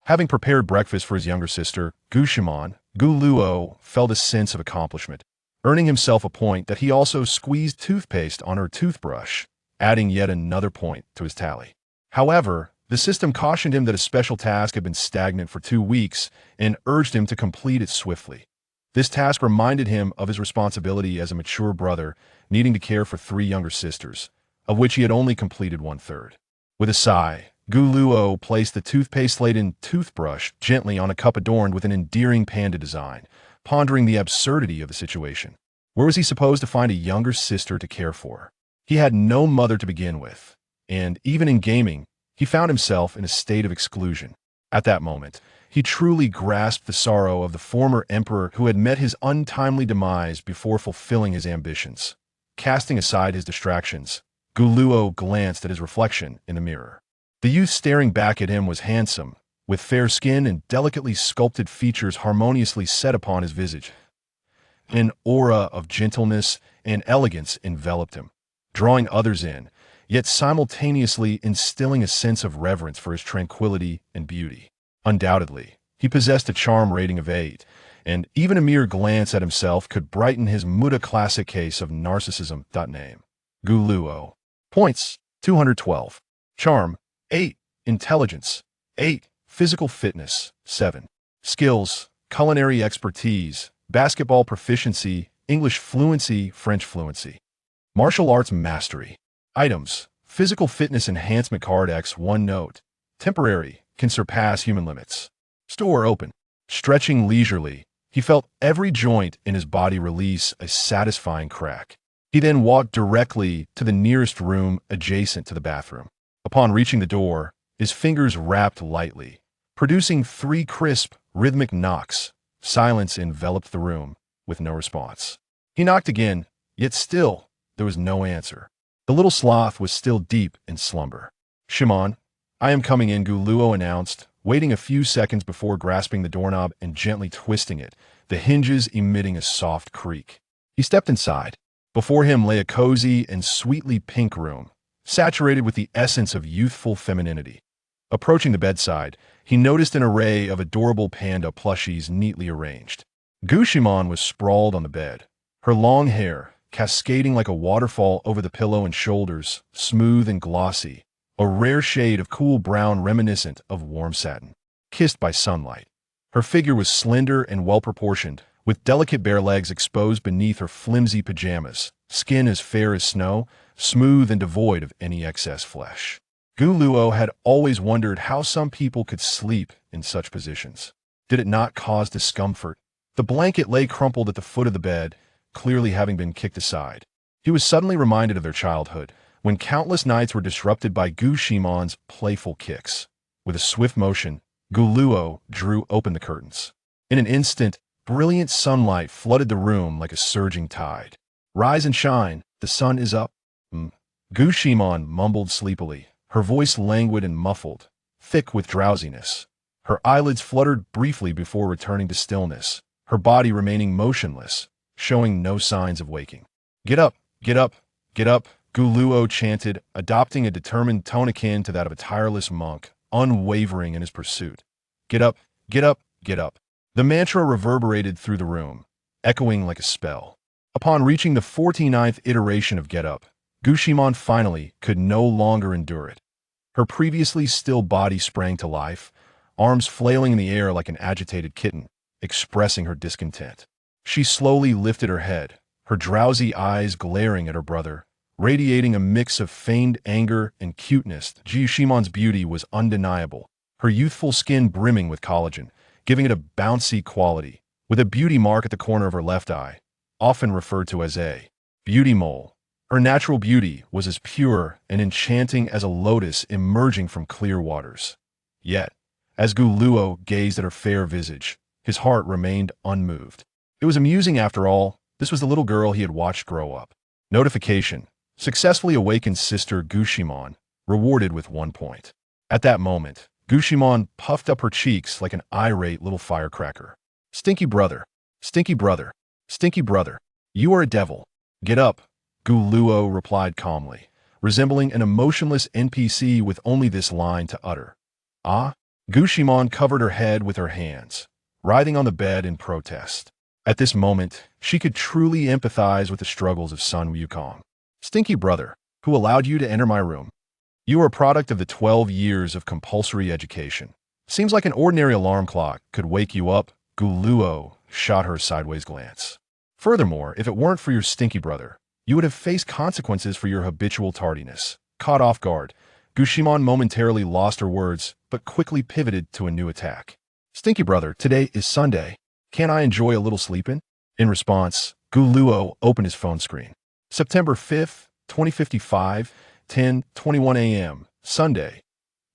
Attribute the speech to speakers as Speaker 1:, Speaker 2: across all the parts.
Speaker 1: Having prepared breakfast for his younger sister, Gushimon, Guluo felt a sense of accomplishment, earning himself a point that he also squeezed toothpaste on her toothbrush, adding yet another point to his tally. However, the system cautioned him that a special task had been stagnant for 2 weeks and urged him to complete it swiftly. This task reminded him of his responsibility as a mature brother, needing to care for 3 younger sisters, of which he had only completed 1/3. With a sigh, Guluo placed the toothpaste-laden toothbrush gently on a cup adorned with an endearing panda design, pondering the absurdity of the situation. Where was he supposed to find a younger sister to care for? He had no mother to begin with, and even in gaming, he found himself in a state of exclusion. At that moment, he truly grasped the sorrow of the former emperor who had met his untimely demise before fulfilling his ambitions. Casting aside his distractions, Guluo glanced at his reflection in the mirror. The youth staring back at him was handsome, with fair skin and delicately sculpted features harmoniously set upon his visage. An aura of gentleness and elegance enveloped him, drawing others in, yet simultaneously instilling a sense of reverence for his tranquility and beauty. Undoubtedly, he possessed a charm rating of 8, and even a mere glance at himself could brighten his Muda classic case of narcissism. Name: Guluo. Points: 212. Charm: 8. Intelligence: 8. Physical fitness: 7. Skills: culinary expertise, basketball proficiency, English fluency, French fluency. Martial arts mastery. Items: physical fitness enhancement card X1 note. Temporary, can surpass human limits. Store open. Stretching leisurely, he felt every joint in his body release a satisfying crack. He then walked directly to the nearest room adjacent to the bathroom. Upon reaching the door, his fingers rapped lightly, producing 3 crisp, rhythmic knocks. Silence enveloped the room, with no response. He knocked again, yet still there was no answer. The little sloth was still deep in slumber. "Shimon, I am coming in," Guluo announced, waiting a few seconds before grasping the doorknob and gently twisting it, the hinges emitting a soft creak. He stepped inside. Before him lay a cozy and sweetly pink room, saturated with the essence of youthful femininity. Approaching the bedside, he noticed an array of adorable panda plushies neatly arranged. Gushimon was sprawled on the bed, her long hair cascading like a waterfall over the pillow and shoulders, smooth and glossy, a rare shade of cool brown reminiscent of warm satin. Kissed by sunlight, her figure was slender and well-proportioned, with delicate bare legs exposed beneath her flimsy pajamas, skin as fair as snow, smooth and devoid of any excess flesh. Guluo had always wondered how some people could sleep in such positions. Did it not cause discomfort? The blanket lay crumpled at the foot of the bed, clearly having been kicked aside. He was suddenly reminded of their childhood, when countless nights were disrupted by Gushimon's playful kicks. With a swift motion, Guluo drew open the curtains. In an instant, brilliant sunlight flooded the room like a surging tide. "Rise and shine, the sun is up." Gushimon mumbled sleepily, her voice languid and muffled, thick with drowsiness. Her eyelids fluttered briefly before returning to stillness, her body remaining motionless, showing no signs of waking. "Get up, get up, get up," Guluo chanted, adopting a determined tone akin to that of a tireless monk, unwavering in his pursuit. "Get up, get up, get up." The mantra reverberated through the room, echoing like a spell. Upon reaching the 49th iteration of Get Up, Gushimon finally could no longer endure it. Her previously still body sprang to life, arms flailing in the air like an agitated kitten, expressing her discontent. She slowly lifted her head, her drowsy eyes glaring at her brother, radiating a mix of feigned anger and cuteness. Gushimon's beauty was undeniable, her youthful skin brimming with collagen, giving it a bouncy quality, with a beauty mark at the corner of her left eye, often referred to as a beauty mole. Her natural beauty was as pure and enchanting as a lotus emerging from clear waters. Yet, as Guluo gazed at her fair visage, his heart remained unmoved. It was amusing after all. This was the little girl he had watched grow up. Notification: successfully awakened sister Gushimon, rewarded with 1 point. At that moment, Gushimon puffed up her cheeks like an irate little firecracker. "Stinky brother, stinky brother, stinky brother, you are a devil. Get up," Guluo replied calmly, resembling an emotionless NPC with only this line to utter. "Ah, Gushimon covered her head with her hands, writhing on the bed in protest. At this moment, she could truly empathize with the struggles of Sun Wukong. Stinky brother, who allowed you to enter my room? You are a product of the 12 years of compulsory education. Seems like an ordinary alarm clock could wake you up. Guluo shot her a sideways glance. Furthermore, if it weren't for your stinky brother, you would have faced consequences for your habitual tardiness. Caught off guard, Gushimon momentarily lost her words, but quickly pivoted to a new attack. Stinky brother, today is Sunday. Can't I enjoy a little sleeping? In response, Guluo opened his phone screen. September 5th, 2055, 10:21 a.m., Sunday.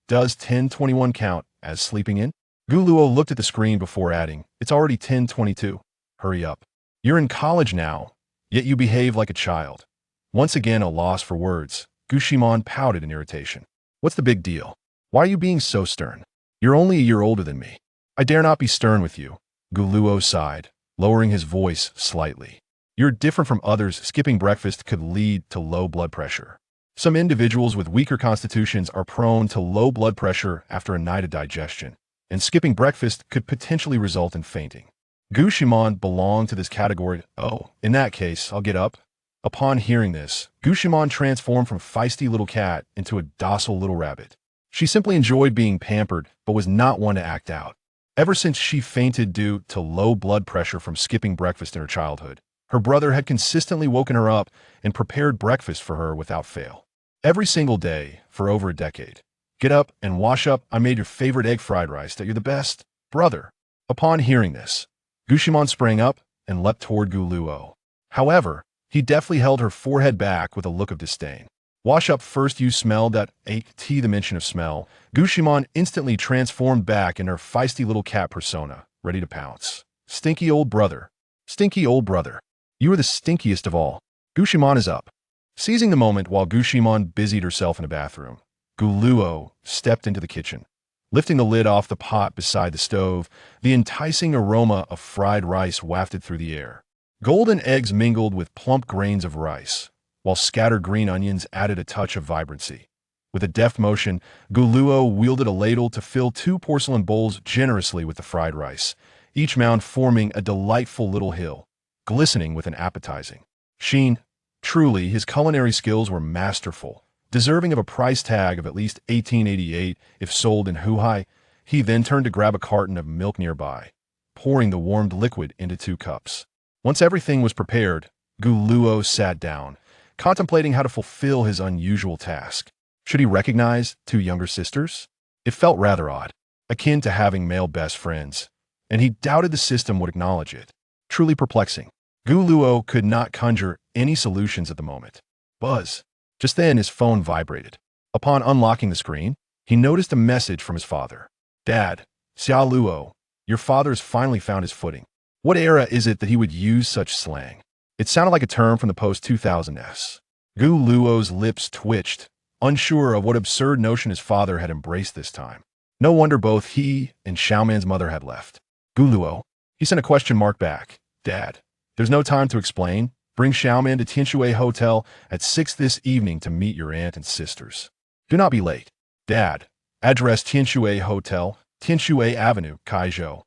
Speaker 1: Does 10:21 count as sleeping in? Guluo looked at the screen before adding, it's already 10:22. Hurry up. You're in college now, yet you behave like a child. Once again a loss for words, Gushimon pouted in irritation. What's the big deal? Why are you being so stern? You're only a year older than me. I dare not be stern with you. Guluo sighed, lowering his voice slightly. You're different from others. Skipping breakfast could lead to low blood pressure. Some individuals with weaker constitutions are prone to low blood pressure after a night of digestion, and skipping breakfast could potentially result in fainting. Gushimon belonged to this category. Oh, in that case, I'll get up. Upon hearing this, Gushimon transformed from feisty little cat into a docile little rabbit. She simply enjoyed being pampered, but was not one to act out. Ever since she fainted due to low blood pressure from skipping breakfast in her childhood, her brother had consistently woken her up and prepared breakfast for her without fail. Every single day for over a decade. Get up and wash up. I made your favorite egg fried rice that you're the best, brother. Upon hearing this, Gushimon sprang up and leapt toward Guluo. However, he deftly held her forehead back with a look of disdain. Wash up first, you smell that tea. The mention of smell, Gushimon instantly transformed back in her feisty little cat persona, ready to pounce. Stinky old brother. Stinky old brother. You are the stinkiest of all. Gushimon is up. Seizing the moment while Gushimon busied herself in a bathroom, Guluo stepped into the kitchen. Lifting the lid off the pot beside the stove, the enticing aroma of fried rice wafted through the air. Golden eggs mingled with plump grains of rice, while scattered green onions added a touch of vibrancy. With a deft motion, Guluo wielded a ladle to fill 2 porcelain bowls generously with the fried rice, each mound forming a delightful little hill, glistening with an appetizing sheen. Truly, his culinary skills were masterful, deserving of a price tag of at least $18.88 if sold in Huhai. He then turned to grab a carton of milk nearby, pouring the warmed liquid into 2 cups. Once everything was prepared, Guluo sat down, contemplating how to fulfill his unusual task. Should he recognize 2 younger sisters? It felt rather odd, akin to having male best friends, and he doubted the system would acknowledge it. Truly perplexing. Guluo could not conjure any solutions at the moment. Buzz. Just then his phone vibrated. Upon unlocking the screen, he noticed a message from his father. Dad, Xia Luo, your father's finally found his footing. What era is it that he would use such slang? It sounded like a term from the post-2000s. Guluo's lips twitched, unsure of what absurd notion his father had embraced this time. No wonder both he and Xiaoman's mother had left. Guluo. He sent a question mark back. Dad, there's no time to explain. Bring Xiaoman to Tianshui Hotel at 6 this evening to meet your aunt and sisters. Do not be late. Dad, address Tianshui Hotel, Tianshui Avenue, Kaizhou.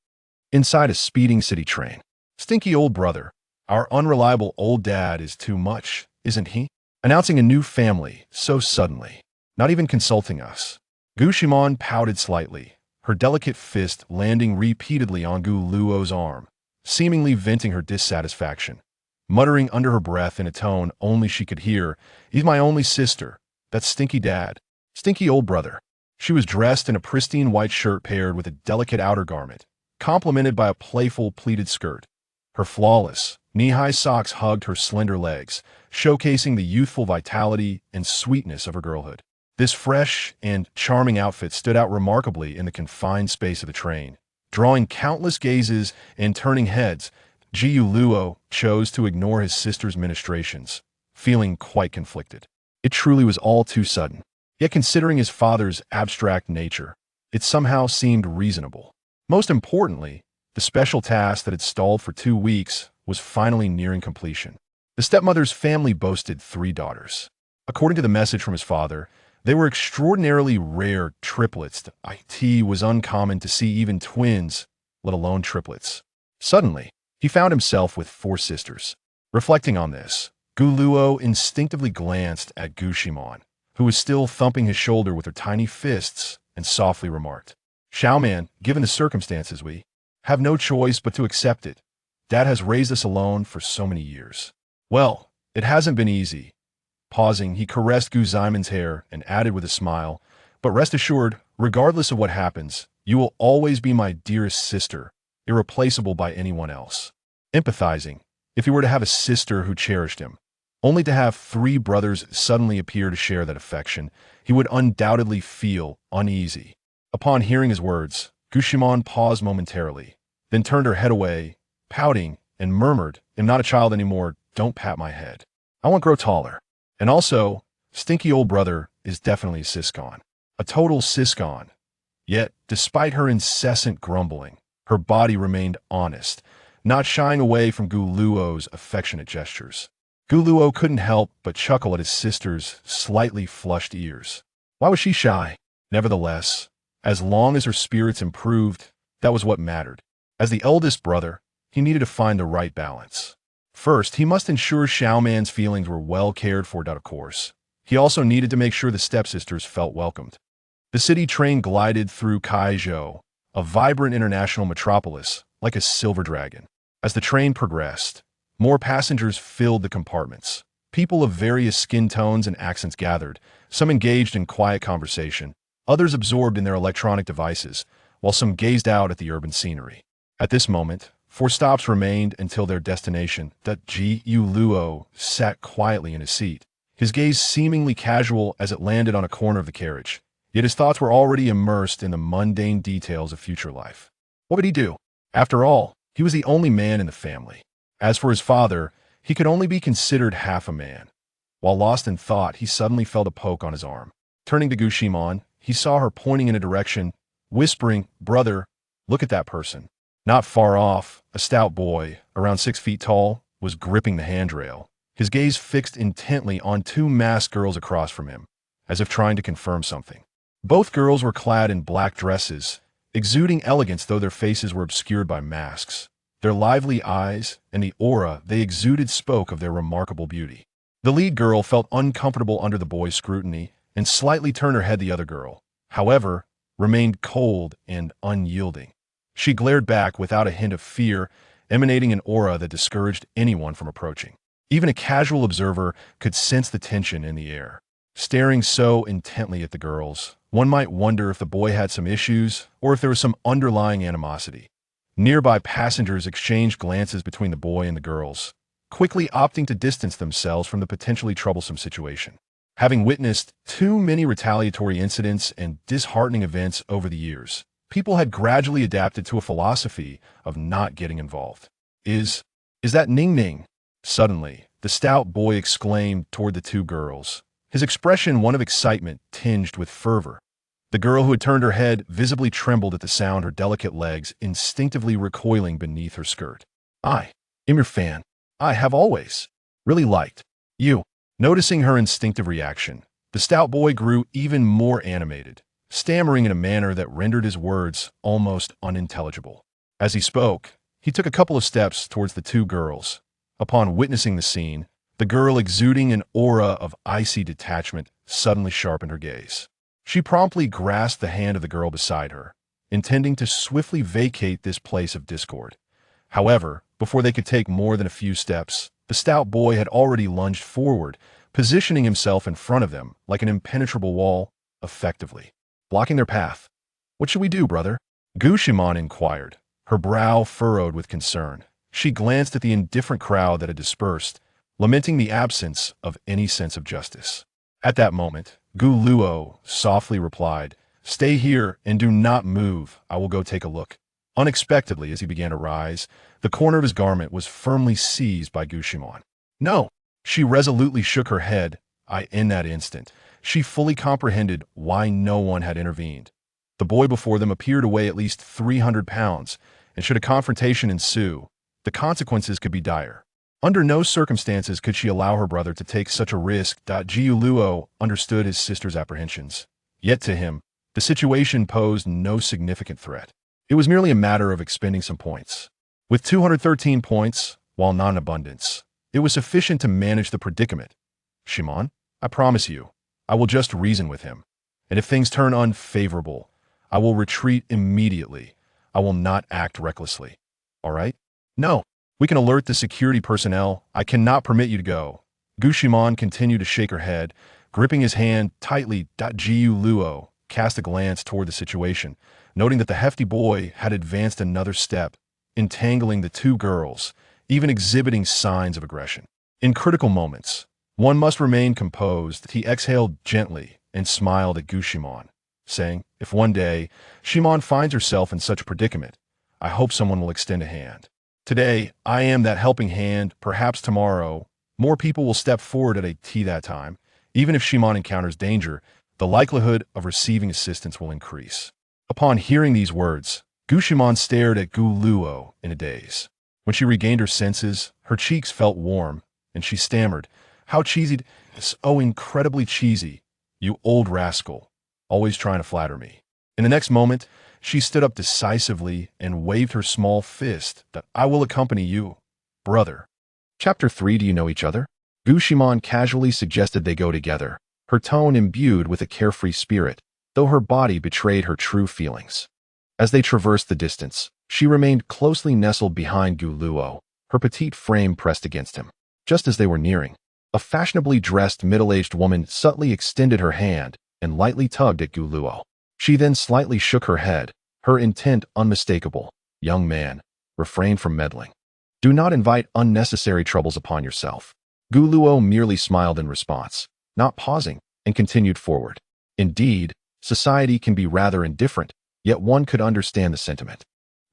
Speaker 1: Inside a speeding city train. Stinky old brother. Our unreliable old dad is too much, isn't he? Announcing a new family so suddenly, not even consulting us. Gushimon pouted slightly, her delicate fist landing repeatedly on Guluo's arm, seemingly venting her dissatisfaction. Muttering under her breath in a tone only she could hear, he's my only sister, that's stinky dad. Stinky old brother. She was dressed in a pristine white shirt paired with a delicate outer garment, complemented by a playful pleated skirt. Her flawless, knee-high socks hugged her slender legs, showcasing the youthful vitality and sweetness of her girlhood. This fresh and charming outfit stood out remarkably in the confined space of the train, drawing countless gazes and turning heads. Jiu Luo chose to ignore his sister's ministrations, feeling quite conflicted. It truly was all too sudden. Yet considering his father's abstract nature, it somehow seemed reasonable. Most importantly, the special task that had stalled for 2 weeks was finally nearing completion. The stepmother's family boasted 3 daughters. According to the message from his father, They were extraordinarily rare triplets. It was uncommon to see even twins, let alone triplets. Suddenly, he found himself with 4 sisters. Reflecting on this, Guluo instinctively glanced at Gushimon, who was still thumping his shoulder with her tiny fists, and softly remarked, "Xiaoman, given the circumstances, we have no choice but to accept it. Dad has raised us alone for so many years." "Well, it hasn't been easy." Pausing, he caressed Gu Zimon's hair and added with a smile, "But rest assured, regardless of what happens, you will always be my dearest sister, irreplaceable by anyone else." Empathizing, if he were to have a sister who cherished him, only to have 3 brothers suddenly appear to share that affection, he would undoubtedly feel uneasy. Upon hearing his words, Gushimon paused momentarily, then turned her head away, pouting, and murmured, "I'm not a child anymore, don't pat my head. I want to grow taller. And also, stinky old brother is definitely a siscon. A total siscon." Yet, despite her incessant grumbling, her body remained honest, not shying away from Guluo's affectionate gestures. Guluo couldn't help but chuckle at his sister's slightly flushed ears. Why was she shy? Nevertheless, as long as her spirits improved, that was what mattered. As the eldest brother, he needed to find the right balance. First, he must ensure Xiaoman's feelings were well cared for, of course. He also needed to make sure the stepsisters felt welcomed. The city train glided through Kaizhou, a vibrant international metropolis, like a silver dragon. As the train progressed, more passengers filled the compartments. People of various skin tones and accents gathered, some engaged in quiet conversation, others absorbed in their electronic devices, while some gazed out at the urban scenery. At this moment, 4 stops remained until their destination. Ji Luo sat quietly in his seat, his gaze seemingly casual as it landed on a corner of the carriage. Yet his thoughts were already immersed in the mundane details of future life. What would he do? After all, he was the only man in the family. As for his father, he could only be considered half a man. While lost in thought, he suddenly felt a poke on his arm. Turning to Gushimon, he saw her pointing in a direction, whispering, "Brother, look at that person." Not far off, a stout boy, around 6 feet tall, was gripping the handrail, his gaze fixed intently on 2 masked girls across from him, as if trying to confirm something. Both girls were clad in black dresses, exuding elegance though their faces were obscured by masks. Their lively eyes and the aura they exuded spoke of their remarkable beauty. The lead girl felt uncomfortable under the boy's scrutiny and slightly turned her head the other girl, however, remained cold and unyielding. She glared back without a hint of fear, emanating an aura that discouraged anyone from approaching. Even a casual observer could sense the tension in the air. Staring so intently at the girls, one might wonder if the boy had some issues or if there was some underlying animosity. Nearby passengers exchanged glances between the boy and the girls, quickly opting to distance themselves from the potentially troublesome situation. Having witnessed too many retaliatory incidents and disheartening events over the years, people had gradually adapted to a philosophy of not getting involved. Is that Ning Ning?" Suddenly, the stout boy exclaimed toward the 2 girls, his expression one of excitement tinged with fervor. The girl who had turned her head visibly trembled at the sound, her delicate legs instinctively recoiling beneath her skirt. "I am your fan. I have always really liked you." Noticing her instinctive reaction, the stout boy grew even more animated, stammering in a manner that rendered his words almost unintelligible. As he spoke, he took a couple of steps towards the 2 girls. Upon witnessing the scene, the girl exuding an aura of icy detachment suddenly sharpened her gaze. She promptly grasped the hand of the girl beside her, intending to swiftly vacate this place of discord. However, before they could take more than a few steps, the stout boy had already lunged forward, positioning himself in front of them like an impenetrable wall, effectively blocking their path. "What should we do, brother?" Gushimon inquired, her brow furrowed with concern. She glanced at the indifferent crowd that had dispersed, lamenting the absence of any sense of justice. At that moment, Guluo softly replied, "Stay here and do not move. I will go take a look." Unexpectedly, as he began to rise, the corner of his garment was firmly seized by Gushimon. "No!" She resolutely shook her head. In that instant, she fully comprehended why no one had intervened. The boy before them appeared to weigh at least 300 pounds, and should a confrontation ensue, the consequences could be dire. Under no circumstances could she allow her brother to take such a risk. Gu Luo understood his sister's apprehensions. Yet to him, the situation posed no significant threat. It was merely a matter of expending some points. With 213 points, while not in abundance, it was sufficient to manage the predicament. Shimon, I promise you, I will just reason with him. And if things turn unfavorable, I will retreat immediately. I will not act recklessly. All right? No. We can alert the security personnel. I cannot permit you to go. Gu Shimon continued to shake her head, gripping his hand tightly. Gu Luo cast a glance toward the situation, noting that the hefty boy had advanced another step, entangling the two girls, even exhibiting signs of aggression. In critical moments, one must remain composed. He exhaled gently and smiled at Gu Shimon, saying, if one day Shimon finds herself in such a predicament, I hope someone will extend a hand. Today, I am that helping hand. Perhaps tomorrow, more people will step forward at a that time. Even if Shimon encounters danger, the likelihood of receiving assistance will increase. Upon hearing these words, Gu Shimon stared at Gu Luo in a daze. When she regained her senses, her cheeks felt warm, and she stammered, how cheesy, oh incredibly cheesy, you old rascal, always trying to flatter me. In the next moment, she stood up decisively and waved her small fist that I will accompany you, brother. Chapter 3. Do you know each other? Gu Shimon casually suggested they go together, her tone imbued with a carefree spirit, though her body betrayed her true feelings. As they traversed the distance, she remained closely nestled behind Gu Luo, her petite frame pressed against him. Just as they were nearing, a fashionably dressed middle-aged woman subtly extended her hand and lightly tugged at Gu Luo. She then slightly shook her head, her intent unmistakable. Young man, refrain from meddling. Do not invite unnecessary troubles upon yourself. Gu Luo merely smiled in response, not pausing, and continued forward. Indeed, society can be rather indifferent, yet one could understand the sentiment.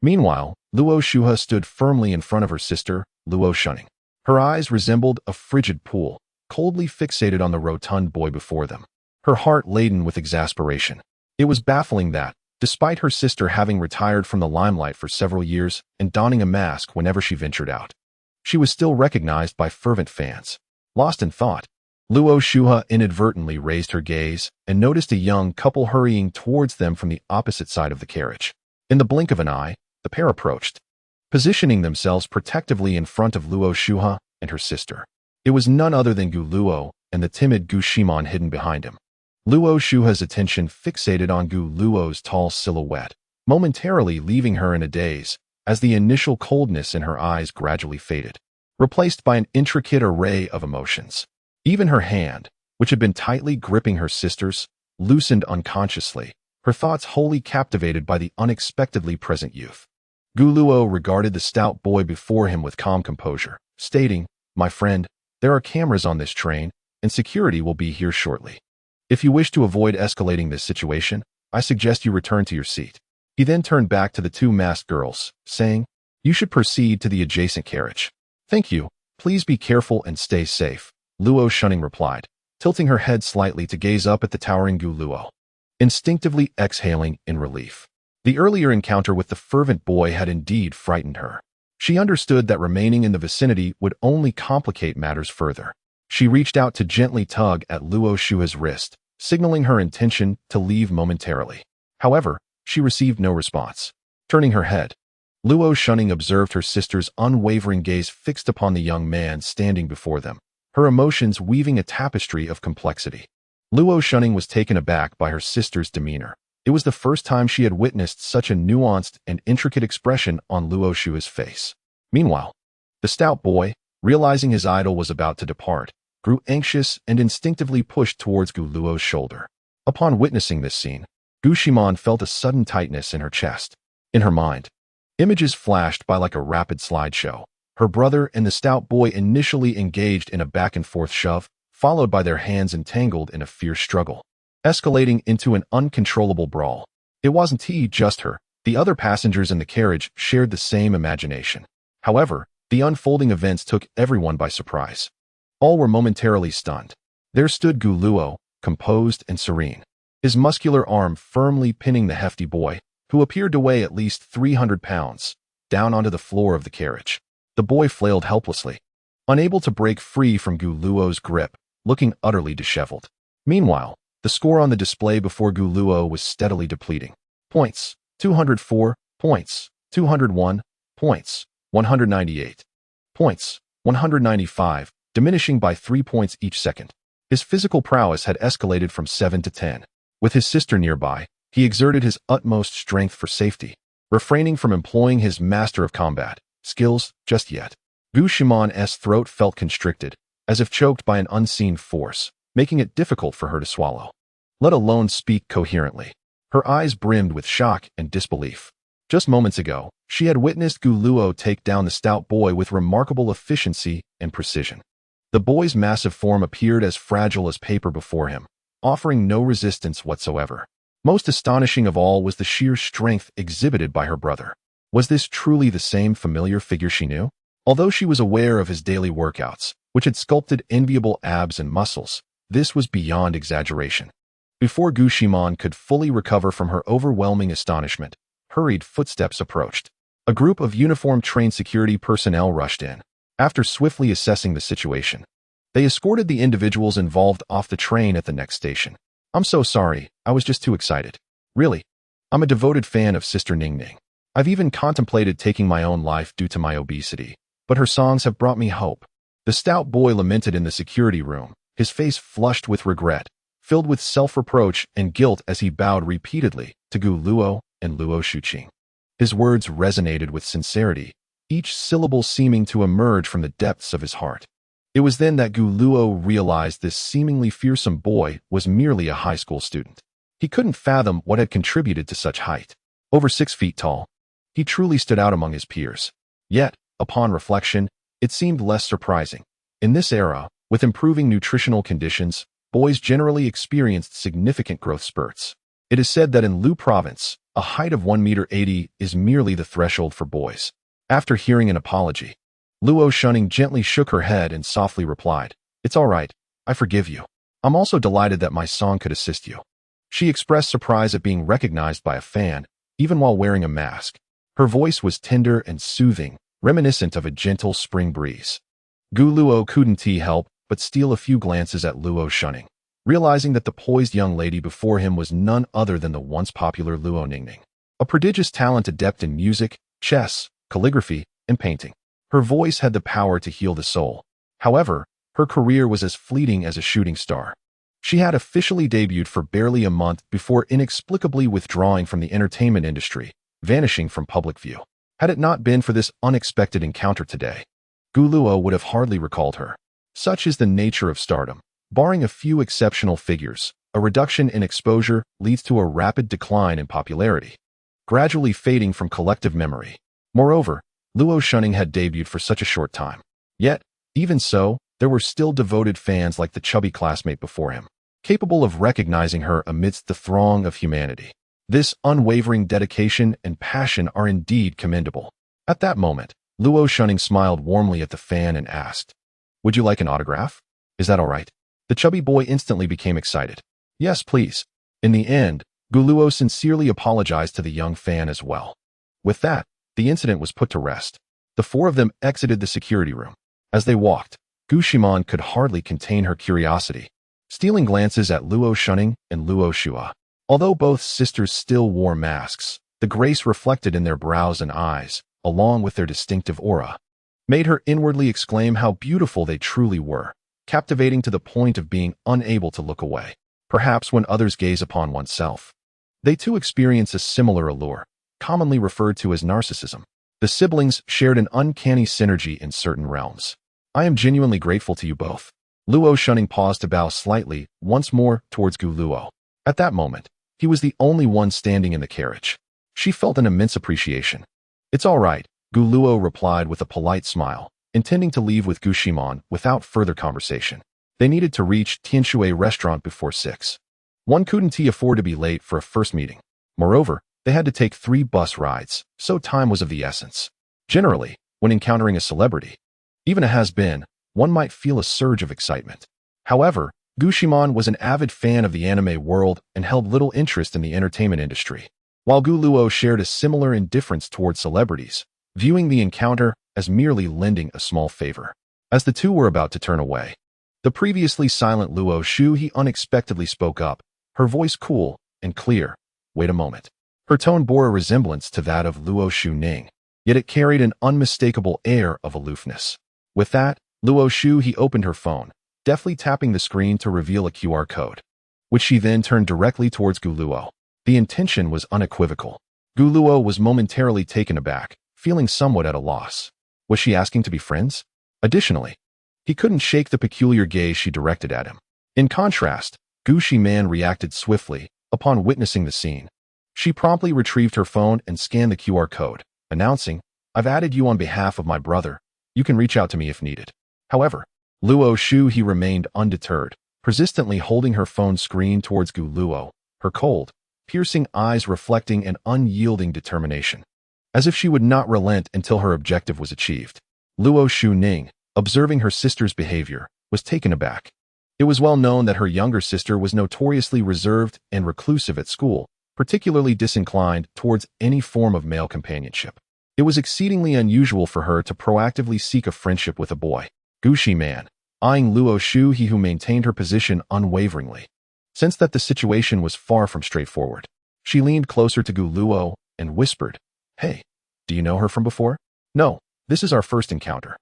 Speaker 1: Meanwhile, Luo Shuha stood firmly in front of her sister, Luo Shunning. Her eyes resembled a frigid pool, coldly fixated on the rotund boy before them, her heart laden with exasperation. It was baffling that, despite her sister having retired from the limelight for several years and donning a mask whenever she ventured out, she was still recognized by fervent fans. Lost in thought, Luo Shuha inadvertently raised her gaze and noticed a young couple hurrying towards them from the opposite side of the carriage. In the blink of an eye, the pair approached, positioning themselves protectively in front of Luo Shuha and her sister. It was none other than Gu Luo and the timid Gu Shimon hidden behind him. Luo Shuha's attention fixated on Gu Luo's tall silhouette, momentarily leaving her in a daze as the initial coldness in her eyes gradually faded, replaced by an intricate array of emotions. Even her hand, which had been tightly gripping her sister's, loosened unconsciously, her thoughts wholly captivated by the unexpectedly present youth. Gu Luo regarded the stout boy before him with calm composure, stating, my friend, there are cameras on this train, and security will be here shortly. If you wish to avoid escalating this situation, I suggest you return to your seat. He then turned back to the two masked girls, saying, you should proceed to the adjacent carriage. Thank you. Please be careful and stay safe, Luo Shunning replied, tilting her head slightly to gaze up at the towering Gu Luo, instinctively exhaling in relief. The earlier encounter with the fervent boy had indeed frightened her. She understood that remaining in the vicinity would only complicate matters further. She reached out to gently tug at Luo Shuha's wrist, signaling her intention to leave momentarily. However, she received no response. Turning her head, Luo Shunning observed her sister's unwavering gaze fixed upon the young man standing before them, her emotions weaving a tapestry of complexity. Luo Shunning was taken aback by her sister's demeanor. It was the first time she had witnessed such a nuanced and intricate expression on Luo Shuha's face. Meanwhile, the stout boy, realizing his idol was about to depart, grew anxious and instinctively pushed towards Gu Luo's shoulder. Upon witnessing this scene, Gu Shimon felt a sudden tightness in her chest. In her mind, images flashed by like a rapid slideshow. Her brother and the stout boy initially engaged in a back-and-forth shove, followed by their hands entangled in a fierce struggle, escalating into an uncontrollable brawl. It wasn't just her. The other passengers in the carriage shared the same imagination. However, the unfolding events took everyone by surprise. All were momentarily stunned. There stood Gu Luo, composed and serene, his muscular arm firmly pinning the hefty boy, who appeared to weigh at least 300 pounds, down onto the floor of the carriage. The boy flailed helplessly, unable to break free from Gu Luo's grip, looking utterly disheveled. Meanwhile, the score on the display before Gu Luo was steadily depleting. Points: 204, points: 201, points: 198, points: 195, diminishing by 3 points each second. His physical prowess had escalated from 7 to 10. With his sister nearby, he exerted his utmost strength for safety, refraining from employing his master of combat skills just yet. Gu Shimon's throat felt constricted, as if choked by an unseen force, making it difficult for her to swallow, let alone speak coherently. Her eyes brimmed with shock and disbelief. Just moments ago, she had witnessed Gu Luo take down the stout boy with remarkable efficiency and precision. The boy's massive form appeared as fragile as paper before him, offering no resistance whatsoever. Most astonishing of all was the sheer strength exhibited by her brother. Was this truly the same familiar figure she knew? Although she was aware of his daily workouts, which had sculpted enviable abs and muscles, this was beyond exaggeration. Before Gu Shimon could fully recover from her overwhelming astonishment, hurried footsteps approached. A group of uniformed trained security personnel rushed in. After swiftly assessing the situation, they escorted the individuals involved off the train at the next station. "I'm so sorry, I was just too excited. Really, I'm a devoted fan of Sister Ning Ning. I've even contemplated taking my own life due to my obesity, but her songs have brought me hope." The stout boy lamented in the security room, his face flushed with regret, filled with self-reproach and guilt as he bowed repeatedly to Gu Luo and Luo Shuqing. His words resonated with sincerity, each syllable seeming to emerge from the depths of his heart. It was then that Gu Luo realized this seemingly fearsome boy was merely a high school student. He couldn't fathom what had contributed to such height. Over 6 feet tall, he truly stood out among his peers. Yet, upon reflection, it seemed less surprising. In this era, with improving nutritional conditions, boys generally experienced significant growth spurts. It is said that in Lu Province, a height of 1.80 m is merely the threshold for boys. After hearing an apology, Luo Shunning gently shook her head and softly replied, "It's all right, I forgive you. I'm also delighted that my song could assist you." She expressed surprise at being recognized by a fan, even while wearing a mask. Her voice was tender and soothing, reminiscent of a gentle spring breeze. Gu Luo couldn't help but steal a few glances at Luo Shunning, realizing that the poised young lady before him was none other than the once popular Luo Ningning, a prodigious talent adept in music, chess, calligraphy, and painting. Her voice had the power to heal the soul. However, her career was as fleeting as a shooting star. She had officially debuted for barely a month before inexplicably withdrawing from the entertainment industry, vanishing from public view. Had it not been for this unexpected encounter today, Gu Luo would have hardly recalled her. Such is the nature of stardom. Barring a few exceptional figures, a reduction in exposure leads to a rapid decline in popularity, gradually fading from collective memory. Moreover, Luo Shunning had debuted for such a short time. Yet, even so, there were still devoted fans like the chubby classmate before him, capable of recognizing her amidst the throng of humanity. This unwavering dedication and passion are indeed commendable. At that moment, Luo Shunning smiled warmly at the fan and asked, "Would you like an autograph? Is that all right?" The chubby boy instantly became excited. "Yes, please." In the end, Gu Luo sincerely apologized to the young fan as well. With that, the incident was put to rest. The four of them exited the security room. As they walked, Gu Shimon could hardly contain her curiosity, stealing glances at Luo Shunning and Luo Shua. Although both sisters still wore masks, the grace reflected in their brows and eyes, along with their distinctive aura, made her inwardly exclaim how beautiful they truly were, captivating to the point of being unable to look away. Perhaps when others gaze upon oneself, they too experience a similar allure, commonly referred to as narcissism. The siblings shared an uncanny synergy in certain realms. "I am genuinely grateful to you both." Luo Shunning paused to bow slightly, once more, towards Gu Luo. At that moment, he was the only one standing in the carriage. She felt an immense appreciation. "It's all right," Gu Luo replied with a polite smile, intending to leave with Gu Shimon without further conversation. They needed to reach Tianshui restaurant before 6. One couldn't afford to be late for a first meeting. Moreover, they had to take 3 bus rides, so time was of the essence. Generally, when encountering a celebrity, even a has-been, one might feel a surge of excitement. However, Gu Shimon was an avid fan of the anime world and held little interest in the entertainment industry, while Gu Luo shared a similar indifference toward celebrities, viewing the encounter as merely lending a small favor. As the two were about to turn away, the previously silent Luo Shuhe unexpectedly spoke up, her voice cool and clear. Wait a moment. Her tone bore a resemblance to that of Luo Shuning, yet it carried an unmistakable air of aloofness. With that, Luo Shuhe opened her phone, deftly tapping the screen to reveal a QR code, which she then turned directly towards Gu Luo. The intention was unequivocal. Gu Luo was momentarily taken aback, feeling somewhat at a loss. Was she asking to be friends? Additionally, he couldn't shake the peculiar gaze she directed at him. In contrast, Gu Shiman reacted swiftly upon witnessing the scene. She promptly retrieved her phone and scanned the QR code, announcing, "I've added you on behalf of my brother. You can reach out to me if needed." However, Luo Shuhe remained undeterred, persistently holding her phone screen towards Gu Luo, her cold, piercing eyes reflecting an unyielding determination, as if she would not relent until her objective was achieved. Luo Shuning, observing her sister's behavior, was taken aback. It was well known that her younger sister was notoriously reserved and reclusive at school, particularly disinclined towards any form of male companionship. It was exceedingly unusual for her to proactively seek a friendship with a boy. Gu Shiman, eyeing Luo Shuhe, who maintained her position unwaveringly, sensed that the situation was far from straightforward. She leaned closer to Gu Luo and whispered, "Hey, do you know her from before?" "No, this is our first encounter."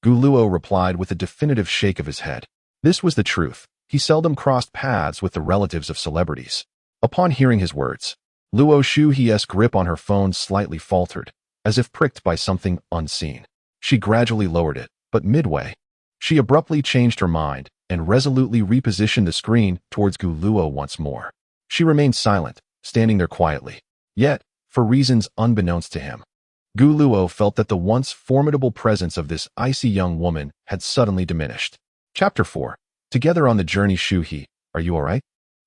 Speaker 1: Gu Luo replied with a definitive shake of his head. This was the truth. He seldom crossed paths with the relatives of celebrities. Upon hearing his words, Luo Shuhe's grip on her phone slightly faltered, as if pricked by something unseen. She gradually lowered it, but midway, she abruptly changed her mind and resolutely repositioned the screen towards Gu Luo once more. She remained silent, standing there quietly. Yet, for reasons unbeknownst to him, Gu Luo felt that the once formidable presence of this icy young woman had suddenly diminished. Chapter 4. Together on the journey. Shuhe, are you alright?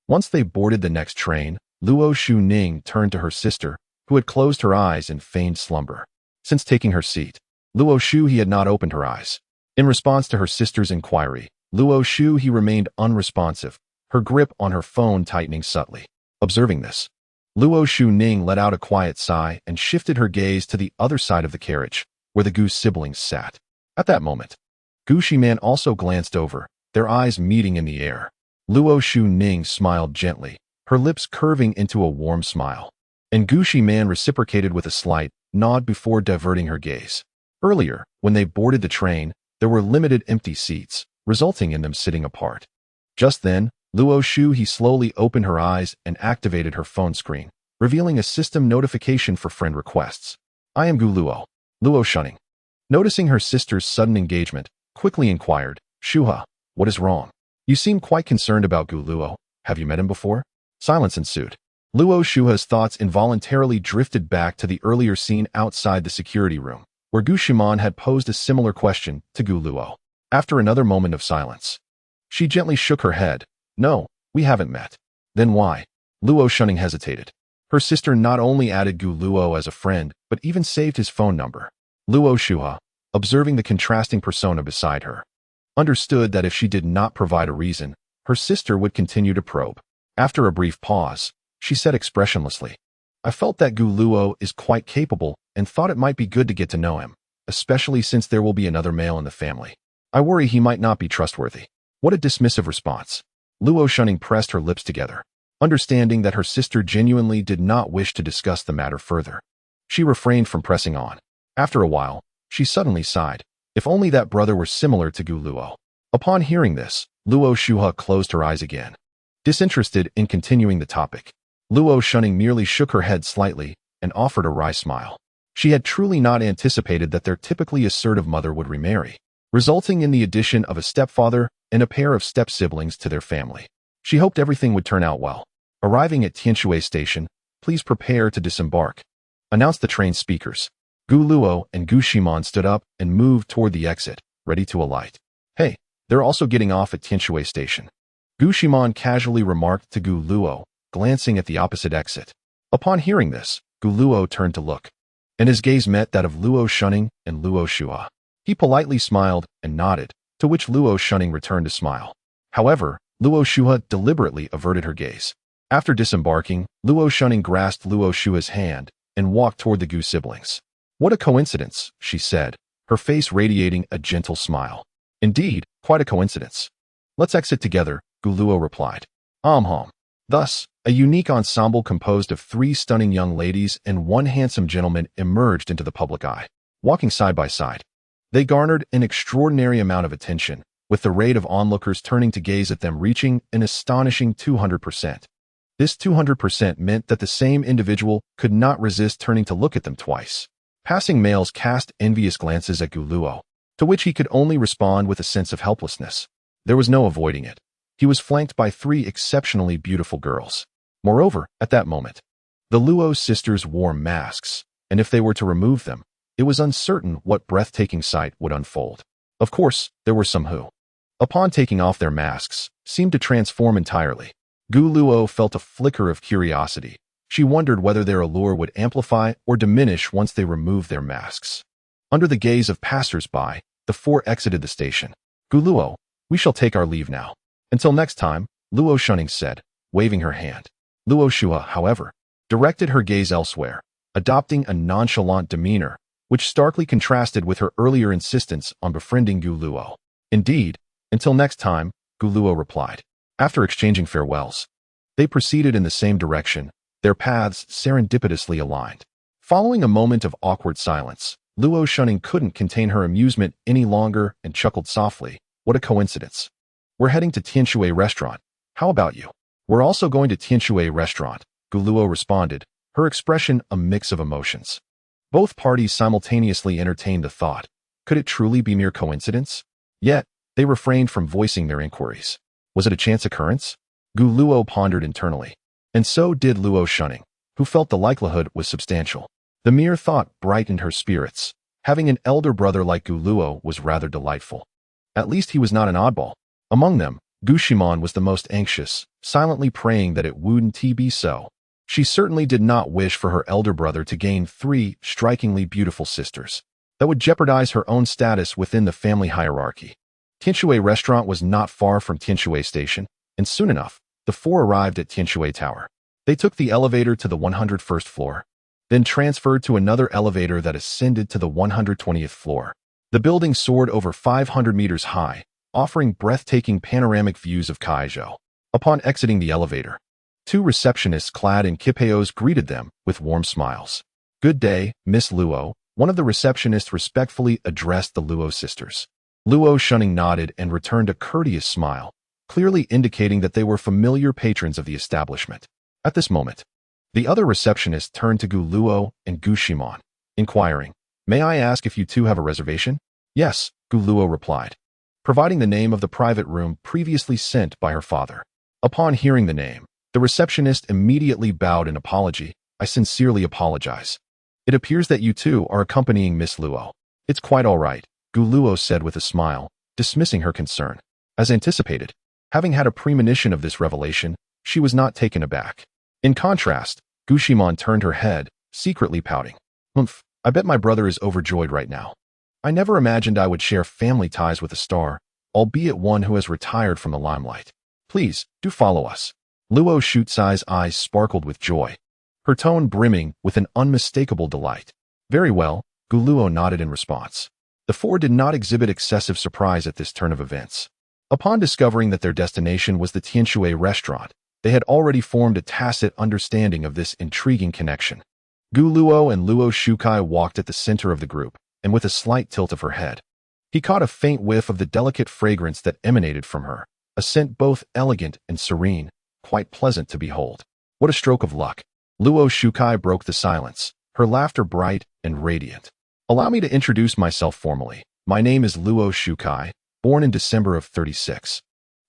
Speaker 1: Once they boarded the next train, Luo Shuning turned to her sister, who had closed her eyes in feigned slumber. Since taking her seat, Luo Shuhe had not opened her eyes. In response to her sister's inquiry, Luo Shuhe remained unresponsive, her grip on her phone tightening subtly. Observing this, Luo Shuning let out a quiet sigh and shifted her gaze to the other side of the carriage, where the Gu siblings sat. At that moment, Gu Shiman also glanced over, their eyes meeting in the air. Luo Shuning smiled gently, her lips curving into a warm smile, and Gu Shiman reciprocated with a slight nod before diverting her gaze. Earlier, when they boarded the train, there were limited empty seats, resulting in them sitting apart. Just then, Luo Shuhe slowly opened her eyes and activated her phone screen, revealing a system notification for friend requests. "I am Gu Luo." Luo Shuning, noticing her sister's sudden engagement, quickly inquired, "Shuha, what is wrong? You seem quite concerned about Gu Luo. Have you met him before?" Silence ensued. Luo Shuha's thoughts involuntarily drifted back to the earlier scene outside the security room, where Gu Shiman had posed a similar question to Gu Luo. After another moment of silence, she gently shook her head. "No, we haven't met." "Then why?" Luo Shuning hesitated. Her sister not only added Gu Luo as a friend, but even saved his phone number. Luo Shuha, observing the contrasting persona beside her, understood that if she did not provide a reason, her sister would continue to probe. After a brief pause, she said expressionlessly, "I felt that Gu Luo is quite capable and thought it might be good to get to know him, especially since there will be another male in the family. I worry he might not be trustworthy." What a dismissive response. Luo Shuning pressed her lips together, understanding that her sister genuinely did not wish to discuss the matter further. She refrained from pressing on. After a while, she suddenly sighed. If only that brother were similar to Gu Luo. Upon hearing this, Luo Shuha closed her eyes again, disinterested in continuing the topic. Luo Shuning merely shook her head slightly and offered a wry smile. She had truly not anticipated that their typically assertive mother would remarry, resulting in the addition of a stepfather and a pair of step-siblings to their family. She hoped everything would turn out well. Arriving at Tianshui Station, "Please prepare to disembark," announced the train speakers. Gu Luo and Gu Shiman stood up and moved toward the exit, ready to alight. "Hey, they're also getting off at Tianshui Station," Gu Shiman casually remarked to Gu Luo, glancing at the opposite exit. Upon hearing this, Gu Luo turned to look, and his gaze met that of Luo Shuning and Luo Shuha. He politely smiled and nodded, to which Luo Shuning returned a smile. However, Luo Shuha deliberately averted her gaze. After disembarking, Luo Shuning grasped Luo Shuha's hand and walked toward the Gu siblings. "What a coincidence," she said, her face radiating a gentle smile. Indeed, quite a coincidence. Let's exit together, Guluo replied. Hom. Thus, a unique ensemble composed of 3 stunning young ladies and 1 handsome gentleman emerged into the public eye, walking side by side. They garnered an extraordinary amount of attention, with the rate of onlookers turning to gaze at them reaching an astonishing 200%. This 200% meant that the same individual could not resist turning to look at them twice. Passing males cast envious glances at Guluo, to which he could only respond with a sense of helplessness. There was no avoiding it. He was flanked by 3 exceptionally beautiful girls. Moreover, at that moment, the Luo sisters wore masks, and if they were to remove them, it was uncertain what breathtaking sight would unfold. Of course, there were some who, upon taking off their masks, seemed to transform entirely. Guluo felt a flicker of curiosity. She wondered whether their allure would amplify or diminish once they removed their masks. Under the gaze of passers-by, the 4 exited the station. Guluo, we shall take our leave now. Until next time, Luo Shunning said, waving her hand. Luo Shua, however, directed her gaze elsewhere, adopting a nonchalant demeanor, which starkly contrasted with her earlier insistence on befriending Guluo. Indeed, until next time, Guluo replied. After exchanging farewells, they proceeded in the same direction, their paths serendipitously aligned. Following a moment of awkward silence, Luo Shunning couldn't contain her amusement any longer and chuckled softly. What a coincidence. We're heading to Tianshui restaurant. How about you? We're also going to Tianshui restaurant, Guluo responded, her expression a mix of emotions. Both parties simultaneously entertained the thought. Could it truly be mere coincidence? Yet, they refrained from voicing their inquiries. Was it a chance occurrence? Guluo pondered internally. And so did Luo Shunning, who felt the likelihood was substantial. The mere thought brightened her spirits. Having an elder brother like Guluo was rather delightful. At least he was not an oddball. Among them, Gushimon was the most anxious, silently praying that it wouldn't be so. She certainly did not wish for her elder brother to gain 3 strikingly beautiful sisters. That would jeopardize her own status within the family hierarchy. Tianshui restaurant was not far from Tianshui station, and soon enough, the 4 arrived at Tianshui Tower. They took the elevator to the 101st floor, then transferred to another elevator that ascended to the 120th floor. The building soared over 500 meters high, offering breathtaking panoramic views of Kaizhou. Upon exiting the elevator, 2 receptionists clad in kipeos greeted them with warm smiles. Good day, Miss Luo, one of the receptionists respectfully addressed the Luo sisters. Luo Shunning nodded and returned a courteous smile, clearly indicating that they were familiar patrons of the establishment. At this moment, the other receptionist turned to Gu Luo and Gu Shimon, inquiring, May I ask if you 2 have a reservation? Yes, Gu Luo replied, providing the name of the private room previously sent by her father. Upon hearing the name, the receptionist immediately bowed in apology. I sincerely apologize. It appears that you 2 are accompanying Miss Luo. It's quite all right, Gu Luo said with a smile, dismissing her concern. As anticipated, having had a premonition of this revelation, she was not taken aback. In contrast, Gu Shimon turned her head, secretly pouting. Humph, I bet my brother is overjoyed right now. I never imagined I would share family ties with a star, albeit one who has retired from the limelight. Please, do follow us. Luo Shutsai's eyes sparkled with joy, her tone brimming with an unmistakable delight. Very well, Gu Luo nodded in response. The 4 did not exhibit excessive surprise at this turn of events. Upon discovering that their destination was the Tianshui restaurant, they had already formed a tacit understanding of this intriguing connection. Gu Luo and Luo Shukai walked at the center of the group, and with a slight tilt of her head, he caught a faint whiff of the delicate fragrance that emanated from her, a scent both elegant and serene, quite pleasant to behold. What a stroke of luck. Luo Shukai broke the silence, her laughter bright and radiant. Allow me to introduce myself formally. My name is Luo Shukai, born in December of 36.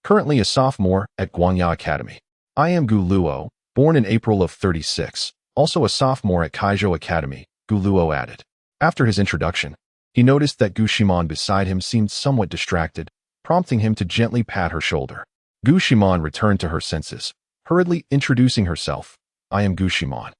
Speaker 1: Currently a sophomore at Guangya Academy. I am Gu Luo, born in April of 36, also a sophomore at Kaizhou Academy, Gu Luo added. After his introduction, he noticed that Gu Shimon beside him seemed somewhat distracted, prompting him to gently pat her shoulder. Gu Shimon returned to her senses, hurriedly introducing herself. I am Gu Shimon.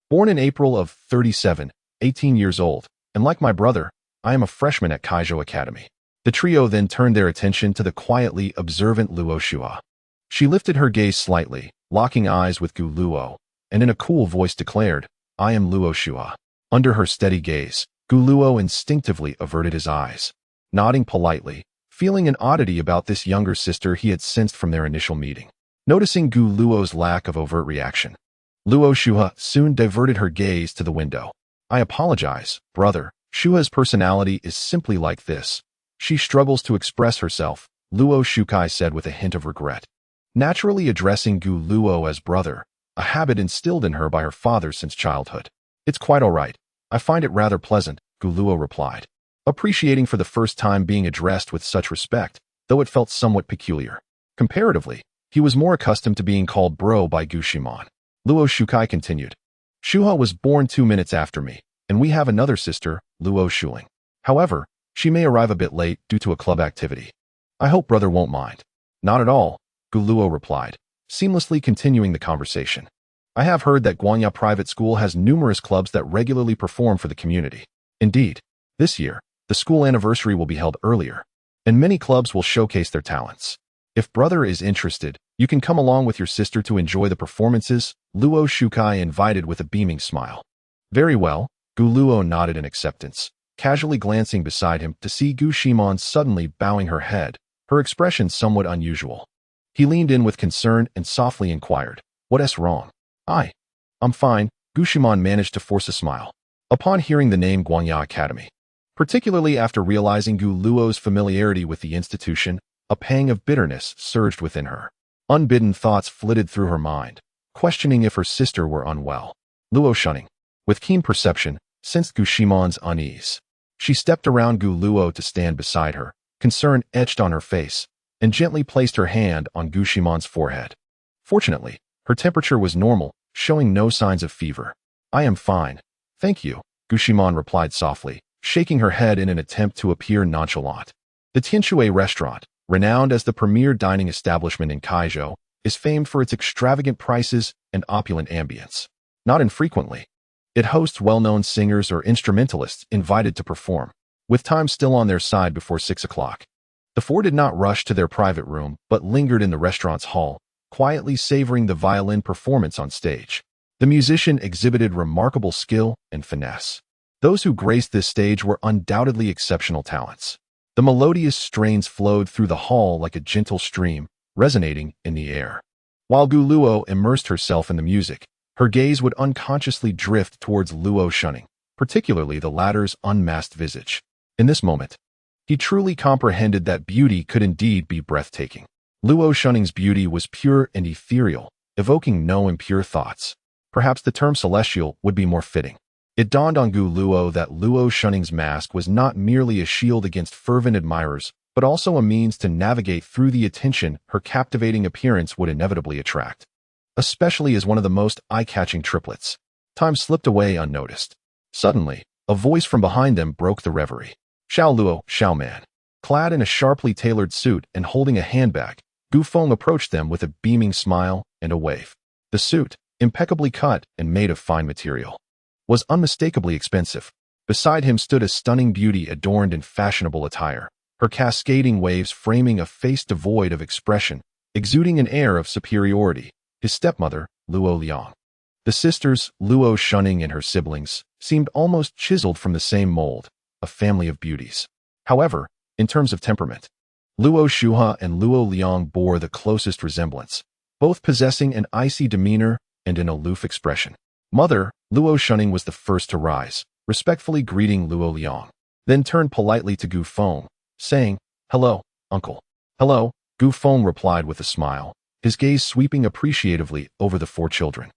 Speaker 1: Born in April of 37, 18 years old, and like my brother, I am a freshman at Kaizhou Academy. The trio then turned their attention to the quietly observant Luo Shua. She lifted her gaze slightly, locking eyes with Gu Luo, and in a cool voice declared, I am Luo Shua. Under her steady gaze, Gu Luo instinctively averted his eyes. Nodding politely, feeling an oddity about this younger sister he had sensed from their initial meeting. Noticing Gu Luo's lack of overt reaction, Luo Shuha soon diverted her gaze to the window. I apologize, brother. Shuha's personality is simply like this. She struggles to express herself, Luo Shukai said with a hint of regret. Naturally addressing Gu Luo as brother, a habit instilled in her by her father since childhood. It's quite all right. I find it rather pleasant, Gu Luo replied, appreciating for the first time being addressed with such respect, though it felt somewhat peculiar. Comparatively, he was more accustomed to being called bro by Gu Shimon. Luo Shukai continued. Shuha was born 2 minutes after me, and we have another sister, Luo Shuling. However, she may arrive a bit late due to a club activity. I hope brother won't mind. Not at all, Gu Luo replied, seamlessly continuing the conversation. I have heard that Guanya Private School has numerous clubs that regularly perform for the community. Indeed, this year, the school anniversary will be held earlier, and many clubs will showcase their talents. If brother is interested, you can come along with your sister to enjoy the performances, Luo Shukai invited with a beaming smile. Very well, Gu Luo nodded in acceptance, casually glancing beside him to see Gu Shimon suddenly bowing her head, her expression somewhat unusual. He leaned in with concern and softly inquired, "What's wrong?" I'm fine," Gu Shimon managed to force a smile. Upon hearing the name Guanya Academy, particularly after realizing Gu Luo's familiarity with the institution, a pang of bitterness surged within her. Unbidden thoughts flitted through her mind, questioning if her sister were unwell. Luo Shunning, with keen perception, sensed Gu Shimon's unease. She stepped around Gu Luo to stand beside her, concern etched on her face, and gently placed her hand on Gu Shimon's forehead. Fortunately, her temperature was normal, showing no signs of fever. I am fine. Thank you, Gu Shimon replied softly, shaking her head in an attempt to appear nonchalant. The Tianshui restaurant, renowned as the premier dining establishment in Kaizhou, is famed for its extravagant prices and opulent ambience. Not infrequently, it hosts well-known singers or instrumentalists invited to perform, with time still on their side before 6 o'clock. The four did not rush to their private room, but lingered in the restaurant's hall, quietly savoring the violin performance on stage. The musician exhibited remarkable skill and finesse. Those who graced this stage were undoubtedly exceptional talents. The melodious strains flowed through the hall like a gentle stream, resonating in the air. While Gu Luo immersed herself in the music, her gaze would unconsciously drift towards Luo Shunning, particularly the latter's unmasked visage. In this moment, he truly comprehended that beauty could indeed be breathtaking. Luo Shunning's beauty was pure and ethereal, evoking no impure thoughts. Perhaps the term celestial would be more fitting. It dawned on Gu Luo that Luo Shunning's mask was not merely a shield against fervent admirers, but also a means to navigate through the attention her captivating appearance would inevitably attract. Especially as one of the most eye-catching triplets. Time slipped away unnoticed. Suddenly, a voice from behind them broke the reverie. Xiao Luo, Xiao Man. Clad in a sharply tailored suit and holding a handbag, Gu Feng approached them with a beaming smile and a wave. The suit, impeccably cut and made of fine material, was unmistakably expensive. Beside him stood a stunning beauty adorned in fashionable attire, her cascading waves framing a face devoid of expression, exuding an air of superiority. His stepmother, Luo Liang. The sisters, Luo Shunning and her siblings, seemed almost chiseled from the same mold, a family of beauties. However, in terms of temperament, Luo Shuha and Luo Liang bore the closest resemblance, both possessing an icy demeanor and an aloof expression. Mother, Luo Shunning was the first to rise, respectfully greeting Luo Liang, then turned politely to Gu Feng, saying, "Hello, uncle." "Hello," Gu Feng replied with a smile, his gaze sweeping appreciatively over the four children.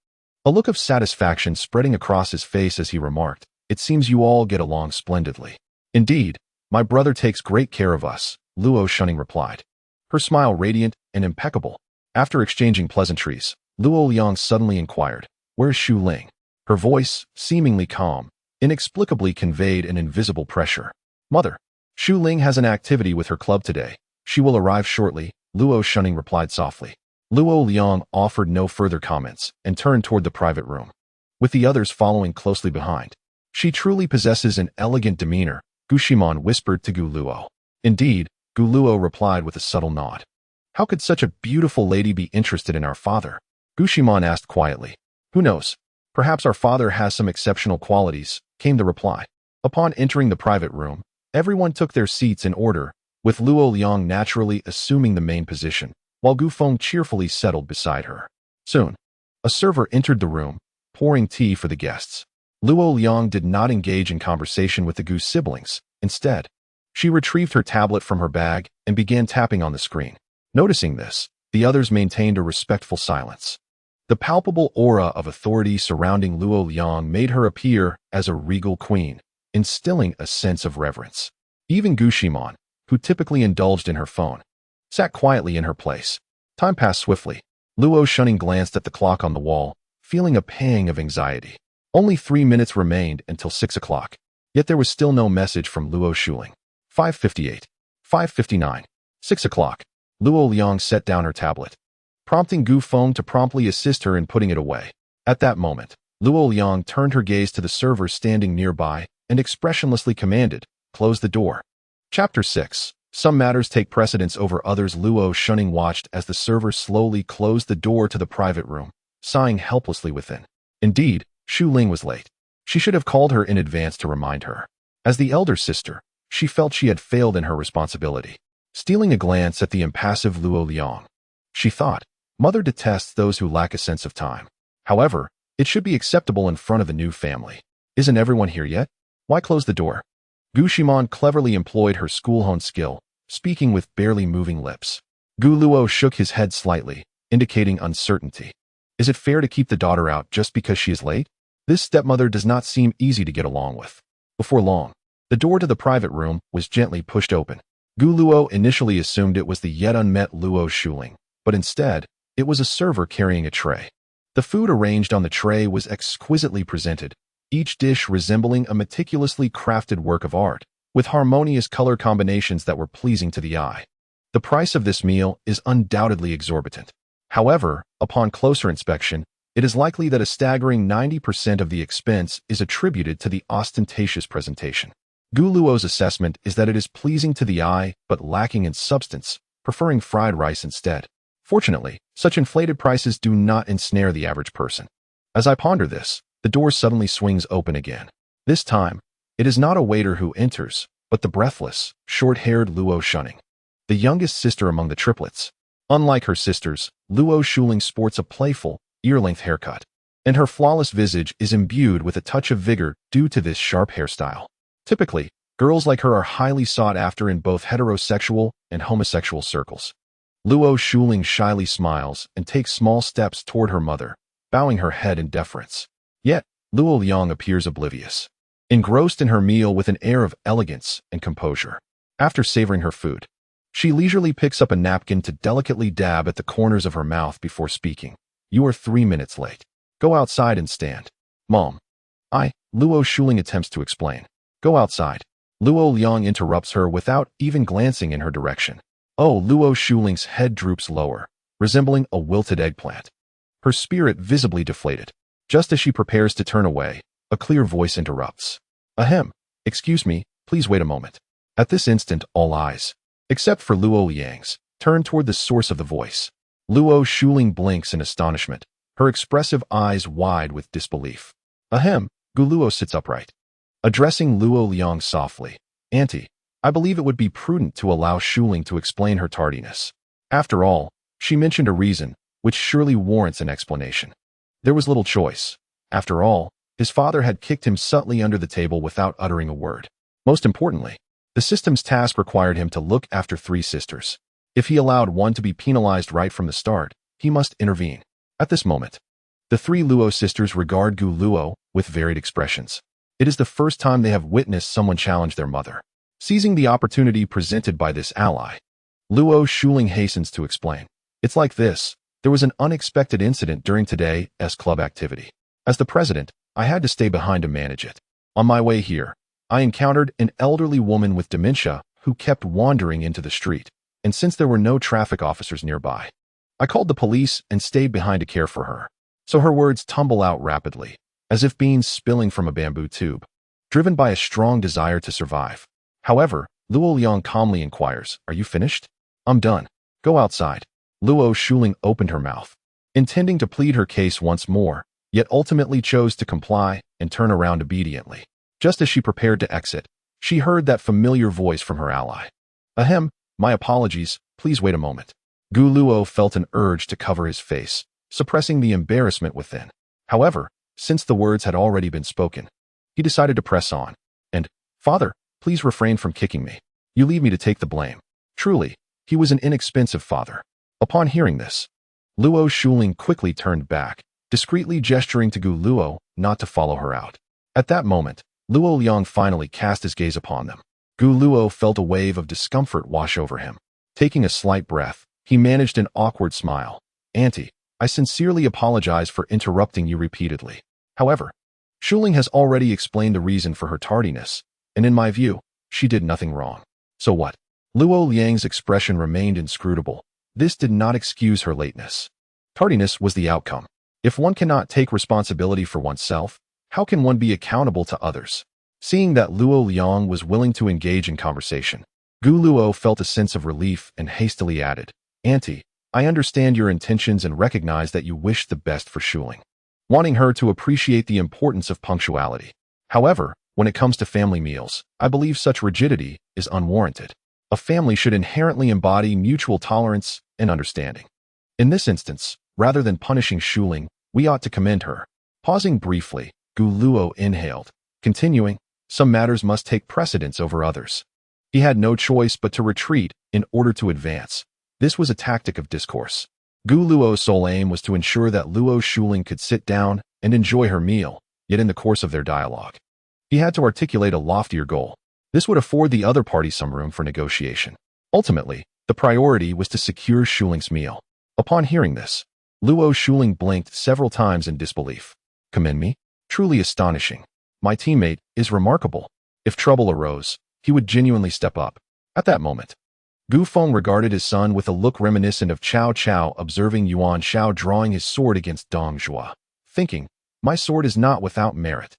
Speaker 1: A look of satisfaction spreading across his face as he remarked, "It seems you all get along splendidly." "Indeed, my brother takes great care of us," Luo Shunning replied, her smile radiant and impeccable. After exchanging pleasantries, Luo Liang suddenly inquired, "Where's Shu Ling?" Her voice, seemingly calm, inexplicably conveyed an invisible pressure. "Mother, Shu Ling has an activity with her club today. She will arrive shortly," Luo Shunning replied softly. Luo Liang offered no further comments and turned toward the private room, with the others following closely behind. "She truly possesses an elegant demeanor," Gu Shimon whispered to Gu Luo. "Indeed," Gu Luo replied with a subtle nod. "How could such a beautiful lady be interested in our father?" Gu Shimon asked quietly. "Who knows? Perhaps our father has some exceptional qualities," came the reply. Upon entering the private room, everyone took their seats in order, with Luo Liang naturally assuming the main position, while Gu Feng cheerfully settled beside her. Soon, a server entered the room, pouring tea for the guests. Luo Liang did not engage in conversation with the Gu siblings. Instead, she retrieved her tablet from her bag and began tapping on the screen. Noticing this, the others maintained a respectful silence. The palpable aura of authority surrounding Luo Liang made her appear as a regal queen, instilling a sense of reverence. Even Gu Shimon, who typically indulged in her phone, sat quietly in her place. Time passed swiftly. Luo Shunning glanced at the clock on the wall, feeling a pang of anxiety. Only 3 minutes remained until 6 o'clock, yet there was still no message from Luo Shuling. 5:58, 5:59, 6 o'clock. Luo Liang set down her tablet, prompting Gu Feng to promptly assist her in putting it away. At that moment, Luo Liang turned her gaze to the server standing nearby and expressionlessly commanded, "Close the door." Chapter 6. Some matters take precedence over others. Luo Shunning watched as the server slowly closed the door to the private room, sighing helplessly within. Indeed, Shu Ling was late. She should have called her in advance to remind her. As the elder sister, she felt she had failed in her responsibility. Stealing a glance at the impassive Luo Liang, she thought, "Mother detests those who lack a sense of time. However, it should be acceptable in front of the new family. Isn't everyone here yet? Why close the door?" Gu Shimon cleverly employed her schoolhone skill, speaking with barely moving lips. Gu Luo shook his head slightly, indicating uncertainty. Is it fair to keep the daughter out just because she is late? This stepmother does not seem easy to get along with. Before long, the door to the private room was gently pushed open. Gu Luo initially assumed it was the yet unmet Luo Shuling, but instead, it was a server carrying a tray. The food arranged on the tray was exquisitely presented, each dish resembling a meticulously crafted work of art, with harmonious color combinations that were pleasing to the eye. The price of this meal is undoubtedly exorbitant. However, upon closer inspection, it is likely that a staggering 90% of the expense is attributed to the ostentatious presentation. Gu Luo's assessment is that it is pleasing to the eye but lacking in substance, preferring fried rice instead. Fortunately, such inflated prices do not ensnare the average person. As I ponder this, the door suddenly swings open again. This time, it is not a waiter who enters, but the breathless, short-haired Luo Shunning, the youngest sister among the triplets. Unlike her sisters, Luo Shuling sports a playful, ear-length haircut, and her flawless visage is imbued with a touch of vigor due to this sharp hairstyle. Typically, girls like her are highly sought after in both heterosexual and homosexual circles. Luo Shuling shyly smiles and takes small steps toward her mother, bowing her head in deference. Yet, Luo Liang appears oblivious, engrossed in her meal with an air of elegance and composure. After savoring her food, she leisurely picks up a napkin to delicately dab at the corners of her mouth before speaking. "You are 3 minutes late. Go outside and stand." "Mom." Luo Shuling attempts to explain. "Go outside." Luo Liang interrupts her without even glancing in her direction. Luo Shuling's head droops lower, resembling a wilted eggplant. Her spirit visibly deflated. Just as she prepares to turn away, a clear voice interrupts. "Ahem. Excuse me, please wait a moment." At this instant, all eyes, except for Luo Liang's, turn toward the source of the voice. Luo Shuling blinks in astonishment, her expressive eyes wide with disbelief. "Ahem." Gu Luo sits upright, addressing Luo Liang softly. "Auntie, I believe it would be prudent to allow Shuling to explain her tardiness. After all, she mentioned a reason, which surely warrants an explanation. There was little choice. After all, his father had kicked him subtly under the table without uttering a word. Most importantly, the system's task required him to look after 3 sisters. If he allowed one to be penalized right from the start, he must intervene. At this moment, the 3 Luo sisters regard Gu Luo with varied expressions. It is the first time they have witnessed someone challenge their mother. Seizing the opportunity presented by this ally, Luo Shuling hastens to explain. "It's like this. There was an unexpected incident during today's club activity. As the president, I had to stay behind to manage it. On my way here, I encountered an elderly woman with dementia who kept wandering into the street, and since there were no traffic officers nearby, I called the police and stayed behind to care for her." So her words tumble out rapidly, as if beans spilling from a bamboo tube, driven by a strong desire to survive. However, Luo Liang calmly inquires, "Are you finished?" "I'm done. Go outside." Luo Shuling opened her mouth, intending to plead her case once more, yet ultimately chose to comply and turn around obediently. Just as she prepared to exit, she heard that familiar voice from her ally. Ahem, my apologies, please wait a moment. Gu Luo felt an urge to cover his face, suppressing the embarrassment within. However, since the words had already been spoken, he decided to press on. And, Father, please refrain from kicking me. You leave me to take the blame. Truly, he was an inexpensive father. Upon hearing this, Luo Shuling quickly turned back, discreetly gesturing to Gu Luo not to follow her out. At that moment, Luo Liang finally cast his gaze upon them. Gu Luo felt a wave of discomfort wash over him. Taking a slight breath, he managed an awkward smile. Auntie, I sincerely apologize for interrupting you repeatedly. However, Shuling has already explained the reason for her tardiness, and in my view, she did nothing wrong. So what? Luo Liang's expression remained inscrutable. This did not excuse her lateness. Tardiness was the outcome. If one cannot take responsibility for oneself, how can one be accountable to others? Seeing that Luo Liang was willing to engage in conversation, Gu Luo felt a sense of relief and hastily added, Auntie, I understand your intentions and recognize that you wish the best for Shuling, wanting her to appreciate the importance of punctuality. However, when it comes to family meals, I believe such rigidity is unwarranted. A family should inherently embody mutual tolerance and understanding. In this instance, rather than punishing Shuling, we ought to commend her. Pausing briefly, Gu Luo inhaled, continuing, some matters must take precedence over others. He had no choice but to retreat in order to advance. This was a tactic of discourse. Gu Luo's sole aim was to ensure that Luo Shuling could sit down and enjoy her meal, yet in the course of their dialogue, he had to articulate a loftier goal. This would afford the other party some room for negotiation. Ultimately, the priority was to secure Shuling's meal. Upon hearing this, Luo Shuling blinked several times in disbelief. Commend me? Truly astonishing. My teammate is remarkable. If trouble arose, he would genuinely step up. At that moment, Gu Feng regarded his son with a look reminiscent of Cao Cao observing Yuan Shao drawing his sword against Dong Zhuo, thinking, my sword is not without merit.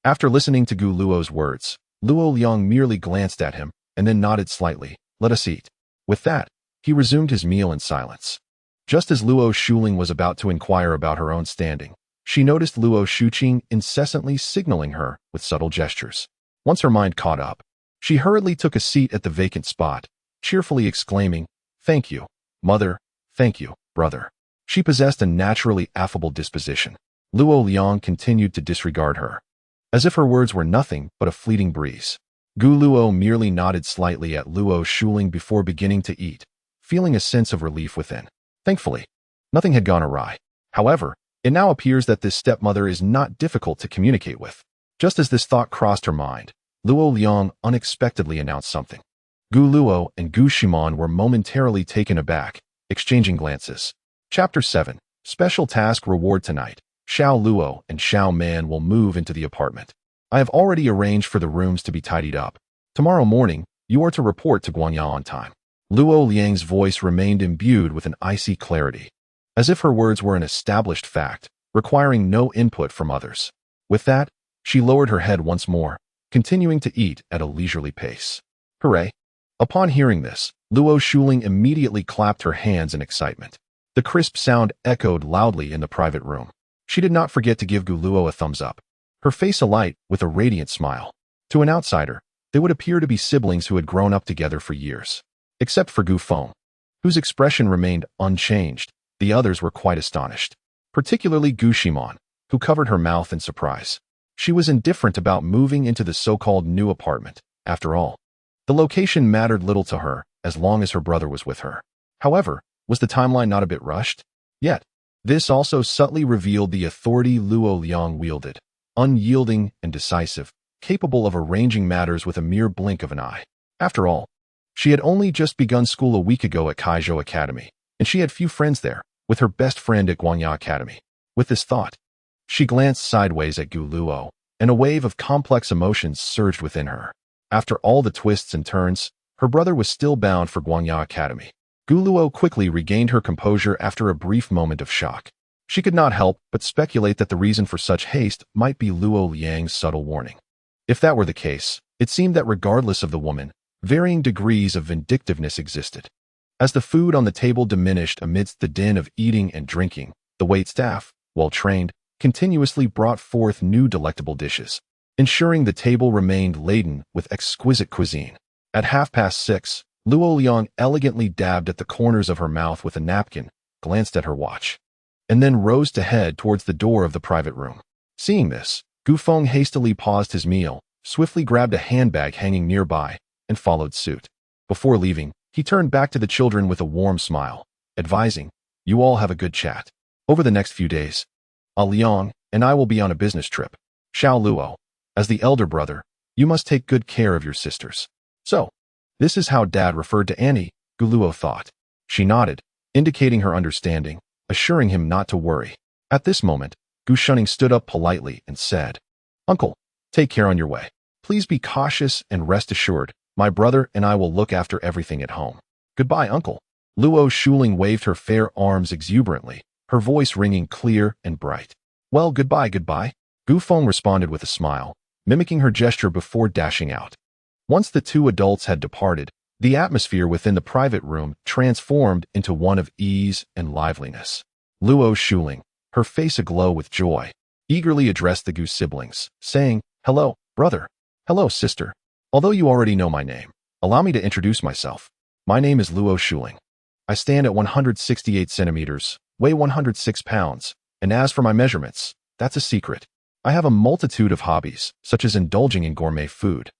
Speaker 1: After listening to Gu Luo's words, Luo Liang merely glanced at him and then nodded slightly. Let us eat. With that, he resumed his meal in silence. Just as Luo Shuling was about to inquire about her own standing, she noticed Luo Shuqing incessantly signaling her with subtle gestures. Once her mind caught up, she hurriedly took a seat at the vacant spot, cheerfully exclaiming, Thank you, mother, thank you, brother. She possessed a naturally affable disposition. Luo Liang continued to disregard her, as if her words were nothing but a fleeting breeze. Gu Luo merely nodded slightly at Luo Shuling before beginning to eat, feeling a sense of relief within. Thankfully, nothing had gone awry. However, it now appears that this stepmother is not difficult to communicate with. Just as this thought crossed her mind, Luo Liang unexpectedly announced something. Gu Luo and Gu Shimon were momentarily taken aback, exchanging glances. Chapter 7. Special Task Reward Tonight. Xiao Luo and Xiao Man will move into the apartment. I have already arranged for the rooms to be tidied up. Tomorrow morning, you are to report to Guanya on time. Luo Liang's voice remained imbued with an icy clarity, as if her words were an established fact, requiring no input from others. With that, she lowered her head once more, continuing to eat at a leisurely pace. Hooray! Upon hearing this, Luo Shuling immediately clapped her hands in excitement. The crisp sound echoed loudly in the private room. She did not forget to give Gu Luo a thumbs up, her face alight with a radiant smile. To an outsider, they would appear to be siblings who had grown up together for years. Except for Gu Feng, whose expression remained unchanged, the others were quite astonished. Particularly Gu Shimon, who covered her mouth in surprise. She was indifferent about moving into the so-called new apartment. After all, the location mattered little to her as long as her brother was with her. However, was the timeline not a bit rushed? Yet, this also subtly revealed the authority Luo Liang wielded, unyielding and decisive, capable of arranging matters with a mere blink of an eye. After all, she had only just begun school a week ago at Kaizhou Academy, and she had few friends there, with her best friend at Guanya Academy. With this thought, she glanced sideways at Gu Luo, and a wave of complex emotions surged within her. After all the twists and turns, her brother was still bound for Guanya Academy. Gu Luo quickly regained her composure after a brief moment of shock. She could not help but speculate that the reason for such haste might be Luo Liang's subtle warning. If that were the case, it seemed that regardless of the woman, varying degrees of vindictiveness existed. As the food on the table diminished amidst the din of eating and drinking, the waitstaff, well trained, continuously brought forth new delectable dishes, ensuring the table remained laden with exquisite cuisine. At 6:30, Luo Liang elegantly dabbed at the corners of her mouth with a napkin, glanced at her watch, and then rose to head towards the door of the private room. Seeing this, Gu Feng hastily paused his meal, swiftly grabbed a handbag hanging nearby, and followed suit. Before leaving, he turned back to the children with a warm smile, advising, "You all have a good chat. Over the next few days, Liang and I will be on a business trip. Xiao Luo, as the elder brother, you must take good care of your sisters." So, this is how Dad referred to Annie, Gu Luo thought. She nodded, indicating her understanding, assuring him not to worry. At this moment, Gu Shunning stood up politely and said, "Uncle, take care on your way. Please be cautious and rest assured, my brother and I will look after everything at home." "Goodbye, Uncle." Luo Shuling waved her fair arms exuberantly, her voice ringing clear and bright. "Well, goodbye, goodbye." Gu Feng responded with a smile, mimicking her gesture before dashing out. Once the two adults had departed, the atmosphere within the private room transformed into one of ease and liveliness. Luo Shuling, her face aglow with joy, eagerly addressed the Gu siblings, saying, "Hello, brother. Hello, sister. Although you already know my name, allow me to introduce myself. My name is Luo Shuling. I stand at 168 centimeters, weigh 106 pounds, and as for my measurements, that's a secret. I have a multitude of hobbies, such as indulging in gourmet food,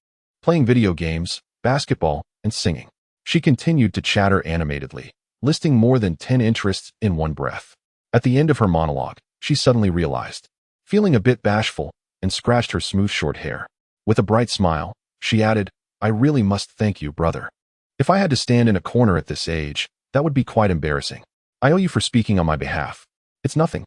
Speaker 1: playing video games, basketball, and singing." She continued to chatter animatedly, listing more than 10 interests in one breath. At the end of her monologue, she suddenly realized, feeling a bit bashful, and scratched her smooth short hair. With a bright smile, she added, "I really must thank you, brother. If I had to stand in a corner at this age, that would be quite embarrassing. I owe you for speaking on my behalf." "It's nothing."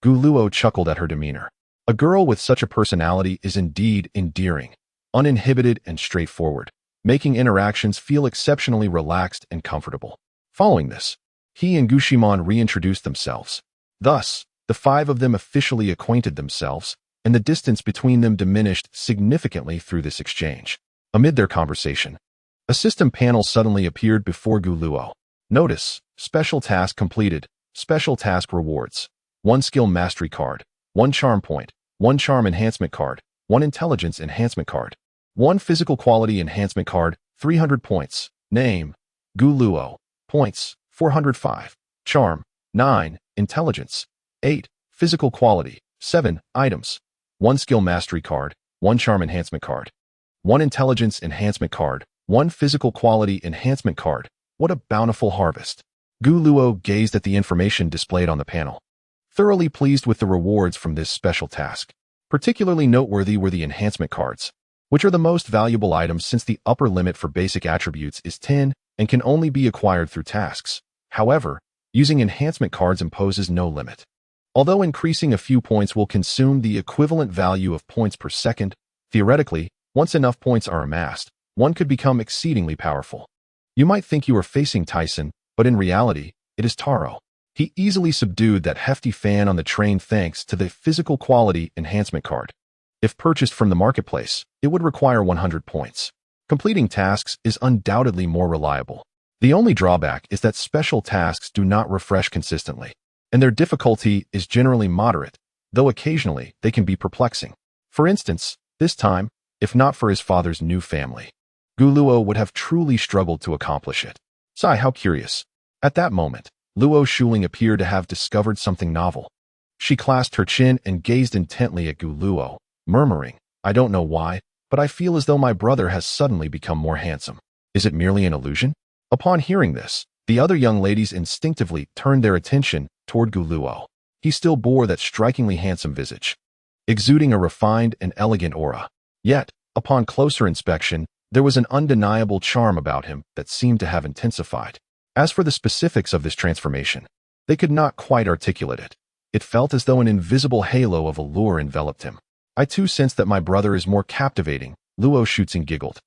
Speaker 1: Gu Luo chuckled at her demeanor. A girl with such a personality is indeed endearing, uninhibited and straightforward, making interactions feel exceptionally relaxed and comfortable. Following this, he and Gu Shimon reintroduced themselves. Thus, the five of them officially acquainted themselves, and the distance between them diminished significantly through this exchange. Amid their conversation, a system panel suddenly appeared before Gu Luo. Notice, special task completed, special task rewards, 1 skill mastery card, 1 charm point, 1 charm enhancement card, 1 intelligence enhancement card, 1 physical quality enhancement card, 300 points. Name, Gu Luo. Points, 405. Charm, 9. Intelligence, 8. Physical quality, 7. Items, 1 skill mastery card, 1 charm enhancement card, 1 intelligence enhancement card, 1 physical quality enhancement card. What a bountiful harvest. Gu Luo gazed at the information displayed on the panel, thoroughly pleased with the rewards from this special task. Particularly noteworthy were the enhancement cards, which are the most valuable items since the upper limit for basic attributes is 10 and can only be acquired through tasks. However, using enhancement cards imposes no limit. Although increasing a few points will consume the equivalent value of points per second, theoretically, once enough points are amassed, one could become exceedingly powerful. You might think you are facing Tyson, but in reality, it is Taro. He easily subdued that hefty fan on the train thanks to the physical quality enhancement card. If purchased from the marketplace, it would require 100 points. Completing tasks is undoubtedly more reliable. The only drawback is that special tasks do not refresh consistently, and their difficulty is generally moderate, though occasionally they can be perplexing. For instance, this time, if not for his father's new family, Gu Luo would have truly struggled to accomplish it. Sigh, how curious. At that moment, Luo Shuling appeared to have discovered something novel. She clasped her chin and gazed intently at Gu Luo, murmuring, "I don't know why, but I feel as though my brother has suddenly become more handsome. Is it merely an illusion?" Upon hearing this, the other young ladies instinctively turned their attention toward Gu Luo. He still bore that strikingly handsome visage, exuding a refined and elegant aura. Yet, upon closer inspection, there was an undeniable charm about him that seemed to have intensified. As for the specifics of this transformation, they could not quite articulate it. It felt as though an invisible halo of allure enveloped him. "I too sense that my brother is more captivating," Luo Shuting giggled.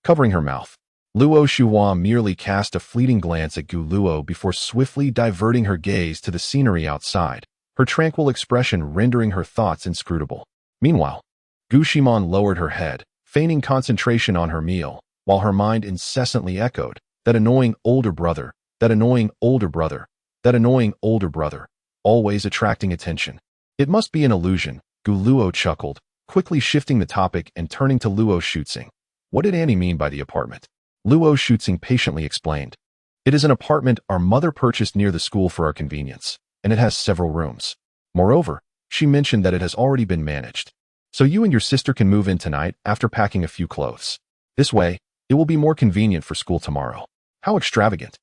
Speaker 1: Covering her mouth, Luo Shuhua merely cast a fleeting glance at Gu Luo before swiftly diverting her gaze to the scenery outside, her tranquil expression rendering her thoughts inscrutable. Meanwhile, Gu Shimon lowered her head, feigning concentration on her meal, while her mind incessantly echoed, "That annoying older brother, that annoying older brother, that annoying older brother," always attracting attention. "It must be an illusion," Gu Luo chuckled, quickly shifting the topic and turning to Luo Shuting. "What did Annie mean by the apartment?" Luo Shuxing patiently explained. It is an apartment our mother purchased near the school for our convenience, and it has several rooms. Moreover, she mentioned that it has already been managed. So you and your sister can move in tonight after packing a few clothes. This way, it will be more convenient for school tomorrow. How extravagant.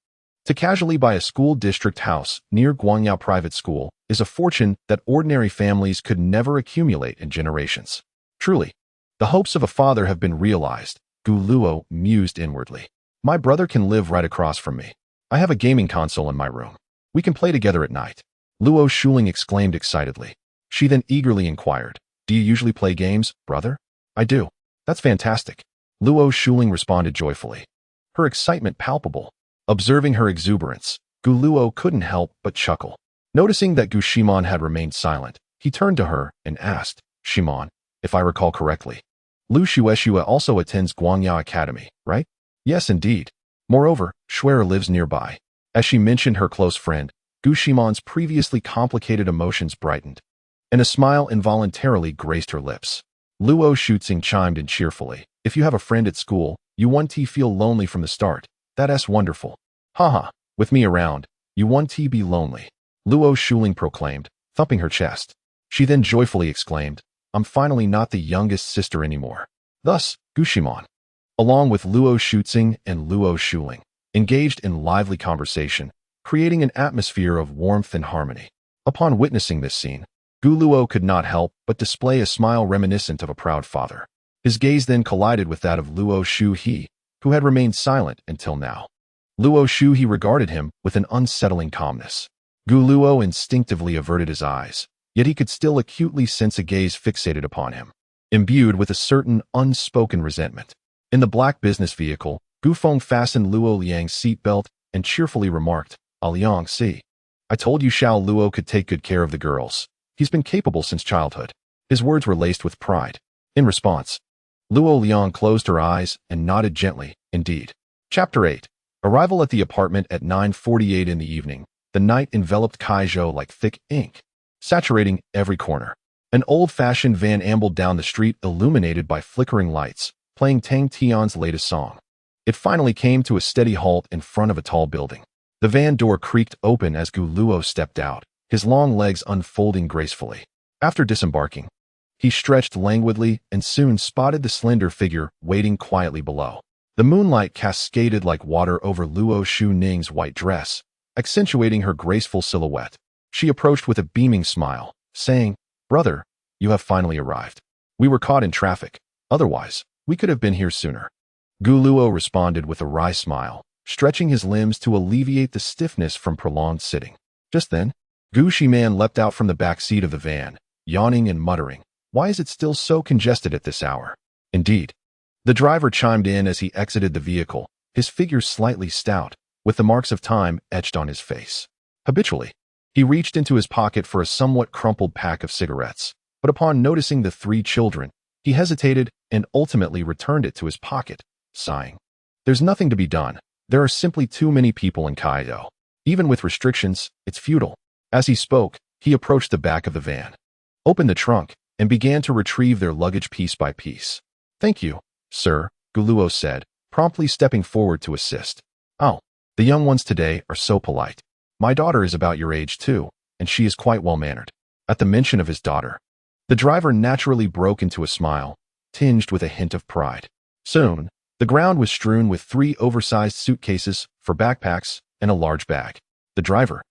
Speaker 1: To casually buy a school district house near Guangyao Private School is a fortune that ordinary families could never accumulate in generations. Truly, the hopes of a father have been realized, Gu Luo mused inwardly. My brother can live right across from me. I have a gaming console in my room. We can play together at night. Luo Shuling exclaimed excitedly. She then eagerly inquired, do you usually play games, brother? I do. That's fantastic. Luo Shuling responded joyfully. Her excitement palpable. Observing her exuberance, Gu Luo couldn't help but chuckle. Noticing that Gu Shimon had remained silent, he turned to her and asked, Shimon, if I recall correctly, Lu Shueshua also attends Guangyao Academy, right? Yes, indeed. Moreover, Shuer lives nearby. As she mentioned her close friend, Gu Shimon's previously complicated emotions brightened, and a smile involuntarily graced her lips. Luo Shuxing chimed in cheerfully. If you have a friend at school, you won't feel lonely from the start. That's wonderful. Haha, with me around, you won't be lonely. Luo Shuling proclaimed, thumping her chest. She then joyfully exclaimed, I'm finally not the youngest sister anymore. Thus, Gu Shimon, along with Luo Shuxing and Luo Shuling, engaged in lively conversation, creating an atmosphere of warmth and harmony. Upon witnessing this scene, Gu Luo could not help but display a smile reminiscent of a proud father. His gaze then collided with that of Luo Shu-he, who had remained silent until now. Luo Shu-he regarded him with an unsettling calmness. Gu Luo instinctively averted his eyes, yet he could still acutely sense a gaze fixated upon him, imbued with a certain unspoken resentment. In the black business vehicle, Gu Feng fastened Luo Liang's seatbelt and cheerfully remarked, Liang, see. I told you Xiao Luo could take good care of the girls. He's been capable since childhood. His words were laced with pride. In response, Luo Liang closed her eyes and nodded gently, indeed. Chapter 8. Arrival at the apartment at 9:48 in the evening. The night enveloped Kaizhou like thick ink, saturating every corner. An old-fashioned van ambled down the street illuminated by flickering lights, playing Tang Tian's latest song. It finally came to a steady halt in front of a tall building. The van door creaked open as Gu Luo stepped out, his long legs unfolding gracefully. After disembarking, he stretched languidly and soon spotted the slender figure waiting quietly below. The moonlight cascaded like water over Luo Shu Ning's white dress, accentuating her graceful silhouette. She approached with a beaming smile, saying, Brother, you have finally arrived. We were caught in traffic. Otherwise, we could have been here sooner. Gu Luo responded with a wry smile, stretching his limbs to alleviate the stiffness from prolonged sitting. Just then, Gu Shiman leapt out from the back seat of the van, yawning and muttering, Why is it still so congested at this hour? Indeed. The driver chimed in as he exited the vehicle, his figure slightly stout, with the marks of time etched on his face. Habitually, he reached into his pocket for a somewhat crumpled pack of cigarettes, but upon noticing the three children, he hesitated and ultimately returned it to his pocket, sighing. There's nothing to be done. There are simply too many people in Kaido. Even with restrictions, it's futile. As he spoke, he approached the back of the van, opened the trunk, and began to retrieve their luggage piece by piece. Thank you, sir, Gu Luo said, promptly stepping forward to assist. Oh, the young ones today are so polite. My daughter is about your age too, and she is quite well-mannered. At the mention of his daughter, the driver naturally broke into a smile, tinged with a hint of pride. Soon, the ground was strewn with 3 oversized suitcases for backpacks and a large bag. The driver,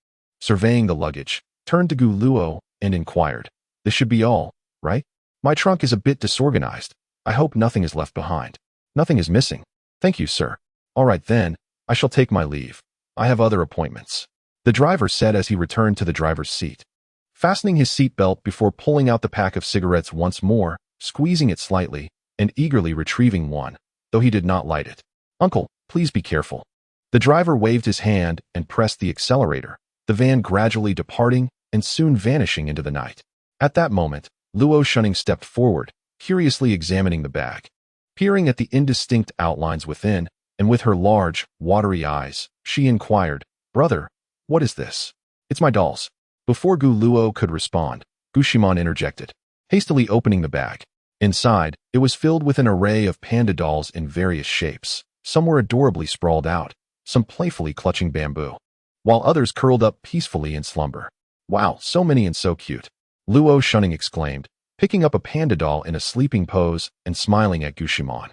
Speaker 1: surveying the luggage, turned to Gu Luo and inquired, This should be all, right? My trunk is a bit disorganized. I hope nothing is left behind. Nothing is missing. Thank you, sir. All right then, I shall take my leave. I have other appointments. The driver said as he returned to the driver's seat, fastening his seatbelt before pulling out the pack of cigarettes once more, squeezing it slightly, and eagerly retrieving one, though he did not light it. Uncle, please be careful. The driver waved his hand and pressed the accelerator, the van gradually departing and soon vanishing into the night. At that moment, Luo Shunning stepped forward, curiously examining the bag. Peering at the indistinct outlines within, and with her large, watery eyes, she inquired, Brother, what is this? It's my dolls. Before Gu Luo could respond, Gu Shimon interjected, hastily opening the bag. Inside, it was filled with an array of panda dolls in various shapes. Some were adorably sprawled out, some playfully clutching bamboo, while others curled up peacefully in slumber. Wow, so many and so cute, Luo Shunning exclaimed, picking up a panda doll in a sleeping pose and smiling at Gushimon.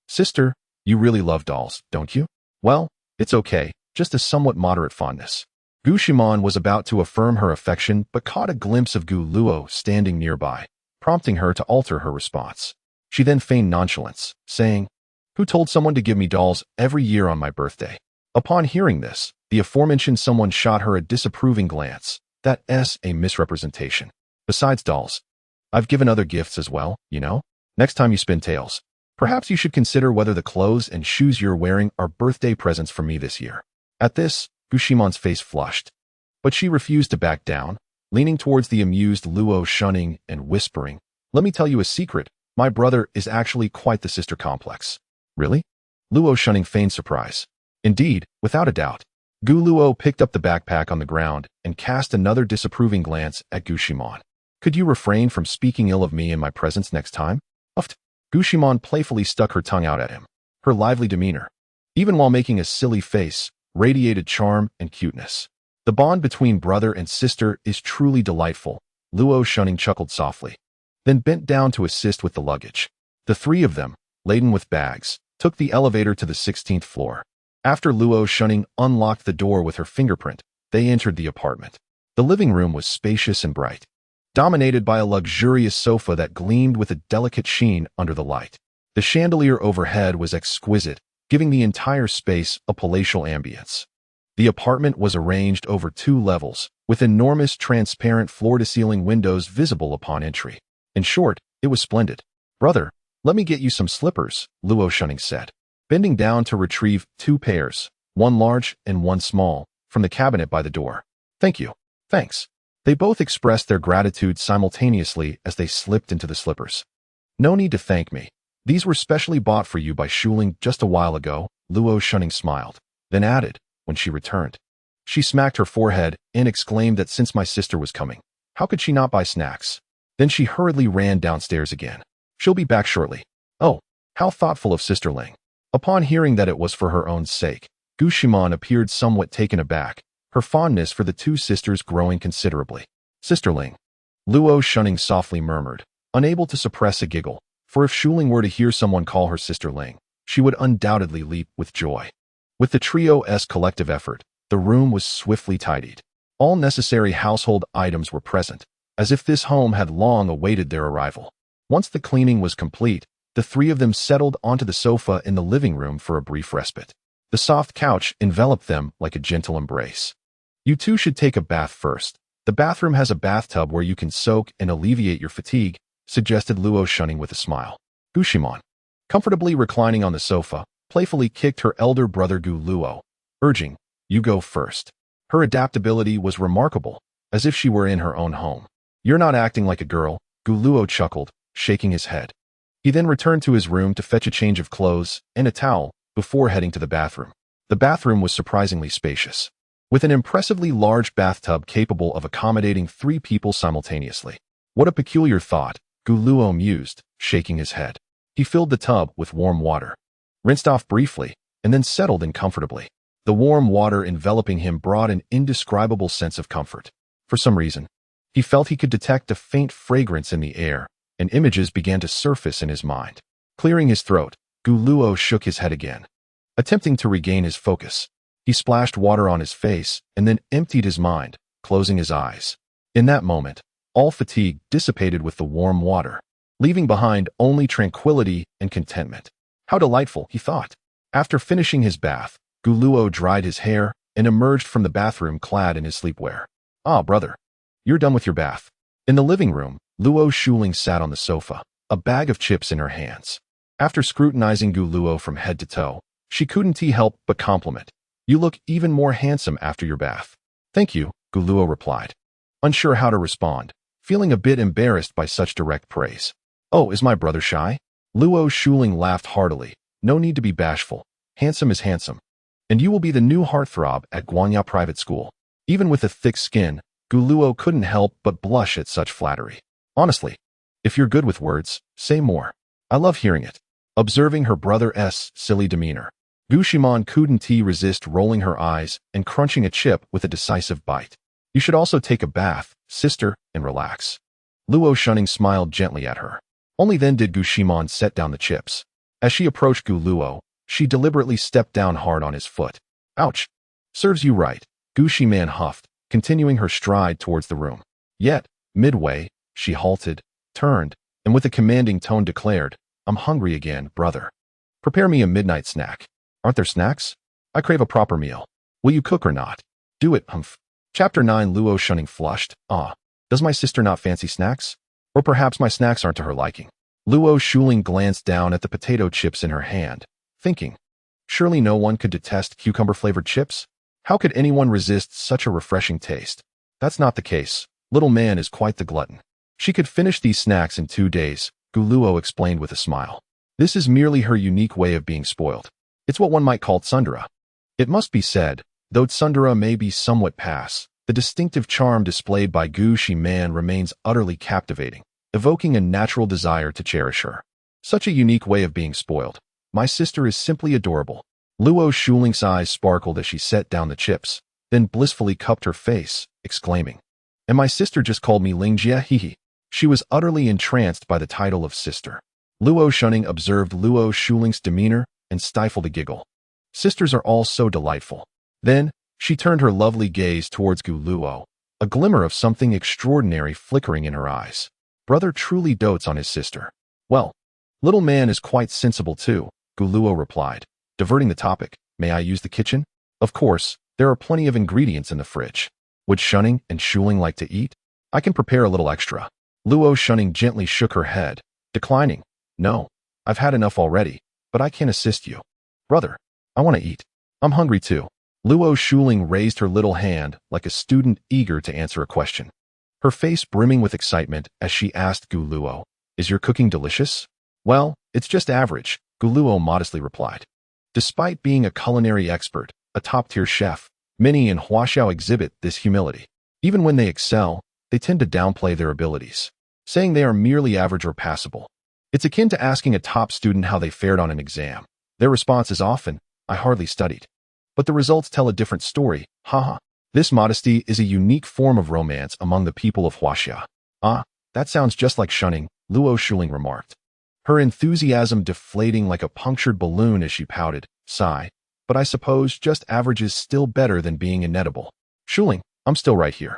Speaker 1: Sister, you really love dolls, don't you? Well, it's okay, just a somewhat moderate fondness. Gushimon was about to affirm her affection but caught a glimpse of Gu Luo standing nearby, prompting her to alter her response. She then feigned nonchalance, saying, "Who told someone to give me dolls every year on my birthday?" Upon hearing this, the aforementioned someone shot her a disapproving glance. That's a misrepresentation. Besides dolls, I've given other gifts as well, you know? Next time you spin tails, perhaps you should consider whether the clothes and shoes you're wearing are birthday presents for me this year. At this, Gushimon's face flushed, but she refused to back down, leaning towards the amused Luo Shunning and whispering, "Let me tell you a secret. My brother is actually quite the sister complex." Really? Luo Shunning feigned surprise. Indeed, without a doubt. Gu Luo picked up the backpack on the ground and cast another disapproving glance at Gushimon. "Could you refrain from speaking ill of me in my presence next time?" Uffed. Gushimon playfully stuck her tongue out at him. Her lively demeanor, even while making a silly face, radiated charm and cuteness. The bond between brother and sister is truly delightful, Luo Shunning chuckled softly, then bent down to assist with the luggage. The three of them, laden with bags, took the elevator to the 16th floor. After Luo Shunning unlocked the door with her fingerprint, they entered the apartment. The living room was spacious and bright, dominated by a luxurious sofa that gleamed with a delicate sheen under the light. The chandelier overhead was exquisite, giving the entire space a palatial ambience. The apartment was arranged over 2 levels, with enormous transparent floor-to-ceiling windows visible upon entry. In short, it was splendid. "Brother, let me get you some slippers," Luo Shunning said, bending down to retrieve 2 pairs, one large and one small, from the cabinet by the door. "Thank you." "Thanks." They both expressed their gratitude simultaneously as they slipped into the slippers. "No need to thank me. These were specially bought for you by Shuling just a while ago," Luo Shunning smiled, then added, when she returned. She smacked her forehead and exclaimed that since my sister was coming, how could she not buy snacks? Then she hurriedly ran downstairs again. "She'll be back shortly." "Oh, how thoughtful of Sister Ling." Upon hearing that it was for her own sake, Gushimon appeared somewhat taken aback, her fondness for the 2 sisters growing considerably. "Sister Ling," Luo Shunning softly murmured, unable to suppress a giggle, for if Shuling were to hear someone call her Sister Ling, she would undoubtedly leap with joy. With the trio's collective effort, the room was swiftly tidied. All necessary household items were present, as if this home had long awaited their arrival. Once the cleaning was complete, the 3 of them settled onto the sofa in the living room for a brief respite. The soft couch enveloped them like a gentle embrace. "You two should take a bath first. The bathroom has a bathtub where you can soak and alleviate your fatigue," suggested Luo Shunning with a smile. Gushimon, comfortably reclining on the sofa, playfully kicked her elder brother Gu Luo, urging, "You go first." Her adaptability was remarkable, as if she were in her own home. "You're not acting like a girl," Gu Luo chuckled, shaking his head. He then returned to his room to fetch a change of clothes and a towel before heading to the bathroom. The bathroom was surprisingly spacious, with an impressively large bathtub capable of accommodating 3 people simultaneously. "What a peculiar thought," Gu Luo mused, shaking his head. He filled the tub with warm water, rinsed off briefly, and then settled in comfortably. The warm water enveloping him brought an indescribable sense of comfort. For some reason, he felt he could detect a faint fragrance in the air, and images began to surface in his mind. Clearing his throat, Gu Luo shook his head again, attempting to regain his focus. He splashed water on his face and then emptied his mind, closing his eyes. In that moment, all fatigue dissipated with the warm water, leaving behind only tranquility and contentment. How delightful, he thought. After finishing his bath, Gu Luo dried his hair and emerged from the bathroom clad in his sleepwear. "Ah, brother, you're done with your bath." In the living room, Luo Shuling sat on the sofa, a bag of chips in her hands. After scrutinizing Gu Luo from head to toe, she couldn't help but compliment. "You look even more handsome after your bath." "Thank you," Gu Luo replied, unsure how to respond, feeling a bit embarrassed by such direct praise. "Oh, is my brother shy?" Luo Shuling laughed heartily. "No need to be bashful. Handsome is handsome. And you will be the new heartthrob at Guanya Private School." Even with a thick skin, Gu Luo couldn't help but blush at such flattery. "Honestly, if you're good with words, say more. I love hearing it." Observing her brother's silly demeanor, Gu Shimon couldn't resist rolling her eyes and crunching a chip with a decisive bite. You should also take a bath, sister, and relax. Luo Shunning smiled gently at her. Only then did Gu Shimon set down the chips. As she approached Gu Luo, she deliberately stepped down hard on his foot. Ouch! Serves you right, Gu Shimon huffed, continuing her stride towards the room. Yet, midway, she halted, turned, and with a commanding tone declared, I'm hungry again, brother. Prepare me a midnight snack. Aren't there snacks? I crave a proper meal. Will you cook or not? Do it, humph. Chapter 9 Luo Shunning flushed. Does my sister not fancy snacks? Or perhaps my snacks aren't to her liking. Luo Shuling glanced down at the potato chips in her hand, thinking, surely no one could detest cucumber-flavored chips? How could anyone resist such a refreshing taste? That's not the case. Little man is quite the glutton. She could finish these snacks in 2 days, Gu Luo explained with a smile. This is merely her unique way of being spoiled. It's what one might call tsundere. It must be said, though tsundere may be somewhat passe, the distinctive charm displayed by Gu Shiman remains utterly captivating, evoking a natural desire to cherish her. Such a unique way of being spoiled. My sister is simply adorable. Luo Shuling's eyes sparkled as she set down the chips, then blissfully cupped her face, exclaiming, and my sister just called me Lingjie, hehe. She was utterly entranced by the title of sister. Luo Shunning observed Luo Shuling's demeanor and stifled a giggle. Sisters are all so delightful. Then, she turned her lovely gaze towards Gu Luo, a glimmer of something extraordinary flickering in her eyes. Brother truly dotes on his sister. Well, little man is quite sensible too, Gu Luo replied, diverting the topic. May I use the kitchen? Of course, there are plenty of ingredients in the fridge. Would Shunning and Shuling like to eat? I can prepare a little extra. Luo Shunning gently shook her head, declining. No, I've had enough already, but I can't assist you. Brother, I want to eat. I'm hungry too. Luo Shuling raised her little hand like a student eager to answer a question. Her face brimming with excitement as she asked Gu Luo, is your cooking delicious? Well, it's just average, Gu Luo modestly replied. Despite being a culinary expert, a top-tier chef, many in Huaxiao exhibit this humility. Even when they excel, they tend to downplay their abilities, saying they are merely average or passable. It's akin to asking a top student how they fared on an exam. Their response is often, I hardly studied. But the results tell a different story, haha. This modesty is a unique form of romance among the people of Huaxia. That sounds just like Shunning, Luo Shuling remarked. Her enthusiasm deflating like a punctured balloon as she pouted, sigh, but I suppose just average is still better than being inedible. Shuling, I'm still right here.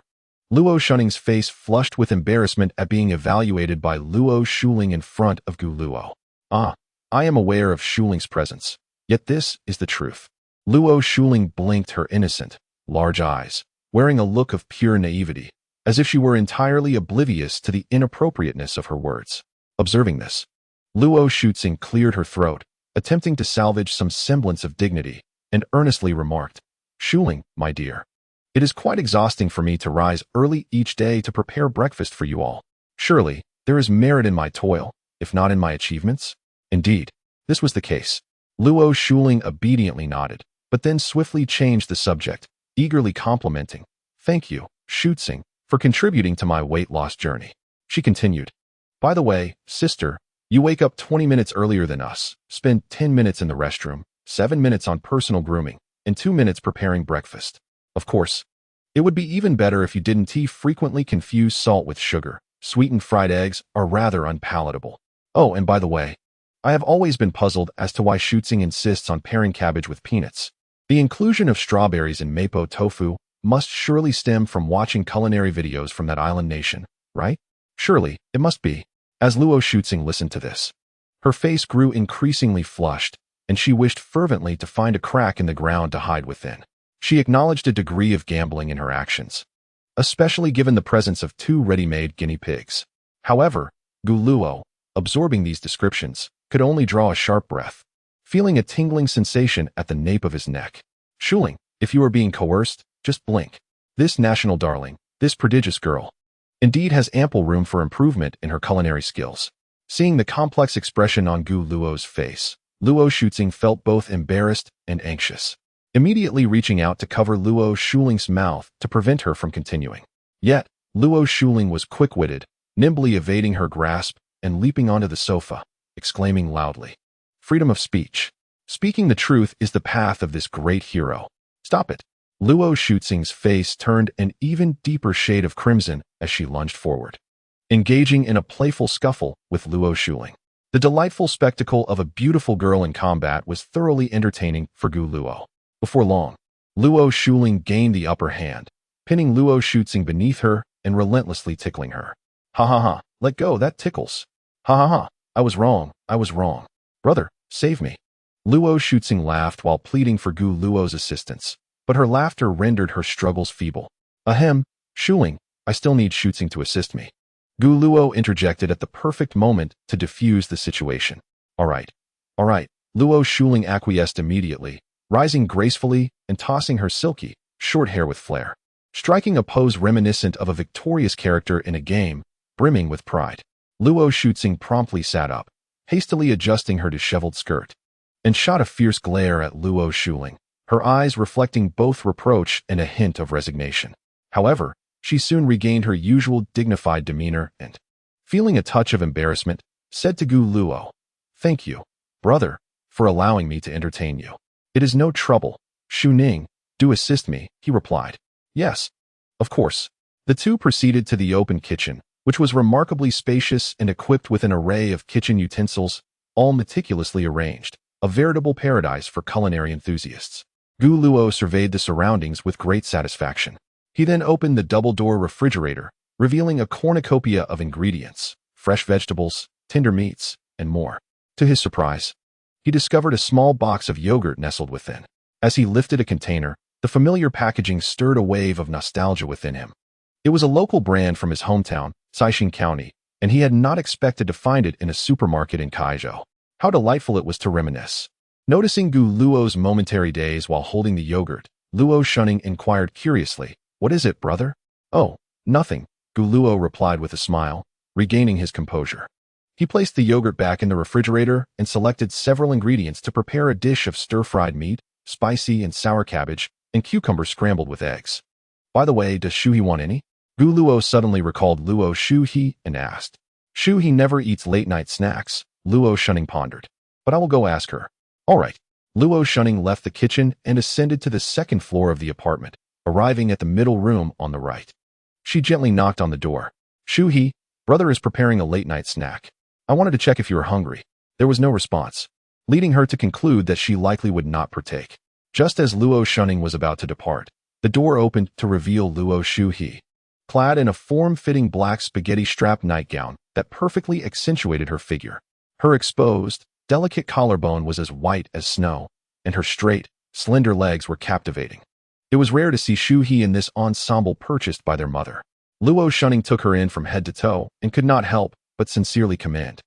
Speaker 1: Luo Shunning's face flushed with embarrassment at being evaluated by Luo Shuling in front of Gu Luo. I am aware of Shuling's presence, yet this is the truth. Luo Shuling blinked her innocent, large eyes, wearing a look of pure naivety, as if she were entirely oblivious to the inappropriateness of her words. Observing this, Luo Shuxing cleared her throat, attempting to salvage some semblance of dignity, and earnestly remarked, Shuling, my dear, it is quite exhausting for me to rise early each day to prepare breakfast for you all. Surely, there is merit in my toil, if not in my achievements? Indeed, this was the case. Luo Shuling obediently nodded, but then swiftly changed the subject, eagerly complimenting, thank you, Shuxing, for contributing to my weight loss journey. She continued, by the way, sister, you wake up 20 minutes earlier than us, spend 10 minutes in the restroom, 7 minutes on personal grooming, and 2 minutes preparing breakfast. Of course, it would be even better if you didn't frequently confuse salt with sugar. Sweetened fried eggs are rather unpalatable. Oh, and by the way, I have always been puzzled as to why Shuxing insists on pairing cabbage with peanuts. The inclusion of strawberries in mapo tofu must surely stem from watching culinary videos from that island nation, right? Surely, it must be. As Luo Shuxing listened to this, her face grew increasingly flushed, and she wished fervently to find a crack in the ground to hide within. She acknowledged a degree of gambling in her actions, especially given the presence of 2 ready-made guinea pigs. However, Gu Luo, absorbing these descriptions, could only draw a sharp breath, feeling a tingling sensation at the nape of his neck. Shuling, if you are being coerced, just blink. This national darling, this prodigious girl, indeed has ample room for improvement in her culinary skills. Seeing the complex expression on Gu Luo's face, Luo Shuxing felt both embarrassed and anxious, immediately reaching out to cover Luo Shuling's mouth to prevent her from continuing. Yet, Luo Shuling was quick-witted, nimbly evading her grasp and leaping onto the sofa, exclaiming loudly, freedom of speech. Speaking the truth is the path of this great hero. Stop it. Luo Shuxing's face turned an even deeper shade of crimson as she lunged forward, engaging in a playful scuffle with Luo Shuling. The delightful spectacle of a beautiful girl in combat was thoroughly entertaining for Gu Luo. Before long, Luo Shuling gained the upper hand, pinning Luo Shuxing beneath her and relentlessly tickling her. Ha ha ha, let go, that tickles. Ha ha ha, I was wrong. Brother, save me. Luo Shuxing laughed while pleading for Gu Luo's assistance, but her laughter rendered her struggles feeble. Ahem, Shuling, I still need Shuxing to assist me. Gu Luo interjected at the perfect moment to defuse the situation. All right. Luo Shuling acquiesced immediately, rising gracefully and tossing her silky, short hair with flair, striking a pose reminiscent of a victorious character in a game, brimming with pride. Luo Shuxing promptly sat up, hastily adjusting her disheveled skirt, and shot a fierce glare at Luo Shuling, her eyes reflecting both reproach and a hint of resignation. However, she soon regained her usual dignified demeanor and, feeling a touch of embarrassment, said to Gu Luo, "Thank you, brother, for allowing me to entertain you. It is no trouble. Shu Ning, do assist me," he replied. "Yes, of course." The two proceeded to the open kitchen, which was remarkably spacious and equipped with an array of kitchen utensils, all meticulously arranged, a veritable paradise for culinary enthusiasts. Gu Luo surveyed the surroundings with great satisfaction. He then opened the double-door refrigerator, revealing a cornucopia of ingredients, fresh vegetables, tender meats, and more. To his surprise, he discovered a small box of yogurt nestled within. As he lifted a container, the familiar packaging stirred a wave of nostalgia within him. It was a local brand from his hometown, Caixin County, and he had not expected to find it in a supermarket in Kaizhou. How delightful it was to reminisce. Noticing Gu Luo's momentary daze while holding the yogurt, Luo Shuning inquired curiously, "What is it, brother?" "Oh, nothing," Gu Luo replied with a smile, regaining his composure. He placed the yogurt back in the refrigerator and selected several ingredients to prepare a dish of stir-fried meat, spicy and sour cabbage, and cucumber scrambled with eggs. "By the way, does Shuhi want any?" Gu Luo suddenly recalled Luo Shuhi and asked. "Shuhi never eats late-night snacks," Luo Shuning pondered. "But I will go ask her." "All right." Luo Shuning left the kitchen and ascended to the second floor of the apartment, arriving at the middle room on the right. She gently knocked on the door. "Shuhi, brother is preparing a late-night snack. I wanted to check if you were hungry." There was no response, leading her to conclude that she likely would not partake. Just as Luo Shuning was about to depart, the door opened to reveal Luo Shuhi, clad in a form-fitting black spaghetti-strap nightgown that perfectly accentuated her figure. Her exposed, delicate collarbone was as white as snow, and her straight, slender legs were captivating. It was rare to see Shuhi in this ensemble purchased by their mother. Luo Shuning took her in from head to toe and could not help but sincerely commend.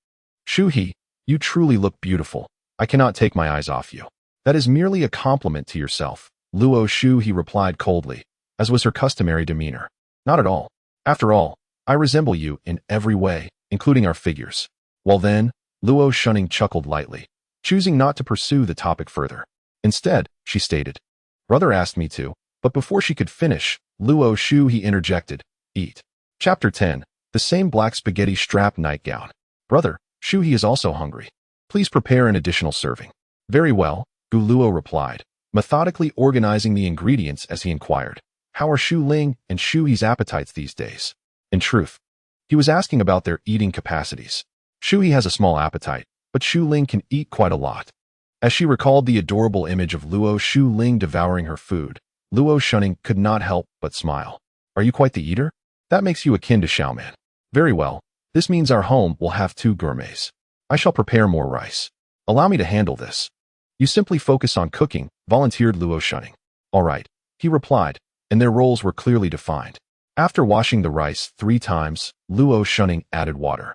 Speaker 1: "Shuhi, you truly look beautiful. I cannot take my eyes off you." "That is merely a compliment to yourself," Luo Shuhi replied coldly, as was her customary demeanor. "Not at all. After all, I resemble you in every way, including our figures." Well then, Luo Shuning chuckled lightly, choosing not to pursue the topic further. Instead, she stated, "Brother asked me to," but before she could finish, Luo Shuhi interjected, "Eat." Chapter 10. The same black spaghetti strap nightgown. "Brother, Shuhi is also hungry. Please prepare an additional serving." "Very well," Gu Luo replied, methodically organizing the ingredients as he inquired, "How are Shu Ling and Shuhi's appetites these days?" In truth, he was asking about their eating capacities. Shuhi has a small appetite, but Shu Ling can eat quite a lot. As she recalled the adorable image of Luo Shu Ling devouring her food, Luo Shuning could not help but smile. "Are you quite the eater? That makes you akin to Xiaoman." "Very well. This means our home will have two gourmets. I shall prepare more rice. Allow me to handle this." "You simply focus on cooking," volunteered Luo Shuning. "All right," he replied, and their roles were clearly defined. After washing the rice 3 times, Luo Shuning added water,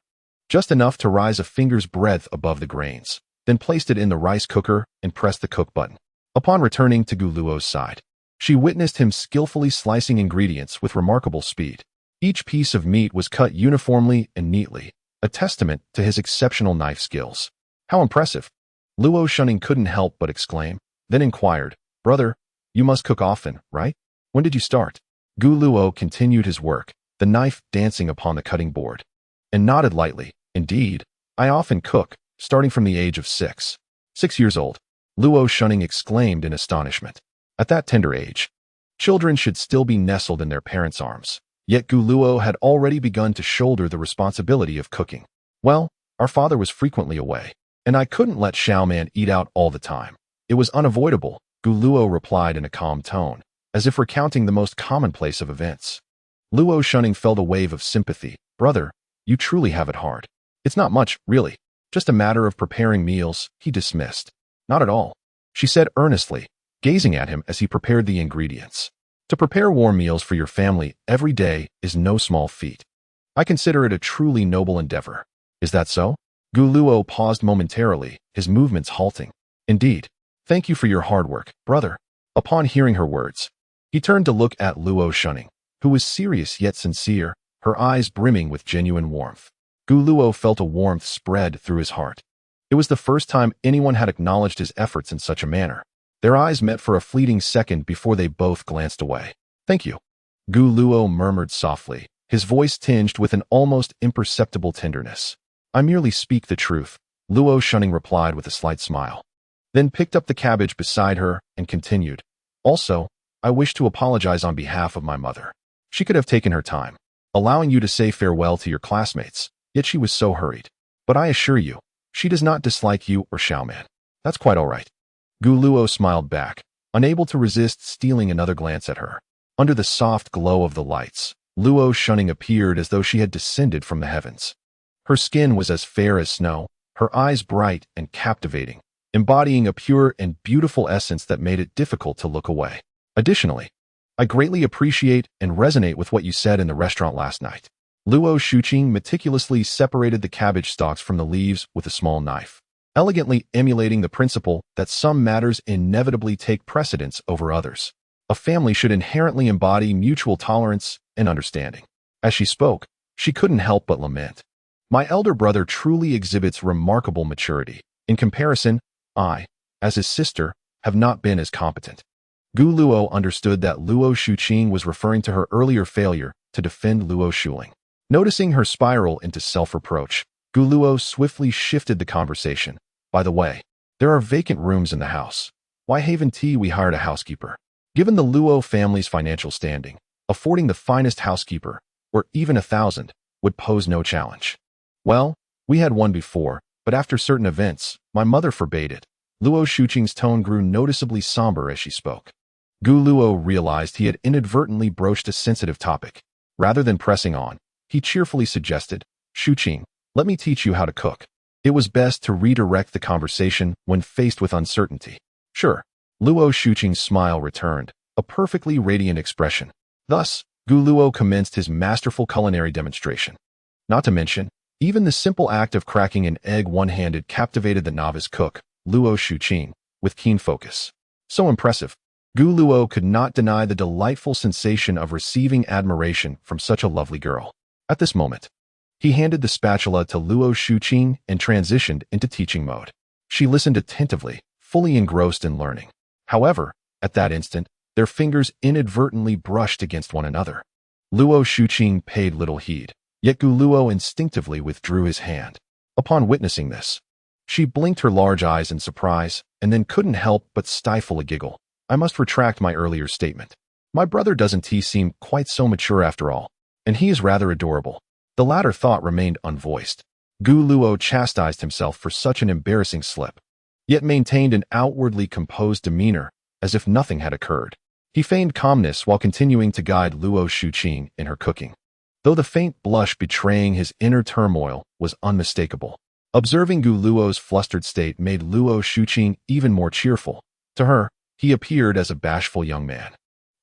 Speaker 1: just enough to rise a finger's breadth above the grains, then placed it in the rice cooker and pressed the cook button. Upon returning to Gu Luo's side, she witnessed him skillfully slicing ingredients with remarkable speed. Each piece of meat was cut uniformly and neatly, a testament to his exceptional knife skills. "How impressive!" Luo Shuning couldn't help but exclaim, then inquired, "Brother, you must cook often, right? When did you start?" Gu Luo continued his work, the knife dancing upon the cutting board, and nodded lightly. "Indeed, I often cook, starting from the age of 6. 6 years old." Luo Shunning exclaimed in astonishment. At that tender age, children should still be nestled in their parents' arms. Yet Gu Luo had already begun to shoulder the responsibility of cooking. Well, our father was frequently away, and I couldn't let Xiaoman eat out all the time. It was unavoidable, Gu Luo replied in a calm tone, as if recounting the most commonplace of events. Luo Shunning felt a wave of sympathy. Brother, you truly have it hard. It's not much, really. Just a matter of preparing meals, he dismissed. Not at all, she said earnestly, gazing at him as he prepared the ingredients. To prepare warm meals for your family every day is no small feat. I consider it a truly noble endeavor. Is that so? Gu Luo paused momentarily, his movements halting. Indeed. Thank you for your hard work, brother. Upon hearing her words, he turned to look at Luo Shunning, who was serious yet sincere, her eyes brimming with genuine warmth. Gu Luo felt a warmth spread through his heart. It was the first time anyone had acknowledged his efforts in such a manner. Their eyes met for a fleeting second before they both glanced away. Thank you, Gu Luo murmured softly, his voice tinged with an almost imperceptible tenderness. I merely speak the truth, Luo Shunning replied with a slight smile. Then picked up the cabbage beside her and continued. Also, I wish to apologize on behalf of my mother. She could have taken her time, allowing you to say farewell to your classmates, yet she was so hurried. But I assure you, she does not dislike you or Xiaoman. That's quite all right. Gu Luo smiled back, unable to resist stealing another glance at her. Under the soft glow of the lights, Luo Shunning appeared as though she had descended from the heavens. Her skin was as fair as snow, her eyes bright and captivating, embodying a pure and beautiful essence that made it difficult to look away. Additionally, I greatly appreciate and resonate with what you said in the restaurant last night. Luo Shuqing meticulously separated the cabbage stalks from the leaves with a small knife, elegantly emulating the principle that some matters inevitably take precedence over others. A family should inherently embody mutual tolerance and understanding. As she spoke, she couldn't help but lament. My elder brother truly exhibits remarkable maturity. In comparison, I, as his sister, have not been as competent. Gu Luo understood that Luo Shuqing was referring to her earlier failure to defend Luo Shuling. Noticing her spiral into self-reproach, Gu Luo swiftly shifted the conversation. By the way, there are vacant rooms in the house. Why haven't we hired a housekeeper? Given the Luo family's financial standing, affording the finest housekeeper, or even 1,000, would pose no challenge. Well, we had one before, but after certain events, my mother forbade it. Luo Shuqing's tone grew noticeably somber as she spoke. Gu Luo realized he had inadvertently broached a sensitive topic. Rather than pressing on, he cheerfully suggested, Shuqing, let me teach you how to cook. It was best to redirect the conversation when faced with uncertainty. Sure. Luo Shuqing's smile returned, a perfectly radiant expression. Thus, Gu Luo commenced his masterful culinary demonstration. Not to mention, even the simple act of cracking an egg one-handed captivated the novice cook, Luo Shuqing, with keen focus. So impressive. Gu Luo could not deny the delightful sensation of receiving admiration from such a lovely girl. At this moment, he handed the spatula to Luo Shuqing and transitioned into teaching mode. She listened attentively, fully engrossed in learning. However, at that instant, their fingers inadvertently brushed against one another. Luo Shuqing paid little heed, yet Gu Luo instinctively withdrew his hand. Upon witnessing this, she blinked her large eyes in surprise and then couldn't help but stifle a giggle. I must retract my earlier statement. My brother doesn't seem quite so mature after all, and he is rather adorable. The latter thought remained unvoiced. Gu Luo chastised himself for such an embarrassing slip, yet maintained an outwardly composed demeanor as if nothing had occurred. He feigned calmness while continuing to guide Luo Shuqing in her cooking, though the faint blush betraying his inner turmoil was unmistakable. Observing Gu Luo's flustered state made Luo Shuqing even more cheerful. To her, he appeared as a bashful young man,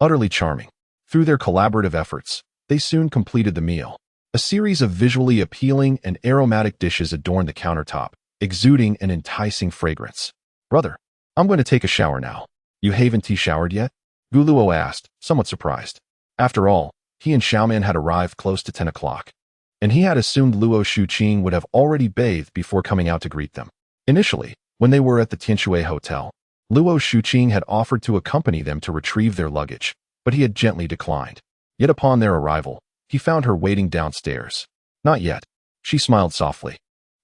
Speaker 1: utterly charming. Through their collaborative efforts, they soon completed the meal. A series of visually appealing and aromatic dishes adorned the countertop, exuding an enticing fragrance. Brother, I'm going to take a shower now. You haven't showered yet? Gu Luo asked, somewhat surprised. After all, he and Xiaoman had arrived close to 10 o'clock, and he had assumed Luo Shuqing would have already bathed before coming out to greet them. Initially, when they were at the Tianshui Hotel, Luo Shuqing had offered to accompany them to retrieve their luggage, but he had gently declined. Yet upon their arrival, he found her waiting downstairs. Not yet. She smiled softly,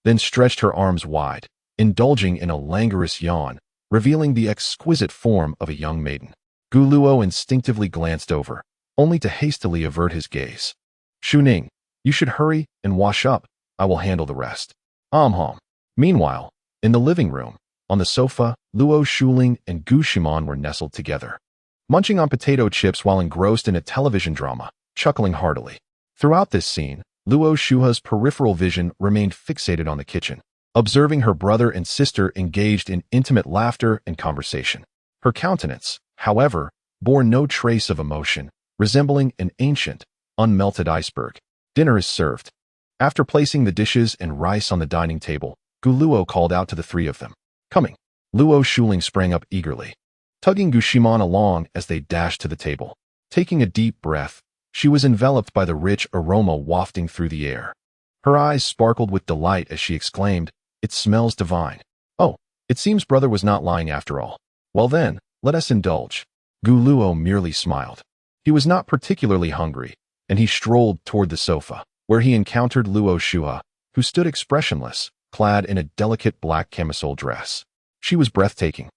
Speaker 1: then stretched her arms wide, indulging in a languorous yawn, revealing the exquisite form of a young maiden. Gu Luo instinctively glanced over, only to hastily avert his gaze. Shu Ning, you should hurry and wash up. I will handle the rest. Hom. Meanwhile, in the living room, on the sofa, Luo Shuling and Gu Shimon were nestled together, munching on potato chips while engrossed in a television drama, chuckling heartily. Throughout this scene, Luo Shuha's peripheral vision remained fixated on the kitchen, observing her brother and sister engaged in intimate laughter and conversation. Her countenance, however, bore no trace of emotion, resembling an ancient, unmelted iceberg. Dinner is served. After placing the dishes and rice on the dining table, Gu Luo called out to the three of them. Coming. Luo Shuling sprang up eagerly, tugging Gu Shimon along as they dashed to the table. Taking a deep breath, she was enveloped by the rich aroma wafting through the air. Her eyes sparkled with delight as she exclaimed, "It smells divine." Oh, it seems brother was not lying after all. Well then, let us indulge. Gu Luo merely smiled. He was not particularly hungry, and he strolled toward the sofa, where he encountered Luo Shua, who stood expressionless, clad in a delicate black camisole dress. She was breathtaking,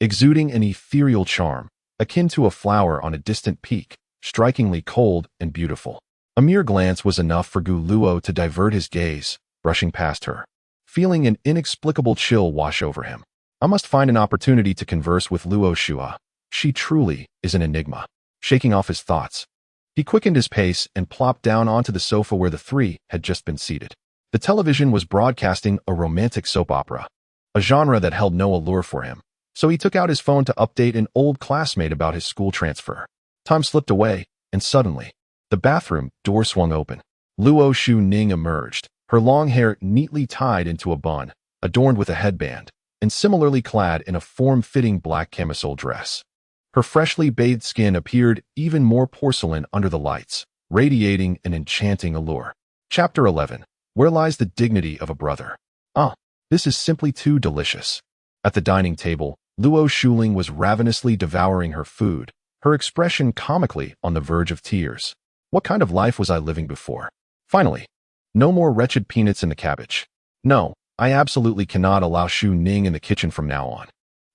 Speaker 1: exuding an ethereal charm, akin to a flower on a distant peak, strikingly cold and beautiful. A mere glance was enough for Gu Luo to divert his gaze, brushing past her, feeling an inexplicable chill wash over him. I must find an opportunity to converse with Luo Shua. She truly is an enigma. Shaking off his thoughts, he quickened his pace and plopped down onto the sofa where the three had just been seated. The television was broadcasting a romantic soap opera, a genre that held no allure for him, so he took out his phone to update an old classmate about his school transfer. Time slipped away, and suddenly, the bathroom door swung open. Luo Shu Ning emerged, her long hair neatly tied into a bun, adorned with a headband, and similarly clad in a form-fitting black camisole dress. Her freshly bathed skin appeared even more porcelain under the lights, radiating an enchanting allure. Chapter 11. Where lies the dignity of a brother? Ah, this is simply too delicious. At the dining table, Luo Shuling was ravenously devouring her food, her expression comically on the verge of tears. What kind of life was I living before? Finally, no more wretched peanuts in the cabbage. No, I absolutely cannot allow Shu Ning in the kitchen from now on.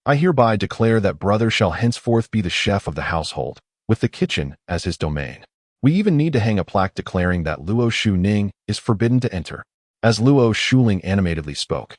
Speaker 1: I hereby declare that brother shall henceforth be the chef of the household, with the kitchen as his domain. We even need to hang a plaque declaring that Luo Shu Ning is forbidden to enter. As Luo Shuling animatedly spoke,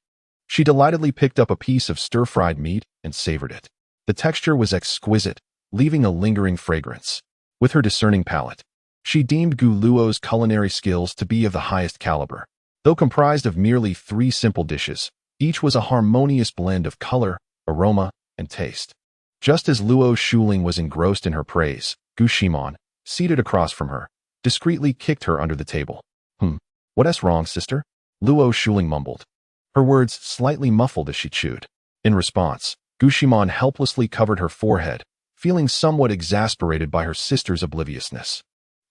Speaker 1: she delightedly picked up a piece of stir-fried meat and savored it. The texture was exquisite, leaving a lingering fragrance. With her discerning palate, she deemed Gu Luo's culinary skills to be of the highest caliber. Though comprised of merely 3 simple dishes, each was a harmonious blend of color, aroma, and taste. Just as Luo Shuling was engrossed in her praise, Gu Shimon, seated across from her, discreetly kicked her under the table. What's wrong, sister? Luo Shuling mumbled, her words slightly muffled as she chewed. In response, Gu Shimon helplessly covered her forehead, feeling somewhat exasperated by her sister's obliviousness.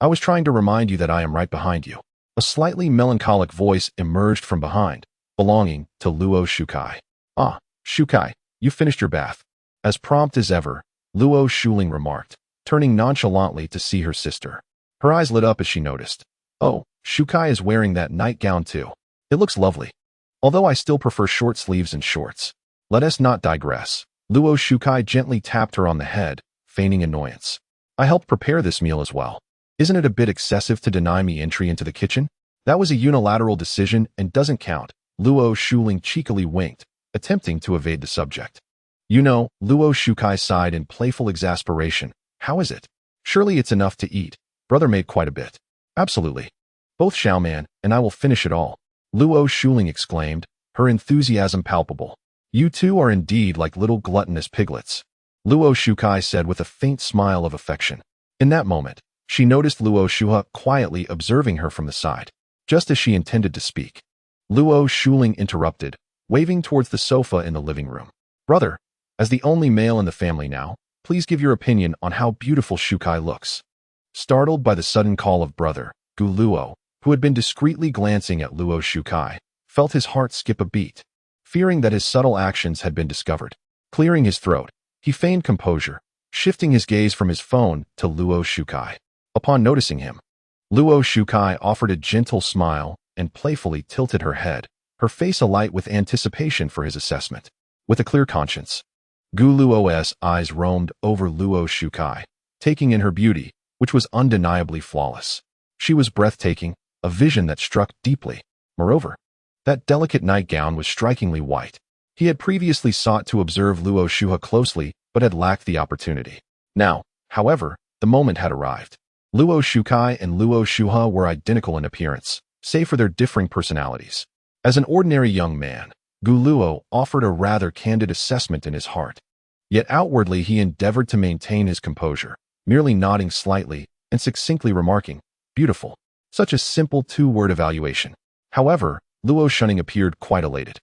Speaker 1: I was trying to remind you that I am right behind you. A slightly melancholic voice emerged from behind, belonging to Luo Shukai. Ah, Shukai, you finished your bath. As prompt as ever, Luo Shuling remarked, turning nonchalantly to see her sister. Her eyes lit up as she noticed. Oh, Shukai is wearing that nightgown too. It looks lovely. Although I still prefer short sleeves and shorts. Let us not digress. Luo Shukai gently tapped her on the head, feigning annoyance. I helped prepare this meal as well. Isn't it a bit excessive to deny me entry into the kitchen? That was a unilateral decision and doesn't count. Luo Shuling cheekily winked, attempting to evade the subject. You know, Luo Shukai sighed in playful exasperation. How is it? Surely it's enough to eat. Brother made quite a bit. Absolutely. Both Xiaoman and I will finish it all. Luo Shuling exclaimed, her enthusiasm palpable. You two are indeed like little gluttonous piglets. Luo Shukai said with a faint smile of affection. In that moment, she noticed Luo Shua quietly observing her from the side, just as she intended to speak. Luo Shuling interrupted, waving towards the sofa in the living room. Brother, as the only male in the family now, please give your opinion on how beautiful Shukai looks. Startled by the sudden call of brother, Gu Luo, who had been discreetly glancing at Luo Shukai, felt his heart skip a beat, fearing that his subtle actions had been discovered. Clearing his throat, he feigned composure, shifting his gaze from his phone to Luo Shukai. Upon noticing him, Luo Shukai offered a gentle smile and playfully tilted her head, her face alight with anticipation for his assessment. With a clear conscience, Gu Luo's eyes roamed over Luo Shukai, taking in her beauty, which was undeniably flawless. She was breathtaking, a vision that struck deeply. Moreover, that delicate nightgown was strikingly white. He had previously sought to observe Luo Shuha closely, but had lacked the opportunity. Now, however, the moment had arrived. Luo Shukai and Luo Shuha were identical in appearance, save for their differing personalities. As an ordinary young man, Gu Luo offered a rather candid assessment in his heart. Yet outwardly he endeavored to maintain his composure, merely nodding slightly and succinctly remarking, "Beautiful." Such a simple two-word evaluation. However, Luo Shunning appeared quite elated,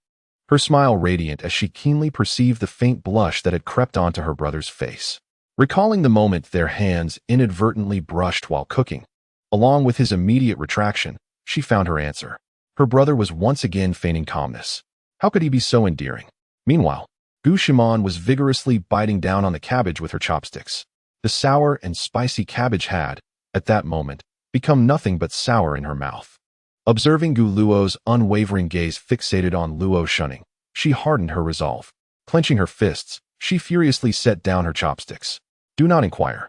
Speaker 1: her smile radiant as she keenly perceived the faint blush that had crept onto her brother's face. Recalling the moment their hands inadvertently brushed while cooking, along with his immediate retraction, she found her answer. Her brother was once again feigning calmness. How could he be so endearing? Meanwhile, Gu Shimon was vigorously biting down on the cabbage with her chopsticks. The sour and spicy cabbage had, at that moment, become nothing but sour in her mouth. Observing Gu Luo's unwavering gaze fixated on Luo Shunning, she hardened her resolve. Clenching her fists, she furiously set down her chopsticks. "Do not inquire.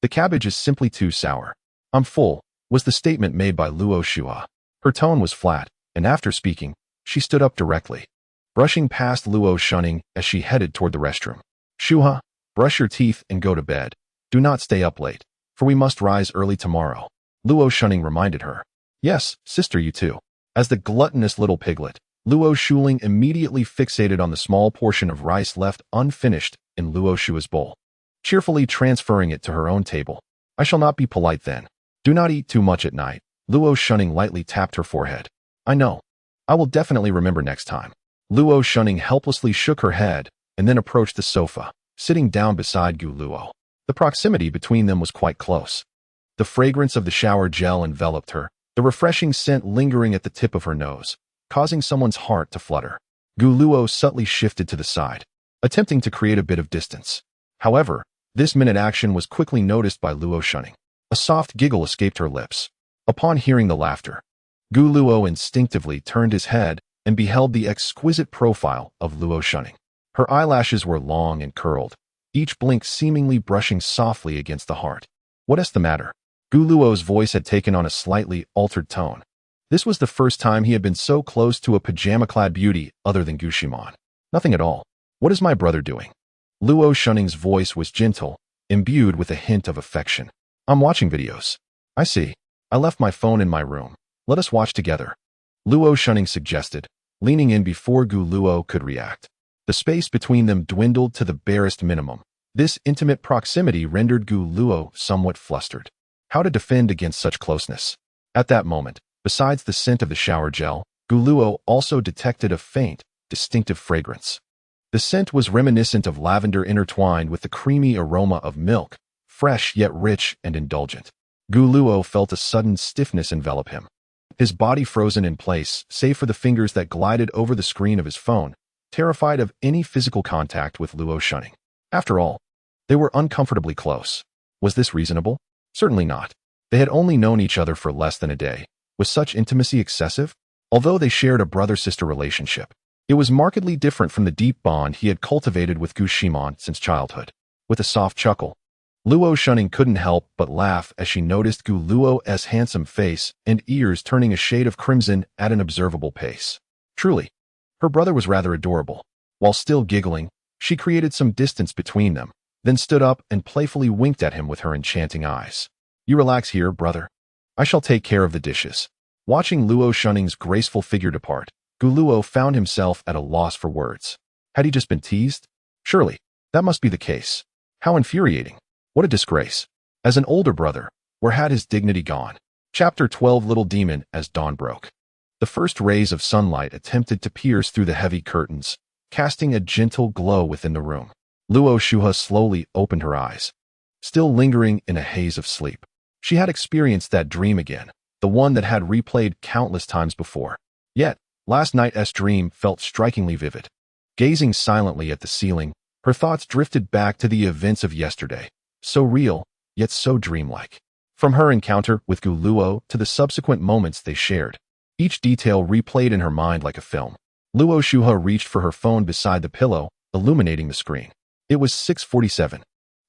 Speaker 1: The cabbage is simply too sour. I'm full," was the statement made by Luo Shua. Her tone was flat, and after speaking, she stood up directly, brushing past Luo Shunning as she headed toward the restroom. "Shuha, brush your teeth and go to bed. Do not stay up late, for we must rise early tomorrow," Luo Shunning reminded her. "Yes, sister, you too." As the gluttonous little piglet, Luo Shuling immediately fixated on the small portion of rice left unfinished in Luo Shua's bowl, cheerfully transferring it to her own table. "I shall not be polite then. Do not eat too much at night." Luo Shunning lightly tapped her forehead. "I know. I will definitely remember next time." Luo Shunning helplessly shook her head and then approached the sofa, sitting down beside Gu Luo. The proximity between them was quite close. The fragrance of the shower gel enveloped her, the refreshing scent lingering at the tip of her nose, causing someone's heart to flutter. Gu Luo subtly shifted to the side, attempting to create a bit of distance. However, this minute action was quickly noticed by Luo Shunning. A soft giggle escaped her lips. Upon hearing the laughter, Gu Luo instinctively turned his head and beheld the exquisite profile of Luo Shunning. Her eyelashes were long and curled, each blink seemingly brushing softly against the heart. "What is the matter?" Gu Luo's voice had taken on a slightly altered tone. This was the first time he had been so close to a pajama-clad beauty other than Gu Shimon. "Nothing at all. What is my brother doing?" Luo Shunning's voice was gentle, imbued with a hint of affection. "I'm watching videos." "I see. I left my phone in my room. Let us watch together," Luo Shunning suggested, leaning in before Gu Luo could react. The space between them dwindled to the barest minimum. This intimate proximity rendered Gu Luo somewhat flustered. How to defend against such closeness? At that moment, besides the scent of the shower gel, Gu Luo also detected a faint, distinctive fragrance. The scent was reminiscent of lavender intertwined with the creamy aroma of milk, fresh yet rich and indulgent. Gu Luo felt a sudden stiffness envelop him. His body frozen in place, save for the fingers that glided over the screen of his phone, terrified of any physical contact with Luo Shunning. After all, they were uncomfortably close. Was this reasonable? Certainly not. They had only known each other for less than a day. Was such intimacy excessive? Although they shared a brother-sister relationship, it was markedly different from the deep bond he had cultivated with Gu Shimon since childhood. With a soft chuckle, Luo Shunning couldn't help but laugh as she noticed Gu Luo's handsome face and ears turning a shade of crimson at an observable pace. Truly, her brother was rather adorable. While still giggling, she created some distance between them, then stood up and playfully winked at him with her enchanting eyes. "You relax here, brother. I shall take care of the dishes." Watching Luo Shunning's graceful figure depart, Gu Luo found himself at a loss for words. Had he just been teased? Surely, that must be the case. How infuriating. What a disgrace. As an older brother, where had his dignity gone? Chapter 12. Little Demon. As dawn broke, the first rays of sunlight attempted to pierce through the heavy curtains, casting a gentle glow within the room. Luo Shuha slowly opened her eyes, still lingering in a haze of sleep. She had experienced that dream again, the one that had replayed countless times before. Yet, last night's dream felt strikingly vivid. Gazing silently at the ceiling, her thoughts drifted back to the events of yesterday, so real, yet so dreamlike. From her encounter with Gu Luo to the subsequent moments they shared, each detail replayed in her mind like a film. Luo Shuha reached for her phone beside the pillow, illuminating the screen. It was 6:47.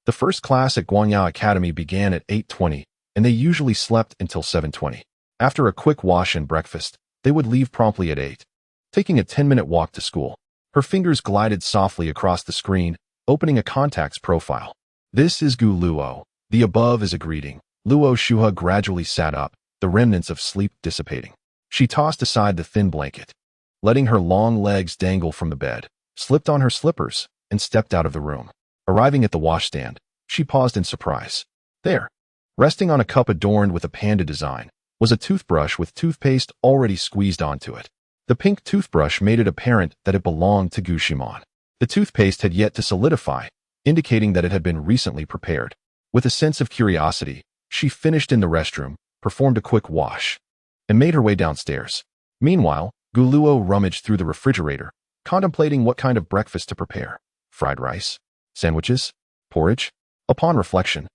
Speaker 1: The first class at Guanyao Academy began at 8:20, and they usually slept until 7:20. After a quick wash and breakfast, they would leave promptly at 8. Taking a 10-minute walk to school, her fingers glided softly across the screen, opening a contacts profile. This is Gu Luo. The above is a greeting. Luo Shuha gradually sat up, the remnants of sleep dissipating. She tossed aside the thin blanket, letting her long legs dangle from the bed, slipped on her slippers, and stepped out of the room. Arriving at the washstand, she paused in surprise. There, resting on a cup adorned with a panda design, was a toothbrush with toothpaste already squeezed onto it. The pink toothbrush made it apparent that it belonged to Gushimon. The toothpaste had yet to solidify, indicating that it had been recently prepared. With a sense of curiosity, she finished in the restroom, performed a quick wash, and made her way downstairs. Meanwhile, Guluo rummaged through the refrigerator, contemplating what kind of breakfast to prepare. Fried rice? Sandwiches? Porridge? Upon reflection,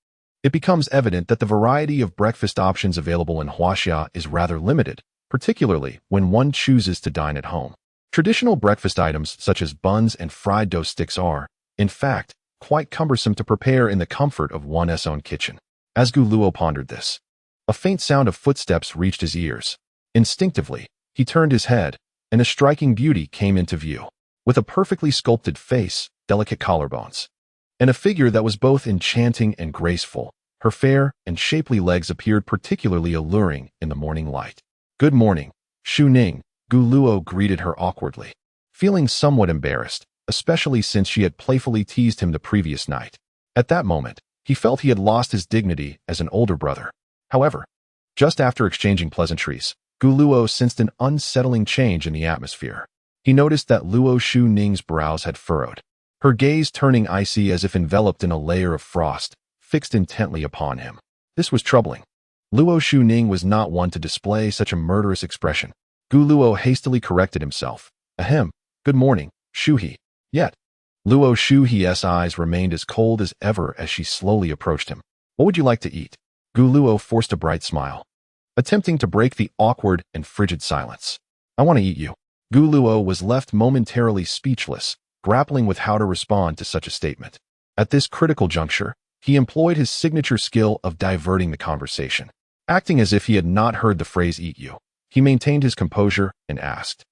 Speaker 1: it becomes evident that the variety of breakfast options available in Huaxia is rather limited, particularly when one chooses to dine at home. Traditional breakfast items such as buns and fried dough sticks are, in fact, quite cumbersome to prepare in the comfort of one's own kitchen. As Gu Luo pondered this, a faint sound of footsteps reached his ears. Instinctively, he turned his head, and a striking beauty came into view. With a perfectly sculpted face, delicate collarbones, and a figure that was both enchanting and graceful, her fair and shapely legs appeared particularly alluring in the morning light. "Good morning, Shu Ning," Gu Luo greeted her awkwardly, feeling somewhat embarrassed, especially since she had playfully teased him the previous night. At that moment, he felt he had lost his dignity as an older brother. However, just after exchanging pleasantries, Gu Luo sensed an unsettling change in the atmosphere. He noticed that Luo Shu Ning's brows had furrowed, her gaze turning icy as if enveloped in a layer of frost, fixed intently upon him. This was troubling. Luo Shu Ning was not one to display such a murderous expression. Gu Luo hastily corrected himself. "Ahem, good morning, Shuhi." Yet, Luo Shuhi's eyes remained as cold as ever as she slowly approached him. "What would you like to eat?" Gu Luo forced a bright smile, attempting to break the awkward and frigid silence. "I want to eat you." Gu Luo was left momentarily speechless, grappling with how to respond to such a statement. At this critical juncture, he employed his signature skill of diverting the conversation. Acting as if he had not heard the phrase "eat you," he maintained his composure and asked,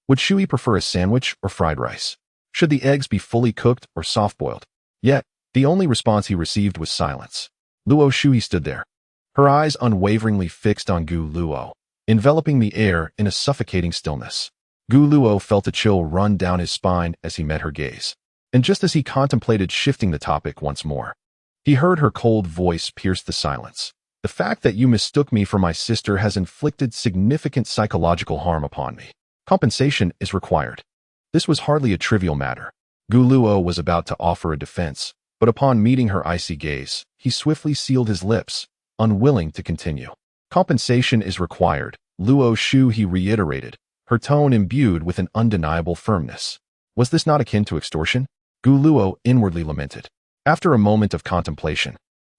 Speaker 1: "Would Shui prefer a sandwich or fried rice? Should the eggs be fully cooked or soft-boiled?" Yet, the only response he received was silence. Luo Shui stood there, her eyes unwaveringly fixed on Gu Luo, enveloping the air in a suffocating stillness. Gu Luo felt a chill run down his spine as he met her gaze. And just as he contemplated shifting the topic once more, he heard her cold voice pierce the silence. "The fact that you mistook me for my sister has inflicted significant psychological harm upon me. Compensation is required." This was hardly a trivial matter. Gu Luo was about to offer a defense, but upon meeting her icy gaze, he swiftly sealed his lips, unwilling to continue. "Compensation is required," Luo Shu he reiterated, her tone imbued with an undeniable firmness. Was this not akin to extortion? Gu Luo inwardly lamented. After a moment of contemplation,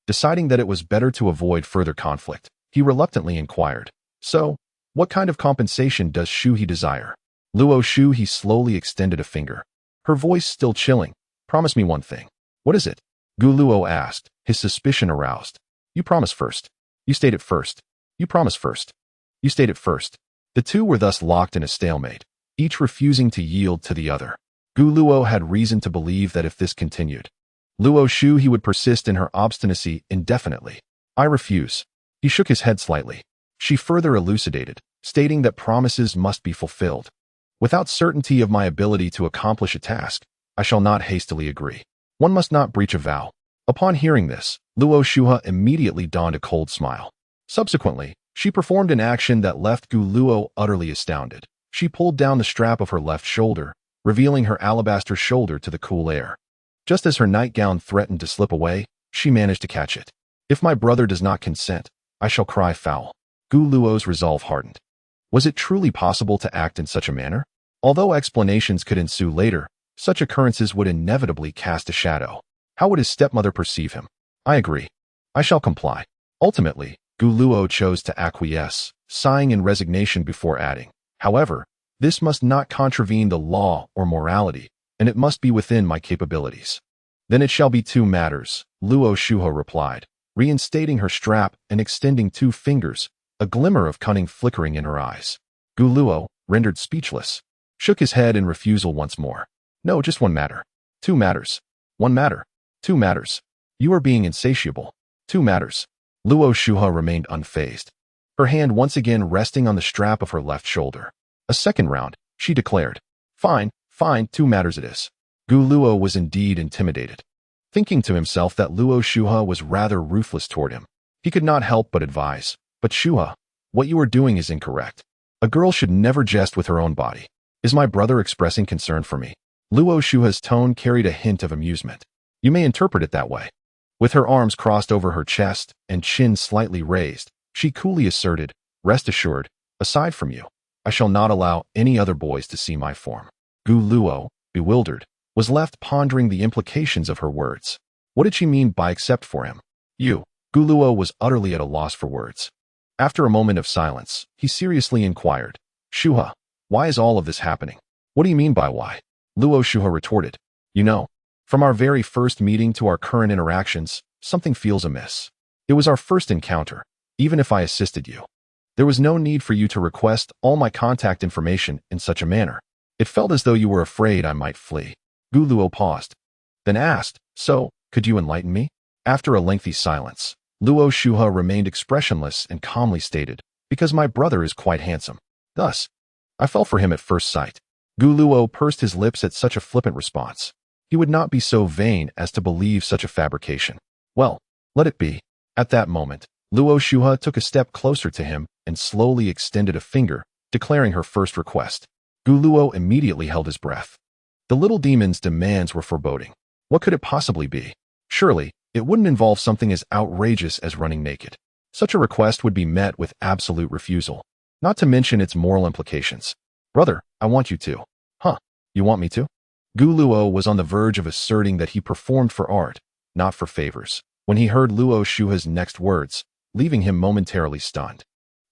Speaker 1: deciding that it was better to avoid further conflict, he reluctantly inquired, "So, what kind of compensation does Shu he desire?" Luo Shu he slowly extended a finger, her voice still chilling. "Promise me one thing." "What is it?" Gu Luo asked, his suspicion aroused. "You promise first. You state it first. You promise first. You state it first." The two were thus locked in a stalemate, each refusing to yield to the other. Gu Luo had reason to believe that if this continued, Luo Shu he would persist in her obstinacy indefinitely. "I refuse." He shook his head slightly. She further elucidated, stating that promises must be fulfilled. "Without certainty of my ability to accomplish a task, I shall not hastily agree. One must not breach a vow." Upon hearing this, Luo Shuha immediately donned a cold smile. Subsequently, she performed an action that left Gu Luo utterly astounded. She pulled down the strap of her left shoulder, revealing her alabaster shoulder to the cool air. Just as her nightgown threatened to slip away, she managed to catch it. "If my brother does not consent, I shall cry foul." Gu Luo's resolve hardened. Was it truly possible to act in such a manner? Although explanations could ensue later, such occurrences would inevitably cast a shadow. How would his stepmother perceive him? "I agree. I shall comply." Ultimately, Gu Luo chose to acquiesce, sighing in resignation before adding, "However, this must not contravene the law or morality, and it must be within my capabilities." Then it shall be 2 matters, Luo Shuha replied, reinstating her strap and extending 2 fingers, a glimmer of cunning flickering in her eyes. Gu Luo, rendered speechless, shook his head in refusal once more. No, just 1 matter. 2 matters. 1 matter. 2 matters. You are being insatiable. 2 matters. Luo Shuha remained unfazed, her hand once again resting on the strap of her left shoulder. A second round, she declared. Fine, fine, 2 matters it is. Gu Luo was indeed intimidated, thinking to himself that Luo Shuha was rather ruthless toward him. He could not help but advise, but Shuha, what you are doing is incorrect. A girl should never jest with her own body. Is my brother expressing concern for me? Luo Shuha's tone carried a hint of amusement. You may interpret it that way. With her arms crossed over her chest and chin slightly raised, she coolly asserted, rest assured, aside from you, I shall not allow any other boys to see my form. Gu Luo, bewildered, was left pondering the implications of her words. What did she mean by except for him? You. Gu Luo was utterly at a loss for words. After a moment of silence, he seriously inquired, Shuha, why is all of this happening? What do you mean by why? Luo Shuha retorted, you know, from our very first meeting to our current interactions, something feels amiss. It was our first encounter, even if I assisted you. There was no need for you to request all my contact information in such a manner. It felt as though you were afraid I might flee. Gu Luo paused, then asked, so, could you enlighten me? After a lengthy silence, Luo Shuha remained expressionless and calmly stated, because my brother is quite handsome. Thus, I fell for him at first sight. Gu Luo pursed his lips at such a flippant response. He would not be so vain as to believe such a fabrication. Well, let it be. At that moment, Luo Shuha took a step closer to him and slowly extended a finger, declaring her first request. Gu Luo immediately held his breath. The little demon's demands were foreboding. What could it possibly be? Surely, it wouldn't involve something as outrageous as running naked. Such a request would be met with absolute refusal, not to mention its moral implications. Brother, I want you to. Huh, you want me to? Gu Luo was on the verge of asserting that he performed for art, not for favors, when he heard Luo Shuha's next words, leaving him momentarily stunned.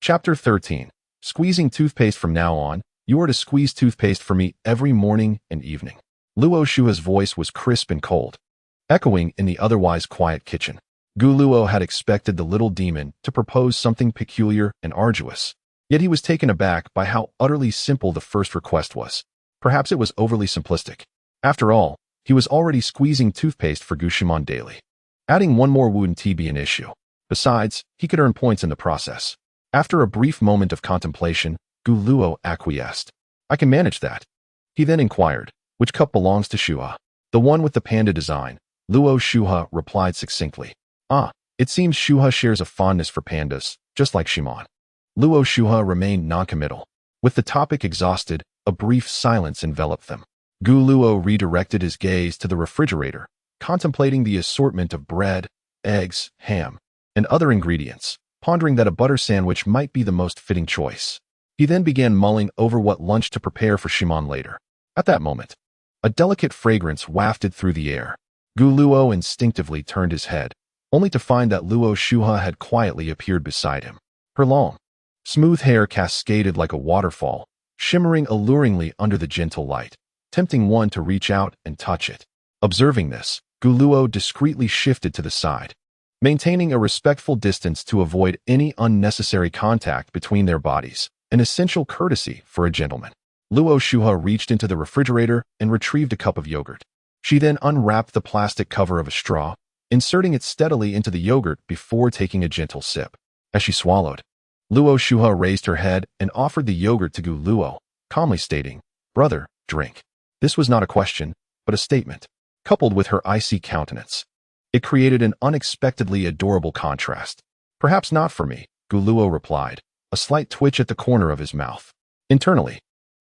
Speaker 1: Chapter 13. Squeezing toothpaste. From now on, you are to squeeze toothpaste for me every morning and evening. Luo Shuha's voice was crisp and cold, echoing in the otherwise quiet kitchen. Gu Luo had expected the little demon to propose something peculiar and arduous, yet he was taken aback by how utterly simple the first request was. Perhaps it was overly simplistic. After all, he was already squeezing toothpaste for Gushimon daily. Adding 1 more wouldn't be an issue. Besides, he could earn points in the process. After a brief moment of contemplation, Gu Luo acquiesced. I can manage that. He then inquired, which cup belongs to Shuha? The one with the panda design. Luo Shuha replied succinctly. Ah, it seems Shuha shares a fondness for pandas, just like Shimon. Luo Shuha remained noncommittal. With the topic exhausted, a brief silence enveloped them. Gu Luo redirected his gaze to the refrigerator, contemplating the assortment of bread, eggs, ham, and other ingredients, pondering that a butter sandwich might be the most fitting choice. He then began mulling over what lunch to prepare for Shimon later. At that moment, a delicate fragrance wafted through the air. Gu Luo instinctively turned his head, only to find that Luo Shuha had quietly appeared beside him. Her long, smooth hair cascaded like a waterfall, shimmering alluringly under the gentle light, tempting one to reach out and touch it. Observing this, Gu Luo discreetly shifted to the side, maintaining a respectful distance to avoid any unnecessary contact between their bodies, an essential courtesy for a gentleman. Luo Shuha reached into the refrigerator and retrieved a cup of yogurt. She then unwrapped the plastic cover of a straw, inserting it steadily into the yogurt before taking a gentle sip. As she swallowed, Luo Shuha raised her head and offered the yogurt to Gu Luo, calmly stating, "Brother, drink." This was not a question, but a statement, coupled with her icy countenance. It created an unexpectedly adorable contrast. "Perhaps not for me," Gu Luo replied, a slight twitch at the corner of his mouth. Internally,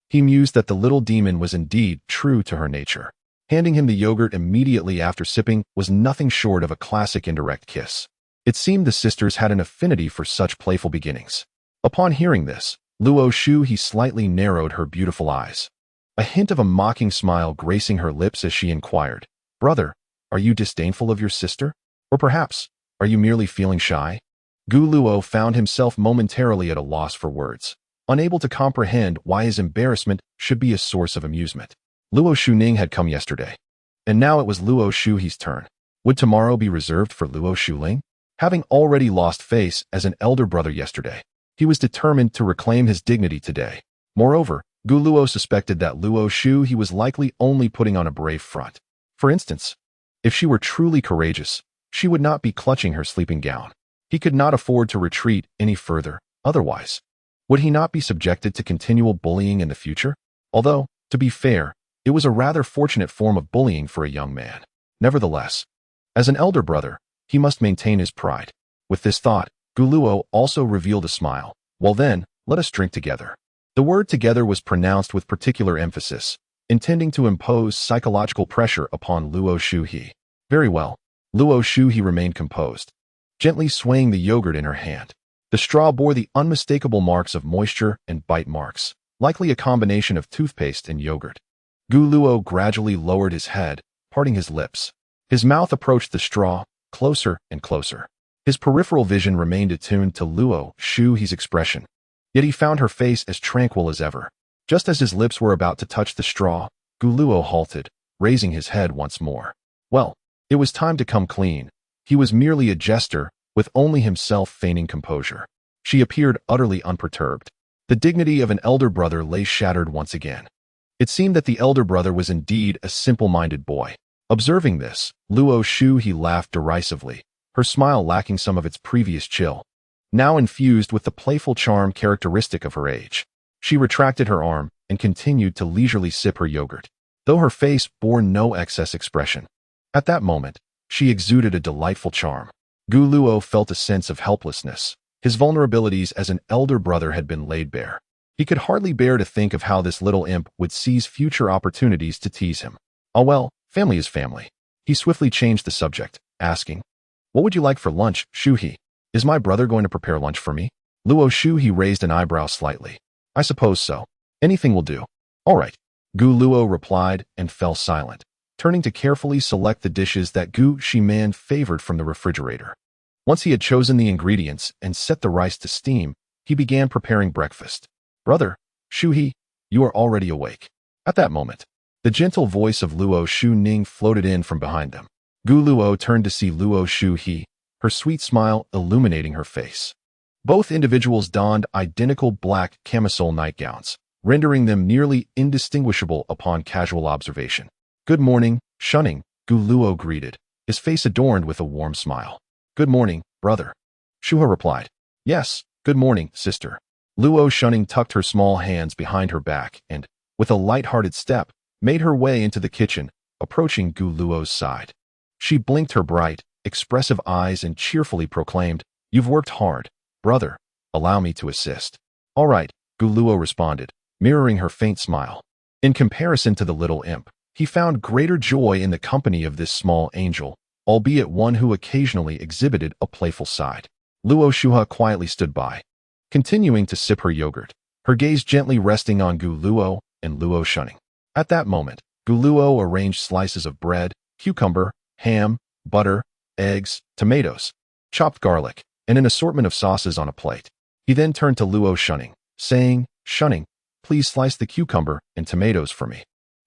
Speaker 1: he mused that the little demon was indeed true to her nature. Handing him the yogurt immediately after sipping was nothing short of a classic indirect kiss. It seemed the sisters had an affinity for such playful beginnings. Upon hearing this, Luo Shu slightly narrowed her beautiful eyes, a hint of a mocking smile gracing her lips as she inquired, "Brother, are you disdainful of your sister? Or perhaps, are you merely feeling shy?" Gu Luo found himself momentarily at a loss for words, unable to comprehend why his embarrassment should be a source of amusement. Luo Shuning had come yesterday, And now it was Luo Shuhe's turn. Would tomorrow be reserved for Luo Shuling? Having already lost face as an elder brother yesterday, he was determined to reclaim his dignity today. Moreover, Gu Luo suspected that Luo Shuhe was likely only putting on a brave front. For instance, if she were truly courageous, she would not be clutching her sleeping gown. He could not afford to retreat any further, otherwise. Would he not be subjected to continual bullying in the future? Although, to be fair, it was a rather fortunate form of bullying for a young man. Nevertheless, as an elder brother, he must maintain his pride. With this thought, Gu Luo also revealed a smile. Well then, let us drink together. The word together was pronounced with particular emphasis, intending to impose psychological pressure upon Luo Shuhe. Very well. Luo Shuhe remained composed, gently swaying the yogurt in her hand. The straw bore the unmistakable marks of moisture and bite marks, likely a combination of toothpaste and yogurt. Gu Luo gradually lowered his head, parting his lips. His mouth approached the straw, closer and closer. His peripheral vision remained attuned to Luo Shuhe's expression, yet he found her face as tranquil as ever. Just as his lips were about to touch the straw, Gu Luo halted, raising his head once more. Well, it was time to come clean. He was merely a jester, with only himself feigning composure. She appeared utterly unperturbed. The dignity of an elder brother lay shattered once again. It seemed that the elder brother was indeed a simple-minded boy. Observing this, Luo Shuhe laughed derisively, her smile lacking some of its previous chill, now infused with the playful charm characteristic of her age. She retracted her arm and continued to leisurely sip her yogurt, though her face bore no excess expression. At that moment, she exuded a delightful charm. Gu Luo felt a sense of helplessness. His vulnerabilities as an elder brother had been laid bare. He could hardly bear to think of how this little imp would seize future opportunities to tease him. Oh well, family is family. He swiftly changed the subject, asking, "What would you like for lunch, Shuhe? Is my brother going to prepare lunch for me?" Luo Shuhe raised an eyebrow slightly. "I suppose so. Anything will do." "All right," Gu Luo replied and fell silent, turning to carefully select the dishes that Gu Shiman favored from the refrigerator. Once he had chosen the ingredients and set the rice to steam, he began preparing breakfast. "Brother, Shuhe, you are already awake." At that moment, the gentle voice of Luo Shuning floated in from behind them. Gu Luo turned to see Luo Shuhe, her sweet smile illuminating her face. Both individuals donned identical black camisole nightgowns, rendering them nearly indistinguishable upon casual observation. "Good morning, Shuning," Gu Luo greeted, his face adorned with a warm smile. "Good morning, brother," Shuha replied. "Yes, good morning, sister." Luo Shuning tucked her small hands behind her back and, with a light-hearted step, made her way into the kitchen, approaching Gu Luo's side. She blinked her bright, expressive eyes and cheerfully proclaimed, "You've worked hard, brother. Allow me to assist." "All right," Gu Luo responded, mirroring her faint smile. In comparison to the little imp, he found greater joy in the company of this small angel, albeit one who occasionally exhibited a playful side. Luo Shuha quietly stood by, continuing to sip her yogurt, her gaze gently resting on Gu Luo and Luo Shuning. At that moment, Gu Luo arranged slices of bread, cucumber, ham, butter, eggs, tomatoes, chopped garlic, and an assortment of sauces on a plate. He then turned to Luo Shuning, saying, "Shuning, please slice the cucumber and tomatoes for me.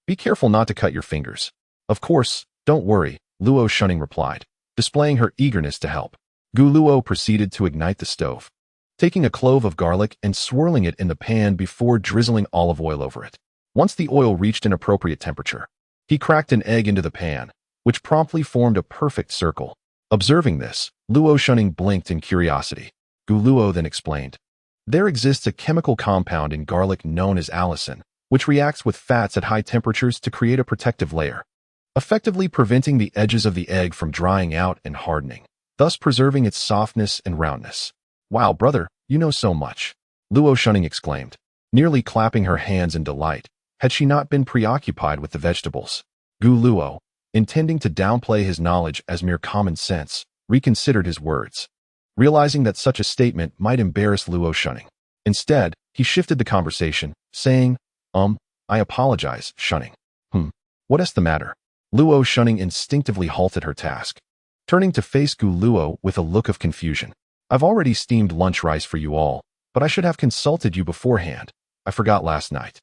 Speaker 1: Be careful not to cut your fingers." "Of course, don't worry," Luo Shuning replied, displaying her eagerness to help. Gu Luo proceeded to ignite the stove, taking a clove of garlic and swirling it in the pan before drizzling olive oil over it. Once the oil reached an appropriate temperature, he cracked an egg into the pan, which promptly formed a perfect circle. Observing this, Luo Shuning blinked in curiosity. Gu Luo then explained, "There exists a chemical compound in garlic known as allicin, which reacts with fats at high temperatures to create a protective layer, effectively preventing the edges of the egg from drying out and hardening, thus preserving its softness and roundness." "Wow, brother, you know so much," Luo Shuning exclaimed, nearly clapping her hands in delight, had she not been preoccupied with the vegetables. Gu Luo, intending to downplay his knowledge as mere common sense, reconsidered his words, realizing that such a statement might embarrass Luo Shuning. Instead, he shifted the conversation, saying, I apologize, Shuning." What is the matter?" Luo Shuning instinctively halted her task, turning to face Gu Luo with a look of confusion. "I've already steamed lunch rice for you all, but I should have consulted you beforehand. I forgot last night,"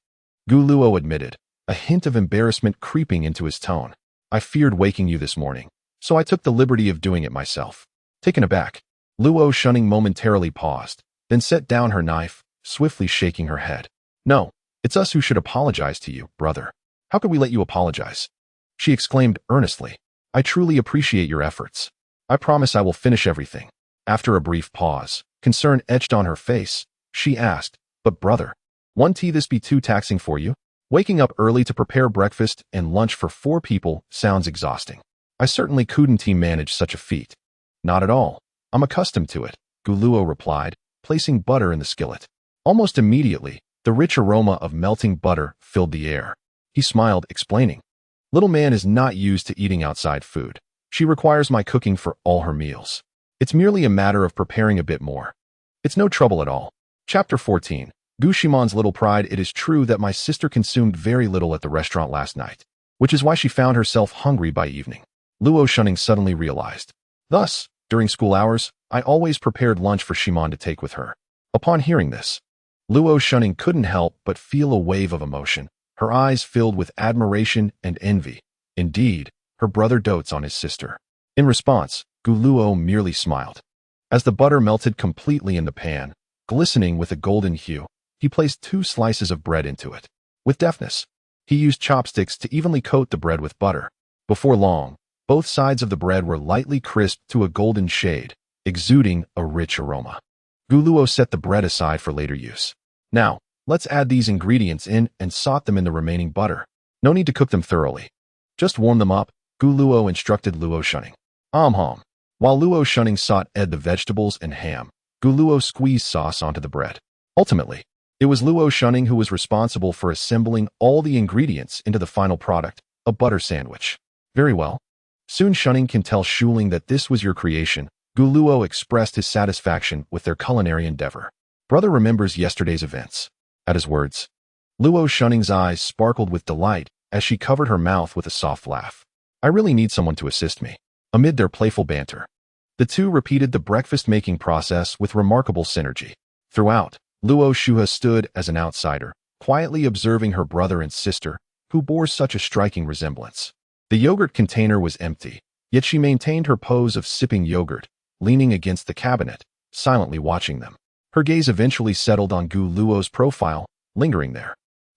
Speaker 1: Gu Luo admitted, a hint of embarrassment creeping into his tone. I feared waking you this morning, so I took the liberty of doing it myself. Taken aback, Luo Shunning momentarily paused, then set down her knife, swiftly shaking her head. No, it's us who should apologize to you, brother. How could we let you apologize? She exclaimed earnestly. I truly appreciate your efforts. I promise I will finish everything. After a brief pause, concern etched on her face, she asked, but brother, won't this be too taxing for you? Waking up early to prepare breakfast and lunch for 4 people sounds exhausting. I certainly couldn't manage such a feat. Not at all. I'm accustomed to it, Guluo replied, placing butter in the skillet. Almost immediately, the rich aroma of melting butter filled the air. He smiled, explaining, Little man is not used to eating outside food. She requires my cooking for all her meals. It's merely a matter of preparing a bit more. It's no trouble at all. Chapter 14. Gushimon's little pride. It is true that my sister consumed very little at the restaurant last night, which is why she found herself hungry by evening. Luo Shunning suddenly realized. Thus, during school hours, I always prepared lunch for Shimon to take with her. Upon hearing this, Luo Shunning couldn't help but feel a wave of emotion. Her eyes filled with admiration and envy. Indeed, her brother dotes on his sister. In response, Guluo merely smiled. As the butter melted completely in the pan, glistening with a golden hue, he placed 2 slices of bread into it. With deftness, he used chopsticks to evenly coat the bread with butter. Before long, both sides of the bread were lightly crisped to a golden shade, exuding a rich aroma. Guluo set the bread aside for later use. Now, let's add these ingredients in and saute them in the remaining butter. No need to cook them thoroughly. Just warm them up, Guluo instructed Luo Shunning. While Luo Shunning sauteed the vegetables and ham, Guluo squeezed sauce onto the bread. Ultimately, it was Luo Shunning who was responsible for assembling all the ingredients into the final product, a butter sandwich. Very well. Soon Shunning can tell Shuling that this was your creation. Guluo expressed his satisfaction with their culinary endeavor. Brother remembers yesterday's events. At his words, Luo Shunning's eyes sparkled with delight as she covered her mouth with a soft laugh. I really need someone to assist me. Amid their playful banter, the two repeated the breakfast-making process with remarkable synergy. Throughout, Luo Shuha stood as an outsider, quietly observing her brother and sister, who bore such a striking resemblance. The yogurt container was empty, yet she maintained her pose of sipping yogurt, leaning against the cabinet, silently watching them. Her gaze eventually settled on Gu Luo's profile, lingering there.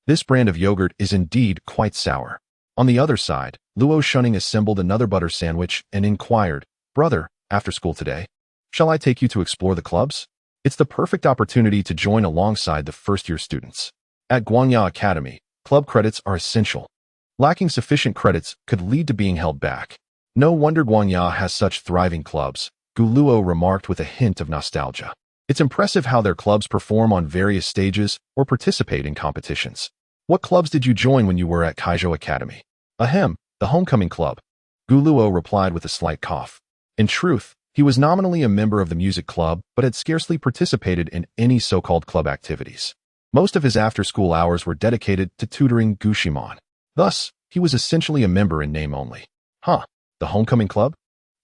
Speaker 1: This brand of yogurt is indeed quite sour. On the other side, Luo Shunning assembled another butter sandwich and inquired, Brother, after school today, shall I take you to explore the clubs? It's the perfect opportunity to join alongside the first-year students. At Guangya Academy, club credits are essential. Lacking sufficient credits could lead to being held back. No wonder Guangya has such thriving clubs, Gu Luo remarked with a hint of nostalgia. It's impressive how their clubs perform on various stages or participate in competitions. What clubs did you join when you were at Kaijo Academy? Ahem, the homecoming club. Gu Luo replied with a slight cough. In truth, he was nominally a member of the music club, but had scarcely participated in any so-called club activities. Most of his after-school hours were dedicated to tutoring Gushimon. Thus, he was essentially a member in name only. The homecoming club?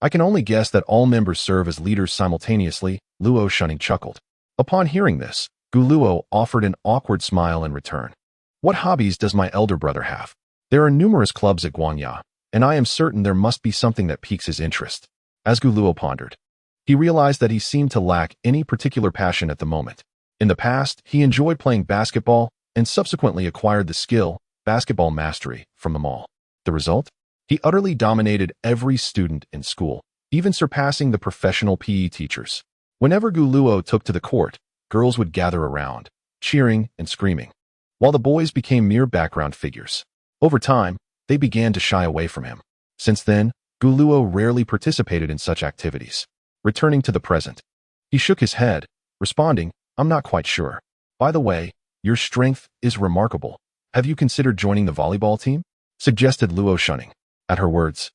Speaker 1: I can only guess that all members serve as leaders simultaneously, Luo Shunning chuckled. Upon hearing this, Gu Luo offered an awkward smile in return. What hobbies does my elder brother have? There are numerous clubs at Guangya, and I am certain there must be something that piques his interest. As Gu Luo pondered, he realized that he seemed to lack any particular passion at the moment. In the past, he enjoyed playing basketball and subsequently acquired the skill, basketball mastery, from them all. The result? He utterly dominated every student in school, even surpassing the professional PE teachers. Whenever Gu Luo took to the court, girls would gather around, cheering and screaming, while the boys became mere background figures. Over time, they began to shy away from him. Since then, Gu Luo rarely participated in such activities. Returning to the present, he shook his head, responding, I'm not quite sure. By the way, your strength is remarkable. Have you considered joining the volleyball team? Suggested Luo Shunning. At her words,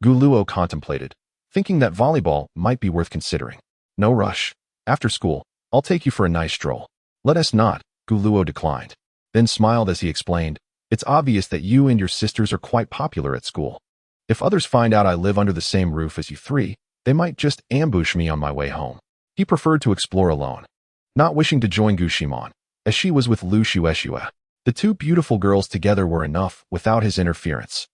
Speaker 1: Gu Luo contemplated, thinking that volleyball might be worth considering. No rush. After school, I'll take you for a nice stroll. Let us not, Gu Luo declined, then smiled as he explained, it's obvious that you and your sisters are quite popular at school. If others find out I live under the same roof as you three, they might just ambush me on my way home. He preferred to explore alone, not wishing to join Gushimon, as she was with Lu Shueshue. The two beautiful girls together were enough without his interference.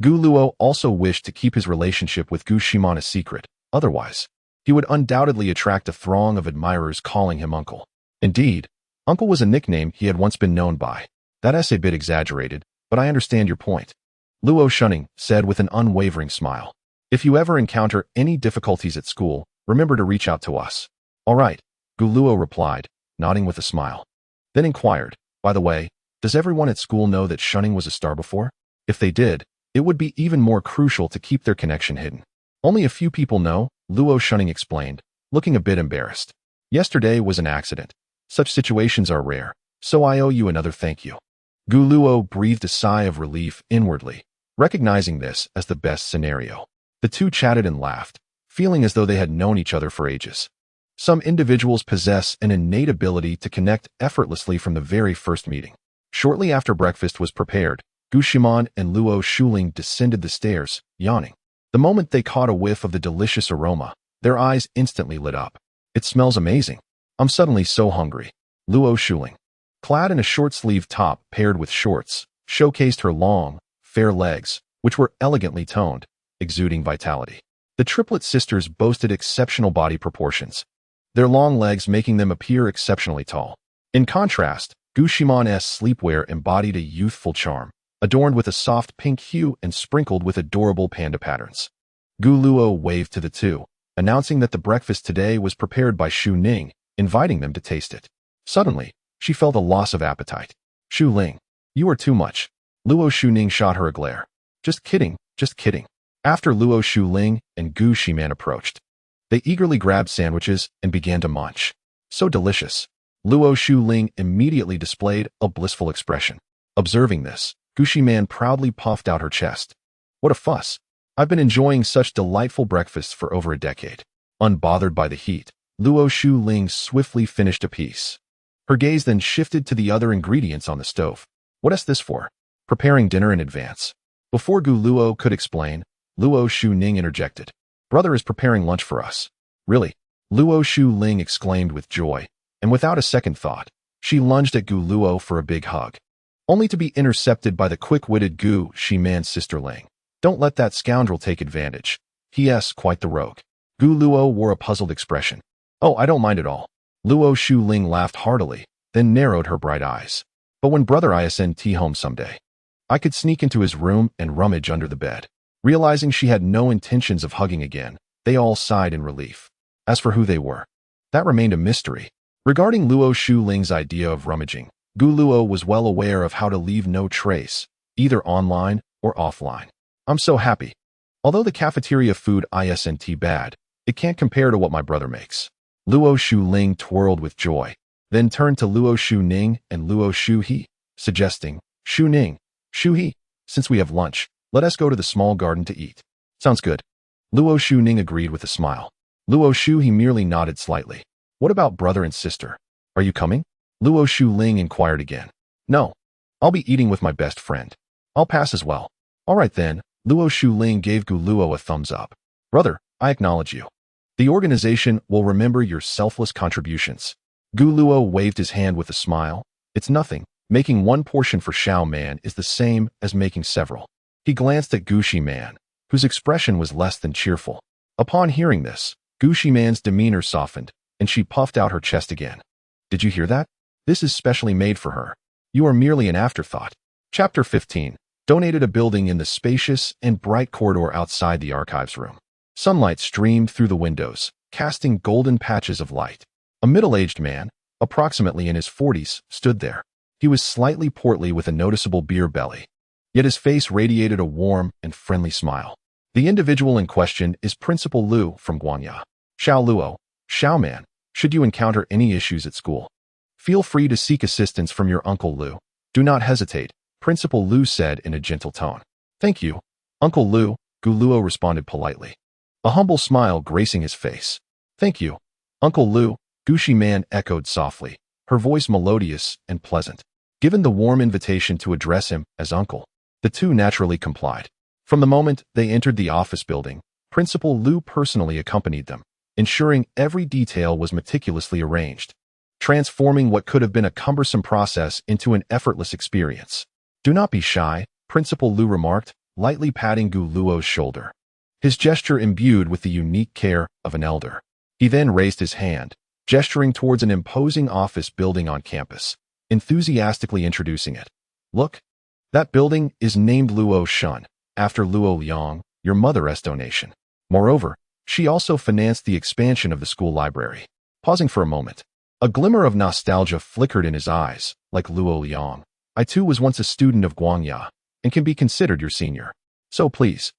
Speaker 1: Gu Luo also wished to keep his relationship with Gu Shimon a secret, otherwise, he would undoubtedly attract a throng of admirers calling him uncle. Indeed, uncle was a nickname he had once been known by. That's a bit exaggerated, but I understand your point. Luo Shunning said with an unwavering smile. If you ever encounter any difficulties at school, remember to reach out to us. All right, Gu Luo replied, nodding with a smile. Then inquired, by the way, does everyone at school know that Shunning was a star before? If they did, it would be even more crucial to keep their connection hidden. Only a few people know, Luo Shunning explained, looking a bit embarrassed. Yesterday was an accident. Such situations are rare, so I owe you another thank you. Gu Luo breathed a sigh of relief inwardly, recognizing this as the best scenario. The two chatted and laughed, feeling as though they had known each other for ages. Some individuals possess an innate ability to connect effortlessly from the very first meeting. Shortly after breakfast was prepared, Gu Shimon and Luo Shuling descended the stairs, yawning. The moment they caught a whiff of the delicious aroma, their eyes instantly lit up. It smells amazing. I'm suddenly so hungry. Luo Shuling, clad in a short-sleeved top paired with shorts, showcased her long, fair legs, which were elegantly toned, exuding vitality. The triplet sisters boasted exceptional body proportions, their long legs making them appear exceptionally tall. In contrast, Gu Shimon's sleepwear embodied a youthful charm, adorned with a soft pink hue and sprinkled with adorable panda patterns. Gu Luo waved to the two, announcing that the breakfast today was prepared by Shu Ning, inviting them to taste it. Suddenly, she felt a loss of appetite. Shu Ling, you are too much. Luo Shu Ning shot her a glare. Just kidding, just kidding. After Luo Shu Ling and Gu Shiman approached, they eagerly grabbed sandwiches and began to munch. So delicious. Luo Shu Ling immediately displayed a blissful expression. Observing this, Gu Shiman proudly puffed out her chest. What a fuss. I've been enjoying such delightful breakfasts for over a decade. Unbothered by the heat, Luo Shu Ling swiftly finished a piece. Her gaze then shifted to the other ingredients on the stove. What is this for? Preparing dinner in advance. Before Gu Luo could explain, Luo Shu Ning interjected. Brother is preparing lunch for us. Really? Luo Shu Ling exclaimed with joy, and without a second thought, she lunged at Gu Luo for a big hug, only to be intercepted by the quick-witted Gu Shiman's sister Ling. Don't let that scoundrel take advantage. P.S. Quite the rogue. Gu Luo wore a puzzled expression. Oh, I don't mind at all. Luo Shu Ling laughed heartily, then narrowed her bright eyes. But when brother isn't home someday, I could sneak into his room and rummage under the bed. Realizing she had no intentions of hugging again, they all sighed in relief. As for who they were, that remained a mystery. Regarding Luo Shu Ling's idea of rummaging, Gu Luo was well aware of how to leave no trace, either online or offline. I'm so happy. Although the cafeteria food isn't bad, it can't compare to what my brother makes. Luo Shu Ling twirled with joy, then turned to Luo Shu Ning and Luo Shu He, suggesting, Shu Ning, Shu He, since we have lunch, let us go to the small garden to eat. Sounds good. Luo Shu Ning agreed with a smile. Luo Shu He merely nodded slightly. What about brother and sister? Are you coming? Luo Shu Ling inquired again. No. I'll be eating with my best friend. I'll pass as well. All right then, Luo Shu Ling gave Gu Luo a thumbs up. Brother, I acknowledge you. The organization will remember your selfless contributions. Gu Luo waved his hand with a smile. It's nothing. Making one portion for Xiao Man is the same as making several. He glanced at Gu Shiman, whose expression was less than cheerful. Upon hearing this, Gu Shiman's demeanor softened, and she puffed out her chest again. Did you hear that? This is specially made for her. You are merely an afterthought. Chapter 15. Donated a building in the spacious and bright corridor outside the archives room. Sunlight streamed through the windows, casting golden patches of light. A middle-aged man, approximately in his 40s, stood there. He was slightly portly with a noticeable beer belly, yet his face radiated a warm and friendly smile. The individual in question is Principal Lu from Guanya. Xiao Luo, Xiao Man, should you encounter any issues at school, feel free to seek assistance from your Uncle Lu. Do not hesitate, Principal Lu said in a gentle tone. Thank you, Uncle Lu, Gu Luo responded politely, a humble smile gracing his face. Thank you, Uncle Lu, Gu Shiman echoed softly, her voice melodious and pleasant. Given the warm invitation to address him as uncle, the two naturally complied. From the moment they entered the office building, Principal Lu personally accompanied them, ensuring every detail was meticulously arranged, transforming what could have been a cumbersome process into an effortless experience. Do not be shy, Principal Lu remarked, lightly patting Gu Luo's shoulder, his gesture imbued with the unique care of an elder. He then raised his hand, gesturing towards an imposing office building on campus, enthusiastically introducing it. Look, that building is named Luo Shun, after Luo Liang, your mother's donation. Moreover, she also financed the expansion of the school library. Pausing for a moment, a glimmer of nostalgia flickered in his eyes, like Luo Liang. I too was once a student of Guangya, and can be considered your senior. So please,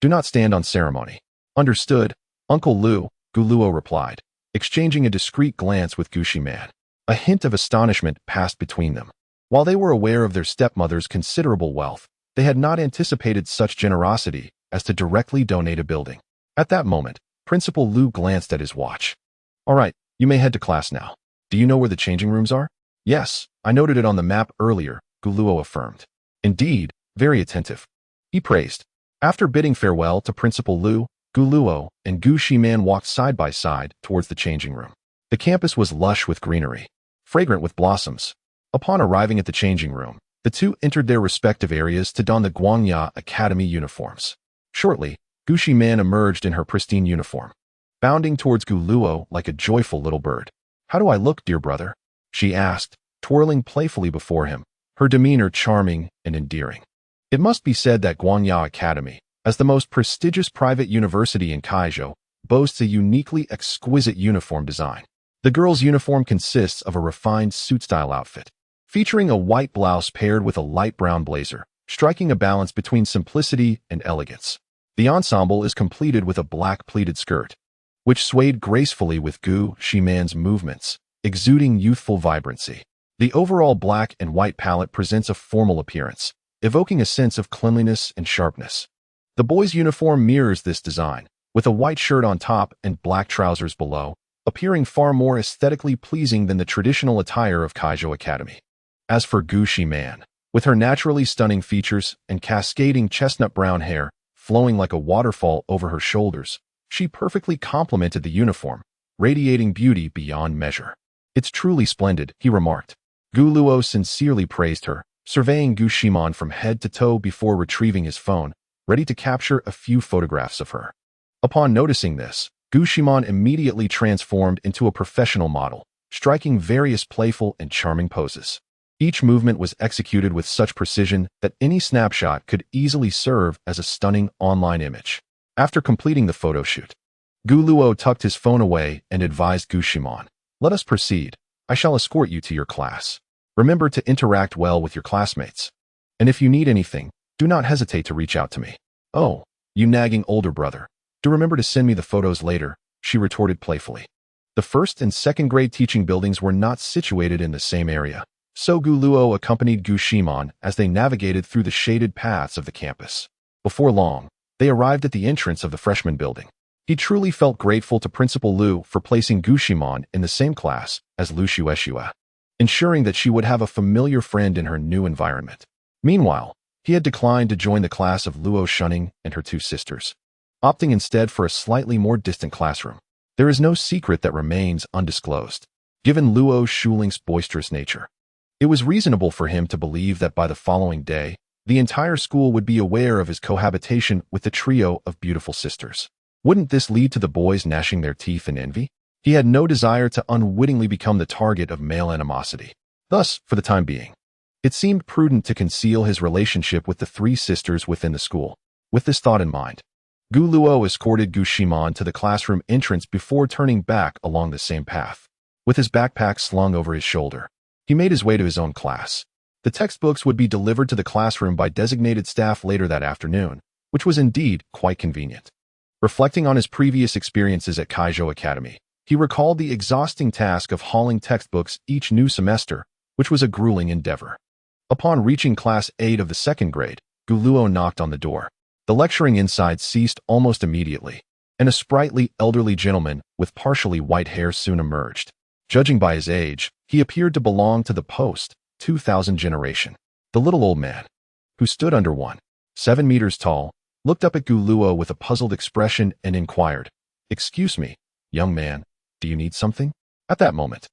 Speaker 1: do not stand on ceremony. Understood, Uncle Lu, Gu Luo replied, exchanging a discreet glance with Gu Shiman. A hint of astonishment passed between them. While they were aware of their stepmother's considerable wealth, they had not anticipated such generosity as to directly donate a building. At that moment, Principal Lu glanced at his watch. All right, you may head to class now. Do you know where the changing rooms are? Yes, I noted it on the map earlier, Gu Luo affirmed. Indeed, very attentive. He praised. After bidding farewell to Principal Lu, Gu Luo and Gu Shiman walked side by side towards the changing room. The campus was lush with greenery, fragrant with blossoms. Upon arriving at the changing room, the two entered their respective areas to don the Guangya Academy uniforms. Shortly, Gu Shiman emerged in her pristine uniform, bounding towards Gu Luo like a joyful little bird. How do I look, dear brother? She asked, twirling playfully before him, her demeanor charming and endearing. It must be said that Guangya Academy, as the most prestigious private university in Kaizhou, boasts a uniquely exquisite uniform design. The girl's uniform consists of a refined suit-style outfit, featuring a white blouse paired with a light brown blazer, striking a balance between simplicity and elegance. The ensemble is completed with a black pleated skirt, which swayed gracefully with Gu Shiman's movements, exuding youthful vibrancy. The overall black and white palette presents a formal appearance, evoking a sense of cleanliness and sharpness. The boy's uniform mirrors this design, with a white shirt on top and black trousers below, appearing far more aesthetically pleasing than the traditional attire of Kaizhou Academy. As for Gu Shiman, with her naturally stunning features and cascading chestnut brown hair flowing like a waterfall over her shoulders, she perfectly complemented the uniform, radiating beauty beyond measure. It's truly splendid, he remarked. Gu Luo sincerely praised her, surveying Gu Shiman from head to toe before retrieving his phone, ready to capture a few photographs of her. Upon noticing this, Gu Shiman immediately transformed into a professional model, striking various playful and charming poses. Each movement was executed with such precision that any snapshot could easily serve as a stunning online image. After completing the photo shoot, Gu Luo tucked his phone away and advised Gu Shiman, "Let us proceed. I shall escort you to your class. Remember to interact well with your classmates. And if you need anything, do not hesitate to reach out to me." "Oh, you nagging older brother. Do remember to send me the photos later," she retorted playfully. The first and second grade teaching buildings were not situated in the same area, so Gu Luo accompanied Gu Shiman as they navigated through the shaded paths of the campus. Before long, they arrived at the entrance of the freshman building. He truly felt grateful to Principal Lu for placing Gu Shiman in the same class as Lu Shueshua, ensuring that she would have a familiar friend in her new environment. Meanwhile, he had declined to join the class of Luo Shunning and her two sisters, opting instead for a slightly more distant classroom. There is no secret that remains undisclosed. Given Luo Shuling's boisterous nature, it was reasonable for him to believe that by the following day, the entire school would be aware of his cohabitation with the trio of beautiful sisters. Wouldn't this lead to the boys gnashing their teeth in envy? He had no desire to unwittingly become the target of male animosity. Thus, for the time being, it seemed prudent to conceal his relationship with the three sisters within the school. With this thought in mind, Gu Luo escorted Gu Shiman to the classroom entrance before turning back along the same path. With his backpack slung over his shoulder, he made his way to his own class. The textbooks would be delivered to the classroom by designated staff later that afternoon, which was indeed quite convenient. Reflecting on his previous experiences at Kaizhou Academy, he recalled the exhausting task of hauling textbooks each new semester, which was a grueling endeavor. Upon reaching Class 8 of the second grade, Gu Luo knocked on the door. The lecturing inside ceased almost immediately, and a sprightly elderly gentleman with partially white hair soon emerged. Judging by his age, he appeared to belong to the post-2000 generation. The little old man, who stood under 7 meters tall, looked up at Gu Luo with a puzzled expression and inquired, "Excuse me, young man, do you need something?" At that moment,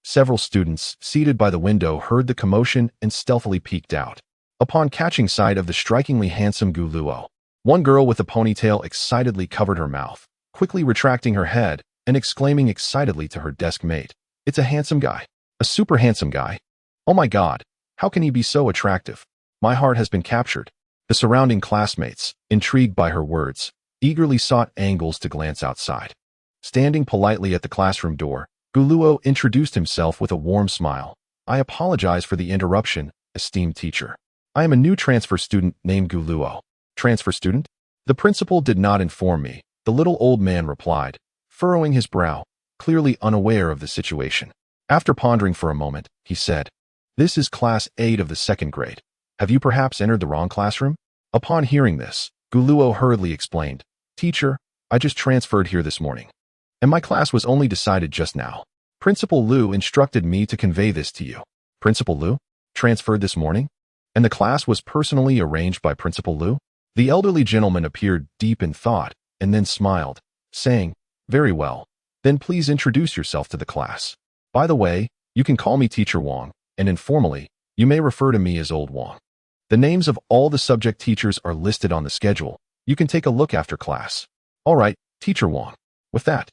Speaker 1: several students seated by the window heard the commotion and stealthily peeked out. Upon catching sight of the strikingly handsome Gu Luo, one girl with a ponytail excitedly covered her mouth, quickly retracting her head and exclaiming excitedly to her desk mate, "It's a handsome guy. A super handsome guy. Oh my God, how can he be so attractive? My heart has been captured." The surrounding classmates, intrigued by her words, eagerly sought angles to glance outside. Standing politely at the classroom door, Gu Luo introduced himself with a warm smile. "I apologize for the interruption, esteemed teacher. I am a new transfer student named Gu Luo." "Transfer student?" "The principal did not inform me," the little old man replied, furrowing his brow, clearly unaware of the situation. After pondering for a moment, he said, "This is class 8 of the 2nd grade. Have you perhaps entered the wrong classroom?" Upon hearing this, Gu Luo hurriedly explained, "Teacher, I just transferred here this morning, and my class was only decided just now. Principal Liu instructed me to convey this to you." "Principal Liu? Transferred this morning? And the class was personally arranged by Principal Liu?" The elderly gentleman appeared deep in thought and then smiled, saying, "Very well. Then please introduce yourself to the class. By the way, you can call me Teacher Wang, and informally, you may refer to me as Old Wang. The names of all the subject teachers are listed on the schedule. You can take a look after class." "All right, Teacher Wang." With that,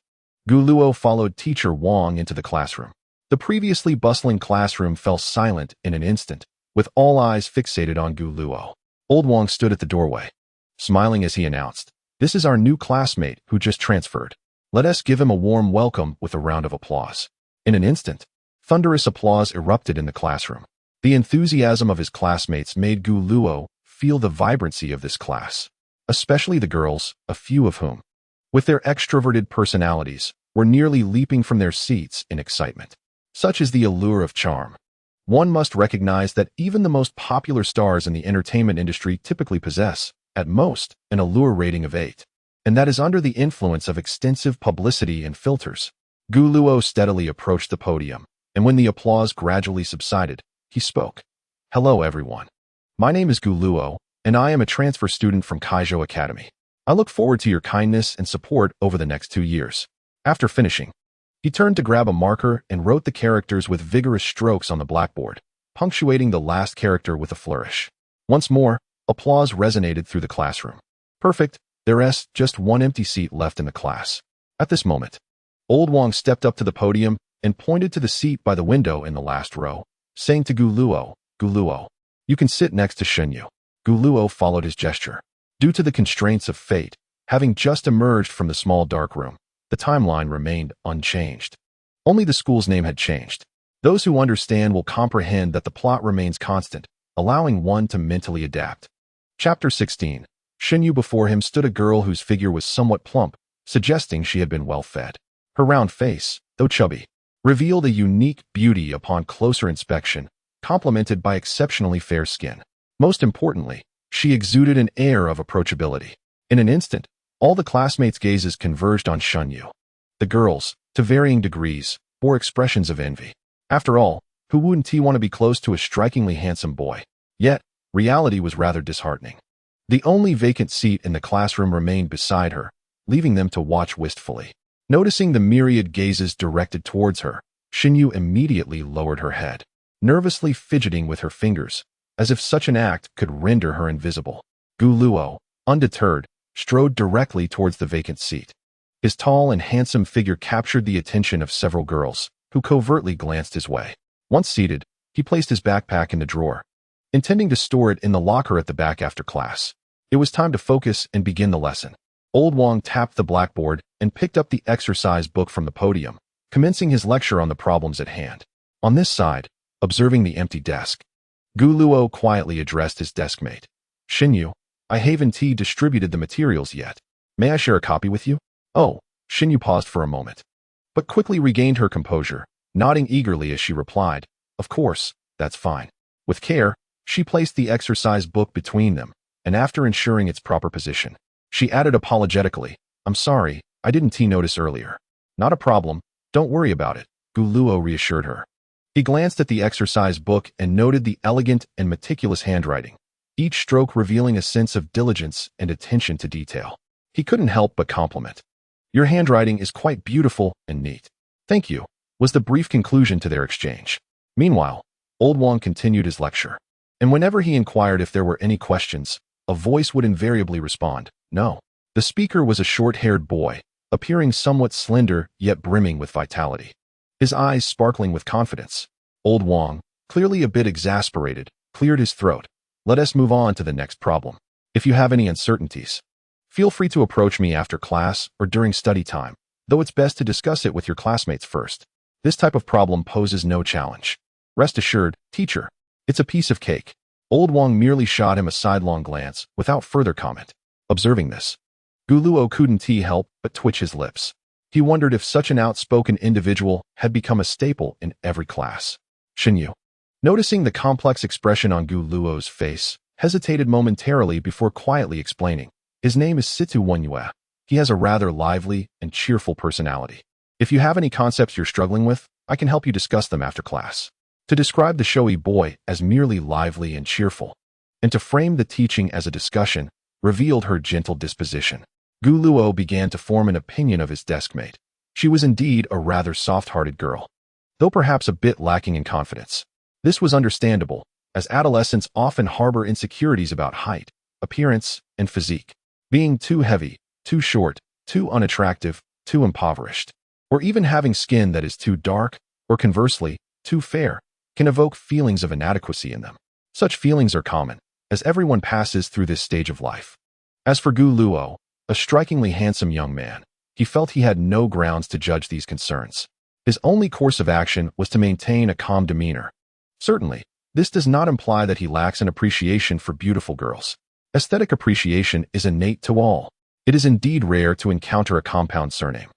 Speaker 1: Gu Luo followed Teacher Wang into the classroom. The previously bustling classroom fell silent in an instant, with all eyes fixated on Gu Luo. Old Wang stood at the doorway, smiling as he announced, "This is our new classmate who just transferred. Let us give him a warm welcome with a round of applause." In an instant, thunderous applause erupted in the classroom. The enthusiasm of his classmates made Gu Luo feel the vibrancy of this class, especially the girls, a few of whom, with their extroverted personalities, were nearly leaping from their seats in excitement. Such is the allure of charm. One must recognize that even the most popular stars in the entertainment industry typically possess, at most, an allure rating of 8, and that is under the influence of extensive publicity and filters. Gu Luo steadily approached the podium, and when the applause gradually subsided, he spoke. "Hello everyone. My name is Gu Luo, and I am a transfer student from Kaizhou Academy. I look forward to your kindness and support over the next 2 years." After finishing, he turned to grab a marker and wrote the characters with vigorous strokes on the blackboard, punctuating the last character with a flourish. Once more, applause resonated through the classroom. "Perfect. There's just one empty seat left in the class." At this moment, Old Wang stepped up to the podium and pointed to the seat by the window in the last row, saying to Gu Luo, "You can sit next to Shenyu." Gu Luo followed his gesture. Due to the constraints of fate, having just emerged from the small dark room, the timeline remained unchanged. Only the school's name had changed. Those who understand will comprehend that the plot remains constant, allowing one to mentally adapt. Chapter 16. Shenyu. Before him stood a girl whose figure was somewhat plump, suggesting she had been well fed. Her round face, though chubby, revealed a unique beauty upon closer inspection, complemented by exceptionally fair skin. Most importantly, she exuded an air of approachability. In an instant, all the classmates' gazes converged on Shenyu. The girls, to varying degrees, bore expressions of envy. After all, who wouldn't want to be close to a strikingly handsome boy? Yet, reality was rather disheartening. The only vacant seat in the classroom remained beside her, leaving them to watch wistfully. Noticing the myriad gazes directed towards her, Shenyu immediately lowered her head, nervously fidgeting with her fingers, as if such an act could render her invisible. Gu Luo, undeterred, strode directly towards the vacant seat. His tall and handsome figure captured the attention of several girls, who covertly glanced his way. Once seated, he placed his backpack in the drawer, intending to store it in the locker at the back after class. It was time to focus and begin the lesson. Old Wang tapped the blackboard and picked up the exercise book from the podium, commencing his lecture on the problems at hand. On this side, observing the empty desk, Gu Luo quietly addressed his deskmate. "Shenyu, I haven't distributed the materials yet. May I share a copy with you?" "Oh." Shenyu paused for a moment, but quickly regained her composure, nodding eagerly as she replied, "Of course, that's fine." With care, she placed the exercise book between them, and after ensuring its proper position, she added apologetically, "I'm sorry, I didn't notice earlier." "Not a problem, don't worry about it," Gu Luo reassured her. He glanced at the exercise book and noted the elegant and meticulous handwriting, each stroke revealing a sense of diligence and attention to detail. He couldn't help but compliment. "Your handwriting is quite beautiful and neat." "Thank you," was the brief conclusion to their exchange. Meanwhile, Old Wang continued his lecture. And whenever he inquired if there were any questions, a voice would invariably respond, no. The speaker was a short-haired boy, appearing somewhat slender yet brimming with vitality. His eyes sparkling with confidence. Old Wang, clearly a bit exasperated, cleared his throat. Let us move on to the next problem. If you have any uncertainties, feel free to approach me after class or during study time, though it's best to discuss it with your classmates first. This type of problem poses no challenge. Rest assured, teacher, it's a piece of cake. Old Wang merely shot him a sidelong glance without further comment. Observing this, Gu Luo couldn't help but twitch his lips. He wondered if such an outspoken individual had become a staple in every class. Xinyu, noticing the complex expression on Gu Luo's face, hesitated momentarily before quietly explaining. His name is Situ Wenyue. He has a rather lively and cheerful personality. If you have any concepts you're struggling with, I can help you discuss them after class. To describe the showy boy as merely lively and cheerful, and to frame the teaching as a discussion, revealed her gentle disposition. Gu Luo began to form an opinion of his deskmate. She was indeed a rather soft-hearted girl, though perhaps a bit lacking in confidence. This was understandable, as adolescents often harbor insecurities about height, appearance, and physique. Being too heavy, too short, too unattractive, too impoverished, or even having skin that is too dark, or conversely, too fair, can evoke feelings of inadequacy in them. Such feelings are common, as everyone passes through this stage of life. As for Gu Luo, a strikingly handsome young man, he felt he had no grounds to judge these concerns. His only course of action was to maintain a calm demeanor. Certainly, this does not imply that he lacks an appreciation for beautiful girls. Aesthetic appreciation is innate to all. It is indeed rare to encounter a compound surname.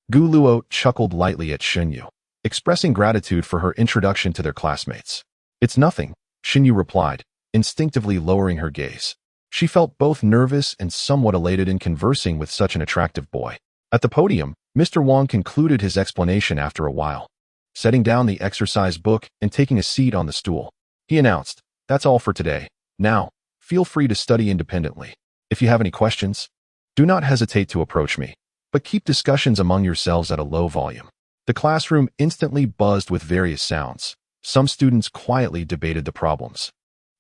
Speaker 1: Gu Luo chuckled lightly at Xinyu, expressing gratitude for her introduction to their classmates. It's nothing, Xinyu replied, instinctively lowering her gaze. She felt both nervous and somewhat elated in conversing with such an attractive boy. At the podium, Mr. Wang concluded his explanation after a while. Setting down the exercise book and taking a seat on the stool, he announced, "That's all for today. Now, feel free to study independently. If you have any questions, do not hesitate to approach me, but keep discussions among yourselves at a low volume." The classroom instantly buzzed with various sounds. Some students quietly debated the problems,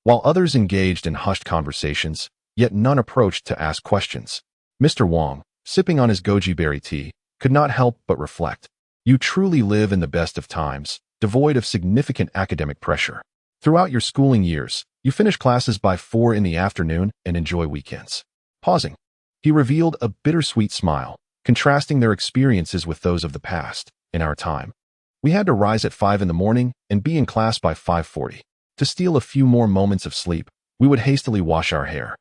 Speaker 1: while others engaged in hushed conversations, yet none approached to ask questions. Mr. Wang, sipping on his goji berry tea, could not help but reflect. You truly live in the best of times, devoid of significant academic pressure. Throughout your schooling years, you finish classes by 4 in the afternoon and enjoy weekends. Pausing, he revealed a bittersweet smile, contrasting their experiences with those of the past. In our time, we had to rise at 5 in the morning and be in class by 5:40. To steal a few more moments of sleep, we would hastily wash our hair.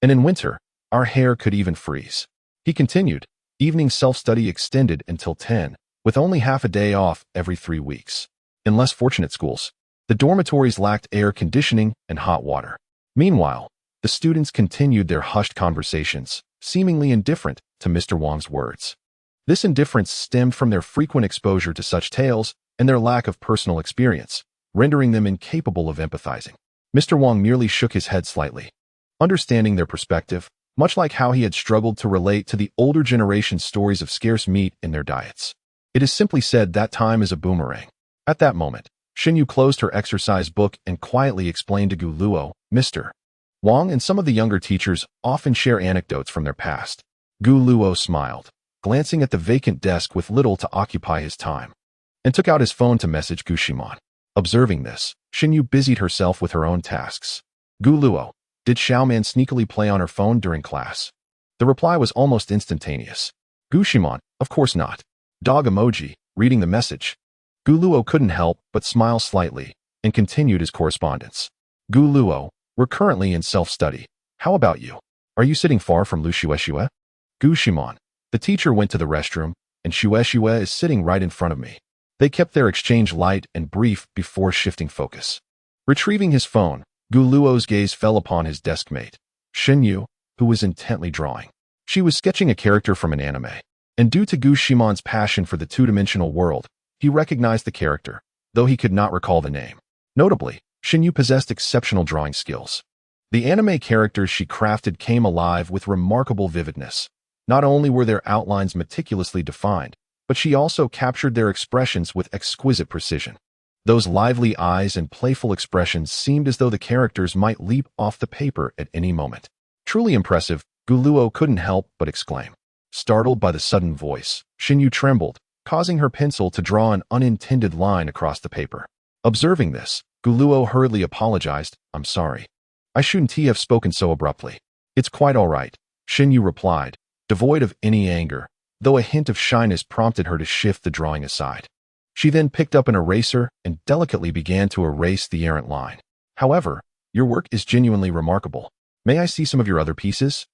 Speaker 1: And in winter, our hair could even freeze. He continued, evening self-study extended until 10, with only half a day off every 3 weeks. In less fortunate schools, the dormitories lacked air conditioning and hot water. Meanwhile, the students continued their hushed conversations, seemingly indifferent to Mr. Wang's words. This indifference stemmed from their frequent exposure to such tales and their lack of personal experience, rendering them incapable of empathizing. Mr. Wang merely shook his head slightly, understanding their perspective, much like how he had struggled to relate to the older generation's stories of scarce meat in their diets. It is simply said that time is a boomerang. At that moment, Xinyu closed her exercise book and quietly explained to Gu Luo, Mr. Wang and some of the younger teachers often share anecdotes from their past. Gu Luo smiled, glancing at the vacant desk with little to occupy his time, and took out his phone to message Gu Shimon. Observing this, Xinyu busied herself with her own tasks. Gu Luo, did Xiaoman sneakily play on her phone during class? The reply was almost instantaneous. Gu Shimon, of course not. Dog emoji, reading the message. Gu Luo couldn't help but smile slightly and continued his correspondence. Gu Luo, we're currently in self-study. How about you? Are you sitting far from Lu Xuexue? Gu Shimon, the teacher went to the restroom, and Xuexue is sitting right in front of me. They kept their exchange light and brief before shifting focus. Retrieving his phone, Gu Luo's gaze fell upon his deskmate, Xinyu, who was intently drawing. She was sketching a character from an anime, and due to Gu Shimon's passion for the two-dimensional world, he recognized the character, though he could not recall the name. Notably, Xinyu possessed exceptional drawing skills. The anime characters she crafted came alive with remarkable vividness. Not only were their outlines meticulously defined, but she also captured their expressions with exquisite precision. Those lively eyes and playful expressions seemed as though the characters might leap off the paper at any moment. Truly impressive, Guluo couldn't help but exclaim. Startled by the sudden voice, Shinyu trembled, causing her pencil to draw an unintended line across the paper. Observing this, Guluo hurriedly apologized. I'm sorry. I shouldn't have spoken so abruptly. It's quite all right, Shinyu replied, devoid of any anger, though a hint of shyness prompted her to shift the drawing aside. She then picked up an eraser and delicately began to erase the errant line. However, your work is genuinely remarkable. May I see some of your other pieces?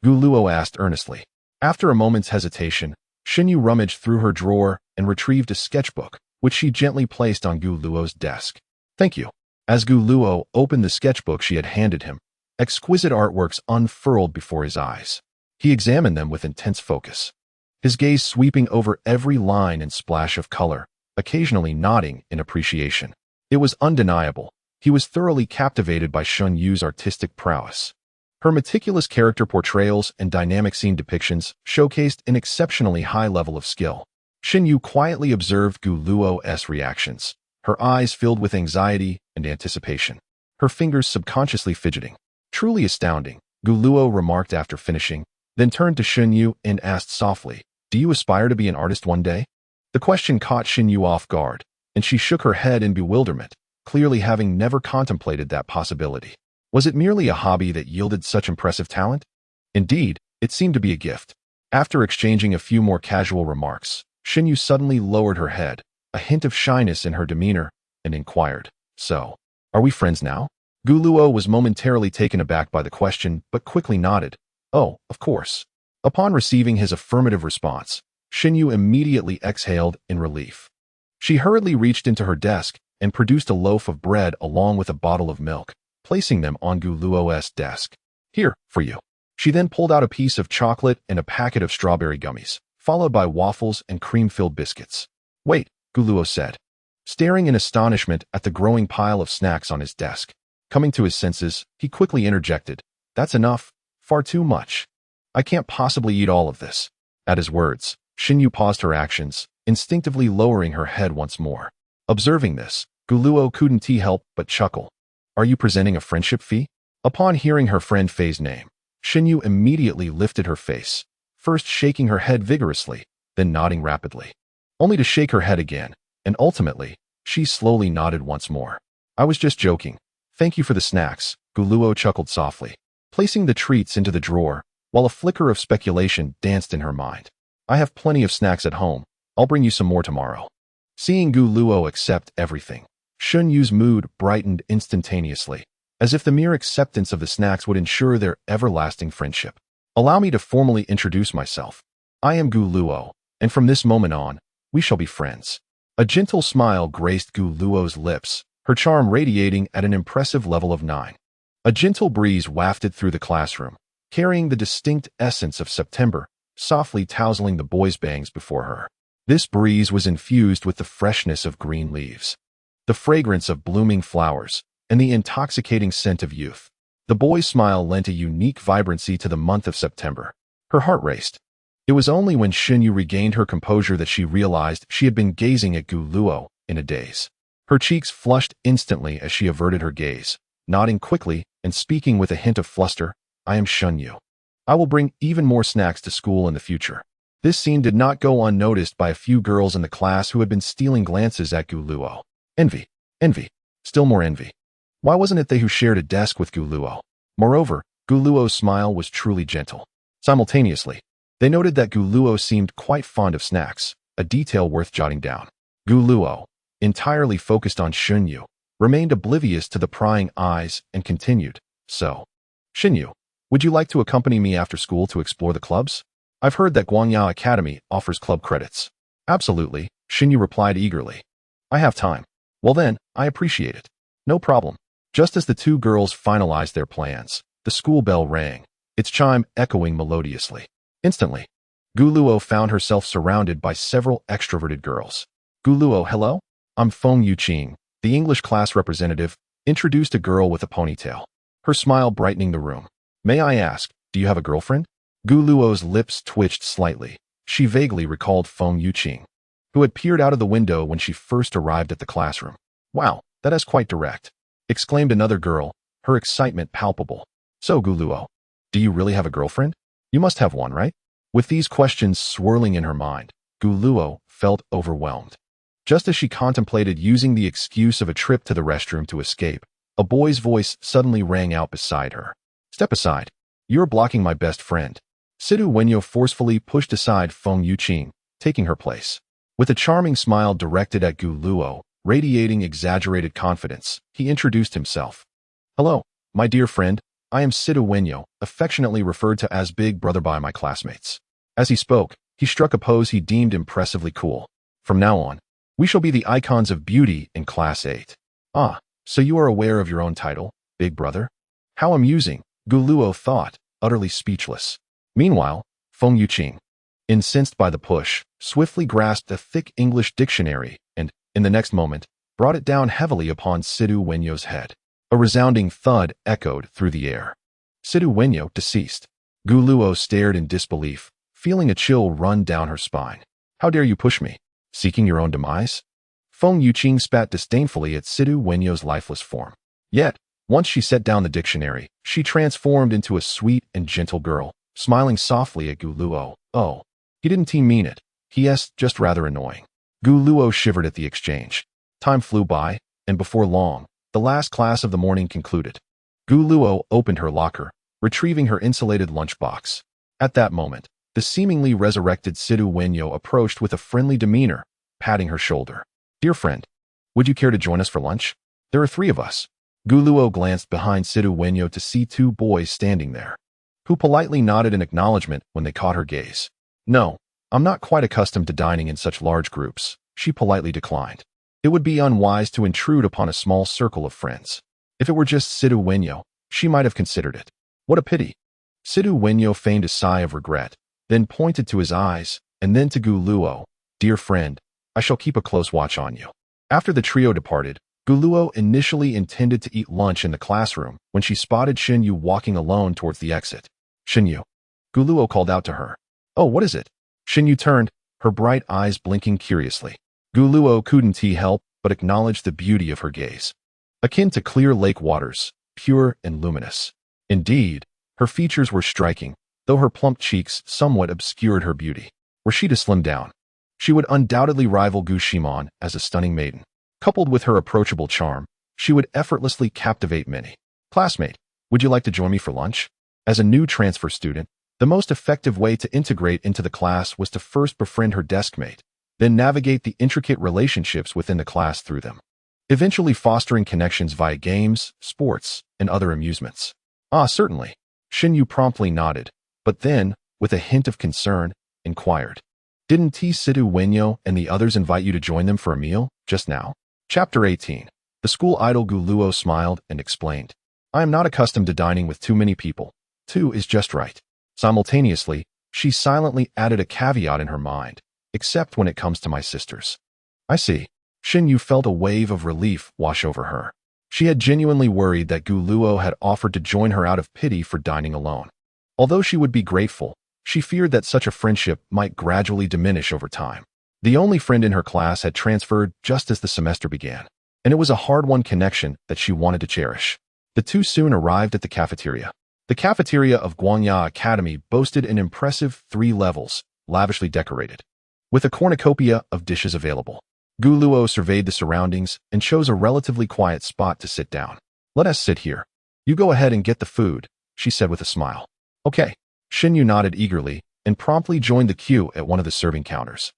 Speaker 1: Guluo asked earnestly. After a moment's hesitation, Shinyu rummaged through her drawer and retrieved a sketchbook, which she gently placed on Guluo's desk. Thank you. As Guluo opened the sketchbook she had handed him, exquisite artworks unfurled before his eyes. He examined them with intense focus, his gaze sweeping over every line and splash of color, occasionally nodding in appreciation. It was undeniable. He was thoroughly captivated by Shinyu's artistic prowess. Her meticulous character portrayals and dynamic scene depictions showcased an exceptionally high level of skill. Shinyu quietly observed Guluo's reactions, her eyes filled with anxiety and anticipation, her fingers subconsciously fidgeting. Truly astounding, Guluo remarked after finishing, then turned to Shinyu and asked softly, Do you aspire to be an artist one day? The question caught Shinyu off guard, and she shook her head in bewilderment, clearly having never contemplated that possibility. Was it merely a hobby that yielded such impressive talent? Indeed, it seemed to be a gift. After exchanging a few more casual remarks, Shinyu suddenly lowered her head, a hint of shyness in her demeanor, and inquired, So, are we friends now? Guluo was momentarily taken aback by the question, but quickly nodded. Oh, of course. Upon receiving his affirmative response, Shinyu immediately exhaled in relief. She hurriedly reached into her desk and produced a loaf of bread along with a bottle of milk, placing them on Guluo's desk. Here, for you. She then pulled out a piece of chocolate and a packet of strawberry gummies, followed by waffles and cream-filled biscuits. Wait, Guluo said, staring in astonishment at the growing pile of snacks on his desk. Coming to his senses, he quickly interjected, That's enough, far too much. I can't possibly eat all of this. At his words, Shinyu paused her actions, instinctively lowering her head once more. Observing this, Guluo couldn't help but chuckle. Are you presenting a friendship fee? Upon hearing her friend Fei's name, Shinyu immediately lifted her face, first shaking her head vigorously, then nodding rapidly. Only to shake her head again, and ultimately, she slowly nodded once more. I was just joking. Thank you for the snacks, Guluo chuckled softly, placing the treats into the drawer, while a flicker of speculation danced in her mind. I have plenty of snacks at home. I'll bring you some more tomorrow. Seeing Guluo accept everything, Shinyu's mood brightened instantaneously, as if the mere acceptance of the snacks would ensure their everlasting friendship. Allow me to formally introduce myself. I am Guluo, and from this moment on, we shall be friends. A gentle smile graced Guluo's lips, her charm radiating at an impressive level of 9. A gentle breeze wafted through the classroom, carrying the distinct essence of September, softly tousling the boys' bangs before her. This breeze was infused with the freshness of green leaves, the fragrance of blooming flowers, and the intoxicating scent of youth. The boy's smile lent a unique vibrancy to the month of September. Her heart raced. It was only when Shinyu regained her composure that she realized she had been gazing at Guluo in a daze. Her cheeks flushed instantly as she averted her gaze, nodding quickly and speaking with a hint of fluster. I am Shinyu. I will bring even more snacks to school in the future. This scene did not go unnoticed by a few girls in the class who had been stealing glances at Guluo. Envy. Envy. Still more envy. Why wasn't it they who shared a desk with Guluo? Moreover, Guluo's smile was truly gentle. Simultaneously, they noted that Guluo seemed quite fond of snacks, a detail worth jotting down. Guluo, entirely focused on Shinyu, remained oblivious to the prying eyes and continued, So, Shinyu, would you like to accompany me after school to explore the clubs? I've heard that Guangya Academy offers club credits. Absolutely, Shinyu replied eagerly. I have time. Well then, I appreciate it. No problem. Just as the two girls finalized their plans, the school bell rang, its chime echoing melodiously. Instantly, Guluo found herself surrounded by several extroverted girls. Guluo, hello? I'm Feng Yuqing, the English class representative, introduced a girl with a ponytail, her smile brightening the room. May I ask, do you have a girlfriend? Guluo's lips twitched slightly. She vaguely recalled Feng Yuqing, who had peered out of the window when she first arrived at the classroom. Wow, that is quite direct, exclaimed another girl, her excitement palpable. So, Guluo, do you really have a girlfriend? You must have one, right? With these questions swirling in her mind, Guluo felt overwhelmed. Just as she contemplated using the excuse of a trip to the restroom to escape, a boy's voice suddenly rang out beside her. Step aside. You're blocking my best friend. Sidu Wenyo forcefully pushed aside Feng Yuqing, taking her place. With a charming smile directed at Guluo, radiating exaggerated confidence, he introduced himself. Hello, my dear friend. I am Sidu Wenyo, affectionately referred to as Big Brother by my classmates. As he spoke, he struck a pose he deemed impressively cool. From now on, we shall be the icons of beauty in Class 8. Ah, so you are aware of your own title, Big Brother? How amusing, Guluo thought, utterly speechless. Meanwhile, Feng Yuqing, incensed by the push, swiftly grasped a thick English dictionary and, in the next moment, brought it down heavily upon Sidu Wenyo's head. A resounding thud echoed through the air. Sidu Wenyo deceased. Guluo stared in disbelief, feeling a chill run down her spine. How dare you push me? Seeking your own demise? Feng Yuqing spat disdainfully at Sidu Wenyo's lifeless form. Yet, once she set down the dictionary, she transformed into a sweet and gentle girl, smiling softly at Guluo. Oh, he didn't mean it. He.S. just rather annoying. Guluo shivered at the exchange. Time flew by, and before long, the last class of the morning concluded. Guluo opened her locker, retrieving her insulated lunchbox. At that moment, the seemingly resurrected Sidu Wenyo approached with a friendly demeanor, patting her shoulder. Dear friend, would you care to join us for lunch? There are 3 of us. Guluo glanced behind Sidu Wenyo to see 2 boys standing there, who politely nodded in acknowledgement when they caught her gaze. No, I'm not quite accustomed to dining in such large groups, she politely declined. It would be unwise to intrude upon a small circle of friends. If it were just Sidu Wenyo, she might have considered it. What a pity. Sidu Wenyo feigned a sigh of regret, then pointed to his eyes, and then to Guluo. Dear friend, I shall keep a close watch on you. After the trio departed, Guluo initially intended to eat lunch in the classroom when she spotted Shinyu walking alone towards the exit. Shinyu. Guluo called out to her. Oh, what is it? Shinyu turned, her bright eyes blinking curiously. Guluo couldn't help but acknowledge the beauty of her gaze. Akin to clear lake waters, pure and luminous. Indeed, her features were striking, though her plump cheeks somewhat obscured her beauty. Were she to slim down, she would undoubtedly rival Gushimon as a stunning maiden. Coupled with her approachable charm, she would effortlessly captivate many. Classmate, would you like to join me for lunch? As a new transfer student, the most effective way to integrate into the class was to first befriend her deskmate, then navigate the intricate relationships within the class through them, eventually fostering connections via games, sports, and other amusements. Ah, certainly. Shinyu promptly nodded, but then, with a hint of concern, inquired. Didn't Sidu Wenyo and the others invite you to join them for a meal, just now? Chapter 18. The school idol Guluo smiled and explained. I am not accustomed to dining with too many people. 2 is just right. Simultaneously, she silently added a caveat in her mind, except when it comes to my sisters. I see. Shinyu felt a wave of relief wash over her. She had genuinely worried that Guluo had offered to join her out of pity for dining alone. Although she would be grateful, she feared that such a friendship might gradually diminish over time. The only friend in her class had transferred just as the semester began, and it was a hard-won connection that she wanted to cherish. The 2 soon arrived at the cafeteria. The cafeteria of Guangya Academy boasted an impressive 3 levels, lavishly decorated, with a cornucopia of dishes available. Guluo surveyed the surroundings and chose a relatively quiet spot to sit down. Let us sit here. You go ahead and get the food, she said with a smile. Okay. Shinyu nodded eagerly and promptly joined the queue at one of the serving counters.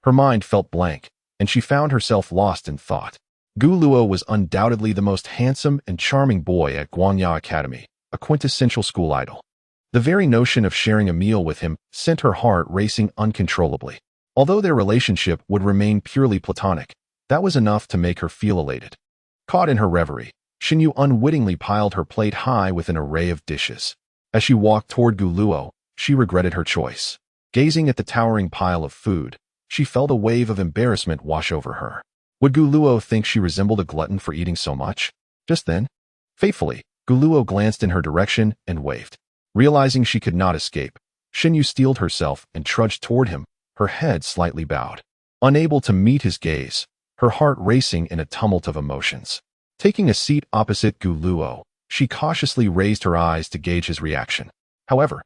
Speaker 1: Her mind felt blank, and she found herself lost in thought. Guluo was undoubtedly the most handsome and charming boy at Guangya Academy, a quintessential school idol. The very notion of sharing a meal with him sent her heart racing uncontrollably. Although their relationship would remain purely platonic, that was enough to make her feel elated. Caught in her reverie, Shinyu unwittingly piled her plate high with an array of dishes. As she walked toward Guluo, she regretted her choice. Gazing at the towering pile of food, she felt a wave of embarrassment wash over her. Would Guluo think she resembled a glutton for eating so much? Just then, faithfully, Guluo glanced in her direction and waved. Realizing she could not escape, Shinyu steeled herself and trudged toward him, her head slightly bowed. Unable to meet his gaze, her heart racing in a tumult of emotions. Taking a seat opposite Gu Luo, she cautiously raised her eyes to gauge his reaction. However,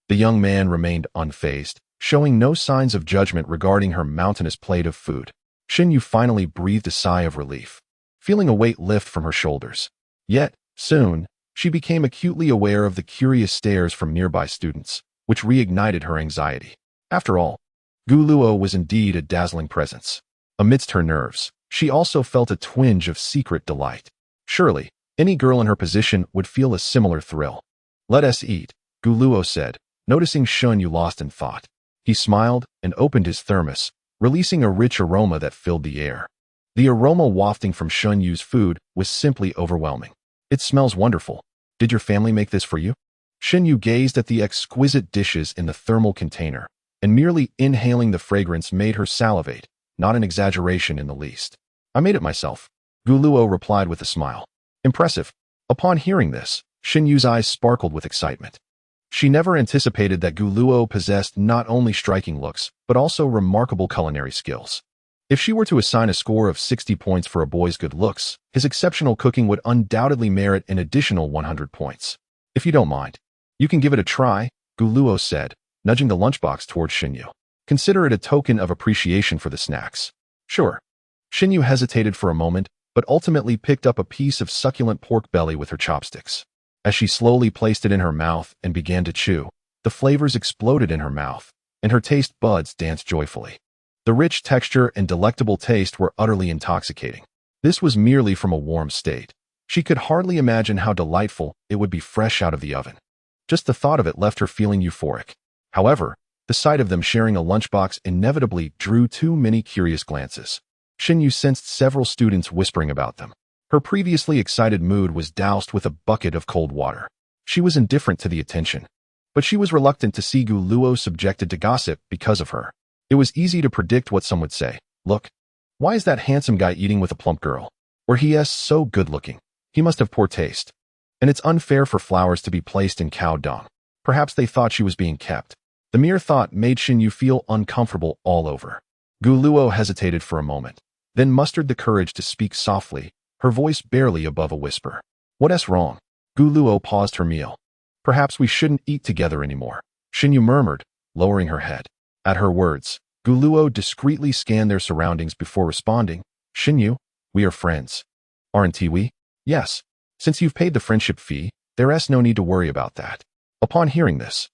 Speaker 1: the young man remained unfazed, showing no signs of judgment regarding her mountainous plate of food. Xin Yu finally breathed a sigh of relief, feeling a weight lift from her shoulders. Yet, soon, she became acutely aware of the curious stares from nearby students, which reignited her anxiety. After all, Gu Luo was indeed a dazzling presence. Amidst her nerves, she also felt a twinge of secret delight. Surely, any girl in her position would feel a similar thrill. "Let us eat," Gu Luo said, noticing Xun Yu lost in thought. He smiled and opened his thermos, releasing a rich aroma that filled the air. The aroma wafting from Xun Yu's food was simply overwhelming. "It smells wonderful. Did your family make this for you?" Xin Yu gazed at the exquisite dishes in the thermal container, and merely inhaling the fragrance made her salivate, not an exaggeration in the least. "I made it myself," Gu Luo replied with a smile. "Impressive." Upon hearing this, Xin Yu's eyes sparkled with excitement. She never anticipated that Gu Luo possessed not only striking looks, but also remarkable culinary skills. If she were to assign a score of 60 points for a boy's good looks, his exceptional cooking would undoubtedly merit an additional 100 points. "If you don't mind, you can give it a try," Gu Luo said, nudging the lunchbox towards Xin Yu. "Consider it a token of appreciation for the snacks." "Sure." Xin Yu hesitated for a moment, but ultimately picked up a piece of succulent pork belly with her chopsticks. As she slowly placed it in her mouth and began to chew, the flavors exploded in her mouth, and her taste buds danced joyfully. The rich texture and delectable taste were utterly intoxicating. This was merely from a warm state. She could hardly imagine how delightful it would be fresh out of the oven. Just the thought of it left her feeling euphoric. However, the sight of them sharing a lunchbox inevitably drew too many curious glances. Xin Yu sensed several students whispering about them. Her previously excited mood was doused with a bucket of cold water. She was indifferent to the attention, but she was reluctant to see Gu Luo subjected to gossip because of her. It was easy to predict what some would say. "Look, why is that handsome guy eating with a plump girl? Or he is so good-looking. He must have poor taste. And it's unfair for flowers to be placed in cow dung." Perhaps they thought she was being kept. The mere thought made Xin Yu feel uncomfortable all over. Gu Luo hesitated for a moment, then mustered the courage to speak softly, her voice barely above a whisper. "What's wrong?" Gu Luo paused her meal. "Perhaps we shouldn't eat together anymore," Xin Yu murmured, lowering her head. At her words, Gu Luo discreetly scanned their surroundings before responding. "Xin Yu, we are friends. Aren't we?" "Yes. Since you've paid the friendship fee, there's no need to worry about that." Upon hearing this,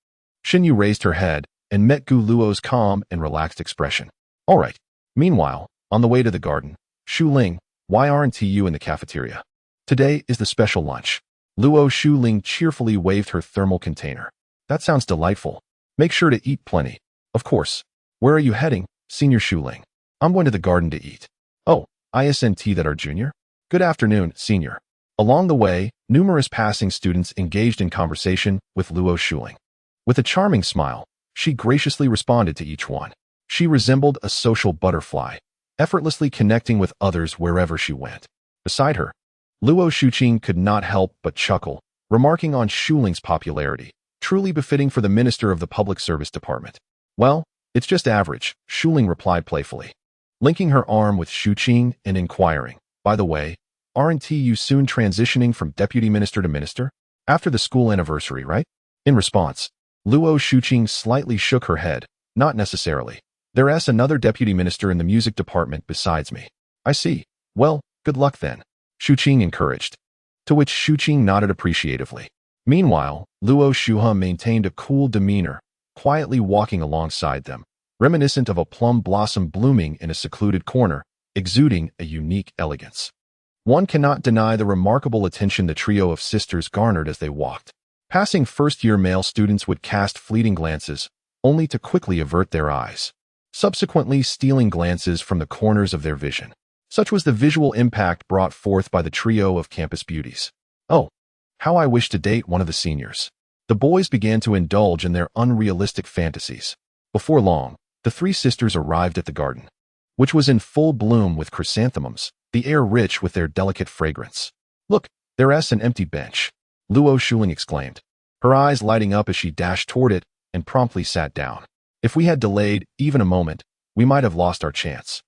Speaker 1: Xin Yu raised her head and met Gu Luo's calm and relaxed expression. "All right." Meanwhile, on the way to the garden, "Shu Ling, why aren't you in the cafeteria? Today is the special lunch." Luo Shu Ling cheerfully waved her thermal container. "That sounds delightful. Make sure to eat plenty." "Of course. Where are you heading, Senior Shu Ling?" "I'm going to the garden to eat." "Oh, isn't that our junior?" "Good afternoon, Senior." Along the way, numerous passing students engaged in conversation with Luo Shuling. With a charming smile, she graciously responded to each one. She resembled a social butterfly, effortlessly connecting with others wherever she went. Beside her, Luo Shuqing could not help but chuckle, remarking on Shuling's popularity, truly befitting for the Minister of the Public Service Department. "Well, it's just average," Shuling replied playfully, linking her arm with Shuqing and inquiring, "By the way, aren't you soon transitioning from deputy minister to minister? After the school anniversary, right?" In response, Luo Shuqing slightly shook her head. "Not necessarily. There's another deputy minister in the music department besides me." "I see. Well, good luck then," Shuqing encouraged. To which Shuqing nodded appreciatively. Meanwhile, Luo Shuha maintained a cool demeanor, quietly walking alongside them, reminiscent of a plum blossom blooming in a secluded corner, exuding a unique elegance. One cannot deny the remarkable attention the trio of sisters garnered as they walked. Passing first-year male students would cast fleeting glances, only to quickly avert their eyes, subsequently stealing glances from the corners of their vision. Such was the visual impact brought forth by the trio of campus beauties. "Oh, how I wish to date one of the seniors." The boys began to indulge in their unrealistic fantasies. Before long, the three sisters arrived at the garden, which was in full bloom with chrysanthemums, the air rich with their delicate fragrance. "Look, there's an empty bench," Luo Shuling exclaimed, her eyes lighting up as she dashed toward it and promptly sat down. "If we had delayed even a moment, we might have lost our chance."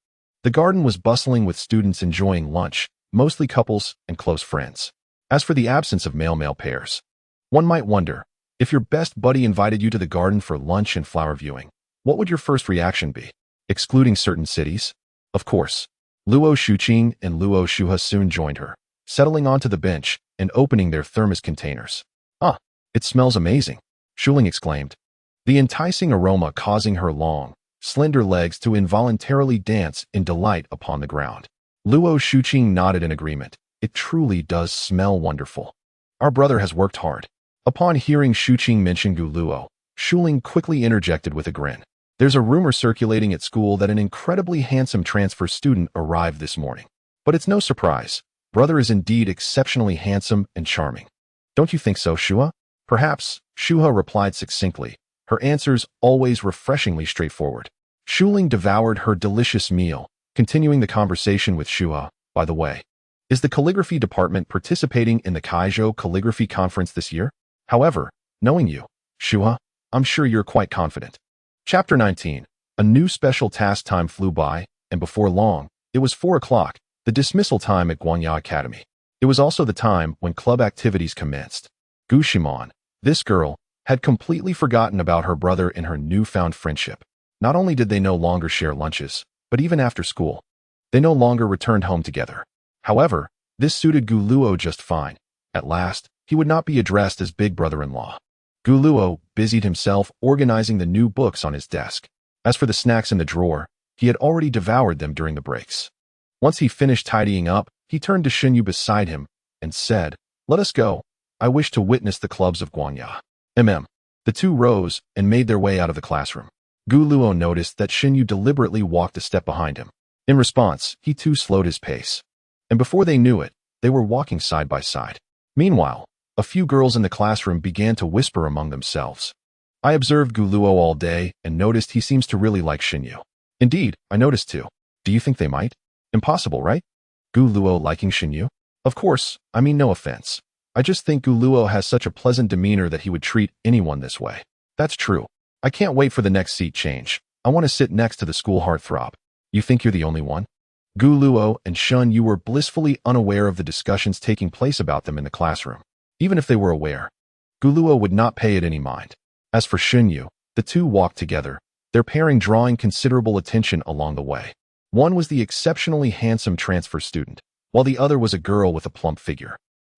Speaker 1: The garden was bustling with students enjoying lunch, mostly couples and close friends. As for the absence of male-male pairs, one might wonder, if your best buddy invited you to the garden for lunch and flower viewing, what would your first reaction be? Excluding certain cities? Of course. Luo Shuqing and Luo Shuha soon joined her, settling onto the bench and opening their thermos containers. Ah, it smells amazing, Shuling exclaimed, the enticing aroma causing her long, slender legs to involuntarily dance in delight upon the ground. Luo Shuqing nodded in agreement. It truly does smell wonderful. Our brother has worked hard. Upon hearing Shuqing mention Gu Luo, Shuling quickly interjected with a grin. There's a rumor circulating at school that an incredibly handsome transfer student arrived this morning. But it's no surprise. Brother is indeed exceptionally handsome and charming. Don't you think so, Shua? Perhaps, Shuha replied succinctly, her answers always refreshingly straightforward. Shuling devoured her delicious meal, continuing the conversation with Shua. By the way, is the calligraphy department participating in the Kaizhou calligraphy conference this year? However, knowing you, Shua, I'm sure you're quite confident. Chapter 19. A new special task time flew by, and before long, it was 4 o'clock, the dismissal time at Guanya Academy. It was also the time when club activities commenced. Gu Shimon, this girl, had completely forgotten about her brother and her newfound friendship. Not only did they no longer share lunches, but even after school, they no longer returned home together. However, this suited Gu Luo just fine. At last, he would not be addressed as big brother-in-law. Gu Luo busied himself organizing the new books on his desk. As for the snacks in the drawer, he had already devoured them during the breaks. Once he finished tidying up, he turned to Xinyu beside him and said, "Let us go. I wish to witness the clubs of Guanya." The two rose and made their way out of the classroom. Gu Luo noticed that Xinyu deliberately walked a step behind him. In response, he too slowed his pace. And before they knew it, they were walking side by side. Meanwhile, a few girls in the classroom began to whisper among themselves. I observed Gu Luo all day and noticed he seems to really like Xinyu. Indeed, I noticed too. Do you think they might? Impossible, right? Gu Luo liking Xinyu? Of course, I mean no offense. I just think Gu Luo has such a pleasant demeanor that he would treat anyone this way. That's true. I can't wait for the next seat change. I want to sit next to the school heartthrob. You think you're the only one? Gu Luo and Shun Yu were blissfully unaware of the discussions taking place about them in the classroom. Even if they were aware, Gu Luo would not pay it any mind. As for Xun Yu, the two walked together, their pairing drawing considerable attention along the way. One was the exceptionally handsome transfer student, while the other was a girl with a plump figure.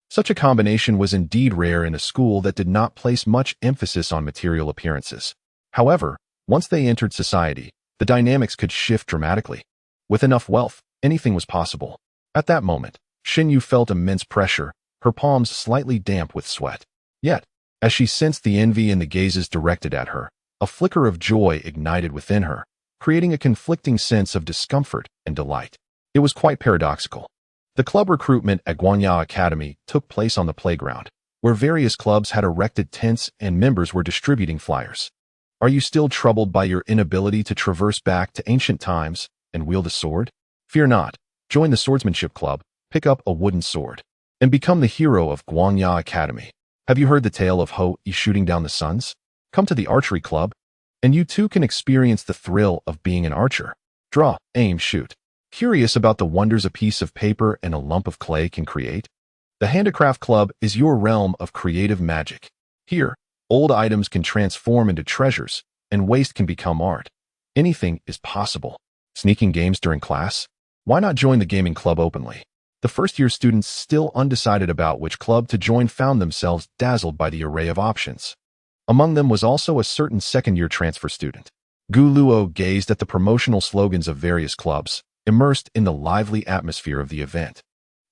Speaker 1: Such a combination was indeed rare in a school that did not place much emphasis on material appearances. However, once they entered society, the dynamics could shift dramatically. With enough wealth, anything was possible. At that moment, Xinyu felt immense pressure, her palms slightly damp with sweat. Yet, as she sensed the envy in the gazes directed at her, a flicker of joy ignited within her, creating a conflicting sense of discomfort and delight. It was quite paradoxical. The club recruitment at Guanya Academy took place on the playground, where various clubs had erected tents and members were distributing flyers. Are you still troubled by your inability to traverse back to ancient times and wield a sword? Fear not. Join the swordsmanship club, pick up a wooden sword, and become the hero of Guanya Academy. Have you heard the tale of Ho Yi shooting down the suns? Come to the archery club, and you too can experience the thrill of being an archer. Draw, aim, shoot. Curious about the wonders a piece of paper and a lump of clay can create? The Handicraft Club is your realm of creative magic. Here, old items can transform into treasures, and waste can become art. Anything is possible. Sneaking games during class? Why not join the gaming club openly? The first-year students still undecided about which club to join found themselves dazzled by the array of options. Among them was also a certain second-year transfer student. Gu Luo gazed at the promotional slogans of various clubs, immersed in the lively atmosphere of the event.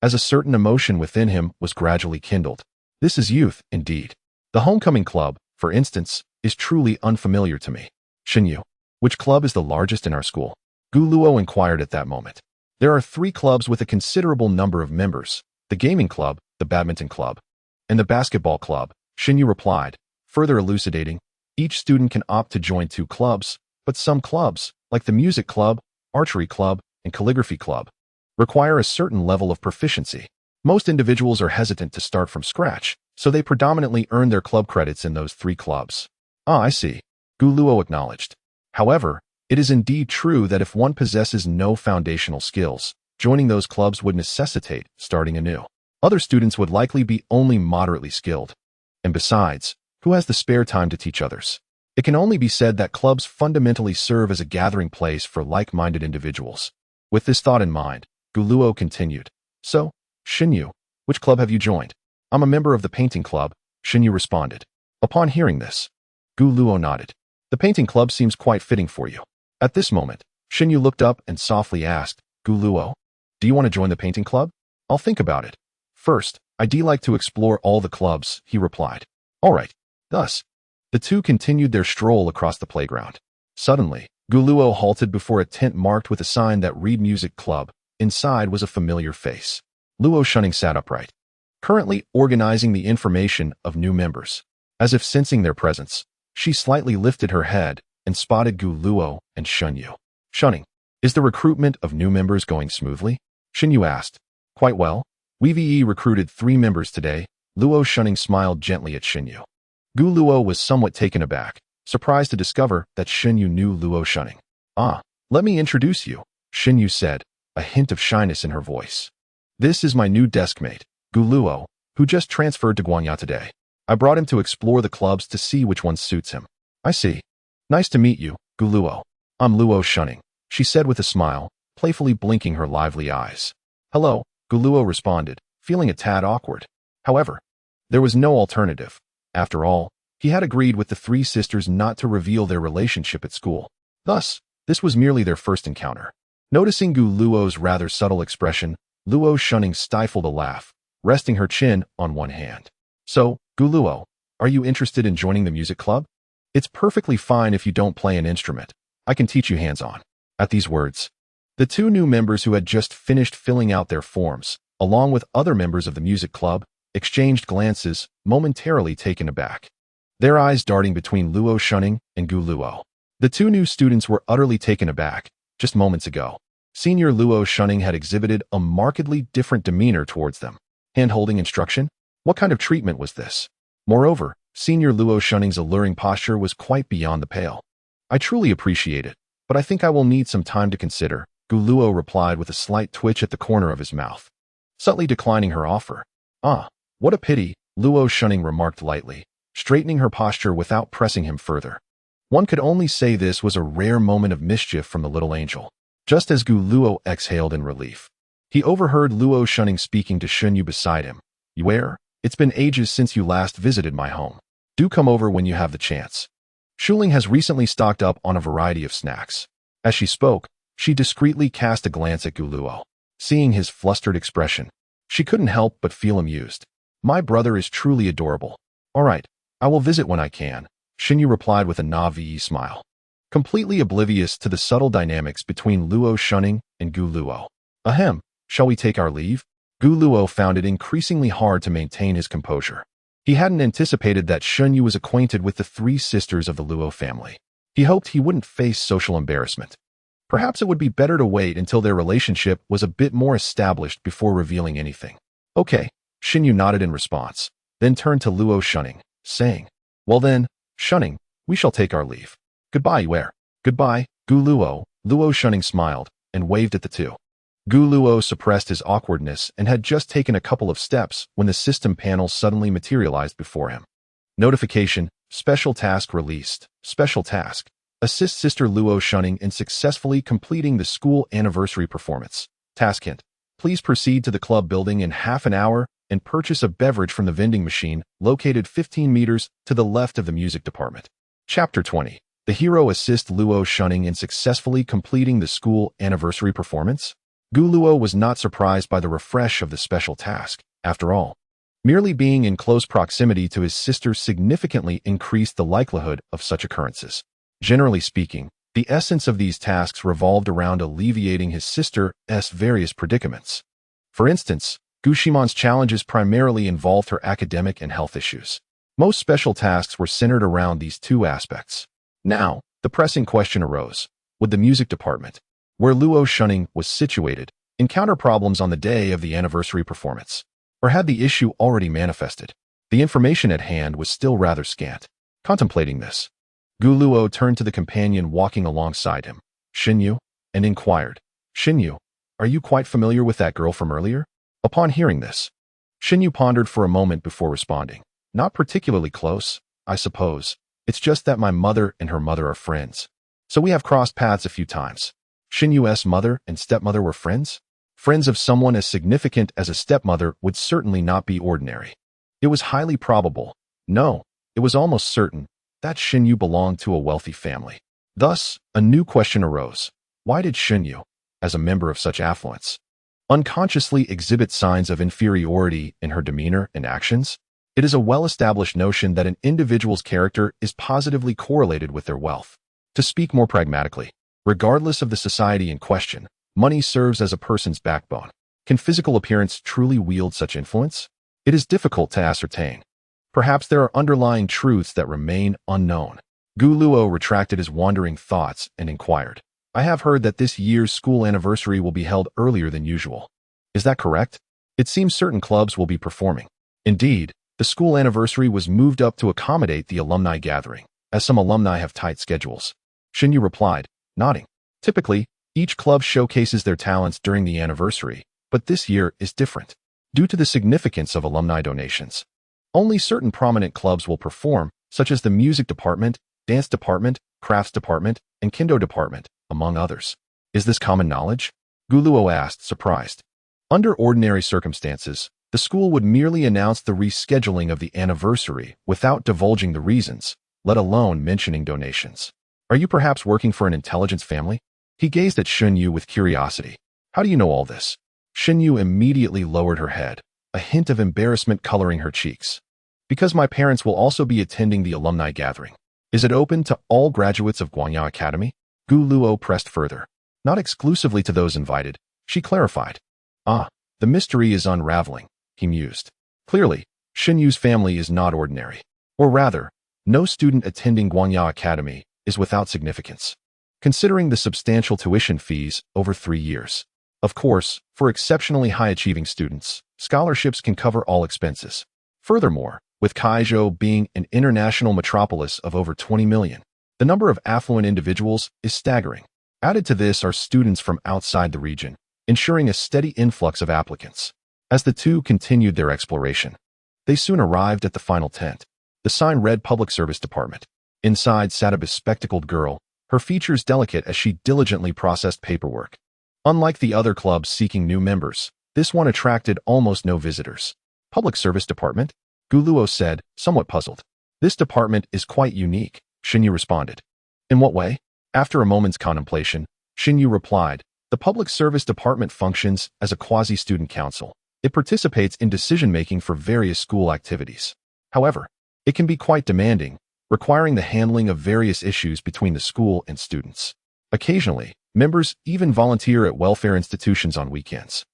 Speaker 1: As a certain emotion within him was gradually kindled. This is youth, indeed. The homecoming club, for instance, is truly unfamiliar to me. Xinyu, which club is the largest in our school? Gu Luo inquired at that moment. There are 3 clubs with a considerable number of members, the gaming club, the badminton club, and the basketball club, Xinyu replied, further elucidating, each student can opt to join 2 clubs, but some clubs, like the music club, archery club, and calligraphy club, require a certain level of proficiency. Most individuals are hesitant to start from scratch, so they predominantly earn their club credits in those 3 clubs. Ah, I see, Gu Luo acknowledged. However, It is indeed true that if one possesses no foundational skills, joining those clubs would necessitate starting anew. Other students would likely be only moderately skilled. And besides, who has the spare time to teach others? It can only be said that clubs fundamentally serve as a gathering place for like-minded individuals. With this thought in mind, Guluo continued. So, Shinyu, which club have you joined? I'm a member of the painting club, Shinyu responded. Upon hearing this, Guluo nodded. The painting club seems quite fitting for you. At this moment, Shinyu looked up and softly asked, Guluo, do you want to join the painting club? I'll think about it. First, I'd like to explore all the clubs, he replied. All right. Thus, the two continued their stroll across the playground. Suddenly, Guluo halted before a tent marked with a sign that read Music Club. Inside was a familiar face. Luo Shunning sat upright, currently organizing the information of new members. As if sensing their presence, she slightly lifted her head and spotted Guluo and Shunyu. Shunning, is the recruitment of new members going smoothly? Shunyu asked. Quite well. We've recruited 3 members today. Luo Shunning smiled gently at Shunyu. Guluo was somewhat taken aback, surprised to discover that Shunyu knew Luo Shunning. Ah, let me introduce you, Shunyu said, a hint of shyness in her voice. This is my new deskmate, Guluo, who just transferred to Guanya today. I brought him to explore the clubs to see which one suits him. I see. Nice to meet you, Guluo. I'm Luo Shunning, she said with a smile, playfully blinking her lively eyes. Hello, Guluo responded, feeling a tad awkward. However, there was no alternative. After all, he had agreed with the 3 sisters not to reveal their relationship at school. Thus, this was merely their first encounter. Noticing Guluo's rather subtle expression, Luo Shunning stifled a laugh, resting her chin on one hand. So, Guluo, are you interested in joining the music club? It's perfectly fine if you don't play an instrument. I can teach you hands-on. At these words, the 2 new members who had just finished filling out their forms, along with other members of the music club, exchanged glances, momentarily taken aback. Their eyes darting between Luo Shunning and Guluo. The 2 new students were utterly taken aback. Just moments ago, Senior Luo Shunning had exhibited a markedly different demeanor towards them. Hand-holding instruction? What kind of treatment was this? Moreover, Senior Luo Shunning's alluring posture was quite beyond the pale. I truly appreciate it, but I think I will need some time to consider, Guluo replied with a slight twitch at the corner of his mouth, subtly declining her offer. Ah, what a pity, Luo Shunning remarked lightly, straightening her posture without pressing him further. One could only say this was a rare moment of mischief from the little angel. Just as Guluo exhaled in relief, he overheard Luo Shunning speaking to Shunyu beside him. Where? It's been ages since you last visited my home. Do come over when you have the chance. Shuling has recently stocked up on a variety of snacks. As she spoke, she discreetly cast a glance at Guluo. Seeing his flustered expression, she couldn't help but feel amused. My brother is truly adorable. All right, I will visit when I can, Shinyu replied with a naive smile, completely oblivious to the subtle dynamics between Luo Shunning and Guluo. Ahem, shall we take our leave? Guluo found it increasingly hard to maintain his composure. He hadn't anticipated that Shunyu was acquainted with the 3 sisters of the Luo family. He hoped he wouldn't face social embarrassment. Perhaps it would be better to wait until their relationship was a bit more established before revealing anything. Okay, Shinyu nodded in response, then turned to Luo Shunning, saying, Well then, Shunning, we shall take our leave. Goodbye, Yue. Goodbye, Guluo. Luo Shunning smiled and waved at the 2. Guluo suppressed his awkwardness and had just taken a couple of steps when the system panel suddenly materialized before him. Notification, Special Task Released. Special Task. Assist Sister Luo Shunning in successfully completing the school anniversary performance. Task hint. Please proceed to the club building in half an hour and purchase a beverage from the vending machine located 15 meters to the left of the music department. Chapter 20. The hero assists Luo Shunning in successfully completing the school anniversary performance? Guluo was not surprised by the refresh of the special task. After all, merely being in close proximity to his sister significantly increased the likelihood of such occurrences. Generally speaking, the essence of these tasks revolved around alleviating his sister's various predicaments. For instance, Gushimon's challenges primarily involved her academic and health issues. Most special tasks were centered around these 2 aspects. Now, the pressing question arose. Would the music department, where Luo Shunning was situated, encounter problems on the day of the anniversary performance? Or had the issue already manifested? The information at hand was still rather scant. Contemplating this, Gu Luo turned to the companion walking alongside him, Xinyu, and inquired, Xinyu, are you quite familiar with that girl from earlier? Upon hearing this, Xinyu pondered for a moment before responding. Not particularly close, I suppose. It's just that my mother and her mother are friends. So we have crossed paths a few times. Xinyu's mother and stepmother were friends? Friends of someone as significant as a stepmother would certainly not be ordinary. It was highly probable, no, it was almost certain, that Xinyu belonged to a wealthy family. Thus, a new question arose. Why did Xinyu, as a member of such affluence, unconsciously exhibit signs of inferiority in her demeanor and actions? It is a well-established notion that an individual's character is positively correlated with their wealth. To speak more pragmatically, regardless of the society in question, money serves as a person's backbone. Can physical appearance truly wield such influence? It is difficult to ascertain. Perhaps there are underlying truths that remain unknown. Gu Luo retracted his wandering thoughts and inquired, I have heard that this year's school anniversary will be held earlier than usual. Is that correct? It seems certain clubs will be performing. Indeed, the school anniversary was moved up to accommodate the alumni gathering, as some alumni have tight schedules. Xinyu replied, nodding. Typically, each club showcases their talents during the anniversary, but this year is different. Due to the significance of alumni donations, only certain prominent clubs will perform, such as the music department, dance department, crafts department, and kendo department, among others. Is this common knowledge? Gu Luo asked, surprised. Under ordinary circumstances, the school would merely announce the rescheduling of the anniversary without divulging the reasons, let alone mentioning donations. Are you perhaps working for an intelligence family? He gazed at Xinyu with curiosity. How do you know all this? Xinyu immediately lowered her head, a hint of embarrassment coloring her cheeks. Because my parents will also be attending the alumni gathering. Is it open to all graduates of Guanya Academy? Gu Luo pressed further. Not exclusively to those invited, she clarified. Ah, the mystery is unraveling, he mused. Clearly, Xinyu's family is not ordinary. Or rather, no student attending Guanya Academy is without significance, considering the substantial tuition fees over 3 years. Of course, for exceptionally high-achieving students, scholarships can cover all expenses. Furthermore, with Kaizhou being an international metropolis of over 20 million, the number of affluent individuals is staggering. Added to this are students from outside the region, ensuring a steady influx of applicants. As the two continued their exploration, they soon arrived at the final tent. The sign read Public Service Department. Inside sat a bespectacled girl, her features delicate as she diligently processed paperwork. Unlike the other clubs seeking new members, this one attracted almost no visitors. Public Service Department? Gu Luo said, somewhat puzzled. This department is quite unique, Xinyu responded. In what way? After a moment's contemplation, Xinyu replied, the Public Service Department functions as a quasi-student council. It participates in decision-making for various school activities. However, it can be quite demanding, requiring the handling of various issues between the school and students. Occasionally, members even volunteer at welfare institutions on weekends,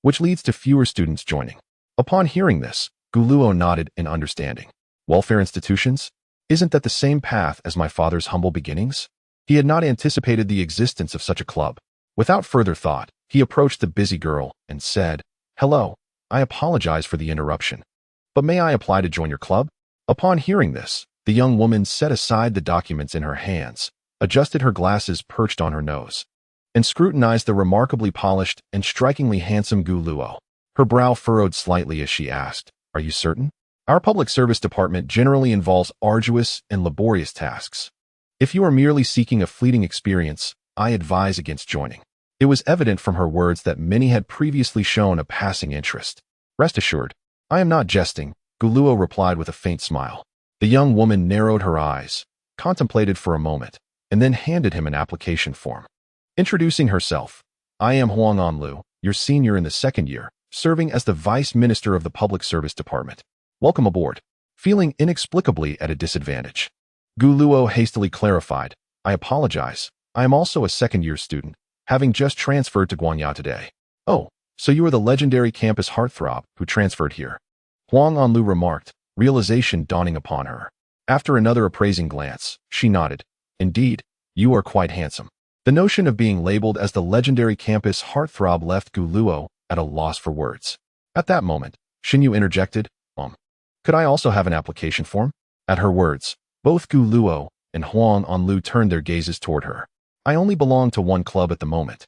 Speaker 1: which leads to fewer students joining. Upon hearing this, Gu Luo nodded in understanding. Welfare institutions? Isn't that the same path as my father's humble beginnings? He had not anticipated the existence of such a club. Without further thought, he approached the busy girl and said, Hello, I apologize for the interruption, but may I apply to join your club? Upon hearing this, the young woman set aside the documents in her hands, adjusted her glasses perched on her nose, and scrutinized the remarkably polished and strikingly handsome Gu Luo. Her brow furrowed slightly as she asked, Are you certain? Our public service department generally involves arduous and laborious tasks. If you are merely seeking a fleeting experience, I advise against joining. It was evident from her words that many had previously shown a passing interest. Rest assured, I am not jesting, Gu Luo replied with a faint smile. The young woman narrowed her eyes, contemplated for a moment, and then handed him an application form. Introducing herself, I am Huang Anlu, your senior in the 2nd year, serving as the Vice Minister of the Public Service Department. Welcome aboard. Feeling inexplicably at a disadvantage, Gu Luo hastily clarified, I apologize, I am also a 2nd-year student, having just transferred to Guanya today. Oh, so you are the legendary campus heartthrob who transferred here. Huang Anlu remarked, realization dawning upon her. After another appraising glance, she nodded. Indeed, you are quite handsome. The notion of being labeled as the legendary campus heartthrob left Gu Luo at a loss for words. At that moment, Xinyu interjected, Could I also have an application form? At her words, both Gu Luo and Huang Anlu turned their gazes toward her. I only belong to one club at the moment.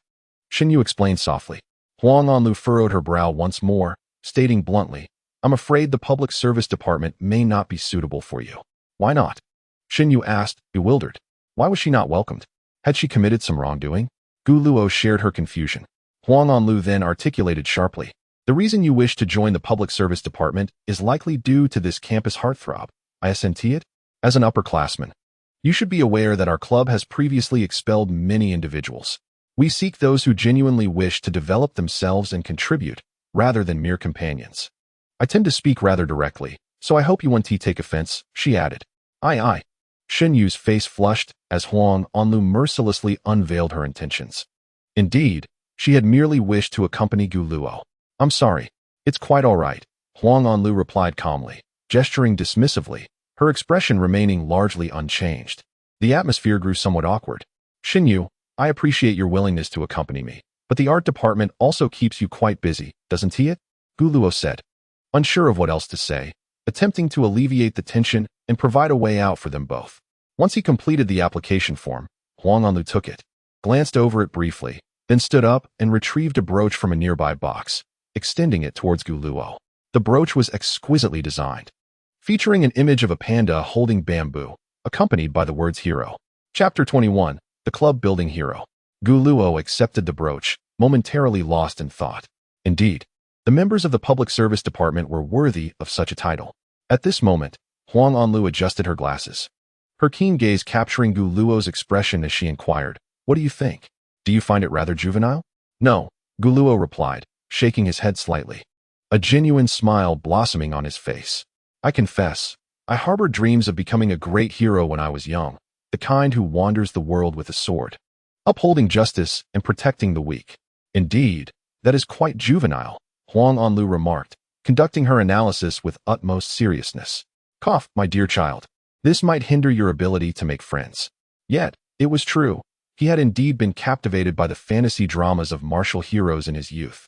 Speaker 1: Xinyu explained softly. Huang Anlu furrowed her brow once more, stating bluntly, I'm afraid the public service department may not be suitable for you. Why not? Xinyu asked, bewildered. Why was she not welcomed? Had she committed some wrongdoing? Gu Luo shared her confusion. Huang Anlu then articulated sharply. The reason you wish to join the public service department is likely due to this campus heartthrob. I assent it? As an upperclassman, you should be aware that our club has previously expelled many individuals. We seek those who genuinely wish to develop themselves and contribute, rather than mere companions. I tend to speak rather directly, so I hope you won't take offense, she added. Aye. Xinyu's face flushed as Huang Anlu mercilessly unveiled her intentions. Indeed, she had merely wished to accompany Gu Luo. I'm sorry. It's quite all right, Huang Anlu replied calmly, gesturing dismissively, her expression remaining largely unchanged. The atmosphere grew somewhat awkward. Xinyu, I appreciate your willingness to accompany me, but the art department also keeps you quite busy, doesn't it? Gu Luo said, unsure of what else to say, attempting to alleviate the tension and provide a way out for them both. Once he completed the application form, Huang Anlu took it, glanced over it briefly, then stood up and retrieved a brooch from a nearby box, extending it towards Gu Luo. The brooch was exquisitely designed, featuring an image of a panda holding bamboo, accompanied by the words hero. Chapter 21, The Club Building Hero. Gu Luo accepted the brooch, momentarily lost in thought. Indeed, the members of the public service department were worthy of such a title. At this moment, Huang Anlu adjusted her glasses, her keen gaze capturing Gu Luo's expression as she inquired, what do you think? Do you find it rather juvenile? No, Gu Luo replied, shaking his head slightly, a genuine smile blossoming on his face. I confess, I harbored dreams of becoming a great hero when I was young, the kind who wanders the world with a sword, upholding justice and protecting the weak. Indeed, that is quite juvenile, Huang Anlu remarked, conducting her analysis with utmost seriousness. Cough, my dear child. This might hinder your ability to make friends. Yet, it was true. He had indeed been captivated by the fantasy dramas of martial heroes in his youth.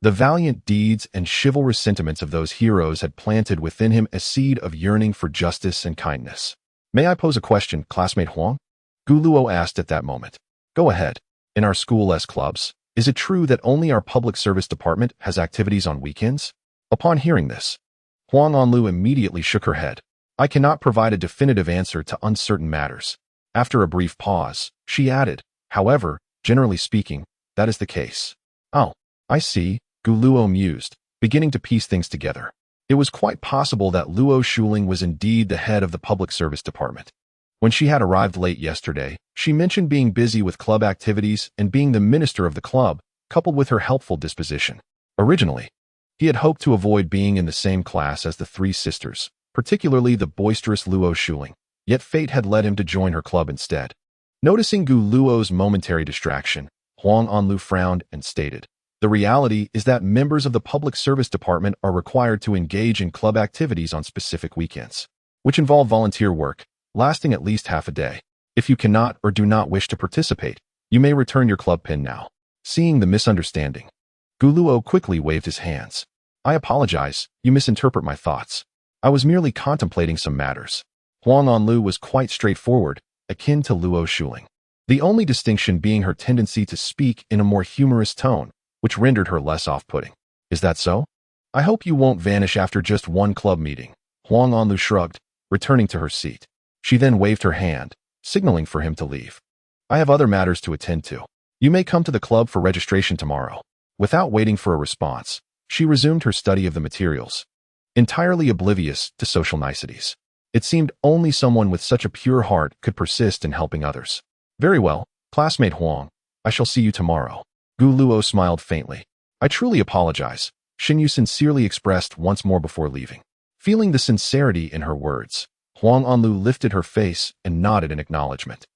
Speaker 1: The valiant deeds and chivalrous sentiments of those heroes had planted within him a seed of yearning for justice and kindness. May I pose a question, classmate Huang? Gu Luo asked at that moment. Go ahead. In our school's clubs, is it true that only our public service department has activities on weekends? Upon hearing this, Huang Anlu immediately shook her head. I cannot provide a definitive answer to uncertain matters. After a brief pause, she added, however, generally speaking, that is the case. Oh, I see, Gu Luo mused, beginning to piece things together. It was quite possible that Luo Shuling was indeed the head of the public service department. When she had arrived late yesterday, she mentioned being busy with club activities and being the minister of the club, coupled with her helpful disposition. Originally, he had hoped to avoid being in the same class as the three sisters, particularly the boisterous Luo Shuling, yet fate had led him to join her club instead. Noticing Gu Luo's momentary distraction, Huang Anlu frowned and stated, the reality is that members of the public service department are required to engage in club activities on specific weekends, which involve volunteer work, lasting at least half a day. If you cannot or do not wish to participate, you may return your club pin now. Seeing the misunderstanding, Gu Luo quickly waved his hands. I apologize, you misinterpret my thoughts. I was merely contemplating some matters. Huang Anlu was quite straightforward, akin to Luo Shuling. The only distinction being her tendency to speak in a more humorous tone, which rendered her less off-putting. Is that so? I hope you won't vanish after just one club meeting. Huang Anlu shrugged, returning to her seat. She then waved her hand, signaling for him to leave. I have other matters to attend to. You may come to the club for registration tomorrow. Without waiting for a response, she resumed her study of the materials, entirely oblivious to social niceties. It seemed only someone with such a pure heart could persist in helping others. Very well, classmate Huang. I shall see you tomorrow. Gu Luo smiled faintly. I truly apologize, Xinyu sincerely expressed once more before leaving. Feeling the sincerity in her words, Huang Anlu lifted her face and nodded in acknowledgement.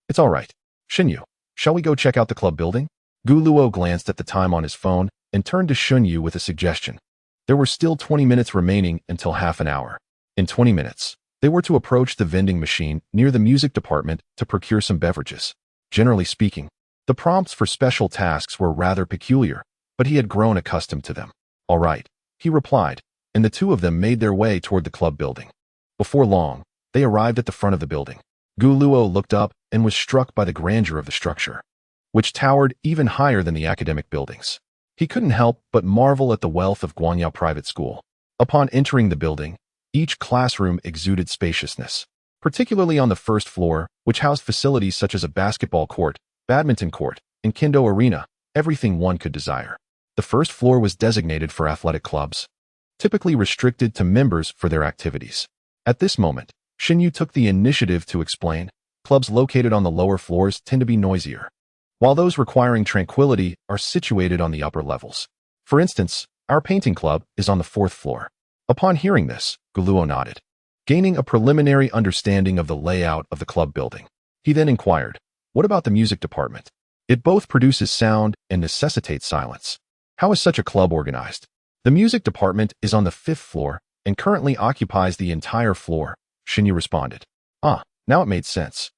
Speaker 1: It's all right. Xinyu, shall we go check out the club building? Gu Luo glanced at the time on his phone and turned to Xinyu with a suggestion. There were still 20 minutes remaining until half an hour. In 20 minutes, they were to approach the vending machine near the music department to procure some beverages. Generally speaking, the prompts for special tasks were rather peculiar, but he had grown accustomed to them. All right, he replied, and the two of them made their way toward the club building. Before long, they arrived at the front of the building. Guluo looked up and was struck by the grandeur of the structure, which towered even higher than the academic buildings. He couldn't help but marvel at the wealth of Guanyao Private School. Upon entering the building, each classroom exuded spaciousness, particularly on the first floor, which housed facilities such as a basketball court, badminton court, and kendo arena, everything one could desire. The first floor was designated for athletic clubs, typically restricted to members for their activities. At this moment, Shinyu took the initiative to explain, clubs located on the lower floors tend to be noisier, while those requiring tranquility are situated on the upper levels. For instance, our painting club is on the 4th floor. Upon hearing this, Guluo nodded, gaining a preliminary understanding of the layout of the club building. He then inquired, what about the music department? It both produces sound and necessitates silence. How is such a club organized? The music department is on the 5th floor and currently occupies the entire floor, Shinyu responded. Ah, now it made sense.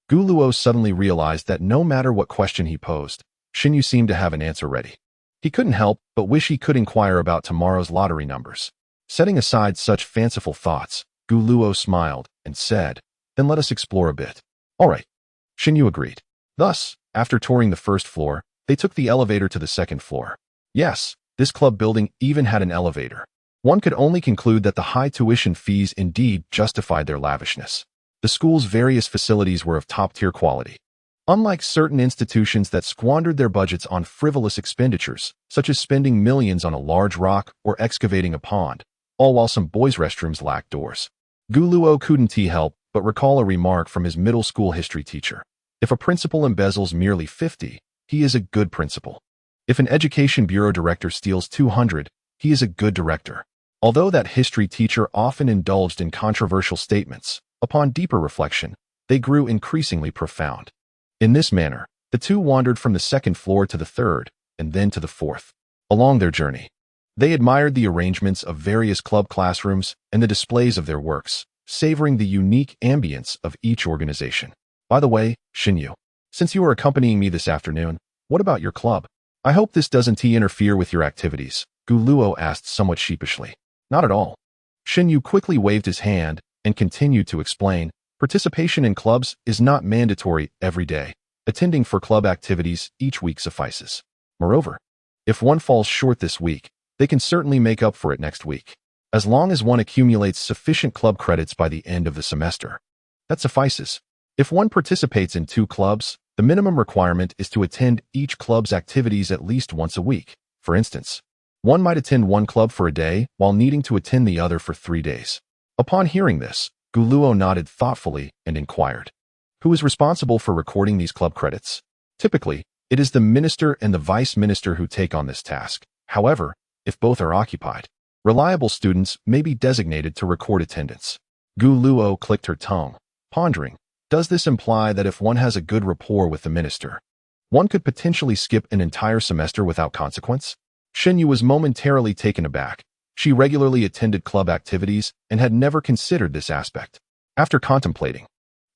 Speaker 1: Guluo suddenly realized that no matter what question he posed, Shinyu seemed to have an answer ready. He couldn't help but wish he could inquire about tomorrow's lottery numbers. Setting aside such fanciful thoughts, Guluo smiled and said, then let us explore a bit. All right. Shinyu agreed. Thus, after touring the 1st floor, they took the elevator to the 2nd floor. Yes, this club building even had an elevator. One could only conclude that the high tuition fees indeed justified their lavishness. The school's various facilities were of top-tier quality. Unlike certain institutions that squandered their budgets on frivolous expenditures, such as spending millions on a large rock or excavating a pond, all while some boys' restrooms lacked doors. Guluo couldn't help but recall a remark from his middle school history teacher. If a principal embezzles merely 50, he is a good principal. If an education bureau director steals 200, he is a good director. Although that history teacher often indulged in controversial statements, upon deeper reflection, they grew increasingly profound. In this manner, the two wandered from the 2nd floor to the 3rd, and then to the 4th. Along their journey, they admired the arrangements of various club classrooms and the displays of their works, savoring the unique ambience of each organization. By the way, Shinyu, since you are accompanying me this afternoon, what about your club? I hope this doesn't interfere with your activities, Guluo asked somewhat sheepishly. Not at all. Shinyu quickly waved his hand and continued to explain, participation in clubs is not mandatory every day. Attending for club activities each week suffices. Moreover, if one falls short this week, they can certainly make up for it next week. As long as one accumulates sufficient club credits by the end of the semester, that suffices. If one participates in 2 clubs, the minimum requirement is to attend each club's activities at least once a week. For instance, one might attend one club for a day while needing to attend the other for 3 days. Upon hearing this, Guluo nodded thoughtfully and inquired, who is responsible for recording these club credits? Typically, it is the minister and the vice minister who take on this task. However, if both are occupied, reliable students may be designated to record attendance. Guluo clicked her tongue, pondering, does this imply that if one has a good rapport with the minister, one could potentially skip an entire semester without consequence? Shinyu was momentarily taken aback. She regularly attended club activities and had never considered this aspect. After contemplating,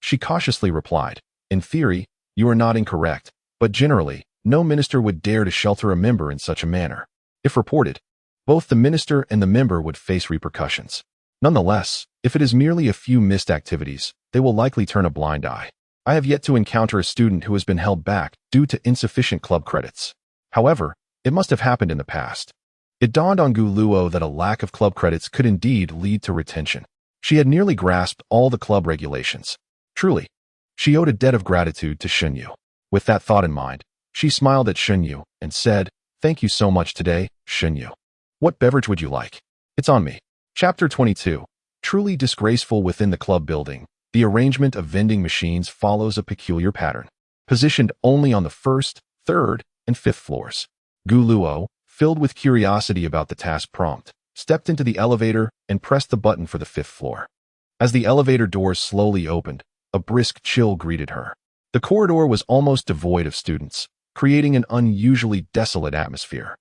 Speaker 1: she cautiously replied, in theory, you are not incorrect, but generally, no minister would dare to shelter a member in such a manner. If reported, both the minister and the member would face repercussions. Nonetheless, if it is merely a few missed activities, they will likely turn a blind eye. I have yet to encounter a student who has been held back due to insufficient club credits. However, it must have happened in the past. It dawned on Guluo that a lack of club credits could indeed lead to retention. She had nearly grasped all the club regulations. Truly, she owed a debt of gratitude to Shinyu. With that thought in mind, she smiled at Shinyu and said, thank you so much today, Shinyu. What beverage would you like? It's on me. Chapter 22. Truly disgraceful within the club building, the arrangement of vending machines follows a peculiar pattern, positioned only on the 1st, 3rd, and 5th floors. Guluo, filled with curiosity about the task prompt, stepped into the elevator and pressed the button for the 5th floor. As the elevator doors slowly opened, a brisk chill greeted her. The corridor was almost devoid of students, creating an unusually desolate atmosphere.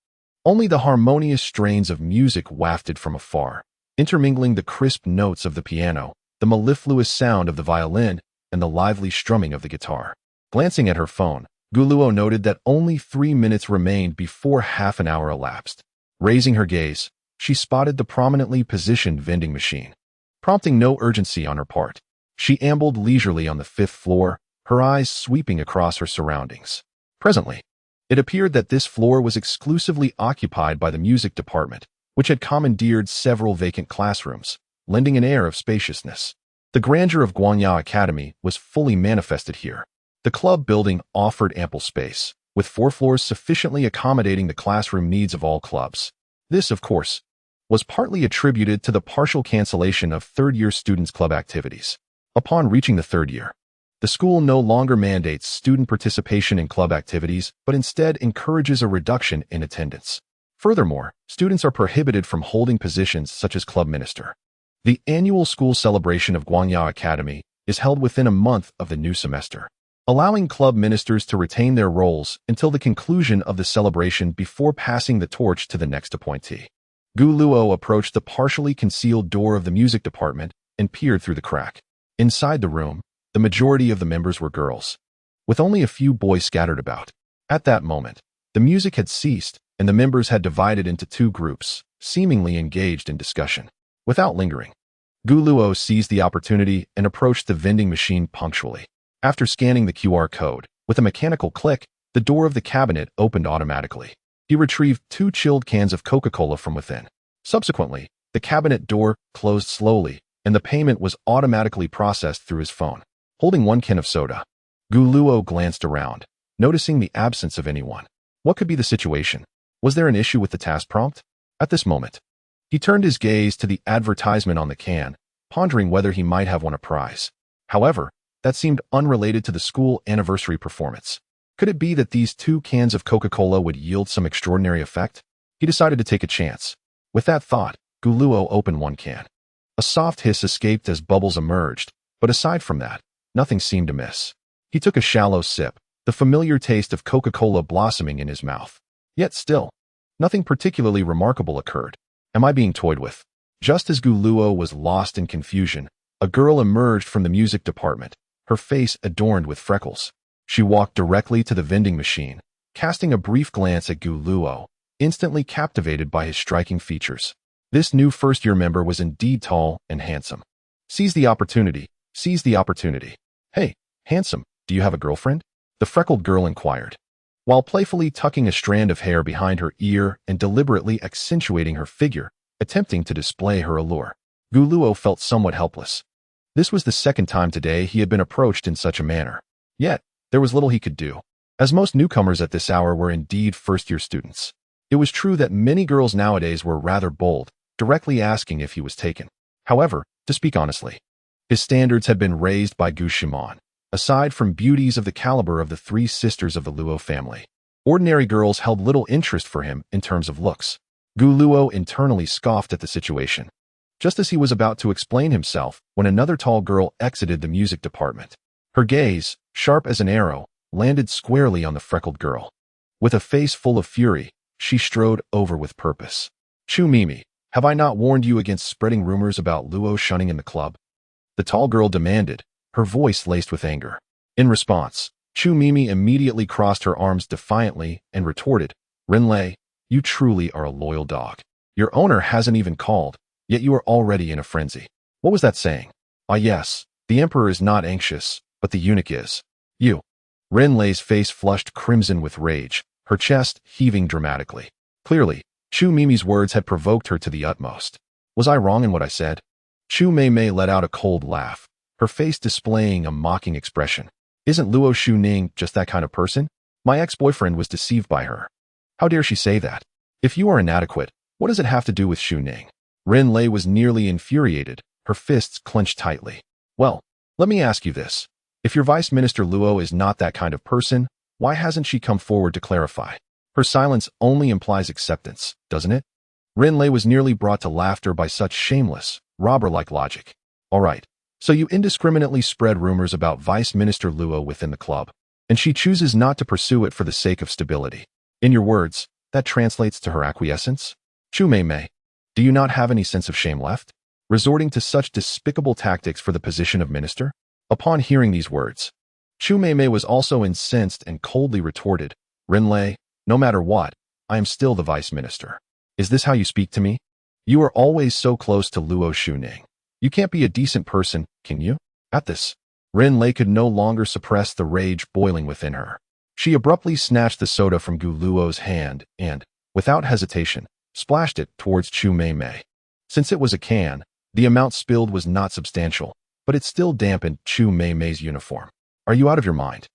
Speaker 1: Only the harmonious strains of music wafted from afar, intermingling the crisp notes of the piano, the mellifluous sound of the violin, and the lively strumming of the guitar. Glancing at her phone, Guluo noted that only 3 minutes remained before half an hour elapsed. Raising her gaze, she spotted the prominently positioned vending machine. Prompting no urgency on her part, She ambled leisurely on the 5th floor, her eyes sweeping across her surroundings. Presently, it appeared that this floor was exclusively occupied by the music department, which had commandeered several vacant classrooms, lending an air of spaciousness. The grandeur of Guanya Academy was fully manifested here. The club building offered ample space, with 4 floors sufficiently accommodating the classroom needs of all clubs. This, of course, was partly attributed to the partial cancellation of third-year students' club activities. Upon reaching the 3rd year, the school no longer mandates student participation in club activities, but instead encourages a reduction in attendance. Furthermore, students are prohibited from holding positions such as club minister. The annual school celebration of Guanya Academy is held within a month of the new semester, allowing club ministers to retain their roles until the conclusion of the celebration before passing the torch to the next appointee. Gu Luo approached the partially concealed door of the music department and peered through the crack. Inside the room, the majority of the members were girls, with only a few boys scattered about. At that moment, the music had ceased, and the members had divided into 2 groups, seemingly engaged in discussion. Without lingering, Gu Luo seized the opportunity and approached the vending machine punctually. After scanning the QR code, with a mechanical click, the door of the cabinet opened automatically. He retrieved 2 chilled cans of Coca-Cola from within. Subsequently, the cabinet door closed slowly, and the payment was automatically processed through his phone. Holding 1 can of soda, Gu Luo glanced around, noticing the absence of anyone. What could be the situation? Was there an issue with the task prompt? At this moment, he turned his gaze to the advertisement on the can, pondering whether he might have won a prize. However, that seemed unrelated to the school anniversary performance. Could it be that these 2 cans of Coca-Cola would yield some extraordinary effect? He decided to take a chance. With that thought, Gu Luo opened 1 can. A soft hiss escaped as bubbles emerged, but aside from that, nothing seemed amiss. He took a shallow sip, the familiar taste of Coca-Cola blossoming in his mouth. Yet still, nothing particularly remarkable occurred. Am I being toyed with? Just as Gu Luo was lost in confusion, a girl emerged from the music department, her face adorned with freckles. She walked directly to the vending machine, casting a brief glance at Gu Luo, instantly captivated by his striking features. This new first-year member was indeed tall and handsome. Seize the opportunity. Seize the opportunity. Hey, handsome, do you have a girlfriend? The freckled girl inquired, while playfully tucking a strand of hair behind her ear and deliberately accentuating her figure, attempting to display her allure. Gu Luo felt somewhat helpless. This was the 2nd time today he had been approached in such a manner. Yet, there was little he could do, as most newcomers at this hour were indeed first-year students. It was true that many girls nowadays were rather bold, directly asking if he was taken. However, to speak honestly, his standards had been raised by Gu Shimon. Aside from beauties of the caliber of the 3 sisters of the Luo family, ordinary girls held little interest for him in terms of looks. Gu Luo internally scoffed at the situation, just as he was about to explain himself when another tall girl exited the music department. Her gaze, sharp as an arrow, landed squarely on the freckled girl. With a face full of fury, she strode over with purpose. Chu Mimi, have I not warned you against spreading rumors about Luo shunning in the club? The tall girl demanded, her voice laced with anger. In response, Chu Mimi immediately crossed her arms defiantly and retorted, Renlei, you truly are a loyal dog. Your owner hasn't even called, yet you are already in a frenzy. What was that saying? Ah yes, the emperor is not anxious, but the eunuch is. You. Renlei's face flushed crimson with rage, her chest heaving dramatically. Clearly, Chu Mimi's words had provoked her to the utmost. Was I wrong in what I said? Chu Mei let out a cold laugh, her face displaying a mocking expression. Isn't Luo Shuning just that kind of person? My ex-boyfriend was deceived by her. How dare she say that? If you are inadequate, what does it have to do with Shuning? Renlei was nearly infuriated, her fists clenched tightly. Well, let me ask you this. If your Vice Minister Luo is not that kind of person, why hasn't she come forward to clarify? Her silence only implies acceptance, doesn't it? Renlei was nearly brought to laughter by such shameless, robber-like logic. All right, so you indiscriminately spread rumors about Vice Minister Luo within the club, and she chooses not to pursue it for the sake of stability. In your words, that translates to her acquiescence? Chu Mei, do you not have any sense of shame left? Resorting to such despicable tactics for the position of minister? Upon hearing these words, Chu Mei was also incensed and coldly retorted, Renlei, no matter what, I am still the vice minister. Is this how you speak to me? You are always so close to Luo Shuning. You can't be a decent person, can you? At this, Rin Lei could no longer suppress the rage boiling within her. She abruptly snatched the soda from Gu Luo's hand and, without hesitation, splashed it towards Chu Mei Mei. Since it was a can, the amount spilled was not substantial, but it still dampened Chu Mei Mei's uniform. Are you out of your mind?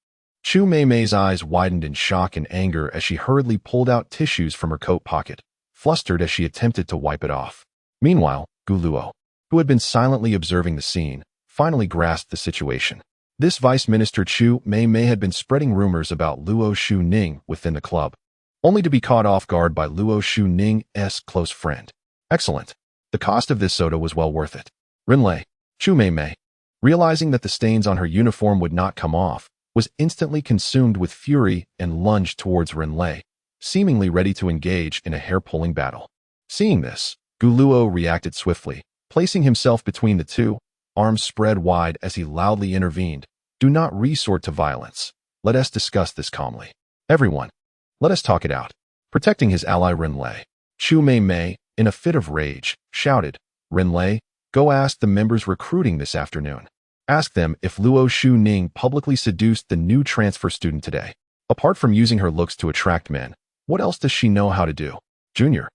Speaker 1: Chu Mei Mei's eyes widened in shock and anger as she hurriedly pulled out tissues from her coat pocket, flustered as she attempted to wipe it off. Meanwhile, Gu Luo, who had been silently observing the scene, finally grasped the situation. This Vice Minister Chu Mei Mei had been spreading rumors about Luo Shu Ning within the club, only to be caught off guard by Luo Shu Ning's close friend. Excellent. The cost of this soda was well worth it. Rin Lei, Chu Mei Mei, realizing that the stains on her uniform would not come off, was instantly consumed with fury and lunged towards Rin Lei, seemingly ready to engage in a hair-pulling battle. Seeing this, Gu Luo reacted swiftly, placing himself between the two, arms spread wide as he loudly intervened. Do not resort to violence. Let us discuss this calmly. Everyone, let us talk it out. Protecting his ally Rin Lei, Chu Mei Mei, in a fit of rage, shouted, Rin Lei, go ask the members recruiting this afternoon. Ask them if Luo Shu Ning publicly seduced the new transfer student today. Apart from using her looks to attract men, what else does she know how to do? Junior,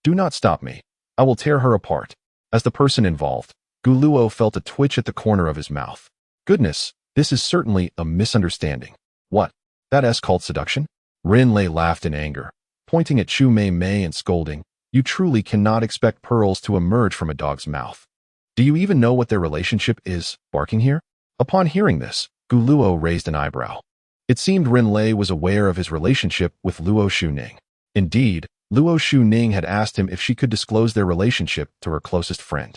Speaker 1: do not stop me. I will tear her apart. As the person involved, Gu Luo felt a twitch at the corner of his mouth. Goodness, this is certainly a misunderstanding. What? That's called seduction? Rin Lei laughed in anger, pointing at Chu Mei Mei and scolding, you truly cannot expect pearls to emerge from a dog's mouth. Do you even know what their relationship is, barking here? Upon hearing this, Gu Luo raised an eyebrow. It seemed Rin Lei was aware of his relationship with Luo Shu Ning. Indeed, Luo Shu Ning had asked him if she could disclose their relationship to her closest friend.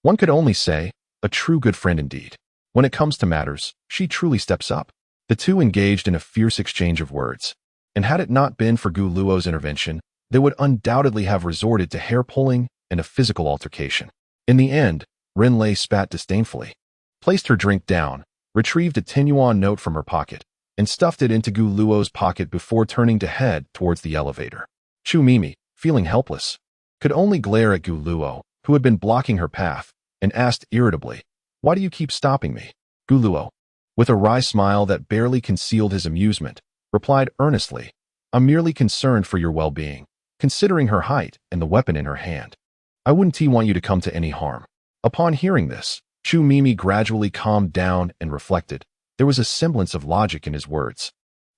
Speaker 1: One could only say, a true good friend indeed. When it comes to matters, she truly steps up. The two engaged in a fierce exchange of words. And had it not been for Gu Luo's intervention, they would undoubtedly have resorted to hair-pulling and a physical altercation. In the end, Rin Lei spat disdainfully, placed her drink down, retrieved a 10-yuan note from her pocket, and stuffed it into Gu Luo's pocket before turning to head towards the elevator. Chu Mimi, feeling helpless, could only glare at Gu Luo, who had been blocking her path, and asked irritably, why do you keep stopping me? Gu Luo, with a wry smile that barely concealed his amusement, replied earnestly, I'm merely concerned for your well-being, considering her height and the weapon in her hand. I wouldn't want you to come to any harm. Upon hearing this, Chu Mimi gradually calmed down and reflected. There was a semblance of logic in his words.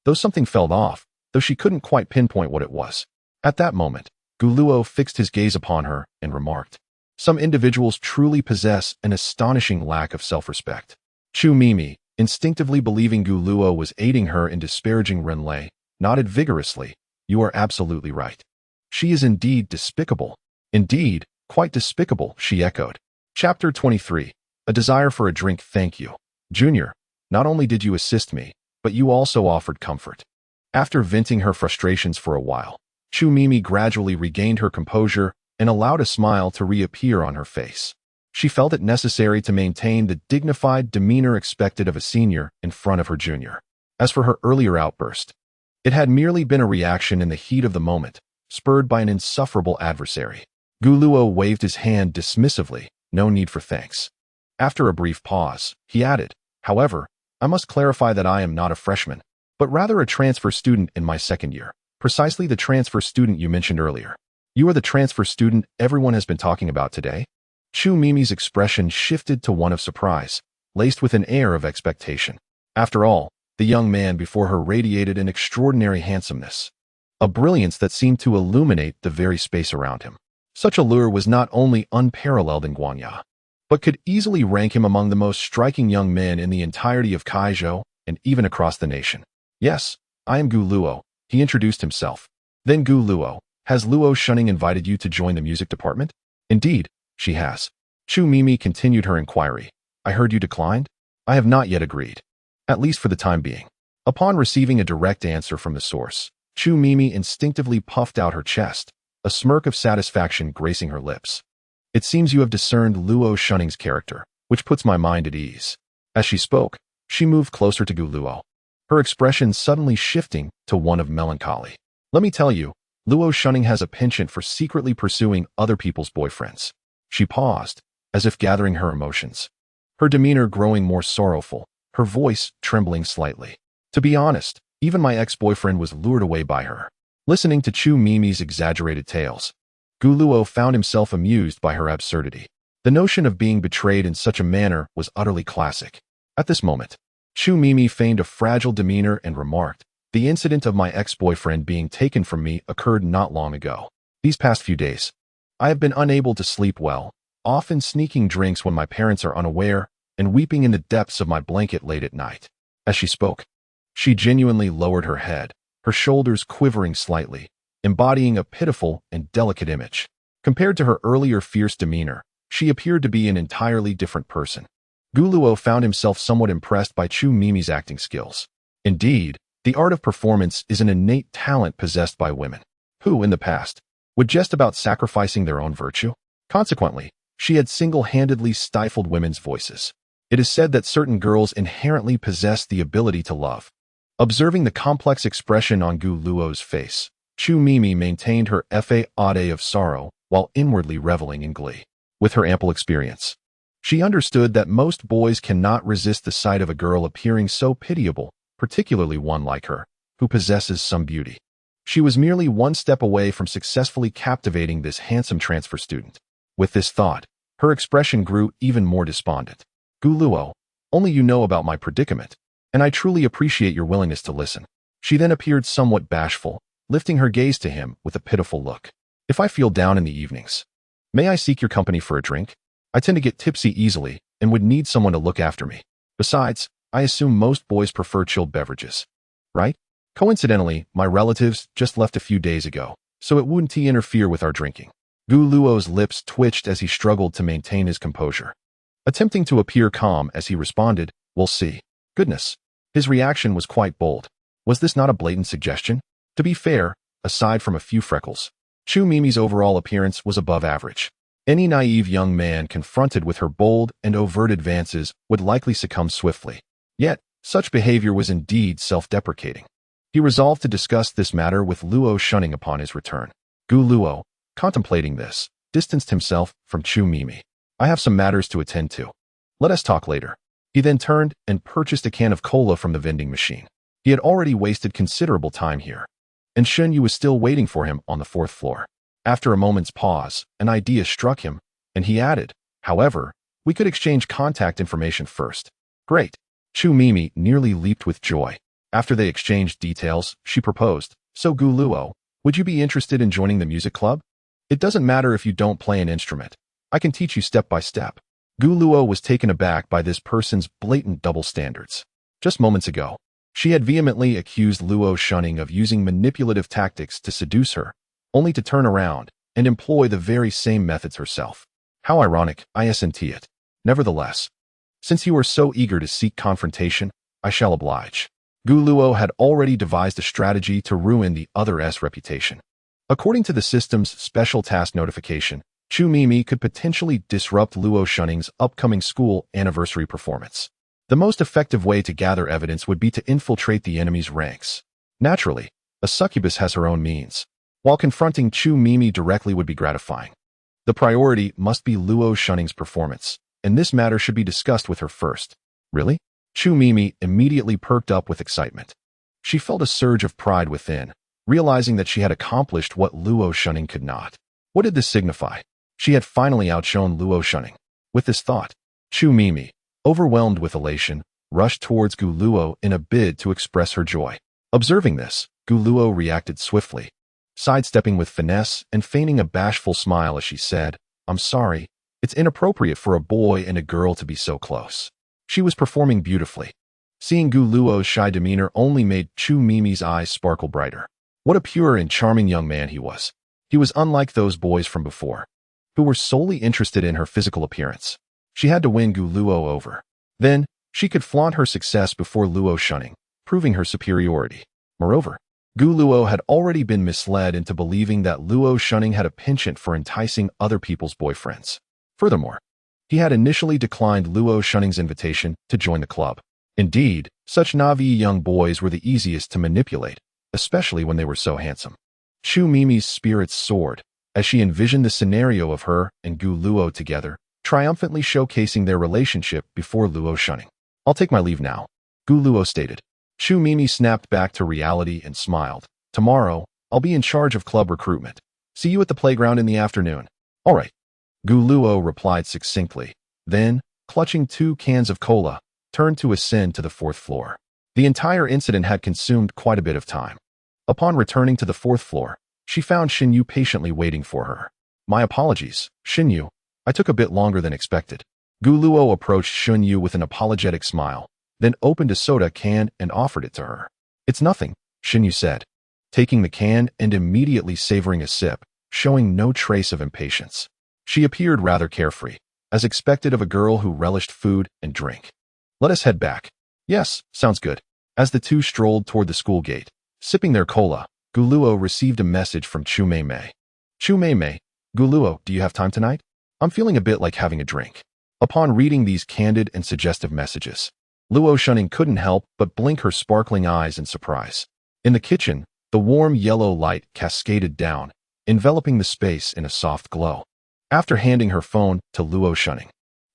Speaker 1: Though something felt off, though she couldn't quite pinpoint what it was. At that moment, Gu Luo fixed his gaze upon her and remarked, some individuals truly possess an astonishing lack of self-respect. Chu Mimi, instinctively believing Gu Luo was aiding her in disparaging Rin Lei, nodded vigorously. You are absolutely right. She is indeed despicable. Indeed, quite despicable, she echoed. Chapter 23. A desire for a drink. Thank you. Junior, not only did you assist me, but you also offered comfort. After venting her frustrations for a while, Chu Mimi gradually regained her composure and allowed a smile to reappear on her face. She felt it necessary to maintain the dignified demeanor expected of a senior in front of her junior. As for her earlier outburst, it had merely been a reaction in the heat of the moment, spurred by an insufferable adversary. Gu Luo waved his hand dismissively. No need for thanks. After a brief pause, he added, however, I must clarify that I am not a freshman, but rather a transfer student in my second year. Precisely the transfer student you mentioned earlier. You are the transfer student everyone has been talking about today? Chu Mimi's expression shifted to one of surprise, laced with an air of expectation. After all, the young man before her radiated an extraordinary handsomeness, a brilliance that seemed to illuminate the very space around him. Such allure was not only unparalleled in Guanya, but could easily rank him among the most striking young men in the entirety of Kaizhou and even across the nation. Yes, I am Gu Luo, he introduced himself. Then Gu Luo, has Luo Shuning invited you to join the music department? Indeed, she has. Chu Mimi continued her inquiry. I heard you declined? I have not yet agreed. At least for the time being. Upon receiving a direct answer from the source, Chu Mimi instinctively puffed out her chest, a smirk of satisfaction gracing her lips. It seems you have discerned Luo Shuning's character, which puts my mind at ease. As she spoke, she moved closer to Gu Luo, her expression suddenly shifting to one of melancholy. Let me tell you, Luo Shunning has a penchant for secretly pursuing other people's boyfriends. She paused, as if gathering her emotions. her demeanor growing more sorrowful, her voice trembling slightly. To be honest, even my ex-boyfriend was lured away by her. Listening to Chu Mimi's exaggerated tales, Gu Luo found himself amused by her absurdity. The notion of being betrayed in such a manner was utterly classic. At this moment, Chu Mimi feigned a fragile demeanor and remarked, "The incident of my ex-boyfriend being taken from me occurred not long ago. These past few days, I have been unable to sleep well, often sneaking drinks when my parents are unaware and weeping in the depths of my blanket late at night." As she spoke, she genuinely lowered her head, her shoulders quivering slightly, embodying a pitiful and delicate image. Compared to her earlier fierce demeanor, she appeared to be an entirely different person. Gu Luo found himself somewhat impressed by Chu Mimi's acting skills. Indeed, the art of performance is an innate talent possessed by women, who, in the past, would jest about sacrificing their own virtue. Consequently, she had single-handedly stifled women's voices. It is said that certain girls inherently possess the ability to love. Observing the complex expression on Gu Luo's face, Chu Mimi maintained her facade of sorrow while inwardly reveling in glee. With her ample experience, she understood that most boys cannot resist the sight of a girl appearing so pitiable, particularly one like her, who possesses some beauty. She was merely one step away from successfully captivating this handsome transfer student. With this thought, her expression grew even more despondent. "Gu Luo, only you know about my predicament, and I truly appreciate your willingness to listen." She then appeared somewhat bashful, lifting her gaze to him with a pitiful look. "If I feel down in the evenings, may I seek your company for a drink? I tend to get tipsy easily and would need someone to look after me. Besides, I assume most boys prefer chilled beverages, right? Coincidentally, my relatives just left a few days ago, so it wouldn't interfere with our drinking." Gu Luo's lips twitched as he struggled to maintain his composure, attempting to appear calm as he responded, "We'll see." Goodness, his reaction was quite bold. Was this not a blatant suggestion? To be fair, aside from a few freckles, Chu Mimi's overall appearance was above average. Any naive young man confronted with her bold and overt advances would likely succumb swiftly. Yet, such behavior was indeed self-deprecating. He resolved to discuss this matter with Luo Shunning upon his return. Gu Luo, contemplating this, distanced himself from Chu Mimi. "I have some matters to attend to. Let us talk later." He then turned and purchased a can of cola from the vending machine. He had already wasted considerable time here, and Shun Yu was still waiting for him on the 4th floor. After a moment's pause, an idea struck him, and he added, "However, we could exchange contact information first." "Great." Chu Mimi nearly leaped with joy. After they exchanged details, she proposed, "So Gu Luo, would you be interested in joining the music club? It doesn't matter if you don't play an instrument. I can teach you step by step." Gu Luo was taken aback by this person's blatant double standards. Just moments ago, she had vehemently accused Luo Shunning of using manipulative tactics to seduce her, only to turn around and employ the very same methods herself. How ironic, isn't it? Nevertheless, since you are so eager to seek confrontation, I shall oblige. Gu Luo had already devised a strategy to ruin the other's reputation. According to the system's special task notification, Chu Mimi could potentially disrupt Luo Shunning's upcoming school anniversary performance. The most effective way to gather evidence would be to infiltrate the enemy's ranks. Naturally, a succubus has her own means, while confronting Chu Mimi directly would be gratifying. The priority must be Luo Shunning's performance, and this matter should be discussed with her first. Really? Chu Mimi immediately perked up with excitement. She felt a surge of pride within, realizing that she had accomplished what Luo Shunning could not. What did this signify? She had finally outshone Luo Shunning. With this thought, Chu Mimi, overwhelmed with elation, rushed towards Gu Luo in a bid to express her joy. Observing this, Gu Luo reacted swiftly, sidestepping with finesse and feigning a bashful smile as she said, "I'm sorry, it's inappropriate for a boy and a girl to be so close." She was performing beautifully. Seeing Gu Luo's shy demeanor only made Chu Mimi's eyes sparkle brighter. What a pure and charming young man he was. He was unlike those boys from before, who were solely interested in her physical appearance. She had to win Gu Luo over. Then, she could flaunt her success before Luo Shunning, proving her superiority. Moreover, Gu Luo had already been misled into believing that Luo Shunning had a penchant for enticing other people's boyfriends. Furthermore, he had initially declined Luo Shunning's invitation to join the club. Indeed, such Navi young boys were the easiest to manipulate, especially when they were so handsome. Chu Mimi's spirits soared as she envisioned the scenario of her and Gu Luo together, triumphantly showcasing their relationship before Luo shunning. "I'll take my leave now," Gu Luo stated. Chu Mimi snapped back to reality and smiled. "Tomorrow, I'll be in charge of club recruitment. See you at the playground in the afternoon." "All right," Gu Luo replied succinctly. Then, clutching 2 cans of cola, turned to ascend to the 4th floor. The entire incident had consumed quite a bit of time. Upon returning to the 4th floor, she found Xinyu patiently waiting for her. "My apologies, Xinyu. I took a bit longer than expected." Gu Luo approached Xinyu with an apologetic smile, then opened a soda can and offered it to her. "It's nothing," Xinyu said, taking the can and immediately savoring a sip, showing no trace of impatience. She appeared rather carefree, as expected of a girl who relished food and drink. "Let us head back." "Yes, sounds good." As the two strolled toward the school gate, sipping their cola, Gu Luo received a message from Chu Mei. "Chu Mei, Gu Luo, do you have time tonight? I'm feeling a bit like having a drink." Upon reading these candid and suggestive messages, Luo shunning couldn't help but blink her sparkling eyes in surprise. In the kitchen, the warm yellow light cascaded down, enveloping the space in a soft glow. After handing her phone to Luo shunning,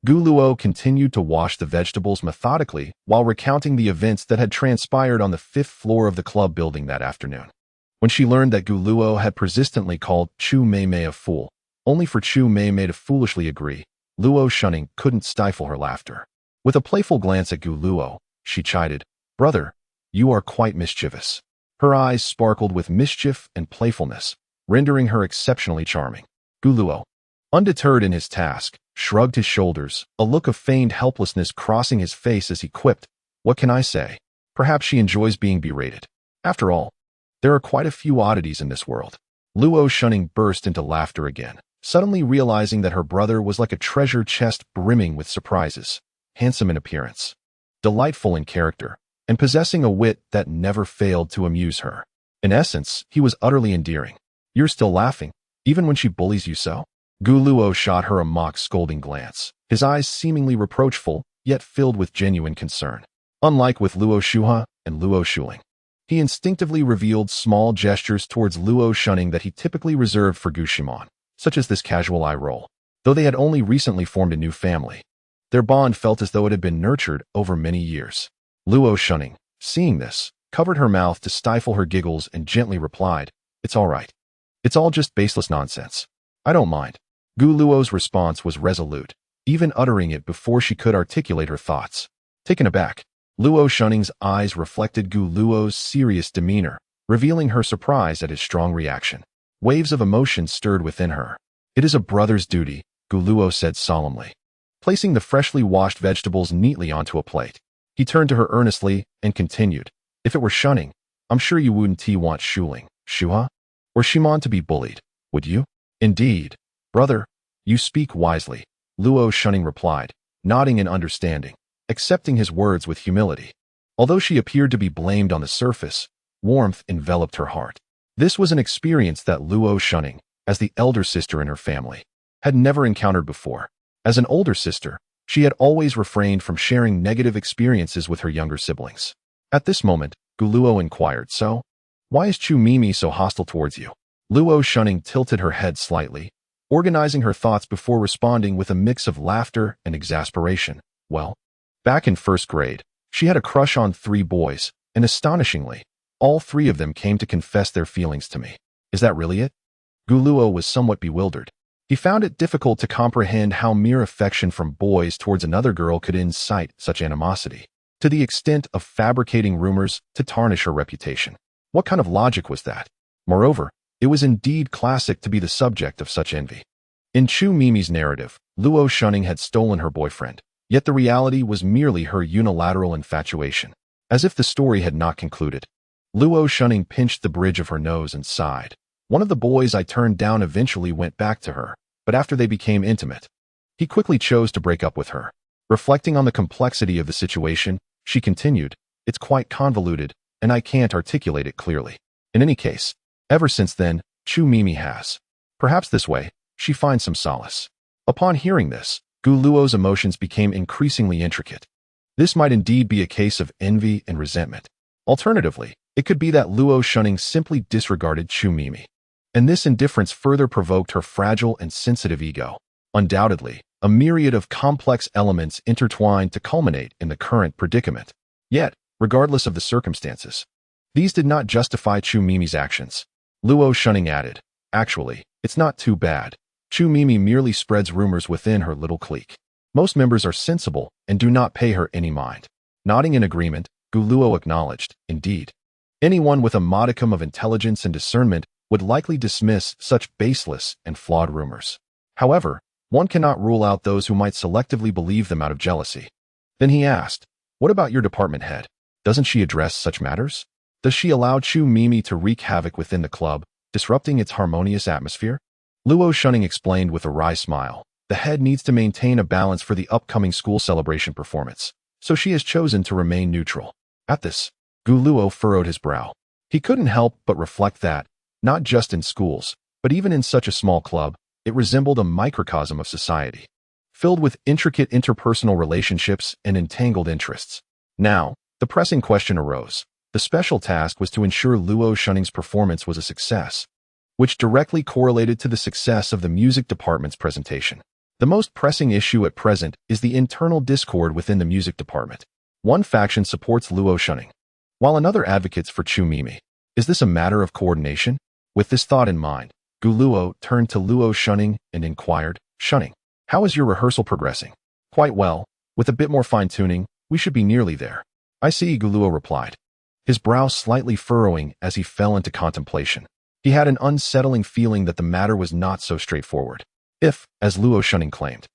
Speaker 1: Gu Luo continued to wash the vegetables methodically while recounting the events that had transpired on the 5th floor of the club building that afternoon. When she learned that Gu Luo had persistently called Chu Mei a fool, only for Chu Mei to foolishly agree, Luo shunning couldn't stifle her laughter. With a playful glance at Gu Luo, she chided, "Brother, you are quite mischievous." Her eyes sparkled with mischief and playfulness, rendering her exceptionally charming. Gu Luo, undeterred in his task, shrugged his shoulders, a look of feigned helplessness crossing his face as he quipped, "What can I say? Perhaps she enjoys being berated. After all, there are quite a few oddities in this world." Luo shunning burst into laughter again, suddenly realizing that her brother was like a treasure chest brimming with surprises, handsome in appearance, delightful in character, and possessing a wit that never failed to amuse her. In essence, he was utterly endearing. "You're still laughing, even when she bullies you so?" Gu Luo shot her a mock scolding glance, his eyes seemingly reproachful, yet filled with genuine concern. Unlike with Luo Shuha and Luo Shuling, he instinctively revealed small gestures towards Luo shunning that he typically reserved for Gu Shimon, such as this casual eye roll. Though they had only recently formed a new family, their bond felt as though it had been nurtured over many years. Luo shunning, seeing this, covered her mouth to stifle her giggles and gently replied, "It's all right. It's all just baseless nonsense. I don't mind." Gu Luo's response was resolute, even uttering it before she could articulate her thoughts. Taken aback, Luo shunning's eyes reflected Gu Luo's serious demeanor, revealing her surprise at his strong reaction. Waves of emotion stirred within her. "It is a brother's duty," Gu Luo said solemnly, placing the freshly washed vegetables neatly onto a plate. He turned to her earnestly and continued, "If it were shunning, I'm sure you wouldn't want Shuling, Shuha, or Shimon to be bullied, would you?" "Indeed, brother, you speak wisely," Luo shunning replied, nodding in understanding, accepting his words with humility. Although she appeared to be blamed on the surface, warmth enveloped her heart. This was an experience that Luo shunning, as the elder sister in her family, had never encountered before. As an older sister, she had always refrained from sharing negative experiences with her younger siblings. At this moment, Gu Luo inquired, "So, why is Chu Mimi so hostile towards you?" Luo shunning tilted her head slightly, organizing her thoughts before responding with a mix of laughter and exasperation. "Well, back in 1st grade, she had a crush on 3 boys, and astonishingly, all 3 of them came to confess their feelings to me." "Is that really it?" Gu Luo was somewhat bewildered. He found it difficult to comprehend how mere affection from boys towards another girl could incite such animosity, to the extent of fabricating rumors to tarnish her reputation. What kind of logic was that? Moreover, it was indeed classic to be the subject of such envy. In Chu Mimi's narrative, Luo shunning had stolen her boyfriend, yet the reality was merely her unilateral infatuation. As if the story had not concluded, Luo shunning pinched the bridge of her nose and sighed. "One of the boys I turned down eventually went back to her, but after they became intimate, he quickly chose to break up with her." Reflecting on the complexity of the situation, she continued, "It's quite convoluted, and I can't articulate it clearly. In any case, ever since then, Chu Mimi has. Perhaps this way, she finds some solace." Upon hearing this, Gu Luo's emotions became increasingly intricate. This might indeed be a case of envy and resentment. Alternatively, it could be that Luo shunning simply disregarded Chu Mimi, and this indifference further provoked her fragile and sensitive ego. Undoubtedly, a myriad of complex elements intertwined to culminate in the current predicament. Yet, regardless of the circumstances, these did not justify Chu Mimi's actions. Luo Shunning added, "Actually, it's not too bad. Chu Mimi merely spreads rumors within her little clique. Most members are sensible and do not pay her any mind." Nodding in agreement, Gu Luo acknowledged, "Indeed. Anyone with a modicum of intelligence and discernment would likely dismiss such baseless and flawed rumors. However, one cannot rule out those who might selectively believe them out of jealousy." Then he asked, "What about your department head? Doesn't she address such matters? Does she allow Chu Mimi to wreak havoc within the club, disrupting its harmonious atmosphere?" Luo Shunning explained with a wry smile, "The head needs to maintain a balance for the upcoming school celebration performance, so she has chosen to remain neutral." At this, Gu Luo furrowed his brow. He couldn't help but reflect that, not just in schools, but even in such a small club, it resembled a microcosm of society, filled with intricate interpersonal relationships and entangled interests. Now, the pressing question arose. The special task was to ensure Luo Shunning's performance was a success, which directly correlated to the success of the music department's presentation. The most pressing issue at present is the internal discord within the music department. One faction supports Luo Shunning, while another advocates for Chu Mimi. Is this a matter of coordination? With this thought in mind, Gu Luo turned to Luo Shunning and inquired, "Shunning, how is your rehearsal progressing?" "Quite well. With a bit more fine-tuning, we should be nearly there." "I see," Gu Luo replied, his brow slightly furrowing as he fell into contemplation. He had an unsettling feeling that the matter was not so straightforward. If, as Luo Shunning claimed,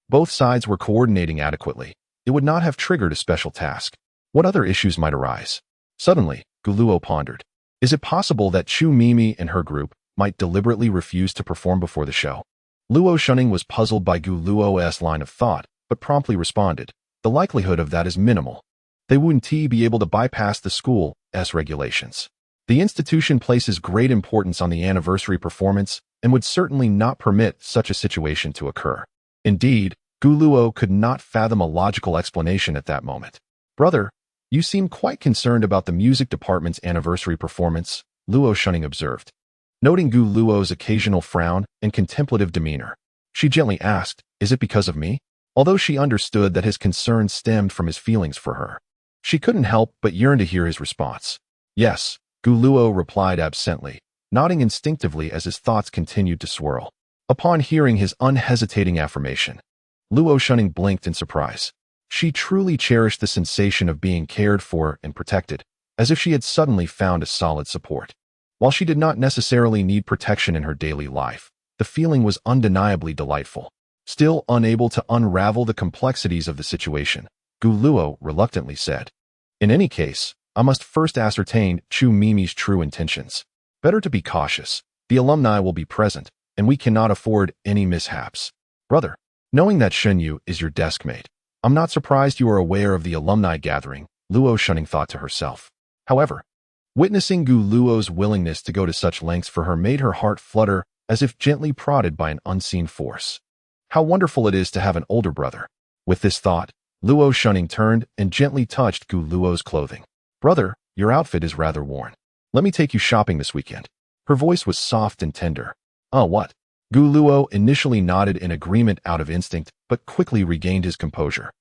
Speaker 1: both sides were coordinating adequately, it would not have triggered a special task. What other issues might arise? Suddenly, Gu Luo pondered. Is it possible that Chu Mimi and her group might deliberately refuse to perform before the show? Luo Shunning was puzzled by Gu Luo's line of thought, but promptly responded, "The likelihood of that is minimal. They wouldn't be able to bypass the school's regulations. The institution places great importance on the anniversary performance and would certainly not permit such a situation to occur." Indeed, Gu Luo could not fathom a logical explanation at that moment. "Brother, you seem quite concerned about the music department's anniversary performance," Luo Shunning observed. Noting Gu Luo's occasional frown and contemplative demeanor, she gently asked, "Is it because of me?" Although she understood that his concern stemmed from his feelings for her, she couldn't help but yearn to hear his response. "Yes," Gu Luo replied absently, nodding instinctively as his thoughts continued to swirl. Upon hearing his unhesitating affirmation, Luo Shunning blinked in surprise. She truly cherished the sensation of being cared for and protected, as if she had suddenly found a solid support. While she did not necessarily need protection in her daily life, the feeling was undeniably delightful. Still unable to unravel the complexities of the situation, Gu Luo reluctantly said, "In any case, I must first ascertain Chu Mimi's true intentions. Better to be cautious. The alumni will be present, and we cannot afford any mishaps." "Brother, knowing that Shenyu is your desk mate, I'm not surprised you are aware of the alumni gathering," Luo Shunning thought to herself. However, witnessing Gu Luo's willingness to go to such lengths for her made her heart flutter as if gently prodded by an unseen force. How wonderful it is to have an older brother. With this thought, Luo Shunning turned and gently touched Gu Luo's clothing. "Brother, your outfit is rather worn. Let me take you shopping this weekend." Her voice was soft and tender. "Oh, what?" Gu Luo initially nodded in agreement out of instinct, but quickly regained his composure,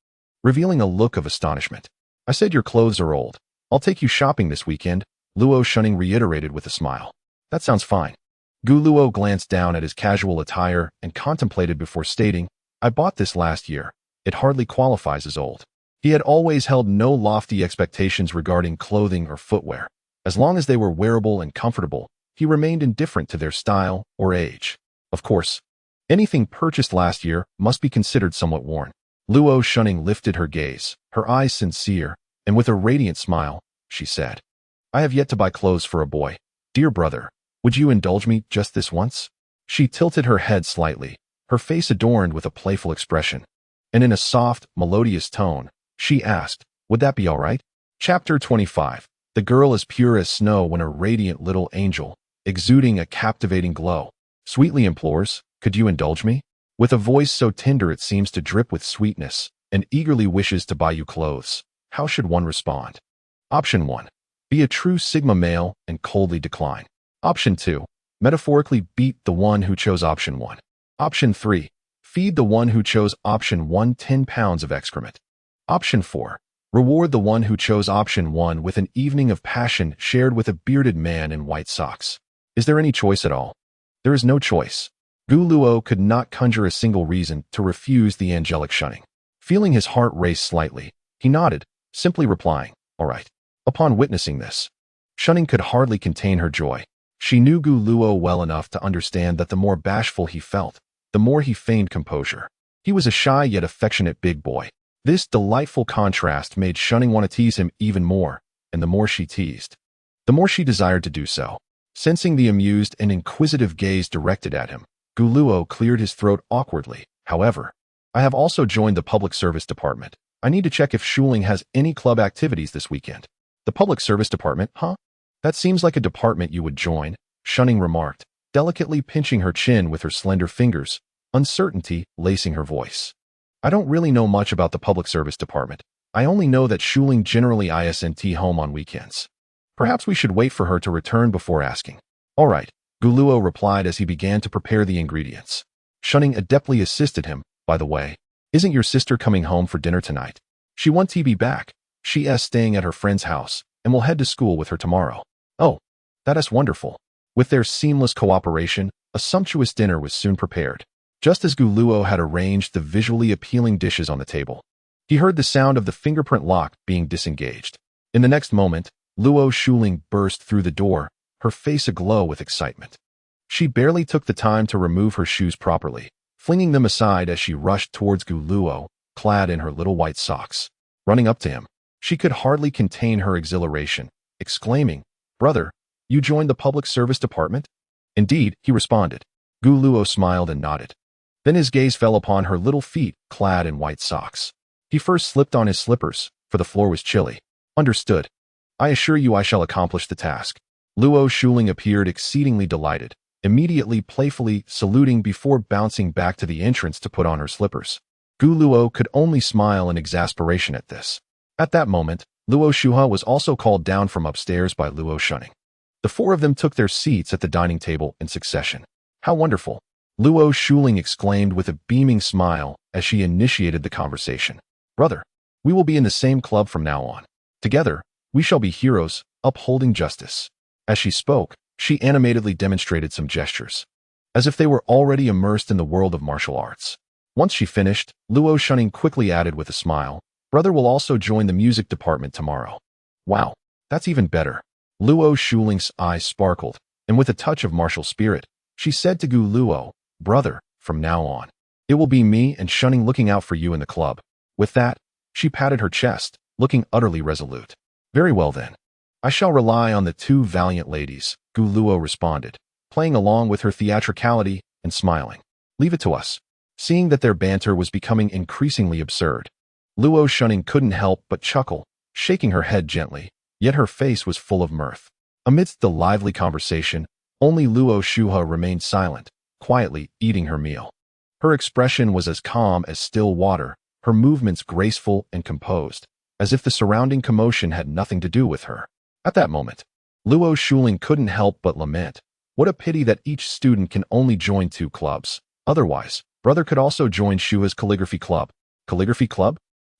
Speaker 1: revealing a look of astonishment. "I said your clothes are old. I'll take you shopping this weekend," Luo Shunning reiterated with a smile. "That sounds fine." Gu Luo glanced down at his casual attire and contemplated before stating, "I bought this last year. It hardly qualifies as old." He had always held no lofty expectations regarding clothing or footwear. As long as they were wearable and comfortable, he remained indifferent to their style or age. Of course, anything purchased last year must be considered somewhat worn. Luo Shunning lifted her gaze, her eyes sincere, and with a radiant smile, she said, "I have yet to buy clothes for a boy. Dear brother, would you indulge me just this once?" She tilted her head slightly, her face adorned with a playful expression, and in a soft, melodious tone, she asked, "Would that be all right?" Chapter 25. The girl is pure as snow when a radiant little angel, exuding a captivating glow, sweetly implores, "Could you indulge me?" With a voice so tender it seems to drip with sweetness, and eagerly wishes to buy you clothes. How should one respond? Option 1. Be a true Sigma male and coldly decline. Option 2. Metaphorically beat the one who chose option 1. Option 3. Feed the one who chose option 1 10 pounds of excrement. Option 4. Reward the one who chose option 1 with an evening of passion shared with a bearded man in white socks. Is there any choice at all? There is no choice. Gu Luo could not conjure a single reason to refuse the angelic shunning. Feeling his heart race slightly, he nodded, simply replying, "All right." Upon witnessing this, Shunning could hardly contain her joy. She knew Gu Luo well enough to understand that the more bashful he felt, the more he feigned composure. He was a shy yet affectionate big boy. This delightful contrast made Shunning want to tease him even more, and the more she teased, the more she desired to do so. Sensing the amused and inquisitive gaze directed at him, Gu Luo cleared his throat awkwardly. "However, I have also joined the public service department. I need to check if Shuling has any club activities this weekend." "The public service department, huh? That seems like a department you would join," Shunning remarked, delicately pinching her chin with her slender fingers, uncertainty lacing her voice. "I don't really know much about the public service department. I only know that Shuling generally isn't home on weekends. Perhaps we should wait for her to return before asking." "All right," Gu Luo replied as he began to prepare the ingredients. Shunning adeptly assisted him. "By the way, isn't your sister coming home for dinner tonight? She wants to be back. She's staying at her friend's house and will head to school with her tomorrow." "Oh, that is wonderful." With their seamless cooperation, a sumptuous dinner was soon prepared. Just as Gu Luo had arranged the visually appealing dishes on the table, he heard the sound of the fingerprint lock being disengaged. In the next moment, Luo Shuling burst through the door, her face aglow with excitement. She barely took the time to remove her shoes properly, flinging them aside as she rushed towards Gu Luo, clad in her little white socks. Running up to him, she could hardly contain her exhilaration, exclaiming, "Brother, you joined the public service department?" "Indeed," he responded. Gu Luo smiled and nodded. Then his gaze fell upon her little feet clad in white socks. He first slipped on his slippers, for the floor was chilly. "Understood. I assure you I shall accomplish the task." Luo Shuling appeared exceedingly delighted, immediately playfully saluting before bouncing back to the entrance to put on her slippers. Gu Luo could only smile in exasperation at this. At that moment, Luo Shuha was also called down from upstairs by Luo Shunning. The four of them took their seats at the dining table in succession. "How wonderful!" Luo Shuling exclaimed with a beaming smile as she initiated the conversation. "Brother, we will be in the same club from now on. Together, we shall be heroes, upholding justice." As she spoke, she animatedly demonstrated some gestures, as if they were already immersed in the world of martial arts. Once she finished, Luo Shunning quickly added with a smile, "Brother will also join the music department tomorrow." "Wow, that's even better." Luo Shuling's eyes sparkled, and with a touch of martial spirit, she said to Gu Luo, "Brother, from now on, it will be me and Shunning looking out for you in the club." With that, she patted her chest, looking utterly resolute. "Very well then. I shall rely on the two valiant ladies," Gu Luo responded, playing along with her theatricality and smiling. "Leave it to us." Seeing that their banter was becoming increasingly absurd, Luo Shunning couldn't help but chuckle, shaking her head gently, yet her face was full of mirth. Amidst the lively conversation, only Luo Shuha remained silent, quietly eating her meal. Her expression was as calm as still water, her movements graceful and composed, as if the surrounding commotion had nothing to do with her. At that moment, Luo Shuling couldn't help but lament, "What a pity that each student can only join 2 clubs. Otherwise, brother could also join Shuha's calligraphy club." "Calligraphy club?"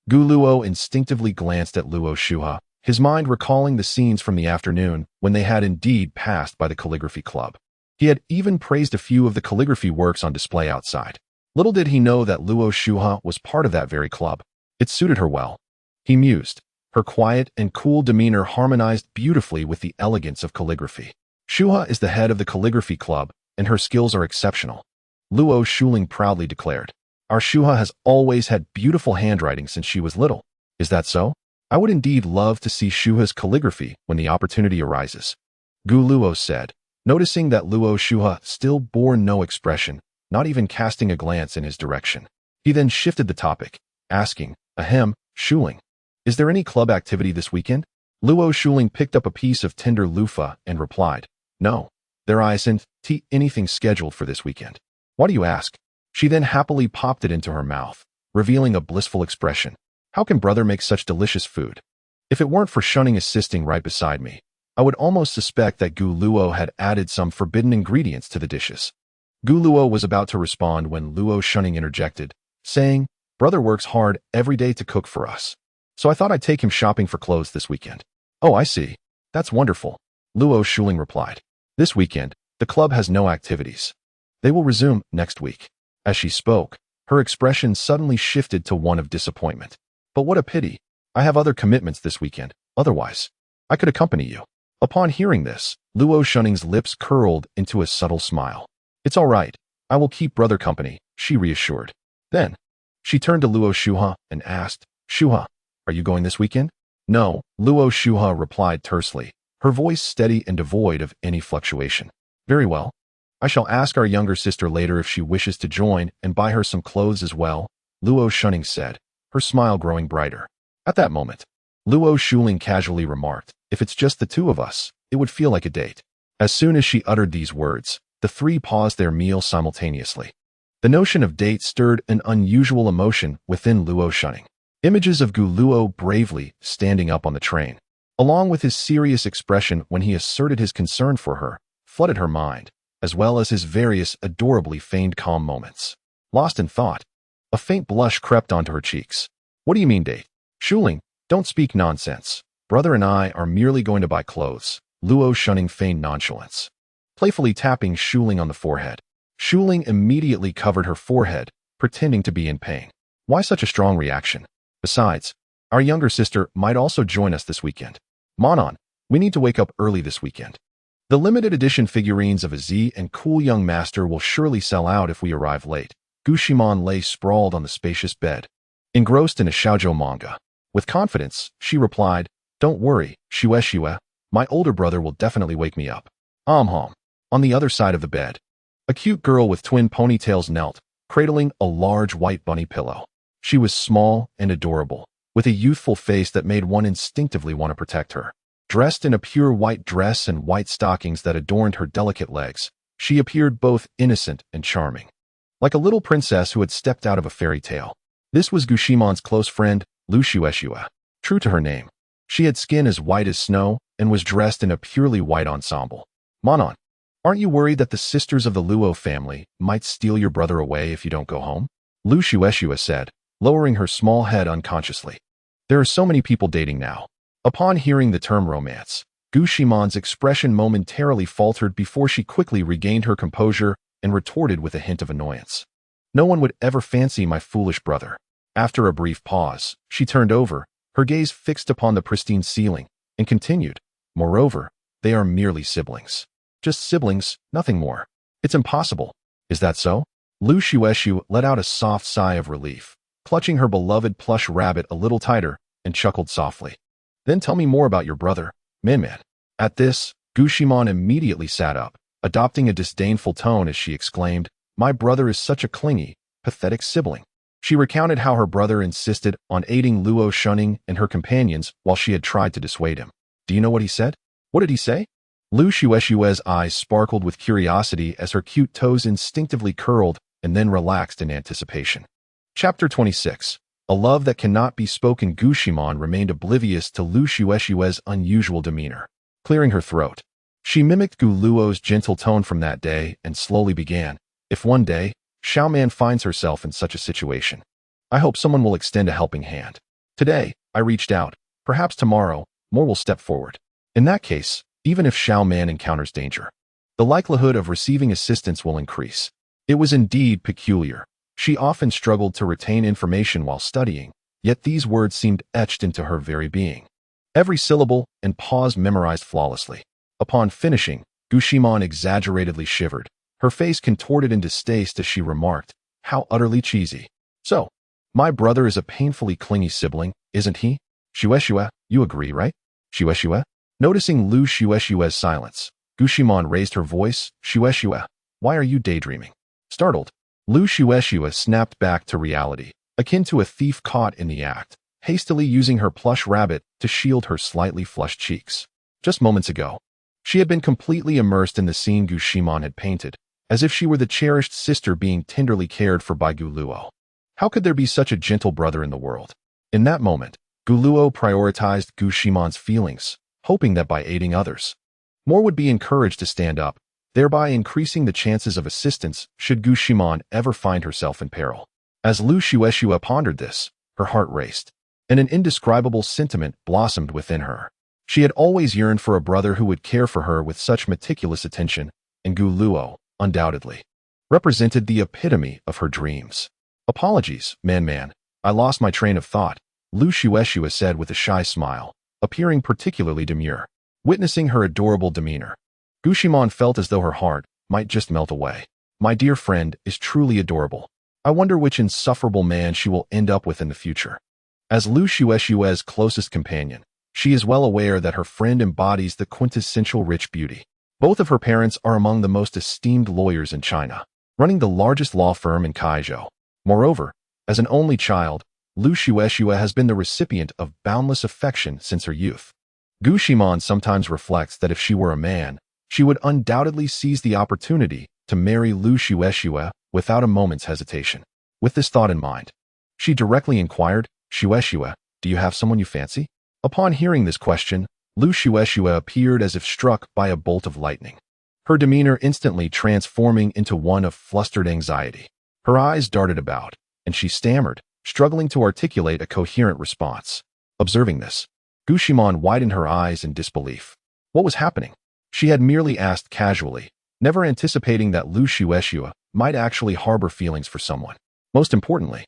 Speaker 1: Gu Luo instinctively glanced at Luo Shuha, his mind recalling the scenes from the afternoon when they had indeed passed by the calligraphy club. He had even praised a few of the calligraphy works on display outside. Little did he know that Luo Shuha was part of that very club. It suited her well. He mused. Her quiet and cool demeanor harmonized beautifully with the elegance of calligraphy. Shuha is the head of the calligraphy club, and her skills are exceptional. Luo Shuling proudly declared. "Our Shuha has always had beautiful handwriting since she was little." "Is that so? I would indeed love to see Shuha's calligraphy when the opportunity arises," Gu Luo said, noticing that Luo Shuha still bore no expression, not even casting a glance in his direction. He then shifted the topic, asking, "Ahem, Shuling, is there any club activity this weekend?" Luo Shuling picked up a piece of tender loofah and replied, "No, there isn't anything scheduled for this weekend." "Why do you ask?" She then happily popped it into her mouth, revealing a blissful expression. "How can brother make such delicious food? If it weren't for Shunning assisting right beside me, I would almost suspect that Gu Luo had added some forbidden ingredients to the dishes." Gu Luo was about to respond when Luo Shunning interjected, saying, "Brother works hard every day to cook for us. So I thought I'd take him shopping for clothes this weekend." "Oh, I see. That's wonderful," Luo Shuling replied. "This weekend, the club has no activities. They will resume next week." As she spoke, her expression suddenly shifted to one of disappointment. "But what a pity. I have other commitments this weekend. Otherwise, I could accompany you." Upon hearing this, Luo Shunning's lips curled into a subtle smile. "It's all right. I will keep brother company," she reassured. Then, she turned to Luo Shuha and asked, "Shuha, are you going this weekend?" "No," Luo Shuha replied tersely, her voice steady and devoid of any fluctuation. "Very well. I shall ask our younger sister later if she wishes to join and buy her some clothes as well," Luo Shunning said, her smile growing brighter. At that moment, Luo Shuling casually remarked, "If it's just the two of us, it would feel like a date." As soon as she uttered these words, the three paused their meal simultaneously. The notion of date stirred an unusual emotion within Luo Shunning. Images of Gu Luo bravely standing up on the train, along with his serious expression when he asserted his concern for her, flooded her mind, as well as his various adorably feigned calm moments. Lost in thought, a faint blush crept onto her cheeks. "What do you mean, date?" "Shuling, don't speak nonsense. Brother and I are merely going to buy clothes," Luo Shunning feigned nonchalance, playfully tapping Shuling on the forehead. Shuling immediately covered her forehead, pretending to be in pain. Why such a strong reaction? Besides, our younger sister might also join us this weekend. Manon, we need to wake up early this weekend. The limited edition figurines of a Z and cool young master will surely sell out if we arrive late. Gu Shimon lay sprawled on the spacious bed, engrossed in a shoujo manga. With confidence, she replied, "Don't worry, Shue, my older brother will definitely wake me up." Hom. On the other side of the bed, a cute girl with twin ponytails knelt, cradling a large white bunny pillow. She was small and adorable, with a youthful face that made one instinctively want to protect her. Dressed in a pure white dress and white stockings that adorned her delicate legs, she appeared both innocent and charming, like a little princess who had stepped out of a fairy tale. This was Gushimon's close friend, Lu Shueshue. True to her name, she had skin as white as snow and was dressed in a purely white ensemble. "Manon, aren't you worried that the sisters of the Luo family might steal your brother away if you don't go home?" Lu Shueshue said, lowering her small head unconsciously. "There are so many people dating now." Upon hearing the term romance, Gu Shimon's expression momentarily faltered before she quickly regained her composure and retorted with a hint of annoyance. "No one would ever fancy my foolish brother." After a brief pause, she turned over, her gaze fixed upon the pristine ceiling, and continued, "Moreover, they are merely siblings. Just siblings, nothing more. It's impossible." "Is that so?" Lu Shueshu let out a soft sigh of relief, clutching her beloved plush rabbit a little tighter, and chuckled softly. "Then tell me more about your brother, Minman." At this, Gu Shimon immediately sat up, adopting a disdainful tone as she exclaimed, "My brother is such a clingy, pathetic sibling." She recounted how her brother insisted on aiding Luo Shunning and her companions while she had tried to dissuade him. "Do you know what he said?" "What did he say?" Lu Shueshue's eyes sparkled with curiosity as her cute toes instinctively curled and then relaxed in anticipation. Chapter 26. A love that cannot be spoken. Gu Shimon remained oblivious to Lu Shueshue's unusual demeanor. Clearing her throat, she mimicked Gu Luo's gentle tone from that day and slowly began, "If one day, Xiaoman finds herself in such a situation, I hope someone will extend a helping hand. Today, I reached out. Perhaps tomorrow, more will step forward. In that case, even if Xiaoman encounters danger, the likelihood of receiving assistance will increase." It was indeed peculiar. She often struggled to retain information while studying, yet these words seemed etched into her very being. Every syllable and pause memorized flawlessly. Upon finishing, Gu Shimon exaggeratedly shivered, her face contorted in distaste as she remarked, "How utterly cheesy. So, my brother is a painfully clingy sibling, isn't he? Shueshue, you agree, right?" "Shueshue?" Noticing Lu Shueshue's silence, Gu Shimon raised her voice, "Shueshue, why are you daydreaming?" Startled, Lu Shueshue snapped back to reality, akin to a thief caught in the act, hastily using her plush rabbit to shield her slightly flushed cheeks. Just moments ago, she had been completely immersed in the scene Gu Shimon had painted, as if she were the cherished sister being tenderly cared for by Gu Luo. How could there be such a gentle brother in the world? In that moment, Gu Luo prioritized Gu Shimon's feelings, hoping that by aiding others, more would be encouraged to stand up, thereby increasing the chances of assistance should Gu Shimon ever find herself in peril. As Lu Shueshua pondered this, her heart raced, and an indescribable sentiment blossomed within her. She had always yearned for a brother who would care for her with such meticulous attention, and Gu Luo, undoubtedly, represented the epitome of her dreams. Apologies, man, I lost my train of thought, Lu Shueshua said with a shy smile, appearing particularly demure. Witnessing her adorable demeanor, Gu Shimon felt as though her heart might just melt away. My dear friend is truly adorable. I wonder which insufferable man she will end up with in the future. As Lu Shueshua's closest companion, she is well aware that her friend embodies the quintessential rich beauty. Both of her parents are among the most esteemed lawyers in China, running the largest law firm in Kaizhou. Moreover, as an only child, Lu Shueshua has been the recipient of boundless affection since her youth. Gu Shimon sometimes reflects that if she were a man, she would undoubtedly seize the opportunity to marry Lu Shueshua without a moment's hesitation. With this thought in mind, she directly inquired, Shueshua, do you have someone you fancy? Upon hearing this question, Lu Shueshua appeared as if struck by a bolt of lightning, her demeanor instantly transforming into one of flustered anxiety. Her eyes darted about, and she stammered, struggling to articulate a coherent response. Observing this, Gu Shimon widened her eyes in disbelief. What was happening? She had merely asked casually, never anticipating that Lu Shueshua might actually harbor feelings for someone. Most importantly,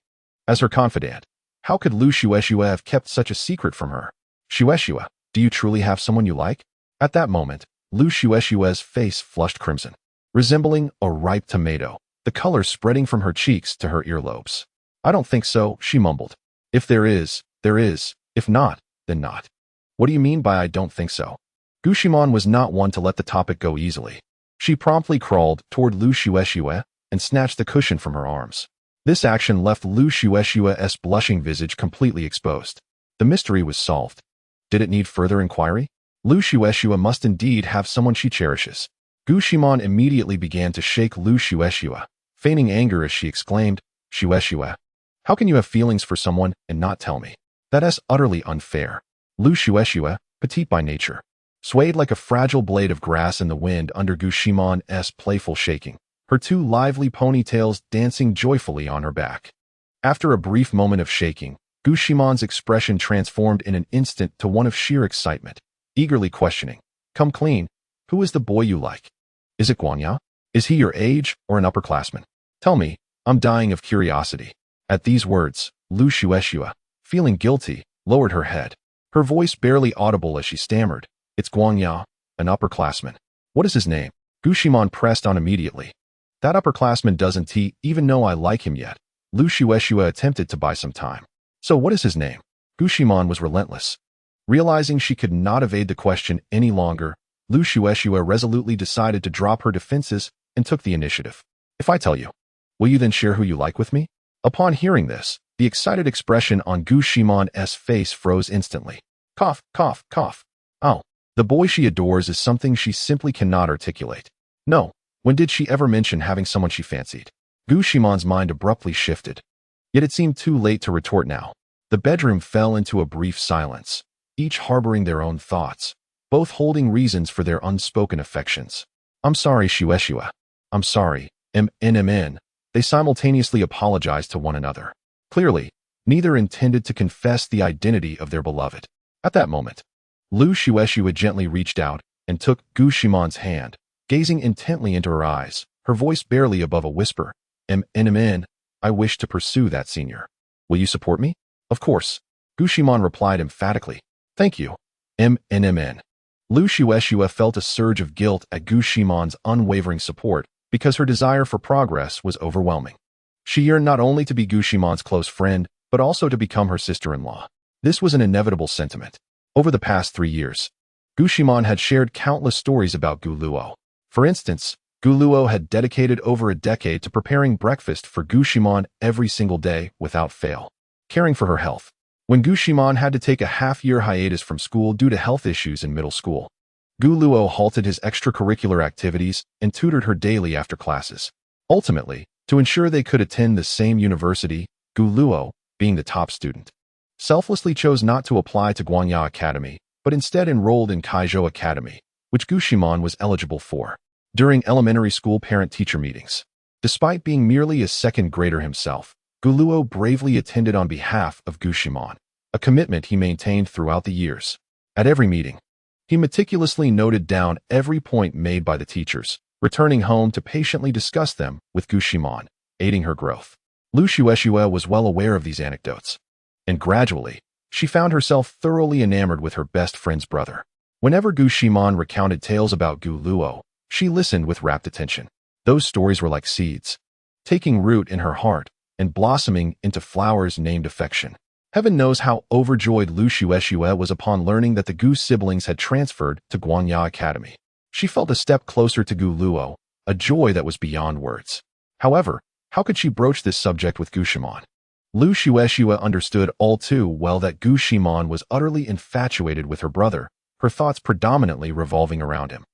Speaker 1: as her confidant, how could Lu Shueshua have kept such a secret from her? Shueshua, do you truly have someone you like? At that moment, Lu Shueshua's face flushed crimson, resembling a ripe tomato, the color spreading from her cheeks to her earlobes. I don't think so, she mumbled. If there is, there is. If not, then not. What do you mean by I don't think so? Gu Shimon was not one to let the topic go easily. She promptly crawled toward Lu Shueshua and snatched the cushion from her arms. This action left Lu Shueshua's blushing visage completely exposed. The mystery was solved. Did it need further inquiry? Lu Shueshua must indeed have someone she cherishes. Gu Shimon immediately began to shake Lu Shueshua, feigning anger as she exclaimed, Shueshua, how can you have feelings for someone and not tell me? That is utterly unfair. Lu Shueshua, petite by nature, swayed like a fragile blade of grass in the wind under Gu Shimon's playful shaking, her two lively ponytails dancing joyfully on her back. After a brief moment of shaking, Gu Shimon's expression transformed in an instant to one of sheer excitement, eagerly questioning, come clean, who is the boy you like? Is it Guanya? Is he your age or an upperclassman? Tell me, I'm dying of curiosity. At these words, Lu Shueshua, feeling guilty, lowered her head, her voice barely audible as she stammered, it's Guanya, an upperclassman. What is his name? Gu Shimon pressed on immediately. That upperclassman doesn't even know I like him yet. Lu Shueshua attempted to buy some time. So what is his name? Gu Shimon was relentless. Realizing she could not evade the question any longer, Lu Shueshua resolutely decided to drop her defenses and took the initiative. If I tell you, will you then share who you like with me? Upon hearing this, the excited expression on Gu Shimon's face froze instantly. Cough, cough, cough. Oh, the boy she adores is something she simply cannot articulate. No, when did she ever mention having someone she fancied? Gu Shimon's mind abruptly shifted. Yet it seemed too late to retort now. The bedroom fell into a brief silence, each harboring their own thoughts, both holding reasons for their unspoken affections. I'm sorry, Shueshua. I'm sorry, MNMN. They simultaneously apologized to one another. Clearly, neither intended to confess the identity of their beloved. At that moment, Lu Shueshua gently reached out and took Gu Shimon's hand, gazing intently into her eyes, her voice barely above a whisper. MNMN, I wish to pursue that, senior. Will you support me? Of course. Gu Shimon replied emphatically. Thank you. MNMN. Lu Shueshua felt a surge of guilt at Gu Shimon's unwavering support because her desire for progress was overwhelming. She yearned not only to be Gu Shimon's close friend, but also to become her sister-in-law. This was an inevitable sentiment. Over the past 3 years, Gu Shimon had shared countless stories about Gu Luo. For instance, Gu Luo had dedicated over a decade to preparing breakfast for Gu Shimon every single day without fail, caring for her health. When Gu Shimon had to take a half-year hiatus from school due to health issues in middle school, Gu Luo halted his extracurricular activities and tutored her daily after classes. Ultimately, to ensure they could attend the same university, Gu Luo, being the top student, selflessly chose not to apply to Guanya Academy, but instead enrolled in Kaizhou Academy, which Gu Shimon was eligible for. during elementary school parent-teacher meetings. Despite being merely a second grader himself, Guluo bravely attended on behalf of Gushimon, a commitment he maintained throughout the years. At every meeting, he meticulously noted down every point made by the teachers, returning home to patiently discuss them with Gushimon, aiding her growth. Lu Shueshue was well aware of these anecdotes, and gradually, she found herself thoroughly enamored with her best friend's brother. Whenever Gushimon recounted tales about Guluo, she listened with rapt attention. Those stories were like seeds, taking root in her heart and blossoming into flowers named affection. Heaven knows how overjoyed Lu Shueshue was upon learning that the Gu siblings had transferred to Guanya Academy. She felt a step closer to Guluo, a joy that was beyond words. However, how could she broach this subject with Gushimon? Lu Shueshue understood all too well that Gushimon was utterly infatuated with her brother, her thoughts predominantly revolving around him.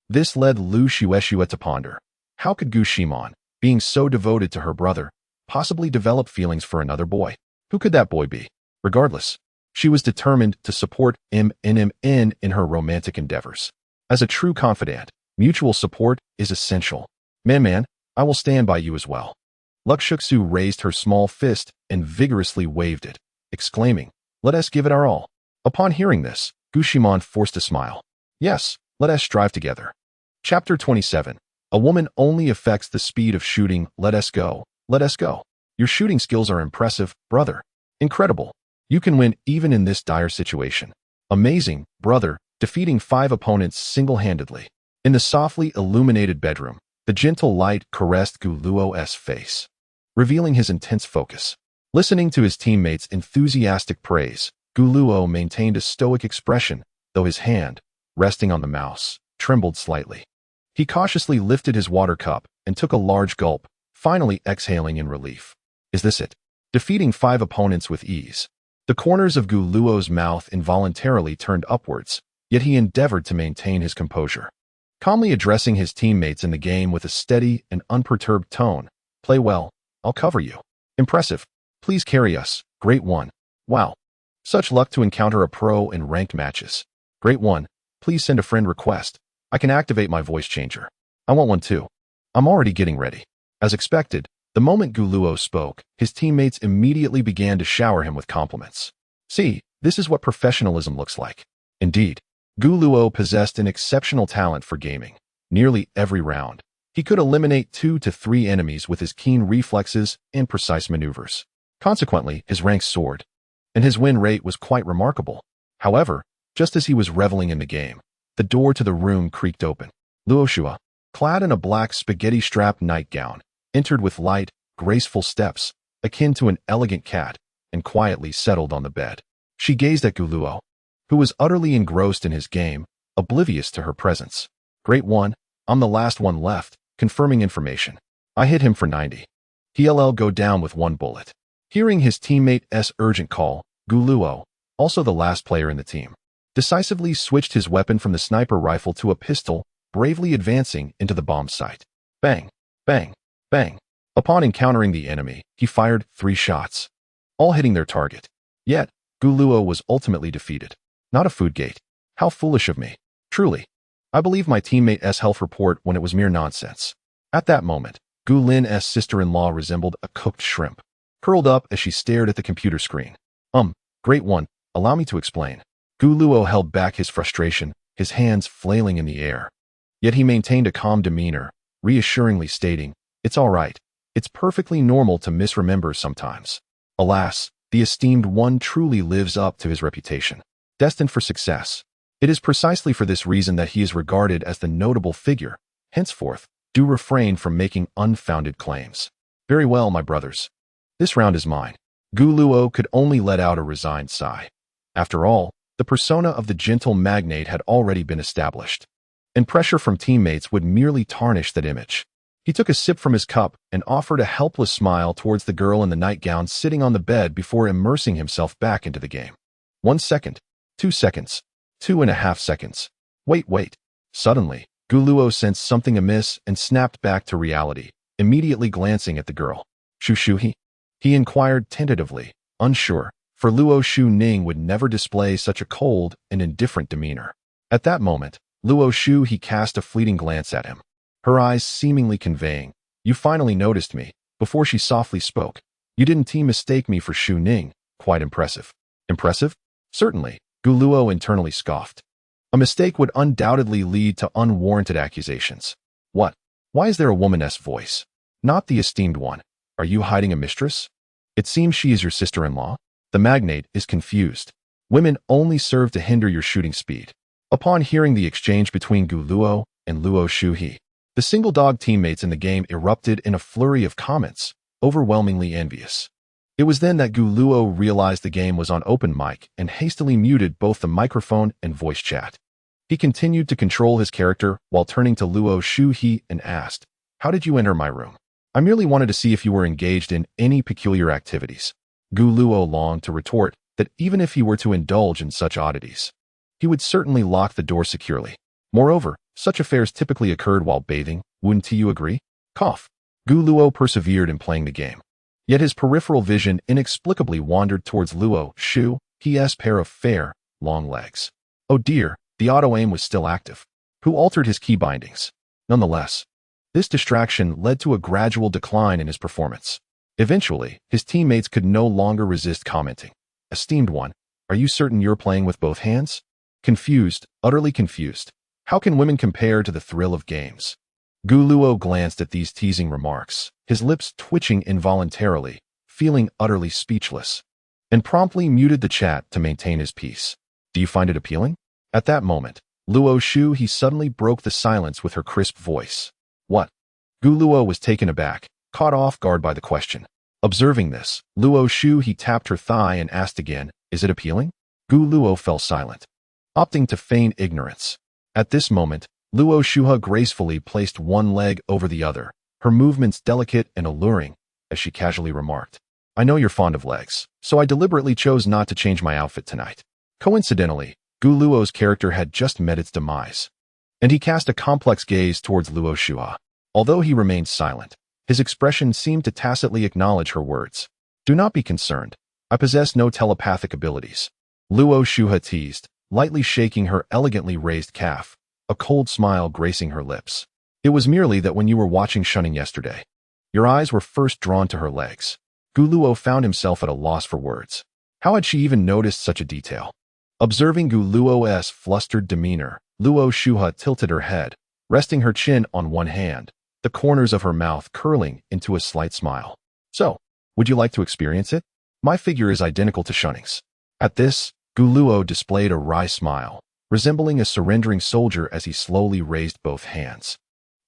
Speaker 1: This led Lu Shueshue to ponder. How could Gushimon, being so devoted to her brother, possibly develop feelings for another boy? Who could that boy be? Regardless, she was determined to support him in her romantic endeavors. As a true confidant, mutual support is essential. Man, I will stand by you as well. Luxuxu raised her small fist and vigorously waved it, exclaiming, "Let us give it our all." Upon hearing this, Gushimon forced a smile. "Yes, let us strive together." Chapter 27. A woman only affects the speed of shooting. Let us go. Let us go. Your shooting skills are impressive, brother. Incredible. You can win even in this dire situation. Amazing, brother, defeating 5 opponents single-handedly. In the softly illuminated bedroom, the gentle light caressed Guluo's face, revealing his intense focus. Listening to his teammates' enthusiastic praise, Guluo maintained a stoic expression, though his hand, resting on the mouse, trembled slightly. He cautiously lifted his water cup and took a large gulp, finally exhaling in relief. Is this it? Defeating 5 opponents with ease. The corners of Guluo's mouth involuntarily turned upwards, yet he endeavored to maintain his composure. Calmly addressing his teammates in the game with a steady and unperturbed tone, "Play well, I'll cover you. Impressive. Please carry us. Great one. Wow. Such luck to encounter a pro in ranked matches. Great one. Please send a friend request. I can activate my voice changer. I want one too. I'm already getting ready." As expected, the moment Guluo spoke, his teammates immediately began to shower him with compliments. See, this is what professionalism looks like. Indeed, Guluo possessed an exceptional talent for gaming. Nearly every round, he could eliminate 2 to 3 enemies with his keen reflexes and precise maneuvers. Consequently, his ranks soared, and his win rate was quite remarkable. However, just as he was reveling in the game, the door to the room creaked open. Luoshua, clad in a black spaghetti-strapped nightgown, entered with light, graceful steps, akin to an elegant cat, and quietly settled on the bed. She gazed at Guluo, who was utterly engrossed in his game, oblivious to her presence. "Great one, I'm the last one left," confirming information. "I hit him for 90. He'll go down with 1 bullet. Hearing his teammate's urgent call, Guluo, also the last player in the team, decisively switched his weapon from the sniper rifle to a pistol, bravely advancing into the bomb site. Bang, bang, bang. Upon encountering the enemy, he fired 3 shots, all hitting their target. Yet, Guluo was ultimately defeated. Not a food gate. How foolish of me. Truly. I believe my teammate's health report when it was mere nonsense. At that moment, Gu Lin's sister-in-law resembled a cooked shrimp, curled up as she stared at the computer screen. Great one, allow me to explain." Guluo held back his frustration, his hands flailing in the air. Yet he maintained a calm demeanor, reassuringly stating, "It's all right. It's perfectly normal to misremember sometimes." Alas, the esteemed one truly lives up to his reputation. Destined for success. It is precisely for this reason that he is regarded as the notable figure. Henceforth, do refrain from making unfounded claims. "Very well, my brothers. This round is mine." Guluo could only let out a resigned sigh. After all, the persona of the gentle magnate had already been established, and pressure from teammates would merely tarnish that image. He took a sip from his cup and offered a helpless smile towards the girl in the nightgown sitting on the bed before immersing himself back into the game. 1 second, 2 seconds, 2.5 seconds. Wait. Suddenly, Guluo sensed something amiss and snapped back to reality, immediately glancing at the girl. "Shushuhi?" he inquired tentatively, unsure, for Luo Shu Ning would never display such a cold and indifferent demeanor. At that moment, Luo Shu he cast a fleeting glance at him. her eyes seemingly conveying, "You finally noticed me," before she softly spoke. "You didn't mistake me for Xu Ning. Quite impressive." Impressive? Certainly, Gu Luo internally scoffed. A mistake would undoubtedly lead to unwarranted accusations. What? Why is there a woman's voice? Not the esteemed one. Are you hiding a mistress? It seems she is your sister-in-law. The magnate is confused. Women only serve to hinder your shooting speed. Upon hearing the exchange between Gu Luo and Luo Shuhe, the single-dog teammates in the game erupted in a flurry of comments, overwhelmingly envious. It was then that Gu Luo realized the game was on open mic and hastily muted both the microphone and voice chat. He continued to control his character while turning to Luo Shuhe and asked, "How did you enter my room?" "I merely wanted to see if you were engaged in any peculiar activities." Gu Luo longed to retort that even if he were to indulge in such oddities, he would certainly lock the door securely. Moreover, such affairs typically occurred while bathing, wouldn't you agree? Cough. Gu Luo persevered in playing the game. Yet his peripheral vision inexplicably wandered towards Luo Shuhe's pair of fair, long legs. Oh dear, the auto-aim was still active. Who altered his key bindings? Nonetheless, this distraction led to a gradual decline in his performance. Eventually, his teammates could no longer resist commenting. "Esteemed one, are you certain you're playing with both hands?" Confused, utterly confused. How can women compare to the thrill of games? Gu Luo glanced at these teasing remarks, his lips twitching involuntarily, feeling utterly speechless, and promptly muted the chat to maintain his peace. "Do you find it appealing?" At that moment, Luo Shuhe suddenly broke the silence with her crisp voice. "What?" Gu Luo was taken aback, caught off guard by the question. Observing this, Luo Shuhe tapped her thigh and asked again, "Is it appealing?" Gu Luo fell silent, opting to feign ignorance. At this moment, Luo Shuhe gracefully placed one leg over the other, her movements delicate and alluring, as she casually remarked, "I know you're fond of legs, so I deliberately chose not to change my outfit tonight." Coincidentally, Gu Luo's character had just met its demise, and he cast a complex gaze towards Luo Shuhe. Although he remained silent, his expression seemed to tacitly acknowledge her words. "Do not be concerned. I possess no telepathic abilities." Luo Shuhe teased, lightly shaking her elegantly raised calf, a cold smile gracing her lips. "It was merely that when you were watching Shunning yesterday, your eyes were first drawn to her legs." Gu Luo found himself at a loss for words. How had she even noticed such a detail? Observing Gu Luo's flustered demeanor, Luo Shuhe tilted her head, resting her chin on one hand, the corners of her mouth curling into a slight smile. "So, would you like to experience it? My figure is identical to Shunning's." At this, Gu Luo displayed a wry smile, resembling a surrendering soldier as he slowly raised both hands.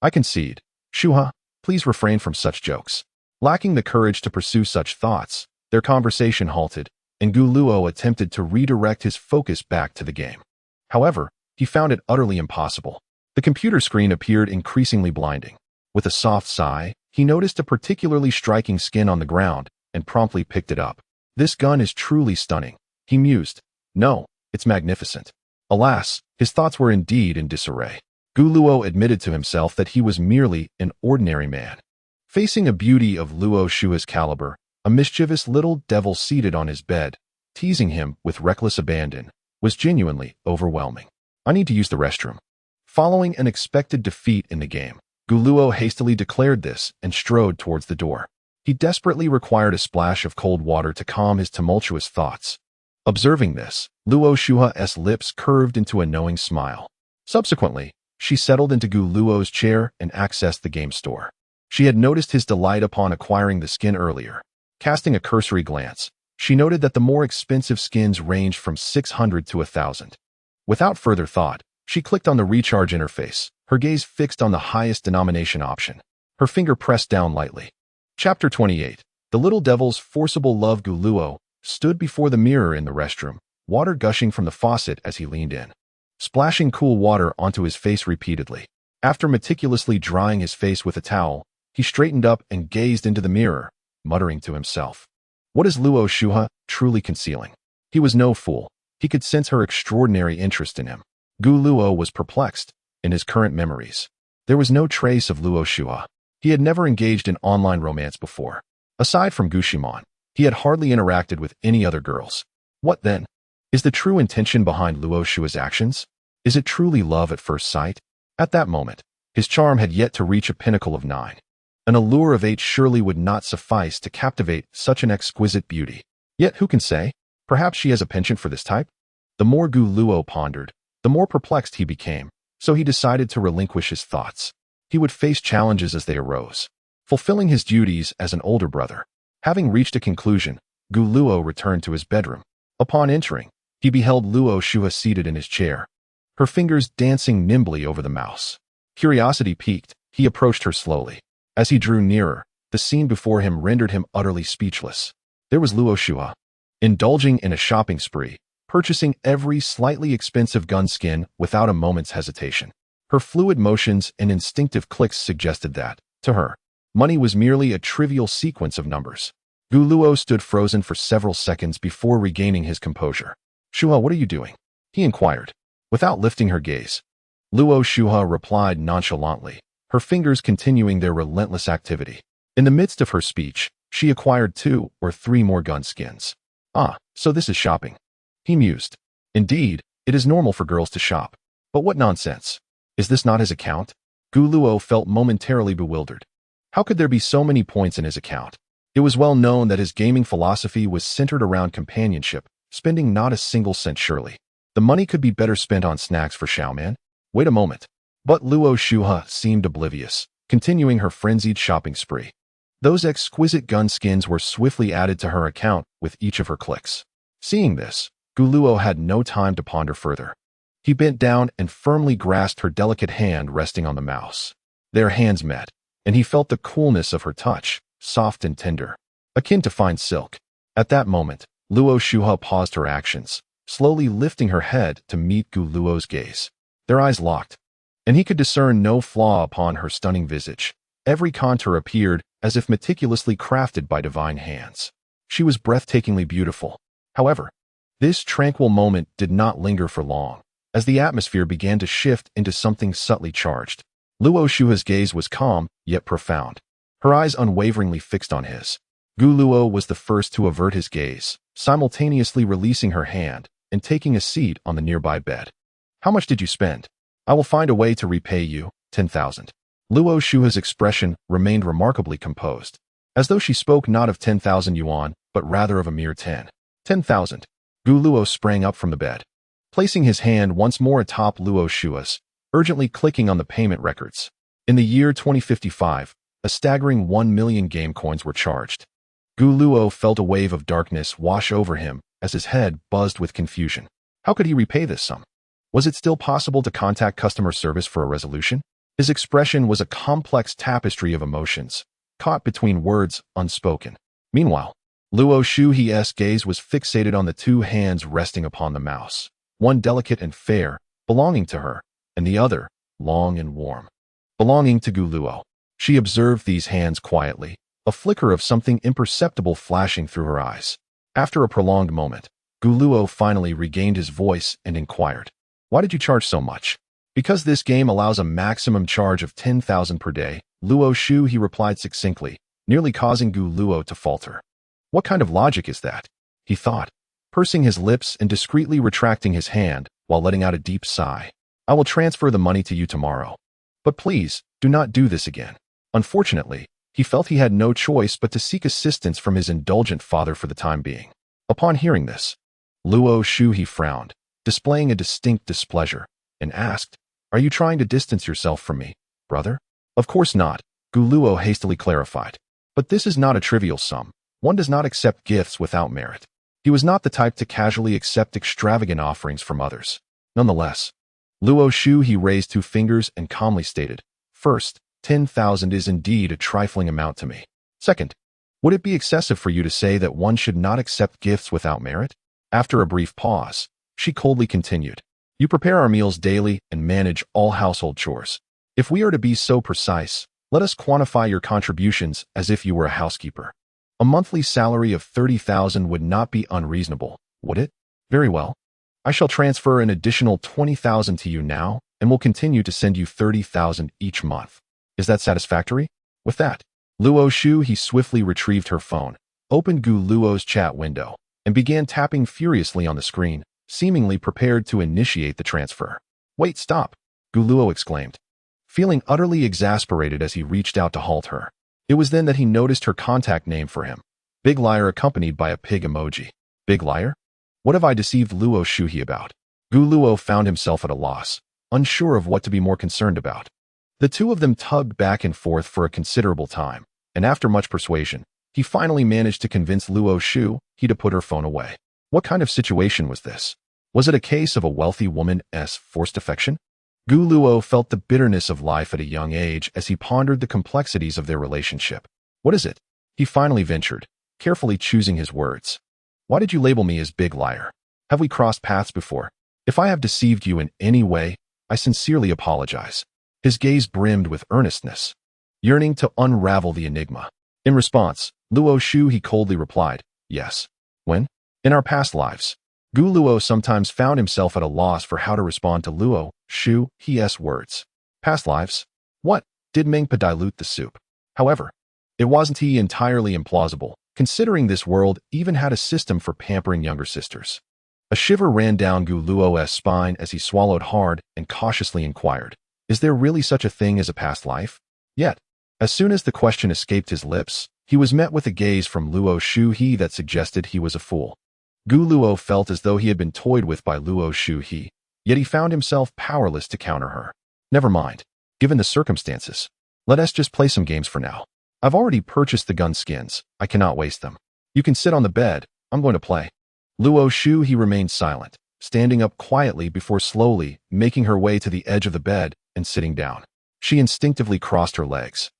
Speaker 1: "I concede. Shuhe, please refrain from such jokes." Lacking the courage to pursue such thoughts, their conversation halted, and Gu Luo attempted to redirect his focus back to the game. However, he found it utterly impossible. The computer screen appeared increasingly blinding. With a soft sigh, he noticed a particularly striking skin on the ground and promptly picked it up. "This gun is truly stunning," he mused. "No, it's magnificent." Alas, his thoughts were indeed in disarray. Gu Luo admitted to himself that he was merely an ordinary man. Facing a beauty of Luo Shuhe's caliber, a mischievous little devil seated on his bed, teasing him with reckless abandon, was genuinely overwhelming. "I need to use the restroom." Following an expected defeat in the game, Gu Luo hastily declared this and strode towards the door. He desperately required a splash of cold water to calm his tumultuous thoughts. Observing this, Luo Shuhe's lips curved into a knowing smile. Subsequently, she settled into Gu Luo's chair and accessed the game store. She had noticed his delight upon acquiring the skin earlier. Casting a cursory glance, she noted that the more expensive skins ranged from 600 to 1,000. Without further thought, she clicked on the recharge interface, her gaze fixed on the highest denomination option. Her finger pressed down lightly. Chapter 28. The Little Devil's Forcible Love. Gu Luo stood before the mirror in the restroom, water gushing from the faucet as he leaned in, splashing cool water onto his face repeatedly. After meticulously drying his face with a towel, he straightened up and gazed into the mirror, muttering to himself. What is Luo Shuhe truly concealing? He was no fool. He could sense her extraordinary interest in him. Gu Luo was perplexed. In his current memories, there was no trace of Luo Shuhe. He had never engaged in online romance before. Aside from Gushimon, he had hardly interacted with any other girls. What then? Is the true intention behind Luo Shuhe's actions? Is it truly love at first sight? At that moment, His charm had yet to reach a pinnacle of 9. An allure of 8 surely would not suffice to captivate such an exquisite beauty. Yet who can say? Perhaps she has a penchant for this type? The more Gu Luo pondered, the more perplexed he became, so he decided to relinquish his thoughts. He would face challenges as they arose, fulfilling his duties as an older brother. Having reached a conclusion, Gu Luo returned to his bedroom. Upon entering, he beheld Luo Shua seated in his chair, her fingers dancing nimbly over the mouse. Curiosity piqued, he approached her slowly. As he drew nearer, the scene before him rendered him utterly speechless. There was Luo Shua, indulging in a shopping spree, purchasing every slightly expensive gun skin without a moment's hesitation. Her fluid motions and instinctive clicks suggested that, to her, money was merely a trivial sequence of numbers. Gu Luo stood frozen for several seconds before regaining his composure. Shua, what are you doing? He inquired, without lifting her gaze. Luo Shua replied nonchalantly, her fingers continuing their relentless activity. In the midst of her speech, she acquired 2 or 3 more gun skins. Ah, so this is shopping. He mused. Indeed, it is normal for girls to shop. But what nonsense. Is this not his account? Gu Luo felt momentarily bewildered. How could there be so many points in his account? It was well known that his gaming philosophy was centered around companionship, spending not a single cent surely. The money could be better spent on snacks for Xiaoman. Wait a moment. But Luo Shua seemed oblivious, continuing her frenzied shopping spree. Those exquisite gun skins were swiftly added to her account with each of her clicks. Seeing this, Gu Luo had no time to ponder further. He bent down and firmly grasped her delicate hand resting on the mouse. Their hands met, and he felt the coolness of her touch, soft and tender, akin to fine silk. At that moment, Luo Shua paused her actions, slowly lifting her head to meet Gu Luo's gaze. Their eyes locked, and he could discern no flaw upon her stunning visage. Every contour appeared as if meticulously crafted by divine hands. She was breathtakingly beautiful. However, this tranquil moment did not linger for long, as the atmosphere began to shift into something subtly charged. Luo Shua's gaze was calm, yet profound, her eyes unwaveringly fixed on his. Gu Luo was the first to avert his gaze, simultaneously releasing her hand and taking a seat on the nearby bed. How much did you spend? I will find a way to repay you, 10,000. Luo Shua's expression remained remarkably composed, as though she spoke not of 10,000 yuan, but rather of a mere 10,000. Gu Luo sprang up from the bed, placing his hand once more atop Luo Shua's, urgently clicking on the payment records. In the year 2055, a staggering 1 million game coins were charged. Gu Luo felt a wave of darkness wash over him as his head buzzed with confusion. How could he repay this sum? Was it still possible to contact customer service for a resolution? His expression was a complex tapestry of emotions, caught between words unspoken. Meanwhile, Luo Shu's gaze was fixated on the 2 hands resting upon the mouse, one delicate and fair, belonging to her, and the other, long and warm, belonging to Gu Luo. She observed these hands quietly, a flicker of something imperceptible flashing through her eyes. After a prolonged moment, Gu Luo finally regained his voice and inquired, "Why did you charge so much?" "Because this game allows a maximum charge of 10,000 per day, Luo Shu," he replied succinctly, nearly causing Gu Luo to falter. What kind of logic is that? He thought, pursing his lips and discreetly retracting his hand while letting out a deep sigh. "I will transfer the money to you tomorrow. But please, do not do this again." Unfortunately, he felt he had no choice but to seek assistance from his indulgent father for the time being. Upon hearing this, Luo Shu frowned, displaying a distinct displeasure, and asked, "Are you trying to distance yourself from me, brother?" "Of course not," Gu Luo hastily clarified. "But this is not a trivial sum. One does not accept gifts without merit." He was not the type to casually accept extravagant offerings from others. Nonetheless, Luo Shu raised 2 fingers and calmly stated, "First, 10,000 is indeed a trifling amount to me. Second, would it be excessive for you to say that one should not accept gifts without merit?" After a brief pause, she coldly continued, "You prepare our meals daily and manage all household chores. If we are to be so precise, let us quantify your contributions as if you were a housekeeper. A monthly salary of 30,000 would not be unreasonable, would it? Very well. I shall transfer an additional 20,000 to you now and will continue to send you 30,000 each month. Is that satisfactory?" With that, Luo Shu swiftly retrieved her phone, opened Gu Luo's chat window, and began tapping furiously on the screen, seemingly prepared to initiate the transfer. "Wait, stop!" Gu Luo exclaimed, feeling utterly exasperated as he reached out to halt her. It was then that he noticed her contact name for him. Big Liar, accompanied by a pig emoji. Big Liar? What have I deceived Luo Shuhe about? Gu Luo found himself at a loss, unsure of what to be more concerned about. The two of them tugged back and forth for a considerable time, and after much persuasion, he finally managed to convince Luo Shuhe to put her phone away. What kind of situation was this? Was it a case of a wealthy woman's forced affection? Gu Luo felt the bitterness of life at a young age as he pondered the complexities of their relationship. What is it? He finally ventured, carefully choosing his words. Why did you label me as Big Liar? Have we crossed paths before? If I have deceived you in any way, I sincerely apologize. His gaze brimmed with earnestness, yearning to unravel the enigma. In response, Luo Shuhe coldly replied, yes. When? In our past lives. Gu Luo sometimes found himself at a loss for how to respond to Luo Shuhe's words. Past lives? What? Did Mengpa dilute the soup? However, it wasn't entirely implausible, considering this world even had a system for pampering younger sisters. A shiver ran down Gu Luo's spine as he swallowed hard and cautiously inquired, is there really such a thing as a past life? Yet, as soon as the question escaped his lips, he was met with a gaze from Luo Shuhe that suggested he was a fool. Gu Luo felt as though he had been toyed with by Luo Shuhe, yet he found himself powerless to counter her. Never mind. Given the circumstances, let us just play some games for now. I've already purchased the gun skins. I cannot waste them. You can sit on the bed. I'm going to play. Luo Shuhe remained silent, standing up quietly before slowly making her way to the edge of the bed and sitting down. She instinctively crossed her legs,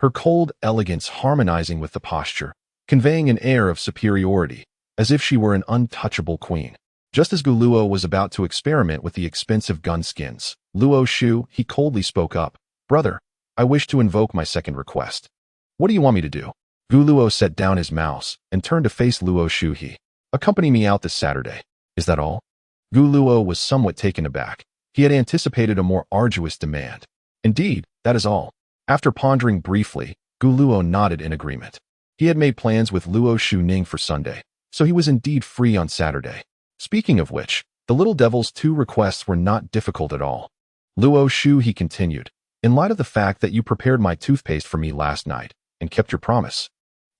Speaker 1: her cold elegance harmonizing with the posture, conveying an air of superiority, as if she were an untouchable queen. Just as Gu Luo was about to experiment with the expensive gun skins, Luo Shuhe coldly spoke up. Brother, I wish to invoke my second request. What do you want me to do? Gu Luo set down his mouse and turned to face Luo Shuhe. Accompany me out this Saturday. Is that all? Gu Luo was somewhat taken aback. He had anticipated a more arduous demand. Indeed, that is all. After pondering briefly, Gu Luo nodded in agreement. He had made plans with Luo Shuning for Sunday, so he was indeed free on Saturday. Speaking of which, the little devil's two requests were not difficult at all. Luo Shuhe continued, in light of the fact that you prepared my toothpaste for me last night and kept your promise,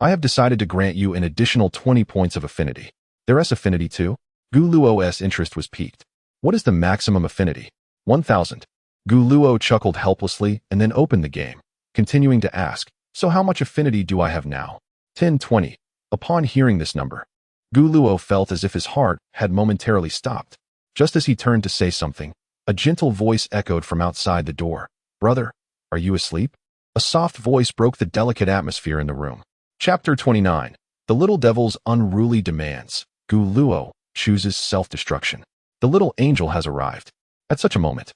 Speaker 1: I have decided to grant you an additional 20 points of affinity. There's affinity too? Gu Luo's interest was piqued. What is the maximum affinity? 1,000. Gu Luo chuckled helplessly and then opened the game, continuing to ask, so how much affinity do I have now? 1020. Upon hearing this number, Gu Luo felt as if his heart had momentarily stopped. Just as he turned to say something, a gentle voice echoed from outside the door. Brother, are you asleep? A soft voice broke the delicate atmosphere in the room. Chapter 29. The Little Devil's Unruly Demands. Gu Luo chooses self-destruction. The little angel has arrived. At such a moment,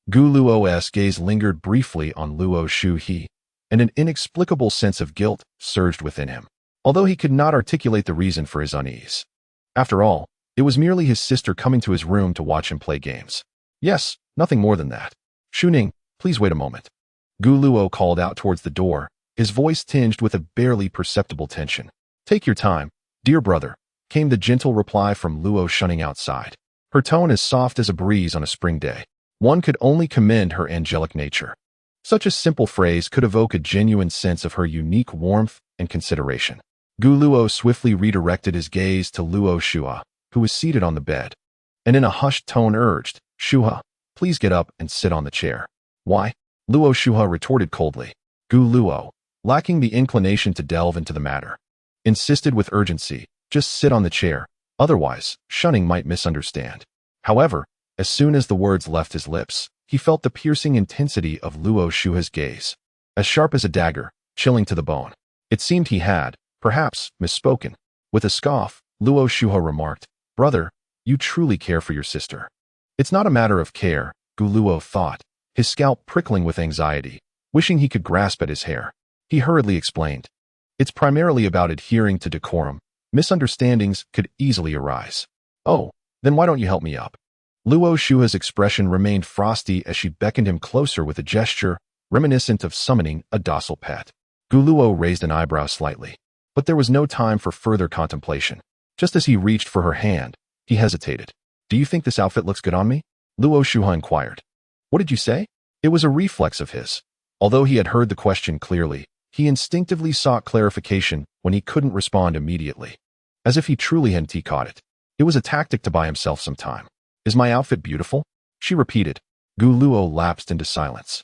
Speaker 1: Gu Luo's gaze lingered briefly on Luo Shuhe, and an inexplicable sense of guilt surged within him, although he could not articulate the reason for his unease. After all, it was merely his sister coming to his room to watch him play games. Yes, nothing more than that. Shuning, please wait a moment. Gu Luo called out towards the door, his voice tinged with a barely perceptible tension. Take your time, dear brother, came the gentle reply from Luo Shuning outside. Her tone as soft as a breeze on a spring day. One could only commend her angelic nature. Such a simple phrase could evoke a genuine sense of her unique warmth and consideration. Gu Luo swiftly redirected his gaze to Luo Shuhe, who was seated on the bed, and in a hushed tone urged, Shuhe, please get up and sit on the chair. Why? Luo Shuhe retorted coldly. Gu Luo, lacking the inclination to delve into the matter, insisted with urgency, just sit on the chair, otherwise, Shuning might misunderstand. However, as soon as the words left his lips, he felt the piercing intensity of Luo Shuhe's gaze, as sharp as a dagger, chilling to the bone. It seemed he had, perhaps, misspoken. With a scoff, Luo Shuhe remarked, Brother, you truly care for your sister. It's not a matter of care, Gu Luo thought, his scalp prickling with anxiety, wishing he could grasp at his hair. He hurriedly explained, it's primarily about adhering to decorum. Misunderstandings could easily arise. Oh, then why don't you help me up? Luo Shuhe's expression remained frosty as she beckoned him closer with a gesture reminiscent of summoning a docile pet. Gu Luo raised an eyebrow slightly, but there was no time for further contemplation. Just as he reached for her hand, he hesitated. Do you think this outfit looks good on me? Luo Shuhe inquired. What did you say? It was a reflex of his. Although he had heard the question clearly, he instinctively sought clarification when he couldn't respond immediately. As if he truly hadn't caught it. It was a tactic to buy himself some time. Is my outfit beautiful? She repeated. Gu Luo lapsed into silence.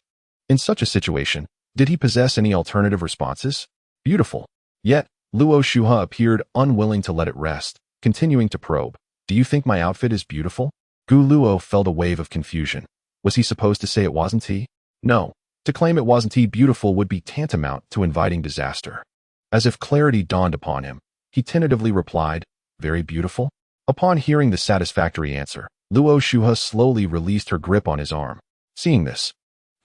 Speaker 1: In such a situation, did he possess any alternative responses? Beautiful. Yet, Luo Shuha appeared unwilling to let it rest, continuing to probe. Do you think my outfit is beautiful? Gu Luo felt a wave of confusion. Was he supposed to say it wasn't he? No. To claim it wasn't he beautiful would be tantamount to inviting disaster. As if clarity dawned upon him, he tentatively replied, very beautiful? Upon hearing the satisfactory answer, Luo Shuha slowly released her grip on his arm. Seeing this,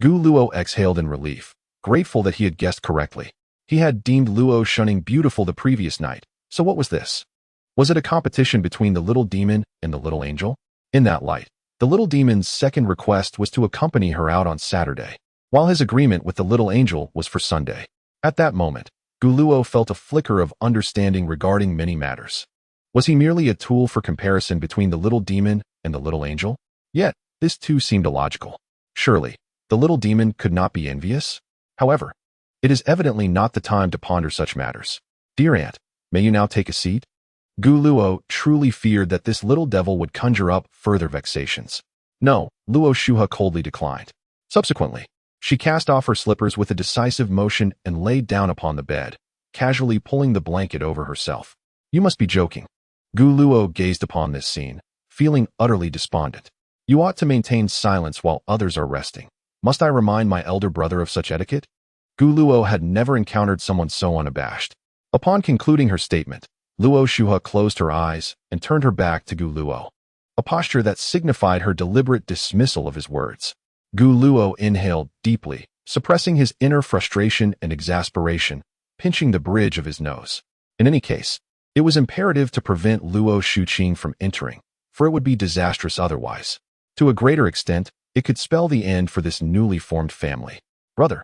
Speaker 1: Gu Luo exhaled in relief, grateful that he had guessed correctly. He had deemed Luo shunning beautiful the previous night, so what was this? Was it a competition between the little demon and the little angel? In that light, the little demon's second request was to accompany her out on Saturday, while his agreement with the little angel was for Sunday. At that moment, Gu Luo felt a flicker of understanding regarding many matters. Was he merely a tool for comparison between the little demon and the little angel? Yet, this too seemed illogical. Surely, the little demon could not be envious? However, it is evidently not the time to ponder such matters. Dear aunt, may you now take a seat? Gu Luo truly feared that this little devil would conjure up further vexations. No, Luo Shuha coldly declined. Subsequently, she cast off her slippers with a decisive motion and laid down upon the bed, casually pulling the blanket over herself. You must be joking. Gu Luo gazed upon this scene, feeling utterly despondent. You ought to maintain silence while others are resting. Must I remind my elder brother of such etiquette? Gu Luo had never encountered someone so unabashed. Upon concluding her statement, Luo Shuha closed her eyes and turned her back to Gu Luo, a posture that signified her deliberate dismissal of his words. Gu Luo inhaled deeply, suppressing his inner frustration and exasperation, pinching the bridge of his nose. In any case, it was imperative to prevent Luo Shuqing from entering, for it would be disastrous otherwise. To a greater extent, it could spell the end for this newly formed family. Brother,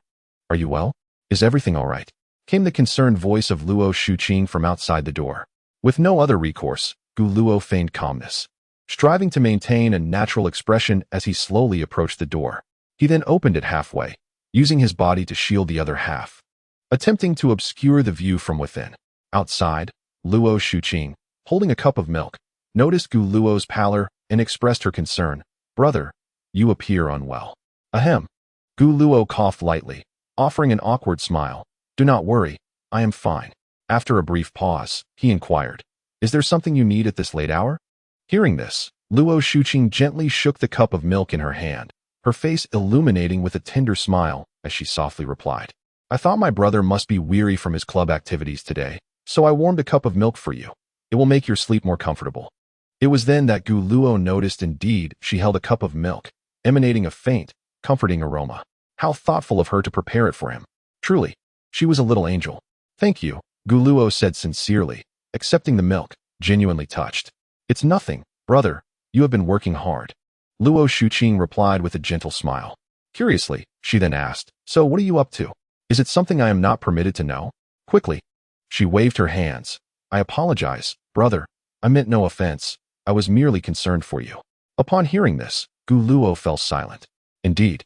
Speaker 1: are you well? Is everything all right? Came the concerned voice of Luo Shuqing from outside the door. With no other recourse, Gu Luo feigned calmness, striving to maintain a natural expression as he slowly approached the door. He then opened it halfway, using his body to shield the other half, attempting to obscure the view from within. Outside, Luo Shuqing, holding a cup of milk, noticed Gu Luo's pallor and expressed her concern. Brother, you appear unwell. Ahem. Gu Luo coughed lightly, offering an awkward smile. Do not worry, I am fine. After a brief pause, he inquired, is there something you need at this late hour? Hearing this, Luo Shuqing gently shook the cup of milk in her hand, her face illuminating with a tender smile as she softly replied, I thought my brother must be weary from his club activities today, so I warmed a cup of milk for you. It will make your sleep more comfortable. It was then that Gu Luo noticed indeed she held a cup of milk, emanating a faint, comforting aroma. How thoughtful of her to prepare it for him. Truly, she was a little angel. Thank you, Gu Luo said sincerely, accepting the milk, genuinely touched. It's nothing, brother, you have been working hard. Luo Shuqing replied with a gentle smile. Curiously, she then asked, so what are you up to? Is it something I am not permitted to know? Quickly. She waved her hands. I apologize, brother. I meant no offense. I was merely concerned for you. Upon hearing this, Gu Luo fell silent. Indeed,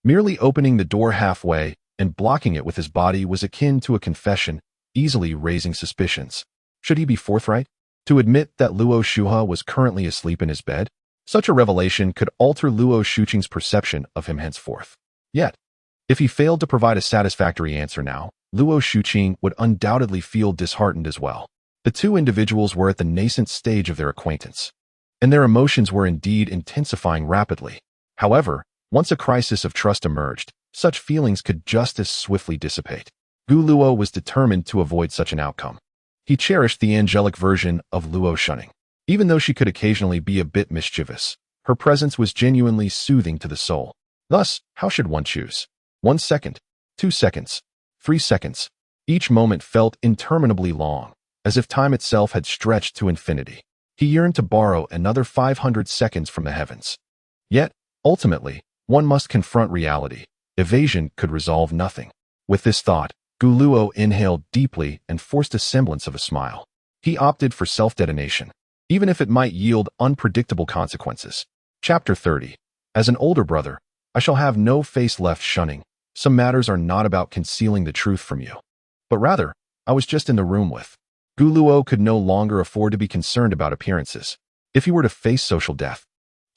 Speaker 1: merely opening the door halfway and blocking it with his body was akin to a confession, easily raising suspicions. Should he be forthright? To admit that Luo Shuha was currently asleep in his bed? Such a revelation could alter Luo Shuqing's perception of him henceforth. Yet, if he failed to provide a satisfactory answer now, Luo Shuqing would undoubtedly feel disheartened as well. The two individuals were at the nascent stage of their acquaintance, and their emotions were indeed intensifying rapidly. However, once a crisis of trust emerged, such feelings could just as swiftly dissipate. Gu Luo was determined to avoid such an outcome. He cherished the angelic version of Luo shunning. Even though she could occasionally be a bit mischievous, her presence was genuinely soothing to the soul. Thus, how should one choose? 1 second, 2 seconds, 3 seconds. Each moment felt interminably long, as if time itself had stretched to infinity. He yearned to borrow another 500 seconds from the heavens. Yet, ultimately, one must confront reality. Evasion could resolve nothing. With this thought, Gu Luo inhaled deeply and forced a semblance of a smile. He opted for self-detonation, even if it might yield unpredictable consequences. Chapter 30. As an older brother, I shall have no face left shunning. Some matters are not about concealing the truth from you. But rather, I was just in the room with. Guluo could no longer afford to be concerned about appearances. If he were to face social death,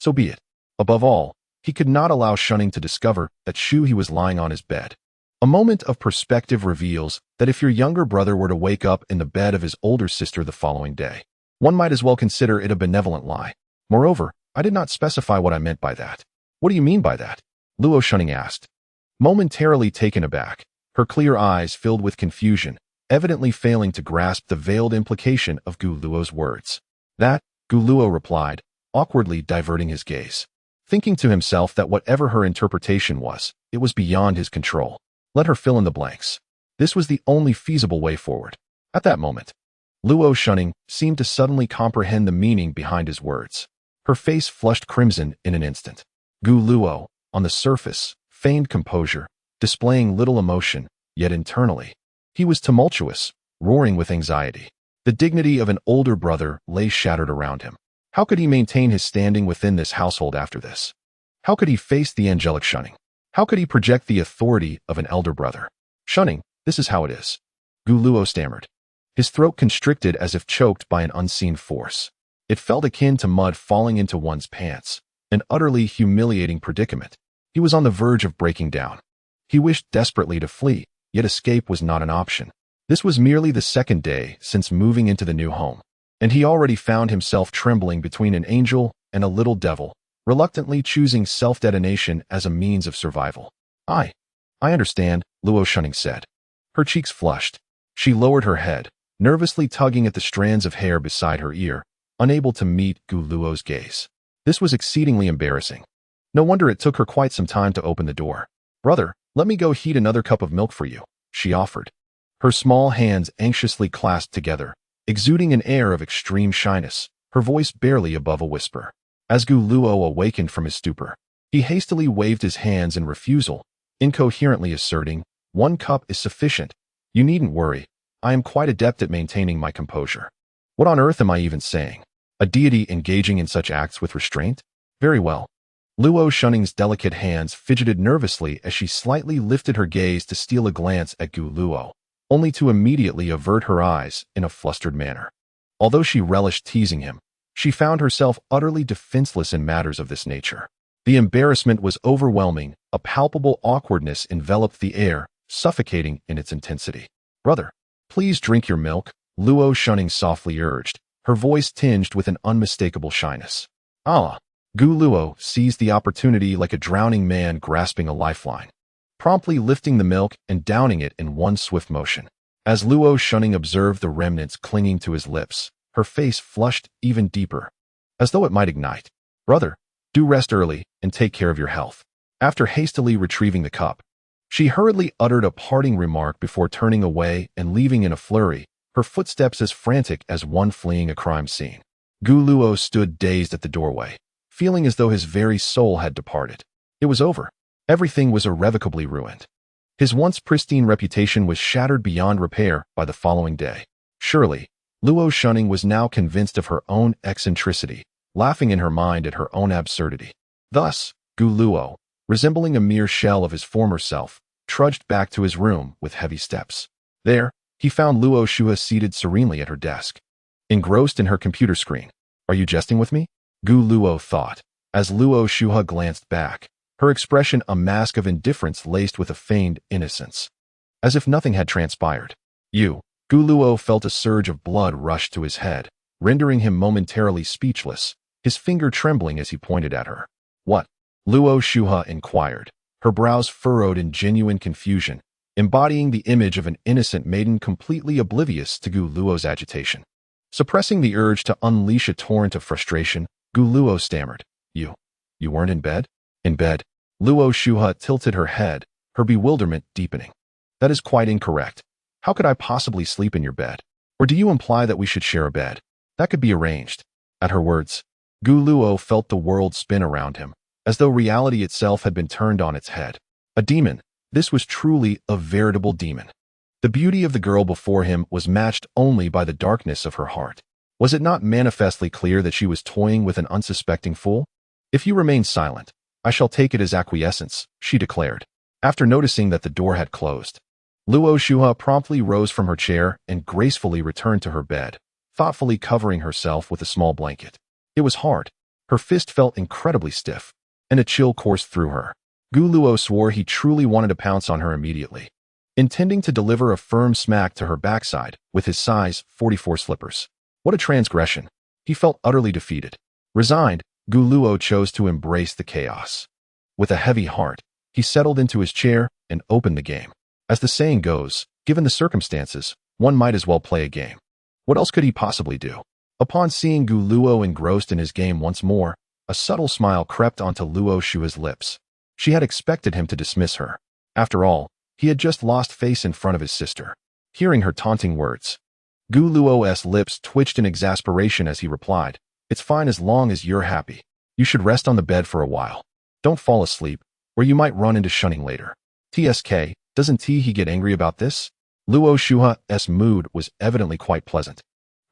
Speaker 1: so be it. Above all, he could not allow shunning to discover that he was lying on his bed. A moment of perspective reveals that if your younger brother were to wake up in the bed of his older sister the following day, one might as well consider it a benevolent lie. Moreover, I did not specify what I meant by that. What do you mean by that? Luo Shunning asked. Momentarily taken aback, her clear eyes filled with confusion, evidently failing to grasp the veiled implication of Gu Luo's words. That, Gu Luo replied, awkwardly diverting his gaze. Thinking to himself that whatever her interpretation was, it was beyond his control. Let her fill in the blanks. This was the only feasible way forward. At that moment, Luo Shunning seemed to suddenly comprehend the meaning behind his words. Her face flushed crimson in an instant. Gu Luo, on the surface, feigned composure, displaying little emotion, yet internally, he was tumultuous, roaring with anxiety. The dignity of an older brother lay shattered around him. How could he maintain his standing within this household after this? How could he face the angelic Shunning? How could he project the authority of an elder brother? Shunning, this is how it is. Gu Luo stammered. His throat constricted as if choked by an unseen force. It felt akin to mud falling into one's pants, an utterly humiliating predicament. He was on the verge of breaking down. He wished desperately to flee, yet escape was not an option. This was merely the second day since moving into the new home, and he already found himself trembling between an angel and a little devil, reluctantly choosing self-detonation as a means of survival. I understand, Luo Shunning said. Her cheeks flushed. She lowered her head, nervously tugging at the strands of hair beside her ear, unable to meet Gu Luo's gaze. This was exceedingly embarrassing. No wonder it took her quite some time to open the door. Brother, let me go heat another cup of milk for you, she offered. Her small hands anxiously clasped together, exuding an air of extreme shyness, her voice barely above a whisper. As Gu Luo awakened from his stupor, he hastily waved his hands in refusal, incoherently asserting, "1 cup is sufficient. You needn't worry. I am quite adept at maintaining my composure." What on earth am I even saying? A deity engaging in such acts with restraint? Very well. Luo Shunning's delicate hands fidgeted nervously as she slightly lifted her gaze to steal a glance at Gu Luo, only to immediately avert her eyes in a flustered manner. Although she relished teasing him, she found herself utterly defenseless in matters of this nature. The embarrassment was overwhelming, a palpable awkwardness enveloped the air, suffocating in its intensity. "Brother, please drink your milk," Luo Shunning softly urged, her voice tinged with an unmistakable shyness. "Ah!" Gu Luo seized the opportunity like a drowning man grasping a lifeline, promptly lifting the milk and downing it in one swift motion. As Luo Shunning observed the remnants clinging to his lips, her face flushed even deeper, as though it might ignite. "Brother, do rest early and take care of your health." After hastily retrieving the cup, she hurriedly uttered a parting remark before turning away and leaving in a flurry, her footsteps as frantic as one fleeing a crime scene. Gu Luo stood dazed at the doorway, feeling as though his very soul had departed. It was over. Everything was irrevocably ruined. His once pristine reputation was shattered beyond repair by the following day. Surely, Luo Shunning was now convinced of her own eccentricity, laughing in her mind at her own absurdity. Thus, Gu Luo, resembling a mere shell of his former self, trudged back to his room with heavy steps. There, he found Luo Shuha seated serenely at her desk, engrossed in her computer screen. "Are you jesting with me?" Gu Luo thought, as Luo Shuha glanced back, her expression a mask of indifference laced with a feigned innocence. As if nothing had transpired. Gu Luo felt a surge of blood rush to his head, rendering him momentarily speechless, his finger trembling as he pointed at her. "What?" Luo Shuha inquired, her brows furrowed in genuine confusion, embodying the image of an innocent maiden completely oblivious to Gu Luo's agitation. Suppressing the urge to unleash a torrent of frustration, Gu Luo stammered, You weren't in bed?" "In bed." Luo Shuha tilted her head, her bewilderment deepening. "That is quite incorrect. How could I possibly sleep in your bed? Or do you imply that we should share a bed? That could be arranged." At her words, Gu Luo felt the world spin around him, as though reality itself had been turned on its head. A demon. This was truly a veritable demon. The beauty of the girl before him was matched only by the darkness of her heart. Was it not manifestly clear that she was toying with an unsuspecting fool? "If you remain silent, I shall take it as acquiescence, she declared. After noticing that the door had closed, Luo Shuha promptly rose from her chair and gracefully returned to her bed, thoughtfully covering herself with a small blanket. It was hard. Her fist felt incredibly stiff, and a chill coursed through her. Gu Luo swore he truly wanted to pounce on her immediately, intending to deliver a firm smack to her backside with his size 44 slippers. What a transgression. He felt utterly defeated. Resigned, Gu Luo chose to embrace the chaos. With a heavy heart, he settled into his chair and opened the game. As the saying goes, given the circumstances, one might as well play a game. What else could he possibly do? Upon seeing Gu Luo engrossed in his game once more, a subtle smile crept onto Luo Shua's lips. She had expected him to dismiss her. After all, he had just lost face in front of his sister. Hearing her taunting words, Gu Luo's lips twitched in exasperation as he replied, "It's fine as long as you're happy. You should rest on the bed for a while. Don't fall asleep, or you might run into shunning later." TSK, doesn't he get angry about this? Luo Shuha's mood was evidently quite pleasant,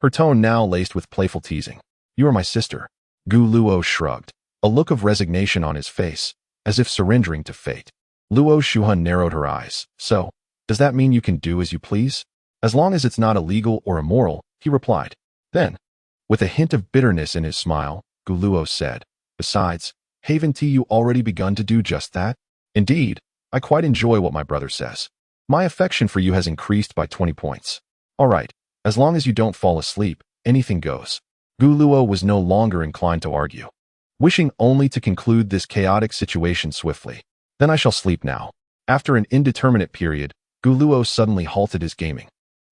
Speaker 1: her tone now laced with playful teasing. "You are my sister." Gu Luo shrugged, a look of resignation on his face, as if surrendering to fate. Luo Shuha narrowed her eyes. "So, does that mean you can do as you please? As long as it's not illegal or immoral," he replied. Then, with a hint of bitterness in his smile, Gu Luo said, "Besides, haven't you already begun to do just that? Indeed, I quite enjoy what my brother says. My affection for you has increased by 20 points. All right, as long as you don't fall asleep, anything goes." Gu Luo was no longer inclined to argue, wishing only to conclude this chaotic situation swiftly. "Then I shall sleep now." After an indeterminate period, Gu Luo suddenly halted his gaming,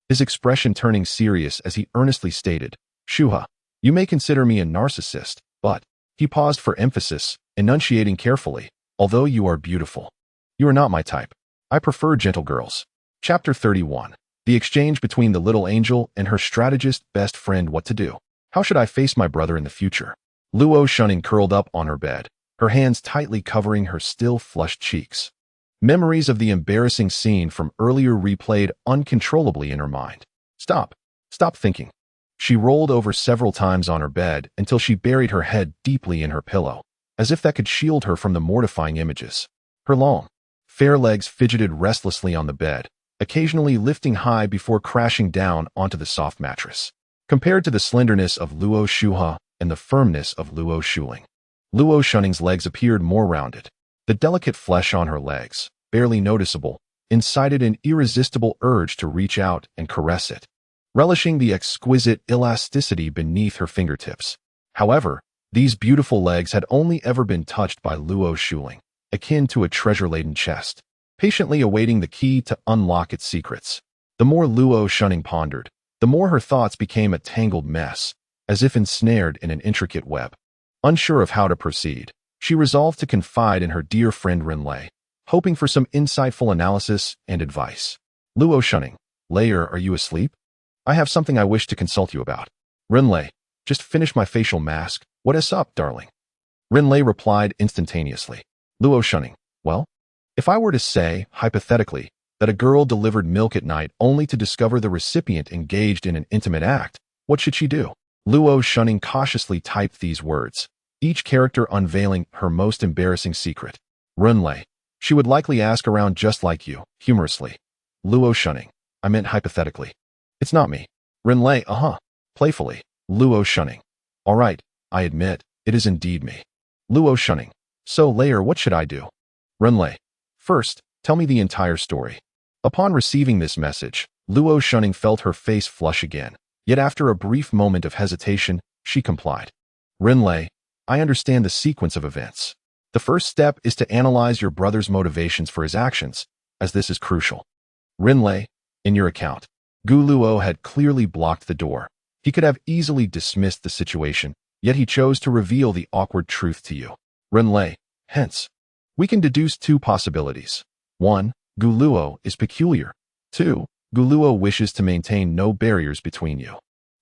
Speaker 1: his expression turning serious as he earnestly stated, "Shuha, you may consider me a narcissist, but," he paused for emphasis, enunciating carefully, "although you are beautiful, you are not my type. I prefer gentle girls." Chapter 31. The exchange between the little angel and her strategist best friend. What to do? How should I face my brother in the future? Luo Shunning curled up on her bed, her hands tightly covering her still flushed cheeks. Memories of the embarrassing scene from earlier replayed uncontrollably in her mind. Stop thinking." She rolled over several times on her bed until she buried her head deeply in her pillow, as if that could shield her from the mortifying images. Her long, fair legs fidgeted restlessly on the bed, occasionally lifting high before crashing down onto the soft mattress. Compared to the slenderness of Luo Shuha and the firmness of Luo Shuling, Luo Shunning's legs appeared more rounded. The delicate flesh on her legs, barely noticeable, incited an irresistible urge to reach out and caress it, relishing the exquisite elasticity beneath her fingertips. However, these beautiful legs had only ever been touched by Luo Shuling, akin to a treasure-laden chest, patiently awaiting the key to unlock its secrets. The more Luo Shunning pondered, the more her thoughts became a tangled mess, as if ensnared in an intricate web. Unsure of how to proceed, she resolved to confide in her dear friend Renlei, hoping for some insightful analysis and advice. "Luo Shunning, Layer, are you asleep? I have something I wish to consult you about." "Renlei, just finish my facial mask. What is up, darling?" Renlei replied instantaneously. Luo Shunning, "Well, if I were to say, hypothetically, that a girl delivered milk at night only to discover the recipient engaged in an intimate act, what should she do?" Luo Shunning cautiously typed these words, each character unveiling her most embarrassing secret. "Renlei, she would likely ask around just like you," humorously. Luo Shunning, "I meant hypothetically." "It's not me." Renlei, playfully. Luo Shunning, "All right, I admit, it is indeed me." Luo Shunning, "So, Layer, what should I do?" Renlei, "First, tell me the entire story." Upon receiving this message, Luo Shunning felt her face flush again, yet after a brief moment of hesitation, she complied. "Renlei, I understand the sequence of events. The first step is to analyze your brother's motivations for his actions, as this is crucial." Renlei, in your account, Gu Luo had clearly blocked the door. He could have easily dismissed the situation, yet he chose to reveal the awkward truth to you. Renlei, hence, we can deduce two possibilities. 1. Gu Luo is peculiar. 2. Gu Luo wishes to maintain no barriers between you.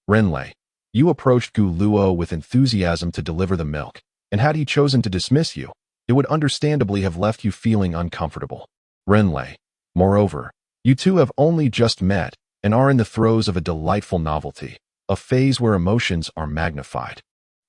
Speaker 1: Renlei, you approached Gu Luo with enthusiasm to deliver the milk, and had he chosen to dismiss you, it would understandably have left you feeling uncomfortable. Renlei, moreover, you two have only just met and are in the throes of a delightful novelty, a phase where emotions are magnified.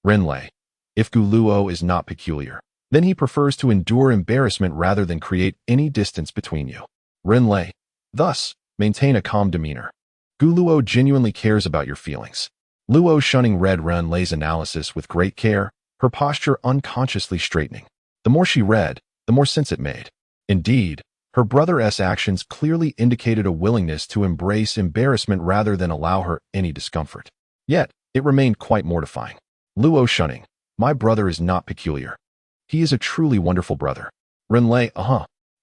Speaker 1: Renlei, if Gu Luo is not peculiar, Then he prefers to endure embarrassment rather than create any distance between you. Renlei. Thus, maintain a calm demeanor. Gu Luo genuinely cares about your feelings. Luo shunning read Renlei's analysis with great care, her posture unconsciously straightening. The more she read, the more sense it made. Indeed, her brother's actions clearly indicated a willingness to embrace embarrassment rather than allow her any discomfort. Yet, it remained quite mortifying. Luo shunning. My brother is not peculiar. He is a truly wonderful brother. Renlei,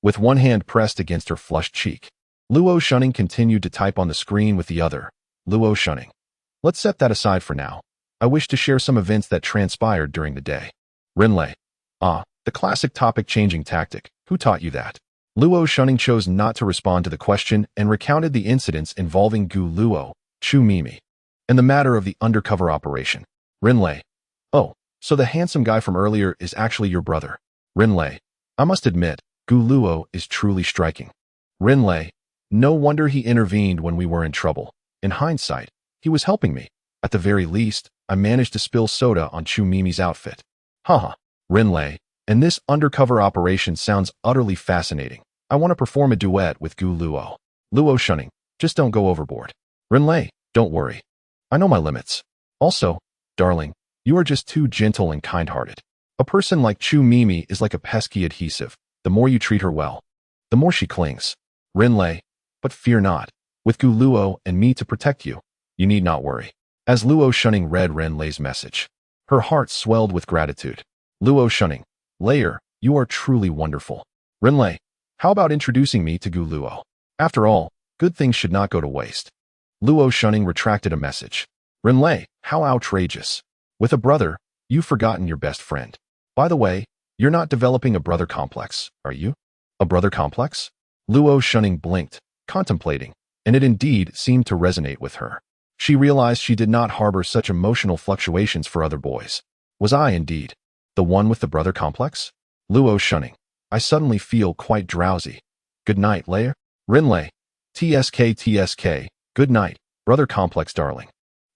Speaker 1: with one hand pressed against her flushed cheek. Luo shunning continued to type on the screen with the other. Luo shunning. Let's set that aside for now. I wish to share some events that transpired during the day. Renlei. The classic topic-changing tactic. Who taught you that? Luo shunning chose not to respond to the question and recounted the incidents involving Gu Luo, Chu Mimi, and the matter of the undercover operation. Renlei. Oh, so the handsome guy from earlier is actually your brother. Renlei. I must admit, Gu Luo is truly striking. Renlei. No wonder he intervened when we were in trouble. In hindsight, he was helping me. At the very least, I managed to spill soda on Chu Mimi's outfit. Renlei. And this undercover operation sounds utterly fascinating. I want to perform a duet with Gu Luo. Luo shunning. Just don't go overboard. Renlei. Don't worry. I know my limits. Also, darling, you are just too gentle and kind-hearted. A person like Chu Mimi is like a pesky adhesive. The more you treat her well, the more she clings. Renlei. But fear not. With Gu Luo and me to protect you, you need not worry. As Luo shunning read Renlei's message, her heart swelled with gratitude. Luo shunning. Layer, you are truly wonderful. Renlei, how about introducing me to Gu Luo? After all, good things should not go to waste. Luo shunning retracted a message. Renlei, how outrageous. With a brother, you've forgotten your best friend. By the way, you're not developing a brother complex, are you? A brother complex? Luo shunning blinked, contemplating, and it indeed seemed to resonate with her. She realized she did not harbor such emotional fluctuations for other boys. Was I indeed the one with the brother complex? Luo shunning. I suddenly feel quite drowsy. Good night, Layer. Renlei. TSK. Good night, brother complex darling.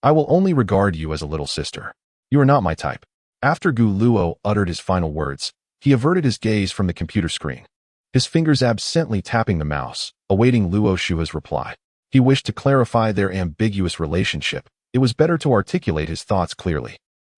Speaker 1: I will only regard you as a little sister. You are not my type. After Gu Luo uttered his final words, he averted his gaze from the computer screen, his fingers absently tapping the mouse, awaiting Luo Shuha's reply. He wished to clarify their ambiguous relationship. It was better to articulate his thoughts clearly.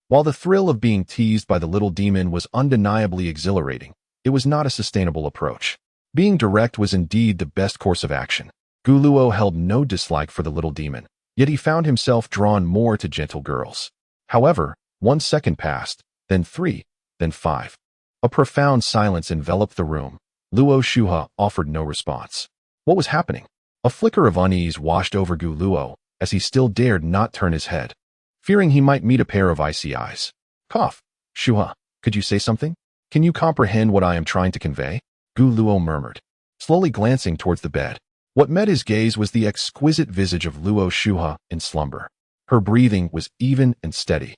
Speaker 1: While the thrill of being teased by the little demon was undeniably exhilarating, it was not a sustainable approach. Being direct was indeed the best course of action. Gu Luo held no dislike for the little demon, yet he found himself drawn more to gentle girls. However, 1 second passed, then 3, then 5. A profound silence enveloped the room. Luo Shuha offered no response. What was happening? A flicker of unease washed over Gu Luo, as he still dared not turn his head, fearing he might meet a pair of icy eyes. Cough. Shuha, could you say something? Can you comprehend what I am trying to convey? Gu Luo murmured, slowly glancing towards the bed. What met his gaze was the exquisite visage of Luo Shuha in slumber. Her breathing was even and steady,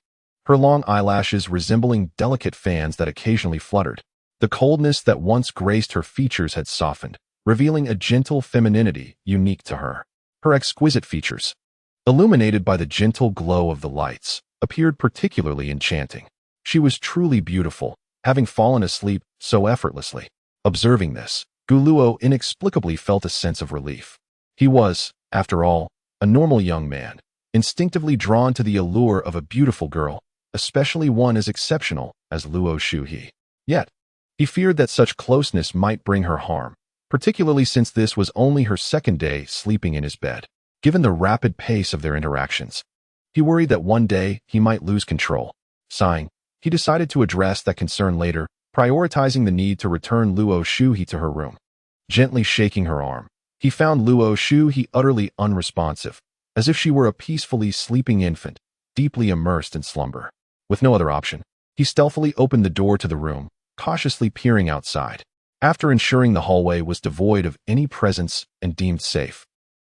Speaker 1: her long eyelashes resembling delicate fans that occasionally fluttered. The coldness that once graced her features had softened, revealing a gentle femininity unique to her. Her exquisite features, illuminated by the gentle glow of the lights, appeared particularly enchanting. She was truly beautiful, having fallen asleep so effortlessly. Observing this, Gu Luo inexplicably felt a sense of relief. He was, after all, a normal young man, instinctively drawn to the allure of a beautiful girl, especially one as exceptional as Luo Shuhi. Yet, he feared that such closeness might bring her harm, particularly since this was only her second day sleeping in his bed. Given the rapid pace of their interactions, he worried that one day he might lose control. Sighing, he decided to address that concern later, prioritizing the need to return Luo Shuhi to her room. Gently shaking her arm, he found Luo Shuhi utterly unresponsive, as if she were a peacefully sleeping infant, deeply immersed in slumber. With no other option, he stealthily opened the door to the room, cautiously peering outside. After ensuring the hallway was devoid of any presence and deemed safe,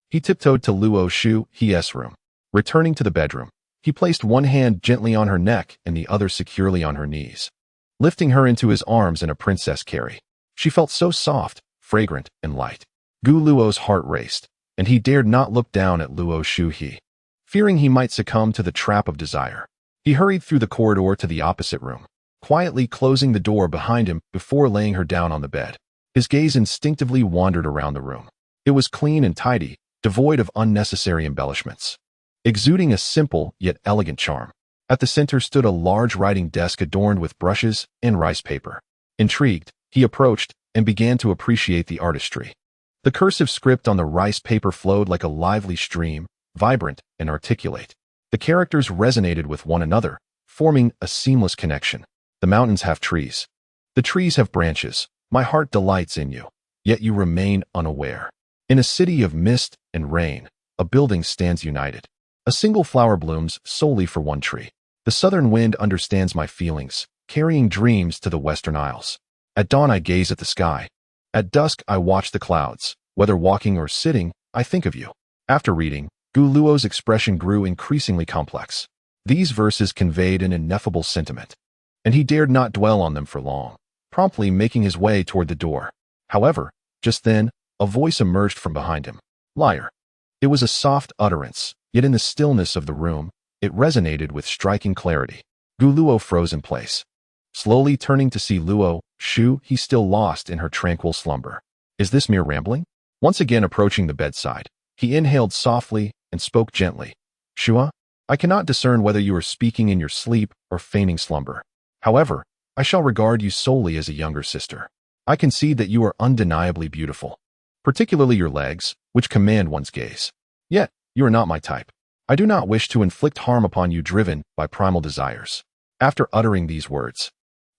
Speaker 1: he tiptoed to Luo Shuhi's room. Returning to the bedroom, he placed one hand gently on her neck and the other securely on her knees, lifting her into his arms in a princess carry. She felt so soft, fragrant, and light. Gu Luo's heart raced, and he dared not look down at Luo Shuhi, fearing he might succumb to the trap of desire. He hurried through the corridor to the opposite room, quietly closing the door behind him before laying her down on the bed. His gaze instinctively wandered around the room. It was clean and tidy, devoid of unnecessary embellishments, exuding a simple yet elegant charm. At the center stood a large writing desk adorned with brushes and rice paper. Intrigued, he approached and began to appreciate the artistry. The cursive script on the rice paper flowed like a lively stream, vibrant and articulate. The characters resonated with one another, forming a seamless connection. The mountains have trees. The trees have branches. My heart delights in you, yet you remain unaware. In a city of mist and rain, a building stands united. A single flower blooms solely for one tree. The southern wind understands my feelings, carrying dreams to the western isles. At dawn I gaze at the sky. At dusk I watch the clouds. Whether walking or sitting, I think of you. After reading, Gu Luo's expression grew increasingly complex. These verses conveyed an ineffable sentiment, and he dared not dwell on them for long, promptly making his way toward the door. However, just then, a voice emerged from behind him. Liar. It was a soft utterance, yet in the stillness of the room, it resonated with striking clarity. Gu Luo froze in place. Slowly turning to see Luo Shu, he still lost in her tranquil slumber. Is this mere rambling? Once again approaching the bedside, he inhaled softly and spoke gently. Shua, I cannot discern whether you are speaking in your sleep or feigning slumber. However, I shall regard you solely as a younger sister. I concede that you are undeniably beautiful, particularly your legs, which command one's gaze. Yet, you are not my type. I do not wish to inflict harm upon you driven by primal desires. After uttering these words,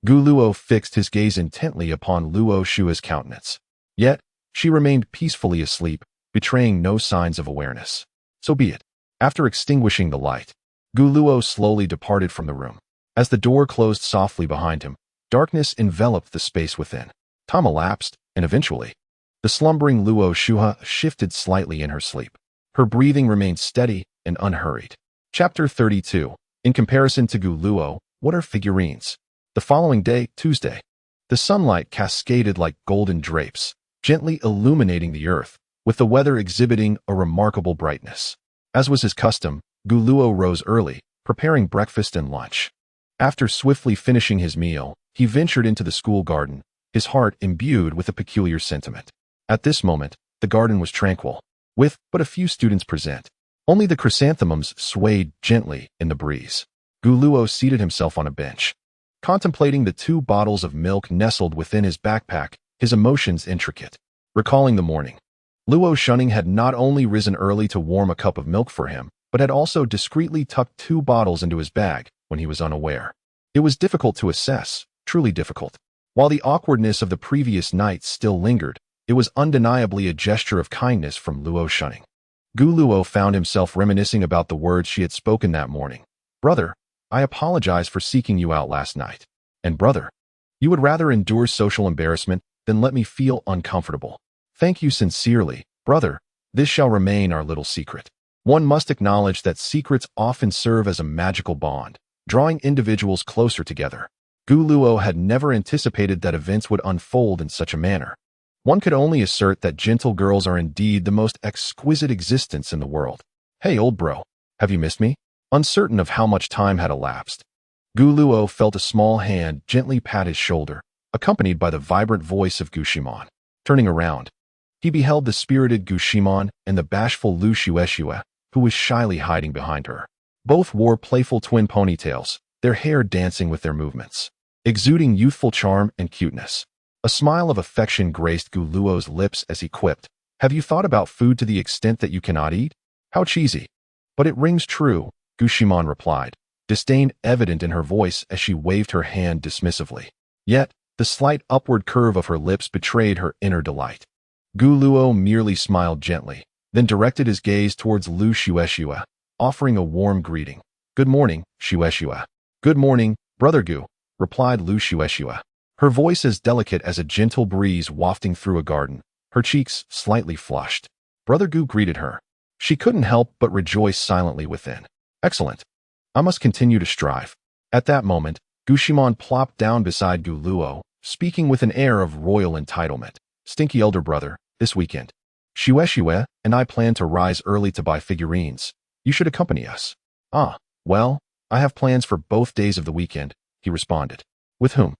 Speaker 1: Gu Luo fixed his gaze intently upon Luo Shua's countenance. Yet, she remained peacefully asleep, betraying no signs of awareness. So be it. After extinguishing the light, Gu Luo slowly departed from the room. As the door closed softly behind him, darkness enveloped the space within. Time elapsed, and eventually, the slumbering Luo Shua shifted slightly in her sleep. Her breathing remained steady and unhurried. Chapter 32. In comparison to Gu Luo, what are figurines? The following day, Tuesday, the sunlight cascaded like golden drapes, gently illuminating the earth, with the weather exhibiting a remarkable brightness. As was his custom, Gu Luo rose early, preparing breakfast and lunch. After swiftly finishing his meal, he ventured into the school garden, his heart imbued with a peculiar sentiment. At this moment, the garden was tranquil, with but a few students present. Only the chrysanthemums swayed gently in the breeze. Gu Luo seated himself on a bench. Contemplating the 2 bottles of milk nestled within his backpack, his emotions intricate. Recalling the morning, Luo Shunning had not only risen early to warm a cup of milk for him, but had also discreetly tucked 2 bottles into his bag when he was unaware. It was difficult to assess, truly difficult. While the awkwardness of the previous night still lingered, it was undeniably a gesture of kindness from Luo Shunning. Gu Luo found himself reminiscing about the words she had spoken that morning. Brother, I apologize for seeking you out last night. And brother, you would rather endure social embarrassment than let me feel uncomfortable. Thank you sincerely, brother. This shall remain our little secret. One must acknowledge that secrets often serve as a magical bond, drawing individuals closer together. Gu Luo had never anticipated that events would unfold in such a manner. One could only assert that gentle girls are indeed the most exquisite existence in the world. Hey, old bro, have you missed me? Uncertain of how much time had elapsed, Gu Luo felt a small hand gently pat his shoulder, accompanied by the vibrant voice of Gu Shimon. Turning around, he beheld the spirited Gu Shimon and the bashful Lu Shueshue, who was shyly hiding behind her. Both wore playful twin ponytails, their hair dancing with their movements, exuding youthful charm and cuteness. A smile of affection graced Gu Luo's lips as he quipped, "Have you thought about food to the extent that you cannot eat? How cheesy." "But it rings true," Gu Shimon replied, disdain evident in her voice as she waved her hand dismissively. Yet, the slight upward curve of her lips betrayed her inner delight. Gu Luo merely smiled gently, then directed his gaze towards Lu Shueshue, offering a warm greeting. "Good morning, Shueshue." "Good morning, Brother Gu," replied Lu Shueshue, her voice as delicate as a gentle breeze wafting through a garden, her cheeks slightly flushed. Brother Gu greeted her. She couldn't help but rejoice silently within. Excellent. I must continue to strive. At that moment, Gu Shimon plopped down beside Gu Luo, speaking with an air of royal entitlement. "Stinky elder brother, this weekend, Shueshue and I plan to rise early to buy figurines. You should accompany us." "Ah, well, I have plans for both days of the weekend," he responded. With whom?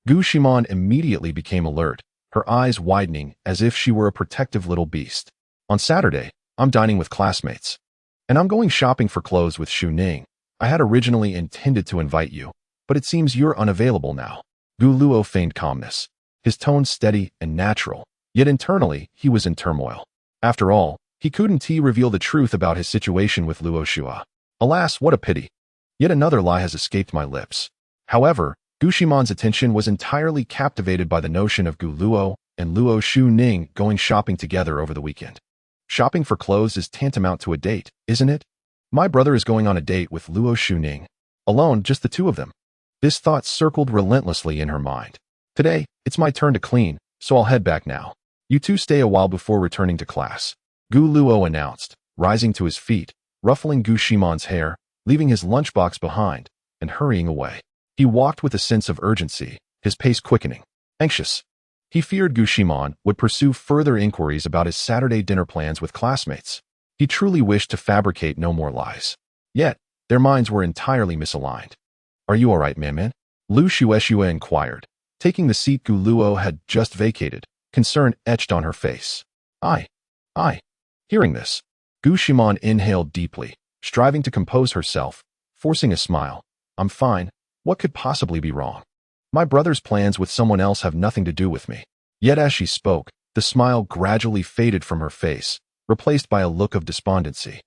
Speaker 1: Gu Shimon immediately became alert, her eyes widening as if she were a protective little beast. On Saturday, I'm dining with classmates. And I'm going shopping for clothes with Xu Ning. I had originally intended to invite you, but it seems you're unavailable now. Gu Luo feigned calmness, his tone steady and natural, yet internally he was in turmoil. After all, he couldn't reveal the truth about his situation with Luo Shua. Alas, what a pity. Yet another lie has escaped my lips. However, Gu Shimon's attention was entirely captivated by the notion of Gu Luo and Luo Xu Ning going shopping together over the weekend. Shopping for clothes is tantamount to a date, isn't it? My brother is going on a date with Luo Xu Ning. Alone, just the two of them. This thought circled relentlessly in her mind. Today, it's my turn to clean, so I'll head back now. You two stay a while before returning to class. Gu Luo announced, rising to his feet, ruffling Gu Shimon's hair, leaving his lunchbox behind, and hurrying away. He walked with a sense of urgency, his pace quickening. Anxious. He feared Gu Shimon would pursue further inquiries about his Saturday dinner plans with classmates. He truly wished to fabricate no more lies. Yet, their minds were entirely misaligned. Are you all right, man? Lu Shueshue inquired, taking the seat Gu Luo had just vacated, concern etched on her face. I. Hearing this, Gu Shimon inhaled deeply, striving to compose herself, forcing a smile. I'm fine. What could possibly be wrong? My brother's plans with someone else have nothing to do with me. Yet as she spoke, the smile gradually faded from her face, replaced by a look of despondency,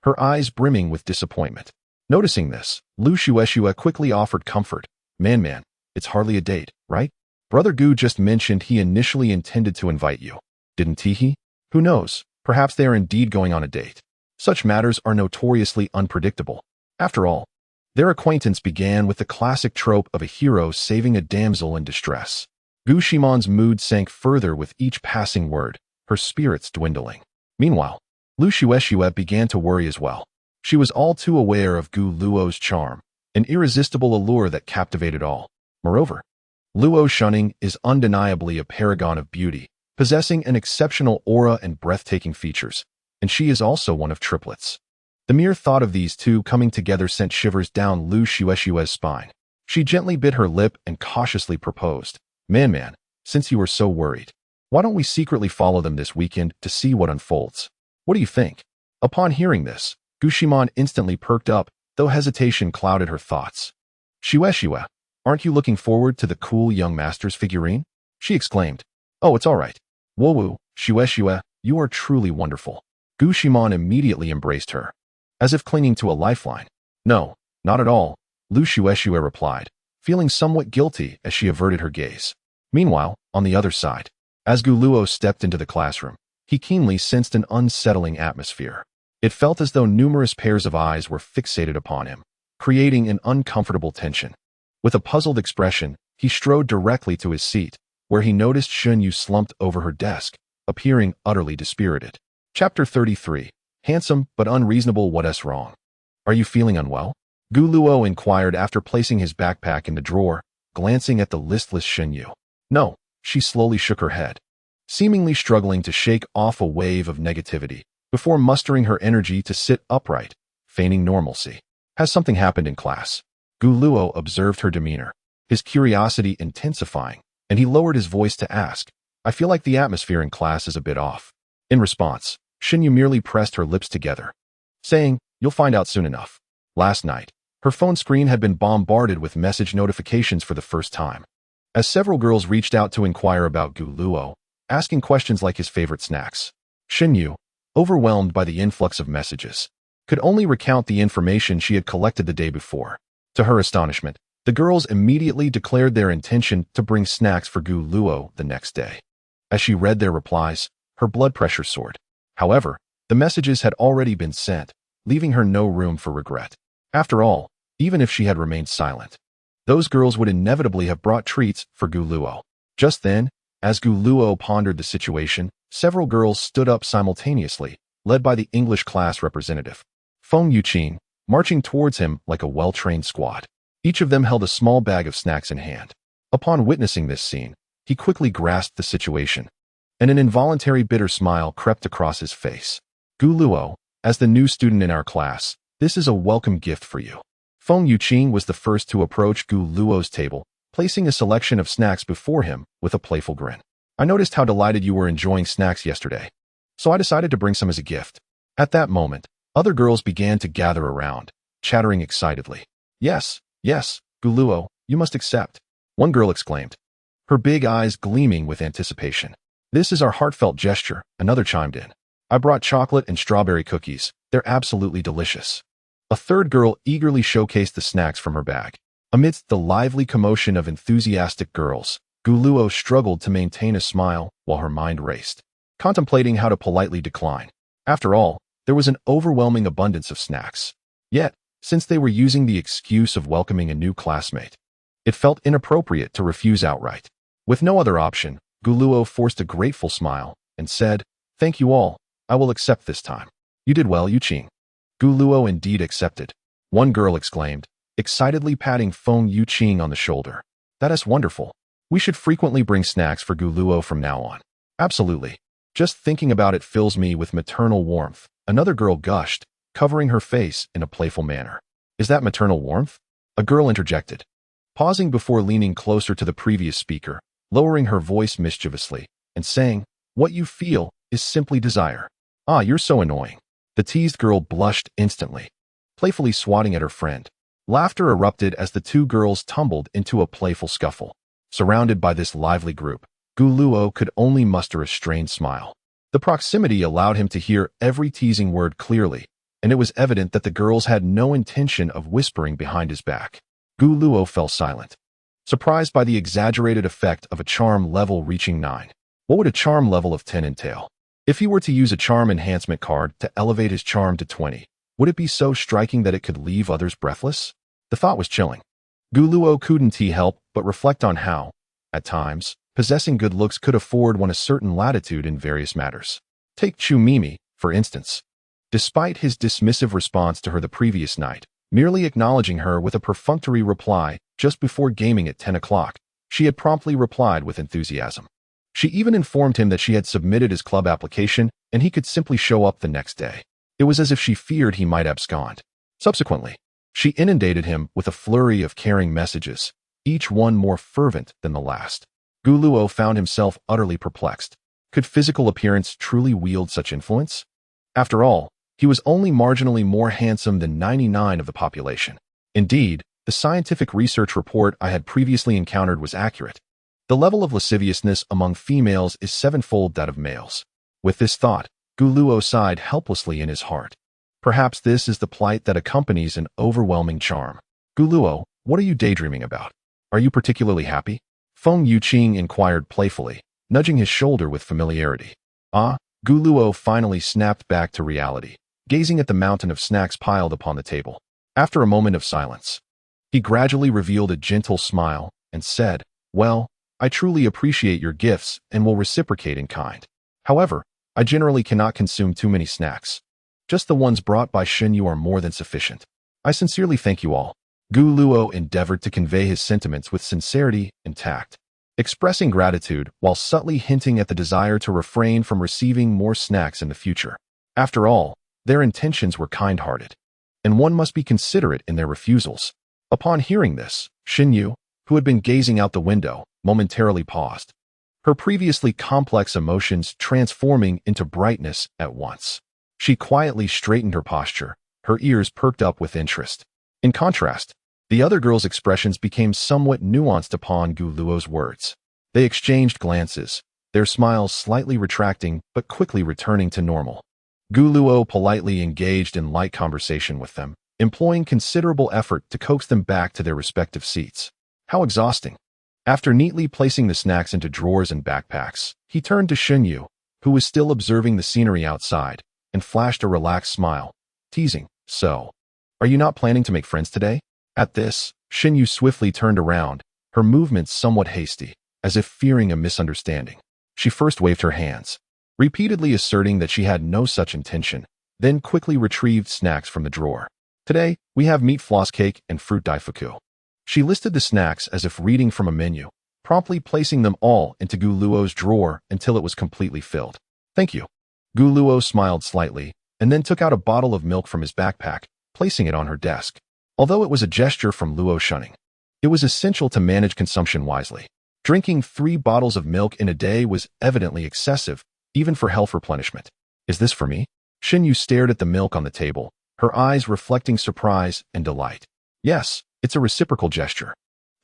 Speaker 1: her eyes brimming with disappointment. Noticing this, Lu Shueshue quickly offered comfort. Man, it's hardly a date, right? Brother Gu just mentioned he initially intended to invite you. Didn't he? Who knows? Perhaps they are indeed going on a date. Such matters are notoriously unpredictable. After all, their acquaintance began with the classic trope of a hero saving a damsel in distress. Gu Shimon's mood sank further with each passing word, her spirits dwindling. Meanwhile, Lu Shueshue began to worry as well. She was all too aware of Gu Luo's charm, an irresistible allure that captivated all. Moreover, Luo Shunning is undeniably a paragon of beauty, possessing an exceptional aura and breathtaking features, and she is also one of triplets. The mere thought of these two coming together sent shivers down Lu Shueshue's spine. She gently bit her lip and cautiously proposed, Man, since you are so worried, why don't we secretly follow them this weekend to see what unfolds? What do you think? Upon hearing this, Gu Shimon instantly perked up, though hesitation clouded her thoughts. Shueshue, aren't you looking forward to the cool young master's figurine? She exclaimed. Oh, it's all right. Whoa, Shueshue, you are truly wonderful. Gu Shimon immediately embraced her, as if clinging to a lifeline. No, not at all, Lu Shueshue replied, feeling somewhat guilty as she averted her gaze. Meanwhile, on the other side, as Gu Luo stepped into the classroom, he keenly sensed an unsettling atmosphere. It felt as though numerous pairs of eyes were fixated upon him, creating an uncomfortable tension. With a puzzled expression, he strode directly to his seat, where he noticed Shun Yu slumped over her desk, appearing utterly dispirited. Chapter 33. Handsome but unreasonable. What's wrong? Are you feeling unwell? Gu Luo inquired after placing his backpack in the drawer, glancing at the listless Shun Yu. No, she slowly shook her head, seemingly struggling to shake off a wave of negativity, before mustering her energy to sit upright, feigning normalcy. Has something happened in class? Gu Luo observed her demeanor, his curiosity intensifying, and he lowered his voice to ask, I feel like the atmosphere in class is a bit off. In response, Shun Yu merely pressed her lips together, saying, You'll find out soon enough. Last night, her phone screen had been bombarded with message notifications for the first time, as several girls reached out to inquire about Gu Luo, asking questions like his favorite snacks. Shun Yu, overwhelmed by the influx of messages, could only recount the information she had collected the day before. To her astonishment, the girls immediately declared their intention to bring snacks for Gu Luo the next day. As she read their replies, her blood pressure soared. However, the messages had already been sent, leaving her no room for regret. After all, even if she had remained silent, those girls would inevitably have brought treats for Gu Luo. Just then, as Gu Luo pondered the situation, several girls stood up simultaneously, led by the English class representative, Feng Yuqin, marching towards him like a well-trained squad. Each of them held a small bag of snacks in hand. Upon witnessing this scene, he quickly grasped the situation, and an involuntary bitter smile crept across his face. Gu Luo, as the new student in our class, this is a welcome gift for you. Feng Yuqin was the first to approach Gu Luo's table, placing a selection of snacks before him with a playful grin. I noticed how delighted you were enjoying snacks yesterday, so I decided to bring some as a gift. At that moment, other girls began to gather around, chattering excitedly. Yes, yes, Guluo, you must accept, one girl exclaimed, her big eyes gleaming with anticipation. This is our heartfelt gesture, another chimed in. I brought chocolate and strawberry cookies. They're absolutely delicious. A third girl eagerly showcased the snacks from her bag. Amidst the lively commotion of enthusiastic girls, Guluo struggled to maintain a smile while her mind raced, contemplating how to politely decline. After all, there was an overwhelming abundance of snacks. Yet, since they were using the excuse of welcoming a new classmate, it felt inappropriate to refuse outright. With no other option, Guluo forced a grateful smile and said, "Thank you all, I will accept this time." You did well, Yuqing. Guluo indeed accepted, one girl exclaimed, excitedly patting Feng Yuqing on the shoulder. That is wonderful. We should frequently bring snacks for Guluo from now on. Absolutely. Just thinking about it fills me with maternal warmth, another girl gushed, covering her face in a playful manner. Is that maternal warmth? A girl interjected, pausing before leaning closer to the previous speaker, lowering her voice mischievously, and saying, "What you feel is simply desire." Ah, you're so annoying. The teased girl blushed instantly, playfully swatting at her friend. Laughter erupted as the two girls tumbled into a playful scuffle. Surrounded by this lively group, Guluo could only muster a strained smile. The proximity allowed him to hear every teasing word clearly, and it was evident that the girls had no intention of whispering behind his back. Guluo fell silent, surprised by the exaggerated effect of a charm level reaching 9. What would a charm level of 10 entail? If he were to use a charm enhancement card to elevate his charm to 20, would it be so striking that it could leave others breathless? The thought was chilling. Guluo couldn't help but reflect on how, at times, possessing good looks could afford one a certain latitude in various matters. Take Chu Mimi, for instance. Despite his dismissive response to her the previous night, merely acknowledging her with a perfunctory reply just before gaming at 10 o'clock, she had promptly replied with enthusiasm. She even informed him that she had submitted his club application and he could simply show up the next day. It was as if she feared he might abscond. Subsequently, she inundated him with a flurry of caring messages, each one more fervent than the last. Guluo found himself utterly perplexed. Could physical appearance truly wield such influence? After all, he was only marginally more handsome than 99% of the population. Indeed, the scientific research report I had previously encountered was accurate. The level of lasciviousness among females is 7-fold that of males. With this thought, Guluo sighed helplessly in his heart. Perhaps this is the plight that accompanies an overwhelming charm. Guluo, what are you daydreaming about? Are you particularly happy? Feng Yuqing inquired playfully, nudging his shoulder with familiarity. Ah, Guluo finally snapped back to reality, gazing at the mountain of snacks piled upon the table. After a moment of silence, he gradually revealed a gentle smile and said, "Well, I truly appreciate your gifts and will reciprocate in kind. However, I generally cannot consume too many snacks. Just the ones brought by Shinyu are more than sufficient. I sincerely thank you all." Guluo endeavored to convey his sentiments with sincerity and tact, expressing gratitude while subtly hinting at the desire to refrain from receiving more snacks in the future. After all, their intentions were kind-hearted, and one must be considerate in their refusals. Upon hearing this, Shinyu, who had been gazing out the window, momentarily paused, her previously complex emotions transforming into brightness at once. She quietly straightened her posture, her ears perked up with interest. In contrast, the other girls' expressions became somewhat nuanced upon Guluo's words. They exchanged glances, their smiles slightly retracting but quickly returning to normal. Guluo politely engaged in light conversation with them, employing considerable effort to coax them back to their respective seats. How exhausting. After neatly placing the snacks into drawers and backpacks, he turned to Shinyu, who was still observing the scenery outside, and flashed a relaxed smile, teasing, "So, are you not planning to make friends today?" At this, Shinyu swiftly turned around, her movements somewhat hasty, as if fearing a misunderstanding. She first waved her hands, repeatedly asserting that she had no such intention, then quickly retrieved snacks from the drawer. "Today, we have meat floss cake and fruit daifuku." She listed the snacks as if reading from a menu, promptly placing them all into Guluo's drawer until it was completely filled. "Thank you." Guluo smiled slightly, and then took out a bottle of milk from his backpack, placing it on her desk. Although it was a gesture from Luo shunning, It was essential to manage consumption wisely. Drinking 3 bottles of milk in a day was evidently excessive, even for health replenishment. Is this for me? Shinyu stared at the milk on the table, her eyes reflecting surprise and delight. Yes, it's a reciprocal gesture.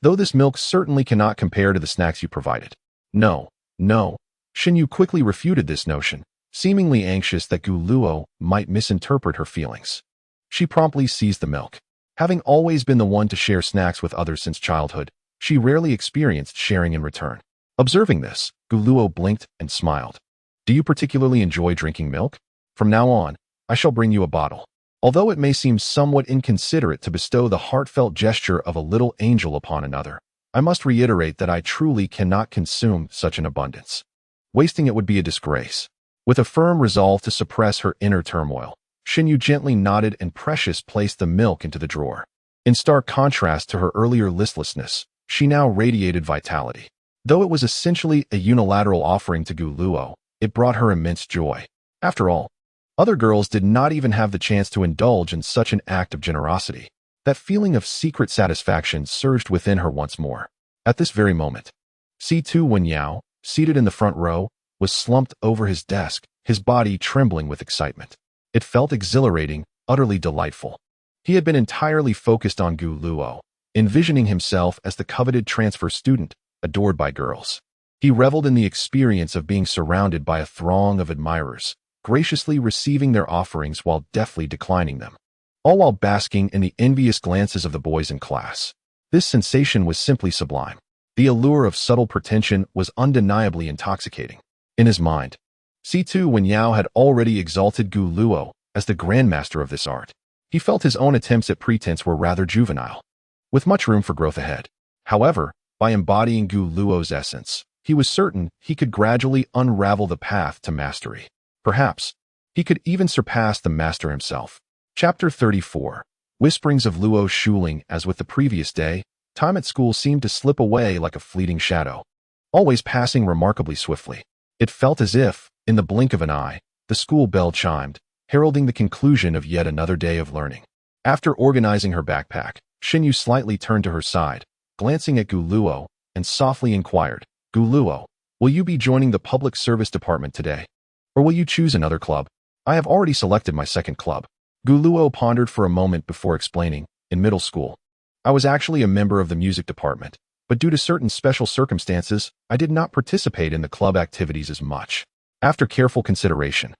Speaker 1: Though this milk certainly cannot compare to the snacks you provided. No, no. Shinyu quickly refuted this notion, seemingly anxious that Guluo might misinterpret her feelings. She promptly seized the milk. Having always been the one to share snacks with others since childhood, she rarely experienced sharing in return. Observing this, Guluo blinked and smiled. Do you particularly enjoy drinking milk? From now on, I shall bring you a bottle. Although it may seem somewhat inconsiderate to bestow the heartfelt gesture of a little angel upon another, I must reiterate that I truly cannot consume such an abundance. Wasting it would be a disgrace. With a firm resolve to suppress her inner turmoil, Shinyu gently nodded and Precious placed the milk into the drawer. In stark contrast to her earlier listlessness, she now radiated vitality. Though it was essentially a unilateral offering to Guluo, it brought her immense joy. After all, other girls did not even have the chance to indulge in such an act of generosity. That feeling of secret satisfaction surged within her once more. At this very moment, C2 Wenyao, seated in the front row, was slumped over his desk, his body trembling with excitement. It felt exhilarating, utterly delightful. He had been entirely focused on Guluo, envisioning himself as the coveted transfer student, adored by girls. He reveled in the experience of being surrounded by a throng of admirers, graciously receiving their offerings while deftly declining them, all while basking in the envious glances of the boys in class. This sensation was simply sublime. The allure of subtle pretension was undeniably intoxicating. In his mind, C2 Wenyao had already exalted Guluo as the grandmaster of this art. He felt his own attempts at pretense were rather juvenile, with much room for growth ahead. However, by embodying Guluo's essence, he was certain he could gradually unravel the path to mastery. Perhaps, he could even surpass the master himself. Chapter 34. Whisperings of Luo Shuling. As with the previous day, time at school seemed to slip away like a fleeting shadow, always passing remarkably swiftly. It felt as if, in the blink of an eye, the school bell chimed, heralding the conclusion of yet another day of learning. After organizing her backpack, Shinyu slightly turned to her side, glancing at Guluo, and softly inquired, Guluo, will you be joining the public service department today? Or will you choose another club? I have already selected my second club. Guluo pondered for a moment before explaining, in middle school, I was actually a member of the music department, but due to certain special circumstances, I did not participate in the club activities as much. After careful consideration,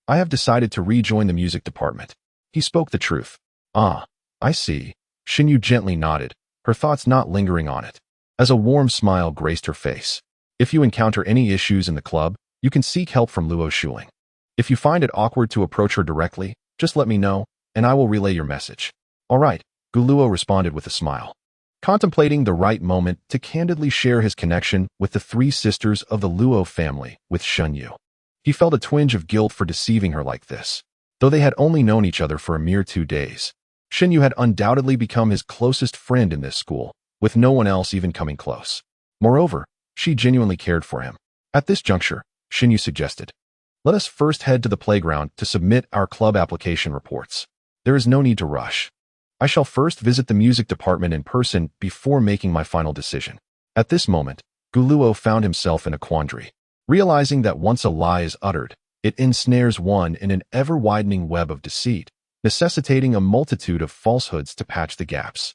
Speaker 1: I have decided to rejoin the music department. He spoke the truth. Ah, I see. Shinyu gently nodded, her thoughts not lingering on it. As a warm smile graced her face. If you encounter any issues in the club, you can seek help from Luo Shuling. If you find it awkward to approach her directly, just let me know, and I will relay your message. All right, Guluo responded with a smile, contemplating the right moment to candidly share his connection with the 3 sisters of the Luo family with Shinyu. He felt a twinge of guilt for deceiving her like this. Though they had only known each other for a mere 2 days, Shinyu had undoubtedly become his closest friend in this school, with no one else even coming close. Moreover, she genuinely cared for him. At this juncture, Shinyu suggested, let us first head to the playground to submit our club application reports. There is no need to rush. I shall first visit the music department in person before making my final decision. At this moment, Guluo found himself in a quandary. Realizing that once a lie is uttered, it ensnares one in an ever-widening web of deceit, necessitating a multitude of falsehoods to patch the gaps.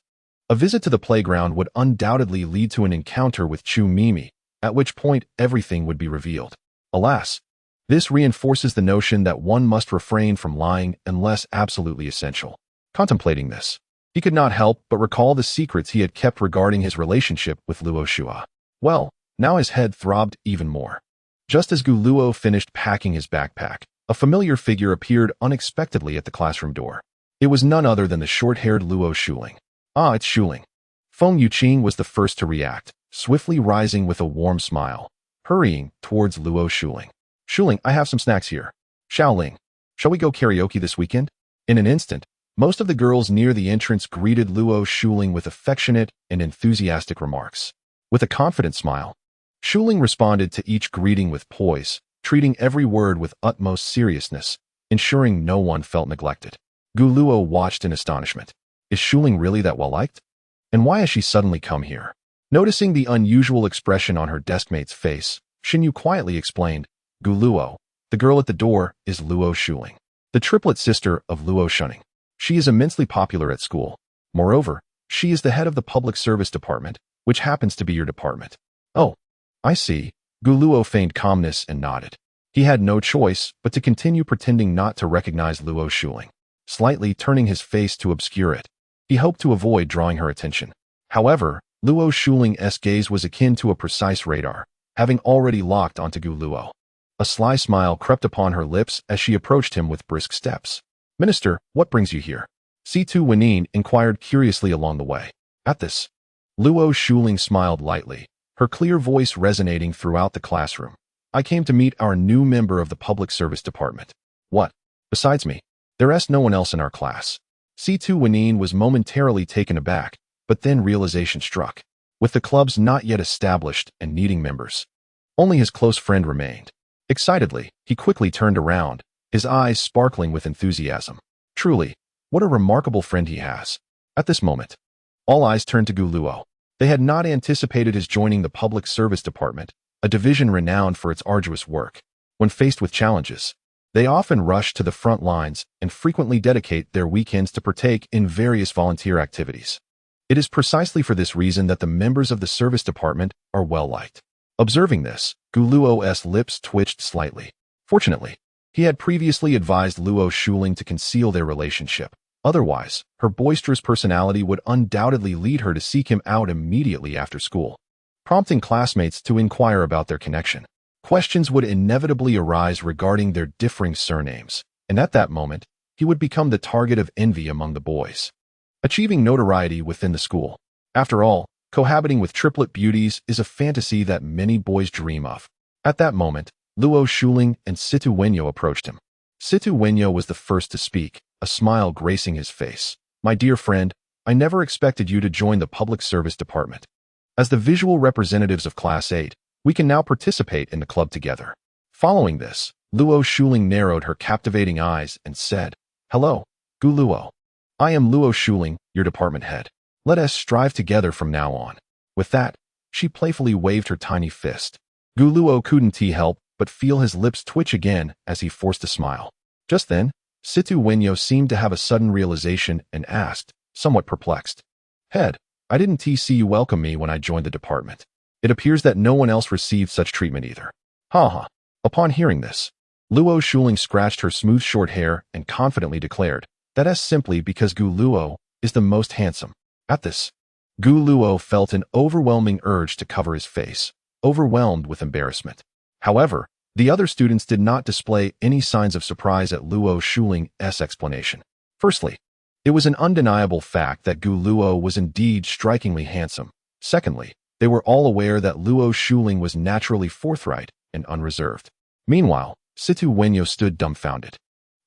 Speaker 1: A visit to the playground would undoubtedly lead to an encounter with Chu Mimi, at which point everything would be revealed. Alas, this reinforces the notion that one must refrain from lying unless absolutely essential. Contemplating this, he could not help but recall the secrets he had kept regarding his relationship with Luo Shua. Well, now his head throbbed even more. Just as Guluo finished packing his backpack, a familiar figure appeared unexpectedly at the classroom door. It was none other than the short-haired Luo Shuling. Ah, it's Shuling. Feng Yuqing was the first to react, swiftly rising with a warm smile, hurrying towards Luo Shuling. Shuling, I have some snacks here. Xiaoling, shall we go karaoke this weekend? In an instant, most of the girls near the entrance greeted Luo Shuling with affectionate and enthusiastic remarks. With a confident smile, Shuling responded to each greeting with poise, treating every word with utmost seriousness, ensuring no one felt neglected. Guluo watched in astonishment. Is Shuling really that well-liked? And why has she suddenly come here? Noticing the unusual expression on her deskmate's face, Xinyu quietly explained, Gu Luo, the girl at the door, is Luo Shuling, the triplet sister of Luo Shunning. She is immensely popular at school. Moreover, she is the head of the public service department, which happens to be your department. Oh, I see. Gu Luo feigned calmness and nodded. He had no choice but to continue pretending not to recognize Luo Shuling, slightly turning his face to obscure it. He hoped to avoid drawing her attention. However, Luo Shuling's gaze was akin to a precise radar, having already locked onto Gu Luo. A sly smile crept upon her lips as she approached him with brisk steps. Minister, what brings you here? C2 Wenin inquired curiously along the way. At this, Luo Shuling smiled lightly, her clear voice resonating throughout the classroom. I came to meet our new member of the public service department. What? Besides me, there's no one else in our class. C2 Wenin was momentarily taken aback, but then realization struck. With the clubs not yet established and needing members, only his close friend remained. Excitedly, he quickly turned around, his eyes sparkling with enthusiasm. Truly, what a remarkable friend he has. At this moment, all eyes turned to Gu Luo. They had not anticipated his joining the public service department, a division renowned for its arduous work. When faced with challenges, they often rush to the front lines and frequently dedicate their weekends to partake in various volunteer activities. It is precisely for this reason that the members of the service department are well liked. Observing this, Gu Luo's lips twitched slightly. Fortunately, he had previously advised Luo Shuling to conceal their relationship. Otherwise, her boisterous personality would undoubtedly lead her to seek him out immediately after school, prompting classmates to inquire about their connection. Questions would inevitably arise regarding their differing surnames, and at that moment, he would become the target of envy among the boys, achieving notoriety within the school. After all, cohabiting with triplet beauties is a fantasy that many boys dream of. At that moment, Luo Shuling and Situ Wenyo approached him. Situ Wenyo was the first to speak, a smile gracing his face. My dear friend, I never expected you to join the public service department. As the visual representatives of Class 8, we can now participate in the club together. Following this, Luo Shuling narrowed her captivating eyes and said, Hello, Gu Luo. I am Luo Shuling, your department head. Let us strive together from now on. With that, she playfully waved her tiny fist. Gu Luo couldn't help but feel his lips twitch again as he forced a smile. Just then, Situ Wenyo seemed to have a sudden realization and asked, somewhat perplexed, Head, I didn't see you welcome me when I joined the department. It appears that no one else received such treatment either. Ha. Upon hearing this, Luo Shuling scratched her smooth short hair and confidently declared, that is simply because Gu Luo is the most handsome. At this, Gu Luo felt an overwhelming urge to cover his face, overwhelmed with embarrassment. However, the other students did not display any signs of surprise at Luo Shuling's explanation. Firstly, it was an undeniable fact that Gu Luo was indeed strikingly handsome. Secondly, they were all aware that Luo Shuling was naturally forthright and unreserved. Meanwhile, Situ Wenyo stood dumbfounded,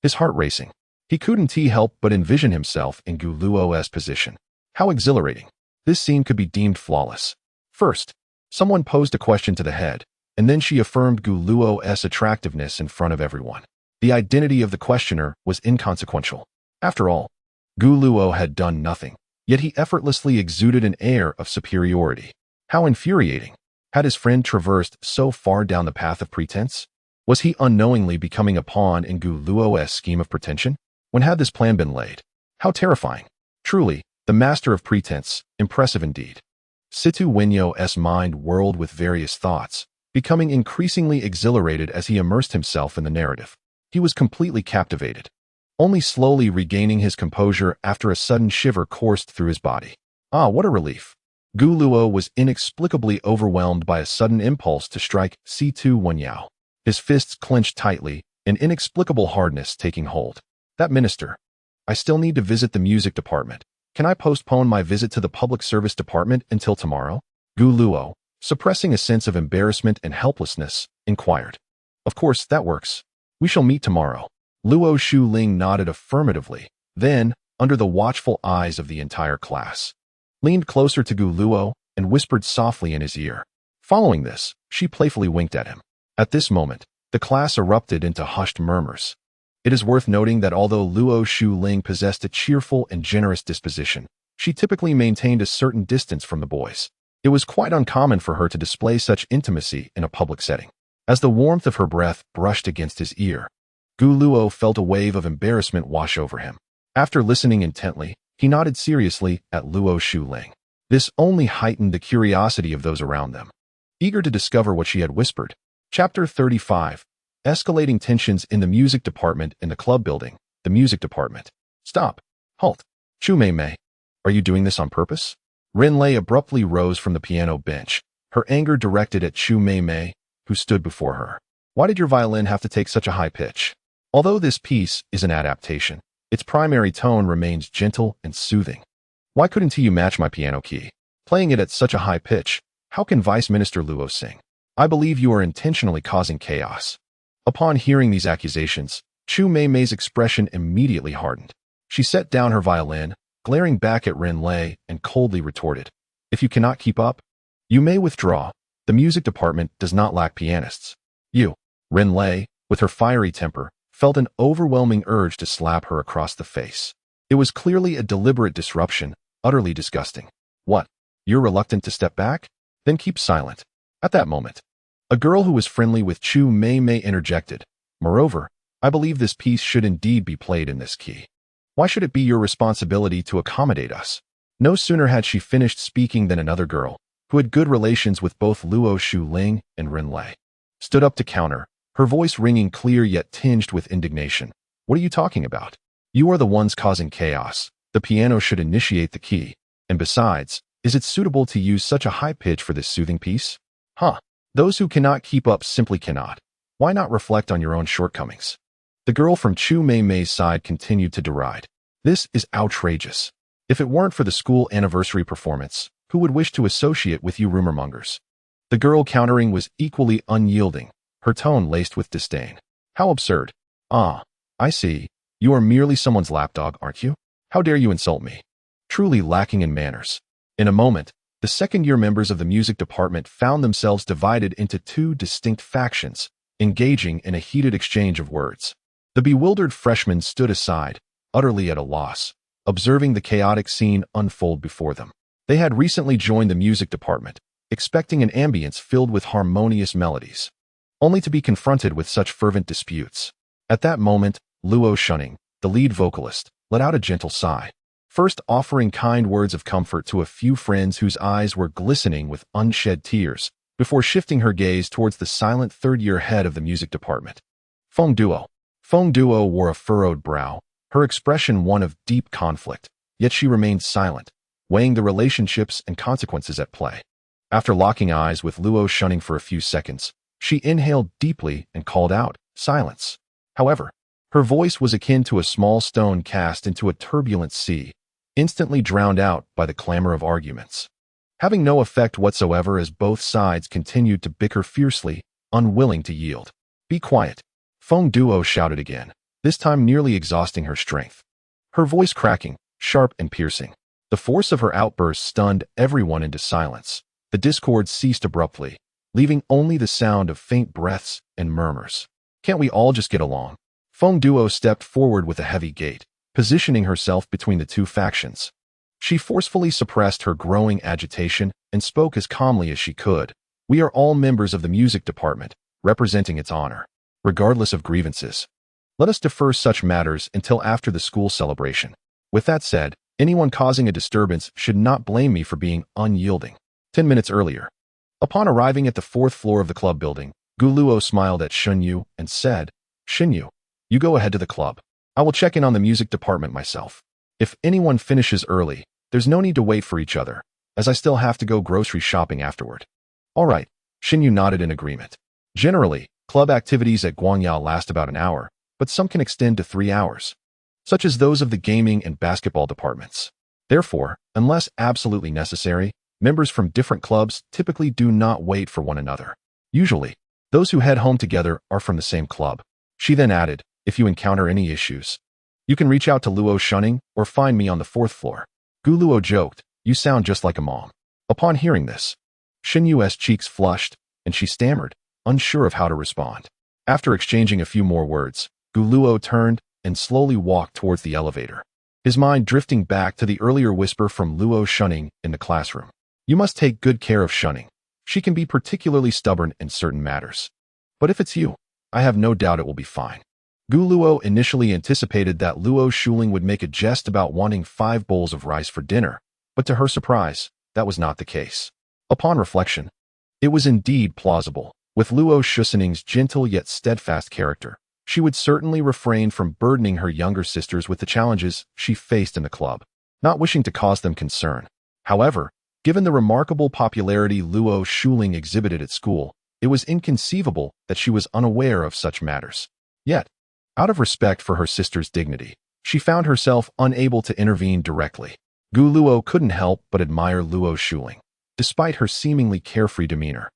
Speaker 1: his heart racing. He couldn't help but envision himself in Gu Luo's position. How exhilarating. This scene could be deemed flawless. First, someone posed a question to the head, and then she affirmed Gu Luo's attractiveness in front of everyone. The identity of the questioner was inconsequential. After all, Gu Luo had done nothing, yet he effortlessly exuded an air of superiority. How infuriating. Had his friend traversed so far down the path of pretense? Was he unknowingly becoming a pawn in Gu Luo's scheme of pretension? When had this plan been laid? How terrifying. Truly, the master of pretense, impressive indeed. Situ Wenyo's mind whirled with various thoughts, becoming increasingly exhilarated as he immersed himself in the narrative. He was completely captivated, only slowly regaining his composure after a sudden shiver coursed through his body. Ah, what a relief. Gu Luo was inexplicably overwhelmed by a sudden impulse to strike Situ Wenyao. His fists clenched tightly, an inexplicable hardness taking hold. That minister. I still need to visit the music department. Can I postpone my visit to the public service department until tomorrow? Gu Luo, suppressing a sense of embarrassment and helplessness, inquired. Of course, that works. We shall meet tomorrow. Luo Shuling nodded affirmatively, then, under the watchful eyes of the entire class, leaned closer to Gu Luo and whispered softly in his ear. Following this, she playfully winked at him. At this moment, the class erupted into hushed murmurs. It is worth noting that although Luo Shuling possessed a cheerful and generous disposition, She typically maintained a certain distance from the boys. It was quite uncommon for her to display such intimacy in a public setting. As the warmth of her breath brushed against his ear, Gu Luo felt a wave of embarrassment wash over him. After listening intently, he nodded seriously at Luo Shuling. This only heightened the curiosity of those around them, eager to discover what she had whispered. Chapter 35. Escalating tensions in the music department in the club building. The music department. Stop. Halt. Chu Mei Mei. Are you doing this on purpose? Rin Lei abruptly rose from the piano bench, her anger directed at Chu Mei Mei, who stood before her. Why did your violin have to take such a high pitch? Although this piece is an adaptation, its primary tone remains gentle and soothing. Why couldn't you match my piano key? Playing it at such a high pitch, how can Vice Minister Luo sing? I believe you are intentionally causing chaos. Upon hearing these accusations, Chu Mei Mei's expression immediately hardened. She set down her violin, glaring back at Rin Lei, and coldly retorted, "If you cannot keep up, you may withdraw. The music department does not lack pianists." Rin Lei, with her fiery temper, felt an overwhelming urge to slap her across the face. It was clearly a deliberate disruption, utterly disgusting. What? You're reluctant to step back? Then keep silent. At that moment, a girl who was friendly with Chu Mei Mei interjected, "Moreover, I believe this piece should indeed be played in this key. Why should it be your responsibility to accommodate us?" No sooner had she finished speaking than another girl, who had good relations with both Luo Shuling and Rin Lei, stood up to counter, her voice ringing clear yet tinged with indignation. "What are you talking about? You are the ones causing chaos. The piano should initiate the key. And besides, is it suitable to use such a high pitch for this soothing piece? Those who cannot keep up simply cannot. Why not reflect on your own shortcomings?" The girl from Chu Mei Mei's side continued to deride. "This is outrageous. If it weren't for the school anniversary performance, who would wish to associate with you rumormongers?" The girl countering was equally unyielding, her tone laced with disdain. "How absurd. Ah, I see. You are merely someone's lapdog, aren't you? How dare you insult me? Truly lacking in manners." In a moment, the second-year members of the music department found themselves divided into two distinct factions, engaging in a heated exchange of words. The bewildered freshmen stood aside, utterly at a loss, observing the chaotic scene unfold before them. They had recently joined the music department, expecting an ambience filled with harmonious melodies, only to be confronted with such fervent disputes. At that moment, Luo Shuning, the lead vocalist, let out a gentle sigh, first offering kind words of comfort to a few friends whose eyes were glistening with unshed tears, before shifting her gaze towards the silent third-year head of the music department. Feng Duo. Feng Duo wore a furrowed brow, her expression one of deep conflict, yet she remained silent, weighing the relationships and consequences at play. After locking eyes with Luo Shuning for a few seconds, she inhaled deeply and called out, "Silence." However, her voice was akin to a small stone cast into a turbulent sea, instantly drowned out by the clamor of arguments, having no effect whatsoever as both sides continued to bicker fiercely, unwilling to yield. "Be quiet," Feng Duo shouted again, this time nearly exhausting her strength. Her voice cracking, sharp and piercing. The force of her outburst stunned everyone into silence. The discord ceased abruptly, leaving only the sound of faint breaths and murmurs. "Can't we all just get along?" Feng Duo stepped forward with a heavy gait, positioning herself between the two factions. She forcefully suppressed her growing agitation and spoke as calmly as she could. "We are all members of the music department, representing its honor, regardless of grievances. Let us defer such matters until after the school celebration. With that said, anyone causing a disturbance should not blame me for being unyielding." 10 minutes earlier, upon arriving at the 4th floor of the club building, Gu Luo smiled at Shunyu and said, "Shinyu, you go ahead to the club. I will check in on the music department myself. If anyone finishes early, there's no need to wait for each other, as I still have to go grocery shopping afterward." "All right," Shinyu nodded in agreement. Generally, club activities at Guangyao last about an hour, but some can extend to 3 hours, such as those of the gaming and basketball departments. Therefore, unless absolutely necessary, members from different clubs typically do not wait for one another. Usually, those who head home together are from the same club. She then added, "If you encounter any issues, you can reach out to Luo Shuning or find me on the 4th floor." Gu Luo joked, "You sound just like a mom." Upon hearing this, Shinyu's cheeks flushed, and she stammered, unsure of how to respond. After exchanging a few more words, Gu Luo turned and slowly walked towards the elevator. his mind drifting back to the earlier whisper from Luo Shunning in the classroom. You must take good care of Shunning. She can be particularly stubborn in certain matters. But if it's you, I have no doubt it will be fine. Gu Luo initially anticipated that Luo Shuling would make a jest about wanting 5 bowls of rice for dinner, but to her surprise, that was not the case. Upon reflection, it was indeed plausible. With Luo Shushening's gentle yet steadfast character, she would certainly refrain from burdening her younger sisters with the challenges she faced in the club, not wishing to cause them concern. However, given the remarkable popularity Luo Shuling exhibited at school, it was inconceivable that she was unaware of such matters. Yet, out of respect for her sister's dignity, she found herself unable to intervene directly. Gu Luo couldn't help but admire Luo Shuling. Despite her seemingly carefree demeanor,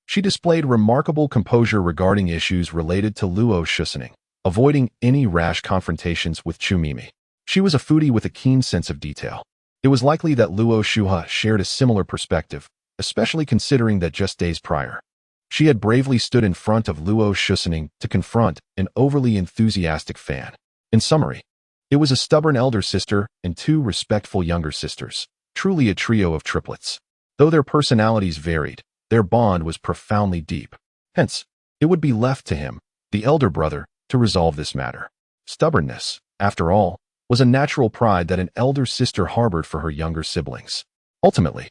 Speaker 1: she displayed remarkable composure regarding issues related to Luo Shushening, avoiding any rash confrontations with Chu Mimi. She was a foodie with a keen sense of detail. It was likely that Luo Shuha shared a similar perspective, especially considering that just days prior, she had bravely stood in front of Luo Shushening to confront an overly enthusiastic fan. In summary, it was a stubborn elder sister and 2 respectful younger sisters, truly a trio of triplets. Though their personalities varied, their bond was profoundly deep. Hence, it would be left to him, the elder brother, to resolve this matter. Stubbornness, after all, was a natural pride that an elder sister harbored for her younger siblings. Ultimately,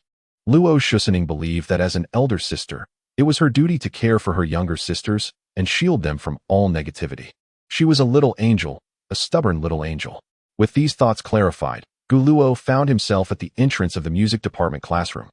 Speaker 1: Luo Shushening believed that as an elder sister, it was her duty to care for her younger sisters and shield them from all negativity. She was a little angel, a stubborn little angel. With these thoughts clarified, Gu Luo found himself at the entrance of the music department classroom,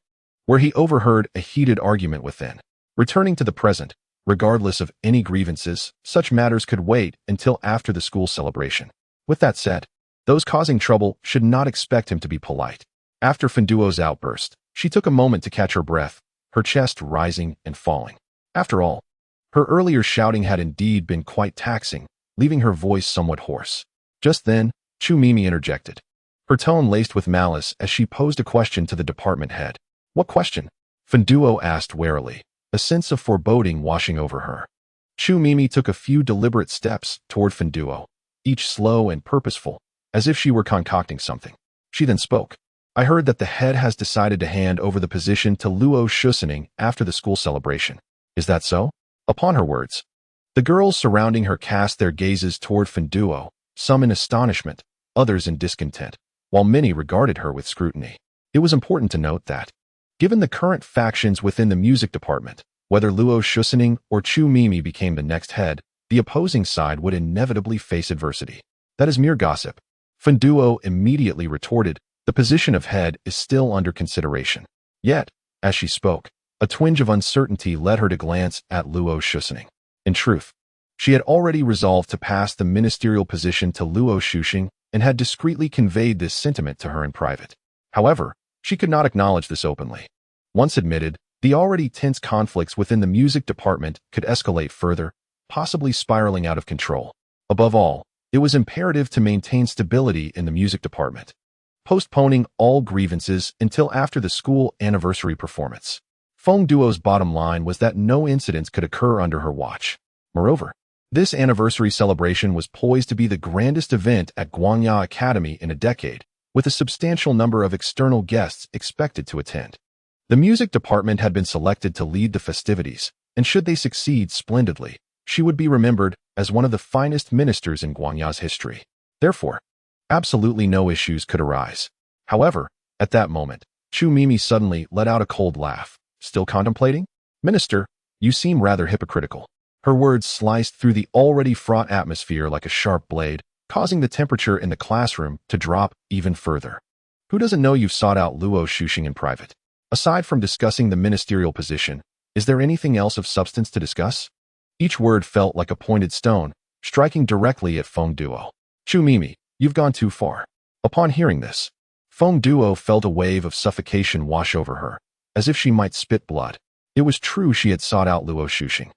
Speaker 1: where he overheard a heated argument within. Returning to the present, regardless of any grievances, such matters could wait until after the school celebration. With that said, those causing trouble should not expect him to be polite. After Fenduo's outburst, she took a moment to catch her breath, her chest rising and falling. After all, her earlier shouting had indeed been quite taxing, leaving her voice somewhat hoarse. Just then, Chu Mimi interjected, her tone laced with malice as she posed a question to the department head. What question? Fenduo asked warily, a sense of foreboding washing over her. Chu Mimi took a few deliberate steps toward Fenduo, each slow and purposeful, as if she were concocting something. She then spoke. I heard that the head has decided to hand over the position to Luo Shushening after the school celebration. Is that so? Upon her words, the girls surrounding her cast their gazes toward Fenduo, some in astonishment, others in discontent, while many regarded her with scrutiny. It was important to note that, given the current factions within the music department, whether Luo Shushening or Chu Mimi became the next head, the opposing side would inevitably face adversity. That is mere gossip. Fenduo immediately retorted, the position of head is still under consideration. Yet, as she spoke, a twinge of uncertainty led her to glance at Luo Shushening. In truth, she had already resolved to pass the ministerial position to Luo Shushing and had discreetly conveyed this sentiment to her in private. However, she could not acknowledge this openly. Once admitted, the already tense conflicts within the music department could escalate further, possibly spiraling out of control. Above all, it was imperative to maintain stability in the music department, postponing all grievances until after the school anniversary performance. Feng Duo's bottom line was that no incidents could occur under her watch. Moreover, this anniversary celebration was poised to be the grandest event at Guangya Academy in a decade, with a substantial number of external guests expected to attend. The music department had been selected to lead the festivities, and should they succeed splendidly, she would be remembered as one of the finest ministers in Guangya's history. Therefore, absolutely no issues could arise. However, at that moment, Chu Mimi suddenly let out a cold laugh. Still contemplating? Minister, you seem rather hypocritical. Her words sliced through the already fraught atmosphere like a sharp blade, causing the temperature in the classroom to drop even further. Who doesn't know you've sought out Luo Shushing in private? Aside from discussing the ministerial position, is there anything else of substance to discuss? Each word felt like a pointed stone, striking directly at Feng Duo. Chu Mimi, you've gone too far. Upon hearing this, Feng Duo felt a wave of suffocation wash over her, as if she might spit blood. It was true she had sought out Luo Shushing,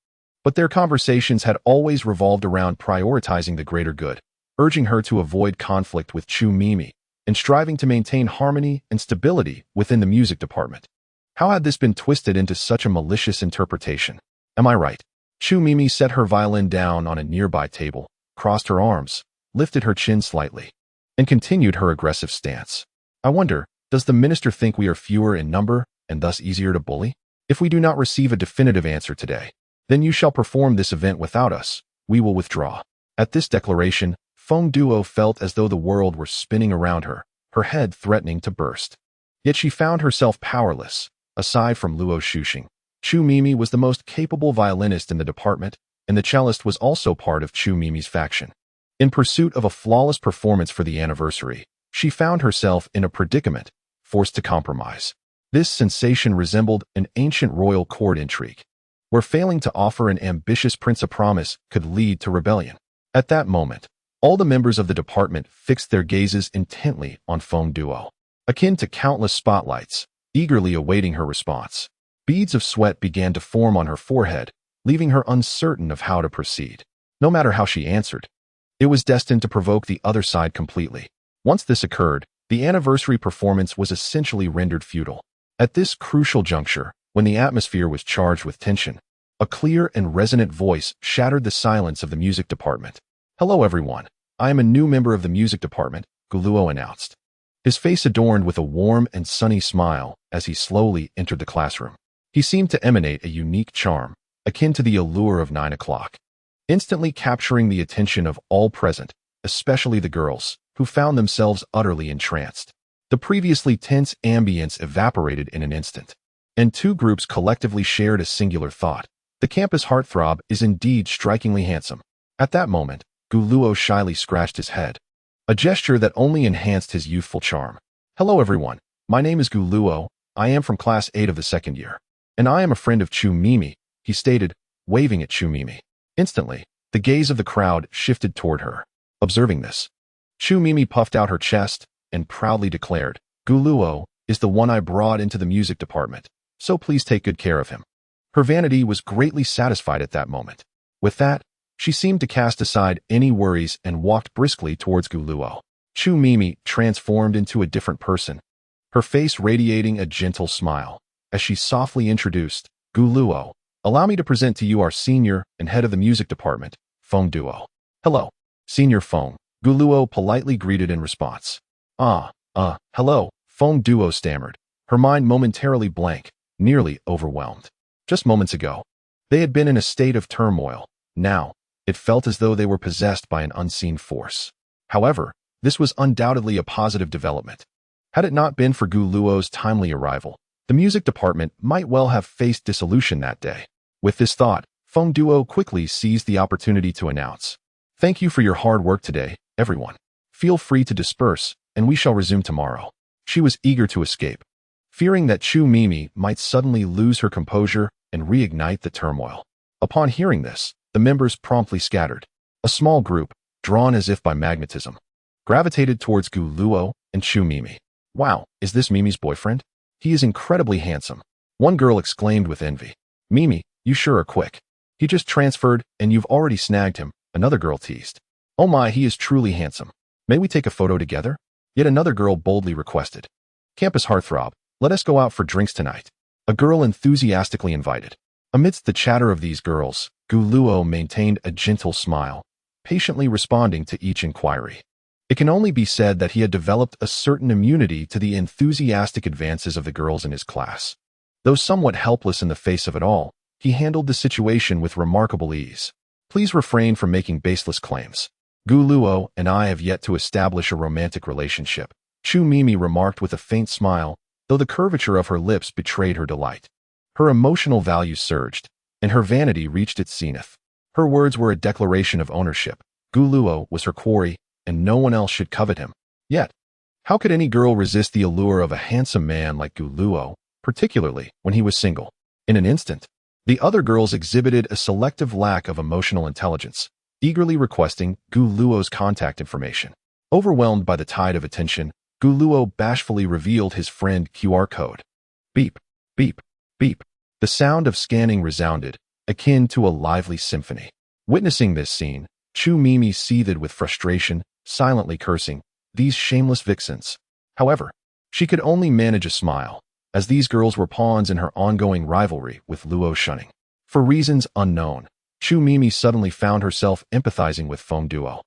Speaker 1: but their conversations had always revolved around prioritizing the greater good, urging her to avoid conflict with Chu Mimi, and striving to maintain harmony and stability within the music department. How had this been twisted into such a malicious interpretation? Am I right? Chu Mimi set her violin down on a nearby table, crossed her arms, lifted her chin slightly. and continued her aggressive stance. I wonder, does the minister think we are fewer in number and thus easier to bully? If we do not receive a definitive answer today, then you shall perform this event without us. We will withdraw. At this declaration, Feng Duo felt as though the world were spinning around her, her head threatening to burst. Yet she found herself powerless. Aside from Luo Shuxing, Chu Mimi was the most capable violinist in the department, and the cellist was also part of Chu Mimi's faction. In pursuit of a flawless performance for the anniversary, she found herself in a predicament, forced to compromise. This sensation resembled an ancient royal court intrigue, where failing to offer an ambitious prince a promise could lead to rebellion. At that moment, all the members of the department fixed their gazes intently on Feng Duo, akin to countless spotlights, eagerly awaiting her response. Beads of sweat began to form on her forehead, leaving her uncertain of how to proceed. No matter how she answered, it was destined to provoke the other side completely. Once this occurred, the anniversary performance was essentially rendered futile. At this crucial juncture, when the atmosphere was charged with tension, a clear and resonant voice shattered the silence of the music department. "Hello everyone, I am a new member of the music department," Guluo announced, his face adorned with a warm and sunny smile as he slowly entered the classroom. He seemed to emanate a unique charm, akin to the allure of 9 o'clock, instantly capturing the attention of all present, especially the girls, who found themselves utterly entranced. The previously tense ambience evaporated in an instant, and two groups collectively shared a singular thought. The campus heartthrob is indeed strikingly handsome. At that moment, Guluo shyly scratched his head, a gesture that only enhanced his youthful charm. "Hello everyone, my name is Guluo, I am from class 8 of the second year, and I am a friend of Chu Mimi," he stated, waving at Chu Mimi. Instantly, the gaze of the crowd shifted toward her. Observing this, Chu Mimi puffed out her chest and proudly declared, "Guluo is the one I brought into the music department, so please take good care of him." Her vanity was greatly satisfied at that moment. With that, she seemed to cast aside any worries and walked briskly towards Guluo. Chu Mimi transformed into a different person, her face radiating a gentle smile, as she softly introduced, "Guluo, allow me to present to you our senior and head of the music department, Feng Duo." "Hello, Senior Feng," Guluo politely greeted in response. Hello," Feng Duo stammered, her mind momentarily blank, nearly overwhelmed. Just moments ago, they had been in a state of turmoil. Now, it felt as though they were possessed by an unseen force. However, this was undoubtedly a positive development. Had it not been for Guluo's timely arrival, the music department might well have faced dissolution that day. With this thought, Feng Duo quickly seized the opportunity to announce, "Thank you for your hard work today, everyone. Feel free to disperse, and we shall resume tomorrow." She was eager to escape, fearing that Chu Mimi might suddenly lose her composure and reignite the turmoil. Upon hearing this, the members promptly scattered. A small group, drawn as if by magnetism, gravitated towards Guluo and Chu Mimi. "Wow, is this Mimi's boyfriend? He is incredibly handsome," one girl exclaimed with envy. "Mimi, you sure are quick. He just transferred and you've already snagged him," another girl teased. "Oh my, he is truly handsome. May we take a photo together?" Yet another girl boldly requested. "Campus heartthrob, let us go out for drinks tonight," a girl enthusiastically invited. Amidst the chatter of these girls, Guluo maintained a gentle smile, patiently responding to each inquiry. It can only be said that he had developed a certain immunity to the enthusiastic advances of the girls in his class. Though somewhat helpless in the face of it all, he handled the situation with remarkable ease. "Please refrain from making baseless claims. Guluo and I have yet to establish a romantic relationship," Chu Mimi remarked with a faint smile, though the curvature of her lips betrayed her delight. Her emotional value surged, and her vanity reached its zenith. Her words were a declaration of ownership. Guluo was her quarry, and no one else should covet him. Yet, how could any girl resist the allure of a handsome man like Guluo, particularly when he was single? In an instant, the other girls exhibited a selective lack of emotional intelligence, eagerly requesting Guluo's contact information. Overwhelmed by the tide of attention, Guluo bashfully revealed his friend QR code. Beep, beep, beep. The sound of scanning resounded, akin to a lively symphony. Witnessing this scene, Chu Mimi seethed with frustration, silently cursing, "These shameless vixens." However, she could only manage a smile, as these girls were pawns in her ongoing rivalry with Luo Shunning. For reasons unknown, Chu Mimi suddenly found herself empathizing with Feng Duo.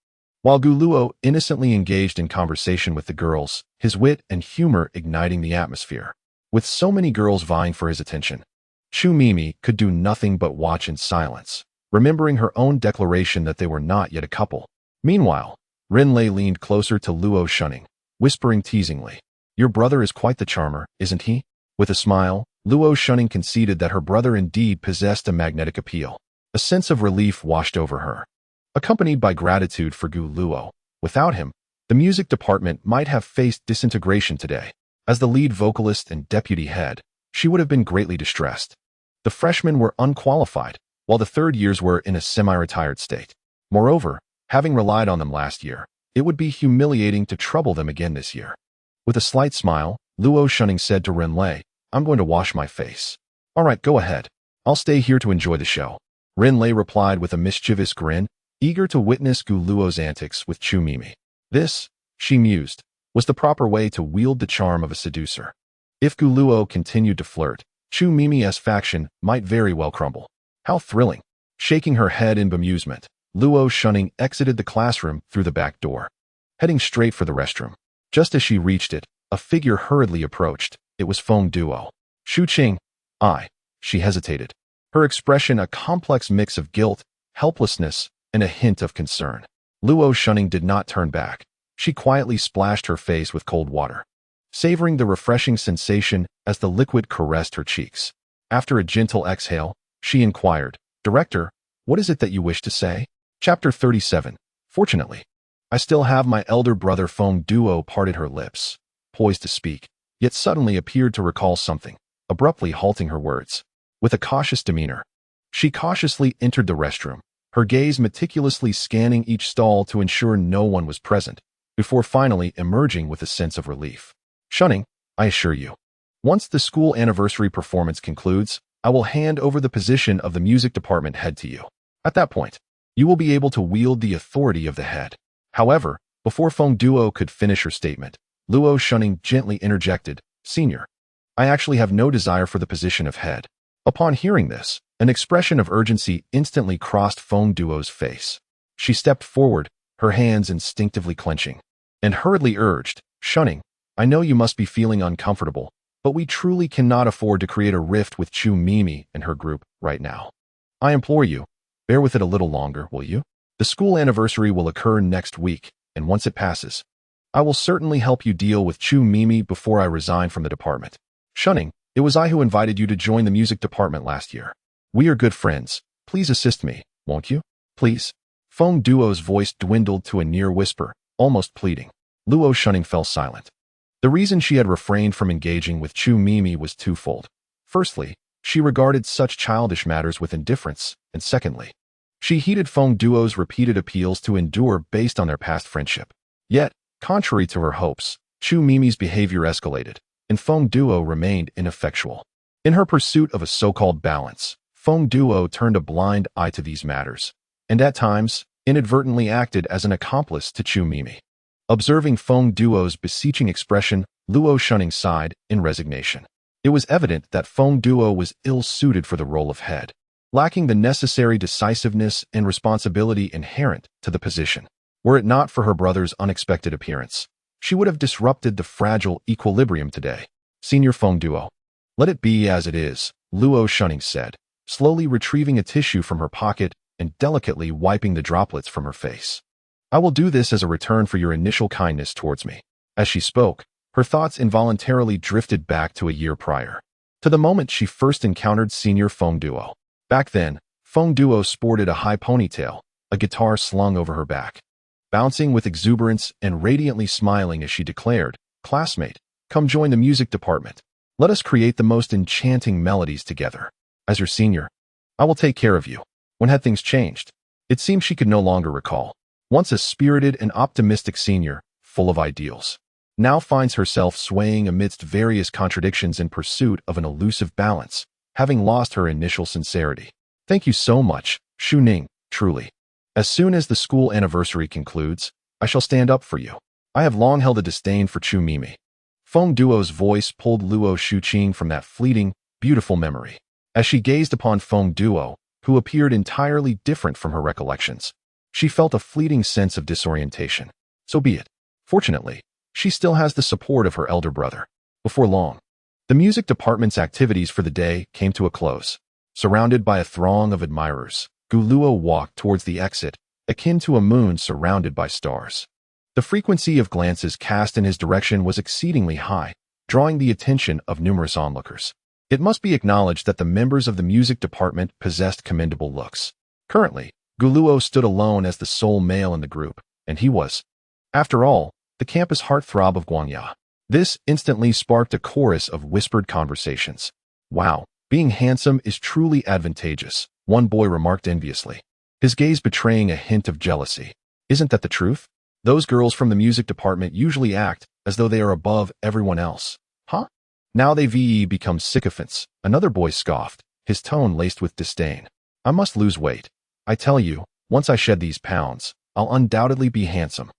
Speaker 1: while Gu Luo innocently engaged in conversation with the girls, his wit and humor igniting the atmosphere. With so many girls vying for his attention, Chu Mimi could do nothing but watch in silence, remembering her own declaration that they were not yet a couple. Meanwhile, Ren Lei leaned closer to Luo Shunning, whispering teasingly, "Your brother is quite the charmer, isn't he?" With a smile, Luo Shunning conceded that her brother indeed possessed a magnetic appeal. A sense of relief washed over her, accompanied by gratitude for Gu Luo. Without him, the music department might have faced disintegration today. As the lead vocalist and deputy head, she would have been greatly distressed. The freshmen were unqualified, while the third years were in a semi-retired state. Moreover, having relied on them last year, it would be humiliating to trouble them again this year. With a slight smile, Luo Shunning said to Ren Lei, "I'm going to wash my face." "All right, go ahead. I'll stay here to enjoy the show." Ren Lei replied with a mischievous grin, eager to witness Gu Luo's antics with Chu Mimi. This, she mused, was the proper way to wield the charm of a seducer. If Gu Luo continued to flirt, Chu Mimi's faction might very well crumble. How thrilling! Shaking her head in bemusement, Luo Shunning exited the classroom through the back door, heading straight for the restroom. Just as she reached it, a figure hurriedly approached. It was Feng Duo. "Shu Qing." She hesitated, her expression a complex mix of guilt, helplessness, and a hint of concern. Luo Shunning did not turn back. She quietly splashed her face with cold water, savoring the refreshing sensation as the liquid caressed her cheeks. After a gentle exhale, she inquired, "Director, what is it that you wish to say?" Chapter 37. Fortunately, I still have my elder brother. Feng Duo parted her lips, poised to speak, yet suddenly appeared to recall something, abruptly halting her words. With a cautious demeanor, she cautiously entered the restroom, her gaze meticulously scanning each stall to ensure no one was present, before finally emerging with a sense of relief. "Shunning, I assure you, once the school anniversary performance concludes, I will hand over the position of the music department head to you. At that point, you will be able to wield the authority of the head." However, before Feng Duo could finish her statement, Luo Shunning gently interjected, "Senior, I actually have no desire for the position of head." Upon hearing this, an expression of urgency instantly crossed Feng Duo's face. She stepped forward, her hands instinctively clenching, and hurriedly urged, "Shunning, I know you must be feeling uncomfortable, but we truly cannot afford to create a rift with Chu Mimi and her group right now. I implore you, bear with it a little longer, will you? The school anniversary will occur next week, and once it passes, I will certainly help you deal with Chu Mimi before I resign from the department. Shunning, it was I who invited you to join the music department last year. We are good friends. Please assist me, won't you? Please." Feng Duo's voice dwindled to a near whisper, almost pleading. Luo Shunning fell silent. The reason she had refrained from engaging with Chu Mimi was twofold. Firstly, she regarded such childish matters with indifference, and secondly, she heeded Feng Duo's repeated appeals to endure based on their past friendship. Yet, contrary to her hopes, Chu Mimi's behavior escalated, and Feng Duo remained ineffectual. In her pursuit of a so-called balance, Feng Duo turned a blind eye to these matters, and at times, inadvertently acted as an accomplice to Chu Mimi. Observing Feng Duo's beseeching expression, Luo Shunning sighed in resignation. It was evident that Feng Duo was ill-suited for the role of head, lacking the necessary decisiveness and responsibility inherent to the position. Were it not for her brother's unexpected appearance, she would have disrupted the fragile equilibrium today. "Senior Feng Duo, let it be as it is," Luo Shunning said, slowly retrieving a tissue from her pocket and delicately wiping the droplets from her face. "I will do this as a return for your initial kindness towards me." As she spoke, her thoughts involuntarily drifted back to a year prior, to the moment she first encountered Senior Feng Duo. Back then, Feng Duo sported a high ponytail, a guitar slung over her back, bouncing with exuberance and radiantly smiling as she declared, "Classmate, come join the music department. Let us create the most enchanting melodies together. As your senior, I will take care of you." When had things changed? It seemed she could no longer recall. Once a spirited and optimistic senior, full of ideals, now finds herself swaying amidst various contradictions in pursuit of an elusive balance, having lost her initial sincerity. "Thank you so much, Shu Ning, truly. As soon as the school anniversary concludes, I shall stand up for you. I have long held a disdain for Chu Mimi." Feng Duo's voice pulled Luo Shuqing from that fleeting, beautiful memory. As she gazed upon Feng Duo, who appeared entirely different from her recollections, She felt a fleeting sense of disorientation. So be it. Fortunately, she still has the support of her elder brother. Before long, the music department's activities for the day came to a close. Surrounded by a throng of admirers, Guluo walked towards the exit, akin to a moon surrounded by stars. The frequency of glances cast in his direction was exceedingly high, drawing the attention of numerous onlookers. It must be acknowledged that the members of the music department possessed commendable looks. Currently, Guluo stood alone as the sole male in the group, and he was, after all, the campus heartthrob of Guangya. This instantly sparked a chorus of whispered conversations. Wow, being handsome is truly advantageous, one boy remarked enviously, his gaze betraying a hint of jealousy. Isn't that the truth? Those girls from the music department usually act as though they are above everyone else. Huh? Now they become sycophants, another boy scoffed, his tone laced with disdain. I must lose weight. I tell you, once I shed these pounds, I'll undoubtedly be handsome.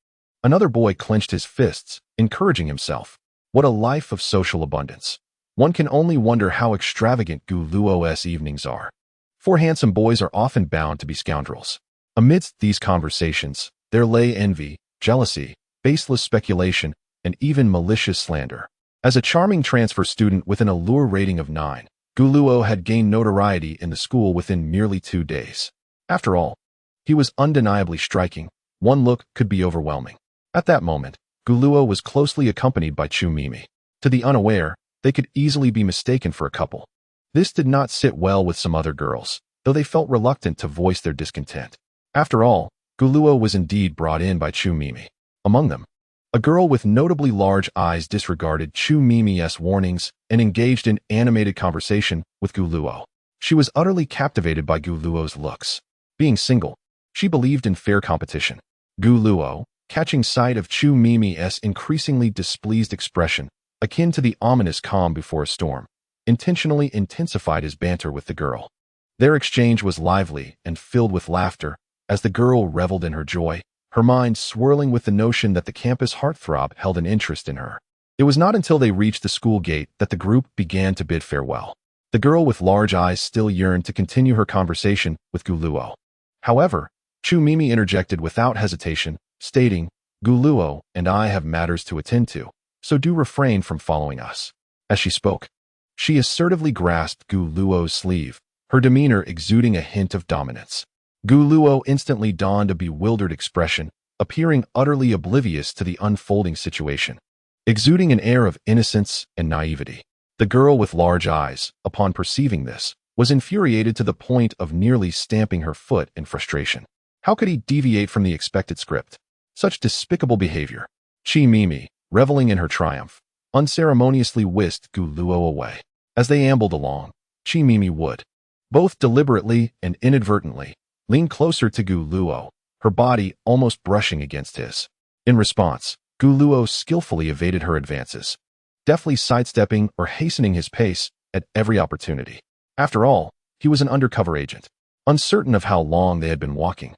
Speaker 1: Another boy clenched his fists, encouraging himself. What a life of social abundance. One can only wonder how extravagant Guluo's evenings are. For handsome boys are often bound to be scoundrels. Amidst these conversations, there lay envy, jealousy, baseless speculation, and even malicious slander. As a charming transfer student with an allure rating of 9, Guluo had gained notoriety in the school within merely 2 days. After all, he was undeniably striking. One look could be overwhelming. At that moment, Guluo was closely accompanied by Chu Mimi. To the unaware, they could easily be mistaken for a couple. This did not sit well with some other girls, though they felt reluctant to voice their discontent. After all, Guluo was indeed brought in by Chu Mimi. Among them, a girl with notably large eyes disregarded Chu Mimi's warnings and engaged in animated conversation with Guluo. She was utterly captivated by Guluo's looks. Being single, she believed in fair competition. Guluo, catching sight of Chu Mimi's increasingly displeased expression, akin to the ominous calm before a storm, intentionally intensified his banter with the girl. Their exchange was lively and filled with laughter, as the girl reveled in her joy, her mind swirling with the notion that the campus heartthrob held an interest in her. It was not until they reached the school gate that the group began to bid farewell. The girl with large eyes still yearned to continue her conversation with Guluo. However, Chu Mimi interjected without hesitation, stating, "Guluo and I have matters to attend to, so do refrain from following us." As she spoke, she assertively grasped Guluo's sleeve, her demeanor exuding a hint of dominance. Guluo instantly donned a bewildered expression, appearing utterly oblivious to the unfolding situation, exuding an air of innocence and naivety. The girl with large eyes, upon perceiving this, was infuriated to the point of nearly stamping her foot in frustration. How could he deviate from the expected script? Such despicable behavior. Chi Mimi, reveling in her triumph, unceremoniously whisked Guluo away. As they ambled along, Chi Mimi would, both deliberately and inadvertently, lean closer to Guluo, her body almost brushing against his. In response, Guluo skillfully evaded her advances, deftly sidestepping or hastening his pace at every opportunity. After all, he was an undercover agent, uncertain of how long they had been walking.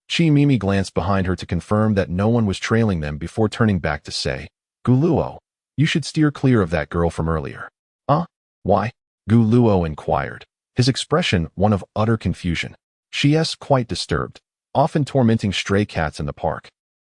Speaker 1: Chi Mimi glanced behind her to confirm that no one was trailing them before turning back to say, "Guluo, you should steer clear of that girl from earlier." Why? Guluo inquired, his expression one of utter confusion. She's quite disturbed, often tormenting stray cats in the park.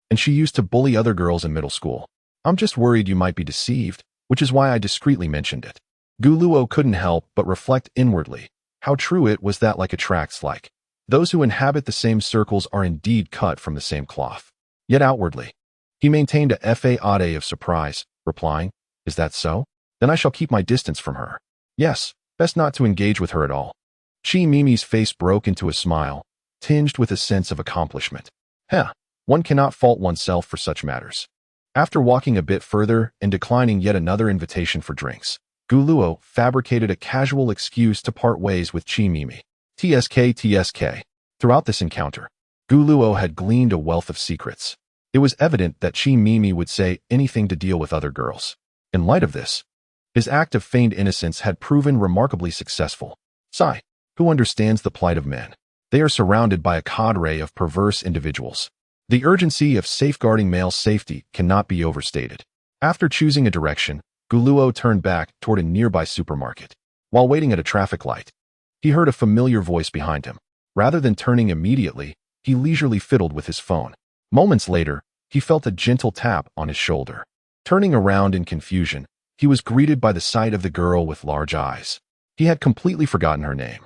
Speaker 1: And she used to bully other girls in middle school. I'm just worried you might be deceived, which is why I discreetly mentioned it. Guluo couldn't help but reflect inwardly how true it was that like attracts like. Those who inhabit the same circles are indeed cut from the same cloth. Yet outwardly, he maintained a facade of surprise, replying, "Is that so? Then I shall keep my distance from her. Yes, best not to engage with her at all." Chi Mimi's face broke into a smile, tinged with a sense of accomplishment. One cannot fault oneself for such matters. After walking a bit further and declining yet another invitation for drinks, Guluo fabricated a casual excuse to part ways with Chi Mimi. TSK. Throughout this encounter, Guluo had gleaned a wealth of secrets. It was evident that Chi Mimi would say anything to deal with other girls. In light of this, his act of feigned innocence had proven remarkably successful. Sai, who understands the plight of men? They are surrounded by a cadre of perverse individuals. The urgency of safeguarding male safety cannot be overstated. After choosing a direction, Guluo turned back toward a nearby supermarket. While waiting at a traffic light, he heard a familiar voice behind him. Rather than turning immediately, he leisurely fiddled with his phone. Moments later, he felt a gentle tap on his shoulder. Turning around in confusion, he was greeted by the sight of the girl with large eyes. He had completely forgotten her name,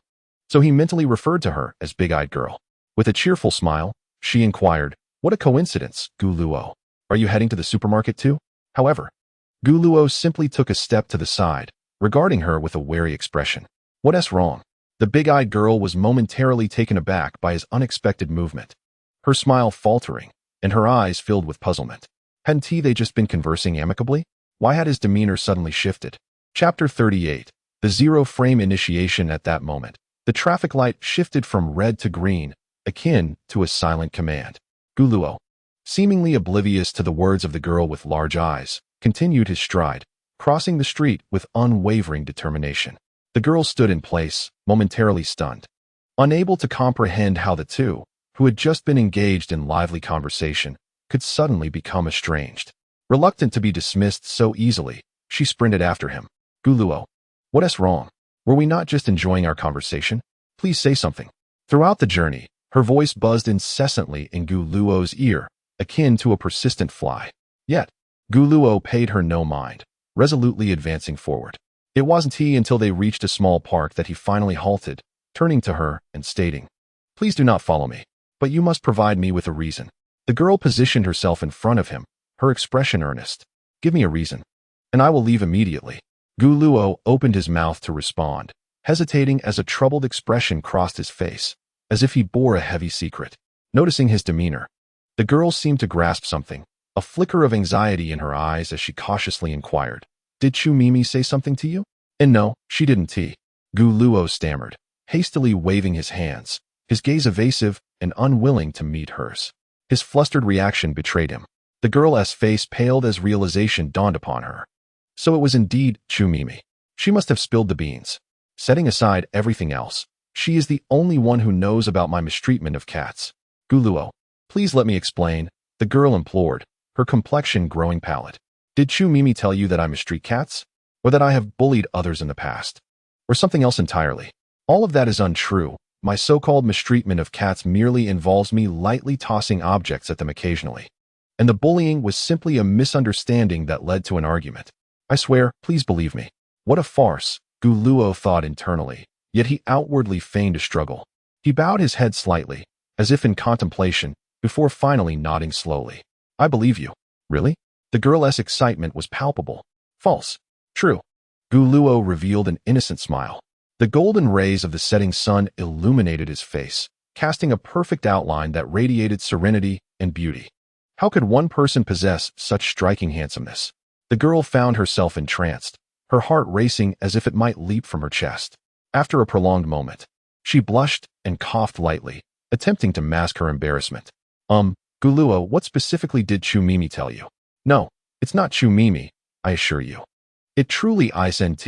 Speaker 1: so he mentally referred to her as Big-Eyed Girl. With a cheerful smile, she inquired, "What a coincidence, Guluo. Are you heading to the supermarket too?" However, Guluo simply took a step to the side, regarding her with a wary expression. "What's wrong?" The big-eyed girl was momentarily taken aback by his unexpected movement, her smile faltering, and her eyes filled with puzzlement. Hadn't they just been conversing amicably? Why had his demeanor suddenly shifted? Chapter 38. The zero-frame initiation. At that moment, the traffic light shifted from red to green, akin to a silent command. Guluo, seemingly oblivious to the words of the girl with large eyes, continued his stride, crossing the street with unwavering determination. The girl stood in place, momentarily stunned, unable to comprehend how the two, who had just been engaged in lively conversation, could suddenly become estranged. Reluctant to be dismissed so easily, she sprinted after him. "Guluo, what's wrong? Were we not just enjoying our conversation? Please say something." Throughout the journey, her voice buzzed incessantly in Guluo's ear, akin to a persistent fly. Yet, Guluo paid her no mind, resolutely advancing forward. It wasn't until they reached a small park that he finally halted, turning to her and stating, "Please do not follow me, but you must provide me with a reason." The girl positioned herself in front of him, her expression earnest. "Give me a reason, and I will leave immediately." Guluo opened his mouth to respond, hesitating as a troubled expression crossed his face, as if he bore a heavy secret. Noticing his demeanor, the girl seemed to grasp something, a flicker of anxiety in her eyes as she cautiously inquired, "Did Chu Mimi say something to you?" "And no, she didn't." Guluo stammered, hastily waving his hands, his gaze evasive and unwilling to meet hers. His flustered reaction betrayed him. The girl's face paled as realization dawned upon her. So it was indeed Chu Mimi. She must have spilled the beans. Setting aside everything else, she is the only one who knows about my mistreatment of cats. "Guluo, please let me explain," the girl implored, her complexion growing pallid. "Did Chu Mimi tell you that I mistreat cats? Or that I have bullied others in the past? Or something else entirely?" "All of that is untrue. My so-called mistreatment of cats merely involves me lightly tossing objects at them occasionally. And the bullying was simply a misunderstanding that led to an argument. I swear, please believe me." What a farce, Guluo thought internally, yet he outwardly feigned a struggle. He bowed his head slightly, as if in contemplation, before finally nodding slowly. "I believe you." "Really?" The girl's excitement was palpable. "False." "True." Guluo revealed an innocent smile. The golden rays of the setting sun illuminated his face, casting a perfect outline that radiated serenity and beauty. How could one person possess such striking handsomeness? The girl found herself entranced, her heart racing as if it might leap from her chest. After a prolonged moment, she blushed and coughed lightly, attempting to mask her embarrassment. Guluo, what specifically did Chu Mimi tell you?" "No, it's not Chu Mimi, I assure you. It truly isn't."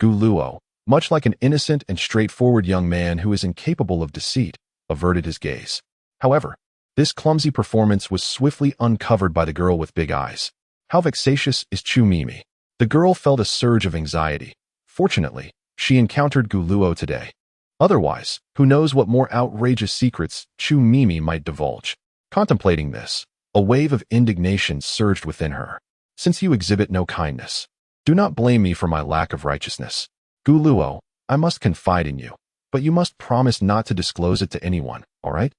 Speaker 1: Guluo, much like an innocent and straightforward young man who is incapable of deceit, averted his gaze. However, this clumsy performance was swiftly uncovered by the girl with big eyes. "How vexatious is Chu Mimi?" The girl felt a surge of anxiety. Fortunately, she encountered Guluo today. Otherwise, who knows what more outrageous secrets Chu Mimi might divulge. Contemplating this, a wave of indignation surged within her. "Since you exhibit no kindness, do not blame me for my lack of righteousness. Guluo, I must confide in you, but you must promise not to disclose it to anyone, all right?"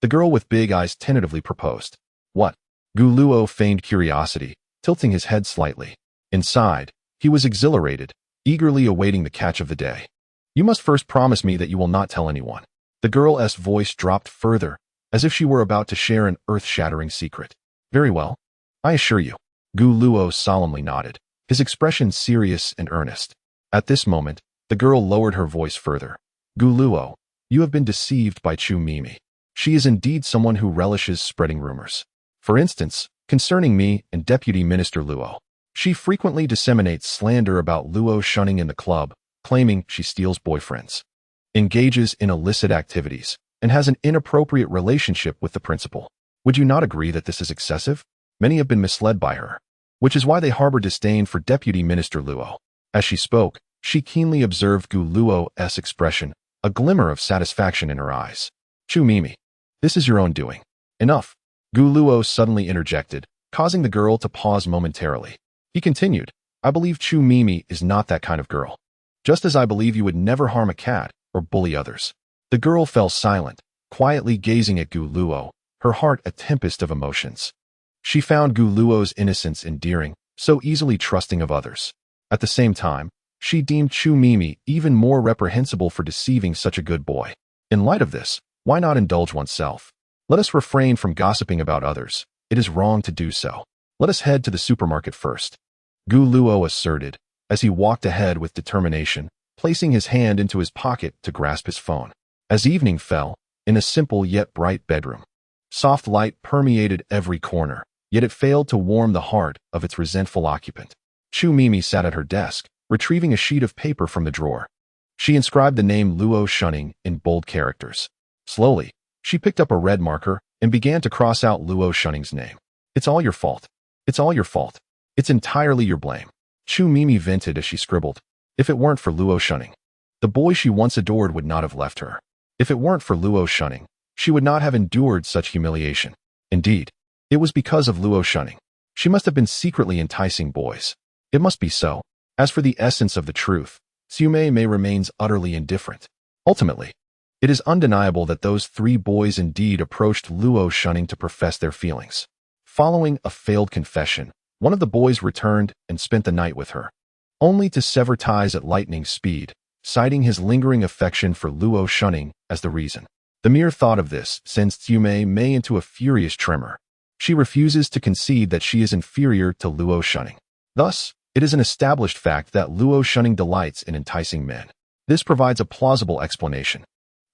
Speaker 1: The girl with big eyes tentatively proposed. "What?" Guluo feigned curiosity, tilting his head slightly. Inside, he was exhilarated, eagerly awaiting the catch of the day. "You must first promise me that you will not tell anyone." The girl's voice dropped further, as if she were about to share an earth-shattering secret. "Very well, I assure you." Guluo solemnly nodded, his expression serious and earnest. At this moment, the girl lowered her voice further. "Guluo, you have been deceived by Chu Mimi. She is indeed someone who relishes spreading rumors. For instance, concerning me and Deputy Minister Luo. She frequently disseminates slander about Luo shunning in the club, claiming she steals boyfriends, engages in illicit activities, and has an inappropriate relationship with the principal. Would you not agree that this is excessive? Many have been misled by her, which is why they harbor disdain for Deputy Minister Luo." As she spoke, she keenly observed Guluo's expression, a glimmer of satisfaction in her eyes. "Chu Mimi." This is your own doing. Enough. Gu Luo suddenly interjected, causing the girl to pause momentarily. He continued, I believe Chu Mimi is not that kind of girl. Just as I believe you would never harm a cat or bully others. The girl fell silent, quietly gazing at Gu Luo, her heart a tempest of emotions. She found Gu Luo's innocence endearing, so easily trusting of others. At the same time, she deemed Chu Mimi even more reprehensible for deceiving such a good boy. In light of this, why not indulge oneself? Let us refrain from gossiping about others. It is wrong to do so. Let us head to the supermarket first. Gu Luo asserted, as he walked ahead with determination, placing his hand into his pocket to grasp his phone. As evening fell, in a simple yet bright bedroom, soft light permeated every corner, yet it failed to warm the heart of its resentful occupant. Chu Mimi sat at her desk, retrieving a sheet of paper from the drawer. She inscribed the name Luo Shunning in bold characters. Slowly, she picked up a red marker and began to cross out Luo Shunning's name. It's all your fault. It's all your fault. It's entirely your blame. Chu Mimi vented as she scribbled. If it weren't for Luo Shunning, the boy she once adored would not have left her. If it weren't for Luo Shunning, she would not have endured such humiliation. Indeed, it was because of Luo Shunning. She must have been secretly enticing boys. It must be so. As for the essence of the truth, Stepmom remains utterly indifferent. Ultimately, it is undeniable that those three boys indeed approached Luo Shunning to profess their feelings. Following a failed confession, one of the boys returned and spent the night with her, only to sever ties at lightning speed, citing his lingering affection for Luo Shunning as the reason. The mere thought of this sends Stepmom into a furious tremor. She refuses to concede that she is inferior to Luo Shunning. Thus, it is an established fact that Luo Shunning delights in enticing men. This provides a plausible explanation.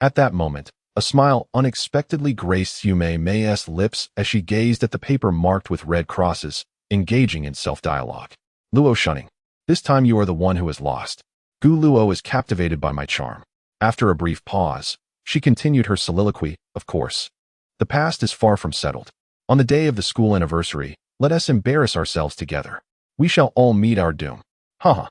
Speaker 1: At that moment, a smile unexpectedly graced Stepmom's lips as she gazed at the paper marked with red crosses, engaging in self-dialogue. Luo Shunning, this time you are the one who is lost. Gu Luo is captivated by my charm. After a brief pause, she continued her soliloquy, of course. The past is far from settled. On the day of the school anniversary, let us embarrass ourselves together. We shall all meet our doom. Haha.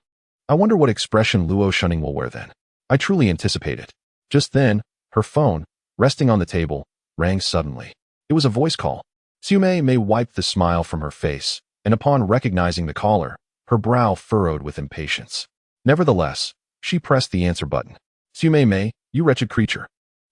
Speaker 1: I wonder what expression Luo Shunning will wear then. I truly anticipate it. Just then, her phone, resting on the table, rang suddenly. It was a voice call. Stepmom wiped the smile from her face, and upon recognizing the caller, her brow furrowed with impatience. Nevertheless, she pressed the answer button. Stepmom, you wretched creature.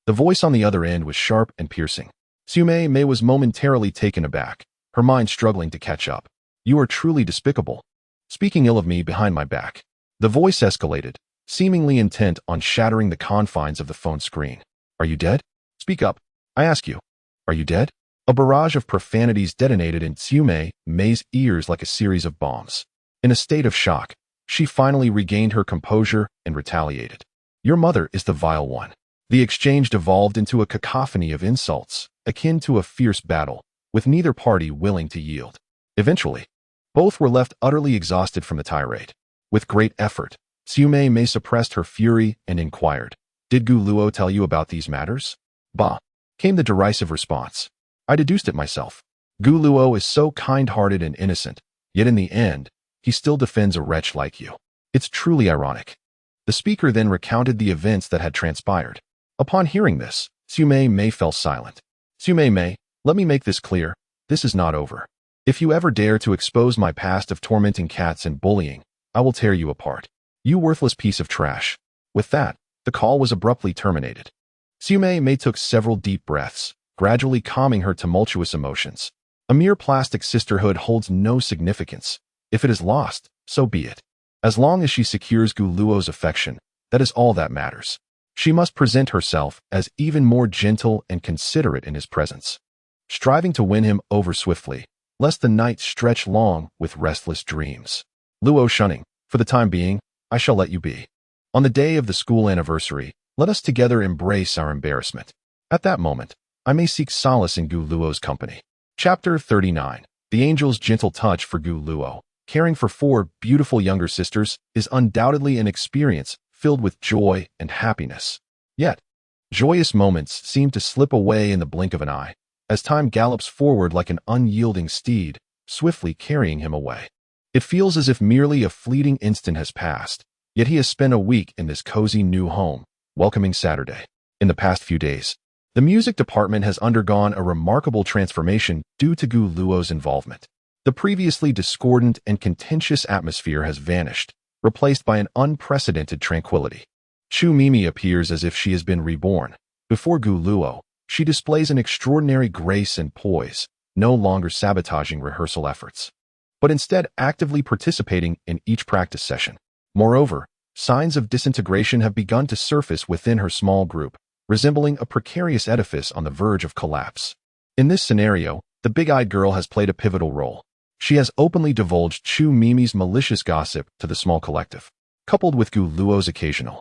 Speaker 1: The voice on the other end was sharp and piercing. Stepmom was momentarily taken aback, her mind struggling to catch up. You are truly despicable. Speaking ill of me behind my back. The voice escalated, seemingly intent on shattering the confines of the phone screen. Are you dead? Speak up. I ask you. Are you dead? A barrage of profanities detonated in Stepmom's ears like a series of bombs. In a state of shock, she finally regained her composure and retaliated. Your mother is the vile one. The exchange devolved into a cacophony of insults, akin to a fierce battle, with neither party willing to yield. Eventually, both were left utterly exhausted from the tirade. With great effort, Stepmom suppressed her fury and inquired, Did Gu Luo tell you about these matters? Bah, came the derisive response. I deduced it myself. Gu Luo is so kind-hearted and innocent, yet in the end, he still defends a wretch like you. It's truly ironic. The speaker then recounted the events that had transpired. Upon hearing this, Stepmom fell silent. Stepmom, let me make this clear. This is not over. If you ever dare to expose my past of tormenting cats and bullying, I will tear you apart. You worthless piece of trash. With that, the call was abruptly terminated. Stepmom took several deep breaths, gradually calming her tumultuous emotions. A mere plastic sisterhood holds no significance. If it is lost, so be it. As long as she secures Gu Luo's affection, that is all that matters. She must present herself as even more gentle and considerate in his presence, striving to win him over swiftly, lest the night stretch long with restless dreams. Luo Shunning, for the time being, I shall let you be. On the day of the school anniversary, let us together embrace our embarrassment. At that moment, I may seek solace in Gu Luo's company. Chapter 39. The angel's gentle touch for Gu Luo, caring for 4 beautiful younger sisters, is undoubtedly an experience filled with joy and happiness. Yet, joyous moments seem to slip away in the blink of an eye, as time gallops forward like an unyielding steed, swiftly carrying him away. It feels as if merely a fleeting instant has passed, yet he has spent a week in this cozy new home, welcoming Saturday. In the past few days, The music department has undergone a remarkable transformation due to Gu Luo's involvement. The previously discordant and contentious atmosphere has vanished, replaced by an unprecedented tranquility. Chu Mimi appears as if she has been reborn. Before Gu Luo, she displays an extraordinary grace and poise, no longer sabotaging rehearsal efforts, but instead actively participating in each practice session. Moreover, signs of disintegration have begun to surface within her small group, resembling a precarious edifice on the verge of collapse. In this scenario, the big-eyed girl has played a pivotal role. She has openly divulged Chu Mimi's malicious gossip to the small collective. Coupled with Gu Luo's occasional,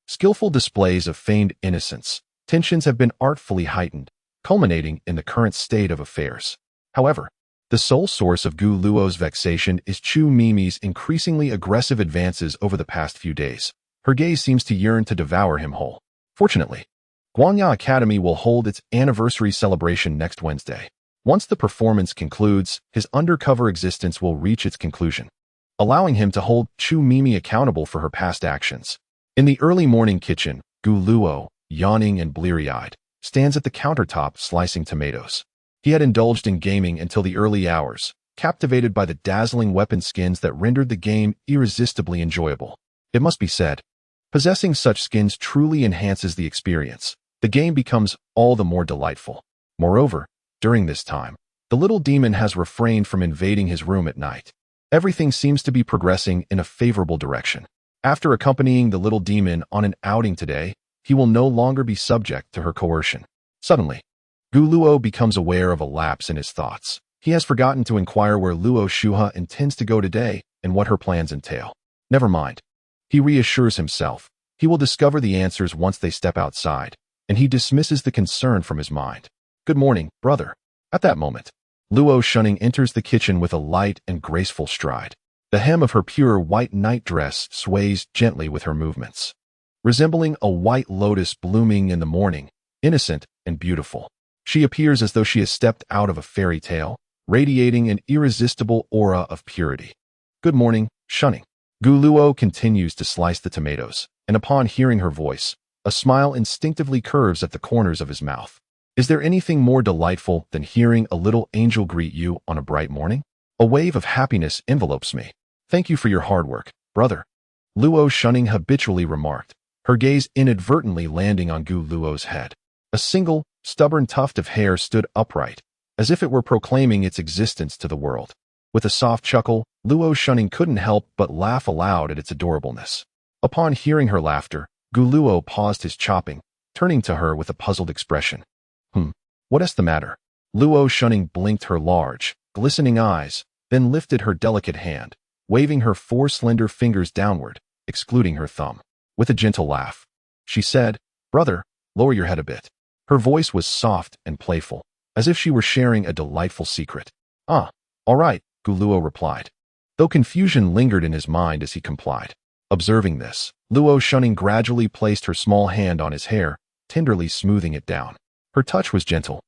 Speaker 1: skillful displays of feigned innocence, tensions have been artfully heightened, culminating in the current state of affairs. However, the sole source of Gu Luo's vexation is Chu Mimi's increasingly aggressive advances over the past few days. Her gaze seems to yearn to devour him whole. Fortunately, Guanya Academy will hold its anniversary celebration next Wednesday. Once the performance concludes, his undercover existence will reach its conclusion, allowing him to hold Chu Mimi accountable for her past actions. In the early morning kitchen, Gu Luo, yawning and bleary-eyed, stands at the countertop slicing tomatoes. He had indulged in gaming until the early hours, captivated by the dazzling weapon skins that rendered the game irresistibly enjoyable. It must be said, possessing such skins truly enhances the experience. The game becomes all the more delightful. Moreover, during this time, the little demon has refrained from invading his room at night. Everything seems to be progressing in a favorable direction. After accompanying the little demon on an outing today, he will no longer be subject to her coercion. Suddenly, Gu Luo becomes aware of a lapse in his thoughts. He has forgotten to inquire where Luo Shuha intends to go today and what her plans entail. Never mind. He reassures himself. He will discover the answers once they step outside, and he dismisses the concern from his mind. Good morning, brother. At that moment, Luo Shunning enters the kitchen with a light and graceful stride. The hem of her pure white nightdress sways gently with her movements, resembling a white lotus blooming in the morning, innocent and beautiful. She appears as though she has stepped out of a fairy tale, radiating an irresistible aura of purity. Good morning, Shunning. Gu Luo continues to slice the tomatoes, and upon hearing her voice, a smile instinctively curves at the corners of his mouth. Is there anything more delightful than hearing a little angel greet you on a bright morning? A wave of happiness envelopes me. Thank you for your hard work, brother. Luo Shunning habitually remarked, her gaze inadvertently landing on Gu Luo's head. A single, stubborn tuft of hair stood upright, as if it were proclaiming its existence to the world. With a soft chuckle, Luo Shunning couldn't help but laugh aloud at its adorableness. Upon hearing her laughter, Gu Luo paused his chopping, turning to her with a puzzled expression. What is the matter? Luo Shunning blinked her large, glistening eyes, then lifted her delicate hand, waving her 4 slender fingers downward, excluding her thumb. With a gentle laugh, she said, Brother, lower your head a bit. Her voice was soft and playful, as if she were sharing a delightful secret. All right, Gu Luo replied, though confusion lingered in his mind as he complied. Observing this, Luo Shunning gradually placed her small hand on his hair, tenderly smoothing it down. Her touch was gentle,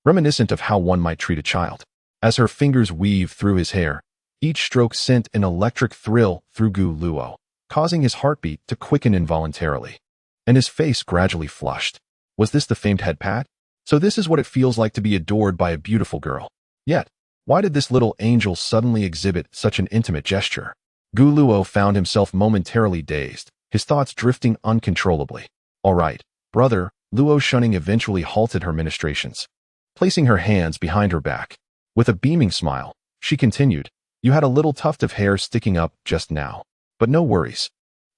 Speaker 1: reminiscent of how one might treat a child. As her fingers weaved through his hair, each stroke sent an electric thrill through Gu Luo, causing his heartbeat to quicken involuntarily. And his face gradually flushed. Was this the famed head pat? So this is what it feels like to be adored by a beautiful girl. Yet, why did this little angel suddenly exhibit such an intimate gesture? Gu Luo found himself momentarily dazed, his thoughts drifting uncontrollably. All right, brother, Luo Shunning eventually halted her ministrations, placing her hands behind her back. With a beaming smile, she continued, You had a little tuft of hair sticking up just now, but no worries.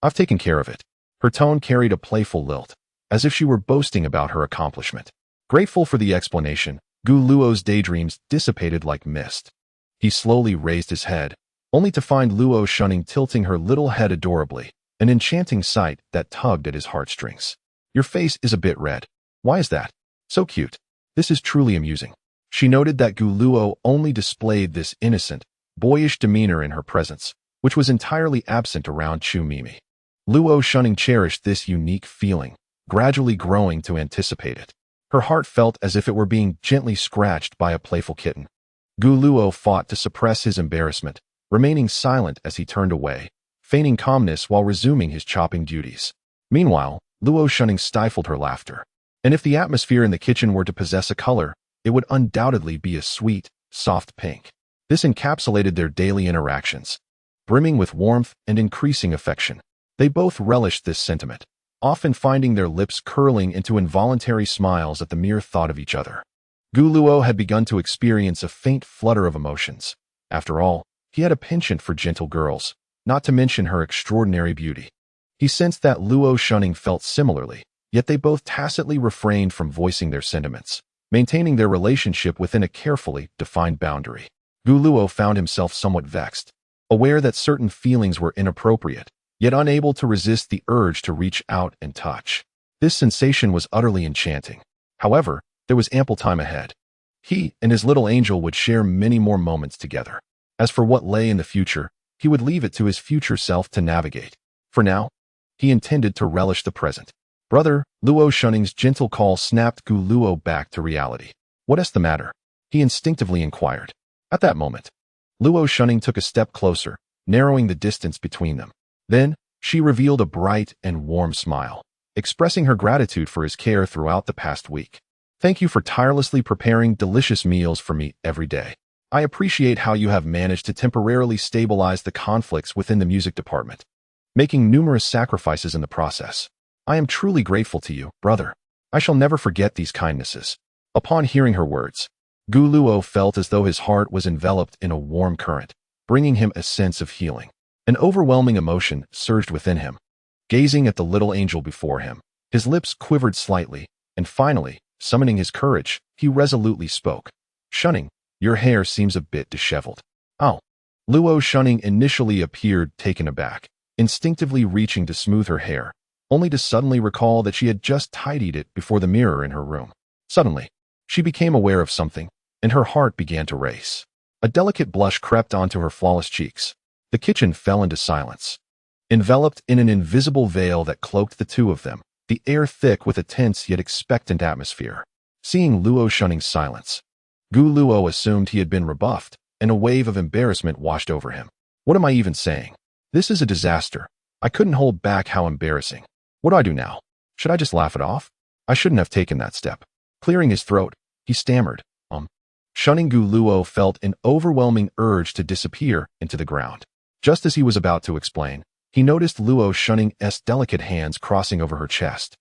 Speaker 1: I've taken care of it. Her tone carried a playful lilt, as if she were boasting about her accomplishment. Grateful for the explanation, Gu Luo's daydreams dissipated like mist. He slowly raised his head, only to find Luo Shunning tilting her little head adorably, an enchanting sight that tugged at his heartstrings. Your face is a bit red. Why is that? So cute. This is truly amusing. She noted that Gu Luo only displayed this innocent, boyish demeanor in her presence, which was entirely absent around Chu Mimi. Luo Shunning cherished this unique feeling, gradually growing to anticipate it. Her heart felt as if it were being gently scratched by a playful kitten. Gu Luo fought to suppress his embarrassment, remaining silent as he turned away, feigning calmness while resuming his chopping duties. Meanwhile, Luo Shunning stifled her laughter. And if the atmosphere in the kitchen were to possess a color, it would undoubtedly be a sweet, soft pink. This encapsulated their daily interactions, brimming with warmth and increasing affection. They both relished this sentiment, often finding their lips curling into involuntary smiles at the mere thought of each other. Guluo had begun to experience a faint flutter of emotions. After all, he had a penchant for gentle girls, not to mention her extraordinary beauty. He sensed that Luo Shunning felt similarly, yet they both tacitly refrained from voicing their sentiments, maintaining their relationship within a carefully defined boundary. Guluo found himself somewhat vexed, aware that certain feelings were inappropriate, yet unable to resist the urge to reach out and touch. This sensation was utterly enchanting. However, there was ample time ahead. He and his little angel would share many more moments together. As for what lay in the future, he would leave it to his future self to navigate. For now, he intended to relish the present. Brother, Luo Shunning's gentle call snapped Guluo back to reality. "What is the matter?" he instinctively inquired. At that moment, Luo Shunning took a step closer, narrowing the distance between them. Then, she revealed a bright and warm smile, expressing her gratitude for his care throughout the past week. "Thank you for tirelessly preparing delicious meals for me every day. I appreciate how you have managed to temporarily stabilize the conflicts within the music department, making numerous sacrifices in the process. I am truly grateful to you, brother. I shall never forget these kindnesses." Upon hearing her words, Guluo felt as though his heart was enveloped in a warm current, bringing him a sense of healing. An overwhelming emotion surged within him. Gazing at the little angel before him, his lips quivered slightly, and finally, summoning his courage, he resolutely spoke. "Shunning, your hair seems a bit disheveled." "Oh." Luo Shunning initially appeared taken aback, instinctively reaching to smooth her hair, only to suddenly recall that she had just tidied it before the mirror in her room. Suddenly, she became aware of something, and her heart began to race. A delicate blush crept onto her flawless cheeks. The kitchen fell into silence. Enveloped in an invisible veil that cloaked the two of them, the air thick with a tense yet expectant atmosphere. Seeing Luo Shunning's silence, Guluo assumed he had been rebuffed, and a wave of embarrassment washed over him. "What am I even saying? This is a disaster. I couldn't hold back. How embarrassing. What do I do now? Should I just laugh it off? I shouldn't have taken that step." Clearing his throat, he stammered, Shunning Guluo felt an overwhelming urge to disappear into the ground. Just as he was about to explain, he noticed Luo Shunning's delicate hands crossing over her chest.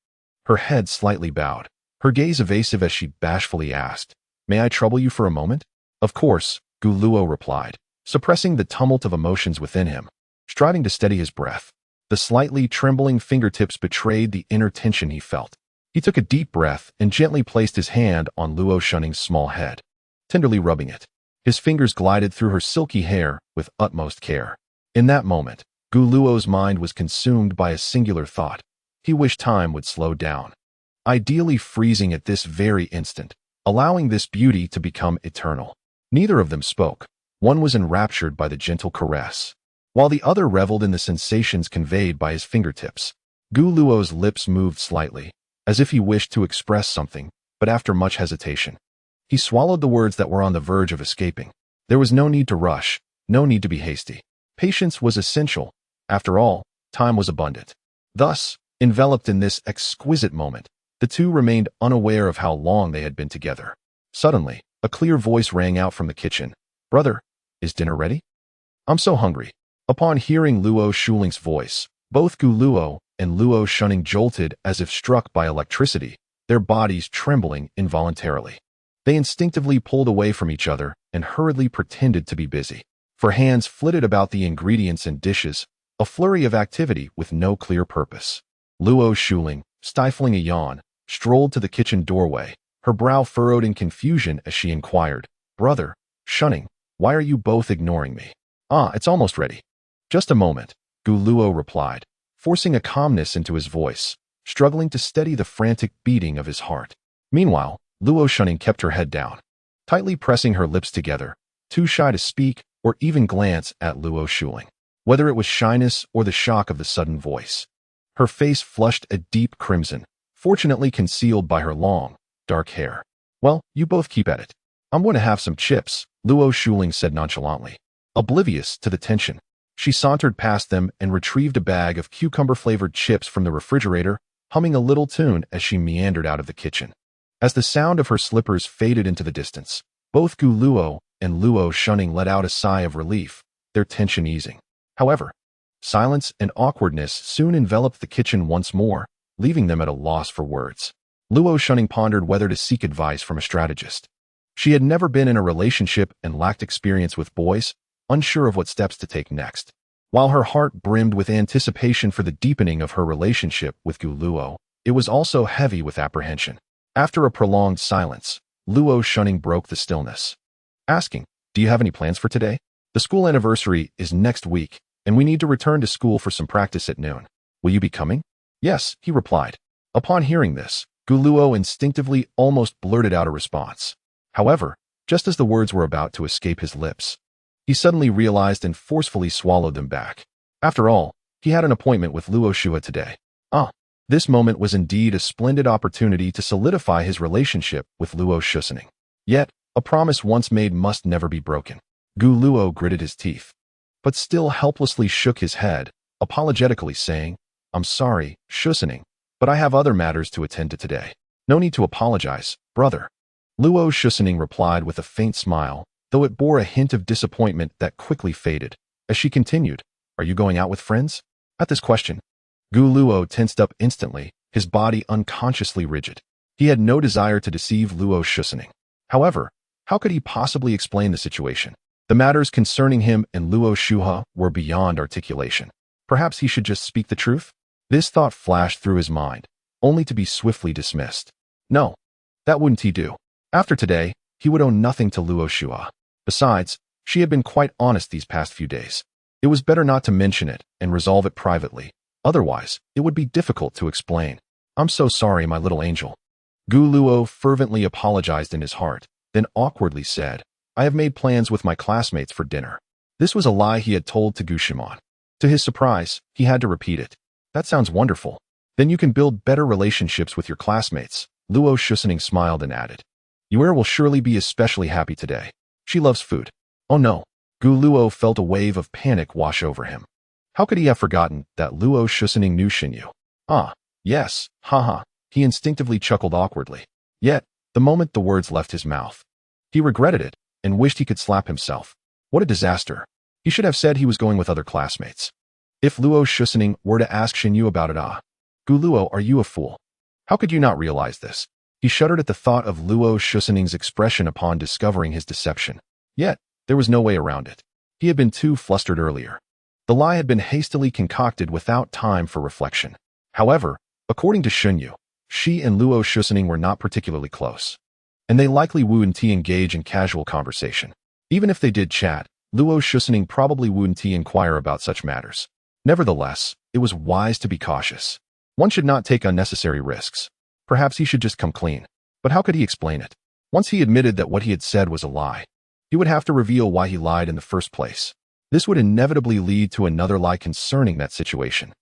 Speaker 1: Her head slightly bowed, her gaze evasive as she bashfully asked, "May I trouble you for a moment?" "Of course," Guluo replied, suppressing the tumult of emotions within him, striving to steady his breath. The slightly trembling fingertips betrayed the inner tension he felt. He took a deep breath and gently placed his hand on Luo Shunning's small head, tenderly rubbing it. His fingers glided through her silky hair with utmost care. In that moment, Guluo's mind was consumed by a singular thought. He wished time would slow down, ideally freezing at this very instant, allowing this beauty to become eternal. Neither of them spoke. One was enraptured by the gentle caress, while the other reveled in the sensations conveyed by his fingertips. Guluo's lips moved slightly, as if he wished to express something, but after much hesitation, he swallowed the words that were on the verge of escaping. There was no need to rush, no need to be hasty. Patience was essential. After all, time was abundant. Thus, enveloped in this exquisite moment, the two remained unaware of how long they had been together. Suddenly, a clear voice rang out from the kitchen. "Brother, is dinner ready? I'm so hungry." Upon hearing Luo Shunning's voice, both Guluo and Luo Shunning jolted as if struck by electricity, their bodies trembling involuntarily. They instinctively pulled away from each other and hurriedly pretended to be busy. For hands flitted about the ingredients and dishes, a flurry of activity with no clear purpose. Luo Shunning, stifling a yawn, strolled to the kitchen doorway, her brow furrowed in confusion as she inquired, "Brother, Shunning, why are you both ignoring me?" "Ah, it's almost ready." "Just a moment," Guluo replied, forcing a calmness into his voice, struggling to steady the frantic beating of his heart. Meanwhile, Luo Shunning kept her head down, tightly pressing her lips together, too shy to speak or even glance at Luo Shunning. Whether it was shyness or the shock of the sudden voice, her face flushed a deep crimson, fortunately concealed by her long, dark hair. "Well, you both keep at it. I'm going to have some chips," Luo Shunning said nonchalantly. Oblivious to the tension, she sauntered past them and retrieved a bag of cucumber-flavored chips from the refrigerator, humming a little tune as she meandered out of the kitchen. As the sound of her slippers faded into the distance, both Gu Luo and Luo Shunning let out a sigh of relief, their tension easing. However, silence and awkwardness soon enveloped the kitchen once more, leaving them at a loss for words. Luo Shunning pondered whether to seek advice from a strategist. She had never been in a relationship and lacked experience with boys, unsure of what steps to take next. While her heart brimmed with anticipation for the deepening of her relationship with Gu Luo, it was also heavy with apprehension. After a prolonged silence, Luo Shunning broke the stillness, asking, "Do you have any plans for today? The school anniversary is next week, and we need to return to school for some practice at noon. Will you be coming?" "Yes," he replied. Upon hearing this, Gu Luo instinctively almost blurted out a response. However, just as the words were about to escape his lips, he suddenly realized and forcefully swallowed them back. After all, he had an appointment with Luo Shua today. This moment was indeed a splendid opportunity to solidify his relationship with Luo Shusening. Yet, a promise once made must never be broken. Gu Luo gritted his teeth, but still helplessly shook his head, apologetically saying, "I'm sorry, Shusening, but I have other matters to attend to today." "No need to apologize, brother," Luo Shusening replied with a faint smile, though it bore a hint of disappointment that quickly faded. As she continued, "Are you going out with friends?" At this question, Gu Luo tensed up instantly, his body unconsciously rigid. He had no desire to deceive Luo Shusening. However, how could he possibly explain the situation? The matters concerning him and Luo Shuha were beyond articulation. Perhaps he should just speak the truth? This thought flashed through his mind, only to be swiftly dismissed. No, that wouldn't he do. After today, he would owe nothing to Luo Shua. Besides, she had been quite honest these past few days. It was better not to mention it and resolve it privately. Otherwise, it would be difficult to explain. "I'm so sorry, my little angel." Gu Luo fervently apologized in his heart, then awkwardly said, "I have made plans with my classmates for dinner." This was a lie he had told to Gu Shimon. To his surprise, he had to repeat it. "That sounds wonderful. Then you can build better relationships with your classmates." Luo Shusening smiled and added, "Yuer will surely be especially happy today. She loves food." Oh no. Gu Luo felt a wave of panic wash over him. How could he have forgotten that Luo Shusening knew Xinyu? Yes, haha. He instinctively chuckled awkwardly. Yet, the moment the words left his mouth, he regretted it and wished he could slap himself. What a disaster. He should have said he was going with other classmates. If Luo Shusening were to ask Xinyu about it, Gu Luo, are you a fool? How could you not realize this? He shuddered at the thought of Luo Shusening's expression upon discovering his deception. Yet, there was no way around it. He had been too flustered earlier. The lie had been hastily concocted without time for reflection. However, according to Xinyu, she and Luo Shusening were not particularly close, and they likely wouldn't engage in casual conversation. Even if they did chat, Luo Shusening probably wouldn't inquire about such matters. Nevertheless, it was wise to be cautious. One should not take unnecessary risks. Perhaps he should just come clean. But how could he explain it? Once he admitted that what he had said was a lie, he would have to reveal why he lied in the first place. This would inevitably lead to another lie concerning that situation.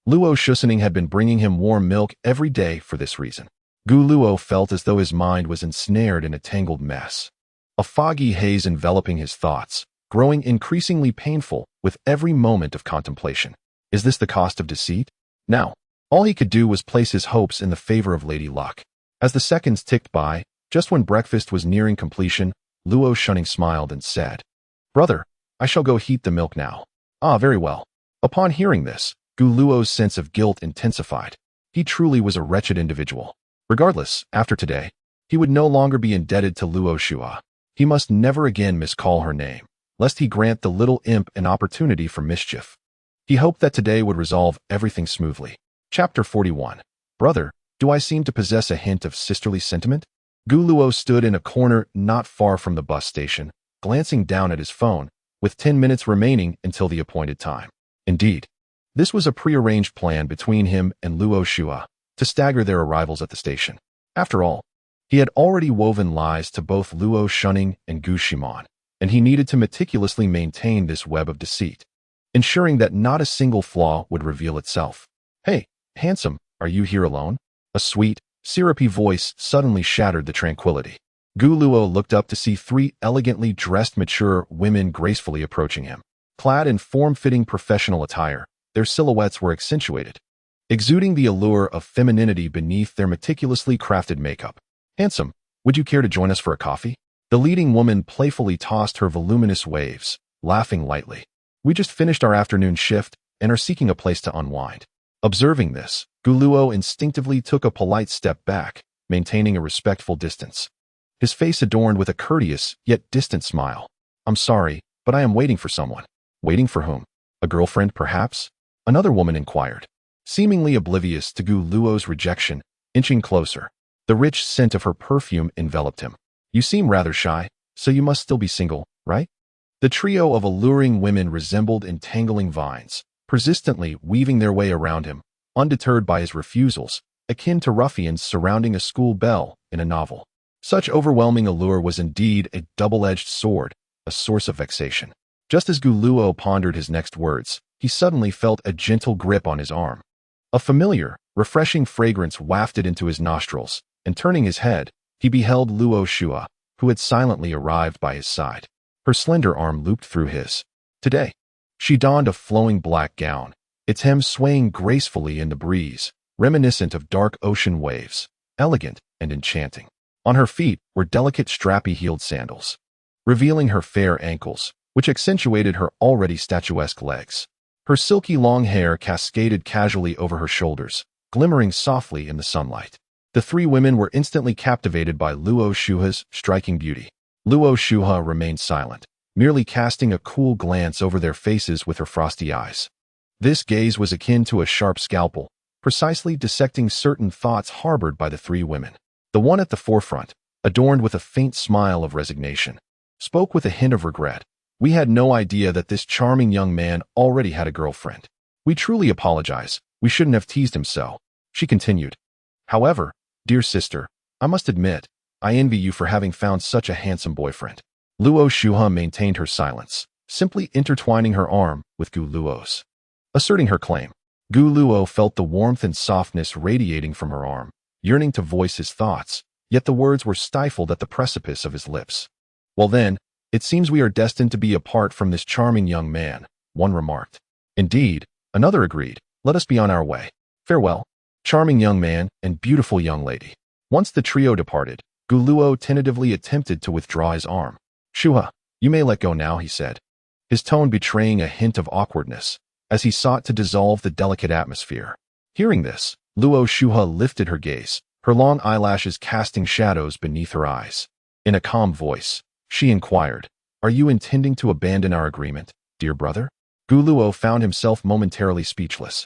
Speaker 1: Luo Shusening had been bringing him warm milk every day for this reason. Gu Luo felt as though his mind was ensnared in a tangled mess. A foggy haze enveloping his thoughts, growing increasingly painful with every moment of contemplation. Is this the cost of deceit? Now, all he could do was place his hopes in the favor of Lady Luck. As the seconds ticked by, just when breakfast was nearing completion, Luo Shunning smiled and said, "Brother, I shall go heat the milk now." Very well. Upon hearing this, Gu Luo's sense of guilt intensified. He truly was a wretched individual. Regardless, after today, he would no longer be indebted to Luo Shua. He must never again miscall her name, lest he grant the little imp an opportunity for mischief. He hoped that today would resolve everything smoothly. Chapter 41. Brother, do I seem to possess a hint of sisterly sentiment? Gu Luo stood in a corner not far from the bus station, glancing down at his phone, with 10 minutes remaining until the appointed time. Indeed, this was a prearranged plan between him and Luo Shua to stagger their arrivals at the station. After all, he had already woven lies to both Luo Shunning and Gu Shimon, and he needed to meticulously maintain this web of deceit, ensuring that not a single flaw would reveal itself. "Hey, handsome, are you here alone?" A sweet, syrupy voice suddenly shattered the tranquility. Gu Luo looked up to see 3 elegantly dressed mature women gracefully approaching him. Clad in form-fitting professional attire, their silhouettes were accentuated exuding the allure of femininity beneath their meticulously crafted makeup. Handsome, would you care to join us for a coffee? The leading woman playfully tossed her voluminous waves, laughing lightly. We just finished our afternoon shift and are seeking a place to unwind. Observing this, Guluo instinctively took a polite step back, maintaining a respectful distance. His face adorned with a courteous yet distant smile. I'm sorry, but I am waiting for someone. Waiting for whom? A girlfriend, perhaps? Another woman inquired, seemingly oblivious to Guluo's rejection, inching closer. The rich scent of her perfume enveloped him. You seem rather shy, so you must still be single, right? The trio of alluring women resembled entangling vines, persistently weaving their way around him, undeterred by his refusals, akin to ruffians surrounding a school belle in a novel. Such overwhelming allure was indeed a double-edged sword, a source of vexation. Just as Guluo pondered his next words, he suddenly felt a gentle grip on his arm. A familiar, refreshing fragrance wafted into his nostrils, and turning his head, he beheld Luo Shua, who had silently arrived by his side. Her slender arm looped through his. Today, she donned a flowing black gown, its hem swaying gracefully in the breeze, reminiscent of dark ocean waves, elegant and enchanting. On her feet were delicate strappy-heeled sandals, revealing her fair ankles, which accentuated her already statuesque legs. Her silky long hair cascaded casually over her shoulders, glimmering softly in the sunlight. The three women were instantly captivated by Luo Shuha's striking beauty. Luo Shuha remained silent, merely casting a cool glance over their faces with her frosty eyes. This gaze was akin to a sharp scalpel, precisely dissecting certain thoughts harbored by the three women. The one at the forefront, adorned with a faint smile of resignation, spoke with a hint of regret. We had no idea that this charming young man already had a girlfriend. We truly apologize. We shouldn't have teased him so. She continued. However, dear sister, I must admit, I envy you for having found such a handsome boyfriend. Luo Shuha maintained her silence, simply intertwining her arm with Gu Luo's. Asserting her claim, Gu Luo felt the warmth and softness radiating from her arm, yearning to voice his thoughts, yet the words were stifled at the precipice of his lips. Well then, it seems we are destined to be apart from this charming young man, one remarked. Indeed, another agreed. Let us be on our way. Farewell, charming young man and beautiful young lady. Once the trio departed, Guluo tentatively attempted to withdraw his arm. Shuha, you may let go now, he said, his tone betraying a hint of awkwardness, as he sought to dissolve the delicate atmosphere. Hearing this, Luo Shuha lifted her gaze, her long eyelashes casting shadows beneath her eyes. In a calm voice, she inquired, Are you intending to abandon our agreement, dear brother? Guluo found himself momentarily speechless.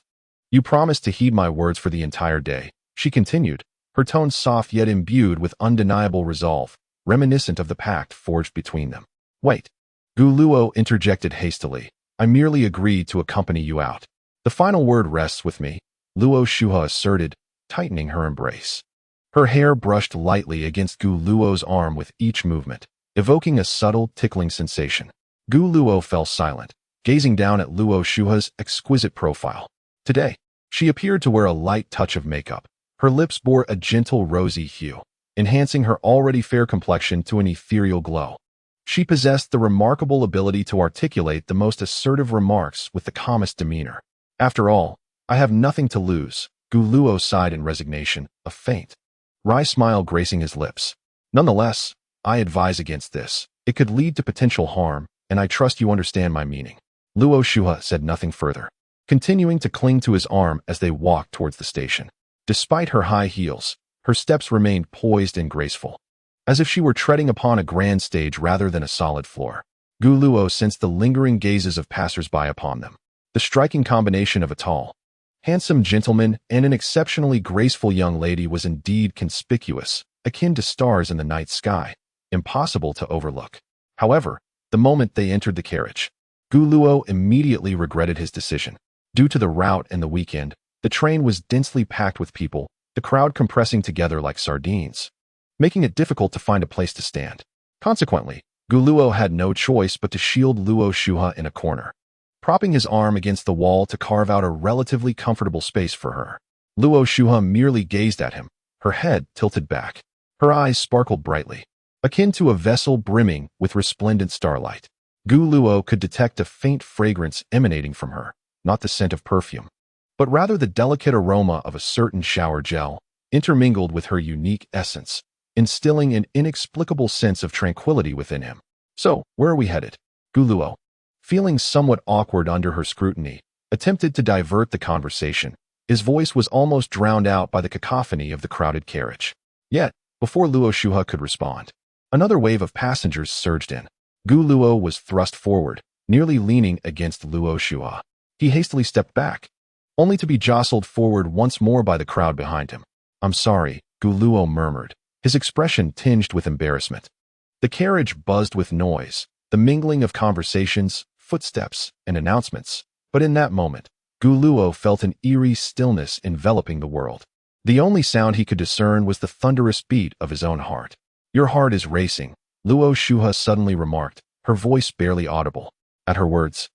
Speaker 1: You promised to heed my words for the entire day, she continued, her tone soft yet imbued with undeniable resolve, reminiscent of the pact forged between them. Wait. Guluo interjected hastily. I merely agreed to accompany you out. The final word rests with me, Luo Shuha asserted, tightening her embrace. Her hair brushed lightly against Gu Luo's arm with each movement, evoking a subtle, tickling sensation. Gu Luo fell silent, gazing down at Luo Shuha's exquisite profile. Today, she appeared to wear a light touch of makeup. Her lips bore a gentle rosy hue, enhancing her already fair complexion to an ethereal glow. She possessed the remarkable ability to articulate the most assertive remarks with the calmest demeanor. After all, I have nothing to lose, Gu Luo sighed in resignation, a faint, wry smile gracing his lips. Nonetheless, I advise against this. It could lead to potential harm, and I trust you understand my meaning. Luo Shuha said nothing further, continuing to cling to his arm as they walked towards the station. Despite her high heels, her steps remained poised and graceful, as if she were treading upon a grand stage rather than a solid floor. Gu Luo sensed the lingering gazes of passers-by upon them. The striking combination of a tall, handsome gentleman and an exceptionally graceful young lady was indeed conspicuous, akin to stars in the night sky, impossible to overlook. However, the moment they entered the carriage, Gu Luo immediately regretted his decision. Due to the route and the weekend, the train was densely packed with people, the crowd compressing together like sardines, making it difficult to find a place to stand. Consequently, Gu Luo had no choice but to shield Luo Shuha in a corner, propping his arm against the wall to carve out a relatively comfortable space for her. Luo Shuha merely gazed at him, her head tilted back. Her eyes sparkled brightly, akin to a vessel brimming with resplendent starlight. Gu Luo could detect a faint fragrance emanating from her, not the scent of perfume, but rather the delicate aroma of a certain shower gel, intermingled with her unique essence, instilling an inexplicable sense of tranquility within him. So, where are we headed? Guluo, feeling somewhat awkward under her scrutiny, attempted to divert the conversation. His voice was almost drowned out by the cacophony of the crowded carriage. Yet, before Luo Shuha could respond, another wave of passengers surged in. Guluo was thrust forward, nearly leaning against Luo Shuha. He hastily stepped back, only to be jostled forward once more by the crowd behind him. "I'm sorry," Guluo murmured, his expression tinged with embarrassment. The carriage buzzed with noise, the mingling of conversations, footsteps, and announcements. But in that moment, Guluo felt an eerie stillness enveloping the world. The only sound he could discern was the thunderous beat of his own heart. "Your heart is racing," Luo Shuha suddenly remarked, her voice barely audible. At her words,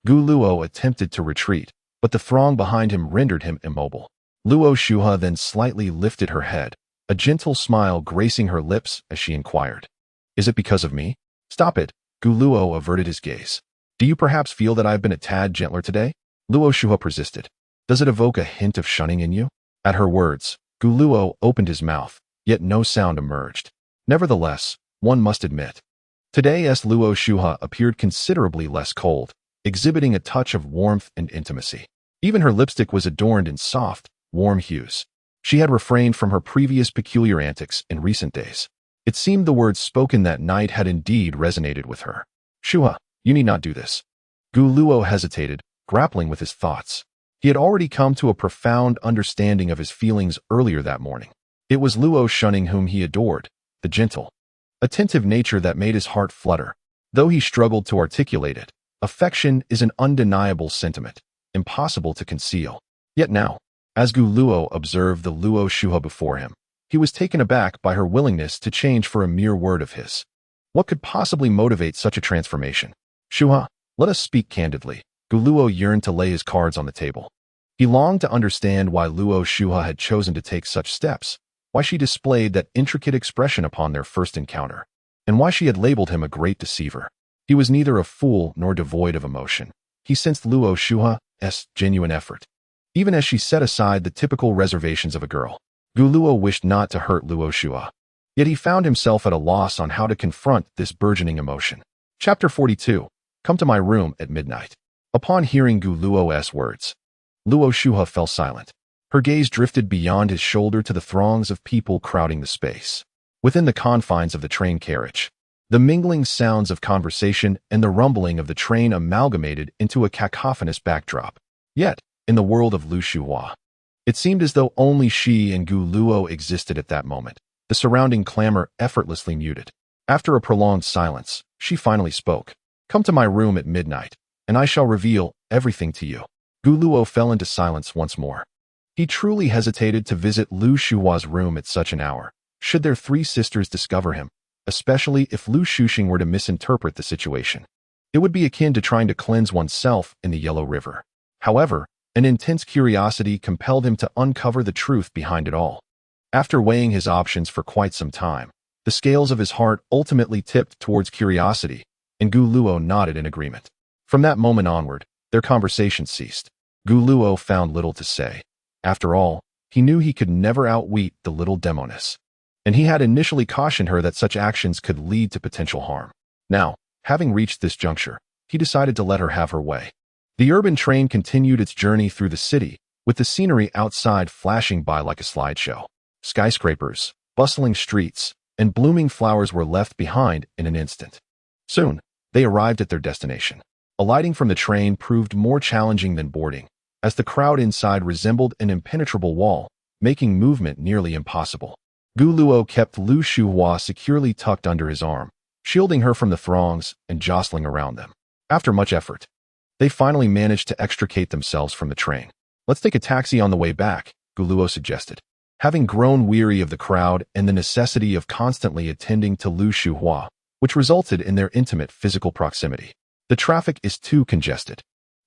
Speaker 1: Guluo attempted to retreat, but the throng behind him rendered him immobile. Luo Shuha then slightly lifted her head, a gentle smile gracing her lips as she inquired, "Is it because of me?" "Stop it," Guluo averted his gaze. "Do you perhaps feel that I've been a tad gentler today?" Luo Shuha persisted. "Does it evoke a hint of shunning in you?" At her words, Guluo opened his mouth, yet no sound emerged. Nevertheless, one must admit, today's Luo Shuha appeared considerably less cold, exhibiting a touch of warmth and intimacy. Even her lipstick was adorned in soft, warm hues. She had refrained from her previous peculiar antics in recent days. It seemed the words spoken that night had indeed resonated with her. "Shuha, you need not do this." Guluo hesitated, grappling with his thoughts. He had already come to a profound understanding of his feelings earlier that morning. It was Luo shunning whom he adored, the gentle, attentive nature that made his heart flutter. Though he struggled to articulate it, affection is an undeniable sentiment, impossible to conceal. Yet now, as Guluo observed the Luo Shuha before him, he was taken aback by her willingness to change for a mere word of his. What could possibly motivate such a transformation? "Shuha, let us speak candidly." Guluo yearned to lay his cards on the table. He longed to understand why Luo Shuha had chosen to take such steps, why she displayed that intricate expression upon their first encounter, and why she had labeled him a great deceiver. He was neither a fool nor devoid of emotion. He sensed Luo Shuha's genuine effort. Even as she set aside the typical reservations of a girl, Guluo wished not to hurt Luo Shuha. Yet he found himself at a loss on how to confront this burgeoning emotion. Chapter 42. Come to my room at midnight. Upon hearing Guluo's words, Luo Shuha fell silent. Her gaze drifted beyond his shoulder to the throngs of people crowding the space. Within the confines of the train carriage, the mingling sounds of conversation and the rumbling of the train amalgamated into a cacophonous backdrop. Yet, in the world of Lu Shuhua, it seemed as though only she and Guluo existed at that moment, the surrounding clamor effortlessly muted. After a prolonged silence, she finally spoke. "Come to my room at midnight, and I shall reveal everything to you." Guluo fell into silence once more. He truly hesitated to visit Lu Shuhua's room at such an hour, should their three sisters discover him, especially if Lu Shuxing were to misinterpret the situation. It would be akin to trying to cleanse oneself in the Yellow River. However, an intense curiosity compelled him to uncover the truth behind it all. After weighing his options for quite some time, the scales of his heart ultimately tipped towards curiosity, and Guluo nodded in agreement. From that moment onward, their conversation ceased. Guluo found little to say. After all, he knew he could never outwit the little demoness, and he had initially cautioned her that such actions could lead to potential harm. Now, having reached this juncture, he decided to let her have her way. The urban train continued its journey through the city, with the scenery outside flashing by like a slideshow. Skyscrapers, bustling streets, and blooming flowers were left behind in an instant. Soon, they arrived at their destination. Alighting from the train proved more challenging than boarding, as the crowd inside resembled an impenetrable wall, making movement nearly impossible. Guluo kept Lu Shuhua securely tucked under his arm, shielding her from the throngs and jostling around them. After much effort, they finally managed to extricate themselves from the train. "Let's take a taxi on the way back," Guluo suggested. Having grown weary of the crowd and the necessity of constantly attending to Lu Shuhua, which resulted in their intimate physical proximity. "The traffic is too congested."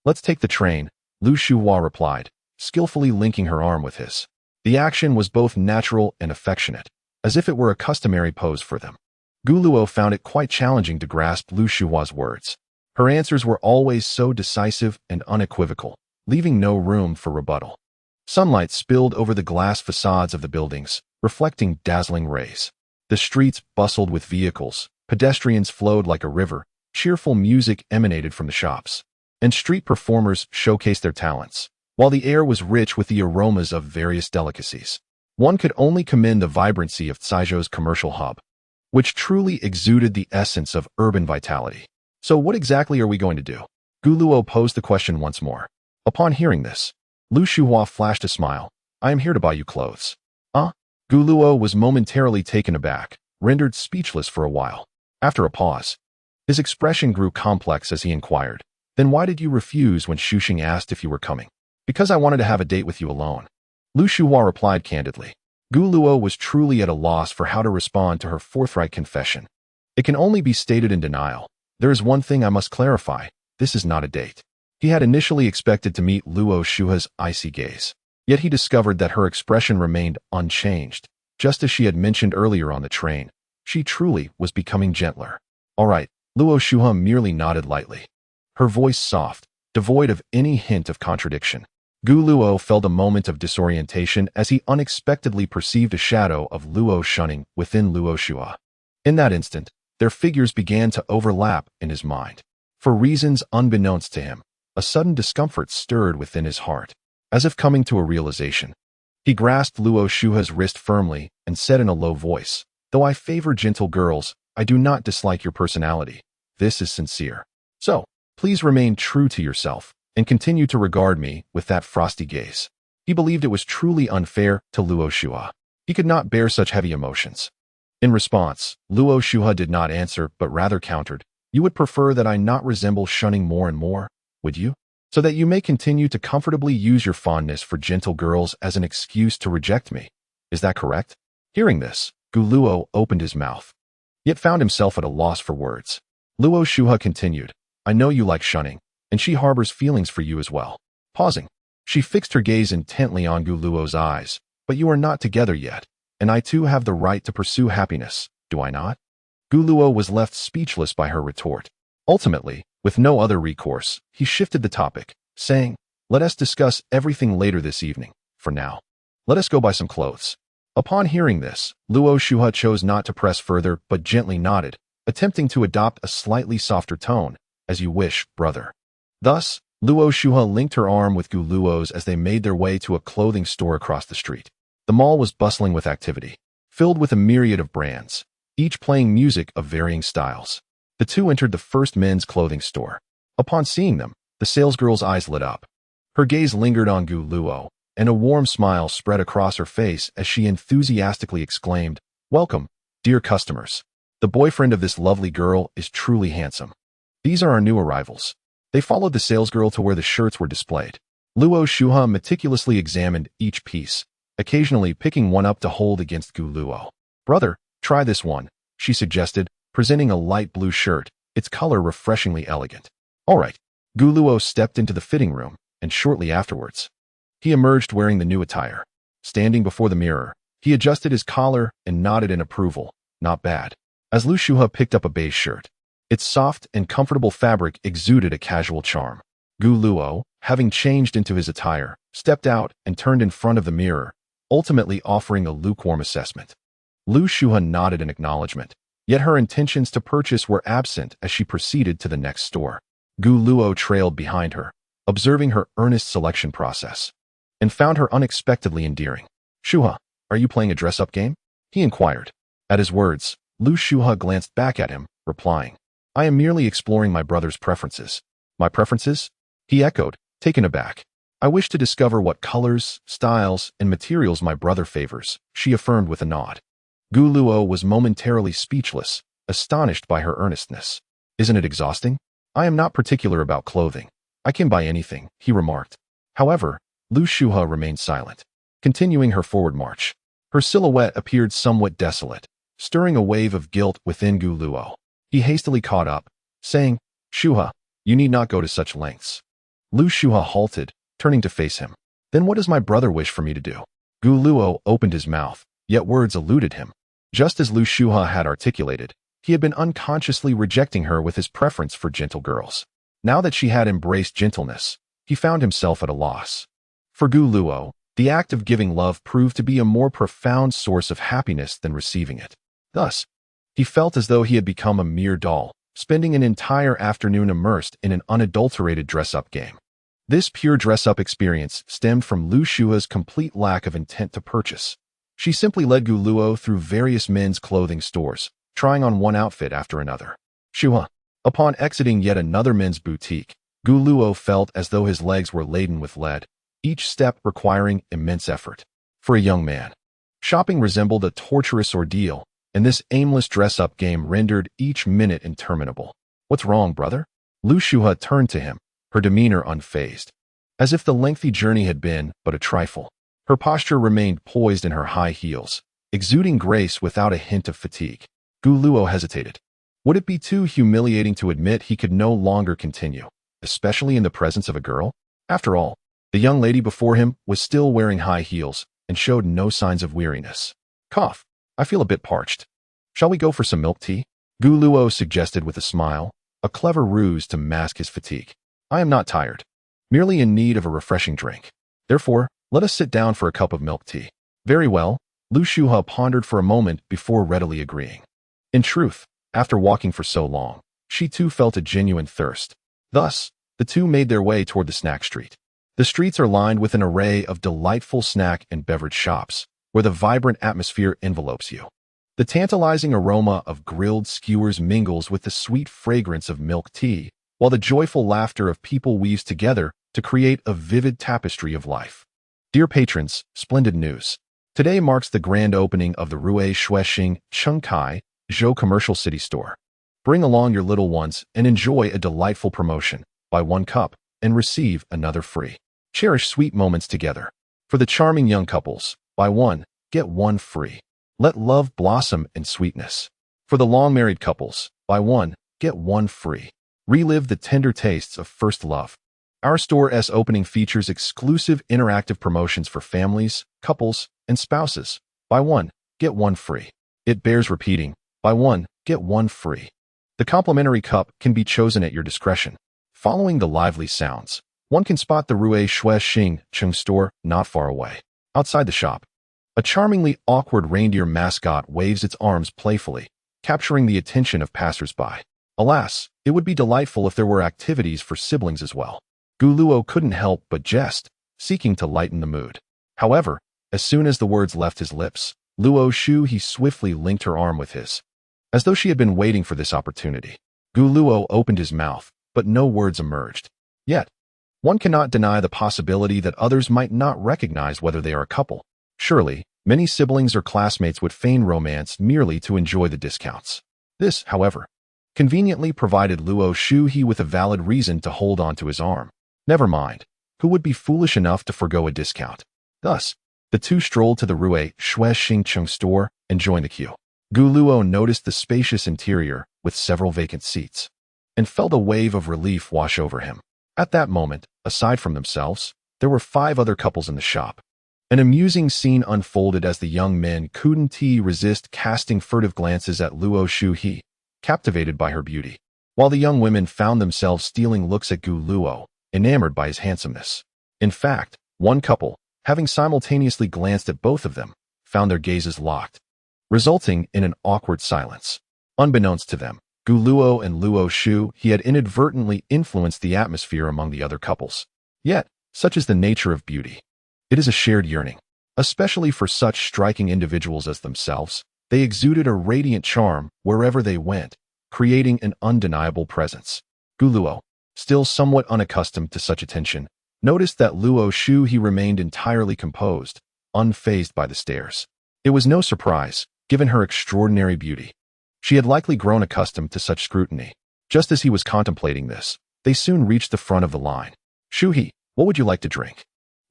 Speaker 1: "Let's take the train," Lu Shuhua replied, skillfully linking her arm with his. The action was both natural and affectionate, as if it were a customary pose for them. Guluo found it quite challenging to grasp Lu Shuhua's words. Her answers were always so decisive and unequivocal, leaving no room for rebuttal. Sunlight spilled over the glass facades of the buildings, reflecting dazzling rays. The streets bustled with vehicles, pedestrians flowed like a river, cheerful music emanated from the shops, and street performers showcased their talents, while the air was rich with the aromas of various delicacies. One could only commend the vibrancy of Taijo's commercial hub, which truly exuded the essence of urban vitality. So what exactly are we going to do? Gu Luo posed the question once more. Upon hearing this, Lu Shuhua flashed a smile. I am here to buy you clothes. Gu Luo was momentarily taken aback, rendered speechless for a while. After a pause, his expression grew complex as he inquired, then why did you refuse when Shuxing asked if you were coming? Because I wanted to have a date with you alone. Lu Shuhua replied candidly. Gu Luo was truly at a loss for how to respond to her forthright confession. It can only be stated in denial. There is one thing I must clarify. This is not a date. He had initially expected to meet Luo Shuha's icy gaze. Yet he discovered that her expression remained unchanged, just as she had mentioned earlier on the train. She truly was becoming gentler. All right, Luo Shuha merely nodded lightly. Her voice soft, devoid of any hint of contradiction. Gu Luo felt a moment of disorientation as he unexpectedly perceived a shadow of Luo shunning within Luo Shua. In that instant, their figures began to overlap in his mind. For reasons unbeknownst to him, a sudden discomfort stirred within his heart, as if coming to a realization. He grasped Luo Shuha's wrist firmly and said in a low voice, though I favor gentle girls, I do not dislike your personality. This is sincere. So, please remain true to yourself and continue to regard me with that frosty gaze. He believed it was truly unfair to Luo Shua. He could not bear such heavy emotions. In response, Luo Shua did not answer but rather countered, you would prefer that I not resemble shunning more and more, would you? So that you may continue to comfortably use your fondness for gentle girls as an excuse to reject me. Is that correct? Hearing this, Gu Luo opened his mouth, yet found himself at a loss for words. Luo Shuha continued, I know you like shunning, and she harbors feelings for you as well. Pausing, she fixed her gaze intently on Gu Luo's eyes, but you are not together yet, and I too have the right to pursue happiness, do I not? Gu Luo was left speechless by her retort. Ultimately, with no other recourse, he shifted the topic, saying, let us discuss everything later this evening. For now, let us go buy some clothes. Upon hearing this, Luo Shuha chose not to press further but gently nodded, attempting to adopt a slightly softer tone, as you wish, brother. Thus, Luo Shuha linked her arm with Gu Luo's as they made their way to a clothing store across the street. The mall was bustling with activity, filled with a myriad of brands, each playing music of varying styles. The two entered the first men's clothing store. Upon seeing them, the salesgirl's eyes lit up. Her gaze lingered on Gu Luo, and a warm smile spread across her face as she enthusiastically exclaimed, welcome, dear customers. The boyfriend of this lovely girl is truly handsome. These are our new arrivals. They followed the salesgirl to where the shirts were displayed. Luo Shuha meticulously examined each piece, occasionally picking one up to hold against Gu Luo. Brother, try this one, she suggested, presenting a light blue shirt, its color refreshingly elegant. All right. Gu Luo stepped into the fitting room, and shortly afterwards, he emerged wearing the new attire. Standing before the mirror, he adjusted his collar and nodded in approval. Not bad. As Lu Shuha picked up a beige shirt, its soft and comfortable fabric exuded a casual charm. Gu Luo, having changed into his attire, stepped out and turned in front of the mirror, ultimately offering a lukewarm assessment. Lu Shuha nodded in acknowledgement, yet her intentions to purchase were absent as she proceeded to the next store. Gu Luo trailed behind her, observing her earnest selection process, and found her unexpectedly endearing. Shuha, are you playing a dress-up game? He inquired. At his words, Lu Shuha glanced back at him, replying, I am merely exploring my brother's preferences. My preferences? He echoed, taken aback. I wish to discover what colors, styles, and materials my brother favors, she affirmed with a nod. Gu Luo was momentarily speechless, astonished by her earnestness. Isn't it exhausting? I am not particular about clothing. I can buy anything, he remarked. However, Lu Shuha remained silent, continuing her forward march. Her silhouette appeared somewhat desolate, stirring a wave of guilt within Gu Luo. He hastily caught up, saying, Shuha, you need not go to such lengths. Lu Shuha halted, turning to face him. Then what does my brother wish for me to do? Gu Luo opened his mouth, yet words eluded him. Just as Lu Shuha had articulated, he had been unconsciously rejecting her with his preference for gentle girls. Now that she had embraced gentleness, he found himself at a loss. For Gu Luo, the act of giving love proved to be a more profound source of happiness than receiving it. Thus, he felt as though he had become a mere doll, spending an entire afternoon immersed in an unadulterated dress-up game. This pure dress-up experience stemmed from Lu Shua's complete lack of intent to purchase. She simply led Gu Luo through various men's clothing stores, trying on one outfit after another. Shua. Upon exiting yet another men's boutique, Gu Luo felt as though his legs were laden with lead, each step requiring immense effort. For a young man, shopping resembled a torturous ordeal, and this aimless dress-up game rendered each minute interminable. "What's wrong, brother?" Lu Shua turned to him, her demeanor unfazed, as if the lengthy journey had been but a trifle. Her posture remained poised in her high heels, exuding grace without a hint of fatigue. Gu Luo hesitated. Would it be too humiliating to admit he could no longer continue, especially in the presence of a girl? After all, the young lady before him was still wearing high heels and showed no signs of weariness. "Cough. I feel a bit parched. Shall we go for some milk tea?" Gu Luo suggested with a smile, a clever ruse to mask his fatigue. "I am not tired, merely in need of a refreshing drink. Therefore, let us sit down for a cup of milk tea." "Very well," Lu Shuha pondered for a moment before readily agreeing. In truth, after walking for so long, she too felt a genuine thirst. Thus, the two made their way toward the snack street. The streets are lined with an array of delightful snack and beverage shops, where the vibrant atmosphere envelopes you. The tantalizing aroma of grilled skewers mingles with the sweet fragrance of milk tea, while the joyful laughter of people weaves together to create a vivid tapestry of life. Dear patrons, splendid news. Today marks the grand opening of the Rue Shuexing Chengkai Zhou Commercial City Store. Bring along your little ones and enjoy a delightful promotion. Buy one cup and receive another free. Cherish sweet moments together. For the charming young couples, buy one, get one free. Let love blossom in sweetness. For the long-married couples, buy one, get one free. Relive the tender tastes of first love. Our store's opening features exclusive interactive promotions for families, couples, and spouses. Buy one, get one free. It bears repeating. Buy one, get one free. The complimentary cup can be chosen at your discretion. Following the lively sounds, one can spot the Rue Shuexing Cheng store not far away. Outside the shop, a charmingly awkward reindeer mascot waves its arms playfully, capturing the attention of passers-by. Alas, it would be delightful if there were activities for siblings as well. Gu Luo couldn't help but jest, seeking to lighten the mood. However, as soon as the words left his lips, Luo Shu he swiftly linked her arm with his. As though she had been waiting for this opportunity, Gu Luo opened his mouth, but no words emerged. Yet, one cannot deny the possibility that others might not recognize whether they are a couple. Surely, many siblings or classmates would feign romance merely to enjoy the discounts. This, however, conveniently provided Luo Shuhe with a valid reason to hold on to his arm. Never mind, who would be foolish enough to forgo a discount? Thus, the two strolled to the Rue Shuexing Cheng store and joined the queue. Gu Luo noticed the spacious interior with several vacant seats and felt a wave of relief wash over him. At that moment, aside from themselves, there were 5 other couples in the shop. An amusing scene unfolded as the young men couldn't resist casting furtive glances at Luo Shuhe, captivated by her beauty, while the young women found themselves stealing looks at Gu Luo, enamored by his handsomeness. In fact, one couple, having simultaneously glanced at both of them, found their gazes locked, resulting in an awkward silence. Unbeknownst to them, Gu Luo and Luo Shu he had inadvertently influenced the atmosphere among the other couples. Yet, such is the nature of beauty. It is a shared yearning, especially for such striking individuals as themselves. They exuded a radiant charm wherever they went, creating an undeniable presence. Gu Luo, still somewhat unaccustomed to such attention, noticed that Luo Shu he remained entirely composed, unfazed by the stares. It was no surprise, given her extraordinary beauty. She had likely grown accustomed to such scrutiny. Just as he was contemplating this, they soon reached the front of the line. "Shuhe, what would you like to drink?"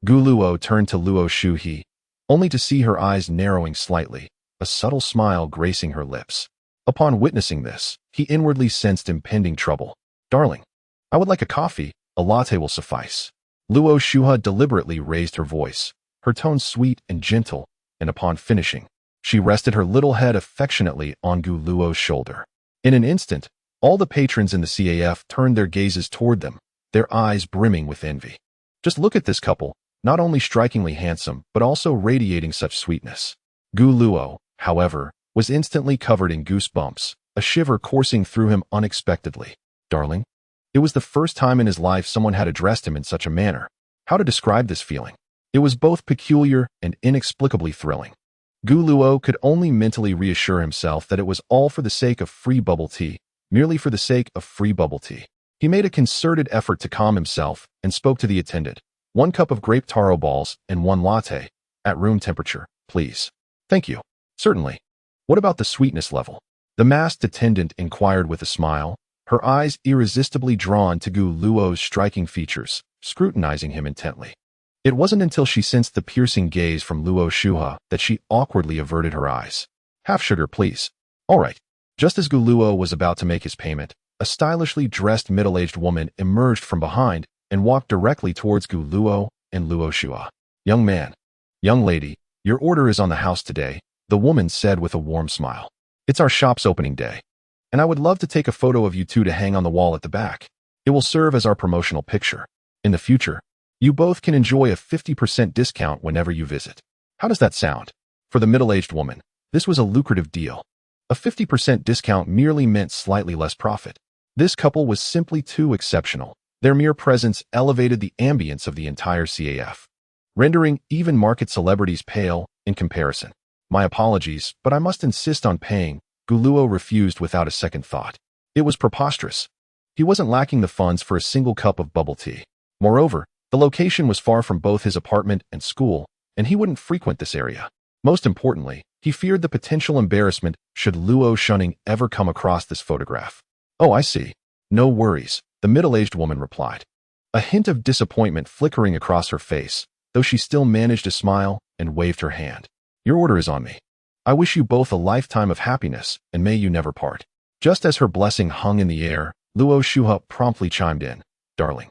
Speaker 1: Gu Luo turned to Luo Shuhe, only to see her eyes narrowing slightly, a subtle smile gracing her lips. Upon witnessing this, he inwardly sensed impending trouble. "Darling, I would like a coffee, a latte will suffice." Luo Shuha deliberately raised her voice, her tone sweet and gentle, and upon finishing, she rested her little head affectionately on Gu Luo's shoulder. In an instant, all the patrons in the CAF turned their gazes toward them, their eyes brimming with envy. Just look at this couple, not only strikingly handsome, but also radiating such sweetness. Gu Luo, however, was instantly covered in goosebumps, a shiver coursing through him unexpectedly. Darling? It was the first time in his life someone had addressed him in such a manner. How to describe this feeling? It was both peculiar and inexplicably thrilling. Gu Luo could only mentally reassure himself that it was all for the sake of free bubble tea, merely for the sake of free bubble tea. He made a concerted effort to calm himself and spoke to the attendant. 1 cup of grape taro balls and 1 latte, at room temperature, please. Thank you. Certainly. What about the sweetness level? The masked attendant inquired with a smile, her eyes irresistibly drawn to Gu Luo's striking features, scrutinizing him intently. It wasn't until she sensed the piercing gaze from Luo Shuha that she awkwardly averted her eyes. Half sugar, please. All right. Just as Gu Luo was about to make his payment, a stylishly dressed middle-aged woman emerged from behind and walked directly towards Gu Luo and Luo Shuha. Young man. Young lady, your order is on the house today, the woman said with a warm smile. It's our shop's opening day, and I would love to take a photo of you two to hang on the wall at the back. It will serve as our promotional picture. In the future, you both can enjoy a 50% discount whenever you visit. How does that sound? For the middle-aged woman, this was a lucrative deal. A 50% discount merely meant slightly less profit. This couple was simply too exceptional. Their mere presence elevated the ambience of the entire CAF, rendering even market celebrities pale in comparison. My apologies, but I must insist on paying. Gu Luo refused without a second thought. It was preposterous. He wasn't lacking the funds for a single cup of bubble tea. Moreover, the location was far from both his apartment and school, and he wouldn't frequent this area. Most importantly, he feared the potential embarrassment should Luo Shunning ever come across this photograph. Oh, I see. No worries, the middle-aged woman replied, a hint of disappointment flickering across her face, though she still managed to smile and waved her hand. Your order is on me. I wish you both a lifetime of happiness, and may you never part. Just as her blessing hung in the air, Luo Shuha promptly chimed in. Darling,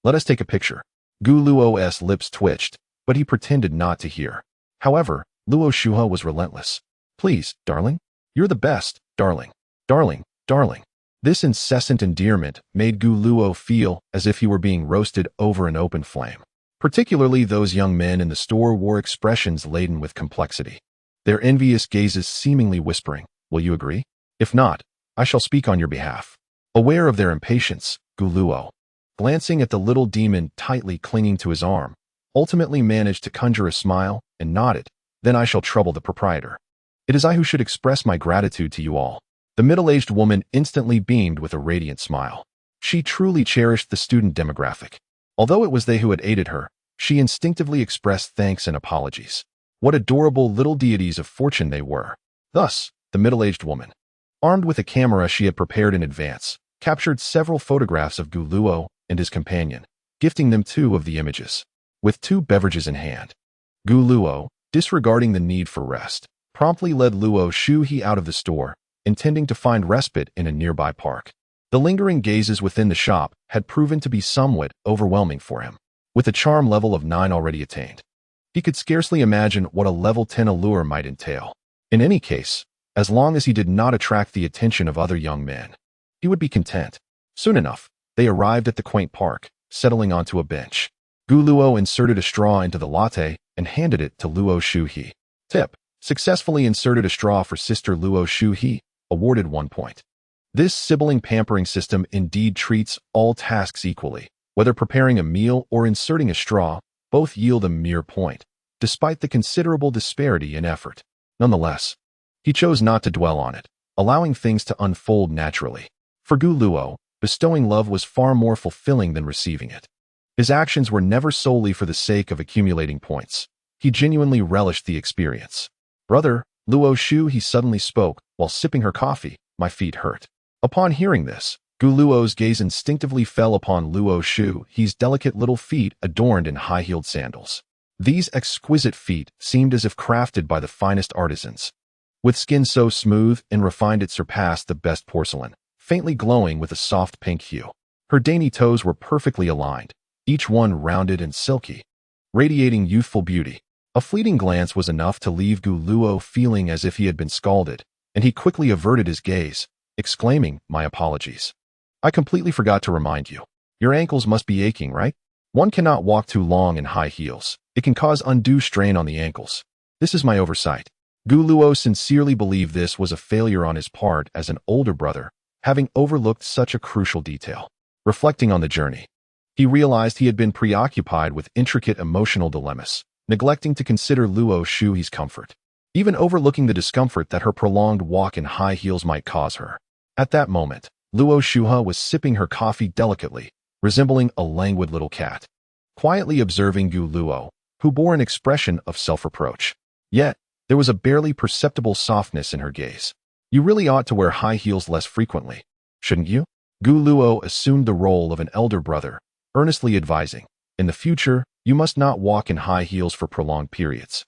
Speaker 1: let us take a picture. Gu Luo's lips twitched, but he pretended not to hear. However, Luo Shuha was relentless. Please, darling. You're the best, darling. Darling, darling. This incessant endearment made Gu Luo feel as if he were being roasted over an open flame. Particularly those young men in the store wore expressions laden with complexity, their envious gazes seemingly whispering, will you agree? If not, I shall speak on your behalf. Aware of their impatience, Gu Luo, glancing at the little demon tightly clinging to his arm, ultimately managed to conjure a smile and nodded. Then I shall trouble the proprietor. It is I who should express my gratitude to you all. The middle-aged woman instantly beamed with a radiant smile. She truly cherished the student demographic. Although it was they who had aided her, she instinctively expressed thanks and apologies. What adorable little deities of fortune they were. Thus, the middle-aged woman, armed with a camera she had prepared in advance, captured several photographs of Gu Luo and his companion, gifting them 2 of the images. With 2 beverages in hand, Gu Luo, disregarding the need for rest, promptly led Luo Shuhe out of the store, intending to find respite in a nearby park. The lingering gazes within the shop had proven to be somewhat overwhelming for him. With a charm level of 9 already attained, he could scarcely imagine what a level 10 allure might entail. In any case, as long as he did not attract the attention of other young men, he would be content. Soon enough, they arrived at the quaint park, settling onto a bench. Gu Luo inserted a straw into the latte and handed it to Luo Shuhe. Tip: successfully inserted a straw for sister Luo Shuhe, awarded 1 point. This sibling pampering system indeed treats all tasks equally. Whether preparing a meal or inserting a straw, both yield a mere point, despite the considerable disparity in effort. Nonetheless, he chose not to dwell on it, allowing things to unfold naturally. For Gu Luo, bestowing love was far more fulfilling than receiving it. His actions were never solely for the sake of accumulating points. He genuinely relished the experience. Brother, Luo Shu, he suddenly spoke, while sipping her coffee, my feet hurt. Upon hearing this, Gu Luo's gaze instinctively fell upon Luo Shu, his delicate little feet adorned in high-heeled sandals. These exquisite feet seemed as if crafted by the finest artisans. With skin so smooth and refined it surpassed the best porcelain, faintly glowing with a soft pink hue. Her dainty toes were perfectly aligned, each one rounded and silky, radiating youthful beauty. A fleeting glance was enough to leave Gu Luo feeling as if he had been scalded, and he quickly averted his gaze, exclaiming, my apologies. I completely forgot to remind you. Your ankles must be aching, right? One cannot walk too long in high heels. It can cause undue strain on the ankles. This is my oversight. Gu Luo sincerely believed this was a failure on his part as an older brother, having overlooked such a crucial detail. Reflecting on the journey, he realized he had been preoccupied with intricate emotional dilemmas, neglecting to consider Luo Shuhe's comfort, even overlooking the discomfort that her prolonged walk in high heels might cause her. At that moment, Luo Shuhe was sipping her coffee delicately, resembling a languid little cat, quietly observing Gu Luo, who bore an expression of self-reproach. Yet, there was a barely perceptible softness in her gaze. You really ought to wear high heels less frequently, shouldn't you? Gu Luo assumed the role of an elder brother, earnestly advising, in the future, you must not walk in high heels for prolonged periods.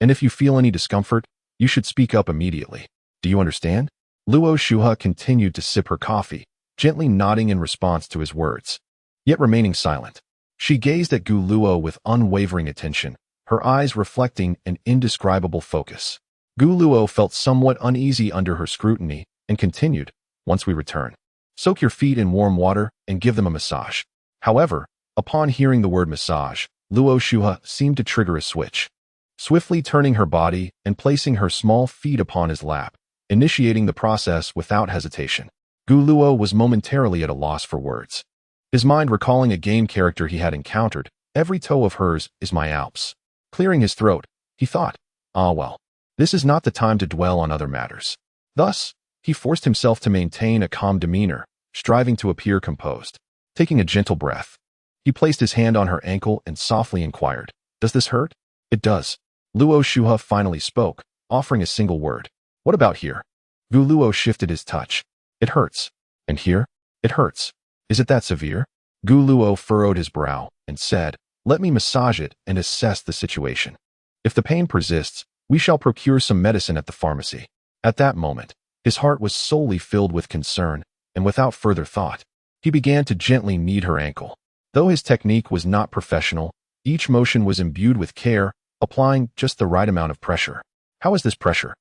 Speaker 1: And if you feel any discomfort, you should speak up immediately. Do you understand? Luo Shuhe continued to sip her coffee, gently nodding in response to his words, yet remaining silent. She gazed at Gu Luo with unwavering attention, her eyes reflecting an indescribable focus. Gu Luo felt somewhat uneasy under her scrutiny and continued, once we return, soak your feet in warm water and give them a massage. However, upon hearing the word massage, Luo Shuhe seemed to trigger a switch, swiftly turning her body and placing her small feet upon his lap, initiating the process without hesitation. Gu Luo was momentarily at a loss for words, his mind recalling a game character he had encountered. Every toe of hers is my Alps. Clearing his throat, he thought, ah well, this is not the time to dwell on other matters. Thus, he forced himself to maintain a calm demeanor, striving to appear composed. Taking a gentle breath, he placed his hand on her ankle and softly inquired, does this hurt? It does. Luo Shuhe finally spoke, offering a single word. What about here? Gu Luo shifted his touch. It hurts. And here? It hurts. Is it that severe? Gu Luo furrowed his brow and said, let me massage it and assess the situation. If the pain persists, we shall procure some medicine at the pharmacy. At that moment, his heart was solely filled with concern, and without further thought, he began to gently knead her ankle. Though his technique was not professional, each motion was imbued with care, applying just the right amount of pressure. How is this pressure?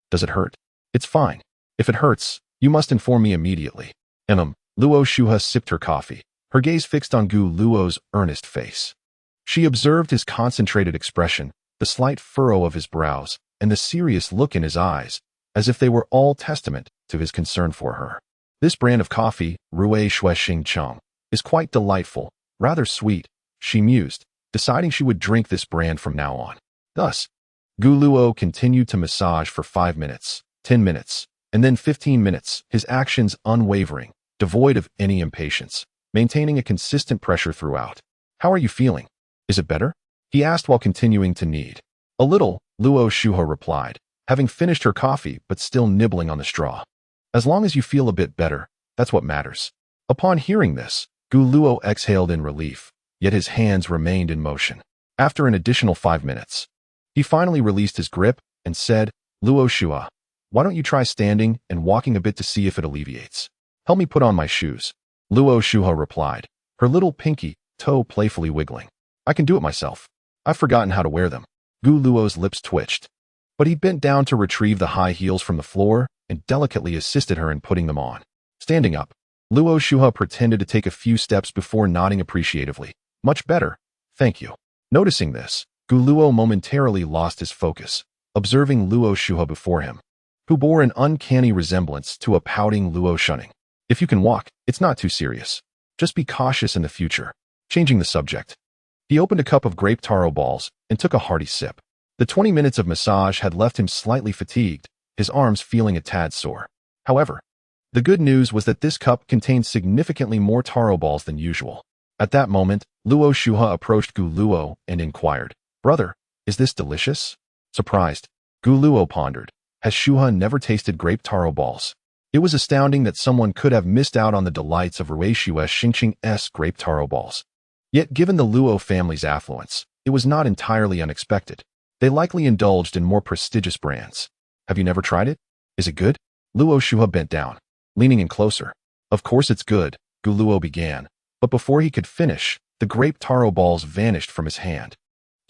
Speaker 1: Does it hurt? It's fine. If it hurts, you must inform me immediately. Luo Shuhe sipped her coffee, her gaze fixed on Gu Luo's earnest face. She observed his concentrated expression, the slight furrow of his brows, and the serious look in his eyes, as if they were all testament to his concern for her. This brand of coffee, Rui Shui Xing Cheng, is quite delightful, rather sweet, she mused, deciding she would drink this brand from now on. Thus, Gu Luo continued to massage for 5 minutes, 10 minutes, and then 15 minutes, his actions unwavering, devoid of any impatience, maintaining a consistent pressure throughout. How are you feeling? Is it better? He asked while continuing to knead. A little, Luo Shuhe replied, having finished her coffee but still nibbling on the straw. As long as you feel a bit better, that's what matters. Upon hearing this, Gu Luo exhaled in relief, yet his hands remained in motion. After an additional 5 minutes, he finally released his grip and said, Luo Shuhe, why don't you try standing and walking a bit to see if it alleviates? Help me put on my shoes. Luo Shuhe replied, her little pinky toe playfully wiggling. I can do it myself. I've forgotten how to wear them. Gu Luo's lips twitched, but he bent down to retrieve the high heels from the floor and delicately assisted her in putting them on. Standing up, Luo Shuhe pretended to take a few steps before nodding appreciatively. Much better. Thank you. Noticing this, Gu Luo momentarily lost his focus, observing Luo Shuhe before him, who bore an uncanny resemblance to a pouting Luo Shunning. If you can walk, it's not too serious. Just be cautious in the future. Changing the subject, he opened a cup of grape taro balls and took a hearty sip. The 20 minutes of massage had left him slightly fatigued, his arms feeling a tad sore. However, the good news was that this cup contained significantly more taro balls than usual. At that moment, Luo Shuhe approached Gu Luo and inquired, brother, is this delicious? Surprised, Gu Luo pondered, has Shuhe never tasted grape taro balls? It was astounding that someone could have missed out on the delights of Ruishue's Xingqing's grape taro balls. Yet given the Luo family's affluence, it was not entirely unexpected. They likely indulged in more prestigious brands. Have you never tried it? Is it good? Luo Shuhe bent down, leaning in closer. Of course it's good, Gu Luo began, but before he could finish, the grape taro balls vanished from his hand.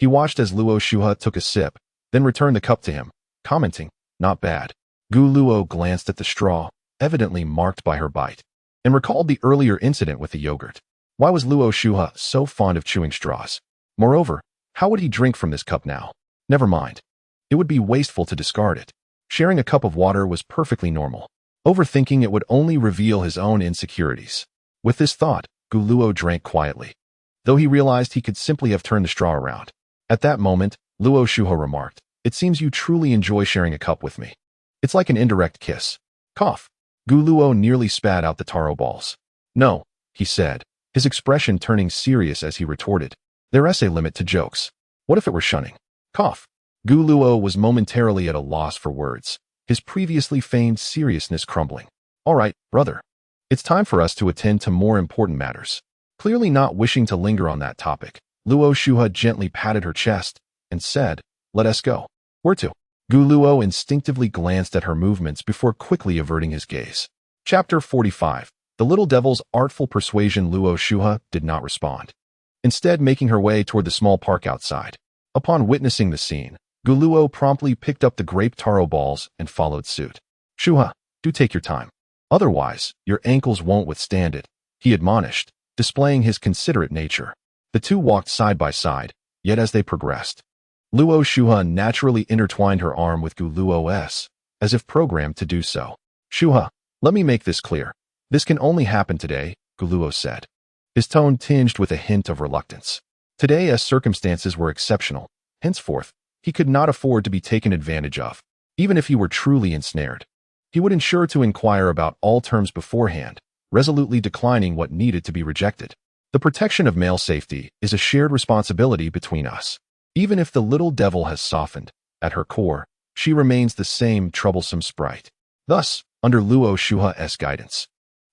Speaker 1: He watched as Luo Shuhe took a sip, then returned the cup to him, commenting, not bad. Gu Luo glanced at the straw, evidently marked by her bite, and recalled the earlier incident with the yogurt. Why was Luo Shuha so fond of chewing straws? Moreover, how would he drink from this cup now? Never mind. It would be wasteful to discard it. Sharing a cup of water was perfectly normal. Overthinking it would only reveal his own insecurities. With this thought, Luo drank quietly, though he realized he could simply have turned the straw around. At that moment, Luo Shuha remarked, "It seems you truly enjoy sharing a cup with me. It's like an indirect kiss." Cough. Luo nearly spat out the taro balls. "No," he said, his expression turning serious as he retorted, "There's a limit to jokes. What if it were shunning?" Cough. Luo was momentarily at a loss for words, his previously feigned seriousness crumbling. "All right, brother. It's time for us to attend to more important matters." Clearly not wishing to linger on that topic, Luo Shuha gently patted her chest and said, "Let us go." "Where to?" Luo instinctively glanced at her movements before quickly averting his gaze. Chapter 45. The little devil's artful persuasion. Luo Shuha did not respond, instead making her way toward the small park outside. Upon witnessing the scene, Luo promptly picked up the grape taro balls and followed suit. "Shuha, do take your time. Otherwise, your ankles won't withstand it," he admonished, displaying his considerate nature. The two walked side by side, yet as they progressed, Luo Shuha naturally intertwined her arm with Luo's, as if programmed to do so. "Shuha, let me make this clear. This can only happen today," Luo said, his tone tinged with a hint of reluctance. Today, as circumstances were exceptional, henceforth, he could not afford to be taken advantage of, even if he were truly ensnared. He would ensure to inquire about all terms beforehand, resolutely declining what needed to be rejected. The protection of male safety is a shared responsibility between us. Even if the little devil has softened, at her core, she remains the same troublesome sprite. Thus, under Luo Shuha's guidance,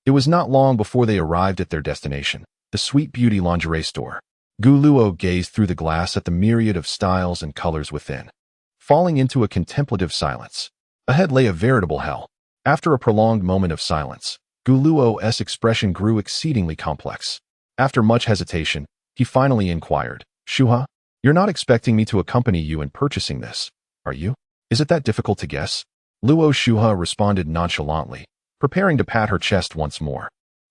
Speaker 1: it was not long before they arrived at their destination, the Sweet Beauty lingerie store. Luo gazed through the glass at the myriad of styles and colors within, falling into a contemplative silence. Ahead lay a veritable hell. After a prolonged moment of silence, Luo's expression grew exceedingly complex. After much hesitation, he finally inquired, "Shuha, you're not expecting me to accompany you in purchasing this, are you? Is it that difficult to guess?" Luo Shuha responded nonchalantly, preparing to pat her chest once more.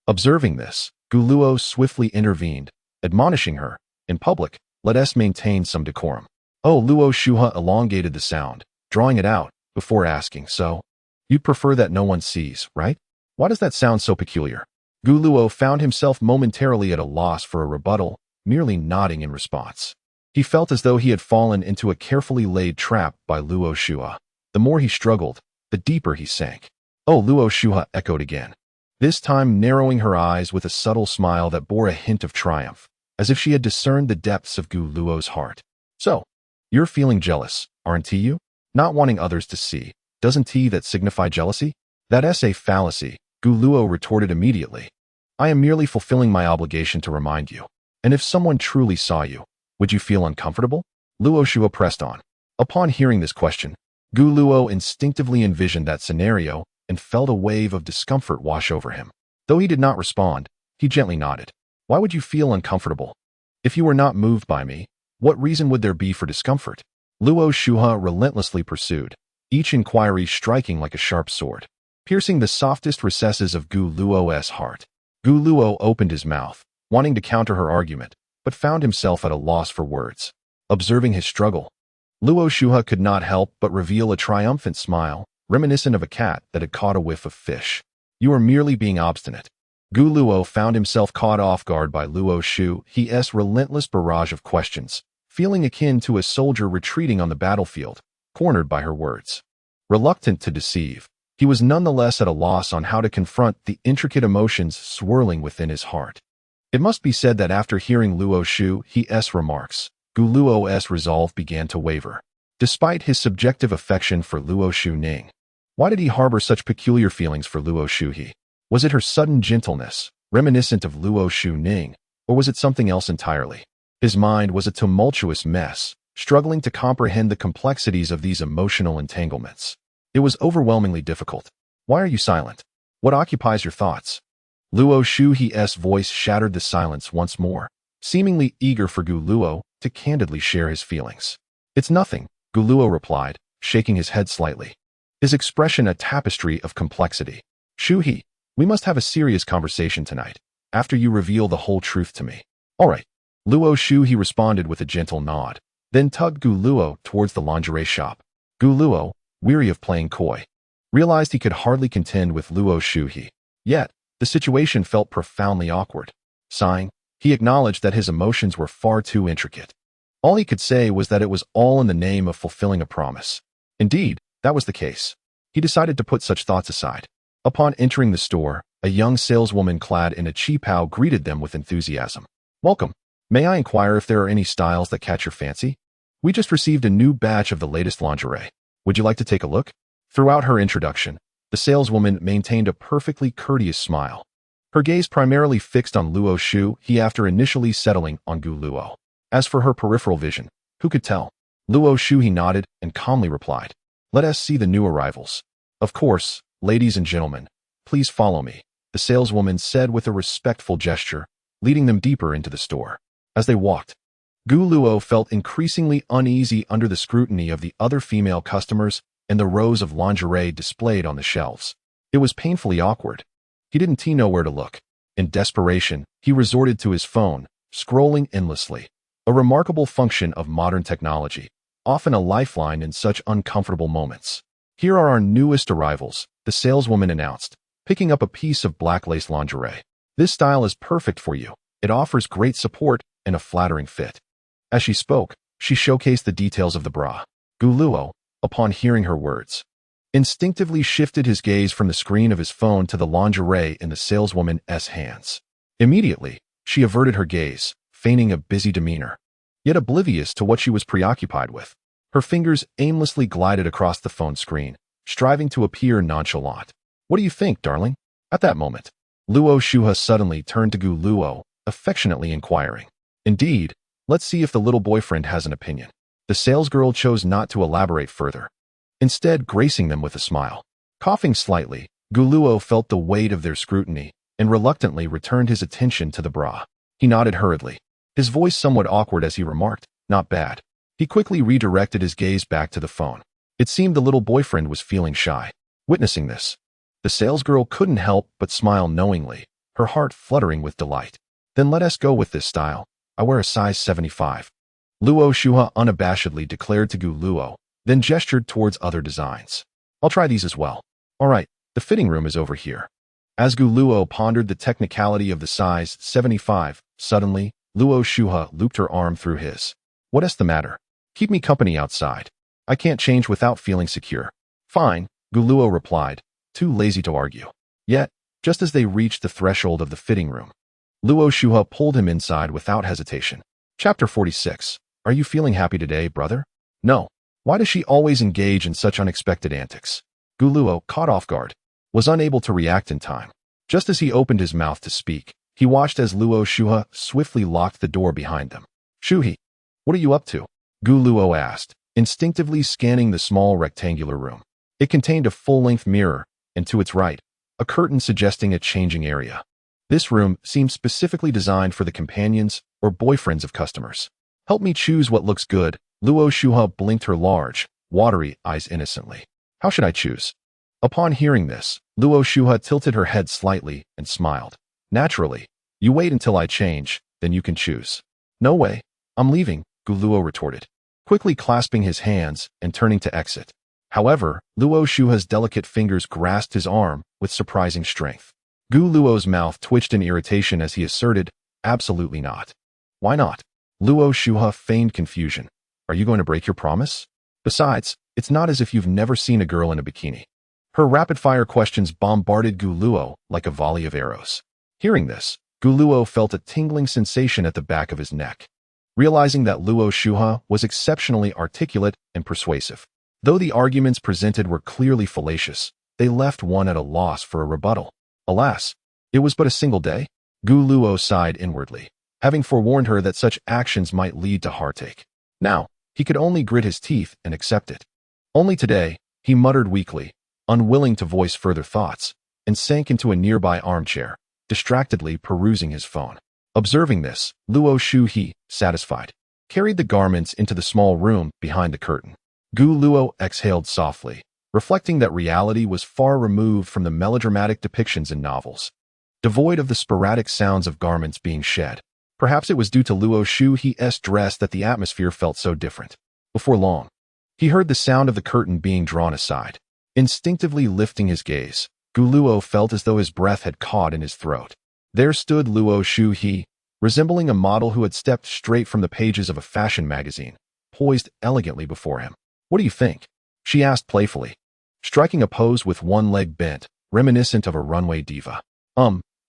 Speaker 1: Observing this, Luo swiftly intervened, admonishing her, "In public, let us maintain some decorum." Oh, Luo Shuha elongated the sound, drawing it out, before asking, "So, you'd prefer that no one sees, right? Why does that sound so peculiar?" Luo found himself momentarily at a loss for a rebuttal, merely nodding in response. He felt as though he had fallen into a carefully laid trap by Luo Shuha. The more he struggled, the deeper he sank. "Oh," Luo Shuha echoed again, this time narrowing her eyes with a subtle smile that bore a hint of triumph, as if she had discerned the depths of Luo's heart. "So, you're feeling jealous, aren't you? Not wanting others to see, doesn't that signify jealousy?" "That's a fallacy," Luo retorted immediately. "I am merely fulfilling my obligation to remind you. And if someone truly saw you, would you feel uncomfortable?" Luo Shuha pressed on. Upon hearing this question, Luo instinctively envisioned that scenario and felt a wave of discomfort wash over him. Though he did not respond, he gently nodded. "Why would you feel uncomfortable? If you were not moved by me, what reason would there be for discomfort?" Luo Shuha relentlessly pursued, each inquiry striking like a sharp sword, piercing the softest recesses of Luo's heart. Luo opened his mouth, wanting to counter her argument, but found himself at a loss for words. Observing his struggle, Luo Shuha could not help but reveal a triumphant smile, reminiscent of a cat that had caught a whiff of fish. "You are merely being obstinate." Luo found himself caught off guard by Luo Shuha's relentless barrage of questions, feeling akin to a soldier retreating on the battlefield, cornered by her words. Reluctant to deceive, he was nonetheless at a loss on how to confront the intricate emotions swirling within his heart. It must be said that after hearing Luo Shuha's remarks, Luo's resolve began to waver. Despite his subjective affection for Luo Shuning, why did he harbor such peculiar feelings for Luo Shuhe? Was it her sudden gentleness, reminiscent of Luo Shuning, or was it something else entirely? His mind was a tumultuous mess, struggling to comprehend the complexities of these emotional entanglements. It was overwhelmingly difficult. "Why are you silent? What occupies your thoughts?" Luo Shuhe's voice shattered the silence once more, seemingly eager for Luo to candidly share his feelings. "It's nothing," Luo replied, shaking his head slightly, his expression a tapestry of complexity. "Shuhe, we must have a serious conversation tonight. after you reveal the whole truth to me. All right. Luo Shu, he responded with a gentle nod, then tugged Gu Luo towards the lingerie shop. Gu Luo, weary of playing coy, realized he could hardly contend with Luo Shu. Yet, the situation felt profoundly awkward. Sighing, he acknowledged that his emotions were far too intricate. All he could say was that it was all in the name of fulfilling a promise. Indeed, that was the case. He decided to put such thoughts aside. Upon entering the store, a young saleswoman clad in a qipao greeted them with enthusiasm. Welcome. May I inquire if there are any styles that catch your fancy? We just received a new batch of the latest lingerie. Would you like to take a look? Throughout her introduction, the saleswoman maintained a perfectly courteous smile. Her gaze primarily fixed on Luo Shu, after initially settling on Gu Luo. As for her peripheral vision, who could tell? Luo Shu nodded and calmly replied, "Let us see the new arrivals." "Of course, ladies and gentlemen, please follow me," the saleswoman said with a respectful gesture, leading them deeper into the store. As they walked, Gu Luo felt increasingly uneasy under the scrutiny of the other female customers and the rows of lingerie displayed on the shelves. It was painfully awkward. He didn't know where to look. In desperation, he resorted to his phone, scrolling endlessly. A remarkable function of modern technology, often a lifeline in such uncomfortable moments. "Here are our newest arrivals," the saleswoman announced, picking up a piece of black lace lingerie. "This style is perfect for you. It offers great support and a flattering fit." As she spoke, she showcased the details of the bra. Gu Luo, upon hearing her words, instinctively shifted his gaze from the screen of his phone to the lingerie in the saleswoman's hands. Immediately, she averted her gaze, feigning a busy demeanor, yet oblivious to what she was preoccupied with. Her fingers aimlessly glided across the phone screen, striving to appear nonchalant. "What do you think, darling?" At that moment, Luo Shu suddenly turned to Gu Luo, affectionately inquiring. "Indeed, let's see if the little boyfriend has an opinion." The salesgirl chose not to elaborate further, instead gracing them with a smile. Coughing slightly, Gu Luo felt the weight of their scrutiny and reluctantly returned his attention to the bra. He nodded hurriedly, his voice somewhat awkward as he remarked, "Not bad." He quickly redirected his gaze back to the phone. It seemed the little boyfriend was feeling shy. Witnessing this, the salesgirl couldn't help but smile knowingly, her heart fluttering with delight. "Then let us go with this style. I wear a size 75. Luo Shu unabashedly declared to Gu Luo, then gestured towards other designs. "I'll try these as well." "All right, the fitting room is over here." As Gu Luo pondered the technicality of the size 75, suddenly, Luo Shu looped her arm through his. "What's the matter? Keep me company outside. I can't change without feeling secure." "Fine," Gu Luo replied, too lazy to argue. Yet, just as they reached the threshold of the fitting room, Luo Shu pulled him inside without hesitation. Chapter 46. Are you feeling happy today, brother? No. Why does she always engage in such unexpected antics? Gu Luo, caught off guard, was unable to react in time. Just as he opened his mouth to speak, he watched as Luo Shu swiftly locked the door behind them. "Shuhe, what are you up to?" Gu Luo asked, instinctively scanning the small rectangular room. It contained a full-length mirror, and to its right, a curtain suggesting a changing area. This room seemed specifically designed for the companions or boyfriends of customers. "Help me choose what looks good." Luo Shu blinked her large, watery eyes innocently. "How should I choose?" Upon hearing this, Luo Shu tilted her head slightly and smiled. "Naturally, you wait until I change, then you can choose." "No way, I'm leaving," Gu Luo retorted, quickly clasping his hands and turning to exit. However, Luo Shu's delicate fingers grasped his arm with surprising strength. Gu Luo's mouth twitched in irritation as he asserted, "Absolutely not." "Why not?" Luo Shu feigned confusion. "Are you going to break your promise? Besides, it's not as if you've never seen a girl in a bikini." Her rapid-fire questions bombarded Gu Luo like a volley of arrows. Hearing this, Gu Luo felt a tingling sensation at the back of his neck, realizing that Luo Shu was exceptionally articulate and persuasive. Though the arguments presented were clearly fallacious, they left one at a loss for a rebuttal. Alas, it was but a single day. Gu Luo sighed inwardly, having forewarned her that such actions might lead to heartache. Now, he could only grit his teeth and accept it. Only today, he muttered weakly, unwilling to voice further thoughts, and sank into a nearby armchair, distractedly perusing his phone. Observing this, Luo Shu, satisfied, carried the garments into the small room behind the curtain. Gu Luo exhaled softly, reflecting that reality was far removed from the melodramatic depictions in novels. devoid of the sporadic sounds of garments being shed. Perhaps it was due to Luo Shuhe's dress that the atmosphere felt so different. Before long, he heard the sound of the curtain being drawn aside. Instinctively lifting his gaze, Luo felt as though his breath had caught in his throat. There stood Luo Shuhe, resembling a model who had stepped straight from the pages of a fashion magazine, poised elegantly before him. "What do you think?" she asked playfully, striking a pose with one leg bent, reminiscent of a runway diva.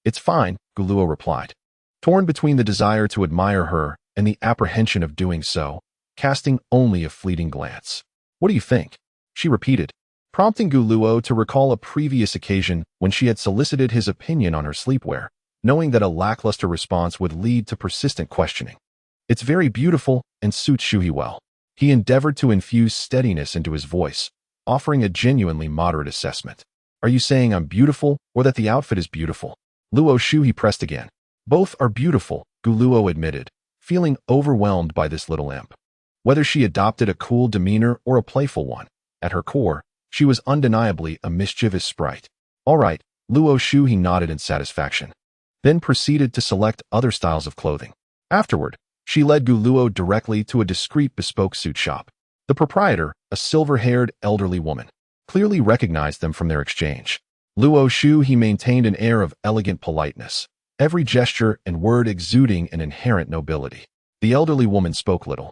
Speaker 1: It's fine," Luo replied, torn between the desire to admire her and the apprehension of doing so, casting only a fleeting glance. "What do you think?" she repeated, prompting Luo to recall a previous occasion when she had solicited his opinion on her sleepwear, knowing that a lackluster response would lead to persistent questioning. "It's very beautiful and suits Shuhe well." He endeavored to infuse steadiness into his voice, offering a genuinely moderate assessment. "Are you saying I'm beautiful or that the outfit is beautiful?" Luo Shuhe pressed again. "Both are beautiful," Luo admitted, feeling overwhelmed by this little imp. Whether she adopted a cool demeanor or a playful one, at her core, she was undeniably a mischievous sprite. "All right," Luo Shuhe nodded in satisfaction, then proceeded to select other styles of clothing. Afterward, she led Luo directly to a discreet bespoke suit shop. The proprietor, a silver-haired elderly woman, clearly recognized them from their exchange. Luo Shuhe maintained an air of elegant politeness, every gesture and word exuding an inherent nobility. The elderly woman spoke little,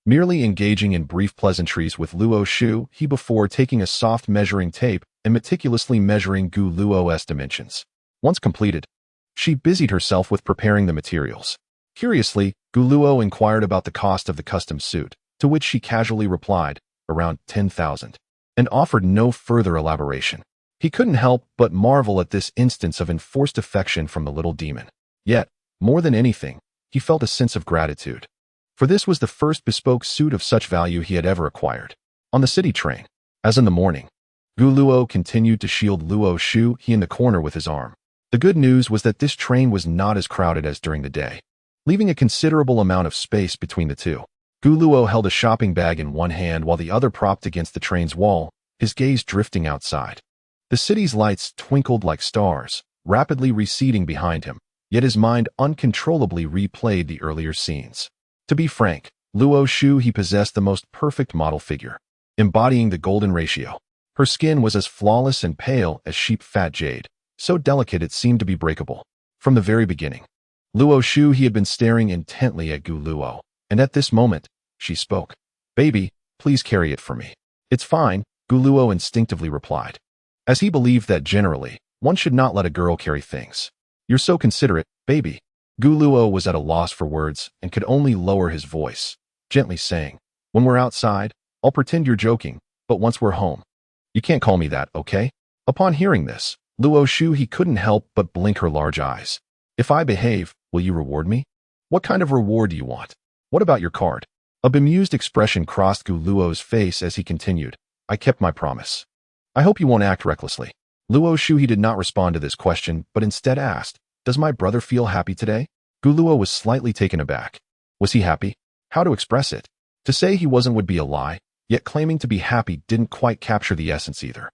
Speaker 1: merely engaging in brief pleasantries with Luo Shuhe before taking a soft measuring tape and meticulously measuring Luo's dimensions. Once completed, she busied herself with preparing the materials. Curiously, Luo inquired about the cost of the custom suit, to which she casually replied, around 10,000, and offered no further elaboration. He couldn't help but marvel at this instance of enforced affection from the little demon. Yet, more than anything, he felt a sense of gratitude. For this was the first bespoke suit of such value he had ever acquired. On the city train, as in the morning, Luo continued to shield Luo Shuhe in the corner with his arm. The good news was that this train was not as crowded as during the day, leaving a considerable amount of space between the two. Luo held a shopping bag in one hand while the other propped against the train's wall, his gaze drifting outside. The city's lights twinkled like stars, rapidly receding behind him, yet his mind uncontrollably replayed the earlier scenes. To be frank, Luo Shuhe possessed the most perfect model figure, embodying the golden ratio. Her skin was as flawless and pale as sheep-fat jade, so delicate it seemed to be breakable. From the very beginning, Luo Shuhe had been staring intently at Luo, and at this moment, she spoke. "Baby, please carry it for me." "It's fine," Luo instinctively replied, as he believed that generally, one should not let a girl carry things. "You're so considerate, baby." Luo was at a loss for words and could only lower his voice, gently saying, "When we're outside, I'll pretend you're joking, but once we're home, you can't call me that, okay?" Upon hearing this, Luo Shuhe couldn't help but blink her large eyes. "If I behave, will you reward me? What kind of reward do you want? What about your card?" A bemused expression crossed Luo's face as he continued, "I kept my promise. I hope you won't act recklessly." Luo Shuhe did not respond to this question, but instead asked, "Does my brother feel happy today?" Luo was slightly taken aback. Was he happy? How to express it? To say he wasn't would be a lie, yet claiming to be happy didn't quite capture the essence either.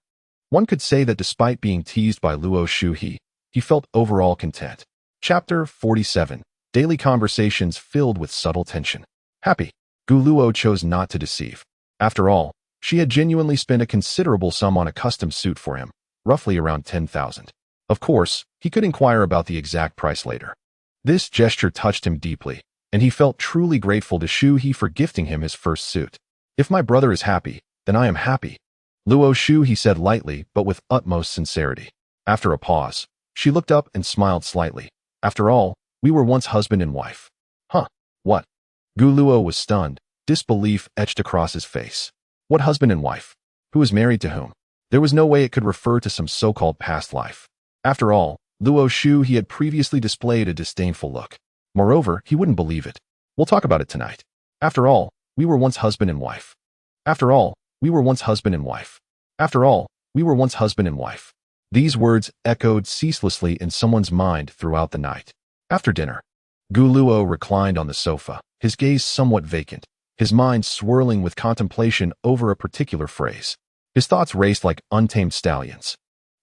Speaker 1: One could say that despite being teased by Luo Shuhe, he felt overall content. Chapter 47. Daily conversations filled with subtle tension. Happy. Luo chose not to deceive. After all, she had genuinely spent a considerable sum on a custom suit for him, roughly around 10,000. Of course, he could inquire about the exact price later. This gesture touched him deeply, and he felt truly grateful to Shuhe for gifting him his first suit. "If my brother is happy, then I am happy," Luo Shuhe said lightly but with utmost sincerity. After a pause, she looked up and smiled slightly. "After all, we were once husband and wife." "Huh? What?" Luo was stunned, disbelief etched across his face. What husband and wife? Who was married to whom? There was no way it could refer to some so-called past life. After all, Luo Shuhe had previously displayed a disdainful look. Moreover, he wouldn't believe it. "We'll talk about it tonight. After all, we were once husband and wife. After all, we were once husband and wife. After all, we were once husband and wife." These words echoed ceaselessly in someone's mind throughout the night. After dinner, Luo reclined on the sofa, his gaze somewhat vacant, his mind swirling with contemplation over a particular phrase. His thoughts raced like untamed stallions,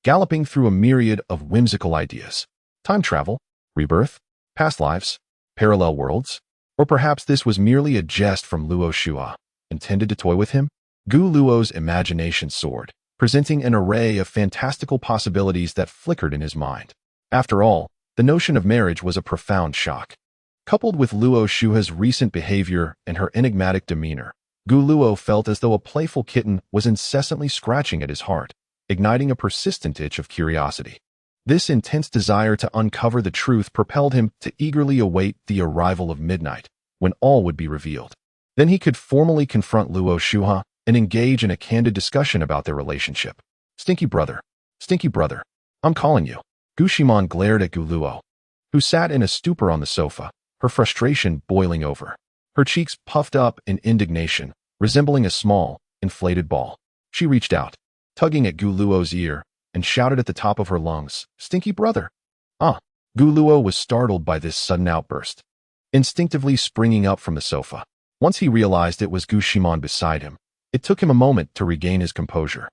Speaker 1: galloping through a myriad of whimsical ideas. Time travel? Rebirth? Past lives? Parallel worlds? Or perhaps this was merely a jest from Luo Shua, intended to toy with him? Gu Luo's imagination soared, presenting an array of fantastical possibilities that flickered in his mind. After all, the notion of marriage was a profound shock. Coupled with Luo Shua's recent behavior and her enigmatic demeanor, Gu Luo felt as though a playful kitten was incessantly scratching at his heart, igniting a persistent itch of curiosity. This intense desire to uncover the truth propelled him to eagerly await the arrival of midnight, when all would be revealed. Then he could formally confront Luo Shua and engage in a candid discussion about their relationship. Stinky brother, I'm calling you. Gu Shimon glared at Gu Luo, who sat in a stupor on the sofa, her frustration boiling over. Her cheeks puffed up in indignation, resembling a small, inflated ball. She reached out, tugging at Gu Luo's ear, and shouted at the top of her lungs, "Stinky brother!" Ah! Gu Luo was startled by this sudden outburst, instinctively springing up from the sofa. Once he realized it was Gu Shimon beside him, it took him a moment to regain his composure,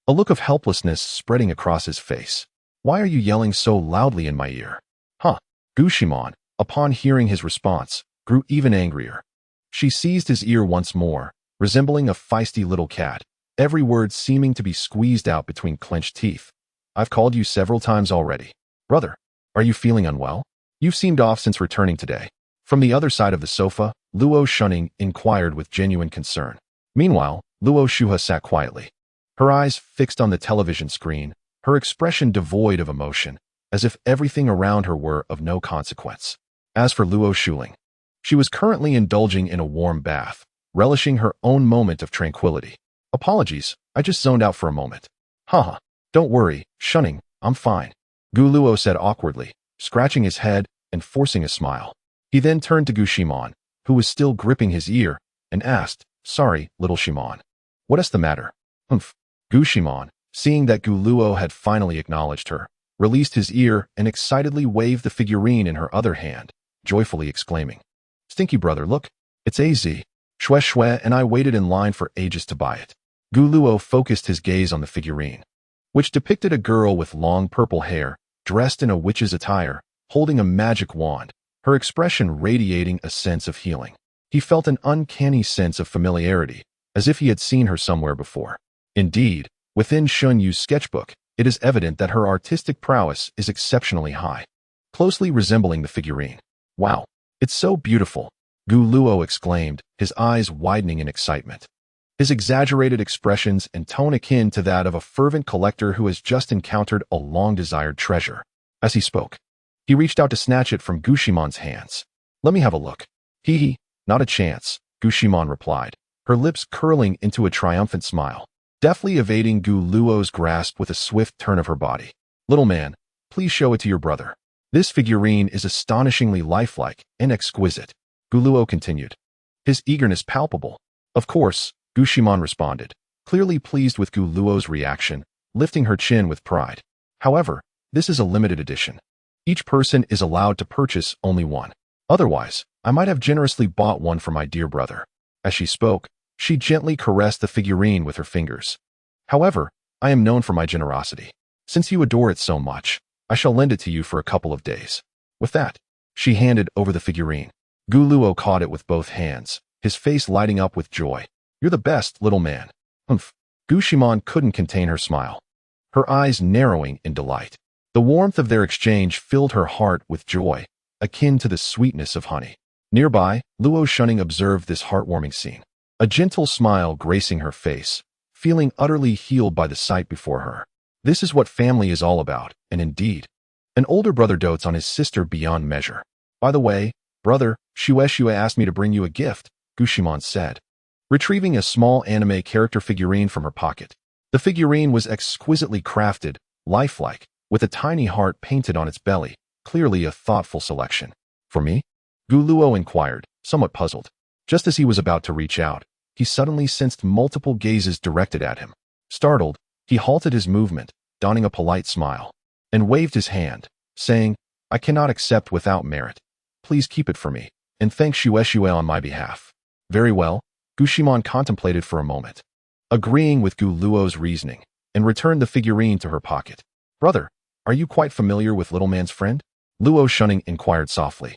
Speaker 1: a look of helplessness spreading across his face. "Why are you yelling so loudly in my ear?" Huh! Gu Shimon, upon hearing his response, grew even angrier. She seized his ear once more, resembling a feisty little cat, every word seeming to be squeezed out between clenched teeth. "I've called you several times already. Brother, are you feeling unwell? You've seemed off since returning today." From the other side of the sofa, Luo Shunning inquired with genuine concern. Meanwhile, Luo Shua sat quietly, her eyes fixed on the television screen, her expression devoid of emotion, as if everything around her were of no consequence. As for Luo Shuling, she was currently indulging in a warm bath, relishing her own moment of tranquility. "Apologies, I just zoned out for a moment." "Haha, don't worry, Shunning, I'm fine," Gu Luo said awkwardly, scratching his head and forcing a smile. He then turned to Gu Shimon, who was still gripping his ear, and asked, "Sorry, little Shimon. What is the matter?" "Humph." Gu Shimon, seeing that Gu Luo had finally acknowledged her, released his ear and excitedly waved the figurine in her other hand, joyfully exclaiming, "Stinky brother, look, it's AZ. Shue Shue and I waited in line for ages to buy it." Gu Luo focused his gaze on the figurine, which depicted a girl with long purple hair, dressed in a witch's attire, holding a magic wand, her expression radiating a sense of healing. He felt an uncanny sense of familiarity, as if he had seen her somewhere before. Indeed, within Shun Yu's sketchbook, it is evident that her artistic prowess is exceptionally high, closely resembling the figurine. "Wow, it's so beautiful," Gu Luo exclaimed, his eyes widening in excitement. His exaggerated expressions and tone akin to that of a fervent collector who has just encountered a long-desired treasure. As he spoke, he reached out to snatch it from Gu Shimon's hands. "Let me have a look." "Hee, not a chance," Gu Shimon replied, her lips curling into a triumphant smile, deftly evading Gu Luo's grasp with a swift turn of her body. "Little man, please show it to your brother. This figurine is astonishingly lifelike and exquisite," Gu Luo continued, his eagerness palpable. "Of course," Gu Shimon responded, clearly pleased with Gu Luo's reaction, lifting her chin with pride. "However, this is a limited edition. Each person is allowed to purchase only one. Otherwise, I might have generously bought one for my dear brother." As she spoke, she gently caressed the figurine with her fingers. "However, I am known for my generosity. Since you adore it so much, I shall lend it to you for a couple of days." With that, she handed over the figurine. Gu Luo caught it with both hands, his face lighting up with joy. "You're the best, little man." "Humph." Gu Shimon couldn't contain her smile, her eyes narrowing in delight. The warmth of their exchange filled her heart with joy, akin to the sweetness of honey. Nearby, Luo Shunning observed this heartwarming scene, a gentle smile gracing her face, feeling utterly healed by the sight before her. This is what family is all about, and indeed, an older brother dotes on his sister beyond measure. "By the way, brother, Shue asked me to bring you a gift," Gu Shimon said, retrieving a small anime character figurine from her pocket. The figurine was exquisitely crafted, lifelike, with a tiny heart painted on its belly, clearly a thoughtful selection. "For me?" Gu Luo inquired, somewhat puzzled. Just as he was about to reach out, he suddenly sensed multiple gazes directed at him. Startled, he halted his movement, donning a polite smile, and waved his hand, saying, "I cannot accept without merit. Please keep it for me, and thank Shue on my behalf." "Very well," Gu Shimon contemplated for a moment, agreeing with Gu Luo's reasoning, and returned the figurine to her pocket. "Brother, are you quite familiar with little man's friend?" Luo Shunning inquired softly,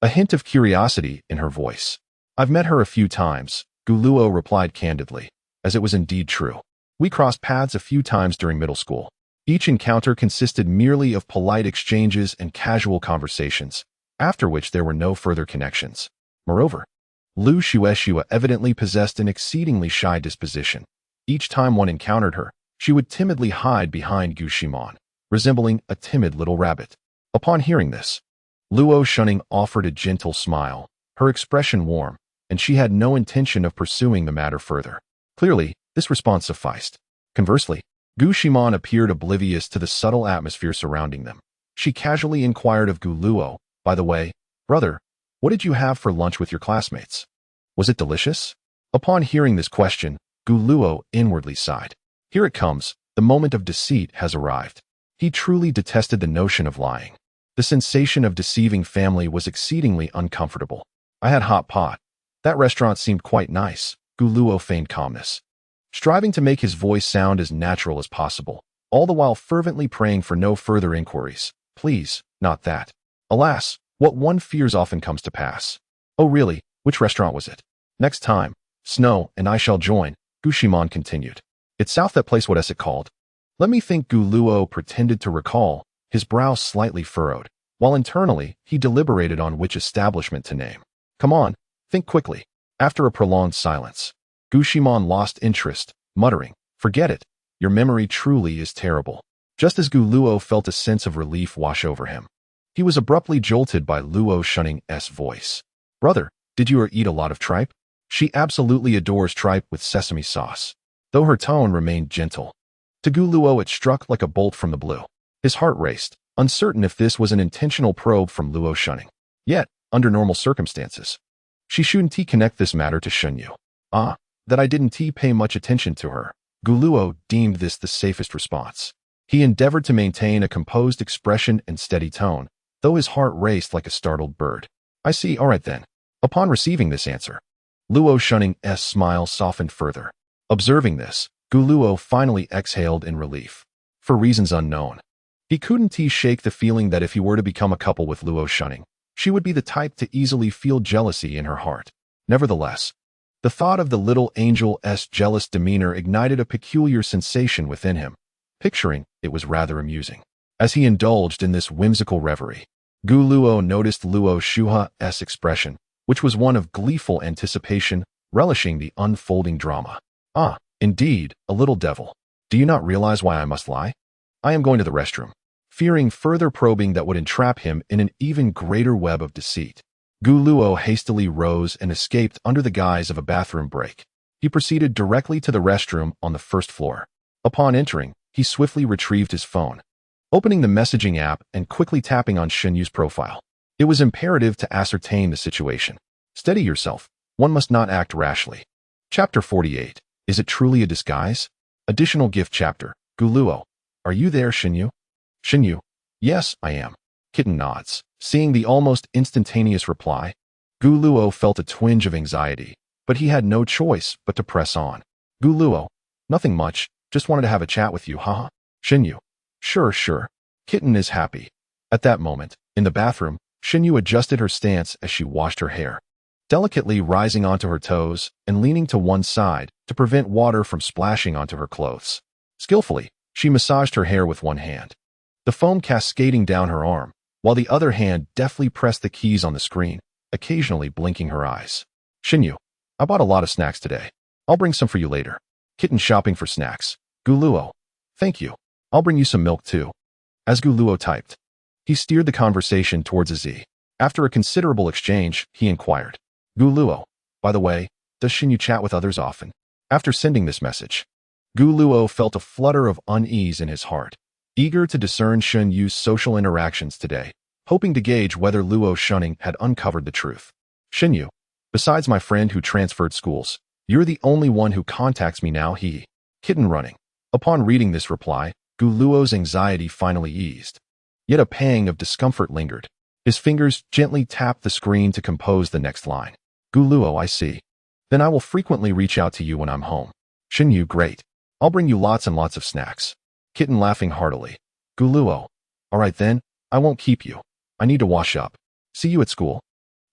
Speaker 1: a hint of curiosity in her voice. I've met her a few times, Gu Luo replied candidly, as it was indeed true. We crossed paths a few times during middle school. Each encounter consisted merely of polite exchanges and casual conversations, after which there were no further connections. Moreover, Lu Shueshua evidently possessed an exceedingly shy disposition. Each time one encountered her, she would timidly hide behind Gu Shimon, resembling a timid little rabbit. Upon hearing this, Luo Shunning offered a gentle smile, her expression warm, and she had no intention of pursuing the matter further. Clearly, this response sufficed. Conversely, Gu Shimon appeared oblivious to the subtle atmosphere surrounding them. She casually inquired of Gu Luo, by the way, brother, what did you have for lunch with your classmates? Was it delicious? Upon hearing this question, Gu Luo inwardly sighed. Here it comes, the moment of deceit has arrived. He truly detested the notion of lying. The sensation of deceiving family was exceedingly uncomfortable. I had hot pot. That restaurant seemed quite nice, Gu Luo feigned calmness, striving to make his voice sound as natural as possible, all the while fervently praying for no further inquiries. Please, not that. Alas, what one fears often comes to pass. Oh really, which restaurant was it? Next time, Snow and I shall join, Gu Shimon continued. It's south that place, what is it called? Let me think. Gu Luo pretended to recall, his brow slightly furrowed, while internally he deliberated on which establishment to name. Come on, think quickly. After a prolonged silence, Gu Shimon lost interest, muttering, forget it, your memory truly is terrible. Just as Gu Luo felt a sense of relief wash over him, he was abruptly jolted by Luo Shunning's voice. Brother, did you eat a lot of tripe? She absolutely adores tripe with sesame sauce, though her tone remained gentle. To Gu Luo it struck like a bolt from the blue. His heart raced, uncertain if this was an intentional probe from Luo Shunning. Yet, under normal circumstances, she shouldn't connect this matter to Shunyu. That I didn't pay much attention to her. Gu Luo deemed this the safest response. He endeavored to maintain a composed expression and steady tone, though his heart raced like a startled bird. I see, all right then. Upon receiving this answer, Luo Shunning's smile softened further. Observing this, Gu Luo finally exhaled in relief. For reasons unknown, he couldn't shake the feeling that if he were to become a couple with Luo Shunning, she would be the type to easily feel jealousy in her heart. Nevertheless, the thought of the little angel's jealous demeanor ignited a peculiar sensation within him. Picturing it was rather amusing. As he indulged in this whimsical reverie, Gu Luo noticed Luo Shuha's expression, which was one of gleeful anticipation, relishing the unfolding drama. Indeed, a little devil. Do you not realize why I must lie? I am going to the restroom. Fearing further probing that would entrap him in an even greater web of deceit, Gu Luo hastily rose and escaped under the guise of a bathroom break. He proceeded directly to the restroom on the first floor. Upon entering, he swiftly retrieved his phone, opening the messaging app and quickly tapping on Shenyu's profile. It was imperative to ascertain the situation. Steady yourself. One must not act rashly. Chapter 48. Is it truly a disguise? Additional gift chapter. Gu Luo. Are you there, Shenyu? Shenyu. Yes, I am. Kitten nods. Seeing the almost instantaneous reply, Gu Luo felt a twinge of anxiety, but he had no choice but to press on. Gu Luo. Nothing much. Just wanted to have a chat with you, haha. Shenyu. Sure. Kitten is happy. At that moment, in the bathroom, Shenyu adjusted her stance as she washed her hair, delicately rising onto her toes and leaning to one side to prevent water from splashing onto her clothes. Skillfully, she massaged her hair with one hand, the foam cascading down her arm, while the other hand deftly pressed the keys on the screen, occasionally blinking her eyes. Shenyu, I bought a lot of snacks today. I'll bring some for you later. Kitten shopping for snacks. Gu Luo. Thank you. I'll bring you some milk too. As Gu Luo typed, he steered the conversation towards a Z. After a considerable exchange, he inquired, Gu Luo, by the way, does Shenyu chat with others often? After sending this message, Gu Luo felt a flutter of unease in his heart, eager to discern Shenyu's social interactions today, hoping to gauge whether Luo Shunning had uncovered the truth. Shenyu, besides my friend who transferred schools, you're the only one who contacts me now, he. Kitten running. Upon reading this reply, Gu Luo's anxiety finally eased. Yet a pang of discomfort lingered. His fingers gently tapped the screen to compose the next line. Gu Luo, I see. Then I will frequently reach out to you when I'm home. Shenyu, great. I'll bring you lots and lots of snacks. Kitten laughing heartily. Gu Luo. All right then, I won't keep you. I need to wash up. See you at school.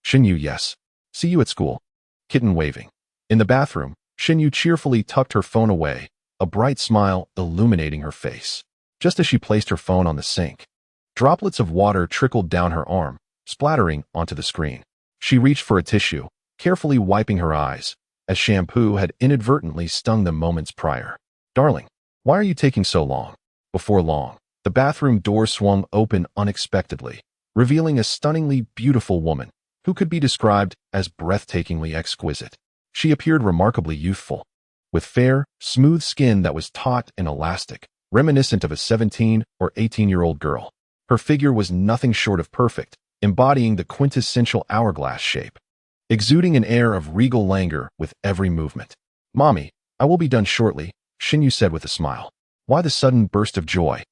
Speaker 1: Shinyu, yes. See you at school. Kitten waving. In the bathroom, Shinyu cheerfully tucked her phone away, a bright smile illuminating her face. Just as she placed her phone on the sink, droplets of water trickled down her arm, splattering onto the screen. She reached for a tissue, carefully wiping her eyes, as shampoo had inadvertently stung them moments prior. Darling, why are you taking so long? Before long, the bathroom door swung open unexpectedly, revealing a stunningly beautiful woman who could be described as breathtakingly exquisite. She appeared remarkably youthful, with fair, smooth skin that was taut and elastic, reminiscent of a 17 or 18-year-old girl. Her figure was nothing short of perfect, embodying the quintessential hourglass shape, exuding an air of regal languor with every movement. Mommy, I will be done shortly, Shinyu said with a smile. Why the sudden burst of joy?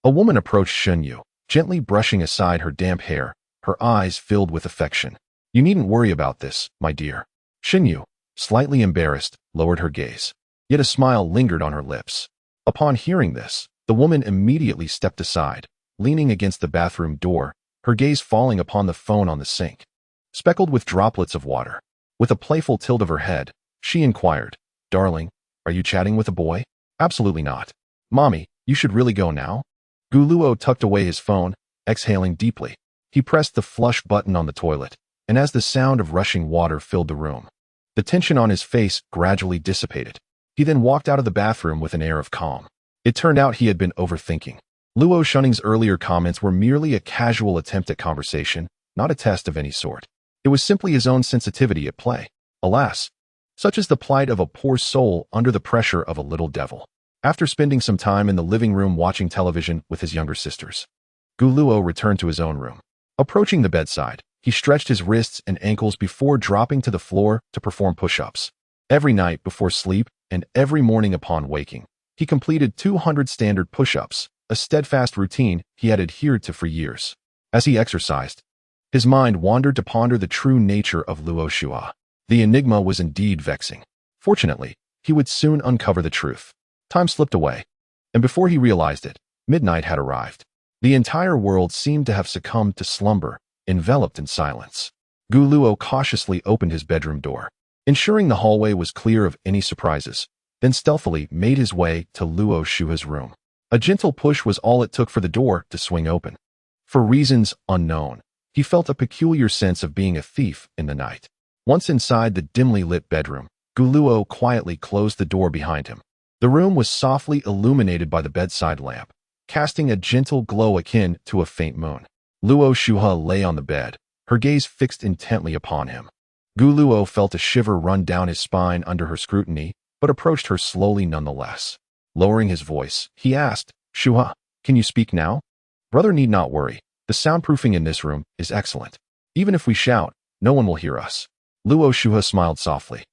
Speaker 1: A woman approached Shinyu, gently brushing aside her damp hair, her eyes filled with affection. You needn't worry about this, my dear. Shinyu, slightly embarrassed, lowered her gaze. Yet a smile lingered on her lips. Upon hearing this, the woman immediately stepped aside, leaning against the bathroom door, her gaze falling upon the phone on the sink, speckled with droplets of water. With a playful tilt of her head, she inquired, Darling, are you chatting with a boy? Absolutely not. Mommy, you should really go now? Guluo tucked away his phone, exhaling deeply. He pressed the flush button on the toilet, and as the sound of rushing water filled the room, the tension on his face gradually dissipated. He then walked out of the bathroom with an air of calm. It turned out he had been overthinking. Luo Shunning's earlier comments were merely a casual attempt at conversation, not a test of any sort. It was simply his own sensitivity at play. Alas, such is the plight of a poor soul under the pressure of a little devil. After spending some time in the living room watching television with his younger sisters, Guluo returned to his own room. Approaching the bedside, he stretched his wrists and ankles before dropping to the floor to perform push-ups. Every night before sleep and every morning upon waking, he completed 200 standard push-ups, a steadfast routine he had adhered to for years. As he exercised, his mind wandered to ponder the true nature of Luo Shua. The enigma was indeed vexing. Fortunately, he would soon uncover the truth. Time slipped away, and before he realized it, midnight had arrived. The entire world seemed to have succumbed to slumber, enveloped in silence. Guluo cautiously opened his bedroom door, ensuring the hallway was clear of any surprises, then stealthily made his way to Luo Shua's room. A gentle push was all it took for the door to swing open. For reasons unknown, he felt a peculiar sense of being a thief in the night. Once inside the dimly lit bedroom, Guluo quietly closed the door behind him. The room was softly illuminated by the bedside lamp, casting a gentle glow akin to a faint moon. Luo Shua lay on the bed, her gaze fixed intently upon him. Guluo felt a shiver run down his spine under her scrutiny, but approached her slowly nonetheless. Lowering his voice, he asked, Shua, can you speak now? Brother need not worry. The soundproofing in this room is excellent. Even if we shout, no one will hear us. Luo Shua smiled softly,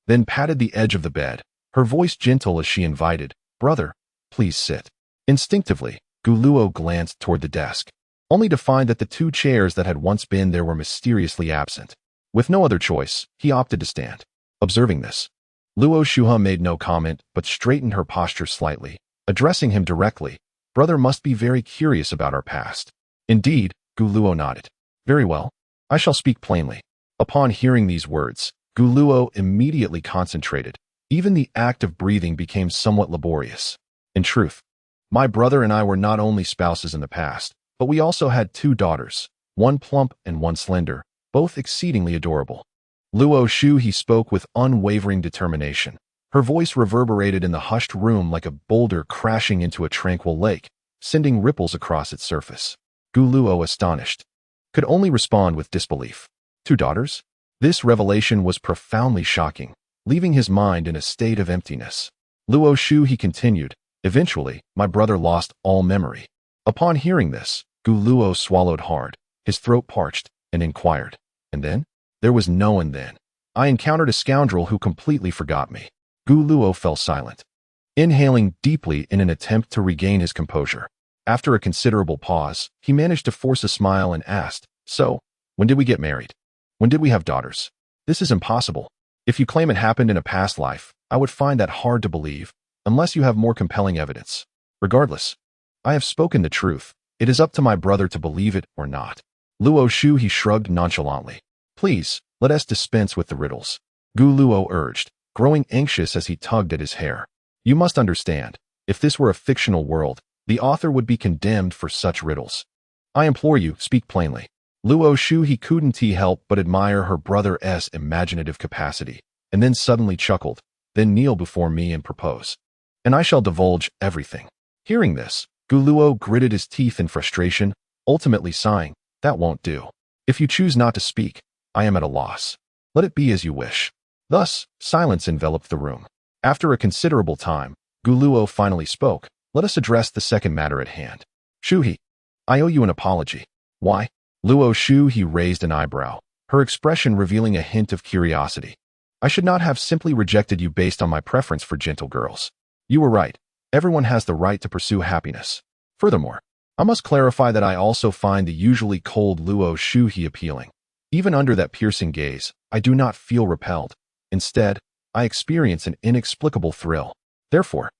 Speaker 1: then patted the edge of the bed, her voice gentle as she invited, Brother, please sit. Instinctively, Guluo glanced toward the desk, only to find that the two chairs that had once been there were mysteriously absent. With no other choice, he opted to stand. Observing this, Luo Shua made no comment but straightened her posture slightly, addressing him directly, Brother must be very curious about our past. Indeed, Guluo nodded. Very well. I shall speak plainly. Upon hearing these words, Guluo immediately concentrated. Even the act of breathing became somewhat laborious. In truth, my brother and I were not only spouses in the past, but we also had two daughters, one plump and one slender, both exceedingly adorable. Luo Shu, he spoke with unwavering determination. Her voice reverberated in the hushed room like a boulder crashing into a tranquil lake, sending ripples across its surface. Guluo, astonished, could only respond with disbelief. Two daughters? This revelation was profoundly shocking, leaving his mind in a state of emptiness. Luo Shu, he continued, eventually, my brother lost all memory. Upon hearing this, Guluo swallowed hard, his throat parched, and inquired, and then? There was no one then. I encountered a scoundrel who completely forgot me. Guluo fell silent, inhaling deeply in an attempt to regain his composure. After a considerable pause, he managed to force a smile and asked, So, when did we get married? When did we have daughters? This is impossible. If you claim it happened in a past life, I would find that hard to believe, unless you have more compelling evidence. Regardless, I have spoken the truth. It is up to my brother to believe it or not. Luo Shu, he shrugged nonchalantly. Please, let us dispense with the riddles. Gu Luo urged, growing anxious as he tugged at his hair. You must understand, if this were a fictional world, the author would be condemned for such riddles. I implore you, speak plainly. Luo Shu, he couldn't help but admire her brother's imaginative capacity, and then suddenly chuckled, then kneel before me and propose. And I shall divulge everything. Hearing this, Gu Luo gritted his teeth in frustration, ultimately sighing, that won't do. If you choose not to speak, I am at a loss. Let it be as you wish. Thus, silence enveloped the room. After a considerable time, Gu Luo finally spoke. Let us address the second matter at hand. Shuhi, I owe you an apology. Why? Luo Shu, he raised an eyebrow, her expression revealing a hint of curiosity. I should not have simply rejected you based on my preference for gentle girls. You were right. Everyone has the right to pursue happiness. Furthermore, I must clarify that I also find the usually cold Luo Shuhi appealing. Even under that piercing gaze, I do not feel repelled. Instead, I experience an inexplicable thrill. Therefore,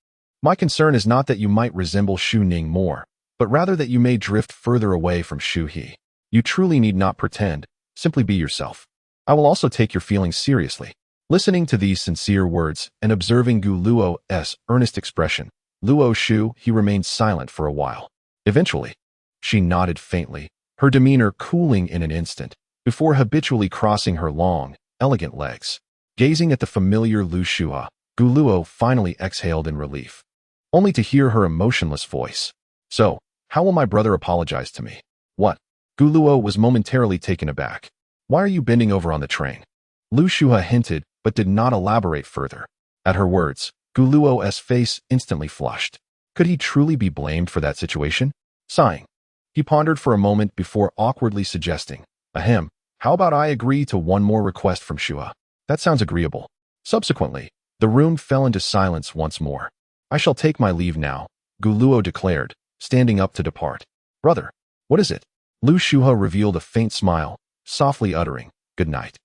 Speaker 1: my concern is not that you might resemble Shu Ning more, but rather that you may drift further away from Shu He. You truly need not pretend, simply be yourself. I will also take your feelings seriously. Listening to these sincere words and observing Gu Luo's earnest expression, Luo Shu, he remained silent for a while. Eventually, she nodded faintly, her demeanor cooling in an instant, before habitually crossing her long, elegant legs. Gazing at the familiar Lu Shua, Gu Luo finally exhaled in relief, only to hear her emotionless voice. So, how will my brother apologize to me? What? Gu Luo was momentarily taken aback. Why are you bending over on the train? Lu Shua hinted, but did not elaborate further. At her words, Gu Luo's face instantly flushed. Could he truly be blamed for that situation? Sighing, he pondered for a moment before awkwardly suggesting, Ahem, how about I agree to one more request from Shua? That sounds agreeable. Subsequently, the room fell into silence once more. I shall take my leave now, Gu Luo declared, standing up to depart. Brother, what is it? Lu Shua revealed a faint smile, softly uttering, good night.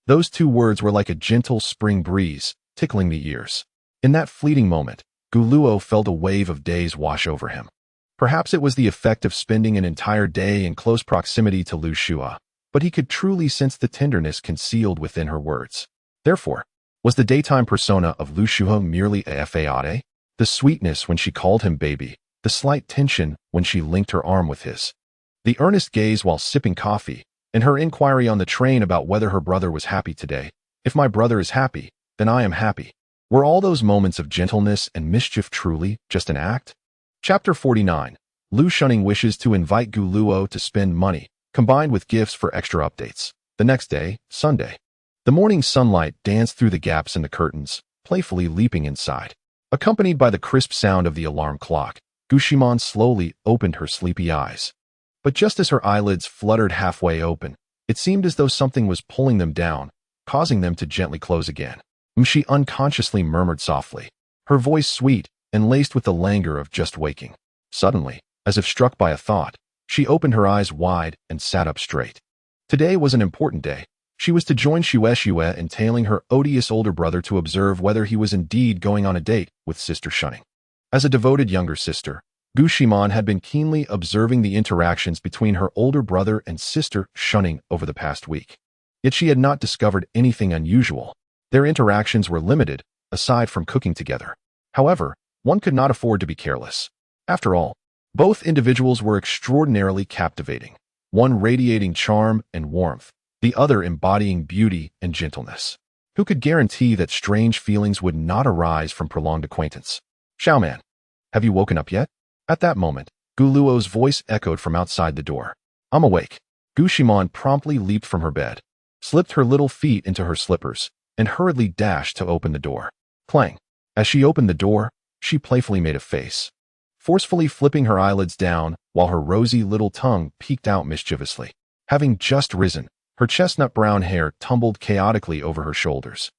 Speaker 1: Those two words were like a gentle spring breeze, tickling the ears. In that fleeting moment, Gu Luo felt a wave of days wash over him. Perhaps it was the effect of spending an entire day in close proximity to Lu Shua, but he could truly sense the tenderness concealed within her words. Therefore, was the daytime persona of Lu Shua merely a fade? The sweetness when she called him baby, the slight tension when she linked her arm with his, the earnest gaze while sipping coffee, and her inquiry on the train about whether her brother was happy today. If my brother is happy, then I am happy. Were all those moments of gentleness and mischief truly just an act? Chapter 49. Lu Shunning wishes to invite Gu Luo to spend money, combined with gifts for extra updates. The next day, Sunday. The morning sunlight danced through the gaps in the curtains, playfully leaping inside. Accompanied by the crisp sound of the alarm clock, Gu Shimon slowly opened her sleepy eyes. But just as her eyelids fluttered halfway open, it seemed as though something was pulling them down, causing them to gently close again. She unconsciously murmured softly, her voice sweet and laced with the languor of just waking. Suddenly, as if struck by a thought, she opened her eyes wide and sat up straight. Today was an important day. She was to join Shue entailing her odious older brother to observe whether he was indeed going on a date with Sister Shunning. As a devoted younger sister, Gu Shimon had been keenly observing the interactions between her older brother and Sister Shunning over the past week. Yet she had not discovered anything unusual. Their interactions were limited, aside from cooking together. However, one could not afford to be careless. After all, both individuals were extraordinarily captivating, one radiating charm and warmth, the other embodying beauty and gentleness. Who could guarantee that strange feelings would not arise from prolonged acquaintance? Xiaoman, have you woken up yet? At that moment, Gu Luo's voice echoed from outside the door. I'm awake. Gu Shimon promptly leaped from her bed, slipped her little feet into her slippers, and hurriedly dashed to open the door. Clang. As she opened the door, she playfully made a face, forcefully flipping her eyelids down while her rosy little tongue peeked out mischievously. Having just risen, her chestnut brown hair tumbled chaotically over her shoulders,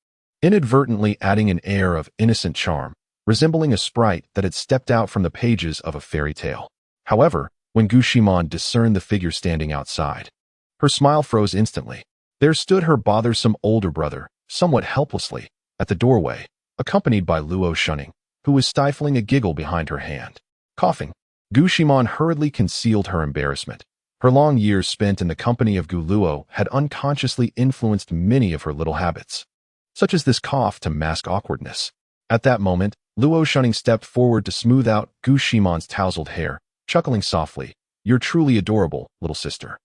Speaker 1: inadvertently adding an air of innocent charm, resembling a sprite that had stepped out from the pages of a fairy tale. However, when Gu Shimon discerned the figure standing outside, her smile froze instantly. There stood her bothersome older brother, somewhat helplessly, at the doorway, accompanied by Luo Shunning, who was stifling a giggle behind her hand. Coughing, Gu Shimon hurriedly concealed her embarrassment, Her long years spent in the company of Gu Luo had unconsciously influenced many of her little habits, such as this cough to mask awkwardness. At that moment, Luo Shunning stepped forward to smooth out Gu Shimon's tousled hair, chuckling softly. "You're truly adorable, little sister."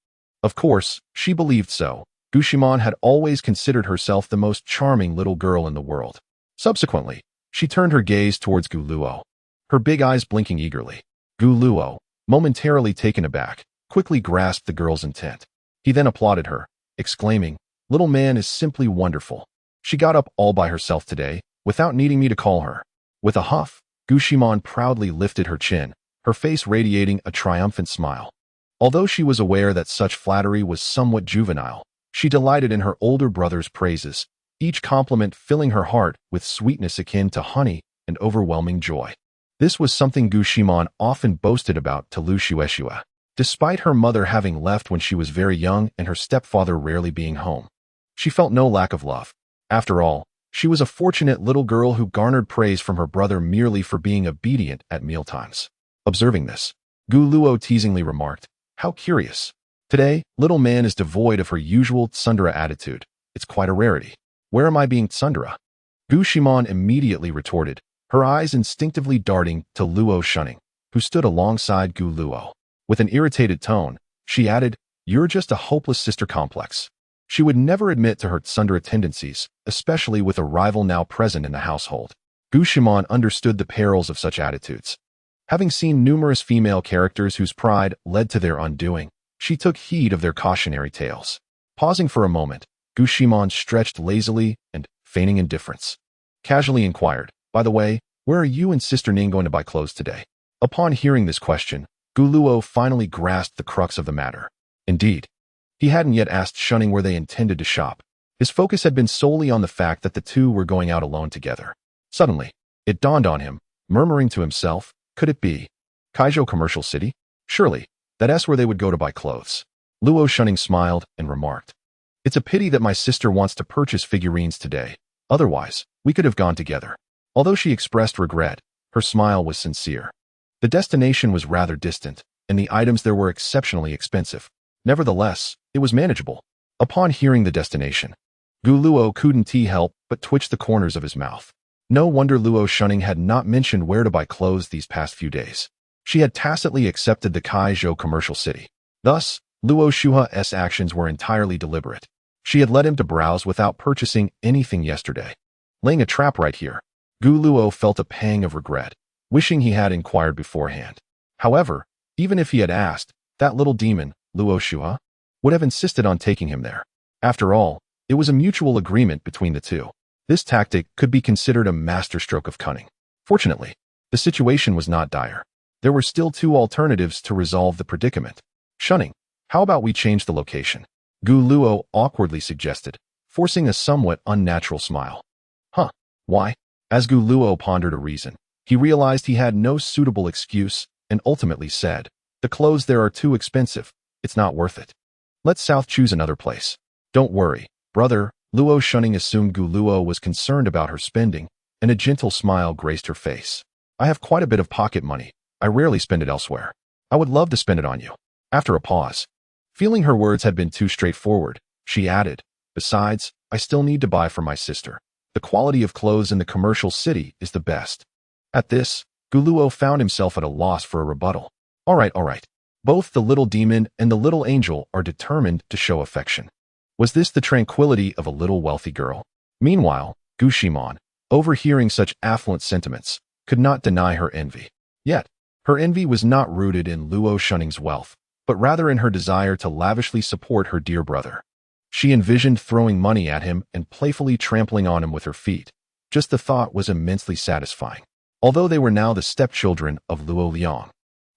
Speaker 1: Of course, she believed so. Gu Shimon had always considered herself the most charming little girl in the world. Subsequently, she turned her gaze towards Gu Luo, her big eyes blinking eagerly. Gu Luo, momentarily taken aback, quickly grasped the girl's intent. He then applauded her, exclaiming, "Little man is simply wonderful. She got up all by herself today, without needing me to call her." With a huff, Gu Shimon proudly lifted her chin, her face radiating a triumphant smile. Although she was aware that such flattery was somewhat juvenile, she delighted in her older brother's praises, each compliment filling her heart with sweetness akin to honey and overwhelming joy. This was something Gu Shimon often boasted about to Lu Shueshua, despite her mother having left when she was very young and her stepfather rarely being home. She felt no lack of love. After all, she was a fortunate little girl who garnered praise from her brother merely for being obedient at mealtimes. Observing this, Gu Luo teasingly remarked, "How curious. Today, little man is devoid of her usual tsundere attitude. It's quite a rarity. Where am I being tsundere?" Gu Shimon immediately retorted, her eyes instinctively darting to Luo Shunning, who stood alongside Gu Luo. With an irritated tone, she added, "You're just a hopeless sister complex." She would never admit to her tsundere tendencies, especially with a rival now present in the household. Gu Shimon understood the perils of such attitudes. Having seen numerous female characters whose pride led to their undoing, she took heed of their cautionary tales. Pausing for a moment, Gu Shimon stretched lazily and, feigning indifference, casually inquired, "By the way, where are you and Sister Ning going to buy clothes today?" Upon hearing this question, Gu Luo finally grasped the crux of the matter. Indeed, he hadn't yet asked Shunning where they intended to shop. His focus had been solely on the fact that the two were going out alone together. Suddenly, it dawned on him, murmuring to himself, could it be Kaizhou Commercial City? Surely, that's where they would go to buy clothes. Luo Shunning smiled and remarked, "It's a pity that my sister wants to purchase figurines today. Otherwise, we could have gone together." Although she expressed regret, her smile was sincere. The destination was rather distant, and the items there were exceptionally expensive. Nevertheless, it was manageable. Upon hearing the destination, Gu Luo couldn't help but twitch the corners of his mouth. No wonder Luo Shunning had not mentioned where to buy clothes these past few days. She had tacitly accepted the Kaizhou Commercial City. Thus, Luo Shuha's actions were entirely deliberate. She had led him to browse without purchasing anything yesterday. Laying a trap right here, Gu Luo felt a pang of regret, wishing he had inquired beforehand. However, even if he had asked, that little demon, Luo Shuha, would have insisted on taking him there. After all, it was a mutual agreement between the two. This tactic could be considered a masterstroke of cunning. Fortunately, the situation was not dire. There were still two alternatives to resolve the predicament. "Shunning, how about we change the location?" Gu Luo awkwardly suggested, forcing a somewhat unnatural smile. "Huh, why?" As Gu Luo pondered a reason, he realized he had no suitable excuse and ultimately said, "The clothes there are too expensive. It's not worth it. Let South choose another place." "Don't worry, brother." Luo Shunning assumed Gu Luo was concerned about her spending, and a gentle smile graced her face. "I have quite a bit of pocket money. I rarely spend it elsewhere. I would love to spend it on you." After a pause, feeling her words had been too straightforward, she added, "Besides, I still need to buy for my sister. The quality of clothes in the commercial city is the best." At this, Gu Luo found himself at a loss for a rebuttal. All right. Both the little demon and the little angel are determined to show affection. Was this the tranquility of a little wealthy girl? Meanwhile, Gu Shimon, overhearing such affluent sentiments, could not deny her envy. Yet, her envy was not rooted in Luo Shunning's wealth, but rather in her desire to lavishly support her dear brother. She envisioned throwing money at him and playfully trampling on him with her feet. Just the thought was immensely satisfying. Although they were now the stepchildren of Luo Liang,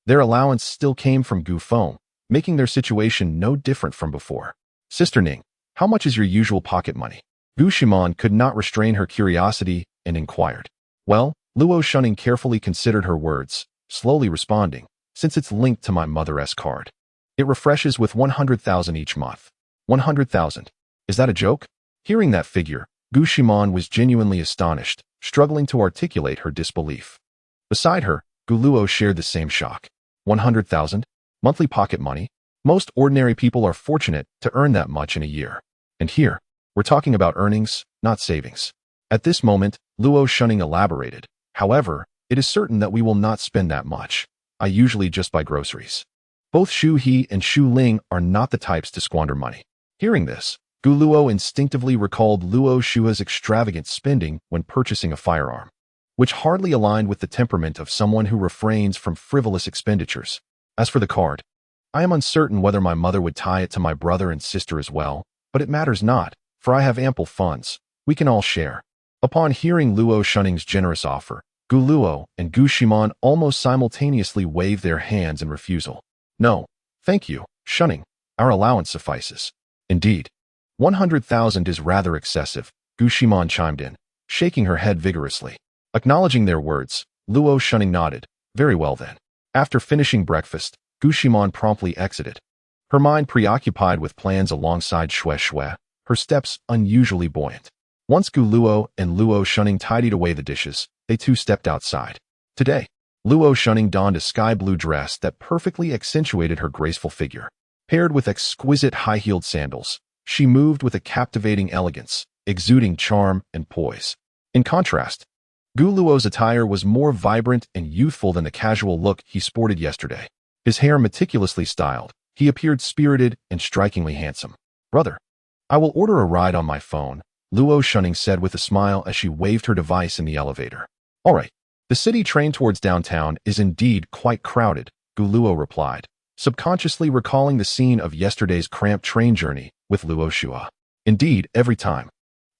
Speaker 1: their allowance still came from Gu Feng, making their situation no different from before. "Sister Ning, how much is your usual pocket money?" Gu Shimon could not restrain her curiosity and inquired. "Well," Luo Shunning carefully considered her words, slowly responding, "since it's linked to my mother's card. It refreshes with 100,000 each month." 100,000. Is that a joke? Hearing that figure, Gu Shimon was genuinely astonished, struggling to articulate her disbelief. Beside her, Gu Luo shared the same shock. 100,000? Monthly pocket money? Most ordinary people are fortunate to earn that much in a year. And here, we're talking about earnings, not savings. At this moment, Luo Shunning elaborated. However, it is certain that we will not spend that much. I usually just buy groceries. Both Shu He and Shu Ling are not the types to squander money. Hearing this, Gu Luo instinctively recalled Luo Shua's extravagant spending when purchasing a firearm, which hardly aligned with the temperament of someone who refrains from frivolous expenditures. As for the card, I am uncertain whether my mother would tie it to my brother and sister as well, but it matters not, for I have ample funds. We can all share. Upon hearing Luo Shunning's generous offer, Gu Luo and Gu Shimon almost simultaneously waved their hands in refusal. No, thank you, Shunning. Our allowance suffices. Indeed. 100,000 is rather excessive, Gu Shimon chimed in, shaking her head vigorously. Acknowledging their words, Luo Shunning nodded. Very well then. After finishing breakfast, Gu Shimon promptly exited. Her mind preoccupied with plans alongside Xue Xue, her steps unusually buoyant. Once Gu Luo and Luo Shunning tidied away the dishes, they too stepped outside. Today, Luo Shunning donned a sky-blue dress that perfectly accentuated her graceful figure. Paired with exquisite high-heeled sandals, she moved with a captivating elegance, exuding charm and poise. In contrast, Gu Luo's attire was more vibrant and youthful than the casual look he sported yesterday. His hair meticulously styled, he appeared spirited and strikingly handsome. Brother, I will order a ride on my phone, Luo Shunning said with a smile as she waved her device in the elevator. All right. The city train towards downtown is indeed quite crowded, Gu Luo replied, subconsciously recalling the scene of yesterday's cramped train journey with Luo Shua. Indeed, every time.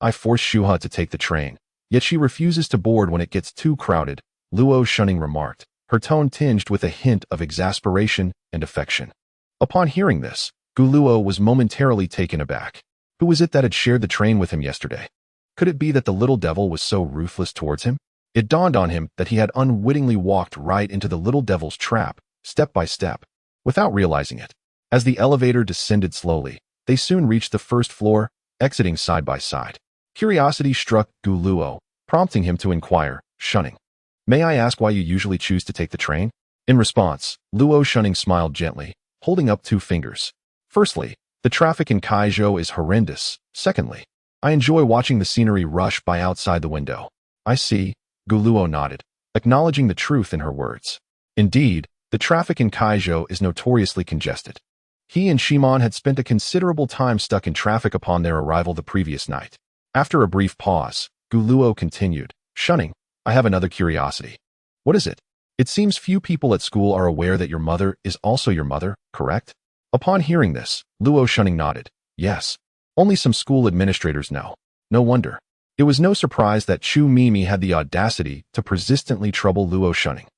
Speaker 1: I force Shuha to take the train, yet she refuses to board when it gets too crowded, Luo Shunning remarked, her tone tinged with a hint of exasperation and affection. Upon hearing this, Gu Luo was momentarily taken aback. Who was it that had shared the train with him yesterday? Could it be that the little devil was so ruthless towards him? It dawned on him that he had unwittingly walked right into the little devil's trap, step by step, without realizing it. As the elevator descended slowly, they soon reached the first floor, exiting side by side. Curiosity struck Gu Luo, prompting him to inquire, Shunning, may I ask why you usually choose to take the train? In response, Luo Shunning smiled gently, holding up 2 fingers. Firstly, the traffic in Kaizhou is horrendous. Secondly, I enjoy watching the scenery rush by outside the window. I see, Gu Luo nodded, acknowledging the truth in her words. Indeed, the traffic in Kaizhou is notoriously congested. He and Shimon had spent a considerable time stuck in traffic upon their arrival the previous night. After a brief pause, Gu Luo continued, Shunning, I have another curiosity. What is it? It seems few people at school are aware that your mother is also your mother, correct? Upon hearing this, Luo Shunning nodded. Yes. Only some school administrators know. No wonder. It was no surprise that Chu Mimi had the audacity to persistently trouble Luo Shunning.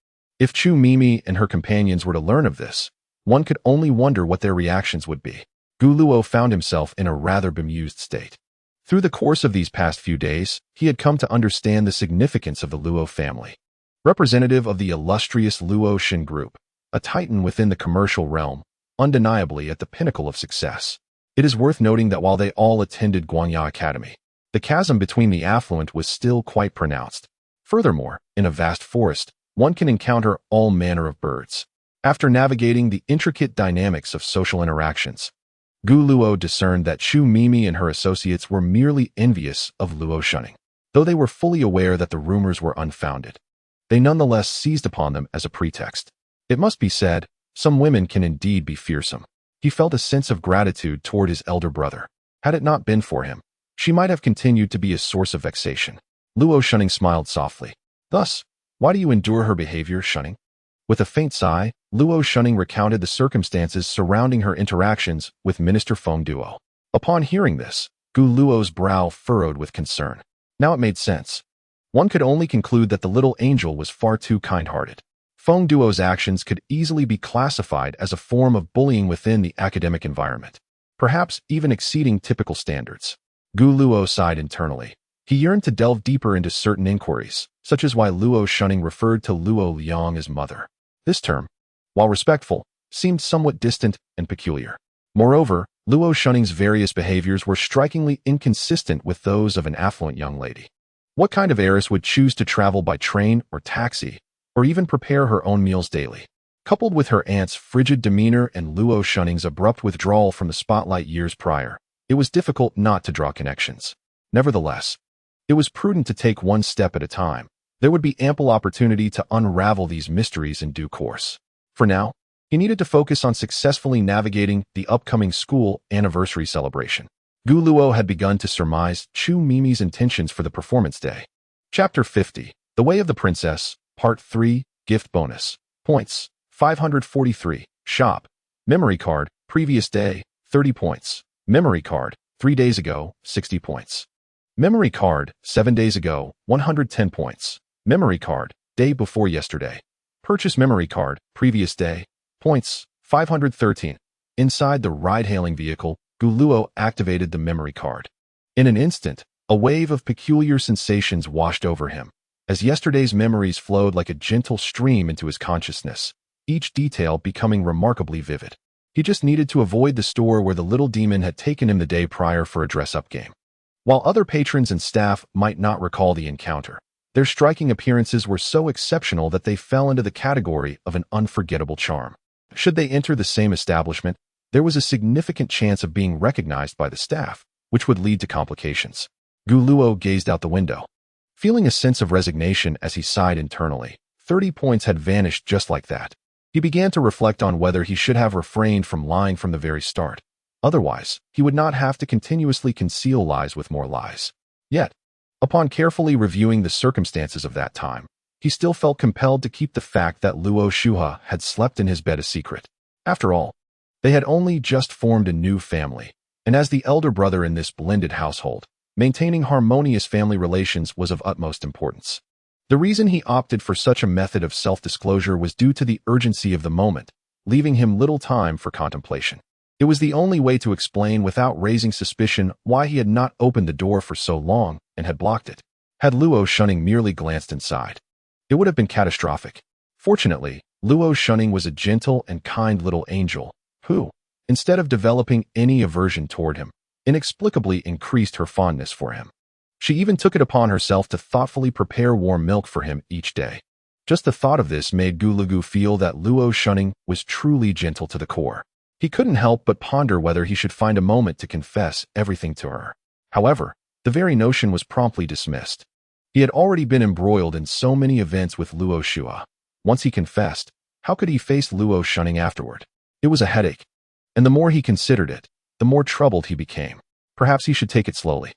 Speaker 1: If Chu Mimi and her companions were to learn of this, one could only wonder what their reactions would be. Gu Luo found himself in a rather bemused state. Through the course of these past few days, he had come to understand the significance of the Luo family. Representative of the illustrious Luo Shin group, a titan within the commercial realm, undeniably at the pinnacle of success. It is worth noting that while they all attended Guanya Academy, the chasm between the affluent was still quite pronounced. Furthermore, in a vast forest, one can encounter all manner of birds. After navigating the intricate dynamics of social interactions, Gu Luo discerned that Chu Mimi and her associates were merely envious of Luo Shunning. Though they were fully aware that the rumors were unfounded, they nonetheless seized upon them as a pretext. It must be said, some women can indeed be fearsome. He felt a sense of gratitude toward his elder brother. Had it not been for him, she might have continued to be a source of vexation. Luo Shunning smiled softly. Thus, why do you endure her behavior, Shunning? With a faint sigh, Luo Shunning recounted the circumstances surrounding her interactions with Minister Feng Duo. Upon hearing this, Gu Luo's brow furrowed with concern. Now it made sense. One could only conclude that the little angel was far too kind-hearted. Feng Duo's actions could easily be classified as a form of bullying within the academic environment, perhaps even exceeding typical standards. Gu Luo sighed internally. He yearned to delve deeper into certain inquiries, such as why Luo Shunning referred to Luo Liang as mother. This term, while respectful, seemed somewhat distant and peculiar. Moreover, Luo Shunning's various behaviors were strikingly inconsistent with those of an affluent young lady. What kind of heiress would choose to travel by train or taxi, or even prepare her own meals daily? Coupled with her aunt's frigid demeanor and Luo Shunning's abrupt withdrawal from the spotlight years prior, it was difficult not to draw connections. Nevertheless, it was prudent to take one step at a time. There would be ample opportunity to unravel these mysteries in due course. For now, he needed to focus on successfully navigating the upcoming school anniversary celebration. Gu Luo had begun to surmise Chu Mimi's intentions for the performance day. Chapter 50, The Way of the Princess, Part 3, Gift Bonus. Points, 543. Shop. Memory card, previous day, 30 points. Memory card, 3 days ago, 60 points. Memory card, 7 days ago, 110 points. Memory card, day before yesterday. Purchase memory card, previous day. Points, 513. Inside the ride-hailing vehicle, Gu Luo activated the memory card. In an instant, a wave of peculiar sensations washed over him. As yesterday's memories flowed like a gentle stream into his consciousness, each detail becoming remarkably vivid. He just needed to avoid the store where the little demon had taken him the day prior for a dress-up game. While other patrons and staff might not recall the encounter, their striking appearances were so exceptional that they fell into the category of an unforgettable charm. Should they enter the same establishment, there was a significant chance of being recognized by the staff, which would lead to complications. Gu Luo gazed out the window, feeling a sense of resignation as he sighed internally. 30 points had vanished just like that. He began to reflect on whether he should have refrained from lying from the very start. Otherwise, he would not have to continuously conceal lies with more lies. Yet, upon carefully reviewing the circumstances of that time, he still felt compelled to keep the fact that Luo Shuha had slept in his bed a secret. After all, they had only just formed a new family, and as the elder brother in this blended household, maintaining harmonious family relations was of utmost importance. The reason he opted for such a method of self-disclosure was due to the urgency of the moment, leaving him little time for contemplation. It was the only way to explain without raising suspicion why he had not opened the door for so long and had blocked it. Had Luo Shunning merely glanced inside, it would have been catastrophic. Fortunately, Luo Shunning was a gentle and kind little angel who, instead of developing any aversion toward him, inexplicably increased her fondness for him. She even took it upon herself to thoughtfully prepare warm milk for him each day. Just the thought of this made Gu Lugu feel that Luo Shunning was truly gentle to the core. He couldn't help but ponder whether he should find a moment to confess everything to her. However, the very notion was promptly dismissed. He had already been embroiled in so many events with Luo Shua. Once he confessed, how could he face Luo Shunning afterward? It was a headache, and the more he considered it, the more troubled he became. Perhaps he should take it slowly.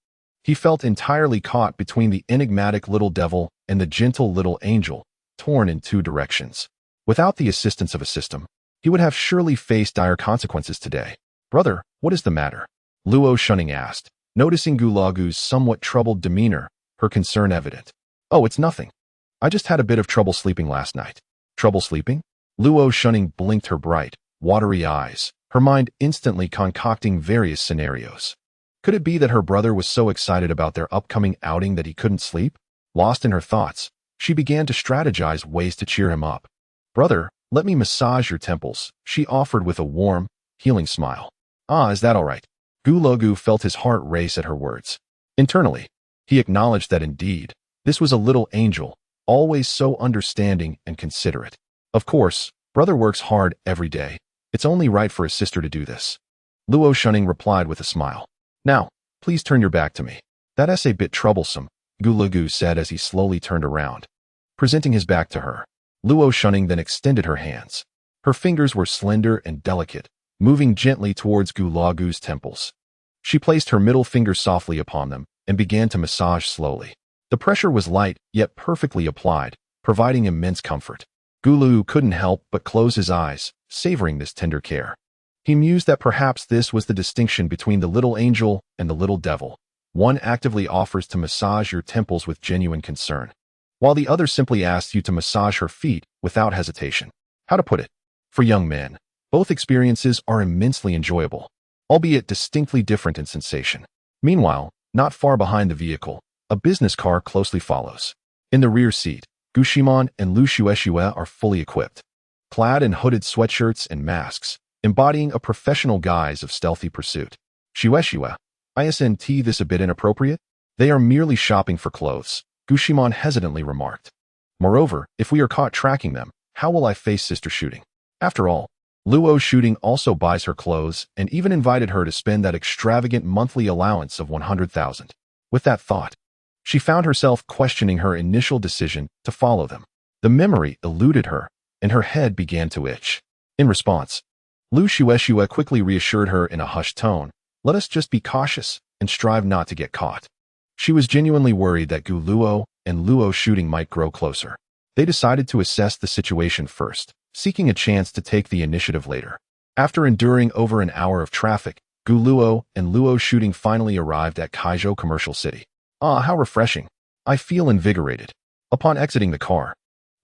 Speaker 1: He felt entirely caught between the enigmatic little devil and the gentle little angel, torn in two directions. Without the assistance of a system, he would have surely faced dire consequences today. "Brother, what is the matter?" Luo Shunning asked, noticing Gu Lagu's somewhat troubled demeanor, her concern evident. "Oh, it's nothing. I just had a bit of trouble sleeping last night." "Trouble sleeping?" Luo Shunning blinked her bright, watery eyes, her mind instantly concocting various scenarios. Could it be that her brother was so excited about their upcoming outing that he couldn't sleep? Lost in her thoughts, she began to strategize ways to cheer him up. "Brother, let me massage your temples," she offered with a warm, healing smile. "Ah, is that all right?" Gu Logu felt his heart race at her words. Internally, he acknowledged that indeed, this was a little angel, always so understanding and considerate. Of course, brother works hard every day. It's only right for a sister to do this. Luo Shunning replied with a smile. "Now, please turn your back to me." "That's a bit troublesome," Gu Logu said as he slowly turned around, presenting his back to her. Luo Shunning then extended her hands. Her fingers were slender and delicate, moving gently towards Gu Lagu's temples. She placed her middle finger softly upon them and began to massage slowly. The pressure was light, yet perfectly applied, providing immense comfort. Gu Lu couldn't help but close his eyes, savoring this tender care. He mused that perhaps this was the distinction between the little angel and the little devil. One actively offers to massage your temples with genuine concern, while the other simply asks you to massage her feet without hesitation. How to put it? For young men, both experiences are immensely enjoyable, albeit distinctly different in sensation. Meanwhile, not far behind the vehicle, a business car closely follows. In the rear seat, Gu Shimon and Lu Shueshue are fully equipped, clad in hooded sweatshirts and masks, embodying a professional guise of stealthy pursuit. "Shueshue, isn't this a bit inappropriate?" "They are merely shopping for clothes," Gu Shimon hesitantly remarked. "Moreover, if we are caught tracking them, how will I face sister shooting?" After all, Luo's shooting also buys her clothes and even invited her to spend that extravagant monthly allowance of 100,000. With that thought, she found herself questioning her initial decision to follow them. The memory eluded her, and her head began to itch. In response, Lu Shueshue quickly reassured her in a hushed tone, "Let us just be cautious and strive not to get caught." She was genuinely worried that Gu Luo and Luo's shooting might grow closer. They decided to assess the situation first, seeking a chance to take the initiative later. After enduring over an hour of traffic, Gu Luo and Luo's shooting finally arrived at Kaizhou Commercial City. "Ah, how refreshing. I feel invigorated." Upon exiting the car,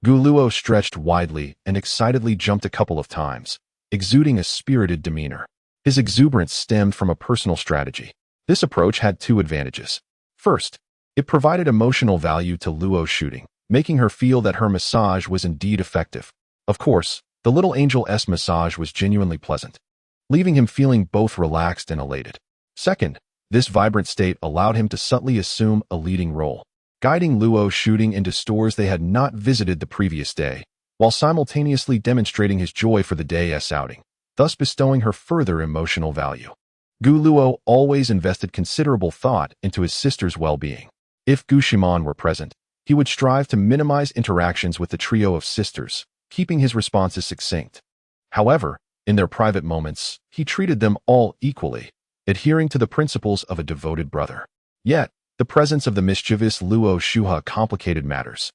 Speaker 1: Gu Luo stretched widely and excitedly jumped a couple of times, exuding a spirited demeanor. His exuberance stemmed from a personal strategy. This approach had two advantages. First, it provided emotional value to Luo's shooting, making her feel that her massage was indeed effective. Of course, the little angel's massage was genuinely pleasant, leaving him feeling both relaxed and elated. Second, this vibrant state allowed him to subtly assume a leading role, guiding Luo's shooting into stores they had not visited the previous day, while simultaneously demonstrating his joy for the day's outing, thus bestowing her further emotional value. Gu Luo always invested considerable thought into his sister's well-being. If Gu Shimon were present, he would strive to minimize interactions with the trio of sisters, keeping his responses succinct. However, in their private moments, he treated them all equally, adhering to the principles of a devoted brother. Yet, the presence of the mischievous Luo Shuha complicated matters,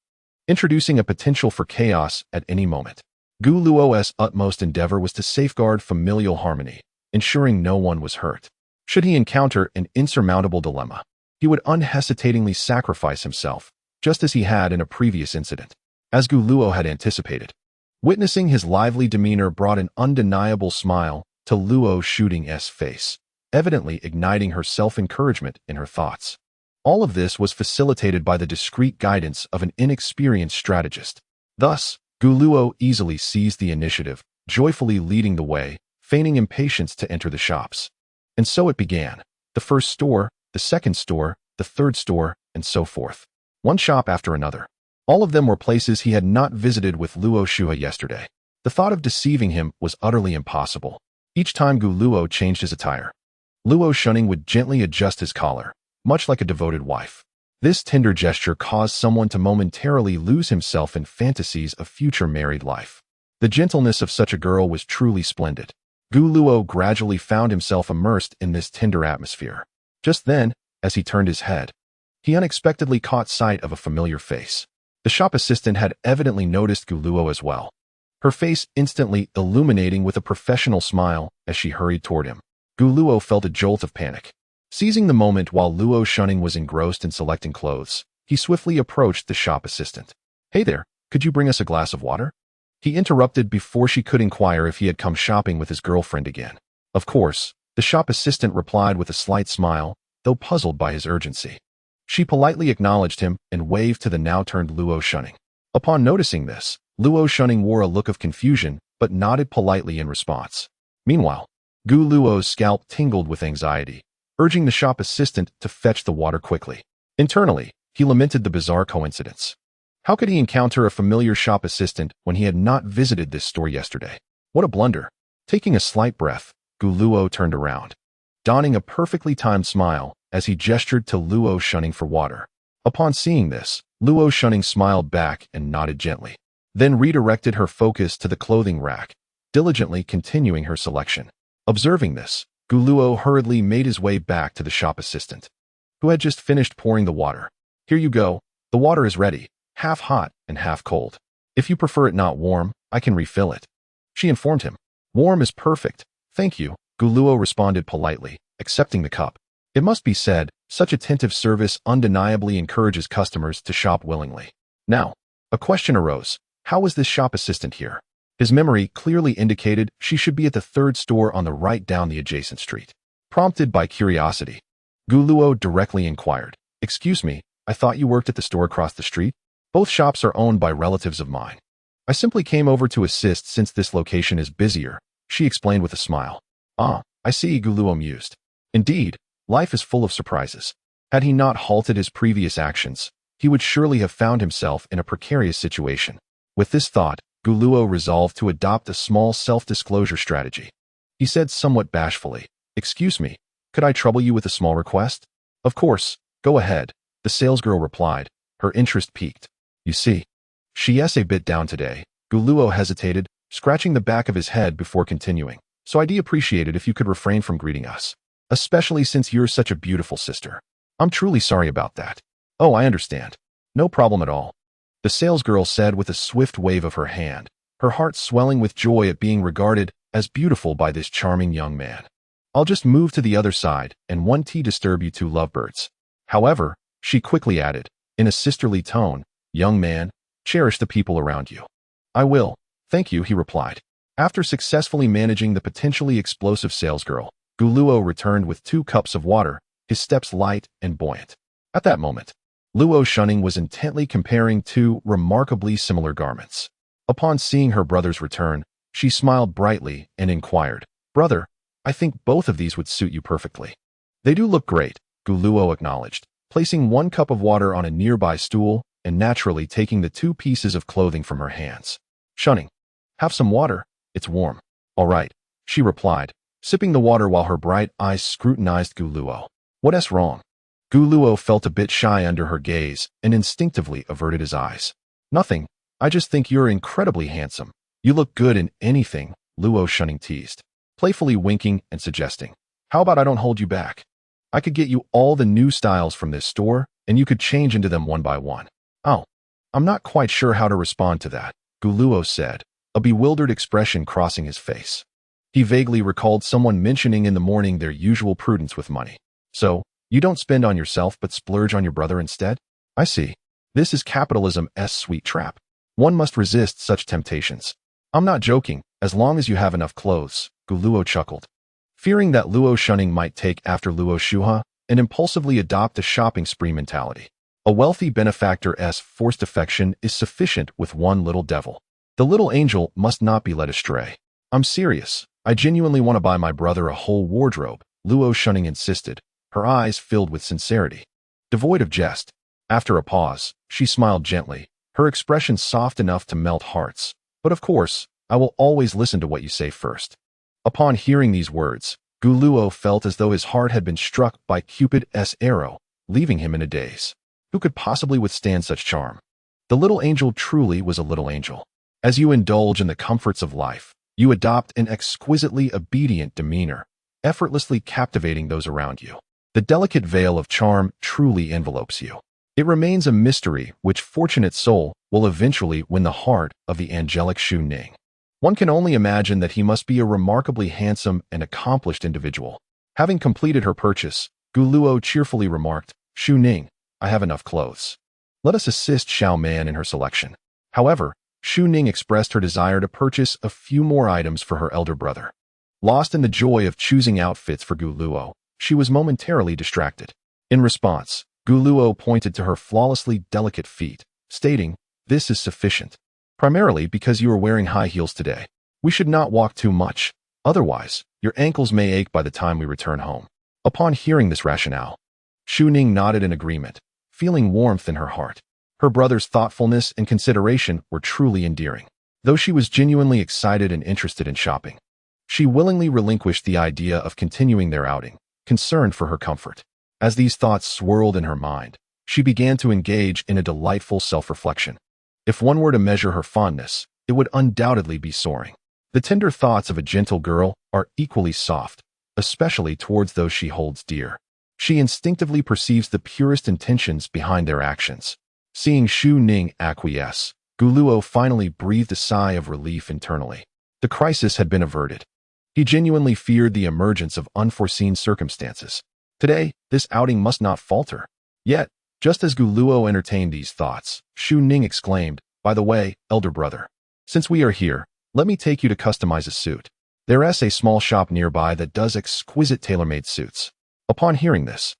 Speaker 1: introducing a potential for chaos at any moment. Gu Luo's utmost endeavor was to safeguard familial harmony, ensuring no one was hurt. Should he encounter an insurmountable dilemma, he would unhesitatingly sacrifice himself, just as he had in a previous incident. As Gu Luo had anticipated, witnessing his lively demeanor brought an undeniable smile to Luo's shooting's face, evidently igniting her self-encouragement in her thoughts. All of this was facilitated by the discreet guidance of an inexperienced strategist. Thus, Gu Luo easily seized the initiative, joyfully leading the way, feigning impatience to enter the shops. And so it began. The first store, the second store, the third store, and so forth. One shop after another. All of them were places he had not visited with Luo Shuha yesterday. The thought of deceiving him was utterly impossible. Each time Gu Luo changed his attire, Luo Shunning would gently adjust his collar, much like a devoted wife. This tender gesture caused someone to momentarily lose himself in fantasies of future married life. The gentleness of such a girl was truly splendid. Gu Luo gradually found himself immersed in this tender atmosphere. Just then, as he turned his head, he unexpectedly caught sight of a familiar face. The shop assistant had evidently noticed Gu Luo as well, her face instantly illuminating with a professional smile as she hurried toward him. Gu Luo felt a jolt of panic. Seizing the moment while Luo Shunning was engrossed in selecting clothes, he swiftly approached the shop assistant. "Hey there, could you bring us a glass of water?" He interrupted before she could inquire if he had come shopping with his girlfriend again. Of course, the shop assistant replied with a slight smile, though puzzled by his urgency. She politely acknowledged him and waved to the now-turned Luo Shunning. Upon noticing this, Luo Shunning wore a look of confusion but nodded politely in response. Meanwhile, Gu Luo's scalp tingled with anxiety, urging the shop assistant to fetch the water quickly. Internally, he lamented the bizarre coincidence. How could he encounter a familiar shop assistant when he had not visited this store yesterday? What a blunder. Taking a slight breath, Gu Luo turned around, donning a perfectly timed smile as he gestured to Luo Shunning for water. Upon seeing this, Luo Shunning smiled back and nodded gently, then redirected her focus to the clothing rack, diligently continuing her selection. Observing this, Gu Luo hurriedly made his way back to the shop assistant, who had just finished pouring the water. "Here you go. The water is ready, half hot and half cold. If you prefer it not warm, I can refill it," she informed him. "Warm is perfect, thank you," Gu Luo responded politely, accepting the cup. It must be said, such attentive service undeniably encourages customers to shop willingly. Now, a question arose. How was this shop assistant here? His memory clearly indicated she should be at the third store on the right down the adjacent street. Prompted by curiosity, Gu Luo directly inquired, "Excuse me, I thought you worked at the store across the street? Both shops are owned by relatives of mine. I simply came over to assist since this location is busier," she explained with a smile. "Ah, I see," Gu Luo mused. Indeed, life is full of surprises. Had he not halted his previous actions, he would surely have found himself in a precarious situation. With this thought, Guluo resolved to adopt a small self-disclosure strategy. He said somewhat bashfully, "Excuse me, could I trouble you with a small request?" "Of course, go ahead," the salesgirl replied, her interest piqued. "You see, she's a bit down today." Guluo hesitated, scratching the back of his head before continuing. "So I'd appreciate it if you could refrain from greeting us, especially since you're such a beautiful sister." "I'm truly sorry about that." "Oh, I understand. No problem at all," the salesgirl said with a swift wave of her hand, her heart swelling with joy at being regarded as beautiful by this charming young man. "I'll just move to the other side and won't disturb you two lovebirds." However, she quickly added, in a sisterly tone, "Young man, cherish the people around you." "I will, thank you," he replied. After successfully managing the potentially explosive salesgirl, Guluo returned with 2 cups of water, his steps light and buoyant. At that moment, Luo Shunning was intently comparing 2 remarkably similar garments. Upon seeing her brother's return, she smiled brightly and inquired, "Brother, I think both of these would suit you perfectly." "They do look great," Guluo acknowledged, placing 1 cup of water on a nearby stool and naturally taking the 2 pieces of clothing from her hands. "Shunning, have some water, it's warm." "All right," she replied, sipping the water while her bright eyes scrutinized Guluo. "What's wrong?" Guluo felt a bit shy under her gaze and instinctively averted his eyes. "Nothing, I just think you're incredibly handsome. You look good in anything," Luo Shunning teased, playfully winking and suggesting, "How about I don't hold you back? I could get you all the new styles from this store, and you could change into them one by one." "Oh, I'm not quite sure how to respond to that," Guluo said, a bewildered expression crossing his face. He vaguely recalled someone mentioning in the morning their usual prudence with money. "So, you don't spend on yourself but splurge on your brother instead? I see. This is capitalism's sweet trap. One must resist such temptations." "I'm not joking, as long as you have enough clothes," Guluo chuckled, fearing that Luo Shunning might take after Luo Shuha and impulsively adopt a shopping spree mentality. A wealthy benefactor's forced affection is sufficient with one little devil. The little angel must not be led astray. "I'm serious. I genuinely want to buy my brother a whole wardrobe," Luo Shunning insisted, her eyes filled with sincerity, devoid of jest. After a pause, she smiled gently, her expression soft enough to melt hearts. "But of course, I will always listen to what you say first." Upon hearing these words, Guluo felt as though his heart had been struck by Cupid's arrow, leaving him in a daze. Who could possibly withstand such charm? The little angel truly was a little angel. As you indulge in the comforts of life, you adopt an exquisitely obedient demeanor, effortlessly captivating those around you. The delicate veil of charm truly envelopes you. It remains a mystery which fortunate soul will eventually win the heart of the angelic Xu Ning. One can only imagine that he must be a remarkably handsome and accomplished individual. Having completed her purchase, Guluo cheerfully remarked, "Xu Ning, I have enough clothes. Let us assist Xiao Man in her selection." However, Xu Ning expressed her desire to purchase a few more items for her elder brother. Lost in the joy of choosing outfits for Guluo, she was momentarily distracted. In response, Guluo pointed to her flawlessly delicate feet, stating, "This is sufficient. Primarily because you are wearing high heels today. We should not walk too much, otherwise, your ankles may ache by the time we return home." Upon hearing this rationale, Xu Ning nodded in agreement, feeling warmth in her heart. Her brother's thoughtfulness and consideration were truly endearing. Though she was genuinely excited and interested in shopping, she willingly relinquished the idea of continuing their outing, concerned for her comfort. As these thoughts swirled in her mind, she began to engage in a delightful self-reflection. If one were to measure her fondness, it would undoubtedly be soaring. The tender thoughts of a gentle girl are equally soft, especially towards those she holds dear. She instinctively perceives the purest intentions behind their actions. Seeing Xu Ning acquiesce, Guluo finally breathed a sigh of relief internally. The crisis had been averted. He genuinely feared the emergence of unforeseen circumstances. Today, this outing must not falter. Yet, just as Guluo entertained these thoughts, Xu Ning exclaimed, "By the way, elder brother, since we are here, let me take you to customize a suit. There's a small shop nearby that does exquisite tailor-made suits." Upon hearing this,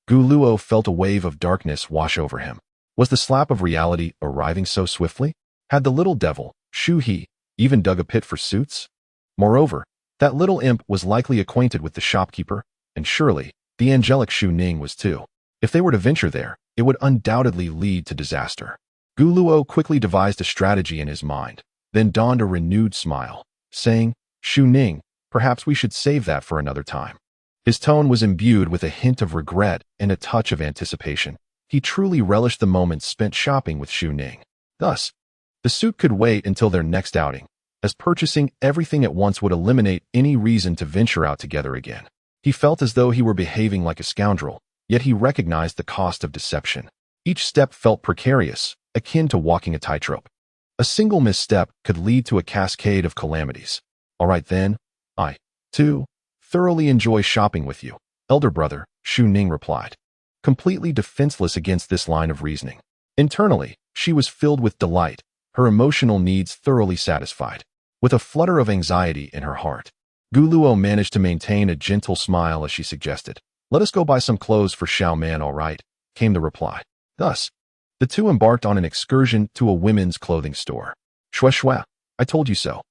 Speaker 1: Guluo felt a wave of darkness wash over him. Was the slap of reality arriving so swiftly? Had the little devil, Xu He, even dug a pit for suits? Moreover, that little imp was likely acquainted with the shopkeeper, and surely, the angelic Xu Ning was too. If they were to venture there, it would undoubtedly lead to disaster. Guluo quickly devised a strategy in his mind. then donned a renewed smile, saying, "Shu Ning, perhaps we should save that for another time." His tone was imbued with a hint of regret and a touch of anticipation. He truly relished the moments spent shopping with Shu Ning. Thus, the suit could wait until their next outing, as purchasing everything at once would eliminate any reason to venture out together again. He felt as though he were behaving like a scoundrel, yet he recognized the cost of deception. Each step felt precarious, akin to walking a tightrope. A single misstep could lead to a cascade of calamities. "All right then, I, too, thoroughly enjoy shopping with you, elder brother," Shu Ning replied, completely defenseless against this line of reasoning. Internally, she was filled with delight, her emotional needs thoroughly satisfied. With a flutter of anxiety in her heart, Guluo managed to maintain a gentle smile as she suggested, "Let us go buy some clothes for Xiao Man, all right," came the reply. Thus, the two embarked on an excursion to a women's clothing store. "Shue shue, I told you so.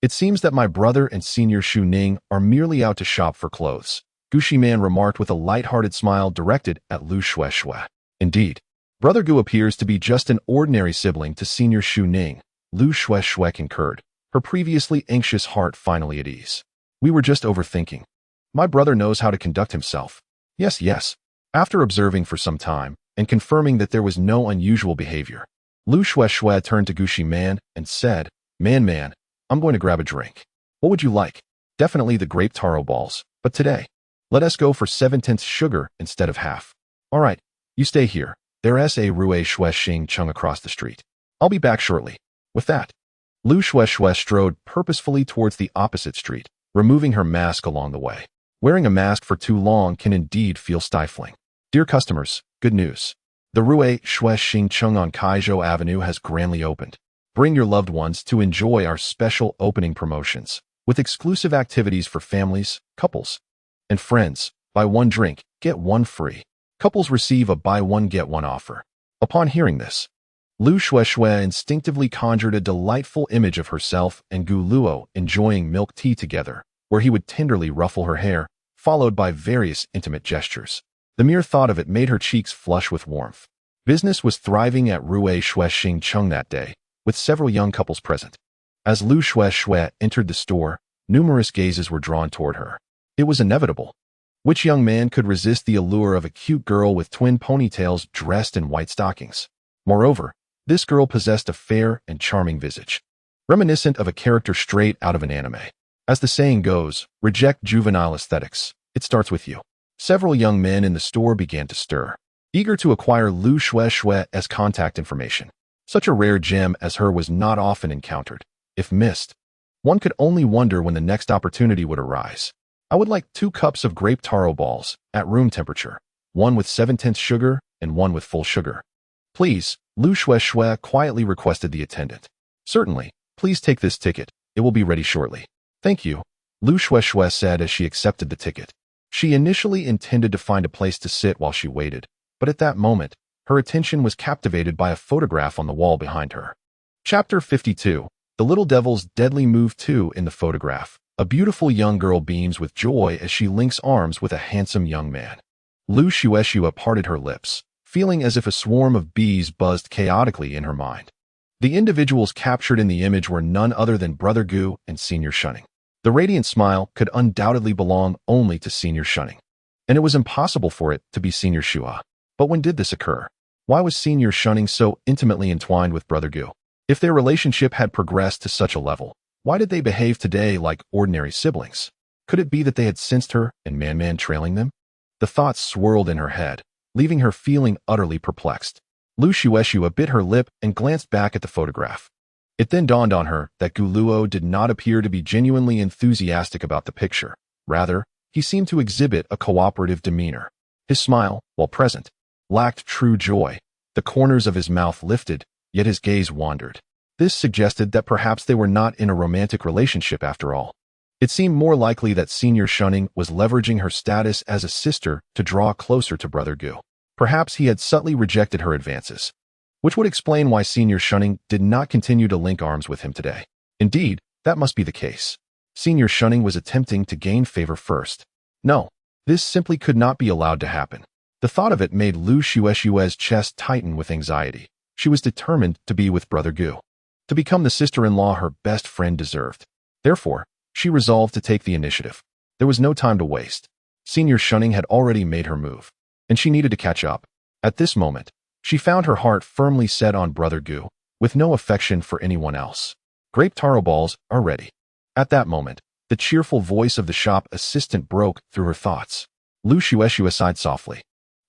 Speaker 1: It seems that my brother and Senior Shu Ning are merely out to shop for clothes," Gushi Man remarked with a light-hearted smile directed at Lu Shue Shue. "Indeed, Brother Gu appears to be just an ordinary sibling to Senior Shu Ning," Lu Shue Shue concurred, her previously anxious heart finally at ease. "We were just overthinking. My brother knows how to conduct himself." Yes, yes. After observing for some time and confirming that there was no unusual behavior, Lu Shue Shue turned to Gushi Man and said, Man, I'm going to grab a drink. What would you like?" "Definitely the grape taro balls, but today, let us go for 7/10 sugar instead of half." "All right, you stay here. There's a Rue Shui Xing Chung across the street. I'll be back shortly." With that, Lu Shue Shue strode purposefully towards the opposite street, removing her mask along the way. Wearing a mask for too long can indeed feel stifling. Dear customers, good news. The Rue Shui Xing Chung on Kaizhou Avenue has grandly opened. Bring your loved ones to enjoy our special opening promotions, with exclusive activities for families, couples, and friends. Buy one drink, get one free. Couples receive a buy one get one offer. Upon hearing this, Lu Shue Shue instinctively conjured a delightful image of herself and Gu Luo enjoying milk tea together, where he would tenderly ruffle her hair, followed by various intimate gestures. The mere thought of it made her cheeks flush with warmth. Business was thriving at Rue Shui Xing Chung that day, with several young couples present. As Lu Shue Shue entered the store, numerous gazes were drawn toward her. It was inevitable. Which young man could resist the allure of a cute girl with twin ponytails dressed in white stockings? Moreover, this girl possessed a fair and charming visage, reminiscent of a character straight out of an anime. As the saying goes, reject juvenile aesthetics. It starts with you. Several young men in the store began to stir, eager to acquire Lu Shue Shue's contact information. Such a rare gem as her was not often encountered. If missed, one could only wonder when the next opportunity would arise. "I would like 2 cups of grape taro balls, at room temperature, one with 7/10 sugar and one with full sugar. Please," Lu Shue Shue quietly requested the attendant. "Certainly, please take this ticket. It will be ready shortly." "Thank you," Lu Shue Shue said as she accepted the ticket. She initially intended to find a place to sit while she waited, but at that moment, her attention was captivated by a photograph on the wall behind her. Chapter 52. The Little Devil's Deadly Move 2. In the photograph, a beautiful young girl beams with joy as she links arms with a handsome young man. Lu Shue Shue parted her lips, feeling as if a swarm of bees buzzed chaotically in her mind. The individuals captured in the image were none other than Brother Gu and Senior Shunning. The radiant smile could undoubtedly belong only to Senior Shunning, and it was impossible for it to be Senior Shua. But when did this occur? Why was Senior Shunning so intimately entwined with Brother Gu? If their relationship had progressed to such a level, why did they behave today like ordinary siblings? Could it be that they had sensed her and Man trailing them? The thoughts swirled in her head, leaving her feeling utterly perplexed. Lu Shue Shue bit her lip and glanced back at the photograph. It then dawned on her that Gu Luo did not appear to be genuinely enthusiastic about the picture. Rather, he seemed to exhibit a cooperative demeanor. His smile, while present, lacked true joy. The corners of his mouth lifted, yet his gaze wandered. This suggested that perhaps they were not in a romantic relationship after all. It seemed more likely that Senior Shunning was leveraging her status as a sister to draw closer to Brother Gu. Perhaps he had subtly rejected her advances, which would explain why Senior Shunning did not continue to link arms with him today. Indeed, that must be the case. Senior Shunning was attempting to gain favor first. No, this simply could not be allowed to happen. The thought of it made Lu Shue Shue's chest tighten with anxiety. She was determined to be with Brother Gu. to become the sister-in-law her best friend deserved. Therefore, she resolved to take the initiative. There was no time to waste. Senior Shunning had already made her move, and she needed to catch up. At this moment, she found her heart firmly set on Brother Gu, with no affection for anyone else. Grape taro balls are ready. At that moment, the cheerful voice of the shop assistant broke through her thoughts. Lu Shueshua sighed softly,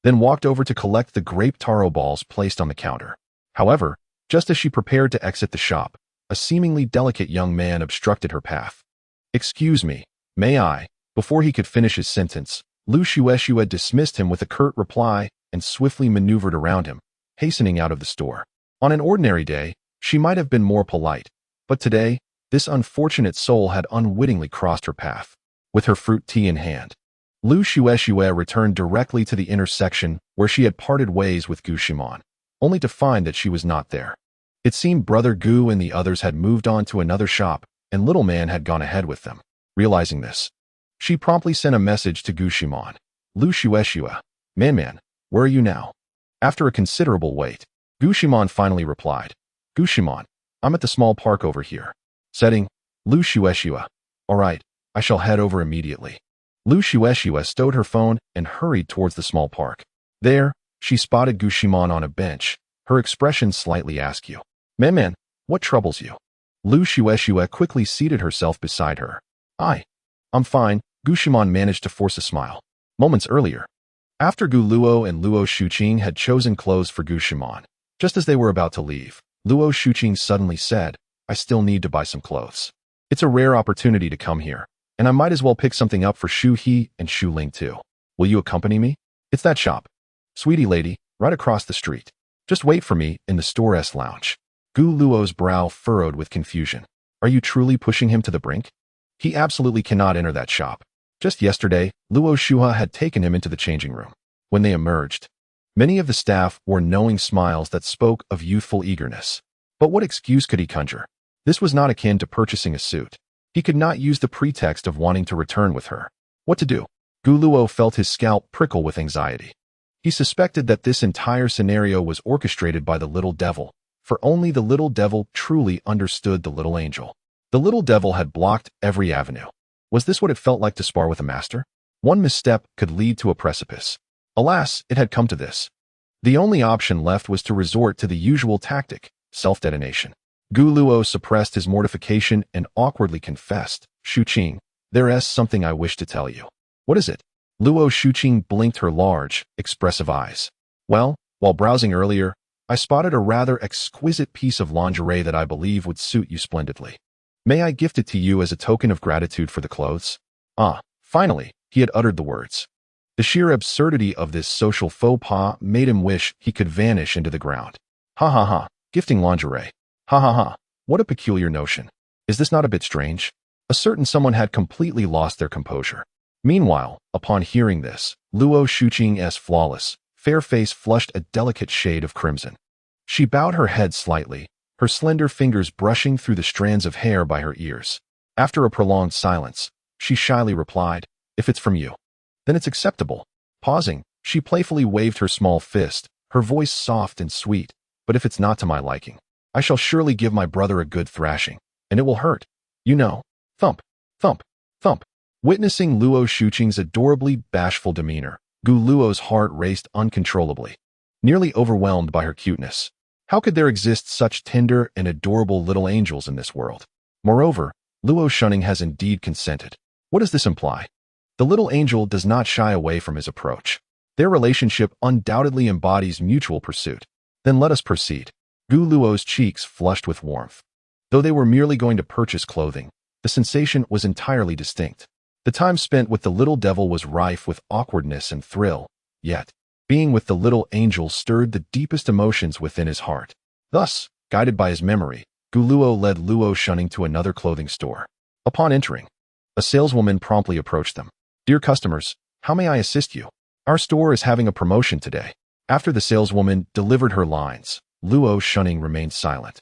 Speaker 1: then walked over to collect the grape taro balls placed on the counter. However, just as she prepared to exit the shop, a seemingly delicate young man obstructed her path. "Excuse me, may I?" Before he could finish his sentence, Lu Shueshua dismissed him with a curt reply and swiftly maneuvered around him, hastening out of the store. On an ordinary day, she might have been more polite, but today, this unfortunate soul had unwittingly crossed her path. With her fruit tea in hand, Lu Shueshua returned directly to the intersection where she had parted ways with Gu Shimon, only to find that she was not there. It seemed Brother Gu and the others had moved on to another shop, and Little Man had gone ahead with them. Realizing this, she promptly sent a message to Gu Shimon. "Lu Shueshua, man, where are you now?" After a considerable wait, Gu Shimon finally replied, "Gu Shimon, I'm at the small park over here." Setting, Lu Shueshua, "All right, I shall head over immediately." Lu Shueshua stowed her phone and hurried towards the small park. There, she spotted Gu Shimon on a bench, her expression slightly askew. Man, what troubles you?" Lu Shueshua quickly seated herself beside her. I'm fine," Gu Shimon managed to force a smile. Moments earlier, after Gu Luo and Luo Shuqing had chosen clothes for Gu Shimon, just as they were about to leave, Luo Shuqing suddenly said, "I still need to buy some clothes. It's a rare opportunity to come here, and I might as well pick something up for Shu He and Shu Ling too. Will you accompany me? It's that shop, sweetie lady, right across the street. Just wait for me in the store's lounge." Gu Luo's brow furrowed with confusion. Are you truly pushing him to the brink? He absolutely cannot enter that shop. Just yesterday, Luo Shuha had taken him into the changing room. When they emerged, many of the staff wore knowing smiles that spoke of youthful eagerness. But what excuse could he conjure? This was not akin to purchasing a suit. He could not use the pretext of wanting to return with her. What to do? Gu Luo felt his scalp prickle with anxiety. He suspected that this entire scenario was orchestrated by the little devil, for only the little devil truly understood the little angel. The little devil had blocked every avenue. Was this what it felt like to spar with a master? One misstep could lead to a precipice. Alas, it had come to this. The only option left was to resort to the usual tactic, self-detonation. Gu Luo suppressed his mortification and awkwardly confessed, "Shuqing, there's something I wish to tell you." "What is it?" Luo Shuqing blinked her large, expressive eyes. "Well, while browsing earlier, I spotted a rather exquisite piece of lingerie that I believe would suit you splendidly. May I gift it to you as a token of gratitude for the clothes?" Finally, he had uttered the words. The sheer absurdity of this social faux pas made him wish he could vanish into the ground. Ha, gifting lingerie. Ha, what a peculiar notion. Is this not a bit strange? A certain someone had completely lost their composure. Meanwhile, upon hearing this, Luo Shuqing's flawless, fair face flushed a delicate shade of crimson. She bowed her head slightly, her slender fingers brushing through the strands of hair by her ears. After a prolonged silence, she shyly replied, "If it's from you, then it's acceptable." Pausing, she playfully waved her small fist, her voice soft and sweet. "But if it's not to my liking, I shall surely give my brother a good thrashing, and it will hurt. You know." Thump, thump, thump. Witnessing Luo Shuqing's adorably bashful demeanor, Gu Luo's heart raced uncontrollably, nearly overwhelmed by her cuteness. How could there exist such tender and adorable little angels in this world? Moreover, Luo Shunning has indeed consented. What does this imply? The little angel does not shy away from his approach. Their relationship undoubtedly embodies mutual pursuit. Then let us proceed. Gu Luo's cheeks flushed with warmth. Though they were merely going to purchase clothing, the sensation was entirely distinct. The time spent with the little devil was rife with awkwardness and thrill, yet being with the little angel stirred the deepest emotions within his heart. Thus, guided by his memory, Gu Luo led Luo Shunning to another clothing store. Upon entering, a saleswoman promptly approached them. "Dear customers, how may I assist you? Our store is having a promotion today." After the saleswoman delivered her lines, Luo Shunning remained silent,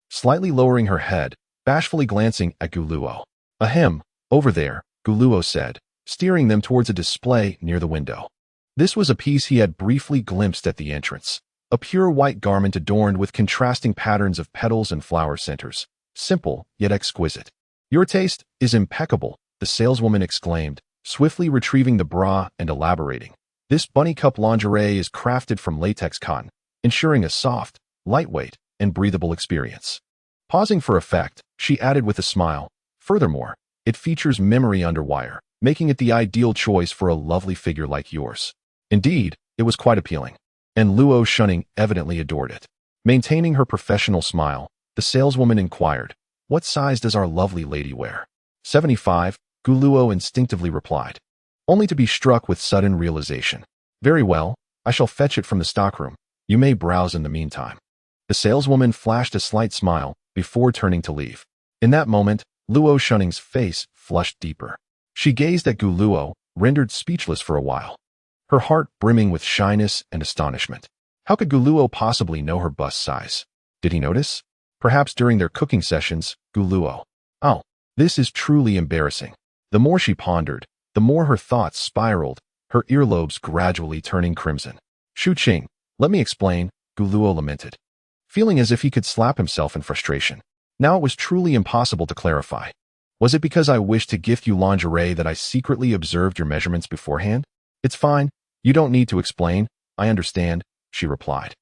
Speaker 1: slightly lowering her head, bashfully glancing at Gu Luo. "Ahem, over there," Gu Luo said, steering them towards a display near the window. This was a piece he had briefly glimpsed at the entrance. a pure white garment adorned with contrasting patterns of petals and flower centers. Simple, yet exquisite. Your taste is impeccable, the saleswoman exclaimed, swiftly retrieving the bra and elaborating. This bunny cup lingerie is crafted from latex cotton, ensuring a soft, lightweight, and breathable experience. Pausing for effect, she added with a smile, furthermore, it features memory underwire, making it the ideal choice for a lovely figure like yours. Indeed, it was quite appealing, and Luo Shunning evidently adored it. Maintaining her professional smile, the saleswoman inquired, "What size does our lovely lady wear?" 75, Guluo instinctively replied, only to be struck with sudden realization. "Very well, I shall fetch it from the stockroom. You may browse in the meantime." The saleswoman flashed a slight smile before turning to leave. In that moment, Luo Shunning's face flushed deeper. She gazed at Guluo, rendered speechless for a while, her heart brimming with shyness and astonishment. How could Guluo possibly know her bust size? Did he notice? Perhaps during their cooking sessions, Guluo. Oh, this is truly embarrassing. The more she pondered, the more her thoughts spiraled, her earlobes gradually turning crimson. "Shu-Ching, let me explain," Guluo lamented, feeling as if he could slap himself in frustration. Now it was truly impossible to clarify. "Was it because I wished to gift you lingerie that I secretly observed your measurements beforehand?" "It's fine. You don't need to explain. I understand," she replied,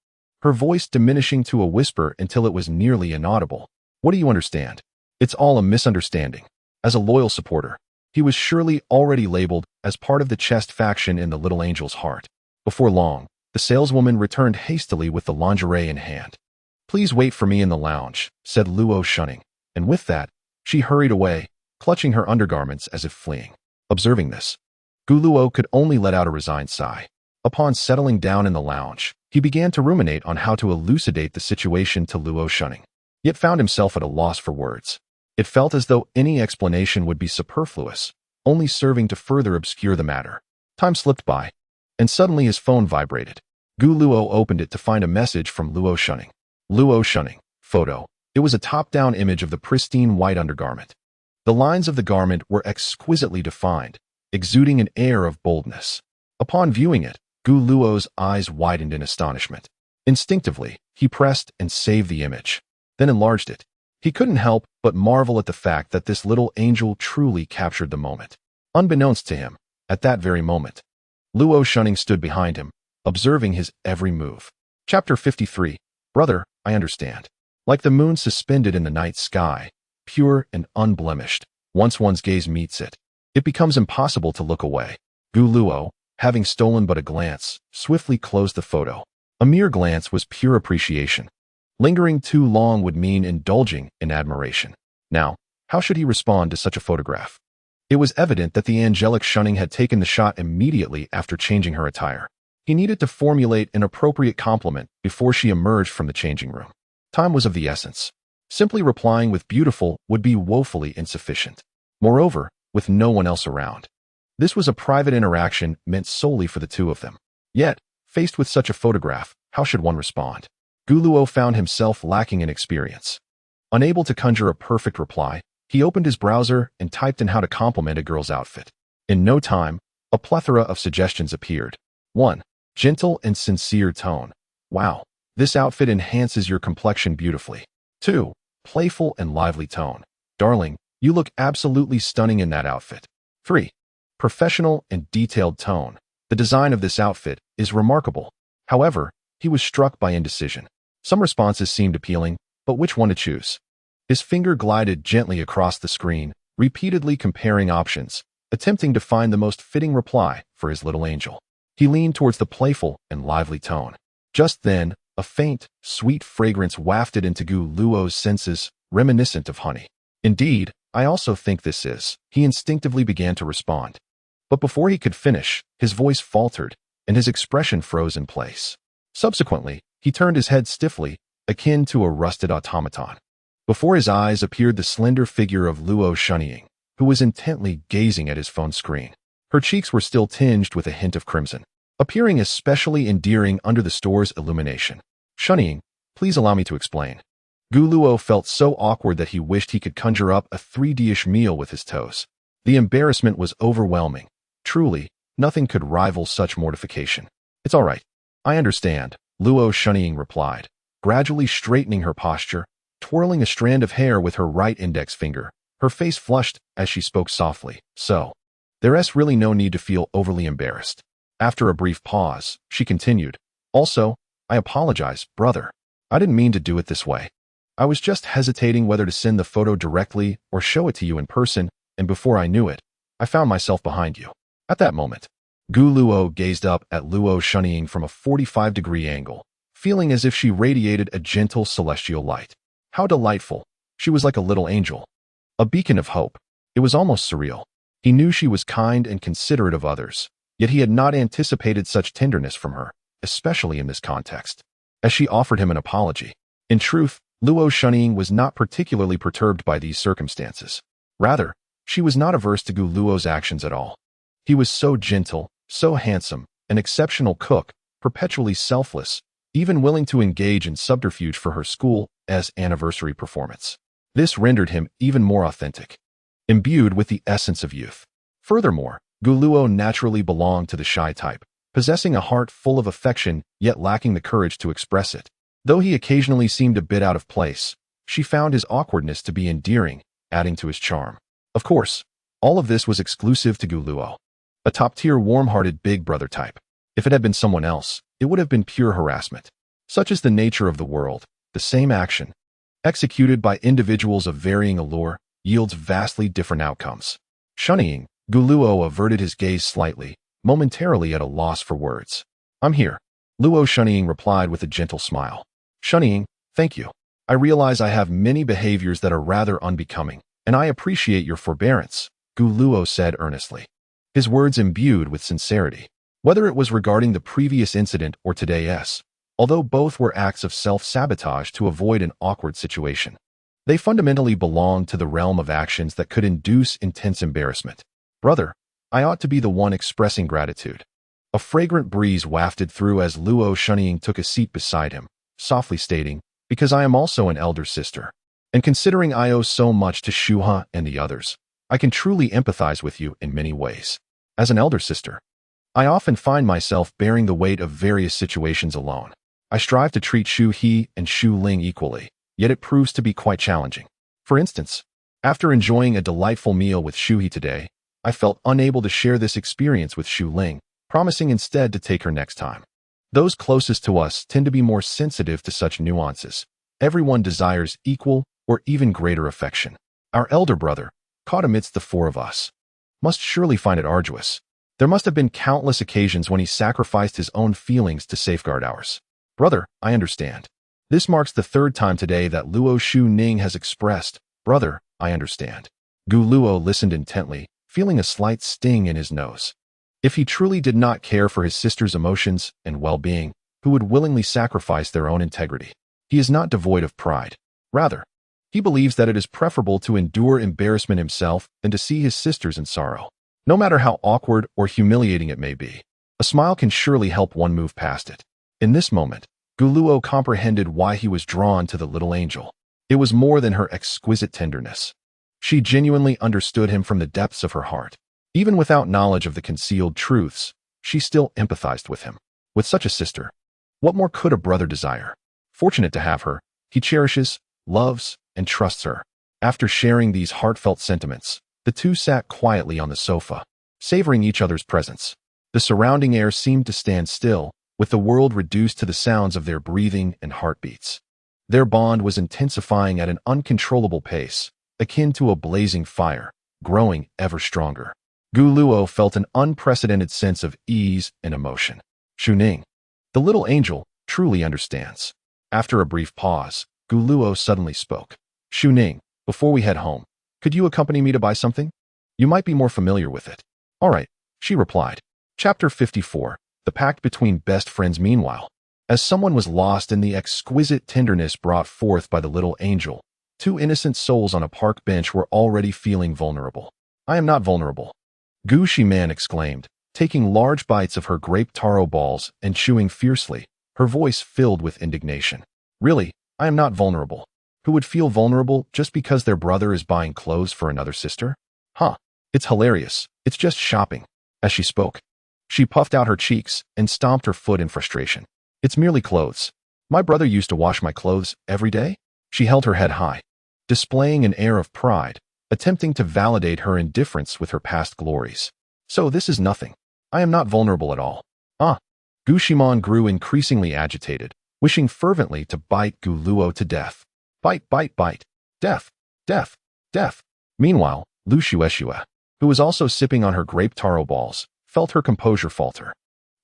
Speaker 1: her voice diminishing to a whisper until it was nearly inaudible. "What do you understand? It's all a misunderstanding." As a loyal supporter, he was surely already labeled as part of the chest faction in the little angel's heart. Before long, the saleswoman returned hastily with the lingerie in hand. "Please wait for me in the lounge," said Luo Shunning, and with that, she hurried away, clutching her undergarments as if fleeing. Observing this, Guluo could only let out a resigned sigh. Upon settling down in the lounge, he began to ruminate on how to elucidate the situation to Luo Shunning, yet found himself at a loss for words. It felt as though any explanation would be superfluous, only serving to further obscure the matter. Time slipped by, and suddenly his phone vibrated. Guluo opened it to find a message from Luo Shunning. Luo Shunning, photo. It was a top-down image of the pristine white undergarment. The lines of the garment were exquisitely defined, exuding an air of boldness. Upon viewing it, Guluo's eyes widened in astonishment. Instinctively, he pressed and saved the image, then enlarged it. He couldn't help but marvel at the fact that this little angel truly captured the moment. Unbeknownst to him, at that very moment, Luo Shunning stood behind him, observing his every move. Chapter 53. Brother, I understand. Like the moon suspended in the night sky, pure and unblemished, once one's gaze meets it, it becomes impossible to look away. Guluo, having stolen but a glance, swiftly closed the photo. A mere glance was pure appreciation. Lingering too long would mean indulging in admiration. Now, how should he respond to such a photograph? It was evident that the angelic Shunning had taken the shot immediately after changing her attire. He needed to formulate an appropriate compliment before she emerged from the changing room. Time was of the essence. Simply replying with beautiful would be woefully insufficient. Moreover, with no one else around. This was a private interaction meant solely for the two of them. Yet, faced with such a photograph, how should one respond? Guluo found himself lacking in experience. Unable to conjure a perfect reply, he opened his browser and typed in how to compliment a girl's outfit. In no time, a plethora of suggestions appeared. 1. Gentle and sincere tone. Wow, this outfit enhances your complexion beautifully. 2. Playful and lively tone. Darling, you look absolutely stunning in that outfit. 3. Professional and detailed tone. The design of this outfit is remarkable. However, he was struck by indecision. Some responses seemed appealing, but which one to choose? His finger glided gently across the screen, repeatedly comparing options, attempting to find the most fitting reply for his little angel. He leaned towards the playful and lively tone. Just then, a faint, sweet fragrance wafted into Guluo's senses, reminiscent of honey. Indeed, I also think this is. He instinctively began to respond. But before he could finish, his voice faltered, and his expression froze in place. Subsequently, he turned his head stiffly, akin to a rusted automaton. Before his eyes appeared the slender figure of Luo Shunning, who was intently gazing at his phone screen. Her cheeks were still tinged with a hint of crimson, appearing especially endearing under the store's illumination. "Shunning, please allow me to explain." Guluo felt so awkward that he wished he could conjure up a 3D-ish meal with his toes. The embarrassment was overwhelming. Truly, nothing could rival such mortification. "It's all right. I understand," Luo Shunning replied, gradually straightening her posture, twirling a strand of hair with her right index finger. Her face flushed as she spoke softly. So, there's really no need to feel overly embarrassed. After a brief pause, she continued, also, I apologize, brother. I didn't mean to do it this way. I was just hesitating whether to send the photo directly or show it to you in person, and before I knew it, I found myself behind you. At that moment, Gu Luo gazed up at Luo Shunning from a 45-degree angle, feeling as if she radiated a gentle celestial light. How delightful. She was like a little angel. A beacon of hope. It was almost surreal. He knew she was kind and considerate of others, yet he had not anticipated such tenderness from her, especially in this context. As she offered him an apology. In truth, Luo Shunning was not particularly perturbed by these circumstances. Rather, she was not averse to Gu Luo's actions at all. He was so gentle, so handsome, an exceptional cook, perpetually selfless, even willing to engage in subterfuge for her school's anniversary performance. This rendered him even more authentic, imbued with the essence of youth. Furthermore, Gu Luo naturally belonged to the shy type, possessing a heart full of affection yet lacking the courage to express it. Though he occasionally seemed a bit out of place, she found his awkwardness to be endearing, adding to his charm. Of course, all of this was exclusive to Gu Luo, a top-tier warm-hearted big brother type. If it had been someone else, it would have been pure harassment. Such is the nature of the world. The same action, executed by individuals of varying allure, yields vastly different outcomes. Shunning, Gu Luo averted his gaze slightly, momentarily at a loss for words. I'm here, Luo Shunning replied with a gentle smile. Shunning, thank you. I realize I have many behaviors that are rather unbecoming, and I appreciate your forbearance, Gu Luo said earnestly, his words imbued with sincerity. Whether it was regarding the previous incident or today's, although both were acts of self-sabotage to avoid an awkward situation, they fundamentally belonged to the realm of actions that could induce intense embarrassment. Brother, I ought to be the one expressing gratitude. A fragrant breeze wafted through as Luo Shunning took a seat beside him, softly stating, because I am also an elder sister. And considering I owe so much to Shuha and the others, I can truly empathize with you in many ways. As an elder sister, I often find myself bearing the weight of various situations alone. I strive to treat Shu He and Shu Ling equally, yet it proves to be quite challenging. For instance, after enjoying a delightful meal with Shu He today, I felt unable to share this experience with Shu Ling, promising instead to take her next time. Those closest to us tend to be more sensitive to such nuances. Everyone desires equal or even greater affection. Our elder brother, caught amidst the four of us, must surely find it arduous. There must have been countless occasions when he sacrificed his own feelings to safeguard ours. Brother, I understand. This marks the third time today that Luo Shu Ning has expressed, brother, I understand. Gu Luo listened intently, feeling a slight sting in his nose. If he truly did not care for his sister's emotions and well-being, who would willingly sacrifice their own integrity? He is not devoid of pride. Rather, he believes that it is preferable to endure embarrassment himself than to see his sisters in sorrow. No matter how awkward or humiliating it may be, a smile can surely help one move past it. In this moment, Gu Luo comprehended why he was drawn to the little angel. It was more than her exquisite tenderness. She genuinely understood him from the depths of her heart. Even without knowledge of the concealed truths, she still empathized with him. With such a sister, what more could a brother desire? Fortunate to have her, he cherishes, loves, and trusts her. After sharing these heartfelt sentiments, the two sat quietly on the sofa, savoring each other's presence. The surrounding air seemed to stand still, with the world reduced to the sounds of their breathing and heartbeats. Their bond was intensifying at an uncontrollable pace, akin to a blazing fire, growing ever stronger. Gu Luo felt an unprecedented sense of ease and emotion. Shu Ning, the little angel, truly understands. After a brief pause, Gu Luo suddenly spoke. Shu Ning, before we head home, could you accompany me to buy something? You might be more familiar with it. All right, she replied. Chapter 54, The Pact Between Best Friends. Meanwhile, as someone was lost in the exquisite tenderness brought forth by the little angel, two innocent souls on a park bench were already feeling vulnerable. I am not vulnerable, Gu Shiman exclaimed, taking large bites of her grape taro balls and chewing fiercely, her voice filled with indignation. Really, I am not vulnerable. Who would feel vulnerable just because their brother is buying clothes for another sister? Huh, it's hilarious. It's just shopping. As she spoke, she puffed out her cheeks and stomped her foot in frustration. It's merely clothes. My brother used to wash my clothes every day. She held her head high, displaying an air of pride, attempting to validate her indifference with her past glories. So this is nothing. I am not vulnerable at all. Ah. Gushimon grew increasingly agitated, wishing fervently to bite Guluo to death. Bite, bite, bite. Death, death, death. Meanwhile, Lu Shueshue, who was also sipping on her grape taro balls, felt her composure falter.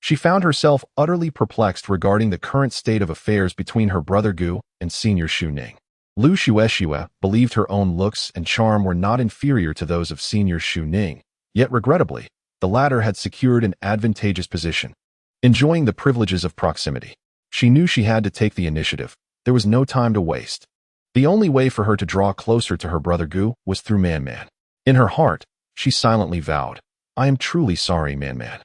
Speaker 1: She found herself utterly perplexed regarding the current state of affairs between her brother Gu and Senior Shu Ning. Lu Shueshue believed her own looks and charm were not inferior to those of Senior Shu Ning, yet regrettably, the latter had secured an advantageous position, enjoying the privileges of proximity. She knew she had to take the initiative. There was no time to waste. The only way for her to draw closer to her brother Gu was through Man. In her heart, she silently vowed, I am truly sorry, Man.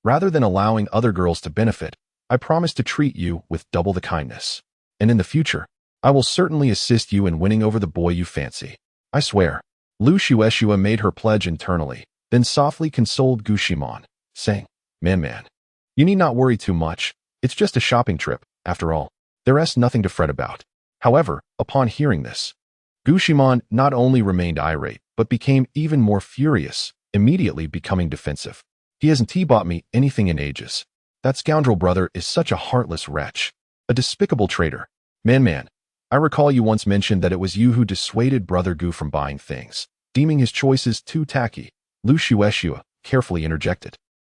Speaker 1: Rather than allowing other girls to benefit, I promise to treat you with double the kindness. And in the future, I will certainly assist you in winning over the boy you fancy. I swear. Lu Shueshue made her pledge internally, then softly consoled Gushimon, saying, Man, you need not worry too much. It's just a shopping trip, after all. There's nothing to fret about. However, upon hearing this, Gushimon not only remained irate, but became even more furious, immediately becoming defensive. He hasn't bought me anything in ages. That scoundrel brother is such a heartless wretch. A despicable traitor. Man, I recall you once mentioned that it was you who dissuaded brother Gu from buying things, deeming his choices too tacky. Lu Shueshue carefully interjected.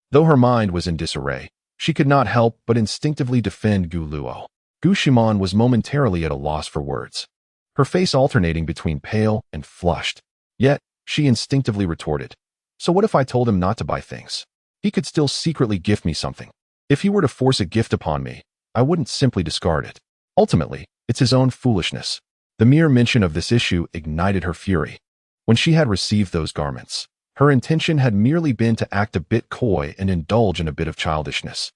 Speaker 1: Though her mind was in disarray, she could not help but instinctively defend Gu Luo. Gushimon was momentarily at a loss for words, her face alternating between pale and flushed. Yet, she instinctively retorted, so what if I told him not to buy things? He could still secretly gift me something. If he were to force a gift upon me, I wouldn't simply discard it. Ultimately, it's his own foolishness. The mere mention of this issue ignited her fury. When she had received those garments, her intention had merely been to act a bit coy and indulge in a bit of childishness,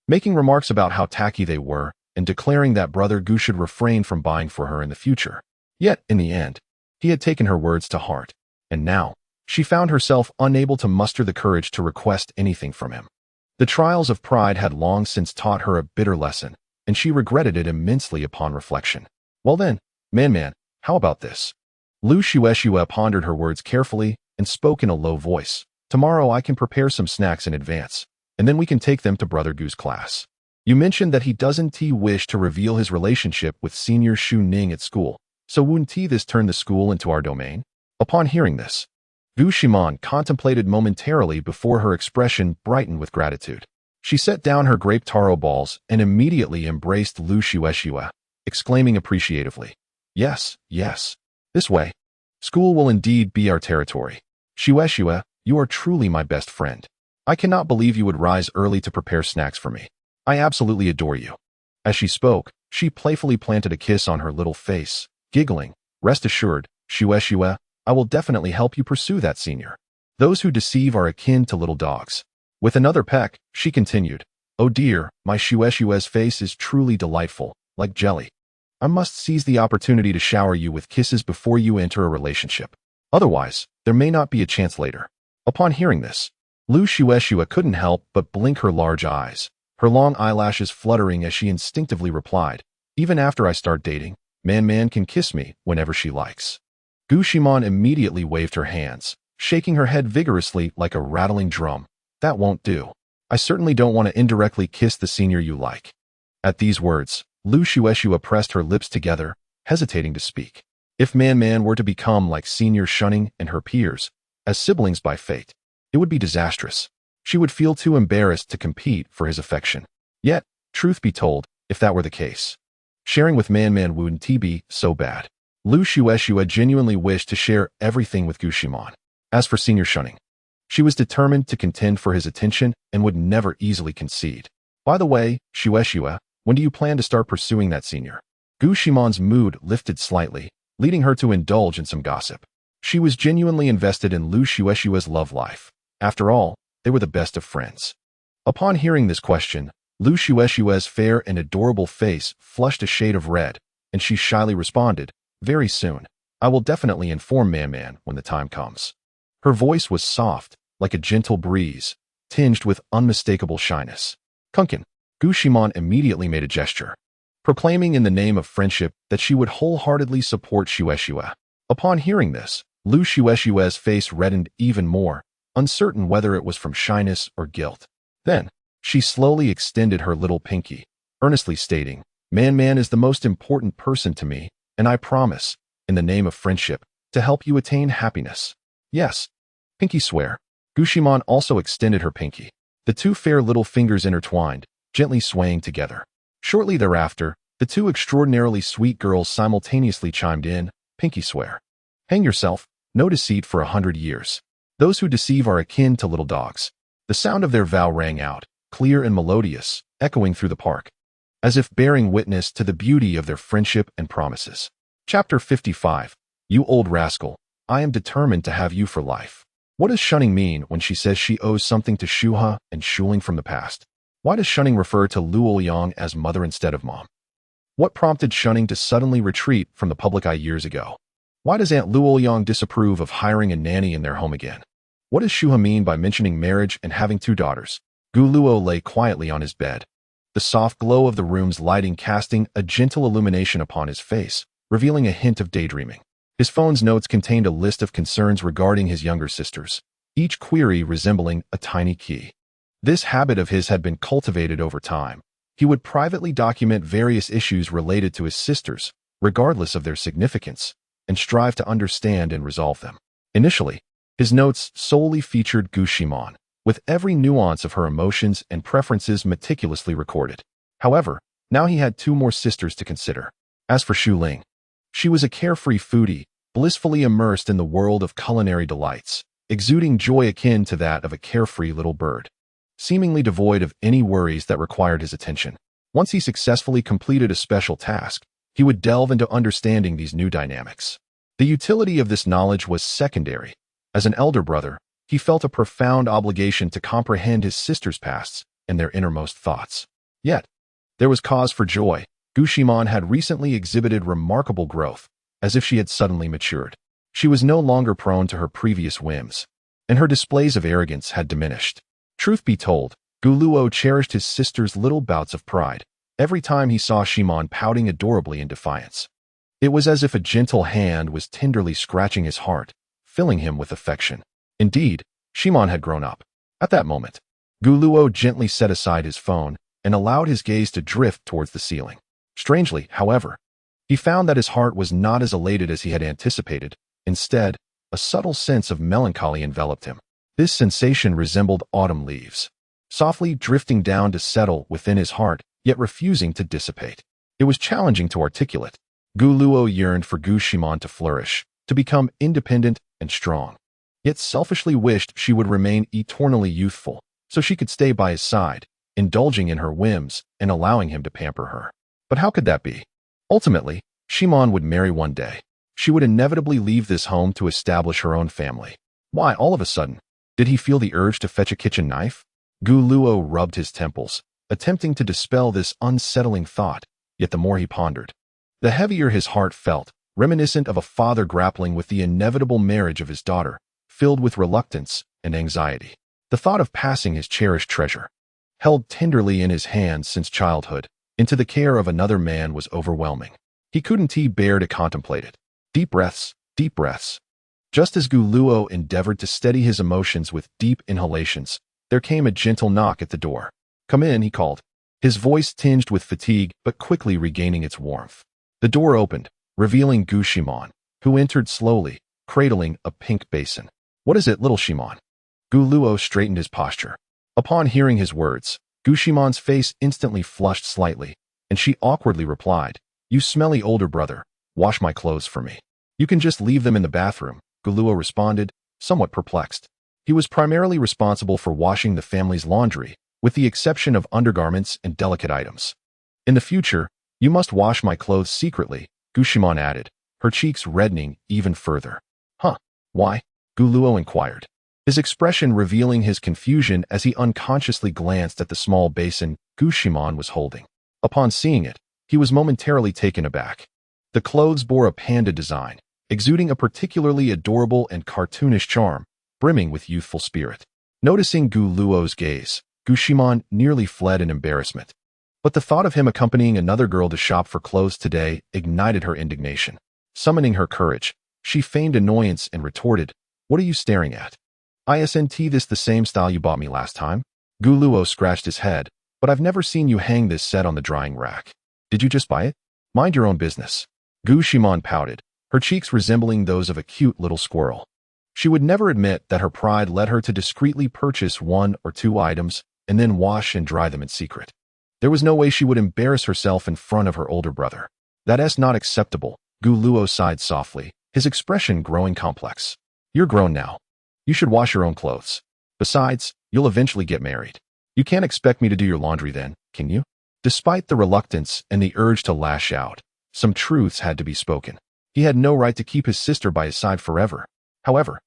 Speaker 1: making remarks about how tacky they were and declaring that brother Gu should refrain from buying for her in the future. Yet, in the end, he had taken her words to heart, and now, she found herself unable to muster the courage to request anything from him. The trials of pride had long since taught her a bitter lesson, and she regretted it immensely upon reflection. Well then, Man, how about this? Lu Shueshue pondered her words carefully and spoke in a low voice. Tomorrow I can prepare some snacks in advance, and then we can take them to Brother Gu's class. You mentioned that he doesn't wish to reveal his relationship with Senior Shu Ning at school, so wouldn't this turn the school into our domain? Upon hearing this, Gushimon contemplated momentarily before her expression brightened with gratitude. She set down her grape taro balls and immediately embraced Lu Shueshue, exclaiming appreciatively, Yes, this way. School will indeed be our territory. Shueshue, you are truly my best friend. I cannot believe you would rise early to prepare snacks for me. I absolutely adore you. As she spoke, she playfully planted a kiss on her little face, giggling, Rest assured, Shueshue, I will definitely help you pursue that senior. Those who deceive are akin to little dogs. With another peck, she continued, Oh dear, my Shueshue's face is truly delightful, like jelly. I must seize the opportunity to shower you with kisses before you enter a relationship. Otherwise, there may not be a chance later. Upon hearing this, Lu Shueshue couldn't help but blink her large eyes, her long eyelashes fluttering as she instinctively replied, Even after I start dating, Man can kiss me whenever she likes. Gushimon immediately waved her hands, shaking her head vigorously like a rattling drum. That won't do. I certainly don't want to indirectly kiss the senior you like. At these words, Lu Shueshue pressed her lips together, hesitating to speak. If Man were to become like Senior Shunning and her peers, as siblings by fate, it would be disastrous. She would feel too embarrassed to compete for his affection. Yet, truth be told, if that were the case, sharing with Man wouldn't be so bad. Lu Shueshue genuinely wished to share everything with Gushimon. As for Senior Shunning, she was determined to contend for his attention and would never easily concede. By the way, Shueshue, when do you plan to start pursuing that senior? Gushimon's mood lifted slightly, leading her to indulge in some gossip. She was genuinely invested in Lu Shueshue's love life. After all, they were the best of friends. Upon hearing this question, Lu Shueshue's fair and adorable face flushed a shade of red, and she shyly responded, Very soon. I will definitely inform Man when the time comes. Her voice was soft, like a gentle breeze, tinged with unmistakable shyness. Kunkin. Gu Shimon immediately made a gesture, proclaiming in the name of friendship that she would wholeheartedly support Xuexue. Upon hearing this, Lu Xuexue's face reddened even more, uncertain whether it was from shyness or guilt. Then, she slowly extended her little pinky, earnestly stating, Man is the most important person to me, and I promise, in the name of friendship, to help you attain happiness. Yes. Pinky swear. Gu Shimon also extended her pinky. The two fair little fingers intertwined, gently swaying together. Shortly thereafter, the two extraordinarily sweet girls simultaneously chimed in, Pinky swear. Hang yourself, no deceit for 100 years. Those who deceive are akin to little dogs. The sound of their vow rang out, clear and melodious, echoing through the park, as if bearing witness to the beauty of their friendship and promises. Chapter 55. You old rascal, I am determined to have you for life. What does shunning mean when she says she owes something to Shuha and Shuling from the past? Why does shunning refer to Luoyang as mother instead of mom? What prompted shunning to suddenly retreat from the public eye years ago? Why does Aunt Luoyang disapprove of hiring a nanny in their home again? What does Shuha mean by mentioning marriage and having 2 daughters? Gu Luo lay quietly on his bed, the soft glow of the room's lighting casting a gentle illumination upon his face, revealing a hint of daydreaming. His phone's notes contained a list of concerns regarding his younger sisters, each query resembling a tiny key. This habit of his had been cultivated over time. He would privately document various issues related to his sisters, regardless of their significance, and strive to understand and resolve them. Initially, his notes solely featured Gu Shimon, with every nuance of her emotions and preferences meticulously recorded. However, now he had 2 more sisters to consider. As for Shu Ling, she was a carefree foodie, blissfully immersed in the world of culinary delights, exuding joy akin to that of a carefree little bird, seemingly devoid of any worries that required his attention. Once he successfully completed a special task, he would delve into understanding these new dynamics. The utility of this knowledge was secondary. As an elder brother, he felt a profound obligation to comprehend his sisters' pasts and their innermost thoughts. Yet, there was cause for joy. Gu Shimon had recently exhibited remarkable growth, as if she had suddenly matured. She was no longer prone to her previous whims, and her displays of arrogance had diminished. Truth be told, Gu Luo cherished his sister's little bouts of pride every time he saw Shimon pouting adorably in defiance. It was as if a gentle hand was tenderly scratching his heart, filling him with affection. Indeed, Shimon had grown up. At that moment, Gu Luo gently set aside his phone and allowed his gaze to drift towards the ceiling. Strangely, however, he found that his heart was not as elated as he had anticipated. Instead, a subtle sense of melancholy enveloped him. This sensation resembled autumn leaves, softly drifting down to settle within his heart, yet refusing to dissipate. It was challenging to articulate. Gu Luo yearned for Gu Shimon to flourish, to become independent and strong, yet selfishly wished she would remain eternally youthful, so she could stay by his side, indulging in her whims and allowing him to pamper her. But how could that be? Ultimately, Shimon would marry one day. She would inevitably leave this home to establish her own family. Why, all of a sudden, did he feel the urge to fetch a kitchen knife? Gu Luo rubbed his temples, attempting to dispel this unsettling thought, yet the more he pondered, the heavier his heart felt, reminiscent of a father grappling with the inevitable marriage of his daughter, filled with reluctance and anxiety. The thought of passing his cherished treasure, held tenderly in his hands since childhood, into the care of another man was overwhelming. He couldn't bear to contemplate it. Deep breaths, deep breaths. Just as Gu Luo endeavored to steady his emotions with deep inhalations, there came a gentle knock at the door. Come in, he called, his voice tinged with fatigue but quickly regaining its warmth. The door opened, revealing Gu Shimon, who entered slowly, cradling a pink basin. What is it, little Shimon? Gu Luo straightened his posture. Upon hearing his words, Gu Shimon's face instantly flushed slightly, and she awkwardly replied, You smelly older brother, wash my clothes for me. You can just leave them in the bathroom, Gu Luo responded, somewhat perplexed. He was primarily responsible for washing the family's laundry, with the exception of undergarments and delicate items. In the future, you must wash my clothes secretly, Gu Shimon added, her cheeks reddening even further. Huh, why? Gu Luo inquired, his expression revealing his confusion as he unconsciously glanced at the small basin Gu Shimon was holding. Upon seeing it, he was momentarily taken aback. The clothes bore a panda design, exuding a particularly adorable and cartoonish charm, brimming with youthful spirit. Noticing Gu Luo's gaze, Gu Shimon nearly fled in embarrassment. But the thought of him accompanying another girl to shop for clothes today ignited her indignation. Summoning her courage, she feigned annoyance and retorted, "What are you staring at? Isn't this the same style you bought me last time?" Guluo scratched his head, "But I've never seen you hang this set on the drying rack. Did you just buy it? Mind your own business." Gu Shimon pouted, her cheeks resembling those of a cute little squirrel. She would never admit that her pride led her to discreetly purchase 1 or 2 items and then wash and dry them in secret. There was no way she would embarrass herself in front of her older brother. "That's not acceptable," Guluo sighed softly, his expression growing complex. "You're grown now. You should wash your own clothes. Besides, you'll eventually get married. You can't expect me to do your laundry then, can you?" Despite the reluctance and the urge to lash out, some truths had to be spoken. He had no right to keep his sister by his side forever. However,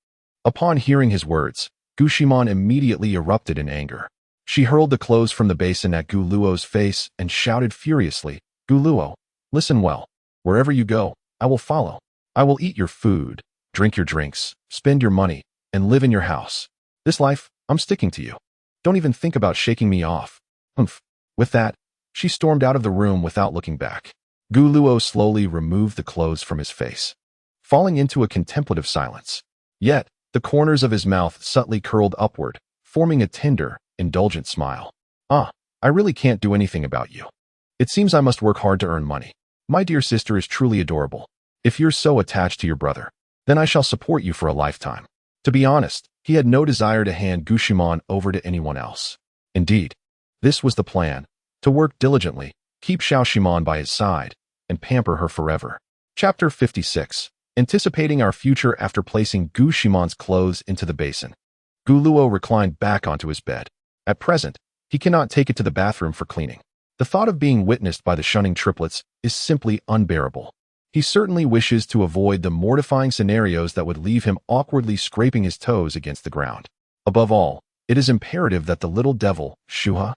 Speaker 1: upon hearing his words, Gu Shimon immediately erupted in anger. She hurled the clothes from the basin at Guluo's face and shouted furiously, "Guluo, listen well. Wherever you go, I will follow. I will eat your food, drink your drinks, spend your money, and live in your house. This life, I'm sticking to you. Don't even think about shaking me off." Humph. With that, she stormed out of the room without looking back. Guluo slowly removed the clothes from his face, falling into a contemplative silence. Yet, the corners of his mouth subtly curled upward, forming a tender, indulgent smile. I really can't do anything about you. It seems I must work hard to earn money. My dear sister is truly adorable. If you're so attached to your brother, then I shall support you for a lifetime." To be honest, he had no desire to hand Gu Shimon over to anyone else. Indeed, this was the plan, to work diligently, keep Xiao Shimon by his side, and pamper her forever. Chapter 56. Anticipating our future after placing Gu Shimon's clothes into the basin. Guluo reclined back onto his bed. At present, he cannot take it to the bathroom for cleaning. The thought of being witnessed by the shunning triplets is simply unbearable. He certainly wishes to avoid the mortifying scenarios that would leave him awkwardly scraping his toes against the ground. Above all, it is imperative that the little devil, Shuha,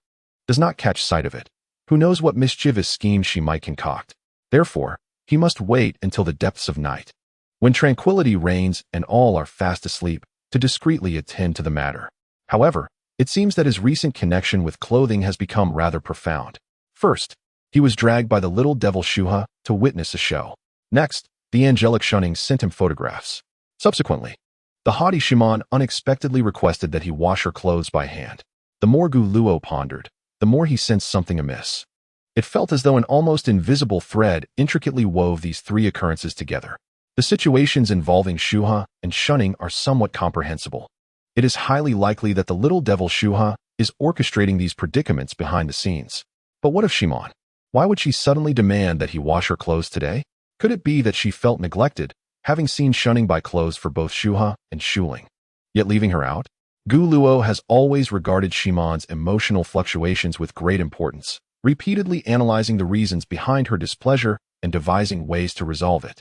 Speaker 1: does not catch sight of it. Who knows what mischievous scheme she might concoct. Therefore, he must wait until the depths of night, when tranquility reigns and all are fast asleep, to discreetly attend to the matter. However, it seems that his recent connection with clothing has become rather profound. First, he was dragged by the little devil Shuha to witness a show. Next, the angelic shunning sent him photographs. Subsequently, the haughty Shimon unexpectedly requested that he wash her clothes by hand. The more Guluo pondered, the more he sensed something amiss. It felt as though an almost invisible thread intricately wove these 3 occurrences together. The situations involving Shuha and shunning are somewhat comprehensible. It is highly likely that the little devil Shuha is orchestrating these predicaments behind the scenes. But what of Shimon? Why would she suddenly demand that he wash her clothes today? Could it be that she felt neglected, having seen shunning buy clothes for both Shuha and Shuling, yet leaving her out? Guluo has always regarded Shimon's emotional fluctuations with great importance, repeatedly analyzing the reasons behind her displeasure and devising ways to resolve it,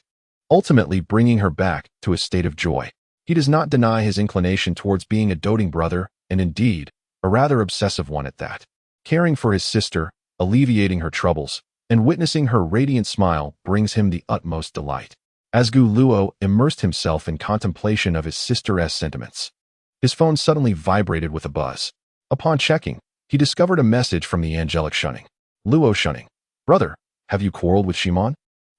Speaker 1: ultimately bringing her back to a state of joy. He does not deny his inclination towards being a doting brother, and indeed, a rather obsessive one at that. Caring for his sister, alleviating her troubles, and witnessing her radiant smile brings him the utmost delight. As Guluo immersed himself in contemplation of his sister's sentiments, his phone suddenly vibrated with a buzz. Upon checking, he discovered a message from the angelic shunning. Luo shunning. "Brother, have you quarreled with Shimon?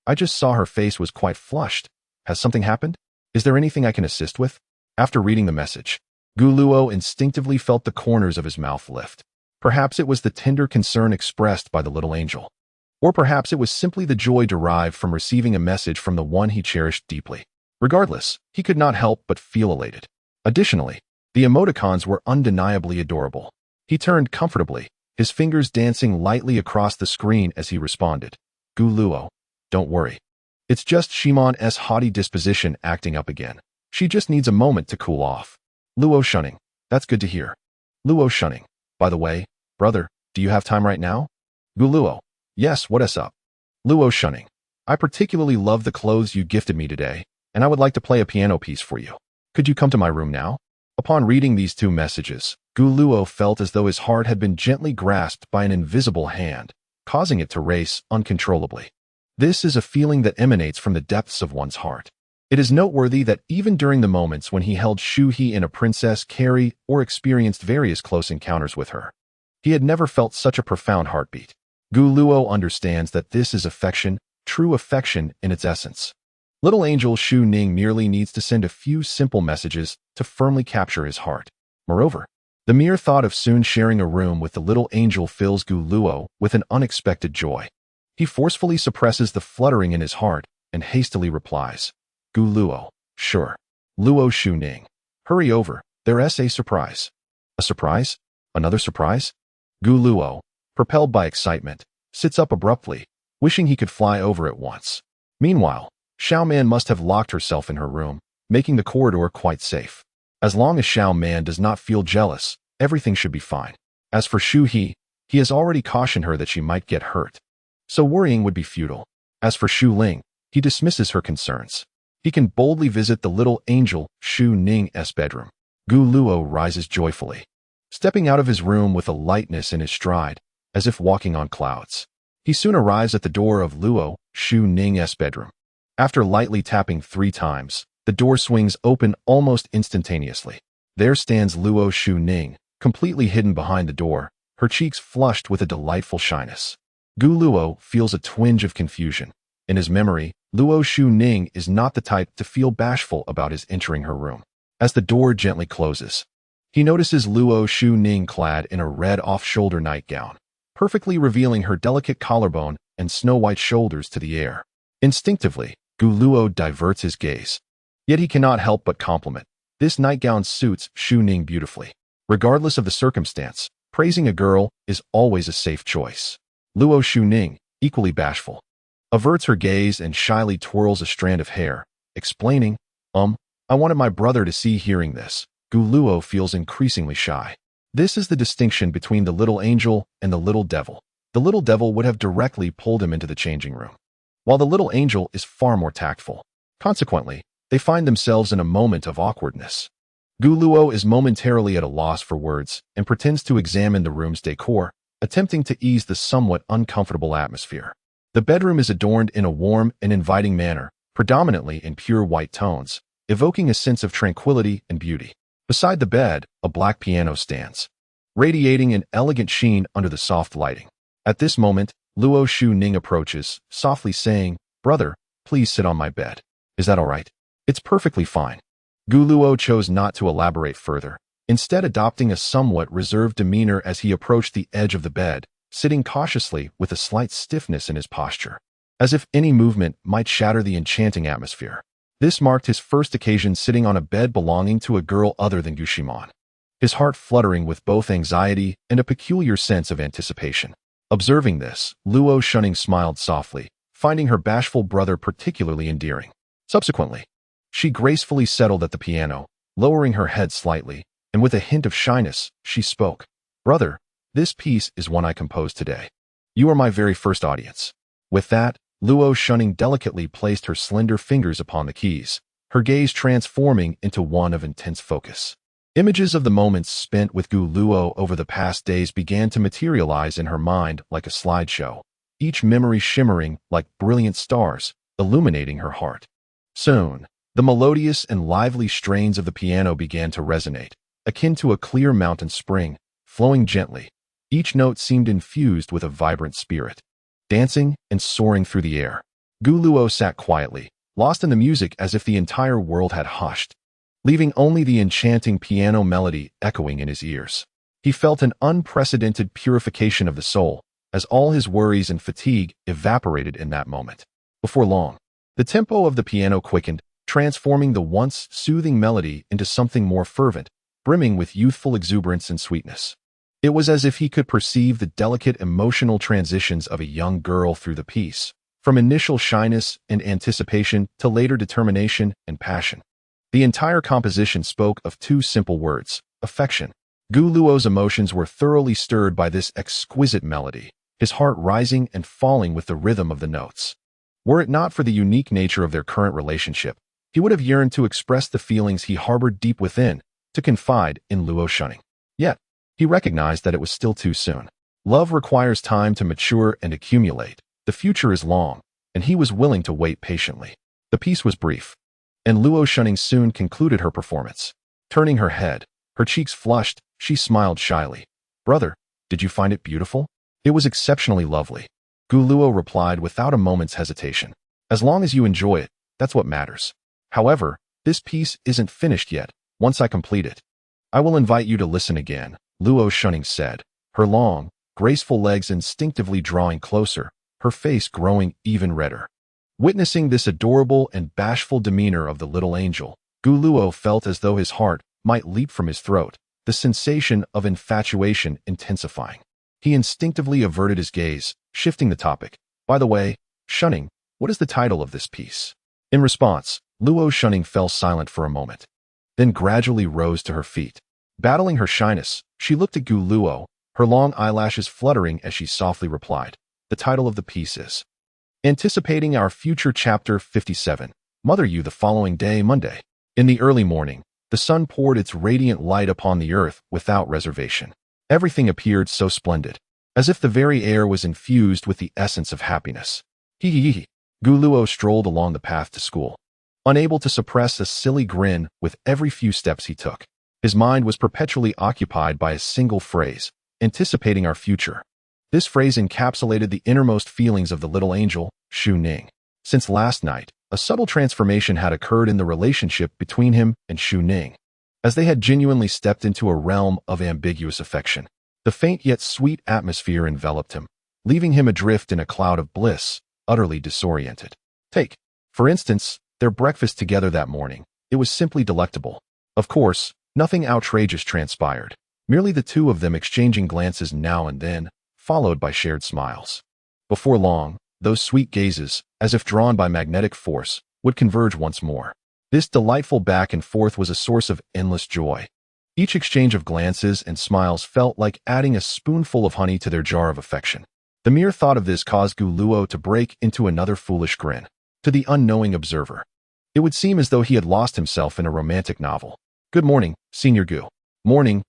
Speaker 1: I just saw her face was quite flushed. Has something happened? Is there anything I can assist with?" After reading the message, Guluo instinctively felt the corners of his mouth lift. Perhaps it was the tender concern expressed by the little angel. Or perhaps it was simply the joy derived from receiving a message from the one he cherished deeply. Regardless, he could not help but feel elated. Additionally, the emoticons were undeniably adorable. He turned comfortably, his fingers dancing lightly across the screen as he responded, "Guluo, don't worry. It's just Shimon's haughty disposition acting up again. She just needs a moment to cool off." Luo shunning. "That's good to hear." Luo shunning. "By the way, brother, do you have time right now?" Guluo. "Yes, what is up?" Luo shunning. "I particularly love the clothes you gifted me today, and I would like to play a piano piece for you. Could you come to my room now?" Upon reading these 2 messages, Guluo felt as though his heart had been gently grasped by an invisible hand, causing it to race uncontrollably. This is a feeling that emanates from the depths of one's heart. It is noteworthy that even during the moments when he held Shuhi and a Princess Carrie or experienced various close encounters with her, he had never felt such a profound heartbeat. Gu Luo understands that this is affection, true affection in its essence. Little angel Shu Ning merely needs to send a few simple messages to firmly capture his heart. Moreover, the mere thought of soon sharing a room with the little angel fills Gu Luo with an unexpected joy. He forcefully suppresses the fluttering in his heart and hastily replies, Gu Luo, sure. Luo Shu Ning. Hurry over, there's a surprise. A surprise? Another surprise? Gu Luo, propelled by excitement, sits up abruptly, wishing he could fly over at once. Meanwhile, Xiao Man must have locked herself in her room, making the corridor quite safe. As long as Xiao Man does not feel jealous, everything should be fine. As for Shu He has already cautioned her that she might get hurt. So worrying would be futile. As for Shu Ling, he dismisses her concerns. He can boldly visit the little angel Shu Ning's bedroom. Gu Luo rises joyfully, stepping out of his room with a lightness in his stride, as if walking on clouds. He soon arrives at the door of Luo Shu Ning's bedroom. After lightly tapping 3 times, the door swings open almost instantaneously. There stands Luo Shu Ning, completely hidden behind the door, her cheeks flushed with a delightful shyness. Gu Luo feels a twinge of confusion. In his memory, Luo Shu Ning is not the type to feel bashful about his entering her room. As the door gently closes, he notices Luo Shu Ning clad in a red off-shoulder nightgown, perfectly revealing her delicate collarbone and snow-white shoulders to the air. Instinctively, Gu Luo diverts his gaze. Yet he cannot help but compliment. This nightgown suits Shu Ning beautifully. Regardless of the circumstance, praising a girl is always a safe choice. Luo Shu Ning, equally bashful, averts her gaze and shyly twirls a strand of hair, explaining, I wanted my brother to see. Hearing this, Gu Luo feels increasingly shy. This is the distinction between the little angel and the little devil. The little devil would have directly pulled him into the changing room, while the little angel is far more tactful. Consequently, they find themselves in a moment of awkwardness. Gu Luo is momentarily at a loss for words and pretends to examine the room's decor, attempting to ease the somewhat uncomfortable atmosphere. The bedroom is adorned in a warm and inviting manner, predominantly in pure white tones, evoking a sense of tranquility and beauty. Beside the bed, a black piano stands, radiating an elegant sheen under the soft lighting. At this moment, Luo Shu Ning approaches, softly saying, Brother, please sit on my bed. Is that all right? It's perfectly fine. Gu Luo chose not to elaborate further, instead adopting a somewhat reserved demeanor as he approached the edge of the bed, sitting cautiously with a slight stiffness in his posture, as if any movement might shatter the enchanting atmosphere. This marked his first occasion sitting on a bed belonging to a girl other than Gushimon, his heart fluttering with both anxiety and a peculiar sense of anticipation. Observing this, Luo Shu smiled softly, finding her bashful brother particularly endearing. Subsequently, she gracefully settled at the piano, lowering her head slightly, and with a hint of shyness, she spoke. Brother, this piece is one I composed today. You are my very first audience. With that, Luo Shu delicately placed her slender fingers upon the keys, her gaze transforming into one of intense focus. Images of the moments spent with Gu Luo over the past days began to materialize in her mind like a slideshow, each memory shimmering like brilliant stars, illuminating her heart. Soon, the melodious and lively strains of the piano began to resonate, akin to a clear mountain spring, flowing gently. Each note seemed infused with a vibrant spirit, dancing and soaring through the air. Gu Luo sat quietly, lost in the music as if the entire world had hushed, leaving only the enchanting piano melody echoing in his ears. He felt an unprecedented purification of the soul, as all his worries and fatigue evaporated in that moment. Before long, the tempo of the piano quickened, transforming the once soothing melody into something more fervent, brimming with youthful exuberance and sweetness. It was as if he could perceive the delicate emotional transitions of a young girl through the piece, from initial shyness and anticipation to later determination and passion. The entire composition spoke of 2 simple words, affection. Gu Luo's emotions were thoroughly stirred by this exquisite melody, his heart rising and falling with the rhythm of the notes. Were it not for the unique nature of their current relationship, he would have yearned to express the feelings he harbored deep within, to confide in Luo Shu. Yet, he recognized that it was still too soon. Love requires time to mature and accumulate. The future is long, and he was willing to wait patiently. The piece was brief, and Luo Shu soon concluded her performance. Turning her head, her cheeks flushed, she smiled shyly. Brother, did you find it beautiful? It was exceptionally lovely. Gu Luo replied without a moment's hesitation. As long as you enjoy it, that's what matters. However, this piece isn't finished yet. Once I complete it, I will invite you to listen again, Luo Shunning said, her long, graceful legs instinctively drawing closer, her face growing even redder. Witnessing this adorable and bashful demeanor of the little angel, Gu Luo felt as though his heart might leap from his throat, the sensation of infatuation intensifying. He instinctively averted his gaze, shifting the topic. By the way, Shunning, what is the title of this piece? In response, Luo Shunning fell silent for a moment, then gradually rose to her feet. Battling her shyness, she looked at Gu Luo, her long eyelashes fluttering as she softly replied. The title of the piece is Anticipating Our Future Chapter 57. Mother you the following day, Monday. In the early morning, the sun poured its radiant light upon the earth without reservation. Everything appeared so splendid, as if the very air was infused with the essence of happiness. Hee hee hee. Gu Luo strolled along the path to school, unable to suppress a silly grin with every few steps he took. His mind was perpetually occupied by a single phrase, anticipating our future. This phrase encapsulated the innermost feelings of the little angel, Shu Ning. Since last night, a subtle transformation had occurred in the relationship between him and Shu Ning, as they had genuinely stepped into a realm of ambiguous affection. The faint yet sweet atmosphere enveloped him, leaving him adrift in a cloud of bliss, utterly disoriented. Take, for instance, their breakfast together that morning. It was simply delectable. Of course, nothing outrageous transpired, merely the two of them exchanging glances now and then, followed by shared smiles. Before long, those sweet gazes, as if drawn by magnetic force, would converge once more. This delightful back and forth was a source of endless joy. Each exchange of glances and smiles felt like adding a spoonful of honey to their jar of affection. The mere thought of this caused Gu Luo to break into another foolish grin. To the unknowing observer, it would seem as though he had lost himself in a romantic novel. Good morning, Senior Gu. Morning,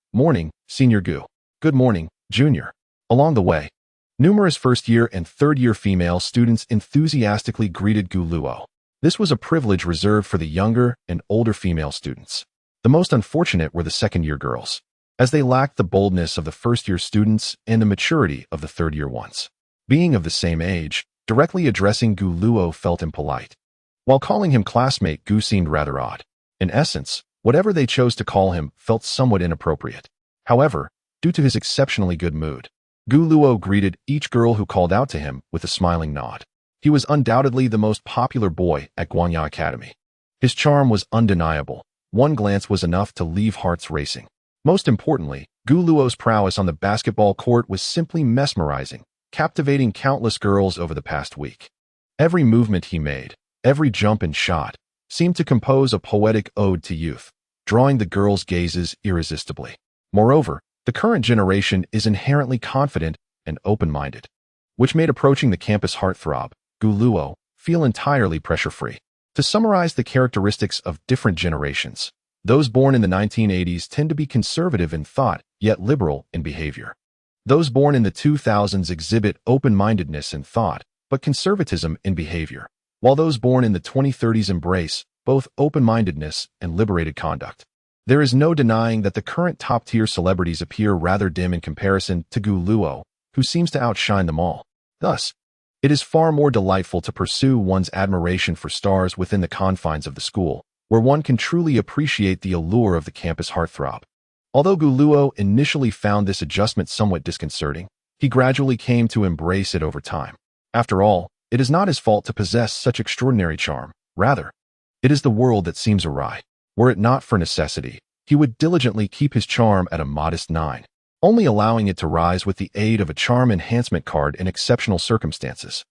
Speaker 1: Senior Gu. Good morning, Junior. Along the way, numerous first-year and third-year female students enthusiastically greeted Gu Luo. This was a privilege reserved for the younger and older female students. The most unfortunate were the second-year girls, as they lacked the boldness of the first-year students and the maturity of the third-year ones. Being of the same age, directly addressing Gu Luo felt impolite, while calling him classmate Gu seemed rather odd. In essence, whatever they chose to call him felt somewhat inappropriate. However, due to his exceptionally good mood, Gu Luo greeted each girl who called out to him with a smiling nod. He was undoubtedly the most popular boy at Guanya Academy. His charm was undeniable. One glance was enough to leave hearts racing. Most importantly, Gu Luo's prowess on the basketball court was simply mesmerizing, captivating countless girls over the past week. Every movement he made, every jump and shot, seemed to compose a poetic ode to youth, drawing the girls' gazes irresistibly. Moreover, the current generation is inherently confident and open-minded, which made approaching the campus heartthrob, Gu Luo, feel entirely pressure-free. To summarize the characteristics of different generations, those born in the 1980s tend to be conservative in thought, yet liberal in behavior. Those born in the 2000s exhibit open-mindedness in thought, but conservatism in behavior, while those born in the 2030s embrace both open-mindedness and liberated conduct. There is no denying that the current top-tier celebrities appear rather dim in comparison to Gu Luo, who seems to outshine them all. Thus, it is far more delightful to pursue one's admiration for stars within the confines of the school, where one can truly appreciate the allure of the campus heartthrob. Although Gu Luo initially found this adjustment somewhat disconcerting, he gradually came to embrace it over time. After all, it is not his fault to possess such extraordinary charm. Rather, it is the world that seems awry. Were it not for necessity, he would diligently keep his charm at a modest 9, only allowing it to rise with the aid of a charm enhancement card in exceptional circumstances.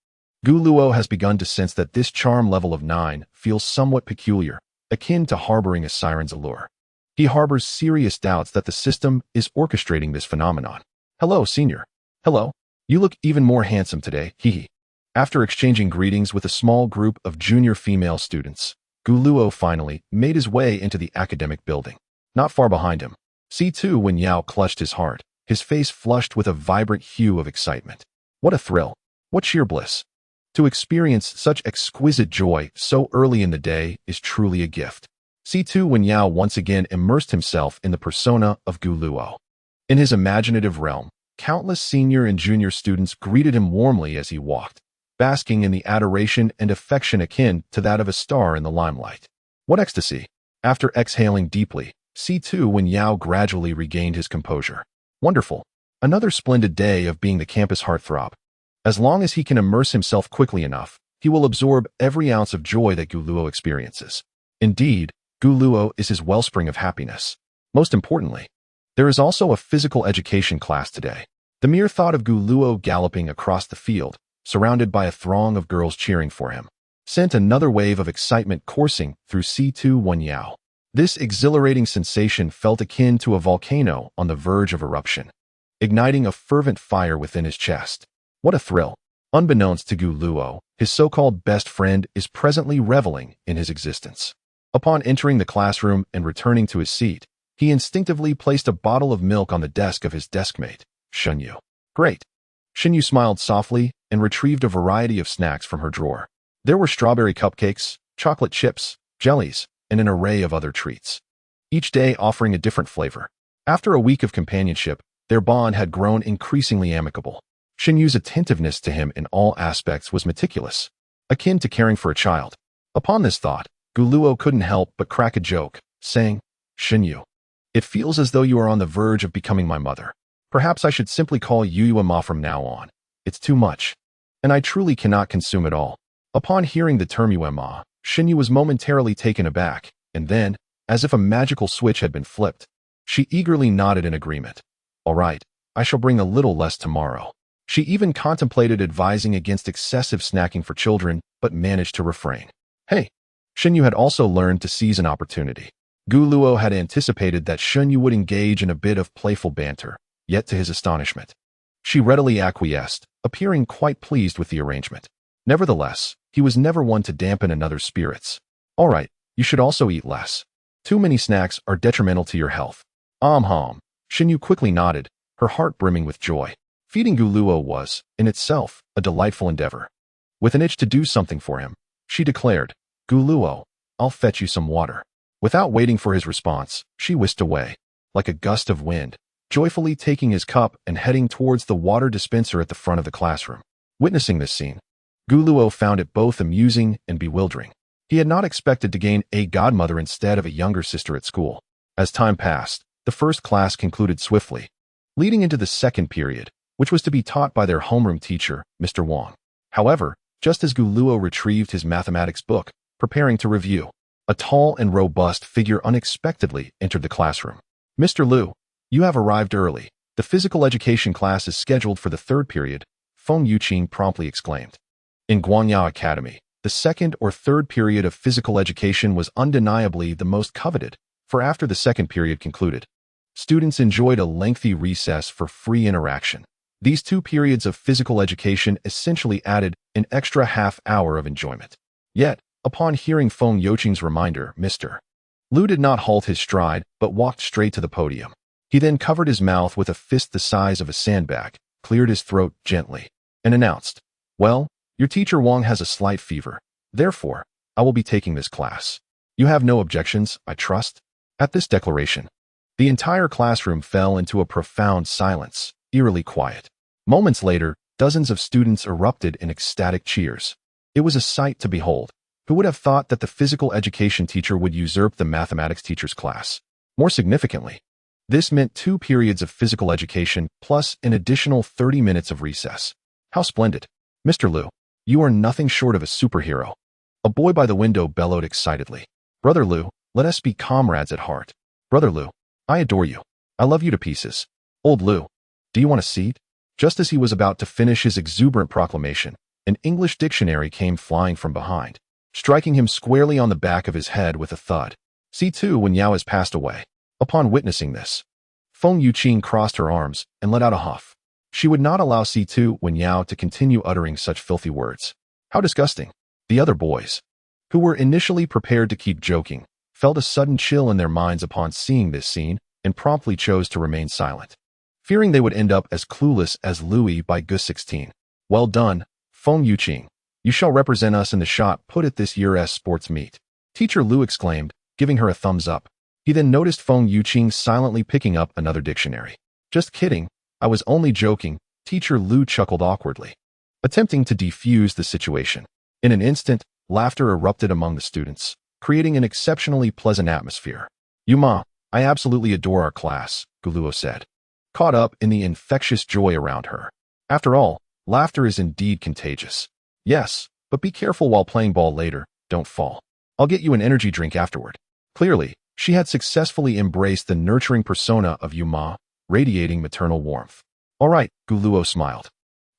Speaker 1: Gu Luo has begun to sense that this charm level of 9 feels somewhat peculiar, akin to harboring a siren's allure. He harbors serious doubts that the system is orchestrating this phenomenon. Hello, Senior. Hello. You look even more handsome today, hee. After exchanging greetings with a small group of junior female students, Gu Luo finally made his way into the academic building. Not far behind him, C2 Wen Yao clutched his heart, his face flushed with a vibrant hue of excitement. What a thrill! What sheer bliss! To experience such exquisite joy so early in the day is truly a gift. C2 Wen Yao once again immersed himself in the persona of Gu Luo. In his imaginative realm, Countless senior and junior students greeted him warmly as he walked, basking in the adoration and affection akin to that of a star in the limelight. What ecstasy! After exhaling deeply, C2 Wen Yao gradually regained his composure. Wonderful. Another splendid day of being the campus heartthrob. As long as he can immerse himself quickly enough, he will absorb every ounce of joy that Gu Luo experiences. Indeed, Gu Luo is his wellspring of happiness. Most importantly, there is also a physical education class today. The mere thought of Gu Luo galloping across the field, surrounded by a throng of girls cheering for him, sent another wave of excitement coursing through C2 Wen Yao. This exhilarating sensation felt akin to a volcano on the verge of eruption, igniting a fervent fire within his chest. What a thrill! Unbeknownst to Gu Luo, his so-called best friend is presently reveling in his existence. Upon entering the classroom and returning to his seat, he instinctively placed a bottle of milk on the desk of his deskmate, Shenyu. Great! Shenyu smiled softly and retrieved a variety of snacks from her drawer. There were strawberry cupcakes, chocolate chips, jellies, and an array of other treats, each day offering a different flavor. After a week of companionship, their bond had grown increasingly amicable. Shenyu's attentiveness to him in all aspects was meticulous, akin to caring for a child. Upon this thought, Gu Luo couldn't help but crack a joke, saying, "Shenyu, it feels as though you are on the verge of becoming my mother. Perhaps I should simply call you Ma from now on. It's too much, and I truly cannot consume it all." Upon hearing the term Ma, Shenyu was momentarily taken aback, and then, as if a magical switch had been flipped, she eagerly nodded in agreement. "All right, I shall bring a little less tomorrow." She even contemplated advising against excessive snacking for children, but managed to refrain. Hey! Shenyu had also learned to seize an opportunity. Gu Luo had anticipated that Shenyu would engage in a bit of playful banter, yet to his astonishment, she readily acquiesced, appearing quite pleased with the arrangement. Nevertheless, he was never one to dampen another's spirits. "All right, you should also eat less. Too many snacks are detrimental to your health." Shenyu quickly nodded, her heart brimming with joy. Feeding Gu Luo was, in itself, a delightful endeavor. With an itch to do something for him, she declared, "Gu Luo, I'll fetch you some water." Without waiting for his response, she whisked away, like a gust of wind, joyfully taking his cup and heading towards the water dispenser at the front of the classroom. Witnessing this scene, Gu Luo found it both amusing and bewildering. He had not expected to gain a godmother instead of a younger sister at school. As time passed, the first class concluded swiftly, leading into the second period, which was to be taught by their homeroom teacher, Mr. Wang. However, just as Gu Luo retrieved his mathematics book, preparing to review, a tall and robust figure unexpectedly entered the classroom. "Mr. Liu, you have arrived early. The physical education class is scheduled for the third period," Feng Yuqing promptly exclaimed. In Guangyao Academy, the second or third period of physical education was undeniably the most coveted, for after the second period concluded, students enjoyed a lengthy recess for free interaction. These 2 periods of physical education essentially added an extra half hour of enjoyment. Yet, upon hearing Feng Yuqing's reminder, Mr. Liu did not halt his stride, but walked straight to the podium. He then covered his mouth with a fist the size of a sandbag, cleared his throat gently, and announced, "Well, your teacher Wang has a slight fever. Therefore, I will be taking this class. You have no objections, I trust?" At this declaration, the entire classroom fell into a profound silence, eerily quiet. Moments later, dozens of students erupted in ecstatic cheers. It was a sight to behold. Who would have thought that the physical education teacher would usurp the mathematics teacher's class? More significantly, this meant 2 periods of physical education plus an additional 30 minutes of recess. How splendid! "Mr. Liu, you are nothing short of a superhero." A boy by the window bellowed excitedly. "Brother Liu, let us be comrades at heart. Brother Liu, I adore you. I love you to pieces. Old Liu, do you want a seat?" Just as he was about to finish his exuberant proclamation, an English dictionary came flying from behind, striking him squarely on the back of his head with a thud. C2 Wen Yao has passed away. Upon witnessing this, Feng Yuqing crossed her arms and let out a huff. She would not allow C2 Wen Yao to continue uttering such filthy words. How disgusting! The other boys, who were initially prepared to keep joking, felt a sudden chill in their minds upon seeing this scene and promptly chose to remain silent, fearing they would end up as clueless as Louis by Gus 16. "Well done, Feng Yuqing. You shall represent us in the shot put at this year's sports meet," Teacher Liu exclaimed, giving her a thumbs up. He then noticed Feng Yuqing silently picking up another dictionary. "Just kidding. I was only joking, Teacher Lu chuckled awkwardly, attempting to defuse the situation. In an instant, laughter erupted among the students, creating an exceptionally pleasant atmosphere. Yuma, I absolutely adore our class, Guluo said, caught up in the infectious joy around her. After all, laughter is indeed contagious. Yes, but be careful while playing ball later, don't fall. I'll get you an energy drink afterward. Clearly, she had successfully embraced the nurturing persona of Yuma, radiating maternal warmth. All right, Guluo smiled,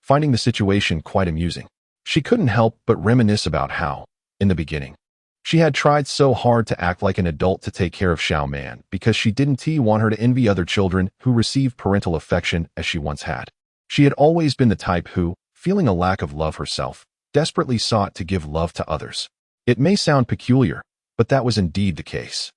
Speaker 1: finding the situation quite amusing. She couldn't help but reminisce about how, in the beginning, she had tried so hard to act like an adult to take care of Xiao Man because she didn't want her to envy other children who received parental affection as she once had. She had always been the type who, feeling a lack of love herself, desperately sought to give love to others. It may sound peculiar, but that was indeed the case.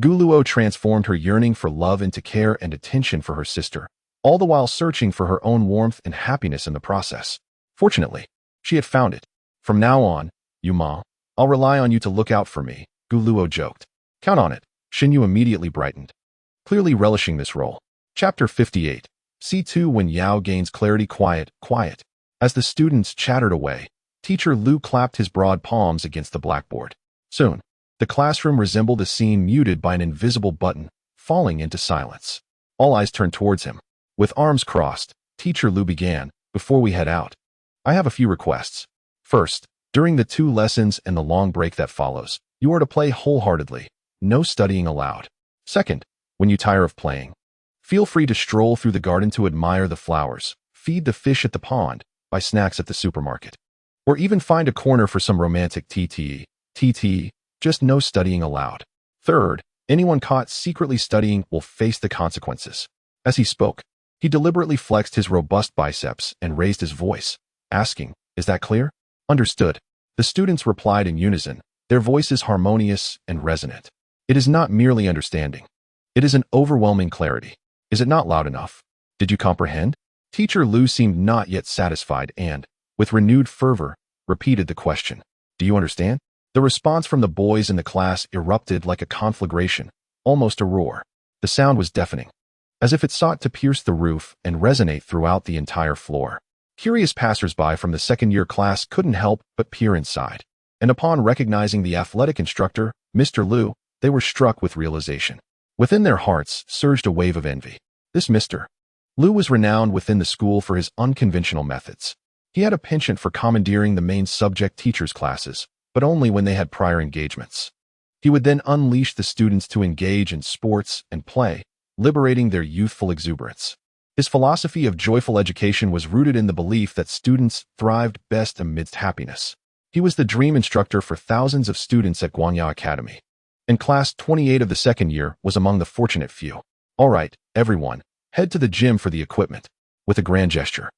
Speaker 1: Guluo transformed her yearning for love into care and attention for her sister, all the while searching for her own warmth and happiness in the process. Fortunately, she had found it. From now on, Yuma, I'll rely on you to look out for me, Guluo joked. Count on it, Xinyu immediately brightened, clearly relishing this role. Chapter 58. C2 When Yao gains clarity. Quiet. As the students chattered away, Teacher Lu clapped his broad palms against the blackboard. Soon, the classroom resembled a scene muted by an invisible button, falling into silence. All eyes turned towards him. With arms crossed, Teacher Lu began, before we head out, I have a few requests. First, during the 2 lessons and the long break that follows, you are to play wholeheartedly, no studying allowed. Second, when you tire of playing, feel free to stroll through the garden to admire the flowers, feed the fish at the pond, buy snacks at the supermarket, or even find a corner for some romantic TT, just no studying allowed. Third, anyone caught secretly studying will face the consequences. As he spoke, he deliberately flexed his robust biceps and raised his voice, asking, is that clear? Understood. The students replied in unison, their voices harmonious and resonant. It is not merely understanding. It is an overwhelming clarity. Is it not loud enough? Did you comprehend? Teacher Lu seemed not yet satisfied and, with renewed fervor, repeated the question. Do you understand? The response from the boys in the class erupted like a conflagration, almost a roar. The sound was deafening, as if it sought to pierce the roof and resonate throughout the entire floor. Curious passers-by from the second-year class couldn't help but peer inside, and upon recognizing the athletic instructor, Mr. Lu, they were struck with realization. Within their hearts surged a wave of envy. This Mr. Lu was renowned within the school for his unconventional methods. He had a penchant for commandeering the main subject teachers' classes, but only when they had prior engagements. He would then unleash the students to engage in sports and play, liberating their youthful exuberance. His philosophy of joyful education was rooted in the belief that students thrived best amidst happiness. He was the dream instructor for thousands of students at Guangyao Academy, and Class 28 of the second year was among the fortunate few. All right, everyone, head to the gym for the equipment. With a grand gesture,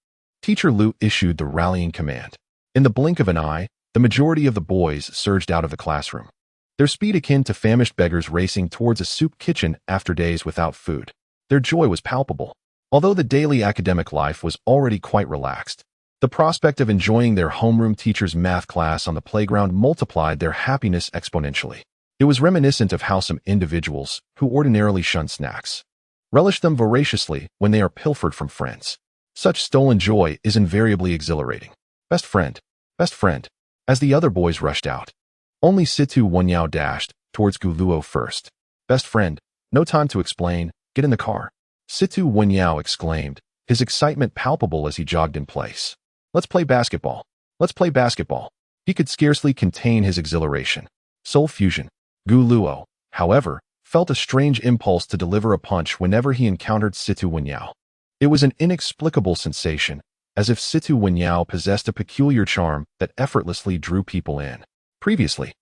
Speaker 1: Teacher Lu issued the rallying command. In the blink of an eye, the majority of the boys surged out of the classroom, their speed akin to famished beggars racing towards a soup kitchen after days without food. Their joy was palpable. Although the daily academic life was already quite relaxed, the prospect of enjoying their homeroom teacher's math class on the playground multiplied their happiness exponentially. It was reminiscent of how some individuals, who ordinarily shun snacks, relish them voraciously when they are pilfered from friends. Such stolen joy is invariably exhilarating. Best friend. As the other boys rushed out, only Situ Wenyao dashed towards Guluo first. Best friend, no time to explain, get in the car. Situ Wenyao exclaimed, his excitement palpable as he jogged in place. Let's play basketball. He could scarcely contain his exhilaration. Soul fusion. Guluo, however, felt a strange impulse to deliver a punch whenever he encountered Situ Wenyao. It was an inexplicable sensation, as if Situ Wenyao possessed a peculiar charm that effortlessly drew people in. Previously,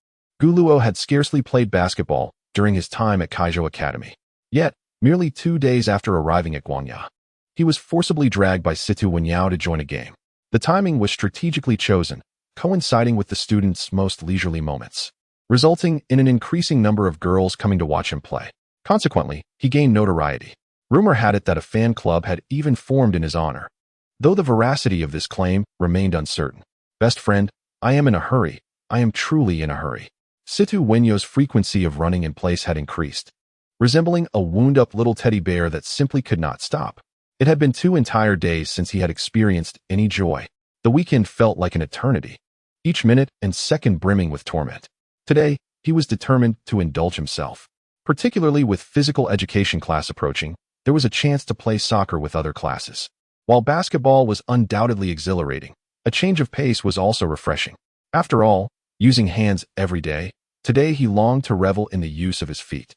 Speaker 1: Guluo had scarcely played basketball during his time at Kaizhou Academy. Yet, merely 2 days after arriving at Guangyao, he was forcibly dragged by Situ Wenyao to join a game. The timing was strategically chosen, coinciding with the students' most leisurely moments, resulting in an increasing number of girls coming to watch him play. Consequently, he gained notoriety. Rumor had it that a fan club had even formed in his honor, though the veracity of this claim remained uncertain. Best friend, I am in a hurry. I am truly in a hurry. Situ Wenyo's frequency of running in place had increased, resembling a wound-up little teddy bear that simply could not stop. It had been 2 entire days since he had experienced any joy. The weekend felt like an eternity, each minute and second brimming with torment. Today, he was determined to indulge himself. Particularly with physical education class approaching, there was a chance to play soccer with other classes. While basketball was undoubtedly exhilarating, a change of pace was also refreshing. After all, using hands every day, today he longed to revel in the use of his feet.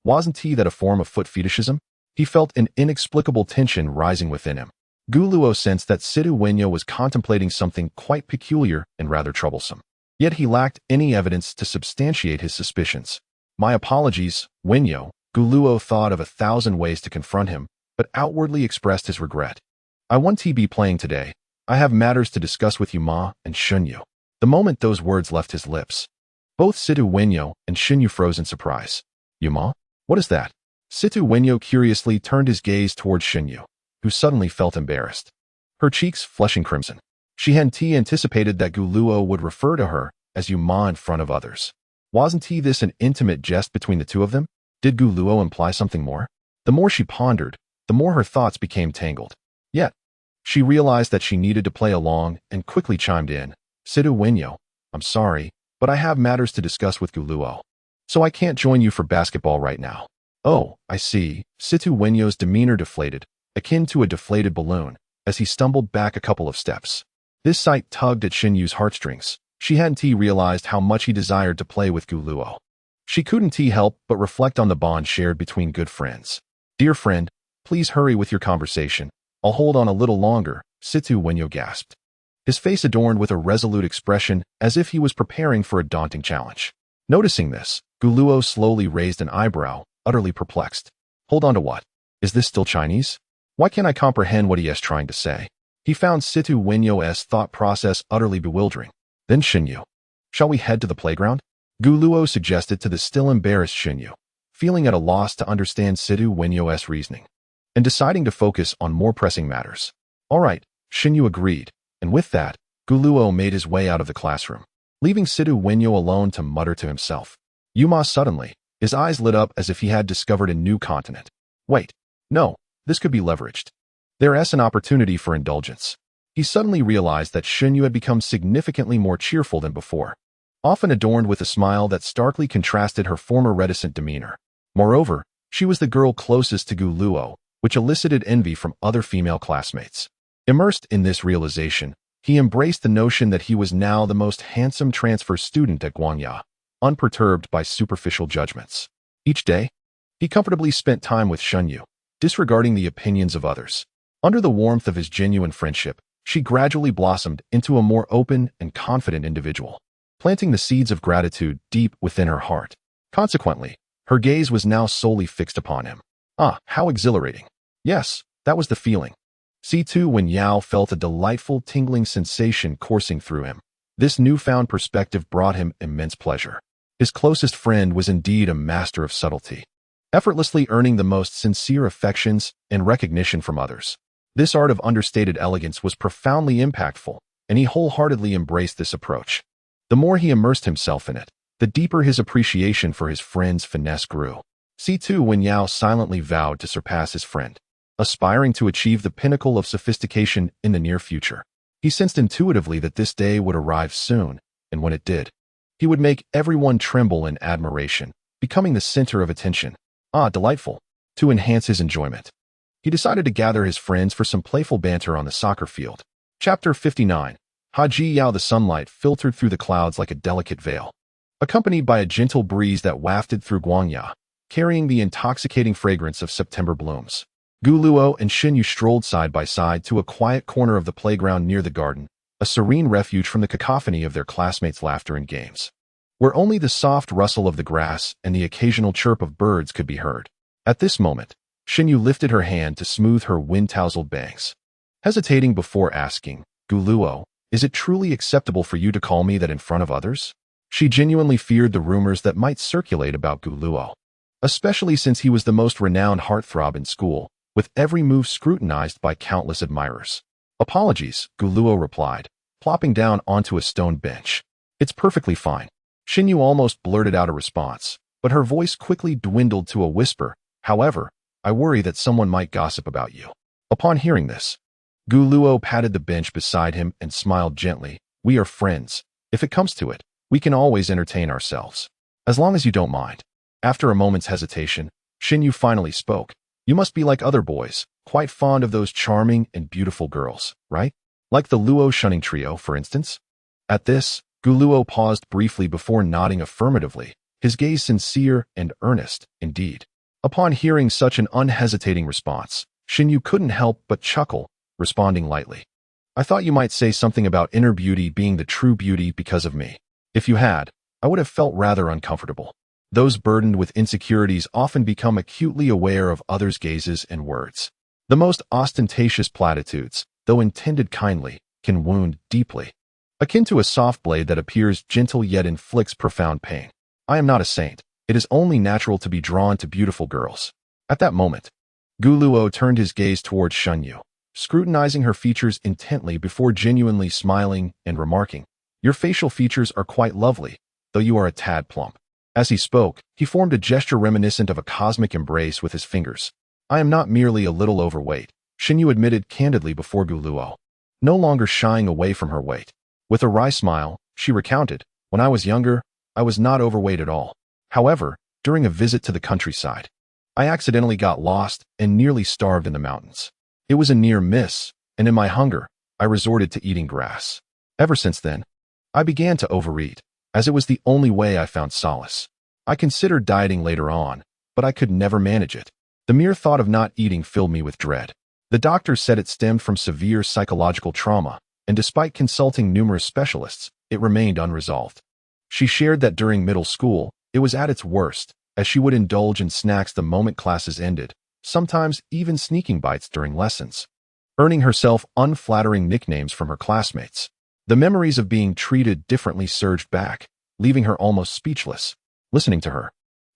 Speaker 1: Wasn't that a form of foot fetishism? He felt an inexplicable tension rising within him. Guluo sensed that Situ Wenyo was contemplating something quite peculiar and rather troublesome. Yet he lacked any evidence to substantiate his suspicions. My apologies, Wenyo. Guluo thought of 1,000 ways to confront him, but outwardly expressed his regret. I won't be playing today. I have matters to discuss with you Ma and Shunyu. The moment those words left his lips, both Situ Wenyo and Shunyu froze in surprise. Yuma? What is that? Situ Wenyo curiously turned his gaze towards Shunyu, who suddenly felt embarrassed. Her cheeks flushing crimson. She hadn't anticipated that Guluo would refer to her as Yuma in front of others. Wasn't this an intimate jest between the two of them? Did Guluo imply something more? The more she pondered, the more her thoughts became tangled. Yet, she realized that she needed to play along and quickly chimed in. Situ Wenyo, I'm sorry, but I have matters to discuss with Guluo, so I can't join you for basketball right now. Oh, I see. Situ Wenyo's demeanor deflated, akin to a deflated balloon, as he stumbled back a couple of steps. This sight tugged at Shinyu's heartstrings. She hadn't realized how much he desired to play with Guluo. She couldn't help but reflect on the bond shared between good friends. Dear friend, please hurry with your conversation. I'll hold on a little longer, Situ Wenyo gasped. His face adorned with a resolute expression as if he was preparing for a daunting challenge. Noticing this, Guluo slowly raised an eyebrow, utterly perplexed. Hold on to what? Is this still Chinese? Why can't I comprehend what he is trying to say? He found Situ Wenyo's thought process utterly bewildering. Then Shinyu. Shall we head to the playground? Guluo suggested to the still embarrassed Shinyu, feeling at a loss to understand Situ Wenyo's reasoning, and deciding to focus on more pressing matters. All right, Shinyu agreed, and with that, Guluo made his way out of the classroom, leaving Situ Wenyo alone to mutter to himself. Yuma suddenly, his eyes lit up as if he had discovered a new continent. Wait, no, this could be leveraged. There's an opportunity for indulgence. He suddenly realized that Shinyu had become significantly more cheerful than before, often adorned with a smile that starkly contrasted her former reticent demeanor. Moreover, she was the girl closest to Guluo, which elicited envy from other female classmates. Immersed in this realization, he embraced the notion that he was now the most handsome transfer student at Guangya, unperturbed by superficial judgments. Each day, he comfortably spent time with Shunyu, disregarding the opinions of others. Under the warmth of his genuine friendship, she gradually blossomed into a more open and confident individual, planting the seeds of gratitude deep within her heart. Consequently, her gaze was now solely fixed upon him. Ah, how exhilarating. Yes, that was the feeling. Situ Wenyo felt a delightful tingling sensation coursing through him. This newfound perspective brought him immense pleasure. His closest friend was indeed a master of subtlety, effortlessly earning the most sincere affections and recognition from others. This art of understated elegance was profoundly impactful, and he wholeheartedly embraced this approach. The more he immersed himself in it, the deeper his appreciation for his friend's finesse grew. Situ Wenyo silently vowed to surpass his friend, aspiring to achieve the pinnacle of sophistication in the near future. He sensed intuitively that this day would arrive soon, and when it did, he would make everyone tremble in admiration, becoming the center of attention. Ah, delightful. To enhance his enjoyment, he decided to gather his friends for some playful banter on the soccer field. Chapter 59. Haji Yao. The sunlight filtered through the clouds like a delicate veil, accompanied by a gentle breeze that wafted through Guangya, carrying the intoxicating fragrance of September blooms. Guluo and Shinyu strolled side by side to a quiet corner of the playground near the garden, a serene refuge from the cacophony of their classmates' laughter and games, where only the soft rustle of the grass and the occasional chirp of birds could be heard. At this moment, Shinyu lifted her hand to smooth her wind-tousled bangs, hesitating before asking, Guluo, is it truly acceptable for you to call me that in front of others? She genuinely feared the rumors that might circulate about Guluo, especially since he was the most renowned heartthrob in school, with every move scrutinized by countless admirers. Apologies, Guluo replied, plopping down onto a stone bench. It's perfectly fine. Shinyu almost blurted out a response, but her voice quickly dwindled to a whisper. However, I worry that someone might gossip about you. Upon hearing this, Gu Luo patted the bench beside him and smiled gently. We are friends. If it comes to it, we can always entertain ourselves. As long as you don't mind. After a moment's hesitation, Xinyu finally spoke. You must be like other boys, quite fond of those charming and beautiful girls, right? Like the Luo shunning trio, for instance? At this, Gu Luo paused briefly before nodding affirmatively, his gaze sincere and earnest, indeed. Upon hearing such an unhesitating response, Xinyu couldn't help but chuckle, responding lightly. I thought you might say something about inner beauty being the true beauty because of me. If you had, I would have felt rather uncomfortable. Those burdened with insecurities often become acutely aware of others' gazes and words. The most ostentatious platitudes, though intended kindly, can wound deeply. Akin to a soft blade that appears gentle yet inflicts profound pain. I am not a saint. It is only natural to be drawn to beautiful girls. At that moment, Gu Luo turned his gaze towards Xinyu, scrutinizing her features intently before genuinely smiling and remarking, Your facial features are quite lovely, though you are a tad plump. As he spoke, he formed a gesture reminiscent of a cosmic embrace with his fingers. I am not merely a little overweight, Xinyu admitted candidly before Gu Luo, no longer shying away from her weight. With a wry smile, she recounted, When I was younger, I was not overweight at all. However, during a visit to the countryside, I accidentally got lost and nearly starved in the mountains. It was a near miss, and in my hunger, I resorted to eating grass. Ever since then, I began to overeat, as it was the only way I found solace. I considered dieting later on, but I could never manage it. The mere thought of not eating filled me with dread. The doctors said it stemmed from severe psychological trauma, and despite consulting numerous specialists, it remained unresolved. She shared that during middle school, it was at its worst, as she would indulge in snacks the moment classes ended, sometimes even sneaking bites during lessons, earning herself unflattering nicknames from her classmates. The memories of being treated differently surged back, leaving her almost speechless. Listening to her,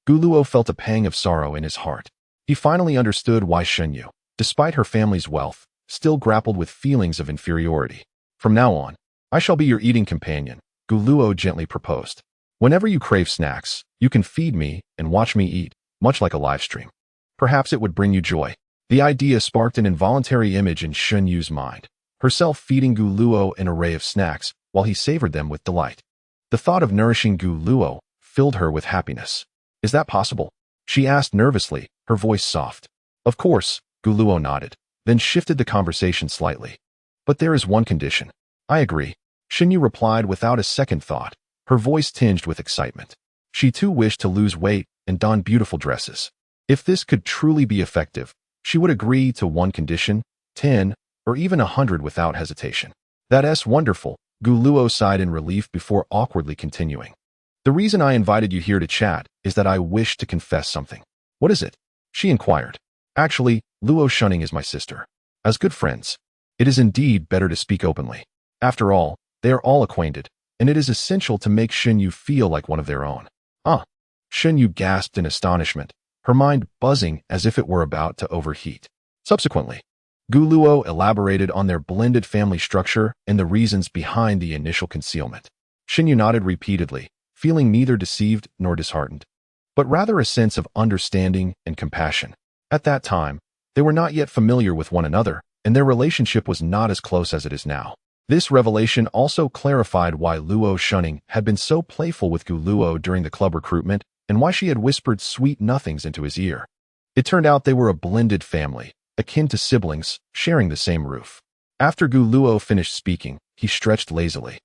Speaker 1: Gu Luo felt a pang of sorrow in his heart. He finally understood why Xinyu, despite her family's wealth, still grappled with feelings of inferiority. From now on, I shall be your eating companion, Gu Luo gently proposed. Whenever you crave snacks, you can feed me and watch me eat, much like a live stream. Perhaps it would bring you joy. The idea sparked an involuntary image in Xinyu's mind, herself feeding Gu Luo an array of snacks while he savored them with delight. The thought of nourishing Gu Luo filled her with happiness. Is that possible? She asked nervously, her voice soft. Of course, Gu Luo nodded, then shifted the conversation slightly. But there is one condition. I agree, Xinyu replied without a second thought, her voice tinged with excitement. She too wished to lose weight and don beautiful dresses. If this could truly be effective, she would agree to one condition, 10, or even 100 without hesitation. That's wonderful, Gu Luo sighed in relief before awkwardly continuing. The reason I invited you here to chat is that I wish to confess something. What is it? She inquired. Actually, Luo Shunning is my sister. As good friends, it is indeed better to speak openly. After all, they are all acquainted, and it is essential to make Xinyu feel like one of their own. Xinyu gasped in astonishment, her mind buzzing as if it were about to overheat. Subsequently, Gu Luo elaborated on their blended family structure and the reasons behind the initial concealment. Xinyu nodded repeatedly, feeling neither deceived nor disheartened, but rather a sense of understanding and compassion. At that time, they were not yet familiar with one another, and their relationship was not as close as it is now. This revelation also clarified why Luo Shunning had been so playful with Gu Luo during the club recruitment and why she had whispered sweet nothings into his ear. It turned out they were a blended family, akin to siblings, sharing the same roof. After Gu Luo finished speaking, he stretched lazily,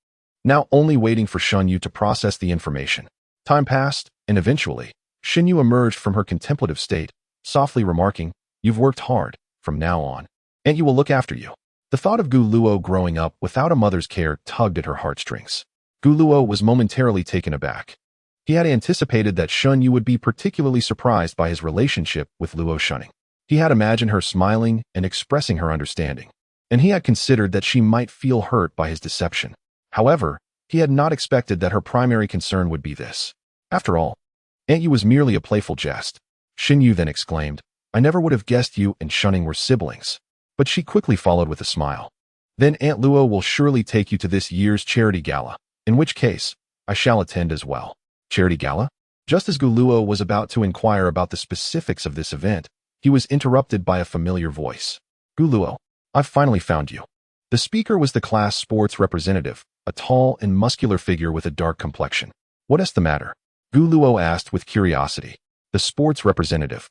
Speaker 1: now only waiting for Xinyu to process the information. Time passed, and eventually, Xinyu emerged from her contemplative state, softly remarking, You've worked hard, from now on, and you will look after you. The thought of Gu Luo growing up without a mother's care tugged at her heartstrings. Gu Luo was momentarily taken aback. He had anticipated that Xinyu would be particularly surprised by his relationship with Luo Shunning. He had imagined her smiling and expressing her understanding, and he had considered that she might feel hurt by his deception. However, he had not expected that her primary concern would be this. After all, Aunt Yu was merely a playful jest. Xinyu then exclaimed, I never would have guessed you and Shunning were siblings. But she quickly followed with a smile. Then Aunt Luo will surely take you to this year's charity gala, in which case, I shall attend as well. Charity gala? Just as Gu Luo was about to inquire about the specifics of this event, he was interrupted by a familiar voice. Guluo, I've finally found you. The speaker was the class sports representative, a tall and muscular figure with a dark complexion. What is the matter? Guluo asked with curiosity. The sports representative,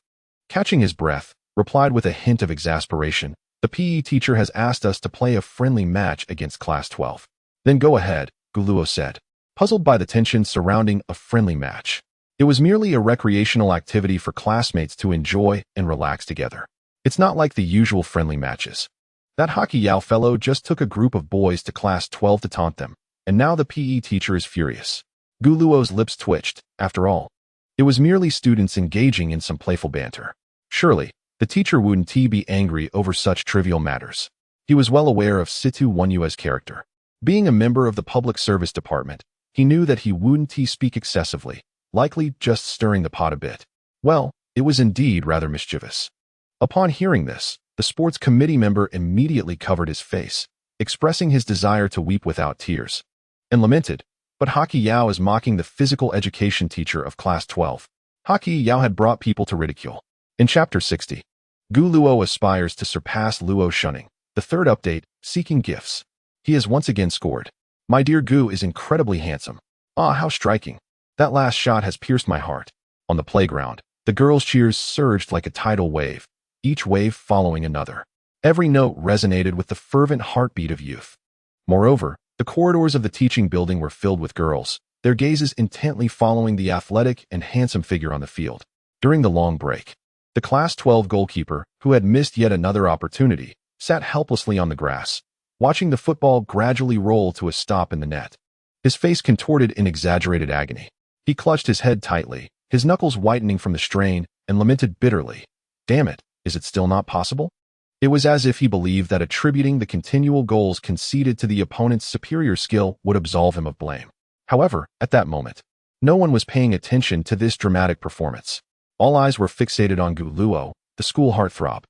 Speaker 1: catching his breath, replied with a hint of exasperation. The PE teacher has asked us to play a friendly match against Class 12. Then go ahead, Guluo said, puzzled by the tension surrounding a friendly match. It was merely a recreational activity for classmates to enjoy and relax together. It's not like the usual friendly matches. That hockey Yao fellow just took a group of boys to Class 12 to taunt them, and now the PE teacher is furious. Guluo's lips twitched. After all, it was merely students engaging in some playful banter. Surely, the teacher wouldn't be angry over such trivial matters. He was well aware of Situ Wenyue's character. Being a member of the public service department, he knew that he wouldn't speak excessively, likely just stirring the pot a bit. Well, it was indeed rather mischievous. Upon hearing this, the sports committee member immediately covered his face, expressing his desire to weep without tears, and lamented, but Hockey Yao is mocking the physical education teacher of Class 12. Hockey Yao had brought people to ridicule. In Chapter 60, Gu Luo aspires to surpass Luo shunning. The third update, seeking gifts. He has once again scored. My dear Gu is incredibly handsome. Ah, how striking. That last shot has pierced my heart. On the playground, the girls' cheers surged like a tidal wave, each wave following another. Every note resonated with the fervent heartbeat of youth. Moreover, the corridors of the teaching building were filled with girls, their gazes intently following the athletic and handsome figure on the field. During the long break, the Class 12 goalkeeper, who had missed yet another opportunity, sat helplessly on the grass, watching the football gradually roll to a stop in the net. His face contorted in exaggerated agony. He clutched his head tightly, his knuckles whitening from the strain, and lamented bitterly. Damn it, is it still not possible? It was as if he believed that attributing the continual goals conceded to the opponent's superior skill would absolve him of blame. However, at that moment, no one was paying attention to this dramatic performance. All eyes were fixated on Gu Luo, the school heartthrob,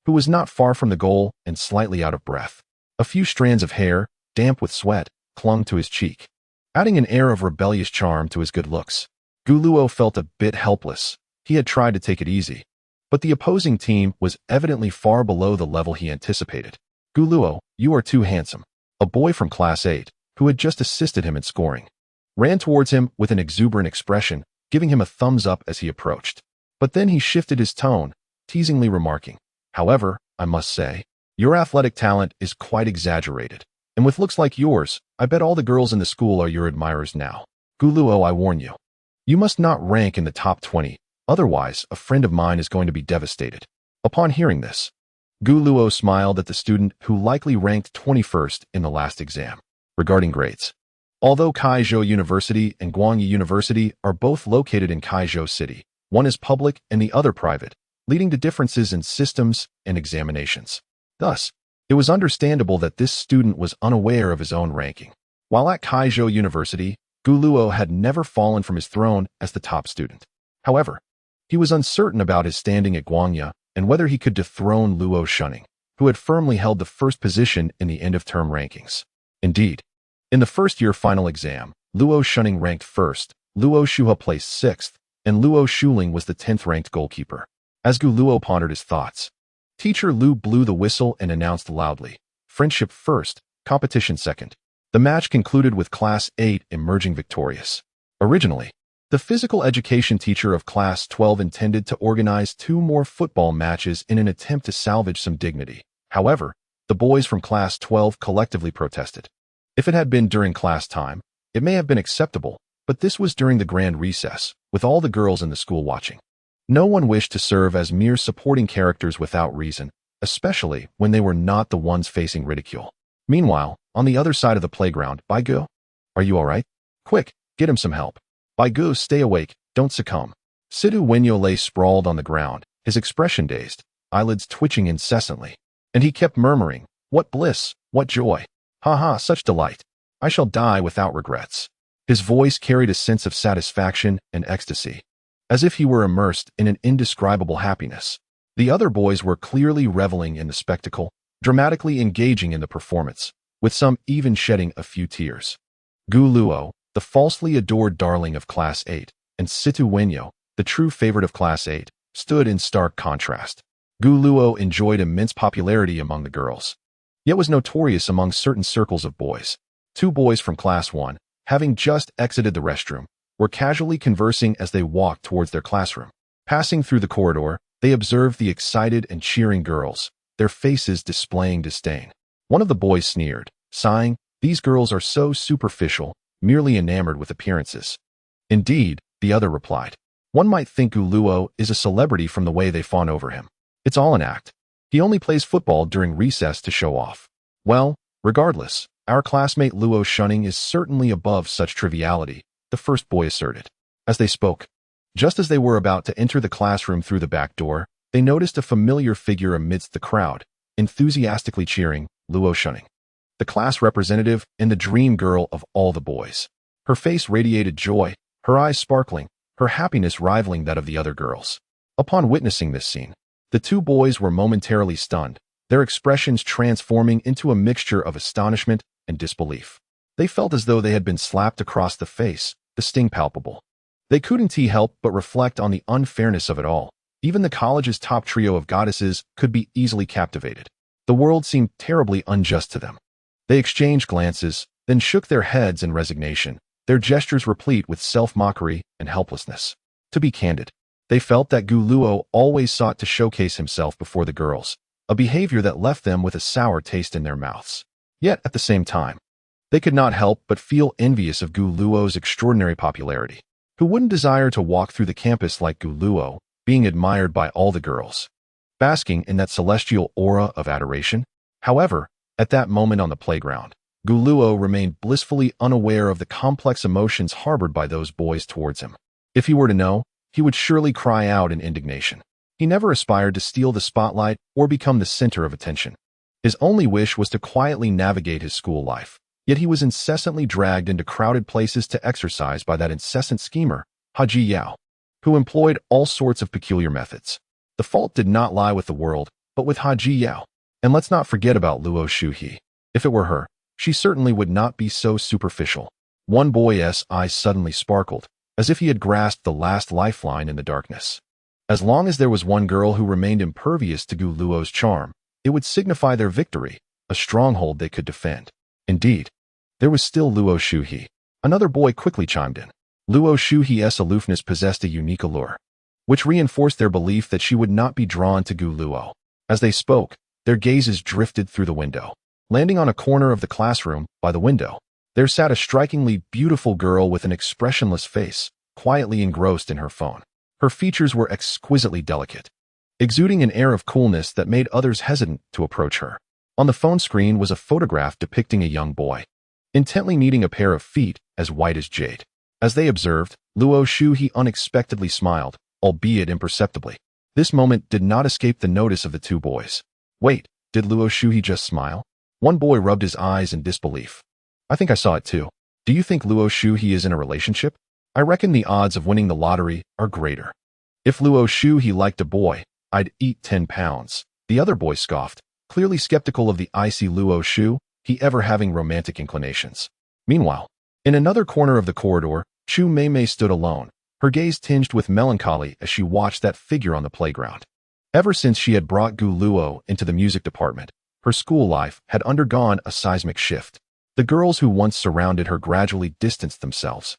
Speaker 1: who was not far from the goal and slightly out of breath. A few strands of hair, damp with sweat, clung to his cheek, adding an air of rebellious charm to his good looks. Gu Luo felt a bit helpless. He had tried to take it easy, but the opposing team was evidently far below the level he anticipated. Gu Luo, you are too handsome. A boy from Class 8, who had just assisted him in scoring, ran towards him with an exuberant expression, giving him a thumbs up as he approached. But then he shifted his tone, teasingly remarking, however, I must say, your athletic talent is quite exaggerated, and with looks like yours, I bet all the girls in the school are your admirers now. Gu Luo, I warn you. You must not rank in the top 20, otherwise a friend of mine is going to be devastated. Upon hearing this, Gu Luo smiled at the student who likely ranked 21st in the last exam. Regarding grades, although Kaizhou University and Guangyi University are both located in Kaizhou City, one is public and the other private, leading to differences in systems and examinations. Thus, it was understandable that this student was unaware of his own ranking. While at Kaizhou University, Gu Luo had never fallen from his throne as the top student. However, he was uncertain about his standing at Guangya and whether he could dethrone Luo Shunning, who had firmly held the first position in the end-of-term rankings. Indeed, in the first-year final exam, Luo Shunning ranked first, Luo Shuha placed 6th, and Luo Shuling was the 10th-ranked goalkeeper. As Gu Luo pondered his thoughts, Teacher Lu blew the whistle and announced loudly, friendship first, competition second. The match concluded with Class 8 emerging victorious. Originally, the physical education teacher of Class 12 intended to organize 2 more football matches in an attempt to salvage some dignity. However, the boys from Class 12 collectively protested. If it had been during class time, it may have been acceptable, but this was during the grand recess, with all the girls in the school watching. No one wished to serve as mere supporting characters without reason, especially when they were not the ones facing ridicule. Meanwhile, on the other side of the playground, Baigu, are you all right? Quick, get him some help. Baigu, stay awake, don't succumb. Situ Wenyo lay sprawled on the ground, his expression dazed, eyelids twitching incessantly, and he kept murmuring, what bliss, what joy. Ha ha, such delight. I shall die without regrets. His voice carried a sense of satisfaction and ecstasy, as if he were immersed in an indescribable happiness. The other boys were clearly reveling in the spectacle, dramatically engaging in the performance, with some even shedding a few tears. Gu Luo, the falsely adored darling of Class 8, and Situ Wenyo, the true favorite of Class 8, stood in stark contrast. Gu Luo enjoyed immense popularity among the girls, yet was notorious among certain circles of boys. Two boys from Class 1, having just exited the restroom, were casually conversing as they walked towards their classroom. Passing through the corridor, they observed the excited and cheering girls, their faces displaying disdain. One of the boys sneered, sighing, "These girls are so superficial, merely enamored with appearances." "Indeed," the other replied. "One might think Gu Luo is a celebrity from the way they fawn over him. It's all an act. He only plays football during recess to show off." "Well, regardless, our classmate Luo shunning is certainly above such triviality," the first boy asserted. As they spoke, just as they were about to enter the classroom through the back door, they noticed a familiar figure amidst the crowd, enthusiastically cheering, Luo shunning. The class representative and the dream girl of all the boys. Her face radiated joy, her eyes sparkling, her happiness rivaling that of the other girls. Upon witnessing this scene, the two boys were momentarily stunned, their expressions transforming into a mixture of astonishment and disbelief. They felt as though they had been slapped across the face, the sting palpable. They couldn't help but reflect on the unfairness of it all. Even the college's top trio of goddesses could be easily captivated. The world seemed terribly unjust to them. They exchanged glances, then shook their heads in resignation, their gestures replete with self-mockery and helplessness. To be candid, they felt that Gu Luo always sought to showcase himself before the girls, a behavior that left them with a sour taste in their mouths. Yet, at the same time, they could not help but feel envious of Gu Luo's extraordinary popularity. Who wouldn't desire to walk through the campus like Gu Luo, being admired by all the girls, basking in that celestial aura of adoration? However, at that moment on the playground, Gu Luo remained blissfully unaware of the complex emotions harbored by those boys towards him. If he were to know, he would surely cry out in indignation. He never aspired to steal the spotlight or become the center of attention. His only wish was to quietly navigate his school life. Yet he was incessantly dragged into crowded places to exercise by that incessant schemer, Haji Yao, who employed all sorts of peculiar methods. The fault did not lie with the world, but with Haji Yao. And let's not forget about Luo Shuhe. If it were her, she certainly would not be so superficial. One boy's eyes suddenly sparkled, as if he had grasped the last lifeline in the darkness. As long as there was one girl who remained impervious to Gu Luo's charm, it would signify their victory, a stronghold they could defend. Indeed, there was still Luo Shuhe. Another boy quickly chimed in. Luo Shuhe's aloofness possessed a unique allure, which reinforced their belief that she would not be drawn to Gu Luo. As they spoke, their gazes drifted through the window. Landing on a corner of the classroom, by the window, there sat a strikingly beautiful girl with an expressionless face, quietly engrossed in her phone. Her features were exquisitely delicate, exuding an air of coolness that made others hesitant to approach her. On the phone screen was a photograph depicting a young boy, intently kneading a pair of feet as white as jade. As they observed, Luo Shuhe unexpectedly smiled, albeit imperceptibly. This moment did not escape the notice of the two boys. Wait, did Luo Shuhe just smile? One boy rubbed his eyes in disbelief. I think I saw it too. Do you think Luo Shuhe is in a relationship? I reckon the odds of winning the lottery are greater. If Luo Shuhe liked a boy, I'd eat 10 pounds. The other boy scoffed, clearly skeptical of the icy Luo Shuhe ever having romantic inclinations. Meanwhile, in another corner of the corridor, Chu Mei stood alone, her gaze tinged with melancholy as she watched that figure on the playground. Ever since she had brought Gu Luo into the music department, her school life had undergone a seismic shift. The girls who once surrounded her gradually distanced themselves,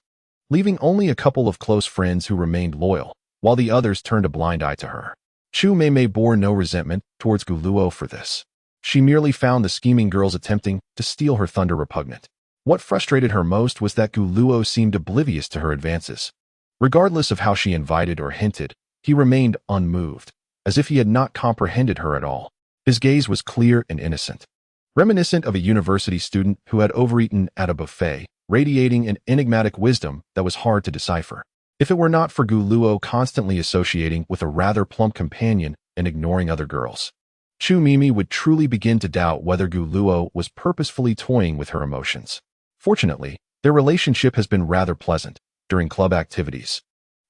Speaker 1: leaving only a couple of close friends who remained loyal, while the others turned a blind eye to her. Chu Mei bore no resentment towards Gu Luo for this. She merely found the scheming girls attempting to steal her thunder repugnant. What frustrated her most was that Gu Luo seemed oblivious to her advances. Regardless of how she invited or hinted, he remained unmoved, as if he had not comprehended her at all. His gaze was clear and innocent, reminiscent of a university student who had overeaten at a buffet, radiating an enigmatic wisdom that was hard to decipher. If it were not for Gu Luo constantly associating with a rather plump companion and ignoring other girls, Chu Mimi would truly begin to doubt whether Gu Luo was purposefully toying with her emotions. Fortunately, their relationship has been rather pleasant. During club activities,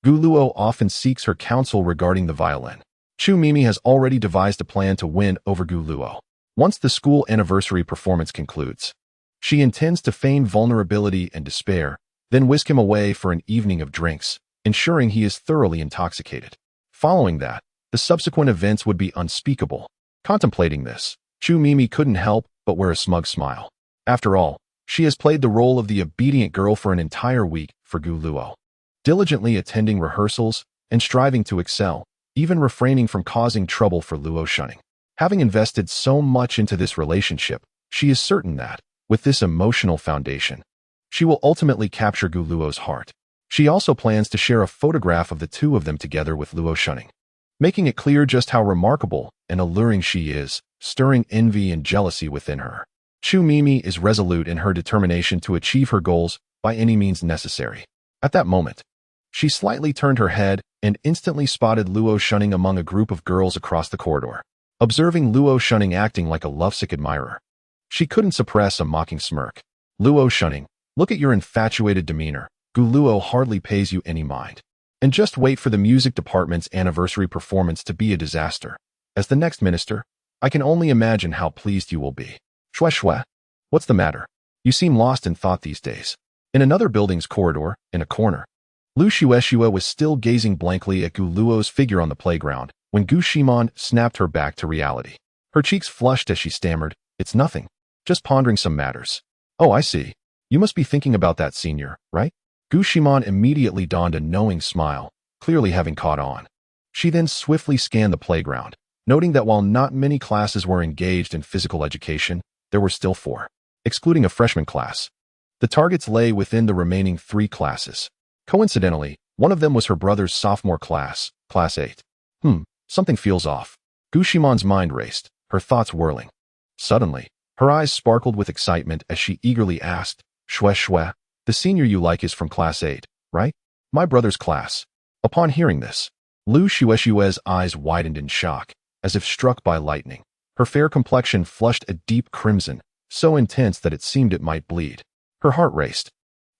Speaker 1: Gu Luo often seeks her counsel regarding the violin. Chu Mimi has already devised a plan to win over Gu Luo. Once the school anniversary performance concludes, she intends to feign vulnerability and despair, then whisk him away for an evening of drinks, ensuring he is thoroughly intoxicated. Following that, The subsequent events would be unspeakable. Contemplating this, Chu Mimi couldn't help but wear a smug smile. After all, she has played the role of the obedient girl for an entire week for Gu Luo, diligently attending rehearsals and striving to excel, even refraining from causing trouble for Luo shunning. Having invested so much into this relationship, she is certain that, with this emotional foundation, she will ultimately capture Gu Luo's heart. She also plans to share a photograph of the two of them together with Luo shunning, making it clear just how remarkable and alluring she is, stirring envy and jealousy within her. Chu Mimi is resolute in her determination to achieve her goals by any means necessary. At that moment, she slightly turned her head and instantly spotted Luo shunning among a group of girls across the corridor. Observing Luo shunning acting like a lovesick admirer, she couldn't suppress a mocking smirk. Luo shunning, look at your infatuated demeanor. Gu Luo hardly pays you any mind. And just wait for the music department's anniversary performance to be a disaster. As the next minister, I can only imagine how pleased you will be. Shue Shue, what's the matter? You seem lost in thought these days. In another building's corridor, in a corner, Lu Shue was still gazing blankly at Gu Luo's figure on the playground when Gu Shimon snapped her back to reality. Her cheeks flushed as she stammered, "It's nothing. Just pondering some matters." "Oh, I see. You must be thinking about that senior, right?" Gu Shimon immediately donned a knowing smile, clearly having caught on. She then swiftly scanned the playground, noting that while not many classes were engaged in physical education, there were still 4, excluding a freshman class. The targets lay within the remaining 3 classes. Coincidentally, one of them was her brother's sophomore class, Class 8. Something feels off. Gu Shimon's mind raced, her thoughts whirling. Suddenly, her eyes sparkled with excitement as she eagerly asked, "Shue Shue, the senior you like is from Class 8, right?" "My brother's class." Upon hearing this, Lu Shue's eyes widened in shock, as if struck by lightning. Her fair complexion flushed a deep crimson, so intense that it seemed it might bleed. Her heart raced,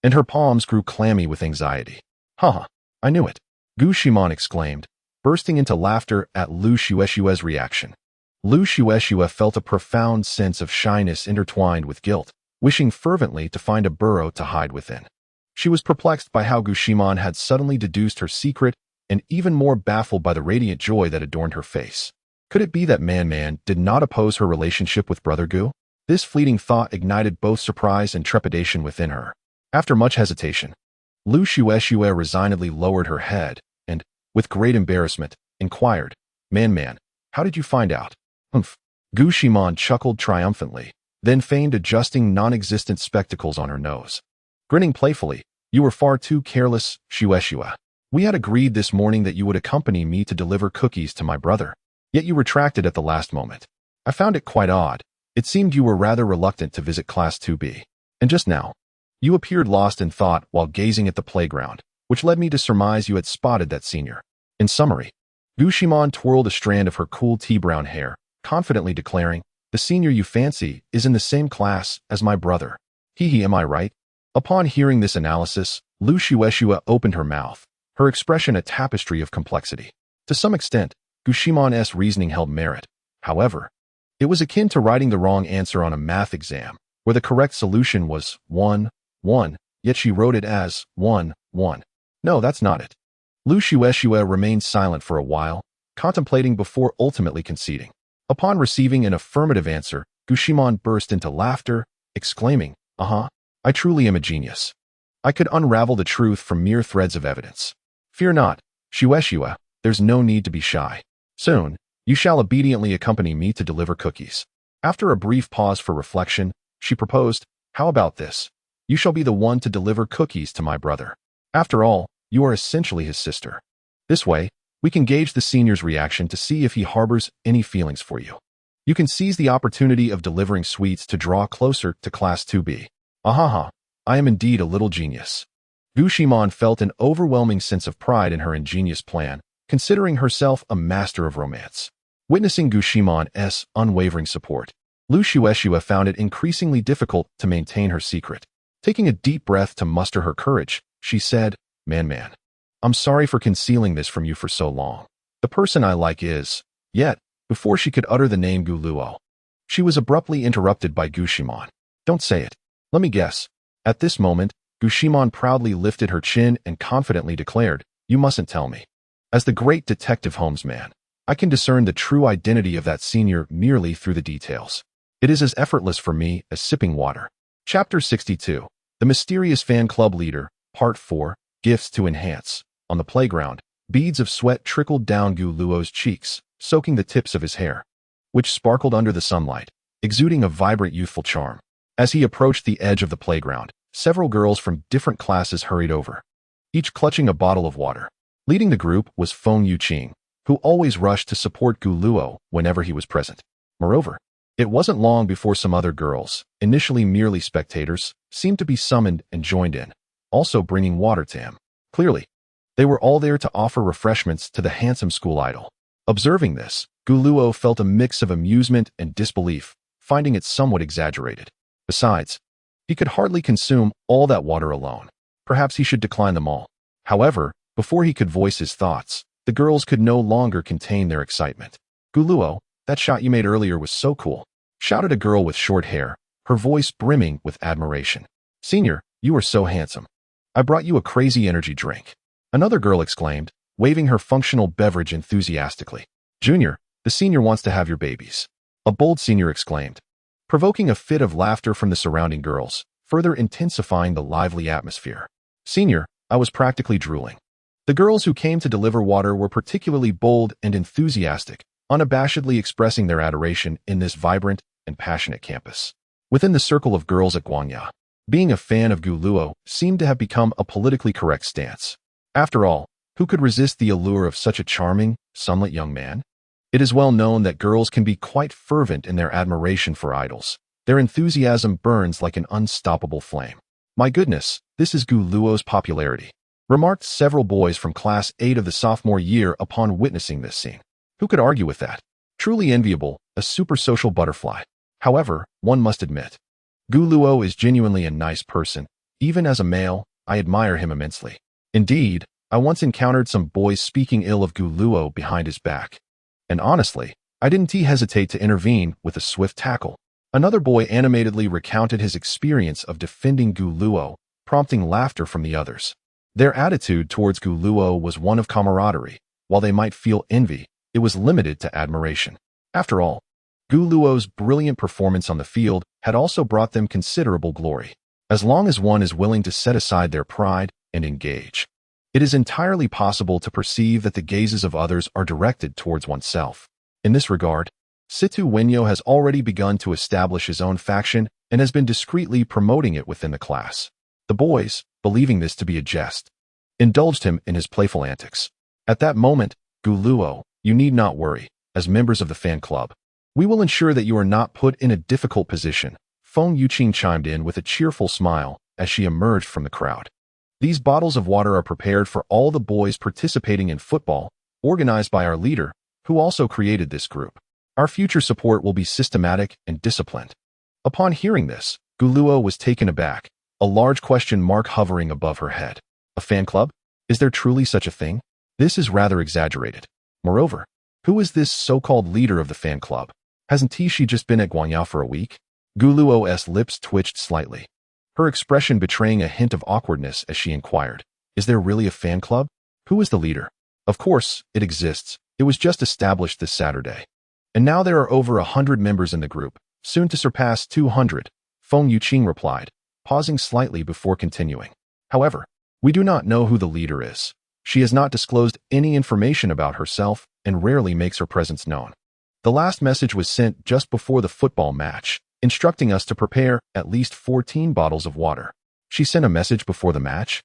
Speaker 1: and her palms grew clammy with anxiety. "Ha! I knew it!" Gu Shimon exclaimed, bursting into laughter at Lu Shue's reaction. Lu Shue felt a profound sense of shyness intertwined with guilt, wishing fervently to find a burrow to hide within. She was perplexed by how Gu Shimon had suddenly deduced her secret and even more baffled by the radiant joy that adorned her face. Could it be that Man did not oppose her relationship with Brother Gu? This fleeting thought ignited both surprise and trepidation within her. After much hesitation, Lu Shue resignedly lowered her head and, with great embarrassment, inquired, Man, how did you find out?" "Humph." Gu Shimon chuckled triumphantly, then feigned adjusting non-existent spectacles on her nose. Grinning playfully, "You were far too careless, Shue. We had agreed this morning that you would accompany me to deliver cookies to my brother, yet you retracted at the last moment. I found it quite odd. It seemed you were rather reluctant to visit Class 2B. And just now, you appeared lost in thought while gazing at the playground, which led me to surmise you had spotted that senior." In summary, Gu Shimon twirled a strand of her cool tea-brown hair, confidently declaring, "The senior you fancy is in the same class as my brother. Hee, am I right?" Upon hearing this analysis, Lu Shue opened her mouth, her expression a tapestry of complexity. To some extent, Gu Shimon's reasoning held merit. However, it was akin to writing the wrong answer on a math exam, where the correct solution was 1, 1, yet she wrote it as 1, 1. No, that's not it. Lu Shue remained silent for a while, contemplating before ultimately conceding. Upon receiving an affirmative answer, Gu Shimon burst into laughter, exclaiming, I truly am a genius. I could unravel the truth from mere threads of evidence. Fear not, Shue, there's no need to be shy. Soon, you shall obediently accompany me to deliver cookies." After a brief pause for reflection, she proposed, "How about this? You shall be the one to deliver cookies to my brother. After all, you are essentially his sister. This way, we can gauge the senior's reaction to see if he harbors any feelings for you. You can seize the opportunity of delivering sweets to draw closer to Class 2B. I am indeed a little genius." Gu Shimon felt an overwhelming sense of pride in her ingenious plan, considering herself a master of romance. Witnessing Gu Shimon's unwavering support, Lu Shue found it increasingly difficult to maintain her secret. Taking a deep breath to muster her courage, she said, Man, I'm sorry for concealing this from you for so long. The person I like is..." Yet, before she could utter the name Gu Luo, she was abruptly interrupted by Gu Shimon. "Don't say it. Let me guess." At this moment, Gu Shimon proudly lifted her chin and confidently declared, "You mustn't tell me." As the great detective Holmes man, I can discern the true identity of that senior merely through the details. It is as effortless for me as sipping water. Chapter 62. The Mysterious Fan Club Leader, Part 4, Gifts to Enhance. On the playground, beads of sweat trickled down Gu Luo's cheeks, soaking the tips of his hair, which sparkled under the sunlight, exuding a vibrant youthful charm. As he approached the edge of the playground, several girls from different classes hurried over, each clutching a bottle of water. Leading the group was Feng Yuqing, who always rushed to support Gu Luo whenever he was present. Moreover, it wasn't long before some other girls, initially merely spectators, seemed to be summoned and joined in, also bringing water to him. Clearly, they were all there to offer refreshments to the handsome school idol. Observing this, Gu Luo felt a mix of amusement and disbelief, finding it somewhat exaggerated. Besides, he could hardly consume all that water alone. Perhaps he should decline them all. However, before he could voice his thoughts, the girls could no longer contain their excitement. Gu Luo, that shot you made earlier was so cool, shouted a girl with short hair, her voice brimming with admiration. Senior, you are so handsome. I brought you a crazy energy drink. Another girl exclaimed, waving her functional beverage enthusiastically. Junior, the senior wants to have your babies. A bold senior exclaimed, provoking a fit of laughter from the surrounding girls, further intensifying the lively atmosphere. Senior, I was practically drooling. The girls who came to deliver water were particularly bold and enthusiastic, unabashedly expressing their adoration in this vibrant and passionate campus. Within the circle of girls at Guangya, being a fan of Gu Luo seemed to have become a politically correct stance. After all, who could resist the allure of such a charming, sunlit young man? It is well known that girls can be quite fervent in their admiration for idols. Their enthusiasm burns like an unstoppable flame. My goodness, this is Gu Luo's popularity, remarked several boys from Class 8 of the sophomore year upon witnessing this scene. Who could argue with that? Truly enviable, a super social butterfly. However, one must admit, Gu Luo is genuinely a nice person. Even as a male, I admire him immensely. Indeed, I once encountered some boys speaking ill of Gu Luo behind his back. And honestly, I didn't hesitate to intervene with a swift tackle. Another boy animatedly recounted his experience of defending Gu Luo, prompting laughter from the others. Their attitude towards Gu Luo was one of camaraderie. While they might feel envy, it was limited to admiration. After all, Gu Luo's brilliant performance on the field had also brought them considerable glory. As long as one is willing to set aside their pride and engage, it is entirely possible to perceive that the gazes of others are directed towards oneself. In this regard, Situ Wenyo has already begun to establish his own faction and has been discreetly promoting it within the class. The boys, believing this to be a jest, indulged him in his playful antics. At that moment, Gu Luo, you need not worry. As members of the fan club, we will ensure that you are not put in a difficult position. Feng Yuqing chimed in with a cheerful smile as she emerged from the crowd. These bottles of water are prepared for all the boys participating in football, organized by our leader, who also created this group. Our future support will be systematic and disciplined. Upon hearing this, Gu Luo was taken aback, a large question mark hovering above her head. A fan club? Is there truly such a thing? This is rather exaggerated. Moreover, who is this so-called leader of the fan club? Hasn't she just been at Guangya for a week? Gu Luo's lips twitched slightly, her expression betraying a hint of awkwardness as she inquired, is there really a fan club? Who is the leader? Of course, it exists. It was just established this Saturday. And now there are over 100 members in the group, soon to surpass 200, Feng Yuqing replied, pausing slightly before continuing. However, we do not know who the leader is. She has not disclosed any information about herself and rarely makes her presence known. The last message was sent just before the football match, instructing us to prepare at least 14 bottles of water. She sent a message before the match?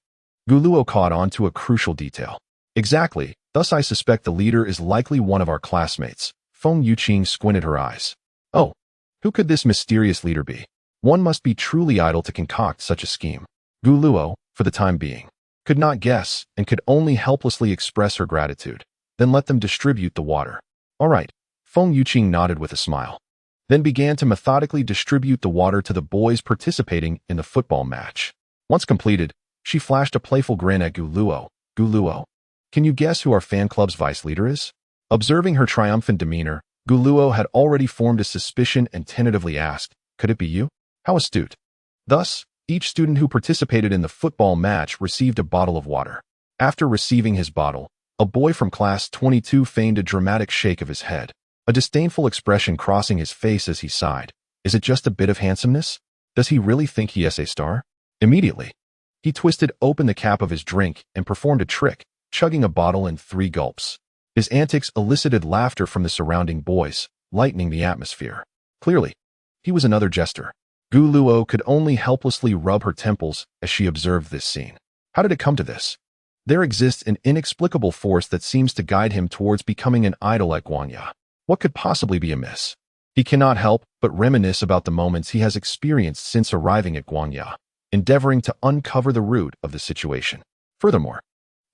Speaker 1: Gu Luo caught on to a crucial detail. Exactly, thus I suspect the leader is likely one of our classmates. Feng Yuqing squinted her eyes. Oh, who could this mysterious leader be? One must be truly idle to concoct such a scheme. Gu Luo, for the time being, could not guess and could only helplessly express her gratitude. Then let them distribute the water. All right, Feng Yuqing nodded with a smile, then began to methodically distribute the water to the boys participating in the football match. Once completed, she flashed a playful grin at Gu Luo. Gu Luo, can you guess who our fan club's vice leader is? Observing her triumphant demeanor, Gu Luo had already formed a suspicion and tentatively asked, could it be you? How astute. Thus, each student who participated in the football match received a bottle of water. After receiving his bottle, A boy from class 22 feigned a dramatic shake of his head, a disdainful expression crossing his face as he sighed. Is it just a bit of handsomeness? Does he really think he is a star? Immediately, he twisted open the cap of his drink and performed a trick, chugging a bottle in 3 gulps. His antics elicited laughter from the surrounding boys, lightening the atmosphere. Clearly, he was another jester. Gu Luo could only helplessly rub her temples as she observed this scene. How did it come to this? There exists an inexplicable force that seems to guide him towards becoming an idol at Guanya. What could possibly be amiss? He cannot help but reminisce about the moments he has experienced since arriving at Guanya, endeavoring to uncover the root of the situation. Furthermore,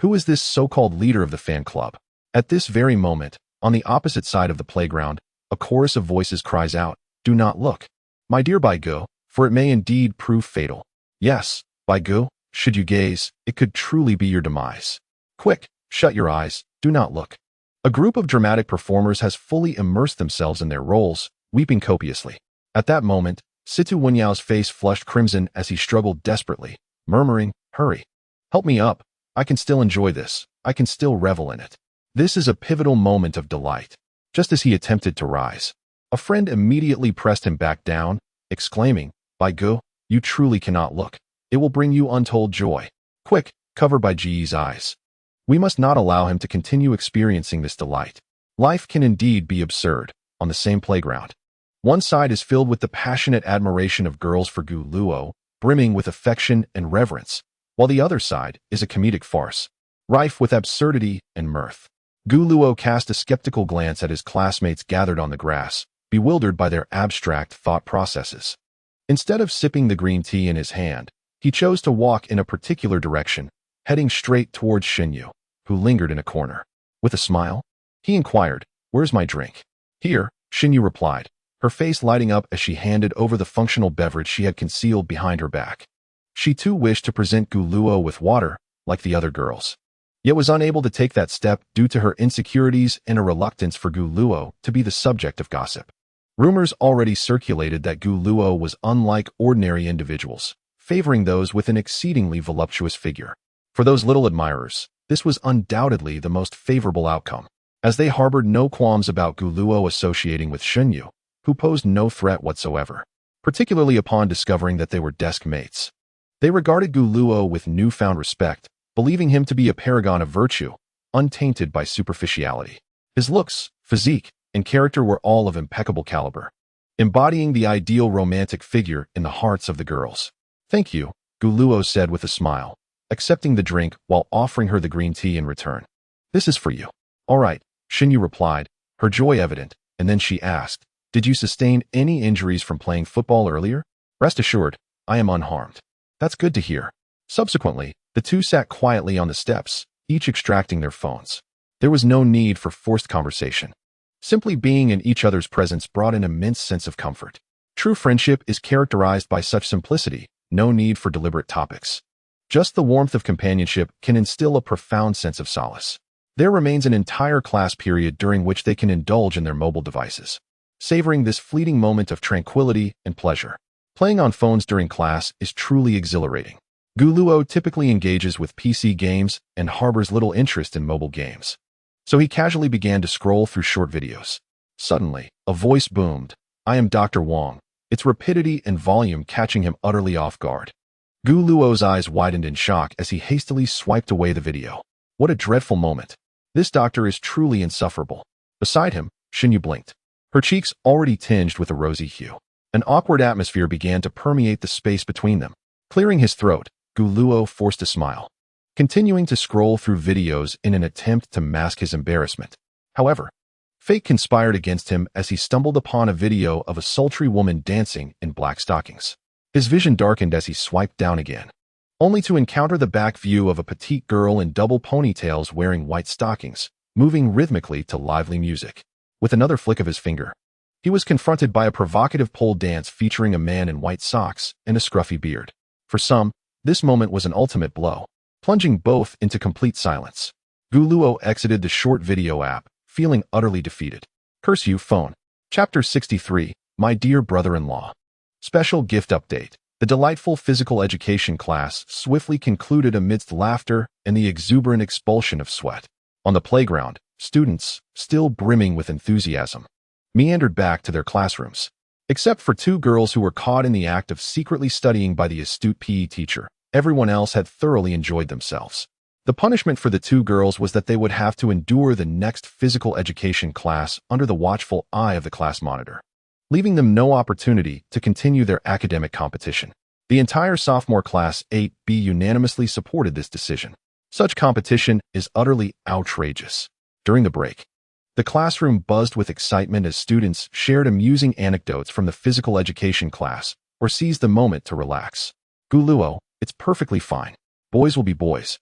Speaker 1: who is this so-called leader of the fan club? At this very moment, on the opposite side of the playground, a chorus of voices cries out, "Do not look, my dear Baigu, for it may indeed prove fatal." Yes, Baigu, should you gaze, it could truly be your demise. Quick, shut your eyes, do not look. A group of dramatic performers has fully immersed themselves in their roles, weeping copiously. At that moment, Situ Wenyao's face flushed crimson as he struggled desperately, murmuring, "Hurry. Help me up. I can still enjoy this. I can still revel in it." This is a pivotal moment of delight. Just as he attempted to rise, a friend immediately pressed him back down, exclaiming, "Baigu, you truly cannot look. It will bring you untold joy." Quick, cover Baiji's eyes. We must not allow him to continue experiencing this delight. Life can indeed be absurd. On the same playground, one side is filled with the passionate admiration of girls for Gu Luo, brimming with affection and reverence, while the other side is a comedic farce, rife with absurdity and mirth. Gu Luo cast a skeptical glance at his classmates gathered on the grass, bewildered by their abstract thought processes. Instead of sipping the green tea in his hand, he chose to walk in a particular direction, heading straight towards Xinyu, who lingered in a corner. With a smile, he inquired, "Where's my drink?" "Here," Xinyu replied, her face lighting up as she handed over the functional beverage she had concealed behind her back. She too wished to present Gu Luo with water, like the other girls, yet was unable to take that step due to her insecurities and a reluctance for Gu Luo to be the subject of gossip. Rumors already circulated that Gu Luo was unlike ordinary individuals, favoring those with an exceedingly voluptuous figure. For those little admirers, this was undoubtedly the most favorable outcome, as they harbored no qualms about Gu Luo associating with Xinyu, who posed no threat whatsoever, particularly upon discovering that they were desk mates. They regarded Gu Luo with newfound respect, believing him to be a paragon of virtue, untainted by superficiality. His looks, physique, and character were all of impeccable caliber, embodying the ideal romantic figure in the hearts of the girls. "Thank you," Gu Luo said with a smile, accepting the drink while offering her the green tea in return. "This is for you." "All right," Xinyu replied, her joy evident, and then she asked, "Did you sustain any injuries from playing football earlier?" "Rest assured, I am unharmed." "That's good to hear." Subsequently, the two sat quietly on the steps, each extracting their phones. There was no need for forced conversation. Simply being in each other's presence brought an immense sense of comfort. True friendship is characterized by such simplicity, no need for deliberate topics. Just the warmth of companionship can instill a profound sense of solace. There remains an entire class period during which they can indulge in their mobile devices, savoring this fleeting moment of tranquility and pleasure. Playing on phones during class is truly exhilarating. Gu Luo typically engages with PC games and harbors little interest in mobile games, so he casually began to scroll through short videos. Suddenly, a voice boomed, "I am Dr. Wang," its rapidity and volume catching him utterly off guard. Gu Luo's eyes widened in shock as he hastily swiped away the video. What a dreadful moment. This doctor is truly insufferable. Beside him, Xinyu blinked, her cheeks already tinged with a rosy hue. An awkward atmosphere began to permeate the space between them. Clearing his throat, Gu Luo forced a smile, continuing to scroll through videos in an attempt to mask his embarrassment. However, fate conspired against him as he stumbled upon a video of a sultry woman dancing in black stockings. His vision darkened as he swiped down again, only to encounter the back view of a petite girl in double ponytails wearing white stockings, moving rhythmically to lively music. With another flick of his finger, he was confronted by a provocative pole dance featuring a man in white socks and a scruffy beard. For some, this moment was an ultimate blow, plunging both into complete silence. Gu Luo exited the short video app, feeling utterly defeated. Curse you, phone. Chapter 63, My Dear Brother-in-Law. Special gift update. The delightful physical education class swiftly concluded amidst laughter and the exuberant expulsion of sweat. On the playground, students, still brimming with enthusiasm, meandered back to their classrooms. Except for two girls who were caught in the act of secretly studying by the astute PE teacher, everyone else had thoroughly enjoyed themselves. The punishment for the two girls was that they would have to endure the next physical education class under the watchful eye of the class monitor, leaving them no opportunity to continue their academic competition. The entire sophomore class 8B unanimously supported this decision. Such competition is utterly outrageous. During the break, the classroom buzzed with excitement as students shared amusing anecdotes from the physical education class or seized the moment to relax. Guluo, it's perfectly fine. Boys will be boys.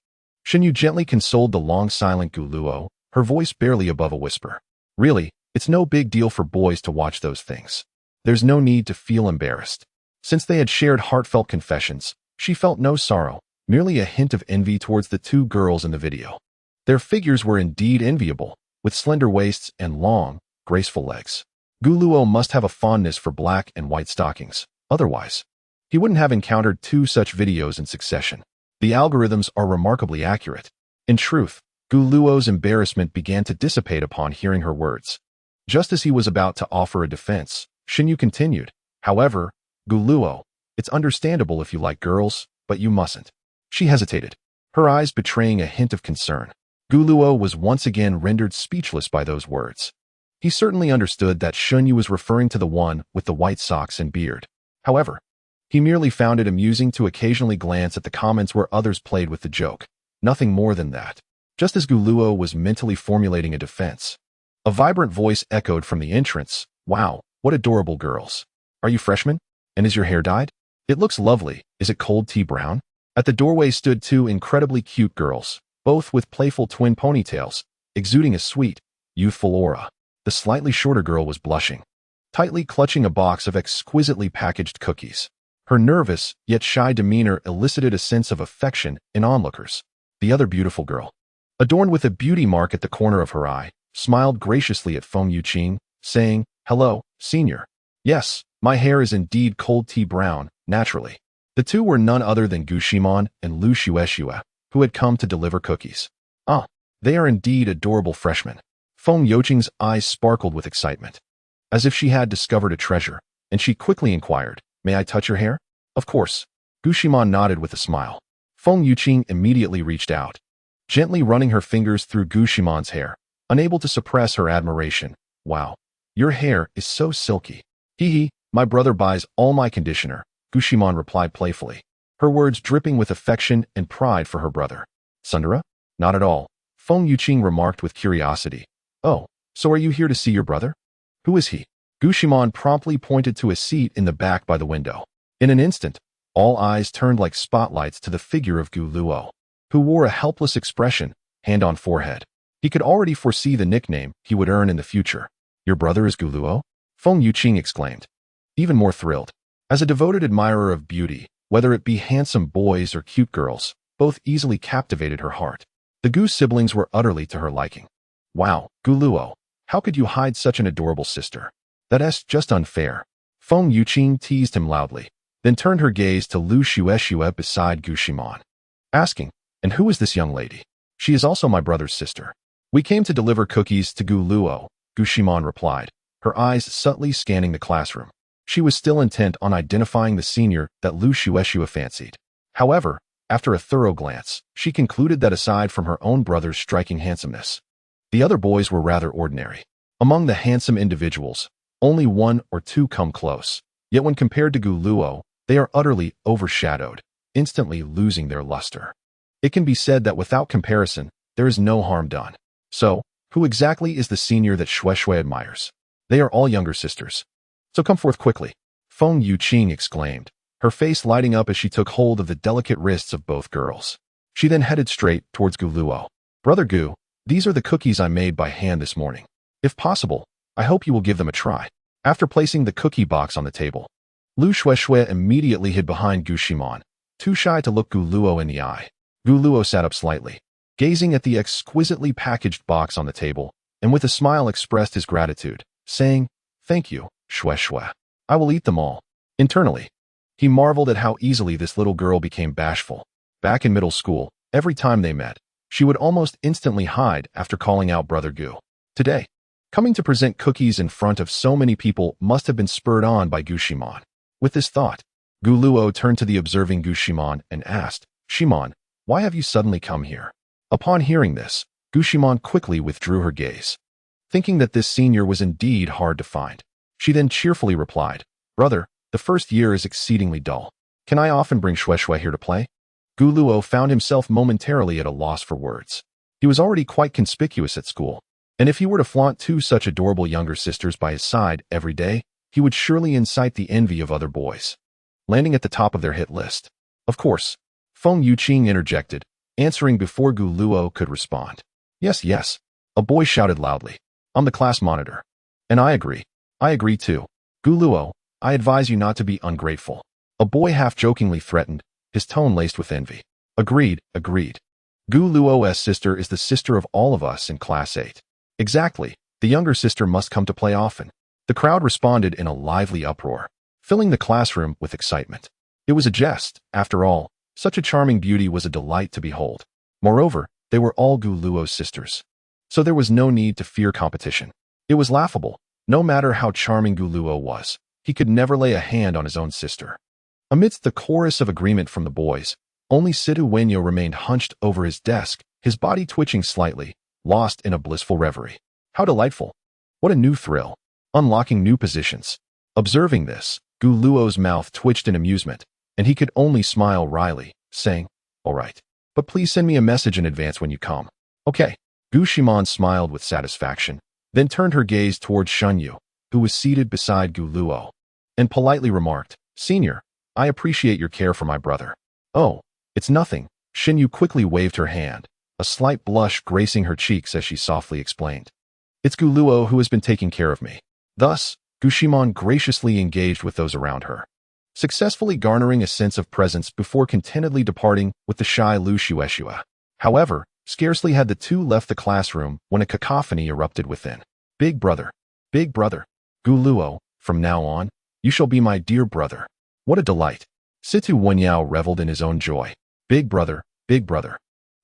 Speaker 1: Shinyu gently consoled the long silent Guluo, her voice barely above a whisper. Really, it's no big deal for boys to watch those things. There's no need to feel embarrassed. Since they had shared heartfelt confessions, she felt no sorrow, merely a hint of envy towards the two girls in the video. Their figures were indeed enviable, with slender waists and long, graceful legs. Guluo must have a fondness for black and white stockings. Otherwise, he wouldn't have encountered two such videos in succession. The algorithms are remarkably accurate. In truth, Guluo's embarrassment began to dissipate upon hearing her words. Just as he was about to offer a defense, Shinyu continued, "However, Guluo, it's understandable if you like girls, but you mustn't." She hesitated, her eyes betraying a hint of concern. Guluo was once again rendered speechless by those words. He certainly understood that Shinyu was referring to the one with the white socks and beard. However, he merely found it amusing to occasionally glance at the comments where others played with the joke. Nothing more than that. Just as Guluo was mentally formulating a defense, a vibrant voice echoed from the entrance, "Wow, what adorable girls. Are you freshmen? And is your hair dyed? It looks lovely. Is it cold tea brown?" At the doorway stood two incredibly cute girls, both with playful twin ponytails, exuding a sweet, youthful aura. The slightly shorter girl was blushing, tightly clutching a box of exquisitely packaged cookies. Her nervous, yet shy demeanor elicited a sense of affection in onlookers. The other beautiful girl, adorned with a beauty mark at the corner of her eye, smiled graciously at Feng Yuqing, saying, "Hello, senior. Yes, my hair is indeed cold tea brown, naturally." The two were none other than Gu Shimon and Lu Shueshue, who had come to deliver cookies. "Ah, they are indeed adorable freshmen." Feng Yuqing's eyes sparkled with excitement, as if she had discovered a treasure, and she quickly inquired, "May I touch your hair?" "Of course." Gu Shimon nodded with a smile. Feng Yuqing immediately reached out, gently running her fingers through Gu Shimon's hair, unable to suppress her admiration. "Wow, your hair is so silky." "Hee hee, my brother buys all my conditioner," Gu Shimon replied playfully, her words dripping with affection and pride for her brother. "Sundara?" "Not at all," Feng Yuqing remarked with curiosity. "Oh, so are you here to see your brother? Who is he?" Gu Shimon promptly pointed to a seat in the back by the window. In an instant, all eyes turned like spotlights to the figure of Guluo, who wore a helpless expression, hand on forehead. He could already foresee the nickname he would earn in the future. "Your brother is Guluo?" Feng Yuqing exclaimed, even more thrilled. As a devoted admirer of beauty, whether it be handsome boys or cute girls, both easily captivated her heart. The Gu siblings were utterly to her liking. "Wow, Guluo, how could you hide such an adorable sister? That's just unfair." Feng Yuqing teased him loudly, then turned her gaze to Lu Shueshue beside Gu Shimon, asking, "And who is this young lady?" "She is also my brother's sister. We came to deliver cookies to Guluo," Gu Shimon replied, her eyes subtly scanning the classroom. She was still intent on identifying the senior that Lu Shueshue fancied. However, after a thorough glance, she concluded that aside from her own brother's striking handsomeness, the other boys were rather ordinary. Among the handsome individuals, only one or two come close, yet when compared to Guluo, they are utterly overshadowed, instantly losing their luster. It can be said that without comparison, there is no harm done. So, who exactly is the senior that Shueshue admires? They are all younger sisters. So come forth quickly, Feng Yuqing exclaimed, her face lighting up as she took hold of the delicate wrists of both girls. She then headed straight towards Guluo. "Brother Gu, these are the cookies I made by hand this morning. If possible, I hope you will give them a try." After placing the cookie box on the table, Lu Shueshue immediately hid behind Gu Shimon, too shy to look Guluo in the eye. Guluo sat up slightly, gazing at the exquisitely packaged box on the table, and with a smile expressed his gratitude, saying, "Thank you, Shueshue. I will eat them all." Internally, he marveled at how easily this little girl became bashful. Back in middle school, every time they met, she would almost instantly hide after calling out Brother Gu. Today, coming to present cookies in front of so many people must have been spurred on by Gu Shimon. With this thought, Gu Luo turned to the observing Gu Shimon and asked, "Shimon, why have you suddenly come here?" Upon hearing this, Gu Shimon quickly withdrew her gaze. Thinking that this senior was indeed hard to find, she then cheerfully replied, "Brother, the first year is exceedingly dull. Can I often bring Shui here to play?" Gu Luo found himself momentarily at a loss for words. He was already quite conspicuous at school, and if he were to flaunt two such adorable younger sisters by his side every day, he would surely incite the envy of other boys. Landing at the top of their hit list. Of course, Feng Yuqing interjected, answering before Gu Luo could respond. "Yes, yes," a boy shouted loudly. "I'm the class monitor." "And I agree. I agree too. Gu Luo, I advise you not to be ungrateful," a boy half-jokingly threatened, his tone laced with envy. "Agreed, agreed. Gu Luo's sister is the sister of all of us in Class 8. Exactly, the younger sister must come to play often." The crowd responded in a lively uproar, filling the classroom with excitement. It was a jest, after all. Such a charming beauty was a delight to behold. Moreover, they were all Gu Luo's sisters. So there was no need to fear competition. It was laughable. No matter how charming Gu Luo was, he could never lay a hand on his own sister. Amidst the chorus of agreement from the boys, only Situ Wenyo remained hunched over his desk, his body twitching slightly, lost in a blissful reverie. How delightful! What a new thrill! Unlocking new positions. Observing this, Gu Luo's mouth twitched in amusement, and he could only smile wryly, saying, "All right, but please send me a message in advance when you come." "Okay." Gu Shimon smiled with satisfaction, then turned her gaze toward Shunyu, who was seated beside Gu Luo, and politely remarked, "Senior, I appreciate your care for my brother." "Oh, it's nothing." Shunyu quickly waved her hand, a slight blush gracing her cheeks as she softly explained. "It's Gu Luo who has been taking care of me." Thus, Gu Shimon graciously engaged with those around her, successfully garnering a sense of presence before contentedly departing with the shy Lu Shueshua. However, scarcely had the two left the classroom when a cacophony erupted within. Big brother, Gu Luo, from now on, you shall be my dear brother." What a delight! Situ Wenyao reveled in his own joy. Big brother,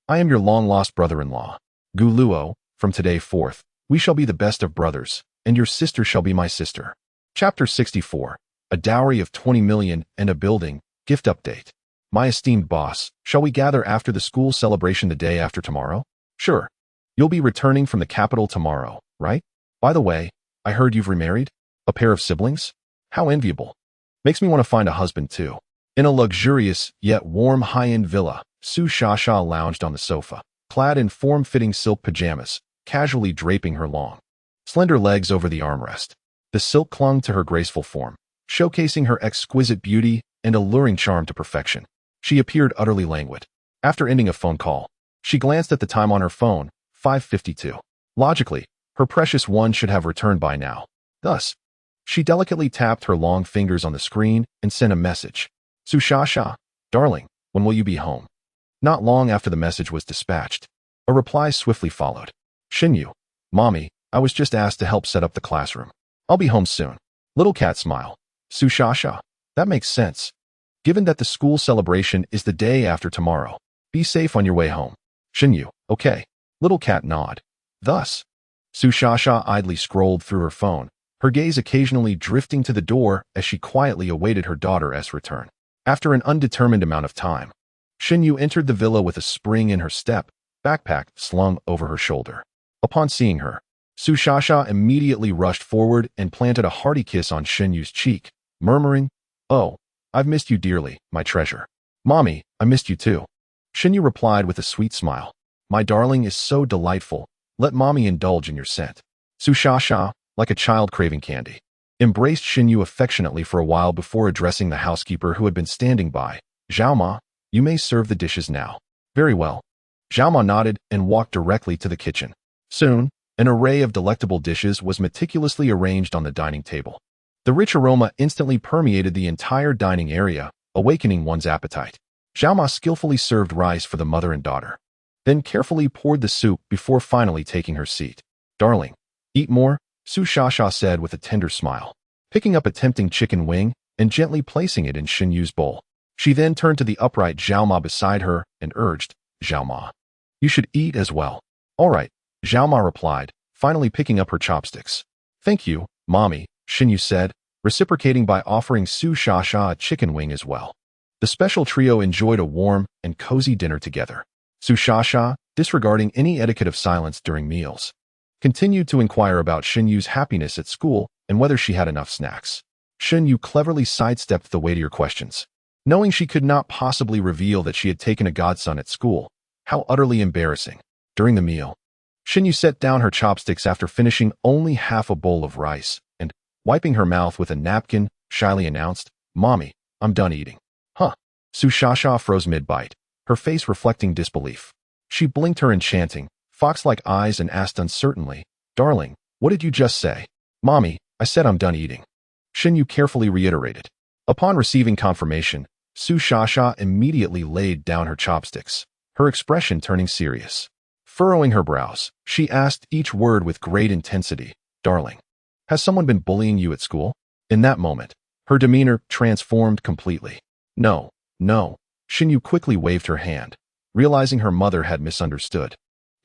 Speaker 1: I am your long-lost brother-in-law. Gu Luo, from today forth, we shall be the best of brothers, and your sister shall be my sister. Chapter 64. A dowry of 20 million and a building. Gift update. My esteemed boss, shall we gather after the school celebration the day after tomorrow? Sure. You'll be returning from the capital tomorrow, right? By the way, I heard you've remarried? A pair of siblings? How enviable. Makes me want to find a husband too. In a luxurious, yet warm high-end villa, Su Shasha lounged on the sofa, clad in form-fitting silk pajamas, casually draping her long, slender legs over the armrest. The silk clung to her graceful form, showcasing her exquisite beauty and alluring charm to perfection. She appeared utterly languid. After ending a phone call, she glanced at the time on her phone, 5:52. Logically, her precious one should have returned by now. Thus, she delicately tapped her long fingers on the screen and sent a message. "Sushasha, darling, when will you be home?" Not long after the message was dispatched, a reply swiftly followed. "Shinyu, Mommy, I was just asked to help set up the classroom. I'll be home soon." Little cat smile. "Sushasha, that makes sense. Given that the school celebration is the day after tomorrow, be safe on your way home." Shinyu, "Okay." Little cat nod. Thus, Sushasha idly scrolled through her phone, her gaze occasionally drifting to the door as she quietly awaited her daughter's return. After an undetermined amount of time, Shinyu entered the villa with a spring in her step, backpack slung over her shoulder. Upon seeing her, Sushasha immediately rushed forward and planted a hearty kiss on Shinyu's cheek, murmuring, "Oh, I've missed you dearly, my treasure." "Mommy, I missed you too." Shinyu replied with a sweet smile. "My darling is so delightful. Let Mommy indulge in your scent." Sushasha, like a child craving candy, embraced Shinyu affectionately for a while before addressing the housekeeper who had been standing by. "Zhaoma, you may serve the dishes now." "Very well." Zhaoma nodded and walked directly to the kitchen. Soon, an array of delectable dishes was meticulously arranged on the dining table. The rich aroma instantly permeated the entire dining area, awakening one's appetite. Zhaoma skillfully served rice for the mother and daughter, then carefully poured the soup before finally taking her seat. "Darling, eat more," Su Shasha said with a tender smile, picking up a tempting chicken wing and gently placing it in Shinyu's bowl. She then turned to the upright Zhaoma beside her and urged, "Zhaoma, You should eat as well. All right, Zhaoma replied, finally picking up her chopsticks. Thank you, Mommy, Xinyu said, reciprocating by offering Su Shasha a chicken wing as well. The special trio enjoyed a warm and cozy dinner together. Su Shasha, disregarding any etiquette of silence during meals, continued to inquire about Xinyu's happiness at school and whether she had enough snacks. Xinyu cleverly sidestepped the weightier questions. Knowing she could not possibly reveal that she had taken a godson at school, how utterly embarrassing. During the meal, Xinyu set down her chopsticks after finishing only half a bowl of rice and, wiping her mouth with a napkin, shyly announced, Mommy, I'm done eating. Huh. Su Shasha froze mid-bite, her face reflecting disbelief. She blinked her enchanting, fox-like eyes and asked uncertainly, Darling, what did you just say? Mommy, I said I'm done eating. Xinyu carefully reiterated. Upon receiving confirmation, Su Shasha immediately laid down her chopsticks, her expression turning serious. Furrowing her brows, she asked each word with great intensity, Darling, has someone been bullying you at school? In that moment, her demeanor transformed completely. No, no. Xinyu quickly waved her hand, realizing her mother had misunderstood,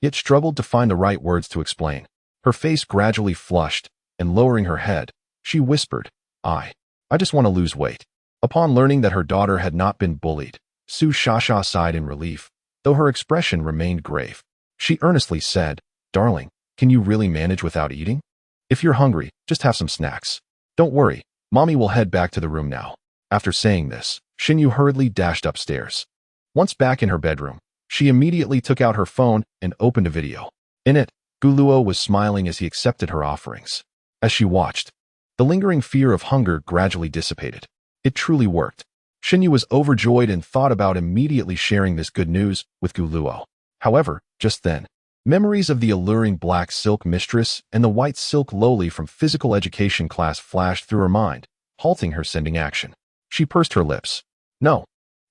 Speaker 1: yet struggled to find the right words to explain. Her face gradually flushed, and lowering her head, she whispered, I just want to lose weight. Upon learning that her daughter had not been bullied, Su Shasha sighed in relief, though her expression remained grave. She earnestly said, Darling, can you really manage without eating? If you're hungry, just have some snacks. Don't worry, Mommy will head back to the room now. After saying this, Xinyu hurriedly dashed upstairs. Once back in her bedroom, she immediately took out her phone and opened a video. In it, Guluo was smiling as he accepted her offerings. As she watched, the lingering fear of hunger gradually dissipated. It truly worked. Xinyu was overjoyed and thought about immediately sharing this good news with Guluo. However, just then, memories of the alluring black silk mistress and the white silk loli from physical education class flashed through her mind, halting her sending action. She pursed her lips. No.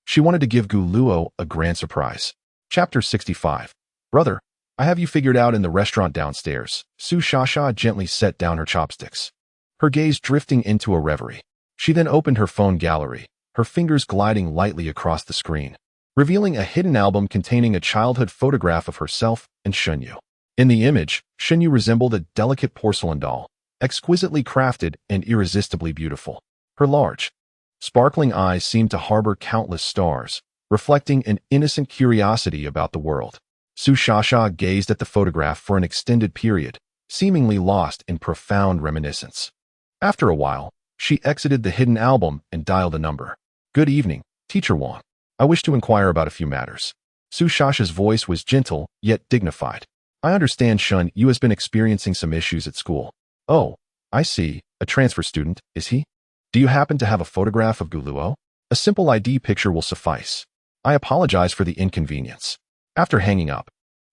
Speaker 1: She wanted to give Guluo a grand surprise. Chapter 65. Brother, I have you figured out in the restaurant downstairs. Su Shasha gently set down her chopsticks, her gaze drifting into a reverie. She then opened her phone gallery, her fingers gliding lightly across the screen, revealing a hidden album containing a childhood photograph of herself and Xinyu. In the image, Xinyu resembled a delicate porcelain doll, exquisitely crafted and irresistibly beautiful. Her large, sparkling eyes seemed to harbor countless stars, reflecting an innocent curiosity about the world. Su Shasha gazed at the photograph for an extended period, seemingly lost in profound reminiscence. After a while, she exited the hidden album and dialed a number. Good evening, Teacher Wang. I wish to inquire about a few matters. Su Shasha's voice was gentle, yet dignified. I understand Shun Yu has been experiencing some issues at school. Oh, I see. A transfer student, is he? Do you happen to have a photograph of Guluo? A simple ID picture will suffice. I apologize for the inconvenience. After hanging up,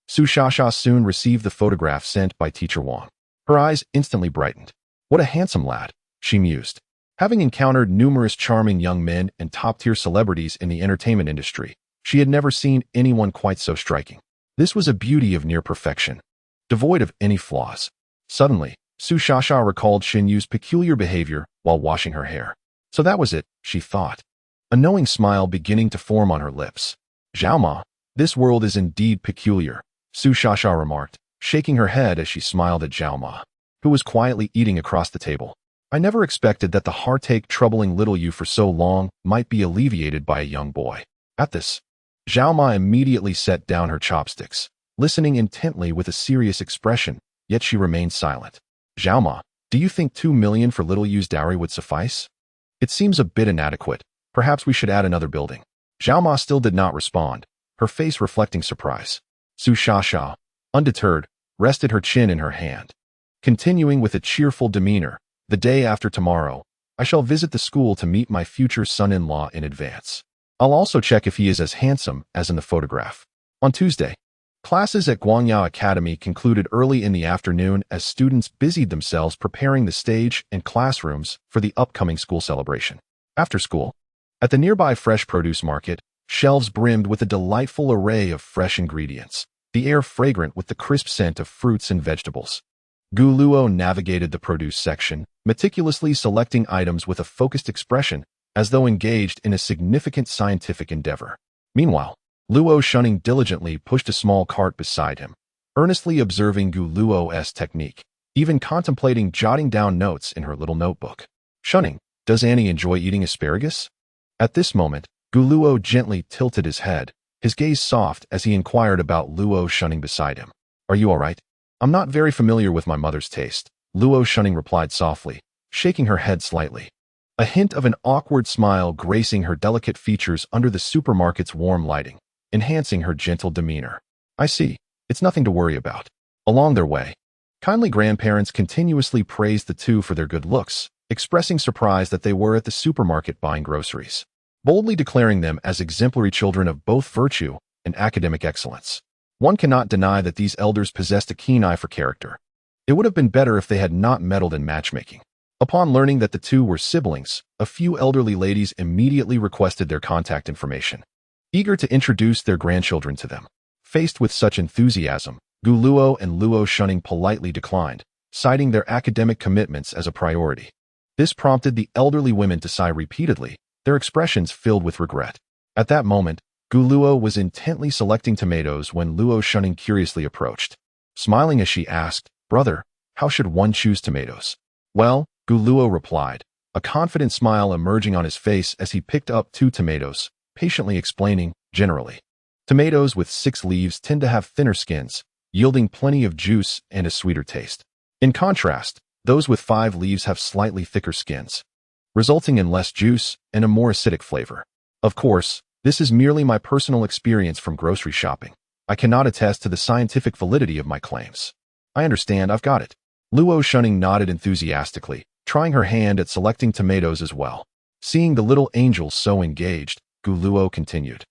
Speaker 1: Su Shasha soon received the photograph sent by Teacher Wang. Her eyes instantly brightened. What a handsome lad, she mused. Having encountered numerous charming young men and top-tier celebrities in the entertainment industry, she had never seen anyone quite so striking. This was a beauty of near perfection, devoid of any flaws. Suddenly, Su Shasha recalled Xinyu's peculiar behavior while washing her hair. So that was it, she thought, a knowing smile beginning to form on her lips. Zhaoma, this world is indeed peculiar, Su Shasha remarked, shaking her head as she smiled at Zhaoma, who was quietly eating across the table. I never expected that the heartache troubling little you for so long might be alleviated by a young boy. At this, Zhaoma immediately set down her chopsticks, listening intently with a serious expression, yet she remained silent. Zhaoma, do you think 2 million for little Yu's dowry would suffice? It seems a bit inadequate. Perhaps we should add another building. Zhaoma still did not respond, her face reflecting surprise. Su Shasha, undeterred, rested her chin in her hand. Continuing with a cheerful demeanor, the day after tomorrow, I shall visit the school to meet my future son-in-law in advance. I'll also check if he is as handsome as in the photograph. On Tuesday, classes at Guangyao Academy concluded early in the afternoon as students busied themselves preparing the stage and classrooms for the upcoming school celebration. After school, at the nearby fresh produce market, shelves brimmed with a delightful array of fresh ingredients, the air fragrant with the crisp scent of fruits and vegetables. Guluo navigated the produce section, meticulously selecting items with a focused expression, as though engaged in a significant scientific endeavor. Meanwhile, Luo Shunning diligently pushed a small cart beside him, earnestly observing Gu Luo's technique, even contemplating jotting down notes in her little notebook. Shunning, does Annie enjoy eating asparagus? At this moment, Gu Luo gently tilted his head, his gaze soft as he inquired about Luo Shunning beside him. Are you all right? I'm not very familiar with my mother's taste, Luo Shunning replied softly, shaking her head slightly. A hint of an awkward smile gracing her delicate features under the supermarket's warm lighting, enhancing her gentle demeanor. I see. It's nothing to worry about. Along their way, kindly grandparents continuously praised the two for their good looks, expressing surprise that they were at the supermarket buying groceries, boldly declaring them as exemplary children of both virtue and academic excellence. One cannot deny that these elders possessed a keen eye for character. It would have been better if they had not meddled in matchmaking. Upon learning that the two were siblings, a few elderly ladies immediately requested their contact information, eager to introduce their grandchildren to them. Faced with such enthusiasm, Gu Luo and Luo Shunning politely declined, citing their academic commitments as a priority. This prompted the elderly women to sigh repeatedly, their expressions filled with regret. At that moment, Gu Luo was intently selecting tomatoes when Luo Shunning curiously approached. Smiling as she asked, "Brother, how should one choose tomatoes?" "Well," Gu Luo replied, a confident smile emerging on his face as he picked up 2 tomatoes, patiently explaining, "Generally, tomatoes with 6 leaves tend to have thinner skins, yielding plenty of juice and a sweeter taste. In contrast, those with 5 leaves have slightly thicker skins, resulting in less juice and a more acidic flavor. Of course, this is merely my personal experience from grocery shopping. I cannot attest to the scientific validity of my claims." "I understand, I've got it." Luo Shunning nodded enthusiastically, trying her hand at selecting tomatoes as well. Seeing the little angel so engaged, Gu Luo continued.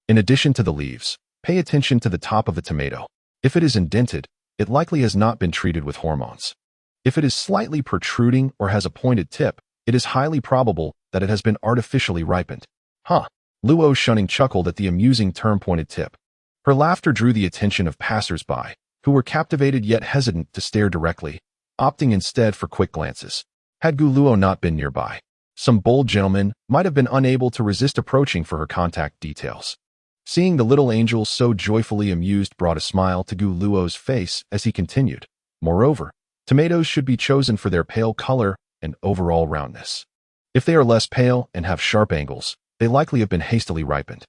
Speaker 1: "In addition to the leaves, pay attention to the top of the tomato. If it is indented, it likely has not been treated with hormones. If it is slightly protruding or has a pointed tip, it is highly probable that it has been artificially ripened." "Huh." Luo Shunning chuckled at the amusing term pointed tip. Her laughter drew the attention of passers-by, who were captivated yet hesitant to stare directly, opting instead for quick glances. Had Gu Luo not been nearby, some bold gentleman might have been unable to resist approaching for her contact details. Seeing the little angel so joyfully amused brought a smile to Gu Luo's face as he continued. "Moreover, tomatoes should be chosen for their pale color and overall roundness. If they are less pale and have sharp angles, they likely have been hastily ripened."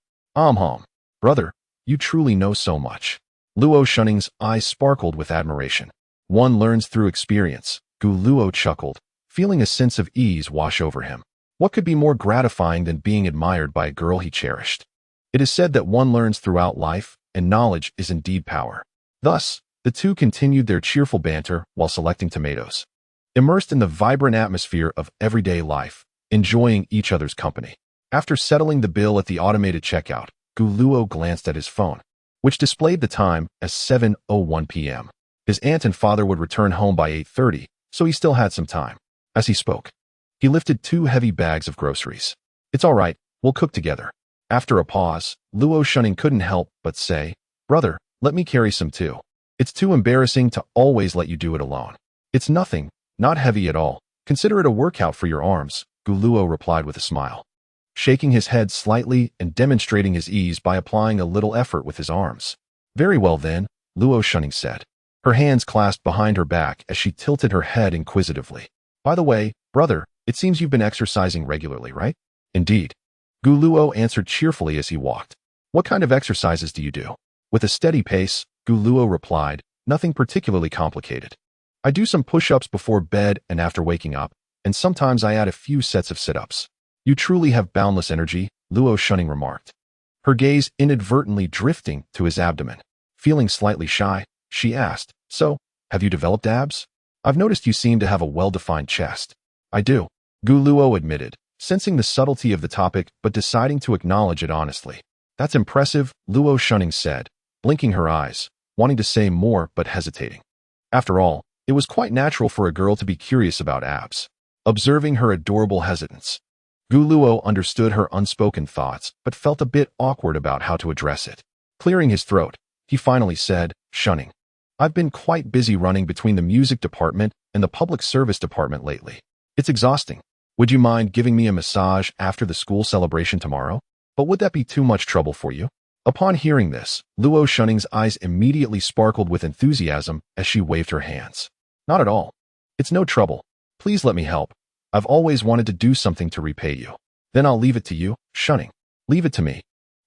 Speaker 1: Brother, you truly know so much." Luo Shunning's eyes sparkled with admiration. "One learns through experience," Gu Luo chuckled, feeling a sense of ease wash over him. What could be more gratifying than being admired by a girl he cherished? It is said that one learns throughout life, and knowledge is indeed power. Thus, the two continued their cheerful banter while selecting tomatoes, immersed in the vibrant atmosphere of everyday life, enjoying each other's company. After settling the bill at the automated checkout, Gu Luo glanced at his phone, which displayed the time as 7:01 p.m. His aunt and father would return home by 8:30, so he still had some time. As he spoke, he lifted 2 heavy bags of groceries. "It's all right, we'll cook together." After a pause, Luo Shunning couldn't help but say, "Brother, let me carry some too. It's too embarrassing to always let you do it alone." "It's nothing, not heavy at all. Consider it a workout for your arms," Gu Luo replied with a smile, shaking his head slightly and demonstrating his ease by applying a little effort with his arms. "Very well then," Luo Shunning said, her hands clasped behind her back as she tilted her head inquisitively. "By the way, brother, it seems you've been exercising regularly, right?" "Indeed," Gu Luo answered cheerfully as he walked. "What kind of exercises do you do?" With a steady pace, Gu Luo replied, "Nothing particularly complicated. I do some push-ups before bed and after waking up, and sometimes I add a few sets of sit-ups." "You truly have boundless energy," Luo Shunning remarked, her gaze inadvertently drifting to his abdomen. Feeling slightly shy, she asked, "So, have you developed abs? I've noticed you seem to have a well-defined chest." "I do," Gu Luo admitted, sensing the subtlety of the topic but deciding to acknowledge it honestly. "That's impressive," Luo Shunning said, blinking her eyes, wanting to say more but hesitating. After all, it was quite natural for a girl to be curious about abs. Observing her adorable hesitance, Gu Luo understood her unspoken thoughts but felt a bit awkward about how to address it. Clearing his throat, he finally said, "Shunning, I've been quite busy running between the music department and the public service department lately. It's exhausting. Would you mind giving me a massage after the school celebration tomorrow? But would that be too much trouble for you?" Upon hearing this, Luo Shunning's eyes immediately sparkled with enthusiasm as she waved her hands. Not at all. It's no trouble. Please let me help. I've always wanted to do something to repay you. Then I'll leave it to you, Shunning. Leave it to me.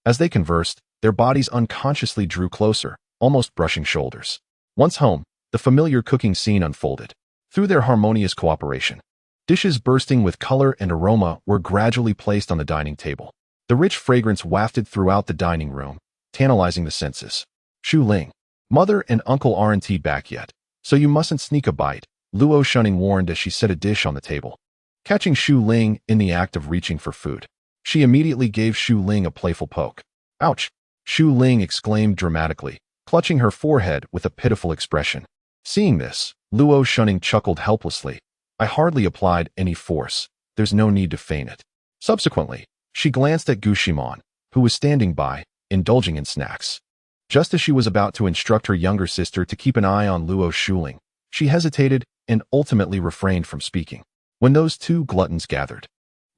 Speaker 1: As they conversed, their bodies unconsciously drew closer, almost brushing shoulders. Once home, the familiar cooking scene unfolded. Through their harmonious cooperation, dishes bursting with color and aroma were gradually placed on the dining table. The rich fragrance wafted throughout the dining room, tantalizing the senses. Shu Ling. Mother and Uncle aren't back yet, so you mustn't sneak a bite, Luo Shunning warned as she set a dish on the table. Catching Shu Ling in the act of reaching for food, she immediately gave Shu Ling a playful poke. Ouch! Shu Ling exclaimed dramatically, clutching her forehead with a pitiful expression. Seeing this, Luo Shunning chuckled helplessly. I hardly applied any force. There's no need to feign it. Subsequently, she glanced at Gushimon, who was standing by, indulging in snacks. Just as she was about to instruct her younger sister to keep an eye on Luo Shuling, she hesitated and ultimately refrained from speaking. When those two gluttons gathered,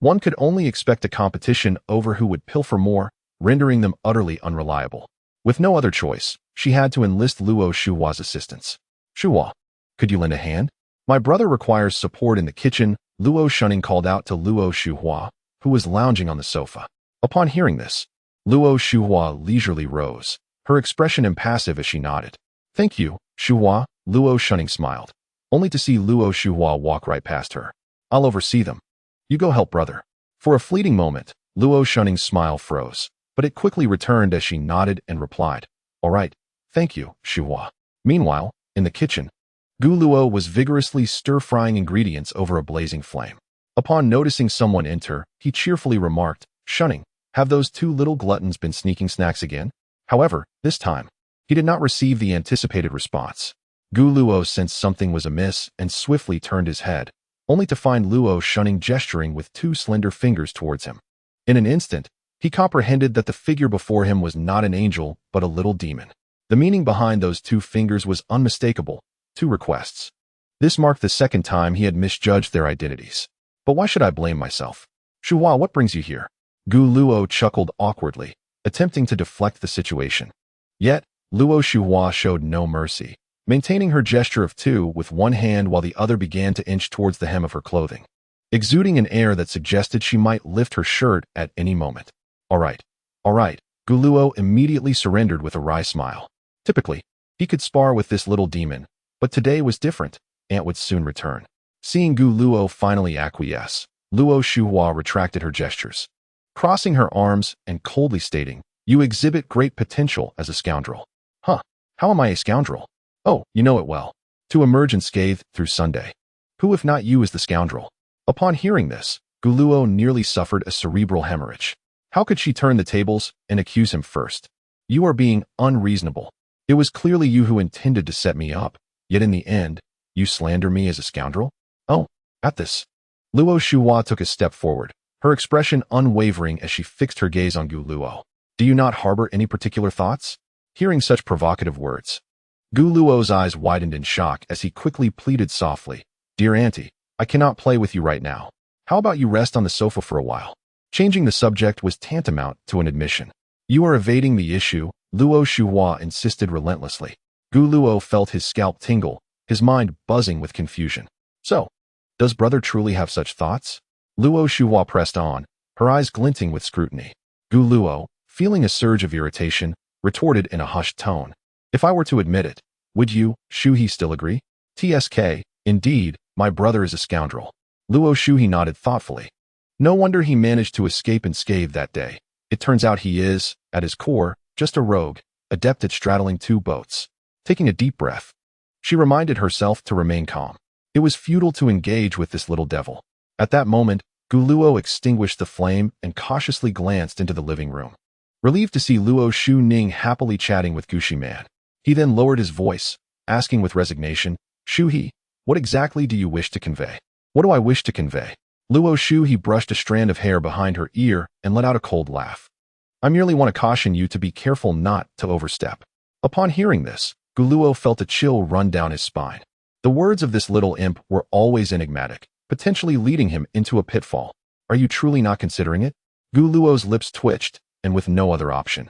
Speaker 1: one could only expect a competition over who would pilfer more, rendering them utterly unreliable. With no other choice, she had to enlist Luo Shuhua's assistance. Shuhua, could you lend a hand? My brother requires support in the kitchen, Luo Shunning called out to Luo Shuhua, who was lounging on the sofa. Upon hearing this, Luo Shuhua leisurely rose, her expression impassive as she nodded. Thank you, Shuhua, Luo Shunning smiled, only to see Luo Shuhua walk right past her. I'll oversee them. You go help brother. For a fleeting moment, Luo Shunning's smile froze, but it quickly returned as she nodded and replied, All right, thank you, Shuhua. Meanwhile, in the kitchen, Gu Luo was vigorously stir-frying ingredients over a blazing flame. Upon noticing someone enter, he cheerfully remarked, Shunning, have those two little gluttons been sneaking snacks again? However, this time, he did not receive the anticipated response. Gu Luo sensed something was amiss and swiftly turned his head, only to find Luo Shunning gesturing with two slender fingers towards him. In an instant, he comprehended that the figure before him was not an angel, but a little demon. The meaning behind those two fingers was unmistakable, two requests. This marked the second time he had misjudged their identities. But why should I blame myself? Shuhua, what brings you here? Gu Luo chuckled awkwardly, attempting to deflect the situation. Yet, Luo Shuhua showed no mercy, maintaining her gesture of two with one hand while the other began to inch towards the hem of her clothing, exuding an air that suggested she might lift her shirt at any moment. All right. Gu Luo immediately surrendered with a wry smile. Typically, he could spar with this little demon, but today was different. Aunt would soon return. Seeing Gu Luo finally acquiesce, Luo Shuhua retracted her gestures, crossing her arms and coldly stating, You exhibit great potential as a scoundrel. Huh, how am I a scoundrel? Oh, you know it well. To emerge unscathed through Sunday. Who if not you is the scoundrel? Upon hearing this, Gu Luo nearly suffered a cerebral hemorrhage. How could she turn the tables and accuse him first? You are being unreasonable. It was clearly you who intended to set me up, yet in the end, you slander me as a scoundrel? Oh, at this. Luo Shuhua took a step forward, her expression unwavering as she fixed her gaze on Gu Luo. Do you not harbor any particular thoughts? Hearing such provocative words, Gu Luo's eyes widened in shock as he quickly pleaded softly, Dear auntie, I cannot play with you right now. How about you rest on the sofa for a while? Changing the subject was tantamount to an admission. You are evading the issue, Luo Shuhua insisted relentlessly. Gu Luo felt his scalp tingle, his mind buzzing with confusion. So, does brother truly have such thoughts? Luo Shuhua pressed on, her eyes glinting with scrutiny. Gu Luo, feeling a surge of irritation, retorted in a hushed tone. If I were to admit it, would you, Shuhi, still agree? TSK, indeed, my brother is a scoundrel. Luo Shuhi nodded thoughtfully. No wonder he managed to escape unscathed that day. It turns out he is, at his core, just a rogue, adept at straddling two boats. Taking a deep breath, she reminded herself to remain calm. It was futile to engage with this little devil. At that moment, Gu Luo extinguished the flame and cautiously glanced into the living room. Relieved to see Luo Shu Ning happily chatting with Gushi Man, he then lowered his voice, asking with resignation, Shu He, what exactly do you wish to convey? What do I wish to convey? Luo Shu He brushed a strand of hair behind her ear and let out a cold laugh. I merely want to caution you to be careful not to overstep. Upon hearing this, Gu Luo felt a chill run down his spine. The words of this little imp were always enigmatic, potentially leading him into a pitfall. Are you truly not considering it? Gu Luo's lips twitched, and with no other option,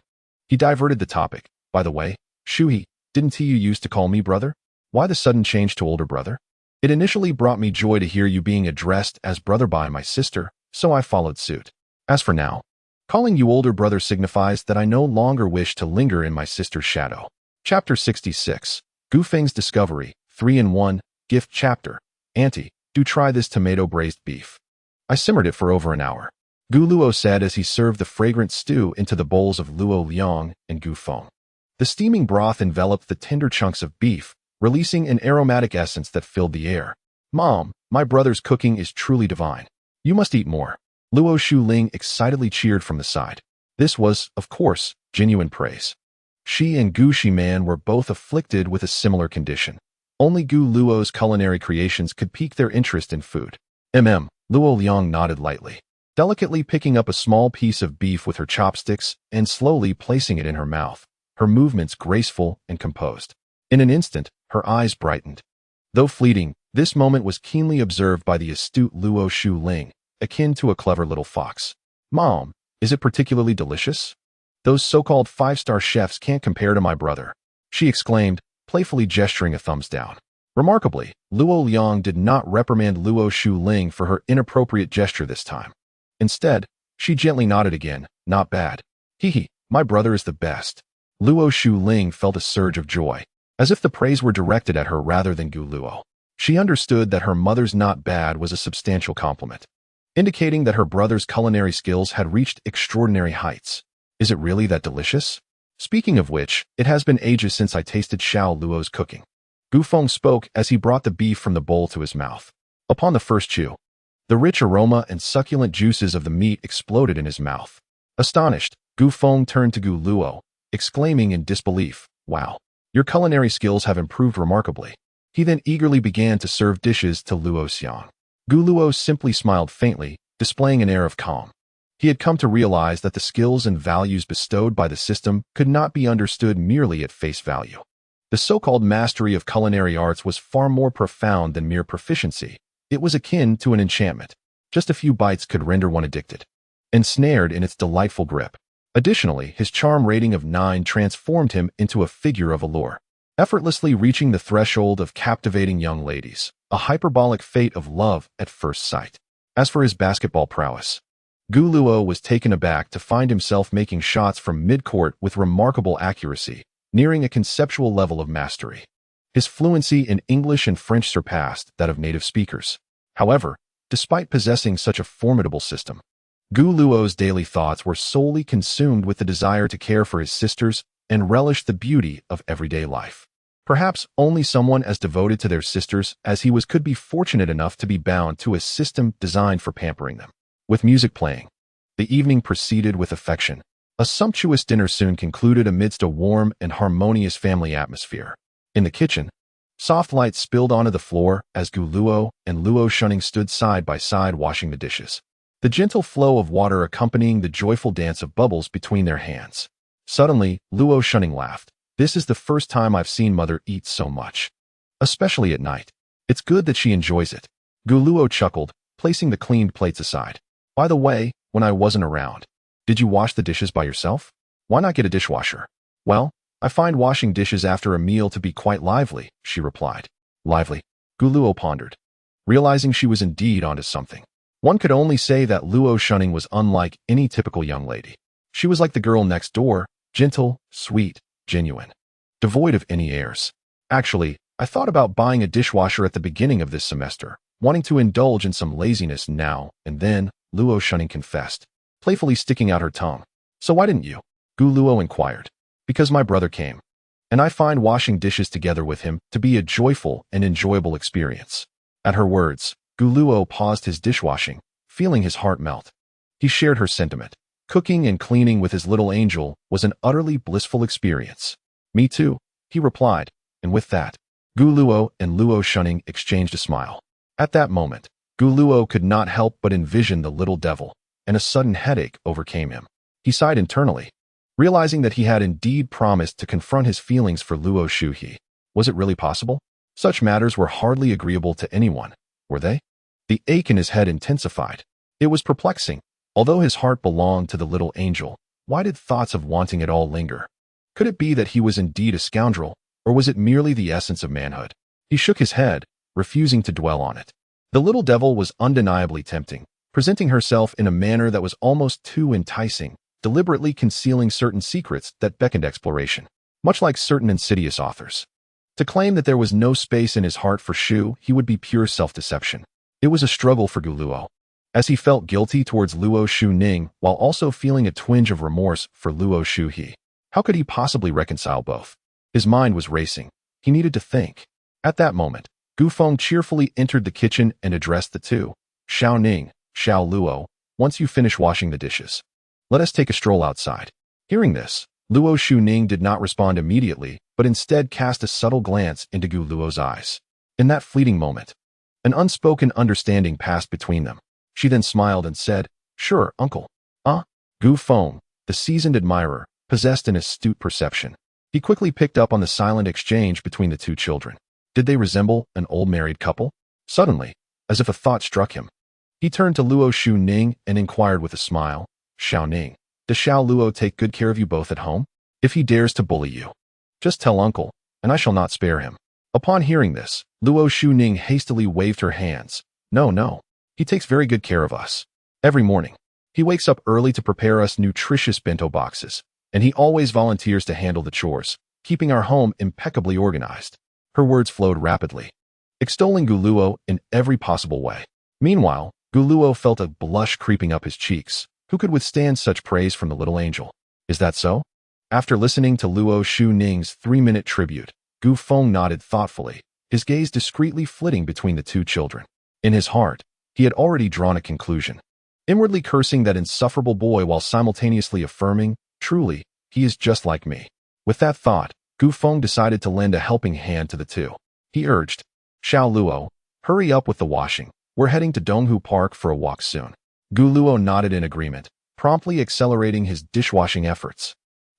Speaker 1: He diverted the topic. By the way, Shuhi, didn't you used to call me brother? Why the sudden change to older brother? It initially brought me joy to hear you being addressed as brother by my sister, so I followed suit. As for now, calling you older brother signifies that I no longer wish to linger in my sister's shadow. Chapter 66. Gu Feng's Discovery, 3-in-1, Gift Chapter. Auntie, do try this tomato braised beef. I simmered it for over an hour. Gu Luo said as he served the fragrant stew into the bowls of Luo Liang and Gu Feng. The steaming broth enveloped the tender chunks of beef, releasing an aromatic essence that filled the air. Mom, my brother's cooking is truly divine. You must eat more. Luo Shuling excitedly cheered from the side. This was, of course, genuine praise. She and Gu Shiman were both afflicted with a similar condition. Only Gu Luo's culinary creations could pique their interest in food. Luo Liang nodded lightly, delicately picking up a small piece of beef with her chopsticks and slowly placing it in her mouth, her movements graceful and composed. In an instant, her eyes brightened. Though fleeting, this moment was keenly observed by the astute Luo Shuling, akin to a clever little fox. Mom, is it particularly delicious? Those so-called five-star chefs can't compare to my brother, she exclaimed, playfully gesturing a thumbs down. Remarkably, Luo Liang did not reprimand Luo Shuling for her inappropriate gesture this time. Instead, she gently nodded again. Not bad. Hee, my brother is the best. Luo Shuling felt a surge of joy, as if the praise were directed at her rather than Gu Luo. She understood that her mother's not bad was a substantial compliment, indicating that her brother's culinary skills had reached extraordinary heights. Is it really that delicious? Speaking of which, it has been ages since I tasted Xiao Luo's cooking. Gu Feng spoke as he brought the beef from the bowl to his mouth. Upon the first chew, the rich aroma and succulent juices of the meat exploded in his mouth. Astonished, Gu Feng turned to Gu Luo, exclaiming in disbelief, "Wow, your culinary skills have improved remarkably." He then eagerly began to serve dishes to Luo Xiang. Gu Luo simply smiled faintly, displaying an air of calm. He had come to realize that the skills and values bestowed by the system could not be understood merely at face value. The so-called mastery of culinary arts was far more profound than mere proficiency. It was akin to an enchantment. Just a few bites could render one addicted, ensnared in its delightful grip. Additionally, his charm rating of 9 transformed him into a figure of allure, effortlessly reaching the threshold of captivating young ladies, a hyperbolic fate of love at first sight. As for his basketball prowess, Gu Luo was taken aback to find himself making shots from mid-court with remarkable accuracy, nearing a conceptual level of mastery. His fluency in English and French surpassed that of native speakers. However, despite possessing such a formidable system, Gu Luo's daily thoughts were solely consumed with the desire to care for his sisters and relish the beauty of everyday life. Perhaps only someone as devoted to their sisters as he was could be fortunate enough to be bound to a system designed for pampering them. With music playing, the evening proceeded with affection. A sumptuous dinner soon concluded amidst a warm and harmonious family atmosphere. In the kitchen, soft light spilled onto the floor as Gu Luo and Luo Shunning stood side by side washing the dishes, the gentle flow of water accompanying the joyful dance of bubbles between their hands. Suddenly, Luo Shunning laughed. This is the first time I've seen Mother eat so much. Especially at night. It's good that she enjoys it. Gu Luo chuckled, placing the cleaned plates aside. By the way, when I wasn't around, did you wash the dishes by yourself? Why not get a dishwasher? Well, I find washing dishes after a meal to be quite lively, she replied. Lively? Gu Luo pondered, realizing she was indeed onto something. One could only say that Luo Shunning was unlike any typical young lady. She was like the girl next door, gentle, sweet, genuine, devoid of any airs. Actually, I thought about buying a dishwasher at the beginning of this semester, wanting to indulge in some laziness now and then, Luo Shunning confessed, playfully sticking out her tongue. So why didn't you? Gu Luo inquired. Because my brother came, and I find washing dishes together with him to be a joyful and enjoyable experience. At her words, Gu Luo paused his dishwashing, feeling his heart melt. He shared her sentiment. Cooking and cleaning with his little angel was an utterly blissful experience. Me too, he replied, and with that, Gu Luo and Luo Shunning exchanged a smile. At that moment, Gu Luo could not help but envision the little devil, and a sudden headache overcame him. He sighed internally, realizing that he had indeed promised to confront his feelings for Luo Shuhi. Was it really possible? Such matters were hardly agreeable to anyone, were they? The ache in his head intensified. It was perplexing. Although his heart belonged to the little angel, Why did thoughts of wanting it all linger? Could it be that he was indeed a scoundrel, or was it merely the essence of manhood? He shook his head, refusing to dwell on it. The little devil was undeniably tempting, presenting herself in a manner that was almost too enticing, deliberately concealing certain secrets that beckoned exploration, much like certain insidious authors. To claim that there was no space in his heart for Shu, he would be pure self-deception. It was a struggle for Gu Luo, as he felt guilty towards Luo Shu Ning while also feeling a twinge of remorse for Luo Shu He. How could he possibly reconcile both? His mind was racing. He needed to think. At that moment, Gu Feng cheerfully entered the kitchen and addressed the two. Xiao Ning, Xiao Luo, once you finish washing the dishes, let us take a stroll outside. Hearing this, Luo Shu Ning did not respond immediately, but instead cast a subtle glance into Gu Luo's eyes. In that fleeting moment, an unspoken understanding passed between them. She then smiled and said, "Sure, uncle." Gu Feng, the seasoned admirer, possessed an astute perception. He quickly picked up on the silent exchange between the two children. Did they resemble an old married couple? Suddenly, as if a thought struck him, he turned to Luo Shu Ning and inquired with a smile, "Xiao Ning, does Xiao Luo take good care of you both at home? If he dares to bully you, just tell uncle, and I shall not spare him." Upon hearing this, Luo Shu Ning hastily waved her hands. No, he takes very good care of us. Every morning, he wakes up early to prepare us nutritious bento boxes, and he always volunteers to handle the chores, keeping our home impeccably organized. Her words flowed rapidly, extolling Gu Luo in every possible way. Meanwhile, Gu Luo felt a blush creeping up his cheeks. Who could withstand such praise from the little angel? Is that so? After listening to Luo Shu Ning's 3-minute tribute, Gu Feng nodded thoughtfully, his gaze discreetly flitting between the two children. In his heart, he had already drawn a conclusion, inwardly cursing that insufferable boy while simultaneously affirming, "Truly, he is just like me." With that thought, Gu Feng decided to lend a helping hand to the two. He urged, "Xiao Luo, hurry up with the washing. We're heading to Donghu Park for a walk soon." Gu Luo nodded in agreement, promptly accelerating his dishwashing efforts.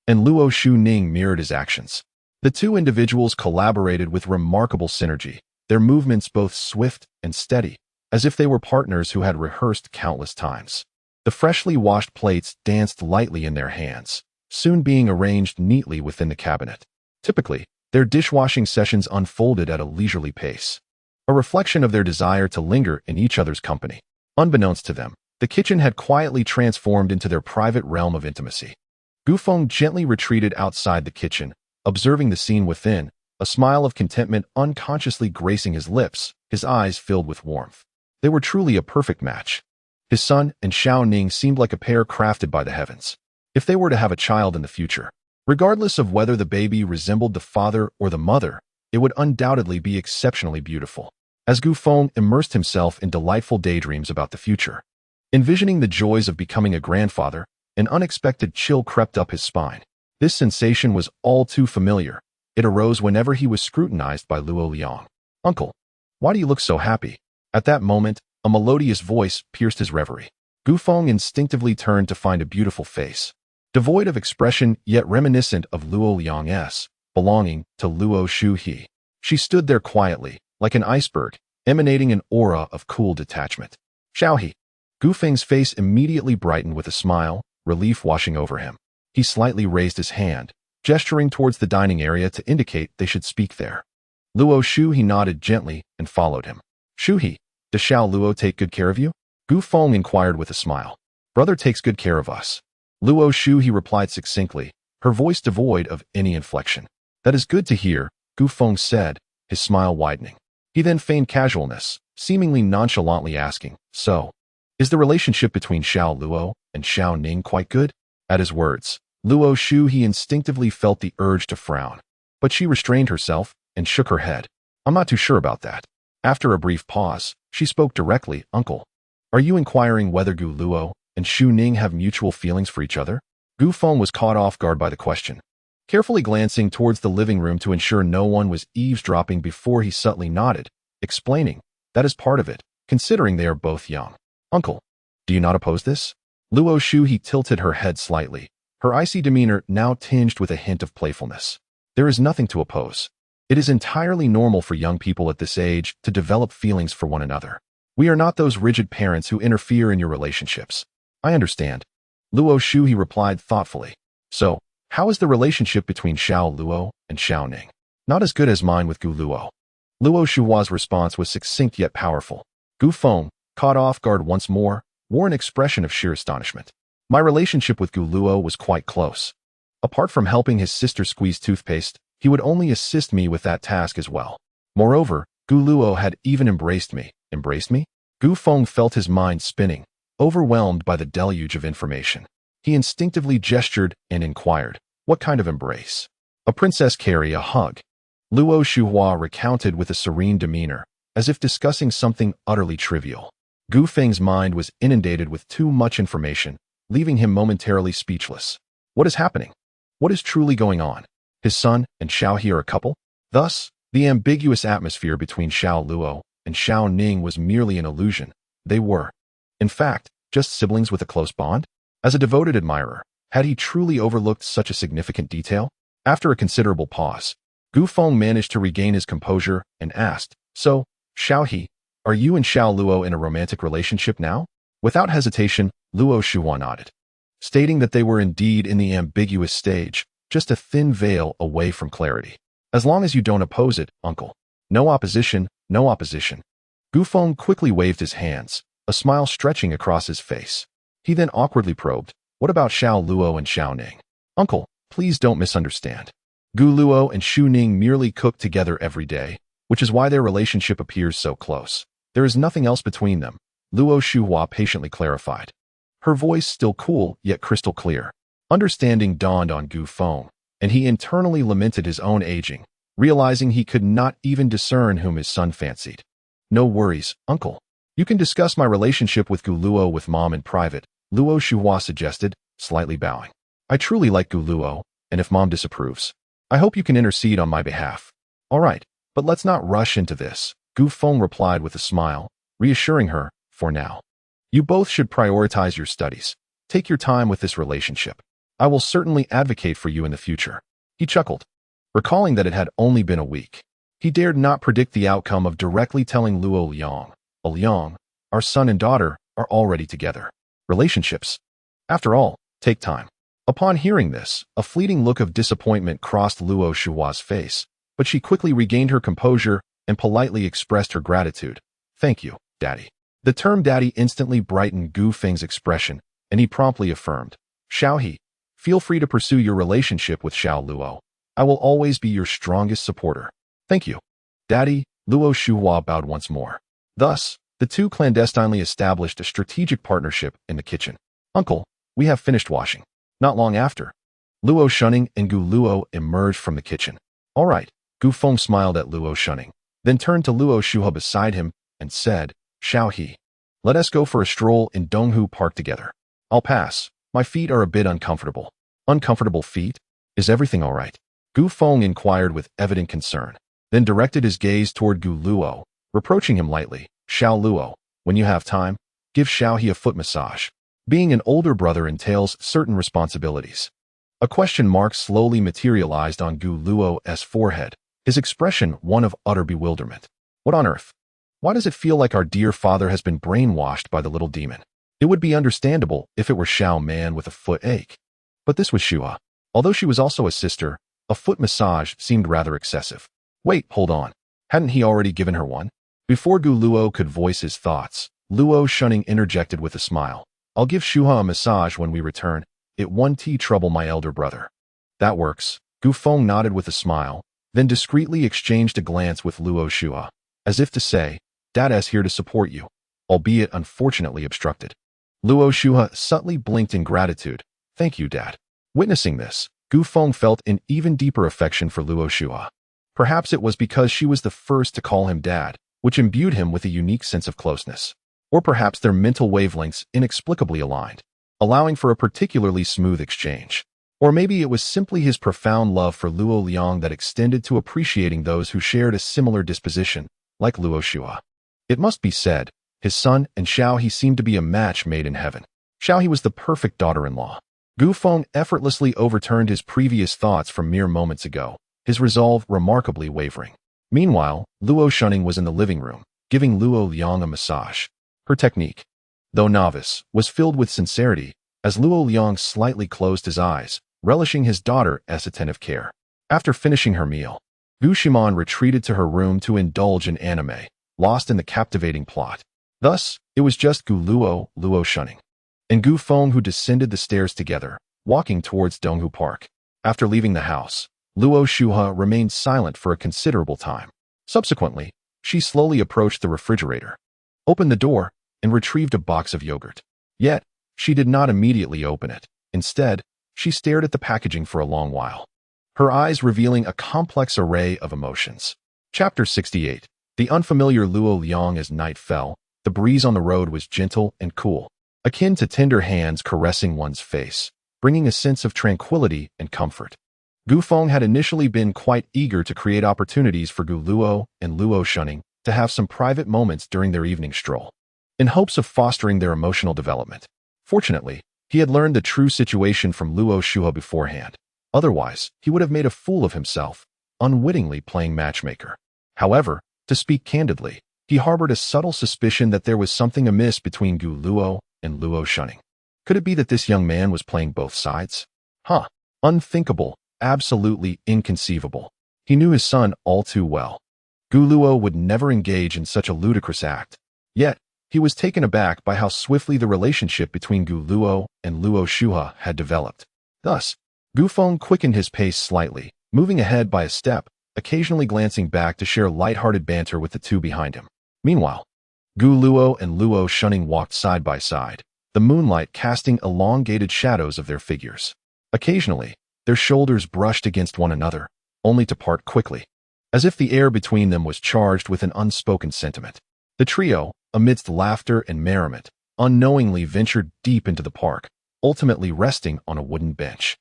Speaker 1: And Luo Shu Ning mirrored his actions. The two individuals collaborated with remarkable synergy, their movements both swift and steady, as if they were partners who had rehearsed countless times. The freshly washed plates danced lightly in their hands, soon being arranged neatly within the cabinet. Typically, their dishwashing sessions unfolded at a leisurely pace, a reflection of their desire to linger in each other's company. Unbeknownst to them, the kitchen had quietly transformed into their private realm of intimacy. Gu Feng gently retreated outside the kitchen, observing the scene within, a smile of contentment unconsciously gracing his lips, his eyes filled with warmth. They were truly a perfect match. His son and Xiao Ning seemed like a pair crafted by the heavens. If they were to have a child in the future, regardless of whether the baby resembled the father or the mother, it would undoubtedly be exceptionally beautiful. As Gu Feng immersed himself in delightful daydreams about the future, envisioning the joys of becoming a grandfather, an unexpected chill crept up his spine. This sensation was all too familiar. It arose whenever he was scrutinized by Luo Liang. "Uncle, why do you look so happy?" At that moment, a melodious voice pierced his reverie. Gu Feng instinctively turned to find a beautiful face, devoid of expression yet reminiscent of Luo Liang's, belonging to Luo Shu He. She stood there quietly, like an iceberg, emanating an aura of cool detachment. "Xiao He." Gu Feng's face immediately brightened with a smile, relief washing over him. He slightly raised his hand, gesturing towards the dining area to indicate they should speak there. Luo Shu He nodded gently and followed him. "Shu He, does Xiao Luo take good care of you?" Gu Feng inquired with a smile. "Brother takes good care of us." Luo Shu He replied succinctly, her voice devoid of any inflection. "That is good to hear," Gu Feng said, his smile widening. He then feigned casualness, seemingly nonchalantly asking, "So, is the relationship between Xiao Luo and Xiao Ning quite good?" At his words, Luo Shu He instinctively felt the urge to frown, but she restrained herself and shook her head. "I'm not too sure about that." After a brief pause, she spoke directly, "Uncle, are you inquiring whether Gu Luo and Shu Ning have mutual feelings for each other?" Gu Feng was caught off guard by the question, carefully glancing towards the living room to ensure no one was eavesdropping before he subtly nodded, explaining, "That is part of it, considering they are both young." "Uncle, do you not oppose this?" Luo Shu He tilted her head slightly, her icy demeanor now tinged with a hint of playfulness. "There is nothing to oppose. It is entirely normal for young people at this age to develop feelings for one another. We are not those rigid parents who interfere in your relationships." "I understand." Luo Shuhe replied thoughtfully. So, how is the relationship between Xiao Luo and Xiao Ning? Not as good as mine with Gu Luo. Luo Shuhua's response was succinct yet powerful. Gu Feng, caught off guard once more, wore an expression of sheer astonishment. My relationship with Gu Luo was quite close. Apart from helping his sister squeeze toothpaste, he would only assist me with that task as well. Moreover, Gu Luo had even embraced me. Embraced me? Gu Feng felt his mind spinning, overwhelmed by the deluge of information. He instinctively gestured and inquired, what kind of embrace? A princess carry a hug. Luo Shuhua recounted with a serene demeanor, as if discussing something utterly trivial. Gu Feng's mind was inundated with too much information, leaving him momentarily speechless. What is happening? What is truly going on? His son and Xiao He are a couple? Thus, the ambiguous atmosphere between Xiao Luo and Xiao Ning was merely an illusion. They were, in fact, just siblings with a close bond? As a devoted admirer, had he truly overlooked such a significant detail? After a considerable pause, Gu Feng managed to regain his composure and asked, So, Xiao He, are you and Xiao Luo in a romantic relationship now? Without hesitation, Luo Shuhua nodded, stating that they were indeed in the ambiguous stage, just a thin veil away from clarity. As long as you don't oppose it, uncle. No opposition, no opposition. Gu Feng quickly waved his hands, a smile stretching across his face. He then awkwardly probed, what about Xiao Luo and Xiao Ning? Uncle, please don't misunderstand. Gu Luo and Xu Ning merely cook together every day, which is why their relationship appears so close. There is nothing else between them, Luo Shuhua patiently clarified. Her voice still cool, yet crystal clear. Understanding dawned on Gu Feng, and he internally lamented his own aging, realizing he could not even discern whom his son fancied. No worries, uncle. You can discuss my relationship with Gu Luo with mom in private, Luo Shuhua suggested, slightly bowing. I truly like Gu Luo, and if mom disapproves, I hope you can intercede on my behalf. All right, but let's not rush into this, Gu Feng replied with a smile, reassuring her, for now. You both should prioritize your studies. Take your time with this relationship. I will certainly advocate for you in the future. He chuckled, recalling that it had only been a week. He dared not predict the outcome of directly telling Luo Liang, Liang, our son and daughter are already together. Relationships, after all, take time. Upon hearing this, a fleeting look of disappointment crossed Luo Shuhua's face, but she quickly regained her composure and politely expressed her gratitude. Thank you, Daddy. The term Daddy instantly brightened Gu Feng's expression, and he promptly affirmed, Xiao He, feel free to pursue your relationship with Xiao Luo. I will always be your strongest supporter. Thank you. Daddy, Luo Shuhua bowed once more. Thus, the two clandestinely established a strategic partnership in the kitchen. Uncle, we have finished washing. Not long after, Luo Shunning and Gu Luo emerged from the kitchen. All right, Gu Feng smiled at Luo Shunning, then turned to Luo Shuhua beside him and said, Xiao He, let us go for a stroll in Donghu Park together. I'll pass. My feet are a bit uncomfortable. Uncomfortable feet? Is everything all right? Gu Feng inquired with evident concern, then directed his gaze toward Gu Luo, reproaching him lightly. Xiao Luo, when you have time, give Xiao He a foot massage. Being an older brother entails certain responsibilities. A question mark slowly materialized on Gu Luo's forehead, his expression one of utter bewilderment. What on earth? Why does it feel like our dear father has been brainwashed by the little demon? It would be understandable if it were Xiao Man with a foot ache. But this was Shua. Although she was also a sister, a foot massage seemed rather excessive. Wait, hold on. Hadn't he already given her one? Before Gu Luo could voice his thoughts, Luo Shunning interjected with a smile. I'll give Shuha a massage when we return. It won't trouble my elder brother. That works. Gu Feng nodded with a smile, then discreetly exchanged a glance with Luo Shua, as if to say, Dada's here to support you, albeit unfortunately obstructed. Luo Shua subtly blinked in gratitude. Thank you, Dad. Witnessing this, Gu Feng felt an even deeper affection for Luo Shua. Perhaps it was because she was the first to call him Dad, which imbued him with a unique sense of closeness. Or perhaps their mental wavelengths inexplicably aligned, allowing for a particularly smooth exchange. Or maybe it was simply his profound love for Luo Liang that extended to appreciating those who shared a similar disposition, like Luo Shua. It must be said, his son and Xiao He seemed to be a match made in heaven. Xiao He was the perfect daughter-in-law. Gu Feng effortlessly overturned his previous thoughts from mere moments ago, his resolve remarkably wavering. Meanwhile, Luo Shunning was in the living room, giving Luo Liang a massage. Her technique, though novice, was filled with sincerity, as Luo Liang slightly closed his eyes, relishing his daughter's attentive care. After finishing her meal, Gu Shimon retreated to her room to indulge in anime, lost in the captivating plot. Thus, it was just Luo Shunning, and Gu Feng who descended the stairs together, walking towards Donghu Park. After leaving the house, Luo Shuha remained silent for a considerable time. Subsequently, she slowly approached the refrigerator, opened the door, and retrieved a box of yogurt. Yet, she did not immediately open it. Instead, she stared at the packaging for a long while, her eyes revealing a complex array of emotions. Chapter 68. The unfamiliar Luo Liang. As night fell, the breeze on the road was gentle and cool, akin to tender hands caressing one's face, bringing a sense of tranquility and comfort. Gu Feng had initially been quite eager to create opportunities for Gu Luo and Luo Shunning to have some private moments during their evening stroll, in hopes of fostering their emotional development. Fortunately, he had learned the true situation from Luo Shuha beforehand. Otherwise, he would have made a fool of himself, unwittingly playing matchmaker. However, to speak candidly, he harbored a subtle suspicion that there was something amiss between Gu Luo and Luo Shunning. Could it be that this young man was playing both sides? Unthinkable, absolutely inconceivable. He knew his son all too well. Gu Luo would never engage in such a ludicrous act. Yet, he was taken aback by how swiftly the relationship between Gu Luo and Luo Shuha had developed. Thus, Gu Feng quickened his pace slightly, moving ahead by a step, occasionally glancing back to share light-hearted banter with the two behind him. Meanwhile, Gu Luo and Luo Shunning walked side by side, the moonlight casting elongated shadows of their figures. Occasionally, their shoulders brushed against one another, only to part quickly, as if the air between them was charged with an unspoken sentiment. The trio, amidst laughter and merriment, unknowingly ventured deep into the park, ultimately resting on a wooden bench.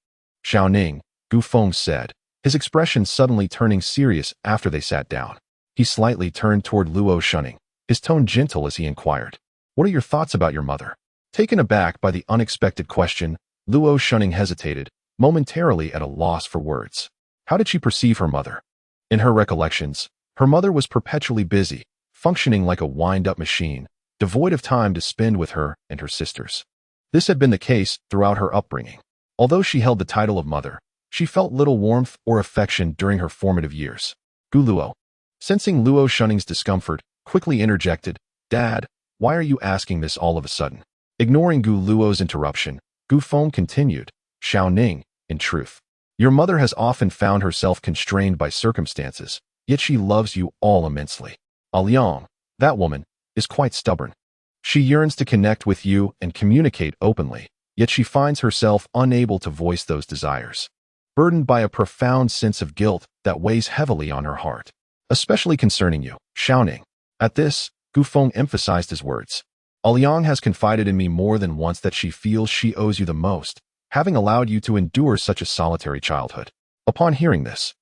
Speaker 1: Xiao Ning, Gu Feng said, his expression suddenly turning serious after they sat down. He slightly turned toward Luo Shunning, his tone gentle as he inquired, "What are your thoughts about your mother?" Taken aback by the unexpected question, Luo Shunning hesitated, momentarily at a loss for words. How did she perceive her mother? In her recollections, her mother was perpetually busy, functioning like a wind-up machine, devoid of time to spend with her and her sisters. This had been the case throughout her upbringing. Although she held the title of mother, she felt little warmth or affection during her formative years. Gu Luo, sensing Luo Shunning's discomfort, quickly interjected, "Dad, why are you asking this all of a sudden?" Ignoring Gu Luo's interruption, Gu Feng continued, "Xiao Ning, in truth, your mother has often found herself constrained by circumstances, yet she loves you all immensely. Liang, that woman, is quite stubborn. She yearns to connect with you and communicate openly, yet she finds herself unable to voice those desires, burdened by a profound sense of guilt that weighs heavily on her heart, especially concerning you, Xiao Ning." At this, Gu Feng emphasized his words. "Liang has confided in me more than once that she feels she owes you the most, having allowed you to endure such a solitary childhood." Upon hearing this,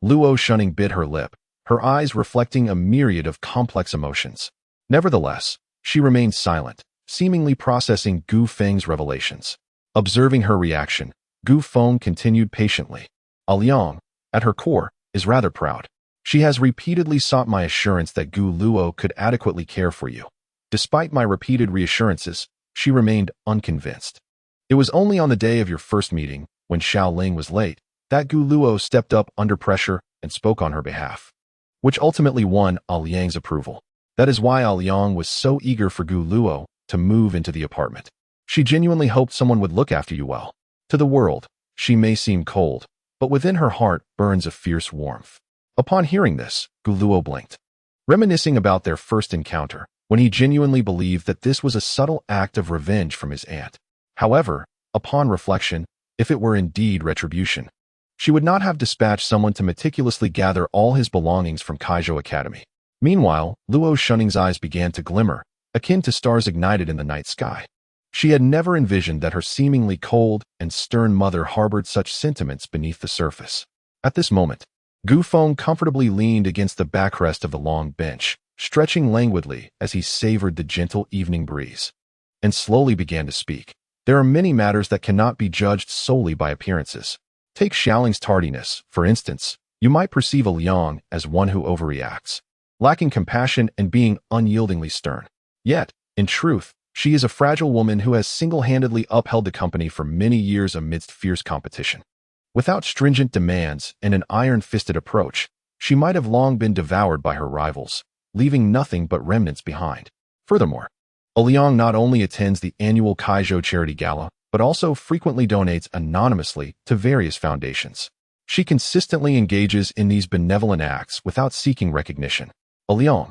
Speaker 1: Luo Shunning bit her lip, her eyes reflecting a myriad of complex emotions. Nevertheless, she remained silent, seemingly processing Gu Feng's revelations. Observing her reaction, Gu Feng continued patiently. "Liang, at her core, is rather proud. She has repeatedly sought my assurance that Gu Luo could adequately care for you. Despite my repeated reassurances, she remained unconvinced. It was only on the day of your first meeting, when Xiao Ling was late, that Gu Luo stepped up under pressure and spoke on her behalf, which ultimately won Liang's approval. That is why Liang was so eager for Gu Luo to move into the apartment. She genuinely hoped someone would look after you well. To the world, she may seem cold, but within her heart burns a fierce warmth." Upon hearing this, Gu Luo blinked, reminiscing about their first encounter, when he genuinely believed that this was a subtle act of revenge from his aunt. However, upon reflection, if it were indeed retribution, she would not have dispatched someone to meticulously gather all his belongings from Kaizhou Academy. Meanwhile, Luo Shunning's eyes began to glimmer, akin to stars ignited in the night sky. She had never envisioned that her seemingly cold and stern mother harbored such sentiments beneath the surface. At this moment, Gu Feng comfortably leaned against the backrest of the long bench, stretching languidly as he savored the gentle evening breeze, and slowly began to speak. "There are many matters that cannot be judged solely by appearances. Take Xiaoling's tardiness, for instance. You might perceive Liang as one who overreacts, lacking compassion and being unyieldingly stern. Yet, in truth, She is a fragile woman who has single-handedly upheld the company for many years amidst fierce competition. Without stringent demands and an iron-fisted approach, she might have long been devoured by her rivals, leaving nothing but remnants behind. Furthermore, Liang not only attends the annual Kaijo charity gala, but also frequently donates anonymously to various foundations. She consistently engages in these benevolent acts without seeking recognition. Liang,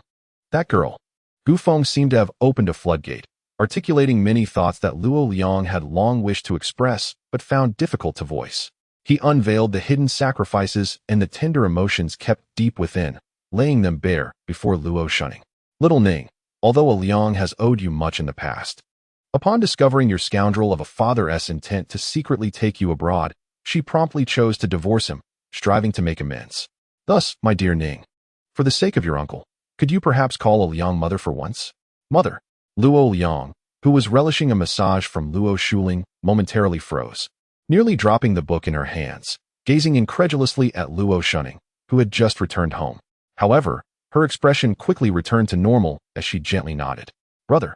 Speaker 1: that girl. Gu Feng seemed to have opened a floodgate, articulating many thoughts that Luo Liang had long wished to express but found difficult to voice. He unveiled the hidden sacrifices and the tender emotions kept deep within, laying them bare before Luo Shunning. Little Ning, although Liang has owed you much in the past. Upon discovering your scoundrel of a father's intent to secretly take you abroad, she promptly chose to divorce him, striving to make amends. Thus, my dear Ning, for the sake of your uncle, could you perhaps call Liang mother for once? Mother. Luo Liang, who was relishing a massage from Luo Shuling, momentarily froze, nearly dropping the book in her hands, gazing incredulously at Luo Shunning, who had just returned home. However, her expression quickly returned to normal as she gently nodded. Brother,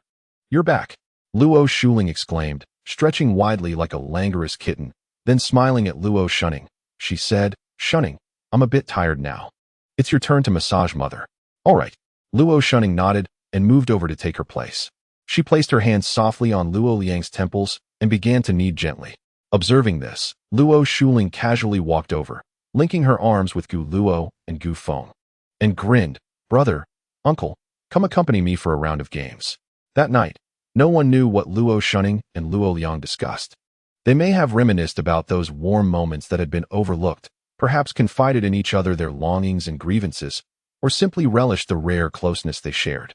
Speaker 1: you're back, Luo Shuling exclaimed, stretching widely like a languorous kitten. Then smiling at Luo Shunning, she said, Shunning, I'm a bit tired now. It's your turn to massage, mother. All right. Luo Shunning nodded and moved over to take her place. She placed her hands softly on Luo Liang's temples and began to knead gently. Observing this, Luo Shuling casually walked over, linking her arms with Gu Luo and Gu Feng, and grinned, Brother, uncle, come accompany me for a round of games. That night, no one knew what Luo Shunning and Luo Liang discussed. They may have reminisced about those warm moments that had been overlooked, perhaps confided in each other their longings and grievances, or simply relished the rare closeness they shared.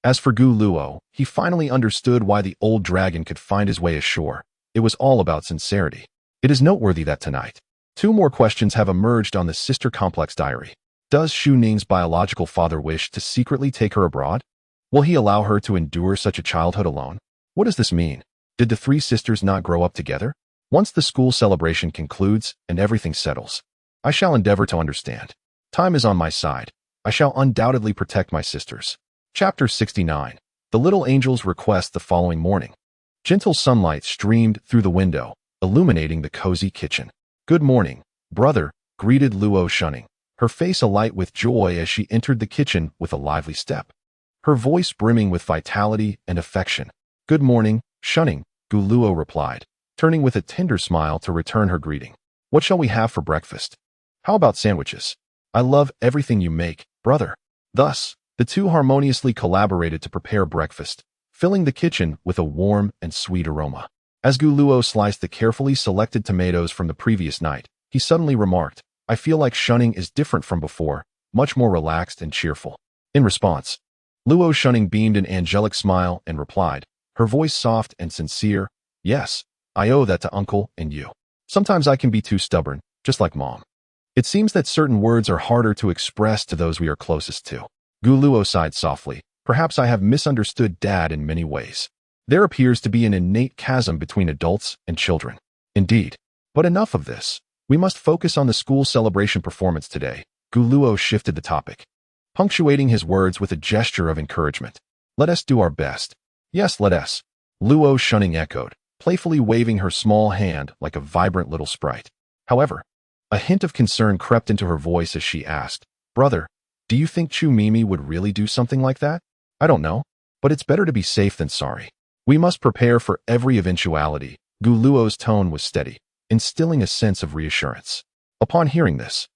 Speaker 1: As for Gu Luo, he finally understood why the old dragon could find his way ashore. It was all about sincerity. It is noteworthy that tonight, 2 more questions have emerged on the Sister Complex diary. Does Xu Ning's biological father wish to secretly take her abroad? Will he allow her to endure such a childhood alone? What does this mean? Did the 3 sisters not grow up together? Once the school celebration concludes and everything settles, I shall endeavor to understand. Time is on my side. I shall undoubtedly protect my sisters. Chapter 69. The little angels request the following morning. Gentle sunlight streamed through the window, illuminating the cozy kitchen. Good morning, brother, greeted Luo Shunning, her face alight with joy as she entered the kitchen with a lively step, her voice brimming with vitality and affection. Good morning, Shunning, Gu Luo replied, turning with a tender smile to return her greeting. What shall we have for breakfast? How about sandwiches? I love everything you make, brother. Thus, the 2 harmoniously collaborated to prepare breakfast, filling the kitchen with a warm and sweet aroma. As Gu Luo sliced the carefully selected tomatoes from the previous night, he suddenly remarked, I feel like Shunning is different from before, much more relaxed and cheerful. In response, Luo Shunning beamed an angelic smile and replied, her voice soft and sincere, Yes, I owe that to uncle and you. Sometimes I can be too stubborn, just like mom. It seems that certain words are harder to express to those we are closest to. Gu Luo sighed softly. Perhaps I have misunderstood Dad in many ways. There appears to be an innate chasm between adults and children. Indeed. But enough of this. We must focus on the school celebration performance today. Gu Luo shifted the topic, punctuating his words with a gesture of encouragement. Let us do our best. Yes, let us. Luo Shunning echoed, playfully waving her small hand like a vibrant little sprite. However, a hint of concern crept into her voice as she asked, Brother, do you think Chu Mimi would really do something like that? I don't know, but it's better to be safe than sorry. We must prepare for every eventuality. Gu Luo's tone was steady, instilling a sense of reassurance. Upon hearing this,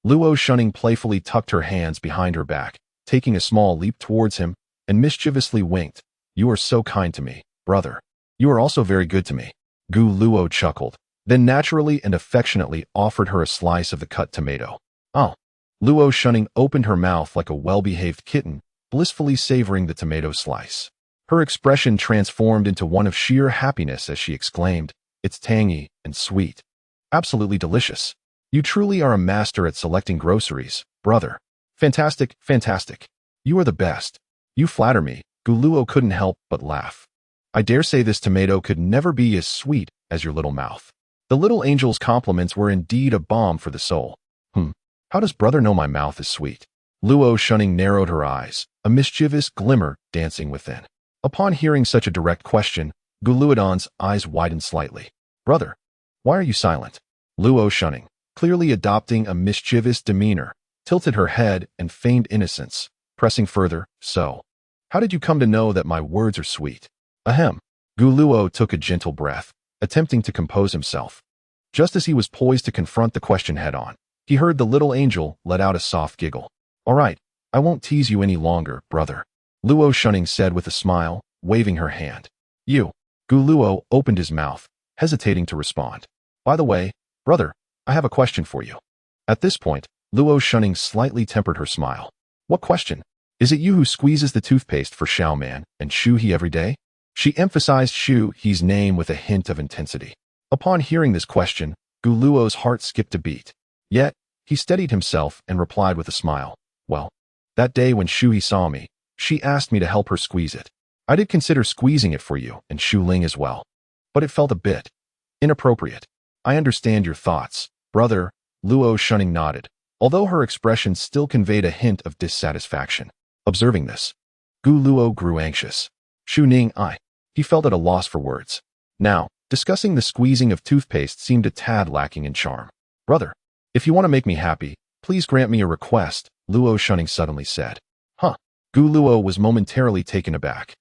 Speaker 1: Luo Shunning playfully tucked her hands behind her back, taking a small leap towards him, and mischievously winked. You are so kind to me, brother. You are also very good to me. Gu Luo chuckled, then naturally and affectionately offered her a slice of the cut tomato. Oh. Luo Shunning opened her mouth like a well-behaved kitten, blissfully savoring the tomato slice. Her expression transformed into one of sheer happiness as she exclaimed, It's tangy and sweet. Absolutely delicious. You truly are a master at selecting groceries, brother. Fantastic, fantastic. You are the best. You flatter me. Gu Luo couldn't help but laugh. I dare say this tomato could never be as sweet as your little mouth. The little angel's compliments were indeed a balm for the soul. How does brother know my mouth is sweet? Luo Shunning narrowed her eyes, a mischievous glimmer dancing within. Upon hearing such a direct question, Guluodon's eyes widened slightly. Brother, why are you silent? Luo, shunning, clearly adopting a mischievous demeanor, tilted her head and feigned innocence, pressing further. So, how did you come to know that my words are sweet? Ahem. Guluo took a gentle breath, attempting to compose himself. Just as he was poised to confront the question head-on, he heard the little angel let out a soft giggle. All right, I won't tease you any longer, brother, Luo shunning said with a smile, waving her hand. You. Guluo opened his mouth, hesitating to respond. By the way, brother, I have a question for you. At this point, Luo shunning slightly tempered her smile. What question? Is it you who squeezes the toothpaste for Xiao Man and Shu He every day? She emphasized Shu He's name with a hint of intensity. Upon hearing this question, Guluo's heart skipped a beat. Yet, he steadied himself and replied with a smile. Well, that day when Shu He saw me, she asked me to help her squeeze it. I did consider squeezing it for you and Shu Ling as well. But it felt a bit inappropriate. I understand your thoughts, brother, Luo shunning nodded, although her expression still conveyed a hint of dissatisfaction. Observing this, Guluo grew anxious. Shu Ning, he felt at a loss for words. Now, discussing the squeezing of toothpaste seemed a tad lacking in charm. Brother, if you want to make me happy, please grant me a request, Luo shunning suddenly said. Huh. Guluo was momentarily taken aback,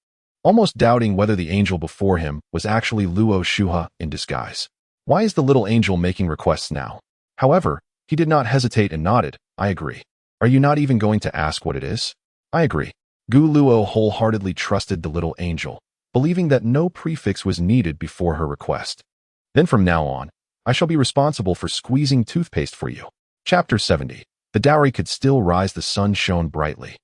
Speaker 1: almost doubting whether the angel before him was actually Luo Shuha in disguise. Why is the little angel making requests now? However, he did not hesitate and nodded. I agree. Are you not even going to ask what it is? I agree. Guluo wholeheartedly trusted the little angel, believing that no prefix was needed before her request. Then from now on, I shall be responsible for squeezing toothpaste for you. Chapter 70. The dowry could still rise. The sun shone brightly,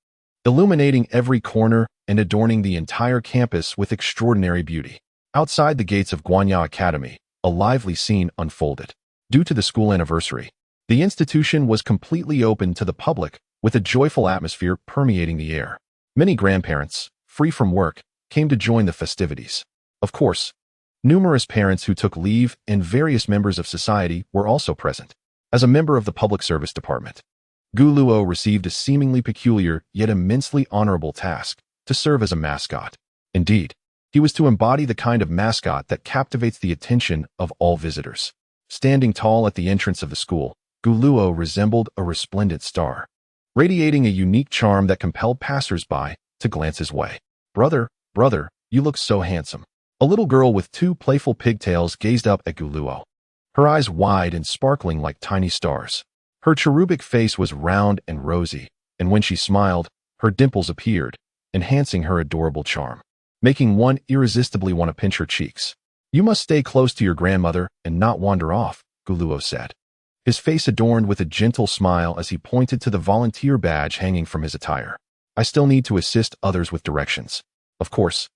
Speaker 1: illuminating every corner and adorning the entire campus with extraordinary beauty. Outside the gates of Guanya Academy, a lively scene unfolded. Due to the school anniversary, the institution was completely open to the public, with a joyful atmosphere permeating the air. Many grandparents, free from work, came to join the festivities. Of course, numerous parents who took leave and various members of society were also present. As a member of the public service department, Guluo received a seemingly peculiar yet immensely honorable task to serve as a mascot. Indeed, he was to embody the kind of mascot that captivates the attention of all visitors. Standing tall at the entrance of the school, Guluo resembled a resplendent star, radiating a unique charm that compelled passers-by to glance his way. Brother, you look so handsome. A little girl with two playful pigtails gazed up at Guluo, her eyes wide and sparkling like tiny stars. Her cherubic face was round and rosy, and when she smiled, her dimples appeared, enhancing her adorable charm, making one irresistibly want to pinch her cheeks. You must stay close to your grandmother and not wander off, Guluo said, his face adorned with a gentle smile as he pointed to the volunteer badge hanging from his attire. I still need to assist others with directions. Of course,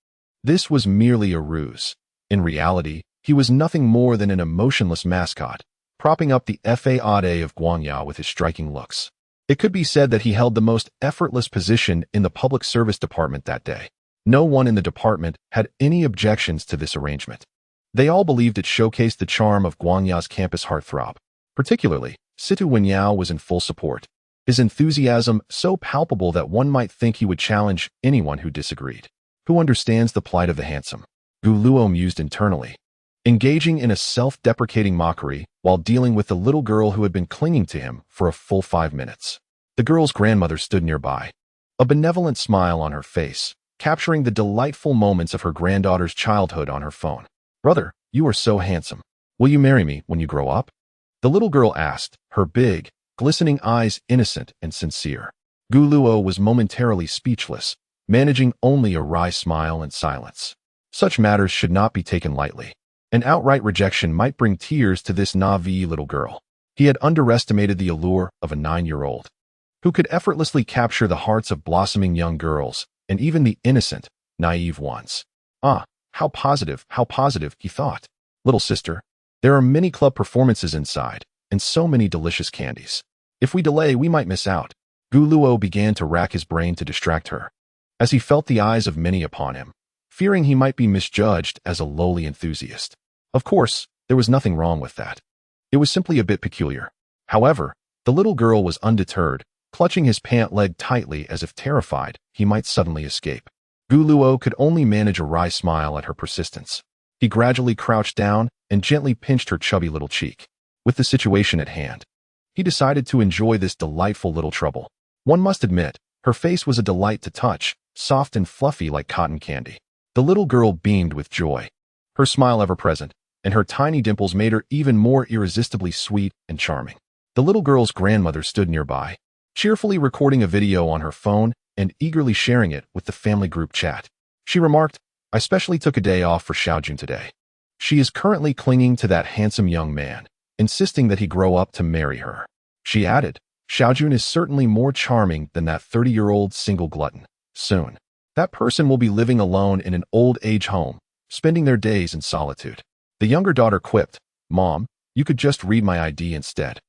Speaker 1: this was merely a ruse. In reality, he was nothing more than an emotionless mascot, propping up the FAAD of Guanya with his striking looks. It could be said that he held the most effortless position in the public service department that day. No one in the department had any objections to this arrangement. They all believed it showcased the charm of Guanya's campus heartthrob. Particularly, Situ Wenyao was in full support, his enthusiasm so palpable that one might think he would challenge anyone who disagreed. Who understands the plight of the handsome? Guluo mused internally, engaging in a self-deprecating mockery while dealing with the little girl who had been clinging to him for a full 5 minutes. The girl's grandmother stood nearby, a benevolent smile on her face, capturing the delightful moments of her granddaughter's childhood on her phone. Brother, you are so handsome. Will you marry me when you grow up? The little girl asked, her big, glistening eyes innocent and sincere. Guluo was momentarily speechless, managing only a wry smile and silence. Such matters should not be taken lightly. An outright rejection might bring tears to this naive little girl. He had underestimated the allure of a 9-year-old, who could effortlessly capture the hearts of blossoming young girls, and even the innocent, naive ones. How positive, he thought. Little sister, there are many club performances inside, and so many delicious candies. If we delay, we might miss out. Guluo began to rack his brain to distract her, as he felt the eyes of many upon him, fearing he might be misjudged as a lowly enthusiast. Of course, there was nothing wrong with that. It was simply a bit peculiar. However, the little girl was undeterred, clutching his pant leg tightly as if terrified he might suddenly escape. Gu Luo could only manage a wry smile at her persistence. He gradually crouched down and gently pinched her chubby little cheek. With the situation at hand, he decided to enjoy this delightful little trouble. One must admit, her face was a delight to touch, soft and fluffy like cotton candy. The little girl beamed with joy, her smile ever present, and her tiny dimples made her even more irresistibly sweet and charming. The little girl's grandmother stood nearby, cheerfully recording a video on her phone and eagerly sharing it with the family group chat. She remarked, "I specially took a day off for Xiaojun today. She is currently clinging to that handsome young man, insisting that he grow up to marry her." She added, "Xiaojun is certainly more charming than that 30-year-old single glutton. Soon, that person will be living alone in an old-age home, spending their days in solitude." The younger daughter quipped, "Mom, you could just read my ID instead."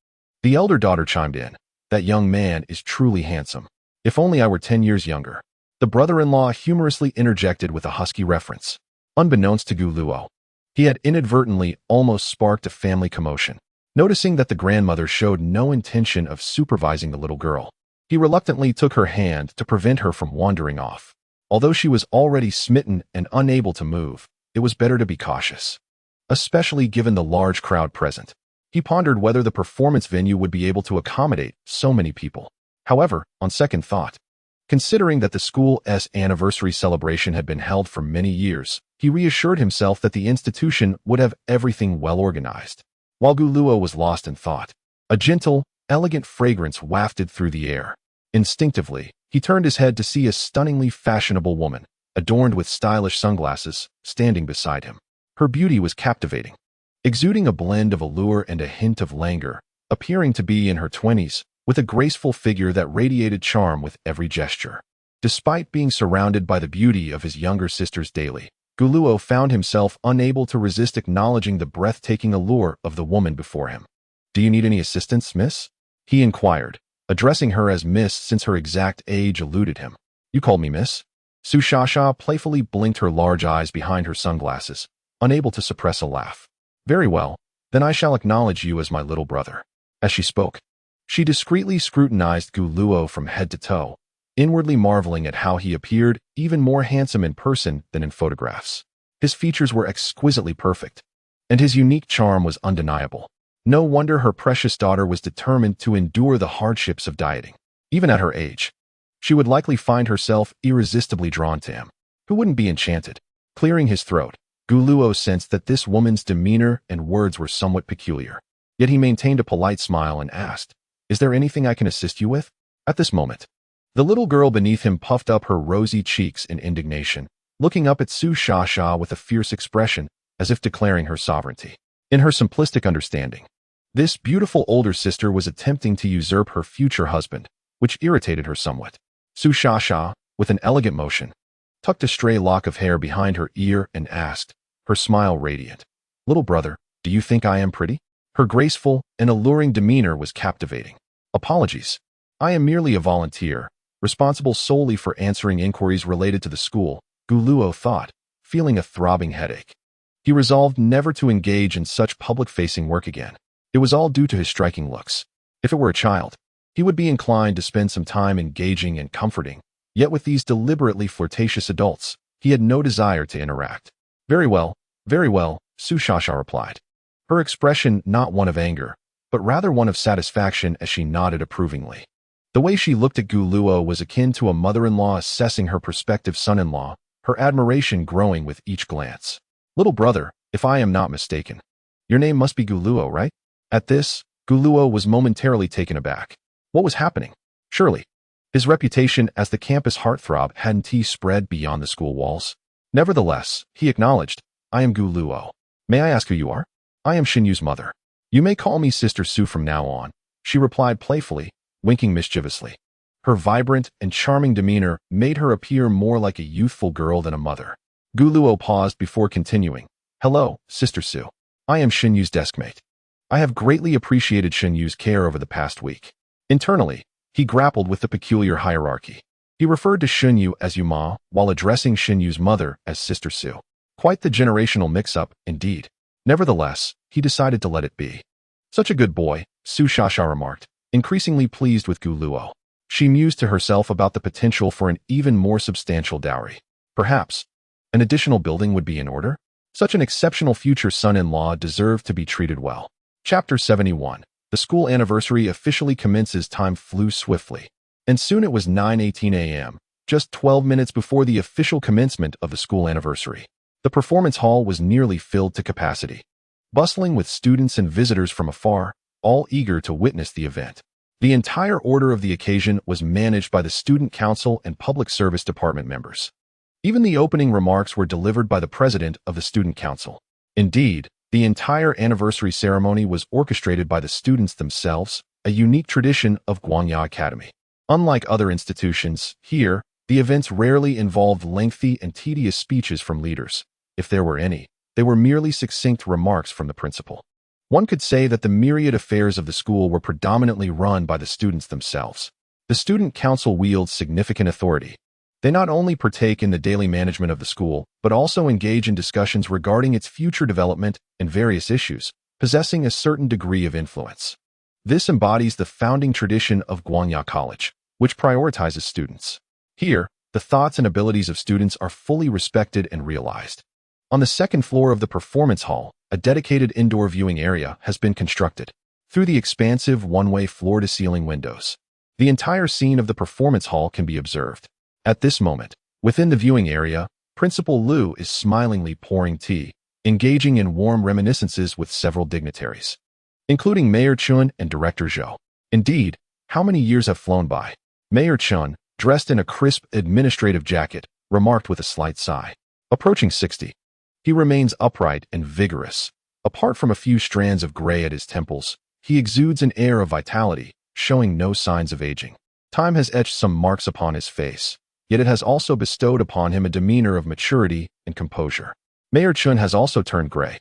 Speaker 1: The elder daughter chimed in, "That young man is truly handsome. If only I were 10 years younger." The brother-in-law humorously interjected with a husky reference. Unbeknownst to Gu Luo, he had inadvertently almost sparked a family commotion. Noticing that the grandmother showed no intention of supervising the little girl, he reluctantly took her hand to prevent her from wandering off. Although she was already smitten and unable to move, it was better to be cautious, especially given the large crowd present. He pondered whether the performance venue would be able to accommodate so many people. However, on second thought, considering that the school's anniversary celebration had been held for many years, he reassured himself that the institution would have everything well organized. While Gu Luo was lost in thought, a gentle, elegant fragrance wafted through the air. Instinctively, he turned his head to see a stunningly fashionable woman, adorned with stylish sunglasses, standing beside him. Her beauty was captivating, exuding a blend of allure and a hint of languor, appearing to be in her 20s, with a graceful figure that radiated charm with every gesture. Despite being surrounded by the beauty of his younger sisters daily, Gu Luo found himself unable to resist acknowledging the breathtaking allure of the woman before him. "Do you need any assistance, miss?" he inquired, addressing her as miss since her exact age eluded him. "You called me miss?" Su Shasha playfully blinked her large eyes behind her sunglasses, unable to suppress a laugh. "Very well, then I shall acknowledge you as my little brother." As she spoke, she discreetly scrutinized Gu Luo from head to toe, inwardly marveling at how he appeared even more handsome in person than in photographs. His features were exquisitely perfect, and his unique charm was undeniable. No wonder her precious daughter was determined to endure the hardships of dieting. Even at her age, she would likely find herself irresistibly drawn to him. Who wouldn't be enchanted? Clearing his throat, Gu Luo sensed that this woman's demeanor and words were somewhat peculiar. Yet he maintained a polite smile and asked, "Is there anything I can assist you with?" At this moment, the little girl beneath him puffed up her rosy cheeks in indignation, looking up at Su Shasha with a fierce expression, as if declaring her sovereignty. In her simplistic understanding, this beautiful older sister was attempting to usurp her future husband, which irritated her somewhat. Su Shasha, with an elegant motion, tucked a stray lock of hair behind her ear and asked, her smile radiant, "Little brother, do you think I am pretty?" Her graceful and alluring demeanor was captivating. "Apologies. I am merely a volunteer, responsible solely for answering inquiries related to the school," Gu Luo thought, feeling a throbbing headache. He resolved never to engage in such public-facing work again. It was all due to his striking looks. If it were a child, he would be inclined to spend some time engaging and comforting, yet with these deliberately flirtatious adults, he had no desire to interact. Very well, Su Shasha replied, her expression not one of anger, but rather one of satisfaction as she nodded approvingly. The way she looked at Gu Luo was akin to a mother-in-law assessing her prospective son-in-law, her admiration growing with each glance. "Little brother, if I am not mistaken, your name must be Gu Luo, right?" At this, Gu Luo was momentarily taken aback. What was happening? Surely, his reputation as the campus heartthrob hadn't spread beyond the school walls. Nevertheless, he acknowledged, "I am Gu Luo. May I ask who you are?" "I am Xinyu's mother. You may call me Sister Su from now on," she replied playfully, winking mischievously. Her vibrant and charming demeanor made her appear more like a youthful girl than a mother. Gu Luo paused before continuing, "Hello, Sister Su. I am Xinyu's deskmate. I have greatly appreciated Xinyu's care over the past week." Internally, he grappled with the peculiar hierarchy. He referred to Xinyu as Yuma while addressing Xinyu's mother as Sister Su. Quite the generational mix-up, indeed. Nevertheless, he decided to let it be. "Such a good boy," Su Shasha remarked, increasingly pleased with Gu Luo. She mused to herself about the potential for an even more substantial dowry. Perhaps an additional building would be in order? Such an exceptional future son-in-law deserved to be treated well. Chapter 71. The school anniversary officially commences. Time flew swiftly, and soon it was 9:18 a.m., just 12 minutes before the official commencement of the school anniversary. The performance hall was nearly filled to capacity, bustling with students and visitors from afar, all eager to witness the event. The entire order of the occasion was managed by the student council and public service department members. Even the opening remarks were delivered by the president of the student council. Indeed, the entire anniversary ceremony was orchestrated by the students themselves, a unique tradition of Guangya Academy. Unlike other institutions, here, the events rarely involved lengthy and tedious speeches from leaders. If there were any, they were merely succinct remarks from the principal. One could say that the myriad affairs of the school were predominantly run by the students themselves. The student council wields significant authority. They not only partake in the daily management of the school, but also engage in discussions regarding its future development and various issues, possessing a certain degree of influence. This embodies the founding tradition of Guangya College, which prioritizes students. Here, the thoughts and abilities of students are fully respected and realized. On the second floor of the performance hall, a dedicated indoor viewing area has been constructed. Through the expansive one-way floor-to-ceiling windows, the entire scene of the performance hall can be observed. At this moment, within the viewing area, Principal Liu is smilingly pouring tea, engaging in warm reminiscences with several dignitaries, including Mayor Chun and Director Zhou. Indeed, how many years have flown by? Mayor Chun, dressed in a crisp administrative jacket, remarked with a slight sigh. Approaching 60, he remains upright and vigorous. Apart from a few strands of gray at his temples, he exudes an air of vitality, showing no signs of aging. Time has etched some marks upon his face, yet it has also bestowed upon him a demeanor of maturity and composure. Mayor Chun has also turned gray.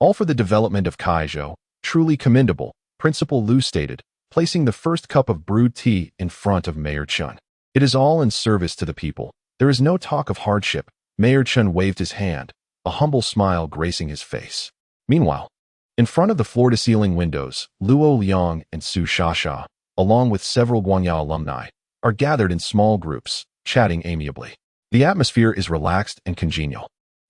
Speaker 1: All for the development of Kaizhou, truly commendable, Principal Liu stated, placing the first cup of brewed tea in front of Mayor Chun. It is all in service to the people. There is no talk of hardship. Mayor Chun waved his hand, a humble smile gracing his face. Meanwhile, in front of the floor-to-ceiling windows, Luo Liang and Su Shasha, along with several Guangya alumni, are gathered in small groups, chatting amiably. The atmosphere is relaxed and congenial.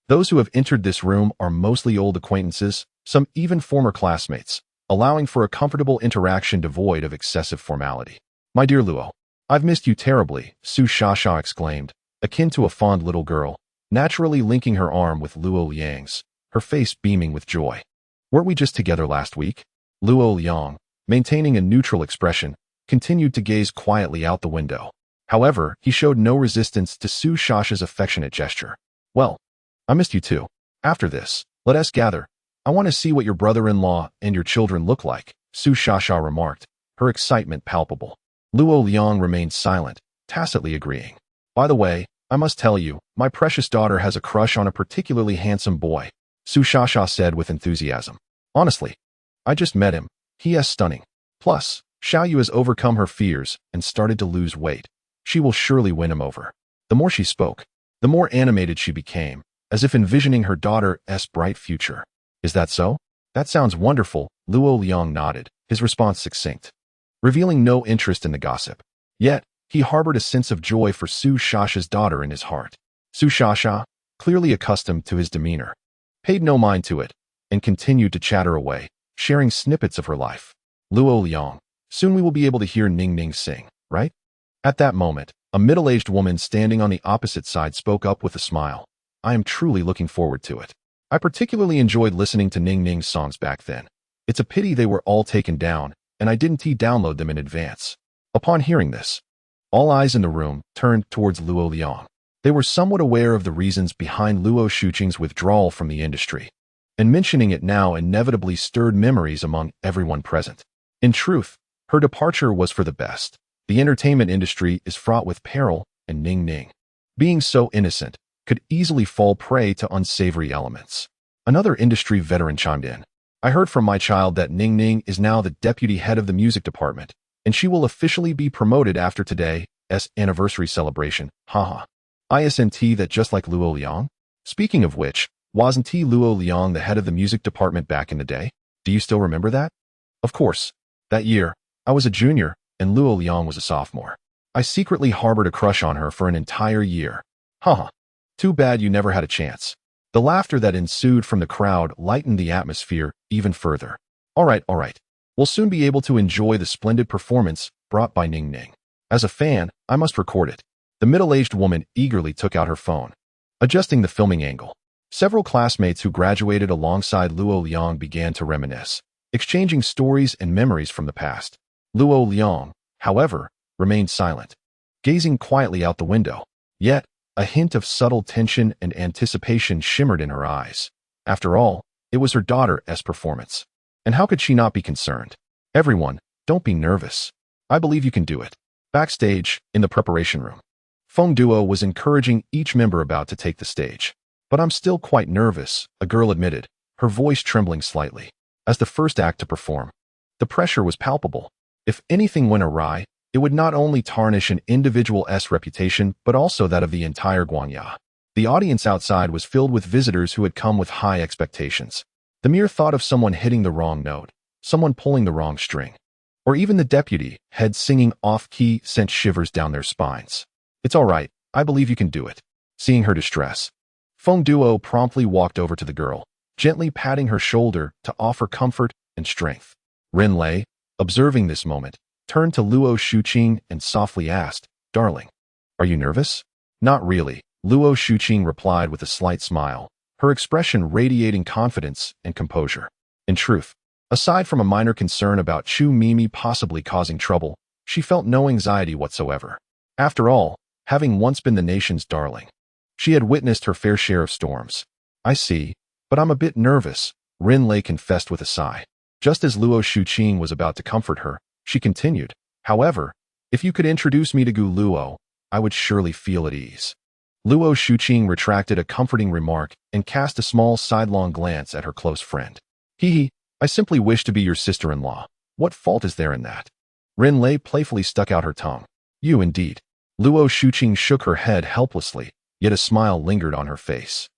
Speaker 1: Those who have entered this room are mostly old acquaintances, some even former classmates, allowing for a comfortable interaction devoid of excessive formality. "My dear Luo, I've missed you terribly," Su Shasha exclaimed, akin to a fond little girl, naturally linking her arm with Luo Liang's, her face beaming with joy. "Weren't we just together last week?" Luo Liang, maintaining a neutral expression, continued to gaze quietly out the window. However, he showed no resistance to Su Shasha's affectionate gesture. "Well, I missed you too. After this, let us gather. I want to see what your brother-in-law and your children look like," Su Shasha remarked, her excitement palpable. Luo Liang remained silent, tacitly agreeing. "By the way, I must tell you, my precious daughter has a crush on a particularly handsome boy," Su Shasha said with enthusiasm. "Honestly, I just met him. He is stunning. Plus, Xiaoyu has overcome her fears and started to lose weight. She will surely win him over." The more she spoke, the more animated she became, as if envisioning her daughter's bright future. "Is that so? That sounds wonderful," Luo Liang nodded, his response succinct, revealing no interest in the gossip. Yet, he harbored a sense of joy for Su Shasha's daughter in his heart. Su Shasha, clearly accustomed to his demeanor, paid no mind to it, and continued to chatter away, sharing snippets of her life. "Luo Liang, soon we will be able to hear Ning Ning sing, right?" At that moment, a middle-aged woman standing on the opposite side spoke up with a smile. "I am truly looking forward to it. I particularly enjoyed listening to Ning Ning's songs back then. It's a pity they were all taken down, and I didn't download them in advance." Upon hearing this, all eyes in the room turned towards Luo Liang. They were somewhat aware of the reasons behind Luo Shuqing's withdrawal from the industry, and mentioning it now inevitably stirred memories among everyone present. In truth, her departure was for the best. The entertainment industry is fraught with peril, and Ning Ning, being so innocent, could easily fall prey to unsavory elements. Another industry veteran chimed in. "I heard from my child that Ning Ning is now the deputy head of the music department, and she will officially be promoted after today's anniversary celebration. Haha. Isn't that just like Luo Liang? Speaking of which, wasn't Luo Liang the head of the music department back in the day? Do you still remember that?" "Of course. That year, I was a junior, and Luo Liang was a sophomore. I secretly harbored a crush on her for an entire year. Haha. Too bad you never had a chance. The laughter that ensued from the crowd lightened the atmosphere even further. All right. We'll soon be able to enjoy the splendid performance brought by Ning Ning. As a fan, I must record it. The middle-aged woman eagerly took out her phone, adjusting the filming angle. Several classmates who graduated alongside Luo Liang began to reminisce, exchanging stories and memories from the past. Luo Liang, however, remained silent, gazing quietly out the window. Yet, a hint of subtle tension and anticipation shimmered in her eyes. After all, it was her daughter's performance. And how could she not be concerned? Everyone, don't be nervous. I believe you can do it. Backstage, in the preparation room, Feng Duo was encouraging each member about to take the stage. But I'm still quite nervous, a girl admitted, her voice trembling slightly. As the first act to perform, the pressure was palpable. If anything went awry, it would not only tarnish an individual's reputation, but also that of the entire Guangya. The audience outside was filled with visitors who had come with high expectations. The mere thought of someone hitting the wrong note, someone pulling the wrong string, or even the deputy head singing off-key sent shivers down their spines. It's all right, I believe you can do it. Seeing her distress, Feng Duo promptly walked over to the girl, gently patting her shoulder to offer comfort and strength. Ren Lei, observing this moment, turned to Luo Shuqing and softly asked, "Darling, are you nervous?" "Not really," Luo Shuqing replied with a slight smile, her expression radiating confidence and composure. In truth, aside from a minor concern about Chu Mimi possibly causing trouble, she felt no anxiety whatsoever. After all, having once been the nation's darling, she had witnessed her fair share of storms. "I see, but I'm a bit nervous," Ren Lei confessed with a sigh. Just as Luo Shuqing was about to comfort her, she continued, "However, if you could introduce me to Gu Luo, I would surely feel at ease." Luo Shuqing retracted a comforting remark and cast a small sidelong glance at her close friend. "Hee, I simply wish to be your sister-in-law. What fault is there in that?" Ren Lei playfully stuck out her tongue. "You indeed." Luo Shuqing shook her head helplessly, yet a smile lingered on her face.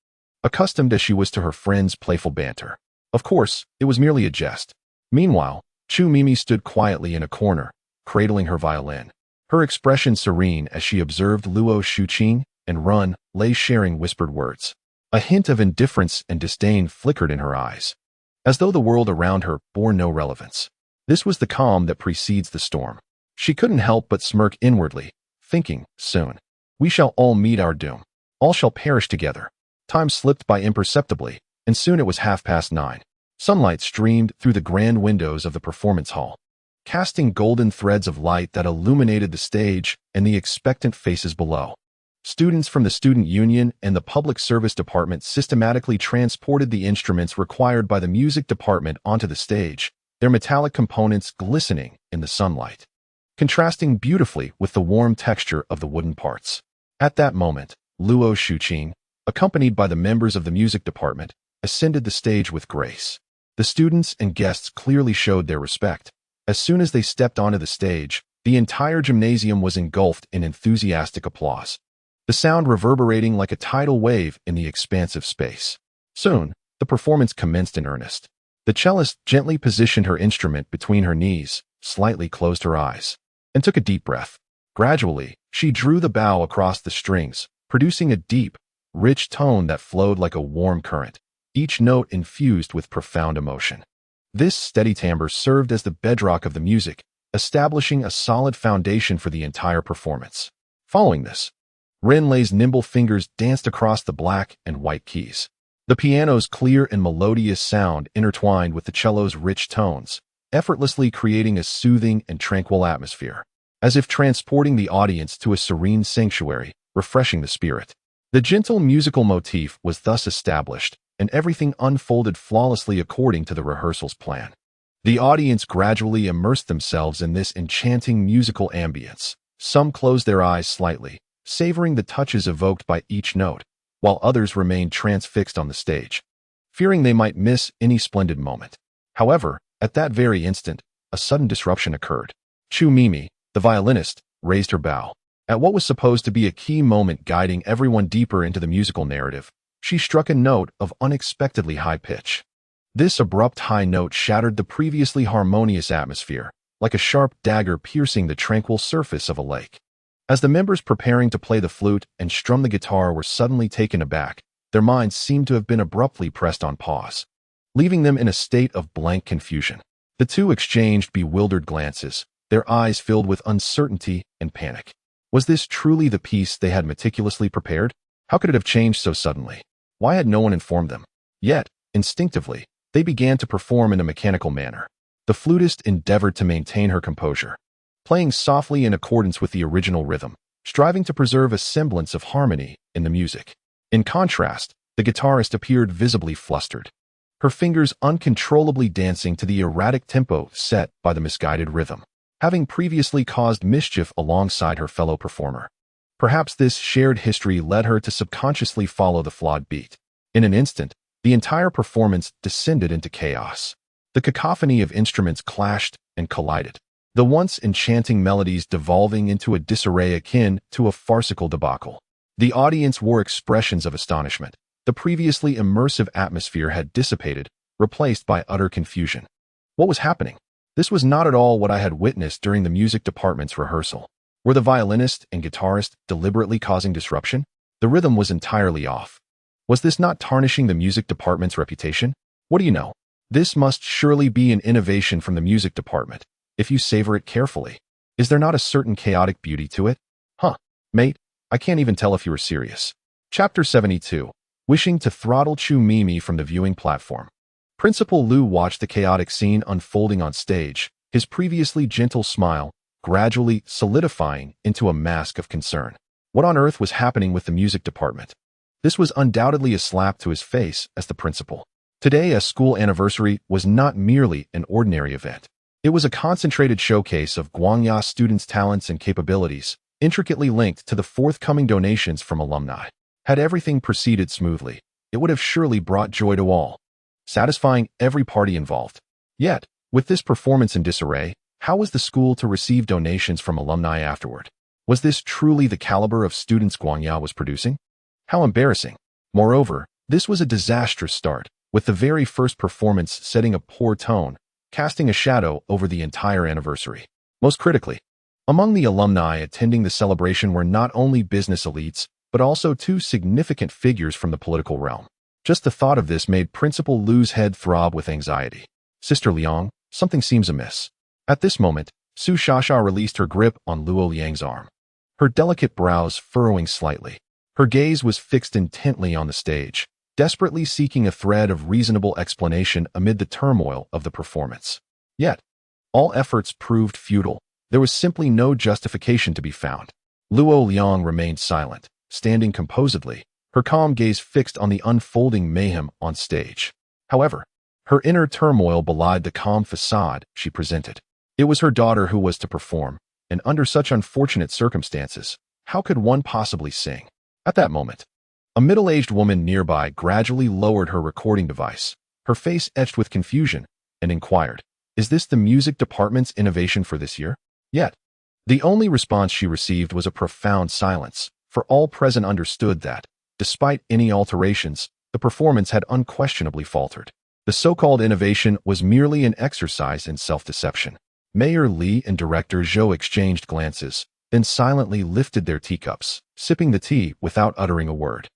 Speaker 1: Accustomed as she was to her friend's playful banter, of course, it was merely a jest. Meanwhile, Chu Mimi stood quietly in a corner, cradling her violin, her expression serene as she observed Luo Shuqing and Ren Lei sharing whispered words. A hint of indifference and disdain flickered in her eyes, as though the world around her bore no relevance. This was the calm that precedes the storm. She couldn't help but smirk inwardly, thinking, soon, we shall all meet our doom. All shall perish together. Time slipped by imperceptibly, and soon it was 9:30. Sunlight streamed through the grand windows of the performance hall, casting golden threads of light that illuminated the stage and the expectant faces below. Students from the Student Union and the Public Service Department systematically transported the instruments required by the music department onto the stage, their metallic components glistening in the sunlight, contrasting beautifully with the warm texture of the wooden parts. At that moment, Luo Shuqing, accompanied by the members of the music department, ascended the stage with grace. The students and guests clearly showed their respect. As soon as they stepped onto the stage, the entire gymnasium was engulfed in enthusiastic applause, the sound reverberating like a tidal wave in the expansive space. Soon, the performance commenced in earnest. The cellist gently positioned her instrument between her knees, slightly closed her eyes, and took a deep breath. Gradually, she drew the bow across the strings, producing a deep, rich tone that flowed like a warm current, each note infused with profound emotion. This steady timbre served as the bedrock of the music, establishing a solid foundation for the entire performance. Following this, Ren Lei's nimble fingers danced across the black and white keys. The piano's clear and melodious sound intertwined with the cello's rich tones, effortlessly creating a soothing and tranquil atmosphere, as if transporting the audience to a serene sanctuary, refreshing the spirit. The gentle musical motif was thus established, and everything unfolded flawlessly according to the rehearsal's plan. The audience gradually immersed themselves in this enchanting musical ambience. Some closed their eyes slightly, savoring the touches evoked by each note, while others remained transfixed on the stage, fearing they might miss any splendid moment. However, at that very instant, a sudden disruption occurred. Chu Mimi, the violinist, raised her bow. At what was supposed to be a key moment guiding everyone deeper into the musical narrative, she struck a note of unexpectedly high pitch. This abrupt high note shattered the previously harmonious atmosphere, like a sharp dagger piercing the tranquil surface of a lake. As the members preparing to play the flute and strum the guitar were suddenly taken aback, their minds seemed to have been abruptly pressed on pause, leaving them in a state of blank confusion. The two exchanged bewildered glances, their eyes filled with uncertainty and panic. Was this truly the piece they had meticulously prepared? How could it have changed so suddenly? Why had no one informed them? Yet, instinctively, they began to perform in a mechanical manner. The flutist endeavored to maintain her composure, playing softly in accordance with the original rhythm, striving to preserve a semblance of harmony in the music. In contrast, the guitarist appeared visibly flustered, her fingers uncontrollably dancing to the erratic tempo set by the misguided rhythm, having previously caused mischief alongside her fellow performer. Perhaps this shared history led her to subconsciously follow the flawed beat. In an instant, the entire performance descended into chaos. The cacophony of instruments clashed and collided, the once enchanting melodies devolving into a disarray akin to a farcical debacle. The audience wore expressions of astonishment. The previously immersive atmosphere had dissipated, replaced by utter confusion. What was happening? This was not at all what I had witnessed during the music department's rehearsal. Were the violinist and guitarist deliberately causing disruption? The rhythm was entirely off. Was this not tarnishing the music department's reputation? What do you know? This must surely be an innovation from the music department, if you savor it carefully. Is there not a certain chaotic beauty to it? Mate, I can't even tell if you were serious. Chapter 72. Wishing to throttle Chu Mimi from the viewing platform. Principal Liu watched the chaotic scene unfolding on stage, his previously gentle smile gradually solidifying into a mask of concern. What on earth was happening with the music department? This was undoubtedly a slap to his face as the principal. Today, a school anniversary was not merely an ordinary event. It was a concentrated showcase of Guangya students' talents and capabilities, intricately linked to the forthcoming donations from alumni. Had everything proceeded smoothly, it would have surely brought joy to all, satisfying every party involved. Yet, with this performance in disarray, how was the school to receive donations from alumni afterward? Was this truly the caliber of students Guangya was producing? How embarrassing. Moreover, this was a disastrous start, with the very first performance setting a poor tone, casting a shadow over the entire anniversary. Most critically, among the alumni attending the celebration were not only business elites, but also two significant figures from the political realm. Just the thought of this made Principal Liu's head throb with anxiety. Sister Liang, something seems amiss. At this moment, Su Shasha released her grip on Luo Liang's arm, her delicate brows furrowing slightly. Her gaze was fixed intently on the stage, desperately seeking a thread of reasonable explanation amid the turmoil of the performance. Yet, all efforts proved futile. There was simply no justification to be found. Luo Liang remained silent, standing composedly, her calm gaze fixed on the unfolding mayhem on stage. However, her inner turmoil belied the calm facade she presented. It was her daughter who was to perform, and under such unfortunate circumstances, how could one possibly sing? At that moment, a middle-aged woman nearby gradually lowered her recording device, her face etched with confusion, and inquired, "Is this the music department's innovation for this year?" Yet, the only response she received was a profound silence, for all present understood that, despite any alterations, the performance had unquestionably faltered. The so-called innovation was merely an exercise in self-deception. Mayor Li and Director Zhou exchanged glances, then silently lifted their teacups, sipping the tea without uttering a word.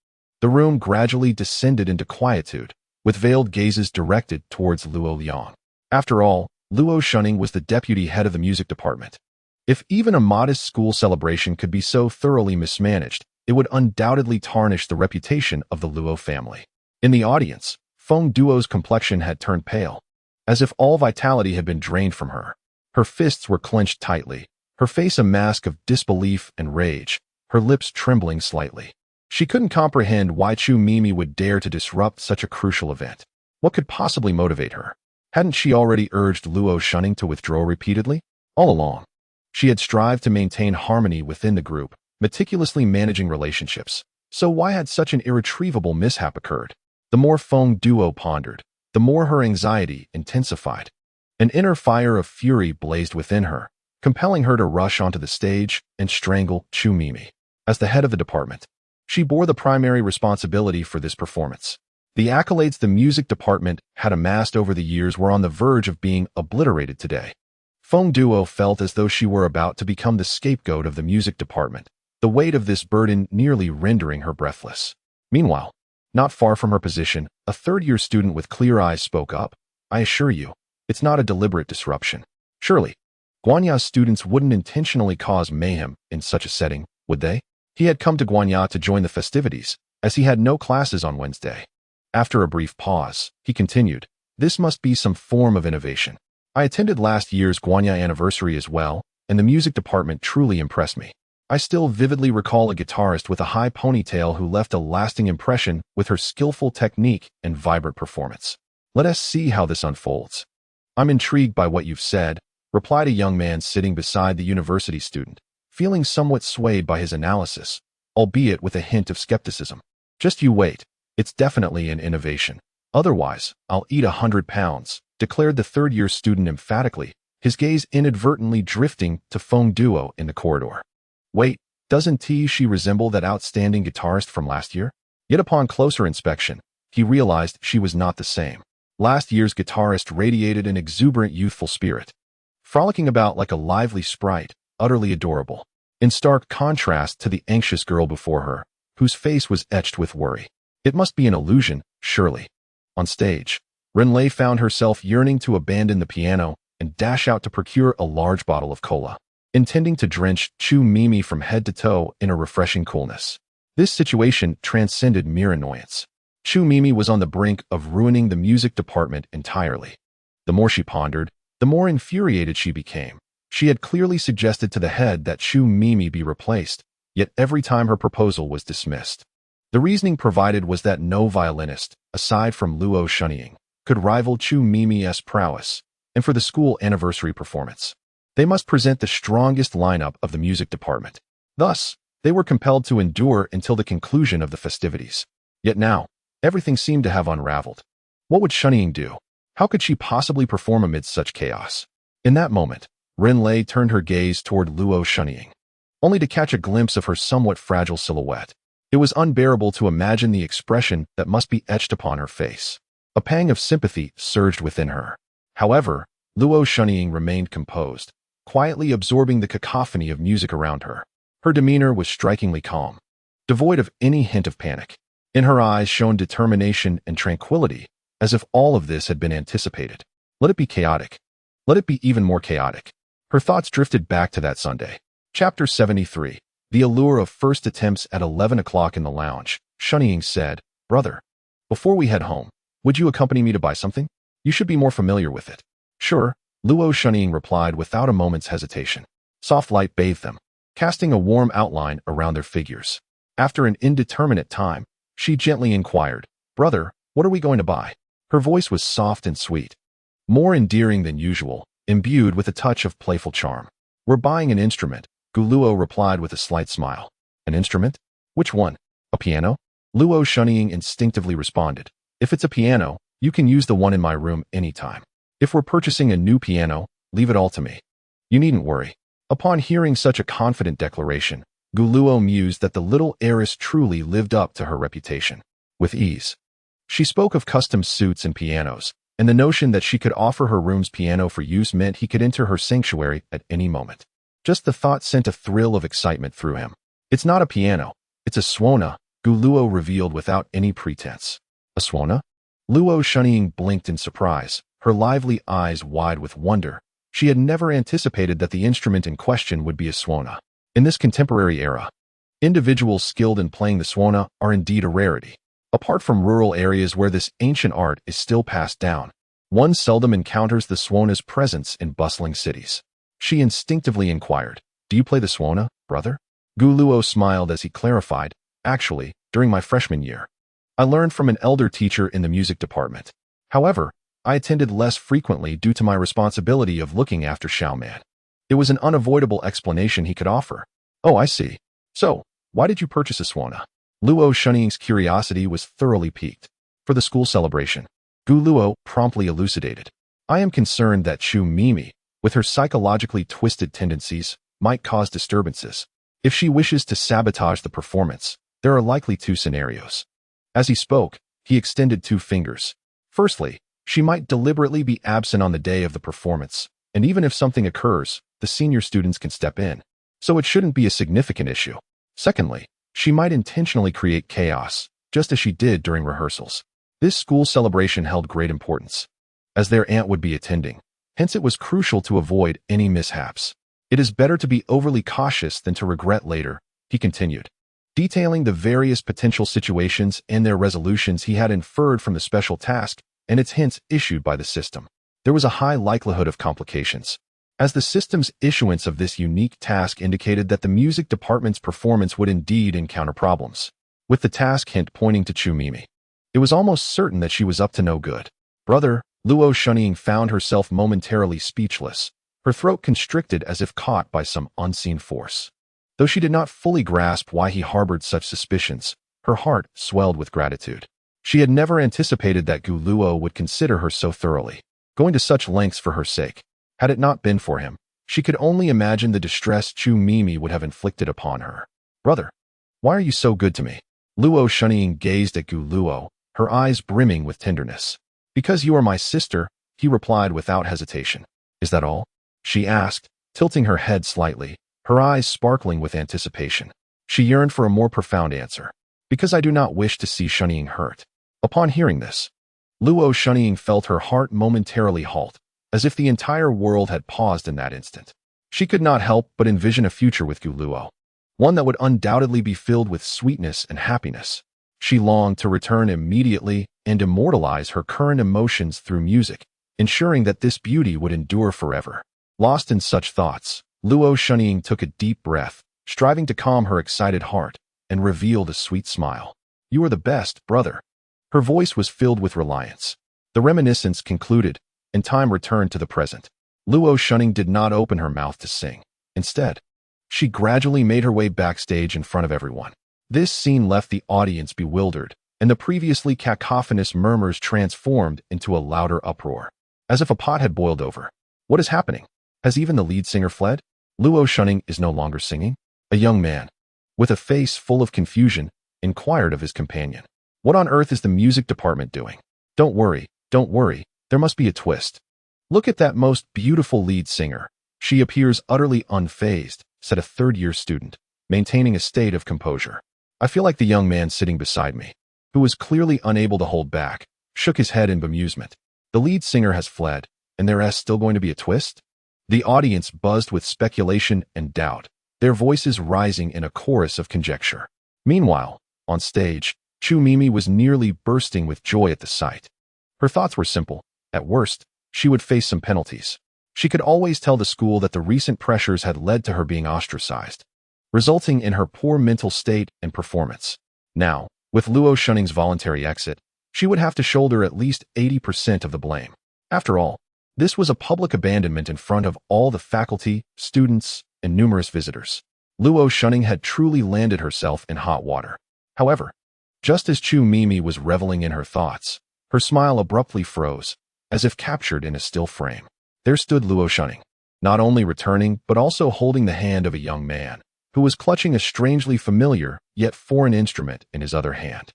Speaker 1: The room gradually descended into quietude, with veiled gazes directed towards Luo Liang. After all, Luo Shunning was the deputy head of the music department. If even a modest school celebration could be so thoroughly mismanaged, it would undoubtedly tarnish the reputation of the Luo family. In the audience, Feng Duo's complexion had turned pale, as if all vitality had been drained from her. Her fists were clenched tightly, her face a mask of disbelief and rage, her lips trembling slightly. She couldn't comprehend why Chu Mimi would dare to disrupt such a crucial event. What could possibly motivate her? Hadn't she already urged Luo Shunning to withdraw repeatedly? All along, she had strived to maintain harmony within the group, meticulously managing relationships. So why had such an irretrievable mishap occurred? The more Feng Duo pondered, the more her anxiety intensified. An inner fire of fury blazed within her, compelling her to rush onto the stage and strangle Chu Mimi. As the head of the department, she bore the primary responsibility for this performance. The accolades the music department had amassed over the years were on the verge of being obliterated today. Feng Duo felt as though she were about to become the scapegoat of the music department, the weight of this burden nearly rendering her breathless. Meanwhile, not far from her position, a third-year student with clear eyes spoke up. I assure you, it's not a deliberate disruption. Surely, Guanya's students wouldn't intentionally cause mayhem in such a setting, would they? He had come to Guanya to join the festivities, as he had no classes on Wednesday. After a brief pause, he continued, this must be some form of innovation. I attended last year's Guanya anniversary as well, and the music department truly impressed me. I still vividly recall a guitarist with a high ponytail who left a lasting impression with her skillful technique and vibrant performance. Let us see how this unfolds. I'm intrigued by what you've said, replied a young man sitting beside the university student, feeling somewhat swayed by his analysis, albeit with a hint of skepticism. Just you wait, it's definitely an innovation. Otherwise, I'll eat 100 pounds, declared the third-year student emphatically, his gaze inadvertently drifting to Feng Duo in the corridor. Wait, doesn't she resemble that outstanding guitarist from last year? Yet upon closer inspection, he realized she was not the same. Last year's guitarist radiated an exuberant youthful spirit, frolicking about like a lively sprite, utterly adorable, in stark contrast to the anxious girl before her, whose face was etched with worry. It must be an illusion, surely. On stage, Renlei found herself yearning to abandon the piano and dash out to procure a large bottle of cola, intending to drench Chu Mimi from head to toe in a refreshing coolness. This situation transcended mere annoyance. Chu Mimi was on the brink of ruining the music department entirely. The more she pondered, the more infuriated she became. She had clearly suggested to the head that Chu Mimi be replaced, yet every time her proposal was dismissed. The reasoning provided was that no violinist, aside from Luo Shunying, could rival Chu Mimi's prowess, and for the school anniversary performance, they must present the strongest lineup of the music department. Thus, they were compelled to endure until the conclusion of the festivities. Yet now, everything seemed to have unraveled. What would Shunying do? How could she possibly perform amidst such chaos? In that moment, Renlei turned her gaze toward Luo Shunying, only to catch a glimpse of her somewhat fragile silhouette. It was unbearable to imagine the expression that must be etched upon her face. A pang of sympathy surged within her. However, Luo Shunying remained composed, quietly absorbing the cacophony of music around her. Her demeanor was strikingly calm, devoid of any hint of panic. In her eyes shone determination and tranquility, as if all of this had been anticipated. Let it be chaotic. Let it be even more chaotic. Her thoughts drifted back to that Sunday. Chapter 73. The allure of first attempts at 11 o'clock in the lounge. Shunying said, Brother, before we head home, would you accompany me to buy something? You should be more familiar with it. Sure, Luo Shunying replied without a moment's hesitation. Soft light bathed them, casting a warm outline around their figures. After an indeterminate time, she gently inquired, Brother, what are we going to buy? Her voice was soft and sweet, more endearing than usual, imbued with a touch of playful charm. We're buying an instrument, Guluo replied with a slight smile. An instrument? Which one? A piano? Luo Shunying instinctively responded. If it's a piano, you can use the one in my room anytime. If we're purchasing a new piano, leave it all to me. You needn't worry. Upon hearing such a confident declaration, Guluo mused that the little heiress truly lived up to her reputation. With ease, she spoke of custom suits and pianos, and the notion that she could offer her room's piano for use meant he could enter her sanctuary at any moment. Just the thought sent a thrill of excitement through him. It's not a piano, it's a suona, Guluo revealed without any pretense. A suona? Luo Shunying blinked in surprise, her lively eyes wide with wonder. She had never anticipated that the instrument in question would be a suona. In this contemporary era, individuals skilled in playing the suona are indeed a rarity. Apart from rural areas where this ancient art is still passed down, one seldom encounters the suona's presence in bustling cities. She instinctively inquired, Do you play the suona, brother? Guluo smiled as he clarified, Actually, during my freshman year, I learned from an elder teacher in the music department. However, I attended less frequently due to my responsibility of looking after Xiaoman. It was an unavoidable explanation he could offer. Oh, I see. So, why did you purchase a suona? Luo Shunying's curiosity was thoroughly piqued. For the school celebration, Guluo promptly elucidated. I am concerned that Chu Mimi, with her psychologically twisted tendencies, might cause disturbances. If she wishes to sabotage the performance, there are likely two scenarios. As he spoke, he extended two fingers. Firstly, she might deliberately be absent on the day of the performance, And even if something occurs, the senior students can step in. So it shouldn't be a significant issue. Secondly, she might intentionally create chaos, just as she did during rehearsals. This school celebration held great importance, as their aunt would be attending. Hence it was crucial to avoid any mishaps. It is better to be overly cautious than to regret later, he continued, detailing the various potential situations and their resolutions he had inferred from the special task and its hints issued by the system. There was a high likelihood of complications, as the system's issuance of this unique task indicated that the music department's performance would indeed encounter problems, with the task hint pointing to Chu Mimi. It was almost certain that she was up to no good. Brother, Luo Shunying found herself momentarily speechless, her throat constricted as if caught by some unseen force. Though she did not fully grasp why he harbored such suspicions, her heart swelled with gratitude. She had never anticipated that Gu Luo would consider her so thoroughly, going to such lengths for her sake. Had it not been for him, she could only imagine the distress Chu Mimi would have inflicted upon her. Brother, why are you so good to me? Luo Shunying gazed at Gu Luo, her eyes brimming with tenderness. Because you are my sister, he replied without hesitation. Is that all? She asked, tilting her head slightly, her eyes sparkling with anticipation. She yearned for a more profound answer. Because I do not wish to see Shunying hurt. Upon hearing this, Luo Shunying felt her heart momentarily halt, as if the entire world had paused in that instant. She could not help but envision a future with Gu Luo, one that would undoubtedly be filled with sweetness and happiness. She longed to return immediately and immortalize her current emotions through music, ensuring that this beauty would endure forever. Lost in such thoughts, Luo Shunying took a deep breath, striving to calm her excited heart, and revealed a sweet smile. You are the best, brother. Her voice was filled with reliance. The reminiscence concluded, and time returned to the present. Luo Shunying did not open her mouth to sing. Instead, she gradually made her way backstage in front of everyone. This scene left the audience bewildered, and the previously cacophonous murmurs transformed into a louder uproar, as if a pot had boiled over. What is happening? Has even the lead singer fled? Luo Shunying is no longer singing? A young man, with a face full of confusion, inquired of his companion. What on earth is the music department doing? Don't worry, there must be a twist. Look at that most beautiful lead singer. She appears utterly unfazed, said a third-year student, maintaining a state of composure. I feel like the young man sitting beside me, who was clearly unable to hold back, shook his head in bemusement. The lead singer has fled, and there is still going to be a twist? The audience buzzed with speculation and doubt, their voices rising in a chorus of conjecture. Meanwhile, on stage, Chu Mimi was nearly bursting with joy at the sight. Her thoughts were simple. At worst, she would face some penalties. She could always tell the school that the recent pressures had led to her being ostracized, resulting in her poor mental state and performance. Now, with Luo Shunying's voluntary exit, she would have to shoulder at least 80% of the blame. After all, this was a public abandonment in front of all the faculty, students, and numerous visitors. Luo Shunying had truly landed herself in hot water. However, just as Chu Mimi was reveling in her thoughts, her smile abruptly froze, as if captured in a still frame. There stood Luo Shunying, not only returning but also holding the hand of a young man, who was clutching a strangely familiar yet foreign instrument in his other hand.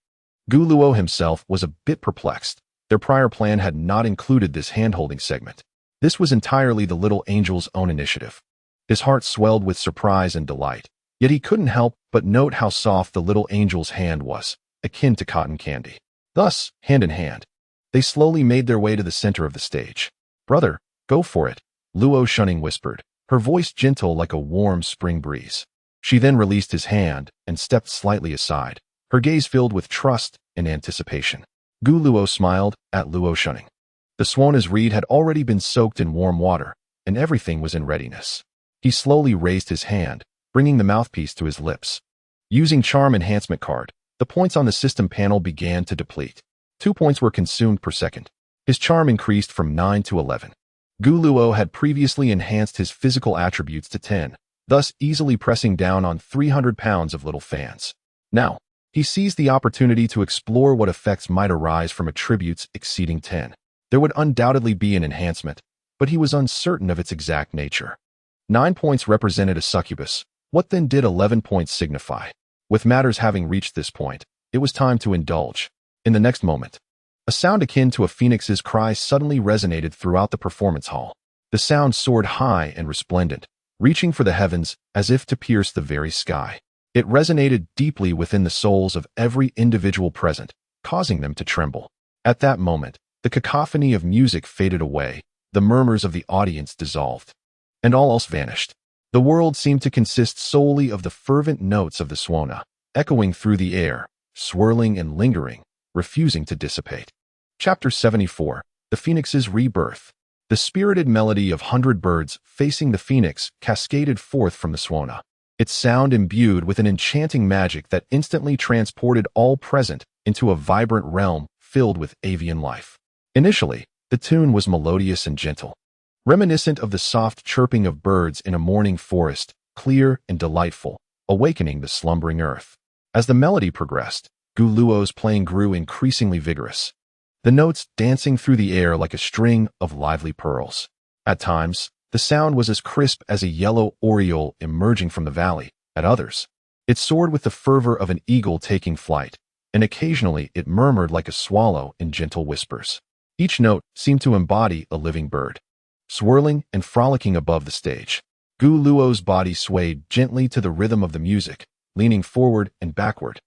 Speaker 1: Gu Luo himself was a bit perplexed. Their prior plan had not included this hand-holding segment. This was entirely the little angel's own initiative. His heart swelled with surprise and delight, yet he couldn't help but note how soft the little angel's hand was, akin to cotton candy. Thus, hand in hand, they slowly made their way to the center of the stage. Brother, go for it, Luo Shunying whispered, her voice gentle like a warm spring breeze. She then released his hand and stepped slightly aside, her gaze filled with trust and anticipation. Gu Luo smiled at Luo Shunying. The swan's reed had already been soaked in warm water, and everything was in readiness. He slowly raised his hand, bringing the mouthpiece to his lips. Using Charm Enhancement Card, the points on the system panel began to deplete. 2 points were consumed per second. His charm increased from 9 to 11. Gu Luo had previously enhanced his physical attributes to 10, thus easily pressing down on 300 pounds of little fans. Now, he seized the opportunity to explore what effects might arise from attributes exceeding 10. There would undoubtedly be an enhancement, but he was uncertain of its exact nature. 9 points represented a succubus. What then did 11 points signify? With matters having reached this point, it was time to indulge. In the next moment, a sound akin to a phoenix's cry suddenly resonated throughout the performance hall. The The sound soared high and resplendent, reaching for the heavens as if to pierce the very sky. It resonated deeply within the souls of every individual present, causing them to tremble. At that moment, the cacophony of music faded away, the murmurs of the audience dissolved, and all else vanished. The world seemed to consist solely of the fervent notes of the Suona, echoing through the air, swirling and lingering, refusing to dissipate. Chapter 74. The Phoenix's Rebirth. The spirited melody of 100 birds facing the phoenix cascaded forth from the Suona, its sound imbued with an enchanting magic that instantly transported all present into a vibrant realm filled with avian life. Initially, the tune was melodious and gentle, reminiscent of the soft chirping of birds in a morning forest, clear and delightful, awakening the slumbering earth. As the melody progressed, Guluo's playing grew increasingly vigorous, the notes dancing through the air like a string of lively pearls. At times, the sound was as crisp as a yellow oriole emerging from the valley. At others, it soared with the fervor of an eagle taking flight, and occasionally it murmured like a swallow in gentle whispers. Each note seemed to embody a living bird, swirling and frolicking above the stage. Guluo's body swayed gently to the rhythm of the music, leaning forward and backward,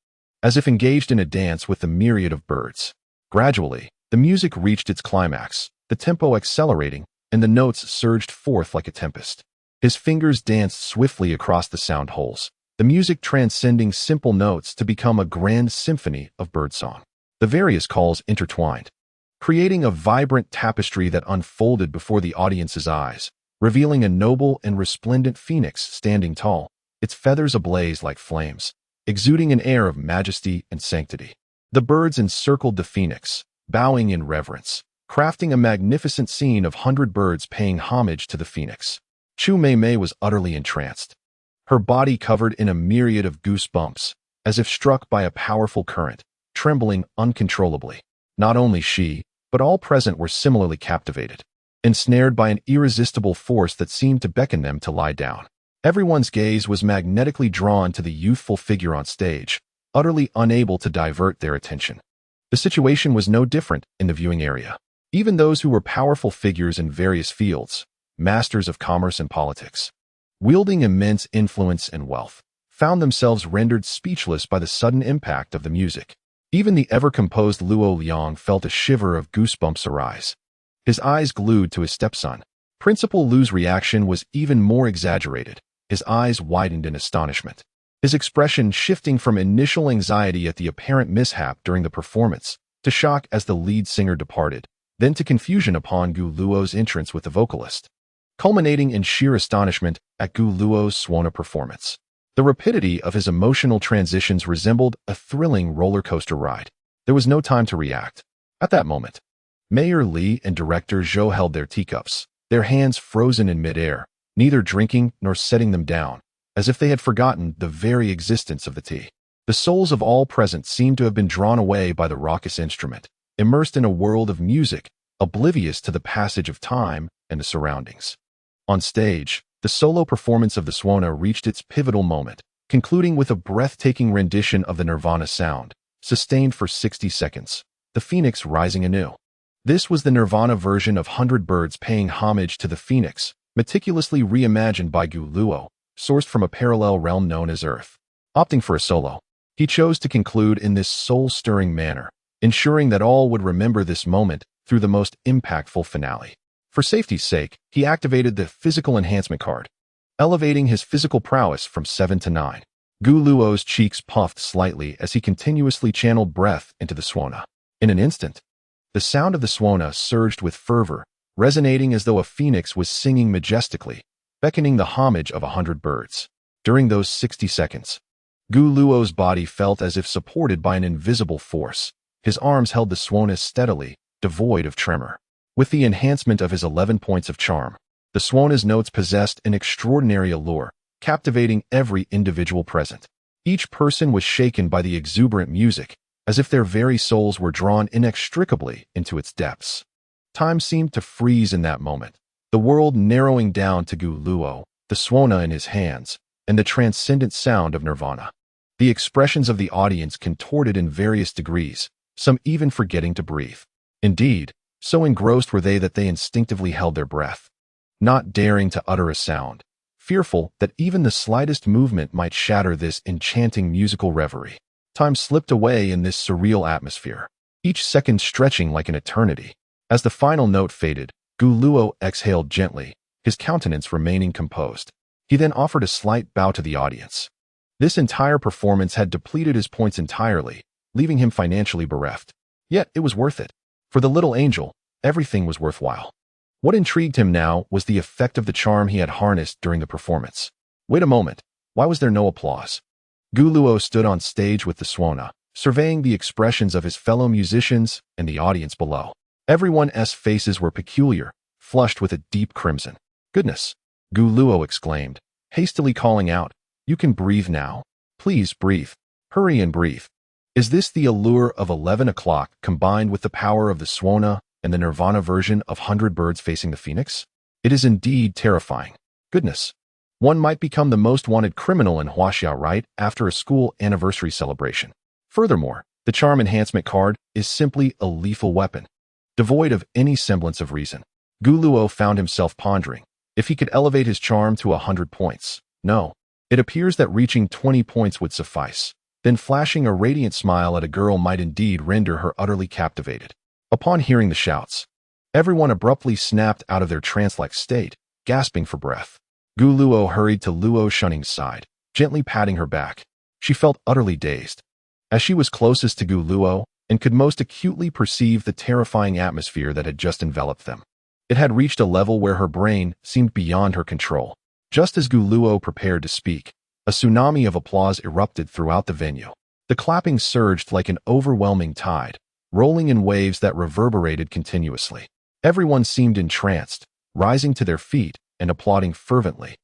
Speaker 1: as if engaged in a dance with the myriad of birds. Gradually, the music reached its climax, the tempo accelerating, and the notes surged forth like a tempest. His fingers danced swiftly across the sound holes, the music transcending simple notes to become a grand symphony of birdsong. The various calls intertwined, creating a vibrant tapestry that unfolded before the audience's eyes, revealing a noble and resplendent phoenix standing tall, its feathers ablaze like flames, exuding an air of majesty and sanctity. The birds encircled the phoenix, bowing in reverence, crafting a magnificent scene of 100 birds paying homage to the phoenix. Chu Mei was utterly entranced, her body covered in a myriad of goosebumps, as if struck by a powerful current, trembling uncontrollably. Not only she, but all present were similarly captivated, ensnared by an irresistible force that seemed to beckon them to lie down. Everyone's gaze was magnetically drawn to the youthful figure on stage, utterly unable to divert their attention. The situation was no different in the viewing area. Even those who were powerful figures in various fields, masters of commerce and politics, wielding immense influence and wealth, found themselves rendered speechless by the sudden impact of the music. Even the ever-composed Luo Liang felt a shiver of goosebumps arise, his eyes glued to his stepson. Principal Lu's reaction was even more exaggerated. His eyes widened in astonishment, his expression shifting from initial anxiety at the apparent mishap during the performance, to shock as the lead singer departed, then to confusion upon Gu Luo's entrance with the vocalist, culminating in sheer astonishment at Gu Luo's Suona performance. The rapidity of his emotional transitions resembled a thrilling roller coaster ride. There was no time to react. At that moment, Mayor Li and Director Zhou held their teacups, their hands frozen in midair, neither drinking nor setting them down, as if they had forgotten the very existence of the tea. The souls of all present seemed to have been drawn away by the raucous instrument, immersed in a world of music, oblivious to the passage of time and the surroundings. On stage, the solo performance of the Suona reached its pivotal moment, concluding with a breathtaking rendition of the Nirvana sound, sustained for 60 seconds, the phoenix rising anew. This was the Nirvana version of 100 birds paying homage to the phoenix, meticulously reimagined by Gu Luo, sourced from a parallel realm known as Earth. Opting for a solo, he chose to conclude in this soul-stirring manner, ensuring that all would remember this moment through the most impactful finale. For safety's sake, he activated the physical enhancement card, elevating his physical prowess from 7 to 9. Gu Luo's cheeks puffed slightly as he continuously channeled breath into the Suona. In an instant, the sound of the Suona surged with fervor, resonating as though a phoenix was singing majestically, beckoning the homage of 100 birds. During those 60 seconds, Gu Luo's body felt as if supported by an invisible force. His arms held the Suona steadily, devoid of tremor. With the enhancement of his 11 points of charm, the Suona's notes possessed an extraordinary allure, captivating every individual present. Each person was shaken by the exuberant music, as if their very souls were drawn inextricably into its depths. Time seemed to freeze in that moment, the world narrowing down to Gu Luo, the Suona in his hands, and the transcendent sound of Nirvana. The expressions of the audience contorted in various degrees, some even forgetting to breathe. Indeed, so engrossed were they that they instinctively held their breath. not daring to utter a sound, fearful that even the slightest movement might shatter this enchanting musical reverie. Time slipped away in this surreal atmosphere, each second stretching like an eternity. As the final note faded, Guluo exhaled gently, his countenance remaining composed. He then offered a slight bow to the audience. This entire performance had depleted his points entirely, leaving him financially bereft. Yet it was worth it. For the little angel, everything was worthwhile. What intrigued him now was the effect of the charm he had harnessed during the performance. Wait a moment, why was there no applause? Guluo stood on stage with the Suona, surveying the expressions of his fellow musicians and the audience below. Everyone's faces were peculiar, flushed with a deep crimson. Goodness! Guluo exclaimed, hastily calling out, "You can breathe now. Please breathe. Hurry and breathe." Is this the allure of 11 o'clock combined with the power of the Suona and the Nirvana version of 100 Birds Facing the Phoenix? It is indeed terrifying. Goodness. One might become the most wanted criminal in Huaxia right after a school anniversary celebration. Furthermore, the charm enhancement card is simply a lethal weapon. Devoid of any semblance of reason, Guluo found himself pondering if he could elevate his charm to 100 points. No, it appears that reaching 20 points would suffice. Then flashing a radiant smile at a girl might indeed render her utterly captivated. Upon hearing the shouts, everyone abruptly snapped out of their trance-like state, gasping for breath. Guluo hurried to Luo Shuning's side, gently patting her back. She felt utterly dazed. As she was closest to Guluo and could most acutely perceive the terrifying atmosphere that had just enveloped them, it had reached a level where her brain seemed beyond her control. Just as Guluo prepared to speak, a tsunami of applause erupted throughout the venue. The clapping surged like an overwhelming tide, rolling in waves that reverberated continuously. Everyone seemed entranced, rising to their feet and applauding fervently,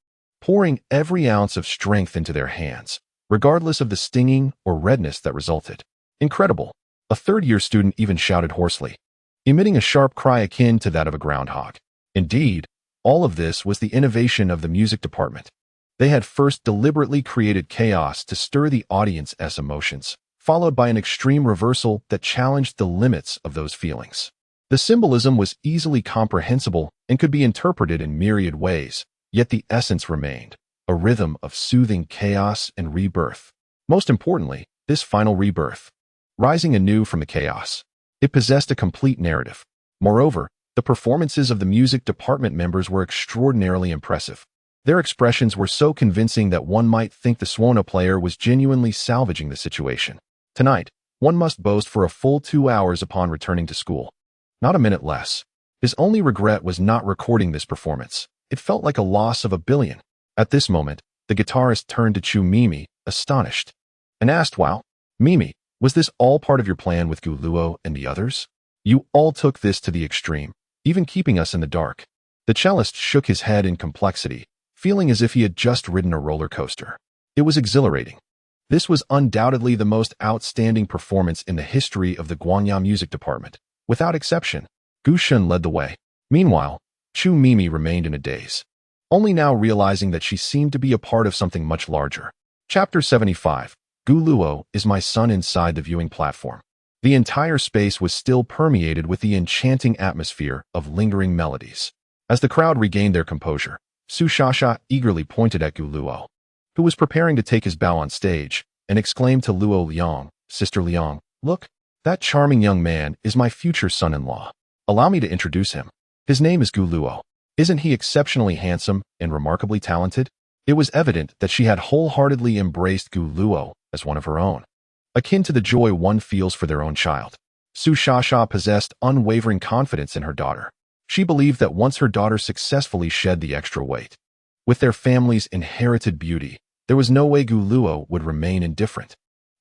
Speaker 1: pouring every ounce of strength into their hands, regardless of the stinging or redness that resulted. Incredible! A third-year student even shouted hoarsely, emitting a sharp cry akin to that of a groundhog. Indeed, all of this was the innovation of the music department. They had first deliberately created chaos to stir the audience's emotions, followed by an extreme reversal that challenged the limits of those feelings. The symbolism was easily comprehensible and could be interpreted in myriad ways, yet the essence remained, a rhythm of soothing chaos and rebirth. Most importantly, this final rebirth, rising anew from the chaos, it possessed a complete narrative. Moreover, the performances of the music department members were extraordinarily impressive. Their expressions were so convincing that one might think the Suona player was genuinely salvaging the situation. Tonight, one must boast for a full 2 hours upon returning to school. Not a minute less. His only regret was not recording this performance. It felt like a loss of 1 billion. At this moment, the guitarist turned to Chu Mimi, astonished, and asked, "Wow, Mimi, was this all part of your plan with Guluo and the others? You all took this to the extreme, even keeping us in the dark." The cellist shook his head in complexity, feeling as if he had just ridden a roller coaster. It was exhilarating. This was undoubtedly the most outstanding performance in the history of the Guangya Music Department. Without exception, Gu Shun led the way. Meanwhile, Chu Mimi remained in a daze, only now realizing that she seemed to be a part of something much larger. Chapter 75. Guluo is my son inside the viewing platform. The entire space was still permeated with the enchanting atmosphere of lingering melodies. As the crowd regained their composure, Su Shasha eagerly pointed at Guluo, who was preparing to take his bow on stage, and exclaimed to Luo Liang, "Sister Liang, look, that charming young man is my future son-in-law. Allow me to introduce him. His name is Guluo. Isn't he exceptionally handsome and remarkably talented?" It was evident that she had wholeheartedly embraced Guluo as one of her own, akin to the joy one feels for their own child. Su Shasha possessed unwavering confidence in her daughter. She believed that once her daughter successfully shed the extra weight, with their family's inherited beauty, there was no way Guluo would remain indifferent,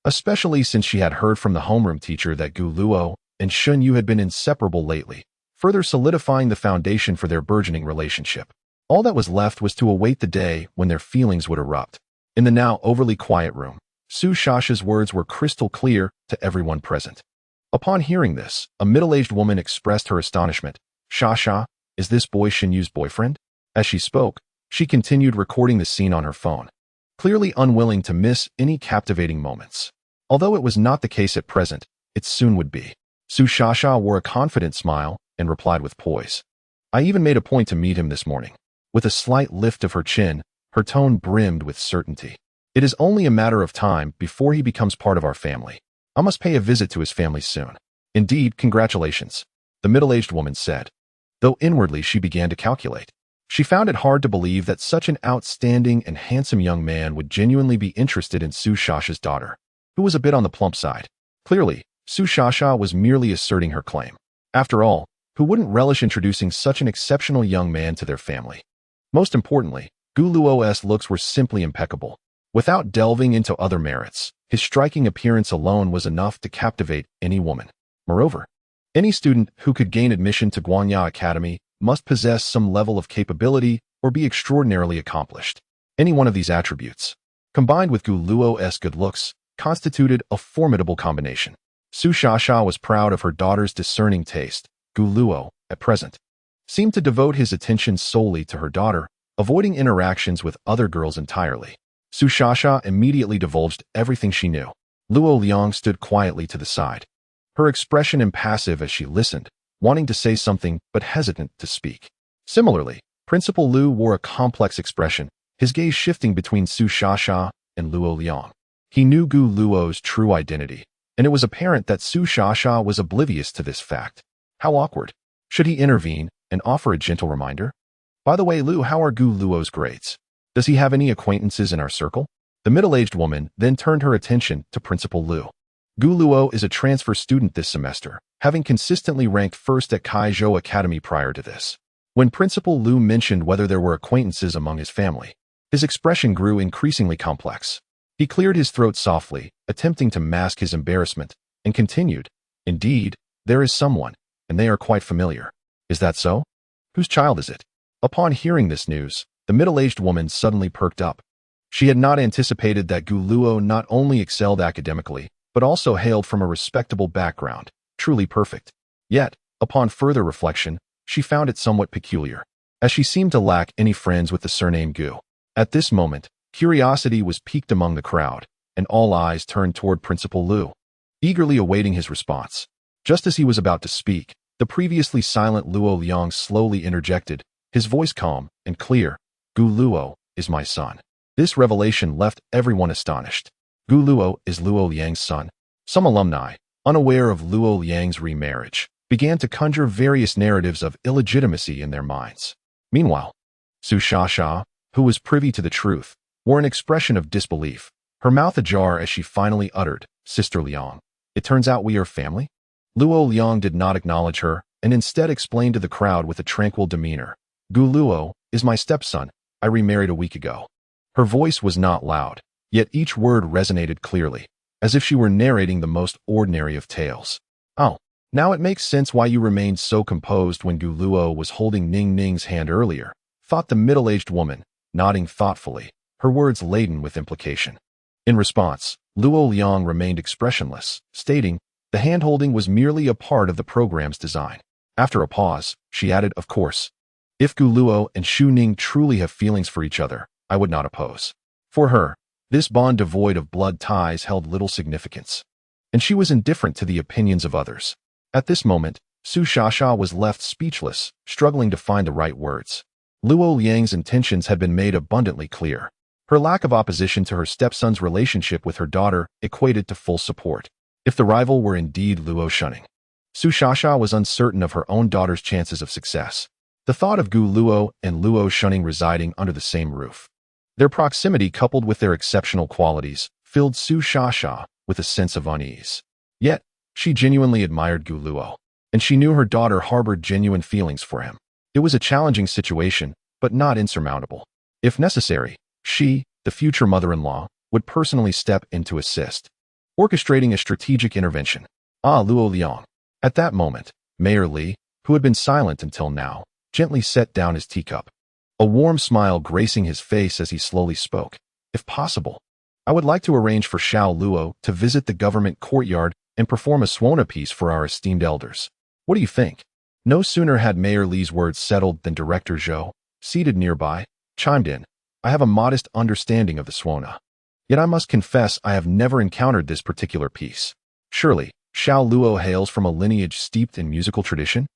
Speaker 1: especially since she had heard from the homeroom teacher that Guluo and Shun Yu had been inseparable lately, further solidifying the foundation for their burgeoning relationship. All that was left was to await the day when their feelings would erupt. In the now overly quiet room, Su Shasha's words were crystal clear to everyone present. Upon hearing this, a middle-aged woman expressed her astonishment. "Shasha, is this boy Shin Yu's boyfriend?" As she spoke, she continued recording the scene on her phone, clearly unwilling to miss any captivating moments. Although it was not the case at present, it soon would be. Su Shasha wore a confident smile and replied with poise, "I even made a point to meet him this morning. With a slight lift of her chin, her tone brimmed with certainty. It is only a matter of time before he becomes part of our family. I must pay a visit to his family soon. Indeed, congratulations, the middle-aged woman said, though inwardly she began to calculate. She found it hard to believe that such an outstanding and handsome young man would genuinely be interested in Su Shasha's daughter, who was a bit on the plump side. Clearly, Su Shasha was merely asserting her claim. After all, who wouldn't relish introducing such an exceptional young man to their family? Most importantly, Gu Luo's looks were simply impeccable. Without delving into other merits, his striking appearance alone was enough to captivate any woman. Moreover, any student who could gain admission to Guanya Academy must possess some level of capability or be extraordinarily accomplished. Any one of these attributes, combined with Gu Luo's good looks, constituted a formidable combination. Su Shasha was proud of her daughter's discerning taste. Gu Luo, at present, seemed to devote his attention solely to her daughter, avoiding interactions with other girls entirely. Su Shasha immediately divulged everything she knew. Luo Liang stood quietly to the side, her expression impassive as she listened, wanting to say something but hesitant to speak. Similarly, Principal Lu wore a complex expression, his gaze shifting between Su Shasha and Luo Liang. He knew Gu Luo's true identity, and it was apparent that Su Shasha was oblivious to this fact. How awkward. Should he intervene and offer a gentle reminder? By the way, Lu, how are Gu Luo's grades? Does he have any acquaintances in our circle? The middle-aged woman then turned her attention to Principal Lu. Gu Luo is a transfer student this semester, having consistently ranked first at Kaizhou Academy prior to this. When Principal Lu mentioned whether there were acquaintances among his family, his expression grew increasingly complex. He cleared his throat softly, attempting to mask his embarrassment, and continued, "Indeed, there is someone, and they are quite familiar. Is that so? Whose child is it?" Upon hearing this news, the middle-aged woman suddenly perked up. She had not anticipated that Gu Luo not only excelled academically, but also hailed from a respectable background, truly perfect. Yet, upon further reflection, she found it somewhat peculiar, as she seemed to lack any friends with the surname Gu. At this moment, curiosity was piqued among the crowd, and all eyes turned toward Principal Lu, eagerly awaiting his response. Just as he was about to speak, the previously silent Luo Liang slowly interjected, his voice calm and clear, "Gu Luo is my son." This revelation left everyone astonished. Gu Luo is Luo Liang's son. Some alumni, unaware of Luo Liang's remarriage, began to conjure various narratives of illegitimacy in their minds. Meanwhile, Su Shasha, who was privy to the truth, wore an expression of disbelief, her mouth ajar as she finally uttered, "Sister Liang, it turns out we are family?" Luo Liang did not acknowledge her, and instead explained to the crowd with a tranquil demeanor, "Gu Luo is my stepson. I remarried a week ago." Her voice was not loud, yet each word resonated clearly, as if she were narrating the most ordinary of tales. "Oh, now it makes sense why you remained so composed when Gu Luo was holding Ning Ning's hand earlier," thought the middle-aged woman, nodding thoughtfully, her words laden with implication. In response, Luo Liang remained expressionless, stating, "The hand-holding was merely a part of the program's design." After a pause, she added, "Of course, if Gu Luo and Shu Ning truly have feelings for each other, I would not oppose." For her, this bond devoid of blood ties held little significance, and she was indifferent to the opinions of others. At this moment, Su Shasha was left speechless, struggling to find the right words. Luo Liang's intentions had been made abundantly clear. Her lack of opposition to her stepson's relationship with her daughter equated to full support. If the rival were indeed Luo shunning, Su Shasha was uncertain of her own daughter's chances of success. The thought of Gu Luo and Luo shunning residing under the same roof, their proximity coupled with their exceptional qualities, filled Su Shasha with a sense of unease. Yet, she genuinely admired Gu Luo, and she knew her daughter harbored genuine feelings for him. It was a challenging situation, but not insurmountable. If necessary, she, the future mother-in-law, would personally step in to assist, orchestrating a strategic intervention. Luo Liang. At that moment, Mayor Li, who had been silent until now, gently set down his teacup, a warm smile gracing his face as he slowly spoke. "If possible, I would like to arrange for Xiao Luo to visit the government courtyard and perform a Suona piece for our esteemed elders. What do you think?" No sooner had Mayor Li's words settled than Director Zhou, seated nearby, chimed in, "I have a modest understanding of the Suona. Yet I must confess I have never encountered this particular piece. Surely, Xiao Luo hails from a lineage steeped in musical tradition?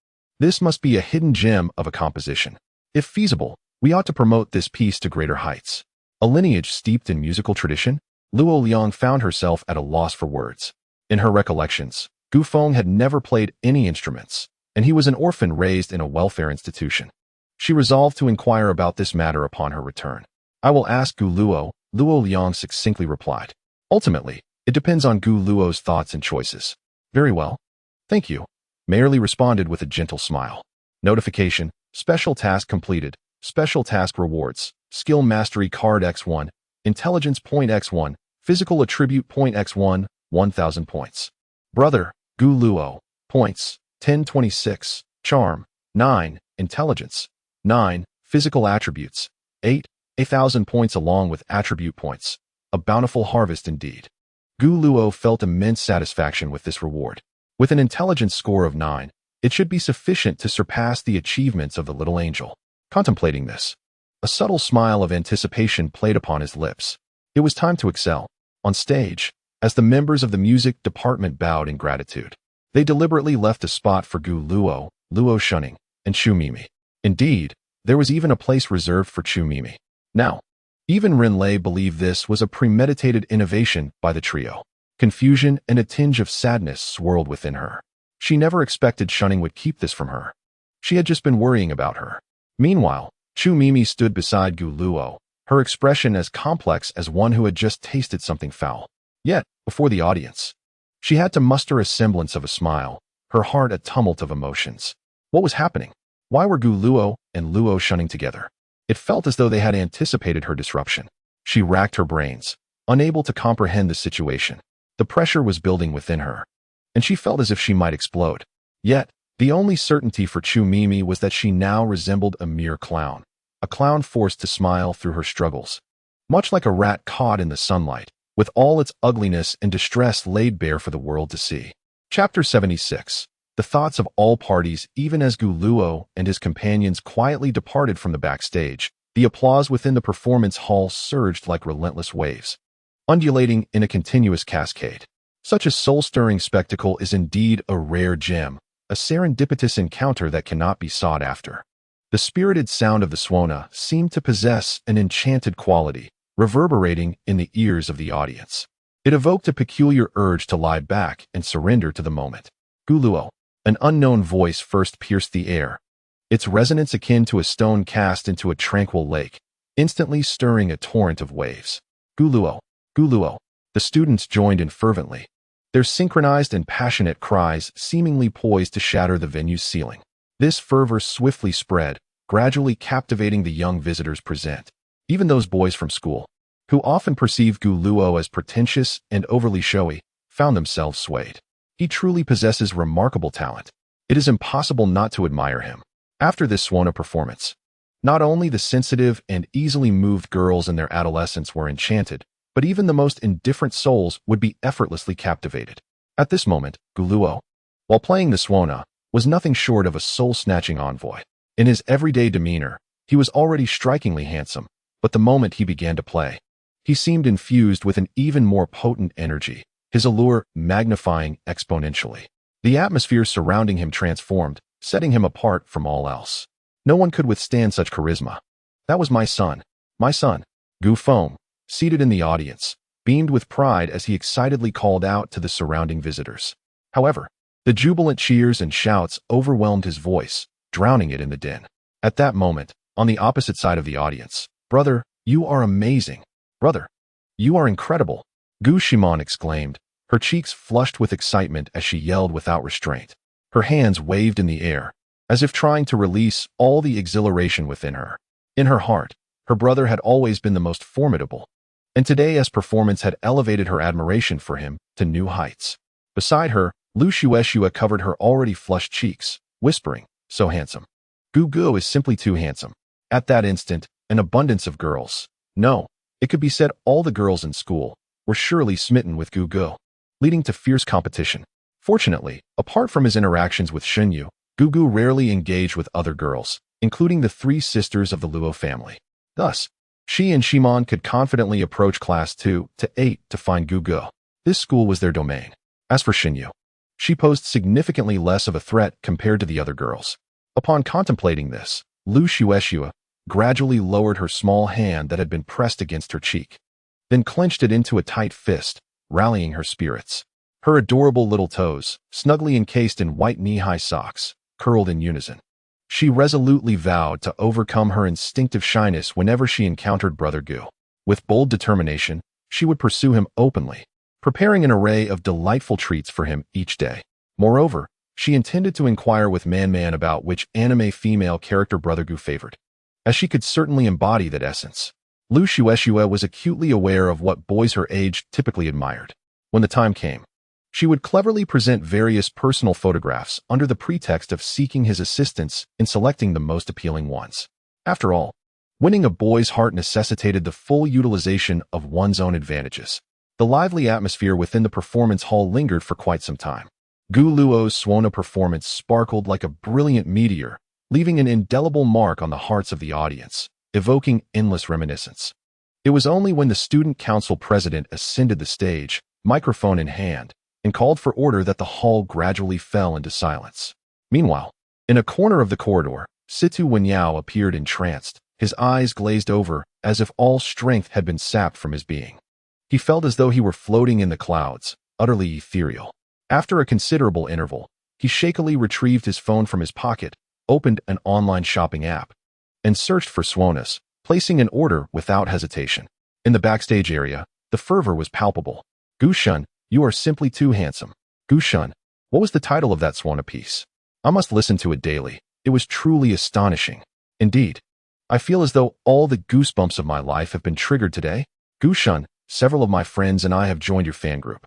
Speaker 1: This must be a hidden gem of a composition. If feasible, We ought to promote this piece to greater heights. A lineage steeped in musical tradition, Luo Liang found herself at a loss for words. In her recollections, Gu Feng had never played any instruments, and he was an orphan raised in a welfare institution. She resolved to inquire about this matter upon her return. I will ask Gu Luo, Luo Liang succinctly replied. Ultimately, it depends on Gu Luo's thoughts and choices. Very well. Thank you. Mayerly responded with a gentle smile. Notification, special task completed, special task rewards, skill mastery card X1, intelligence point X1, physical attribute point X1, 1000 points. Brother, Gu Luo, points, 1026, charm, 9, intelligence, 9, physical attributes, 8, 1000 points along with attribute points. A bountiful harvest indeed. Gu Luo felt immense satisfaction with this reward. With an intelligence score of 9, it should be sufficient to surpass the achievements of the little angel. Contemplating this, a subtle smile of anticipation played upon his lips. It was time to excel. On stage, as the members of the music department bowed in gratitude, they deliberately left a spot for Gu Luo, Luo Shunning, and Chu Mimi. Indeed, there was even a place reserved for Chu Mimi. Now, even Ren Lei believed this was a premeditated innovation by the trio. Confusion and a tinge of sadness swirled within her. She never expected Shunning would keep this from her. She had just been worrying about her. Meanwhile, Chu Mimi stood beside Gu Luo, her expression as complex as one who had just tasted something foul. Yet, before the audience, she had to muster a semblance of a smile, her heart a tumult of emotions. What was happening? Why were Gu Luo and Luo Shunning together? It felt as though they had anticipated her disruption. She racked her brains, unable to comprehend the situation. The pressure was building within her, and she felt as if she might explode. Yet, the only certainty for Chu Mimi was that she now resembled a mere clown, a clown forced to smile through her struggles. Much like a rat caught in the sunlight, with all its ugliness and distress laid bare for the world to see. Chapter 76. The thoughts of all parties. Even as Gu Luo and his companions quietly departed from the backstage, the applause within the performance hall surged like relentless waves, undulating in a continuous cascade. Such a soul-stirring spectacle is indeed a rare gem, a serendipitous encounter that cannot be sought after. The spirited sound of the Suona seemed to possess an enchanted quality, reverberating in the ears of the audience. It evoked a peculiar urge to lie back and surrender to the moment. Gu Luo, an unknown voice first pierced the air, its resonance akin to a stone cast into a tranquil lake, instantly stirring a torrent of waves. Gu Luo, Gu Luo. The students joined in fervently, their synchronized and passionate cries seemingly poised to shatter the venue's ceiling. This fervor swiftly spread, gradually captivating the young visitors present. Even those boys from school, who often perceived Gu Luo as pretentious and overly showy, found themselves swayed. He truly possesses remarkable talent. It is impossible not to admire him. After this Suona performance, not only the sensitive and easily moved girls in their adolescence were enchanted, but even the most indifferent souls would be effortlessly captivated. At this moment, Gu Luo, while playing the Suona, was nothing short of a soul-snatching envoy. In his everyday demeanor, he was already strikingly handsome, but the moment he began to play, he seemed infused with an even more potent energy, his allure magnifying exponentially. The atmosphere surrounding him transformed, setting him apart from all else. No one could withstand such charisma. That was my son. Gu Feng, seated in the audience, beamed with pride as he excitedly called out to the surrounding visitors. However, the jubilant cheers and shouts overwhelmed his voice, drowning it in the din. At that moment, on the opposite side of the audience, "Brother, you are amazing. Brother, you are incredible," Gu Shimon exclaimed, her cheeks flushed with excitement as she yelled without restraint. Her hands waved in the air, as if trying to release all the exhilaration within her. In her heart, her brother had always been the most formidable, and today's performance had elevated her admiration for him to new heights. Beside her, Lu Shueshua covered her already flushed cheeks, whispering, "So handsome. Gu is simply too handsome." At that instant, an abundance of girls, no, it could be said all the girls in school, were surely smitten with Gu, leading to fierce competition. Fortunately, apart from his interactions with Shunyu, Gu rarely engaged with other girls, including the three sisters of the Luo family. Thus, she and Shimon could confidently approach class 2 to 8 to find Gu. This school was their domain. As for Shunyu, she posed significantly less of a threat compared to the other girls. Upon contemplating this, Lu Shueshua, gradually lowered her small hand that had been pressed against her cheek, then clenched it into a tight fist, rallying her spirits. Her adorable little toes, snugly encased in white knee-high socks, curled in unison. She resolutely vowed to overcome her instinctive shyness whenever she encountered Brother Gu. With bold determination, she would pursue him openly, preparing an array of delightful treats for him each day. Moreover, she intended to inquire with Man about which anime female character Brother Gu favored, as she could certainly embody that essence. Lu Shueshue was acutely aware of what boys her age typically admired. When the time came, she would cleverly present various personal photographs under the pretext of seeking his assistance in selecting the most appealing ones. After all, winning a boy's heart necessitated the full utilization of one's own advantages. The lively atmosphere within the performance hall lingered for quite some time. Gu Luo's Suona performance sparkled like a brilliant meteor, leaving an indelible mark on the hearts of the audience, evoking endless reminiscence. It was only when the student council president ascended the stage, microphone in hand, and called for order that the hall gradually fell into silence. Meanwhile, in a corner of the corridor, Situ Wenyao appeared entranced, his eyes glazed over as if all strength had been sapped from his being. He felt as though he were floating in the clouds, utterly ethereal. After a considerable interval, he shakily retrieved his phone from his pocket, opened an online shopping app, and searched for Suonas, placing an order without hesitation. In the backstage area, the fervor was palpable. Gu Shun, you are simply too handsome. Gu Shun, what was the title of that Suona piece? I must listen to it daily. It was truly astonishing. Indeed, I feel as though all the goosebumps of my life have been triggered today. Gu Shun, several of my friends and I have joined your fan group.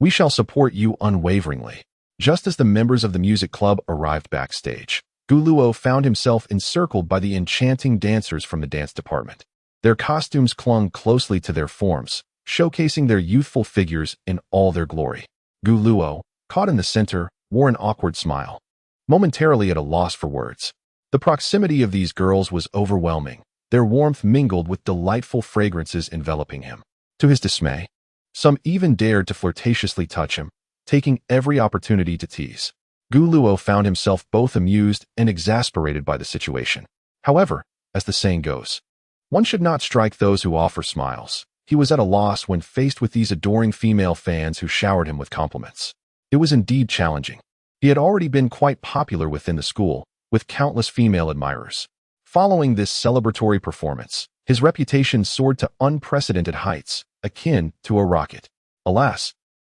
Speaker 1: We shall support you unwaveringly. Just as the members of the music club arrived backstage, Gu Luo found himself encircled by the enchanting dancers from the dance department. Their costumes clung closely to their forms, showcasing their youthful figures in all their glory. Gu Luo, caught in the center, wore an awkward smile, momentarily at a loss for words. The proximity of these girls was overwhelming, their warmth mingled with delightful fragrances enveloping him. To his dismay, some even dared to flirtatiously touch him, taking every opportunity to tease. Gu Luo found himself both amused and exasperated by the situation. However, as the saying goes, one should not strike those who offer smiles. He was at a loss when faced with these adoring female fans who showered him with compliments. It was indeed challenging. He had already been quite popular within the school, with countless female admirers. Following this celebratory performance, his reputation soared to unprecedented heights, akin to a rocket. Alas,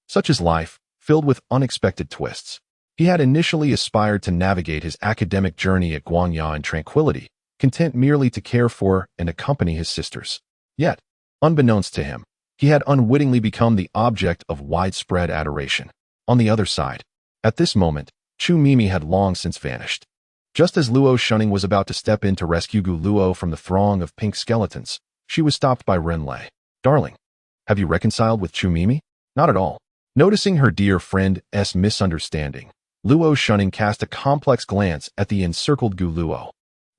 Speaker 1: such is life, filled with unexpected twists. He had initially aspired to navigate his academic journey at Guangya in tranquility, content merely to care for and accompany his sisters. Yet, unbeknownst to him, he had unwittingly become the object of widespread adoration. On the other side, at this moment, Chu Mimi had long since vanished. Just as Luo Shunning was about to step in to rescue Gu Luo from the throng of pink skeletons, she was stopped by Ren Lei. Darling, have you reconciled with Chu Mimi? Not at all. Noticing her dear friend's misunderstanding, Luo Shunning cast a complex glance at the encircled Gu Luo,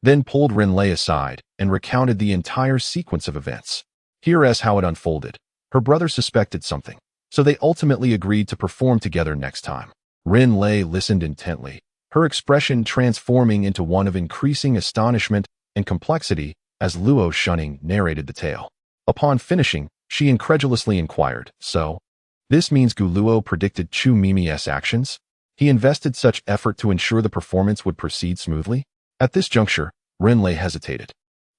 Speaker 1: then pulled Ren Lei aside and recounted the entire sequence of events. Here's how it unfolded. Her brother suspected something, so they ultimately agreed to perform together next time. Ren Lei listened intently, her expression transforming into one of increasing astonishment and complexity as Luo Shunning narrated the tale. Upon finishing, she incredulously inquired, so, this means Gu Luo predicted Chu Mimi's actions? He invested such effort to ensure the performance would proceed smoothly? At this juncture, Ren Lei hesitated,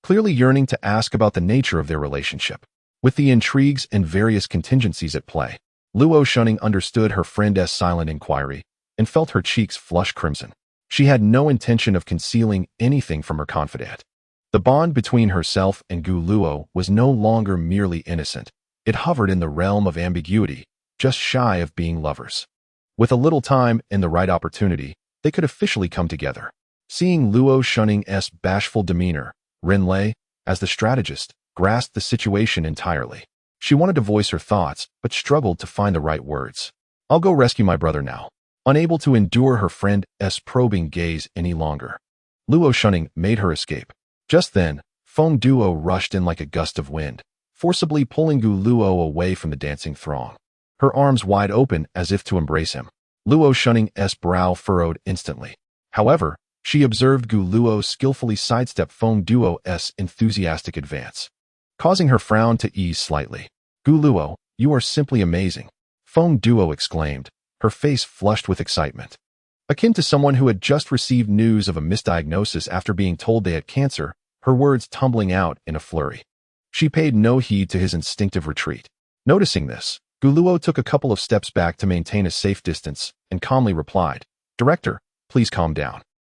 Speaker 1: clearly yearning to ask about the nature of their relationship. With the intrigues and various contingencies at play, Luo Shunning understood her friend's silent inquiry and felt her cheeks flush crimson. She had no intention of concealing anything from her confidant. The bond between herself and Gu Luo was no longer merely innocent. It hovered in the realm of ambiguity, just shy of being lovers. With a little time and the right opportunity, they could officially come together. Seeing Luo Shunning's bashful demeanor, Ren Lei, as the strategist, grasped the situation entirely. She wanted to voice her thoughts, but struggled to find the right words. I'll go rescue my brother now. Unable to endure her friend's probing gaze any longer, Luo Shunning made her escape. Just then, Feng Duo rushed in like a gust of wind, forcibly pulling Gu Luo away from the dancing throng, her arms wide open as if to embrace him. Luo Shunning's brow furrowed instantly. However, She observed Gu Luo skillfully sidestep Feng Duo's enthusiastic advance, causing her frown to ease slightly. Gu Luo, you are simply amazing, Feng Duo exclaimed, her face flushed with excitement. Akin to someone who had just received news of a misdiagnosis after being told they had cancer, her words tumbling out in a flurry. She paid no heed to his instinctive retreat. Noticing this, Gu Luo took a couple of steps back to maintain a safe distance and calmly replied, Director, please calm down.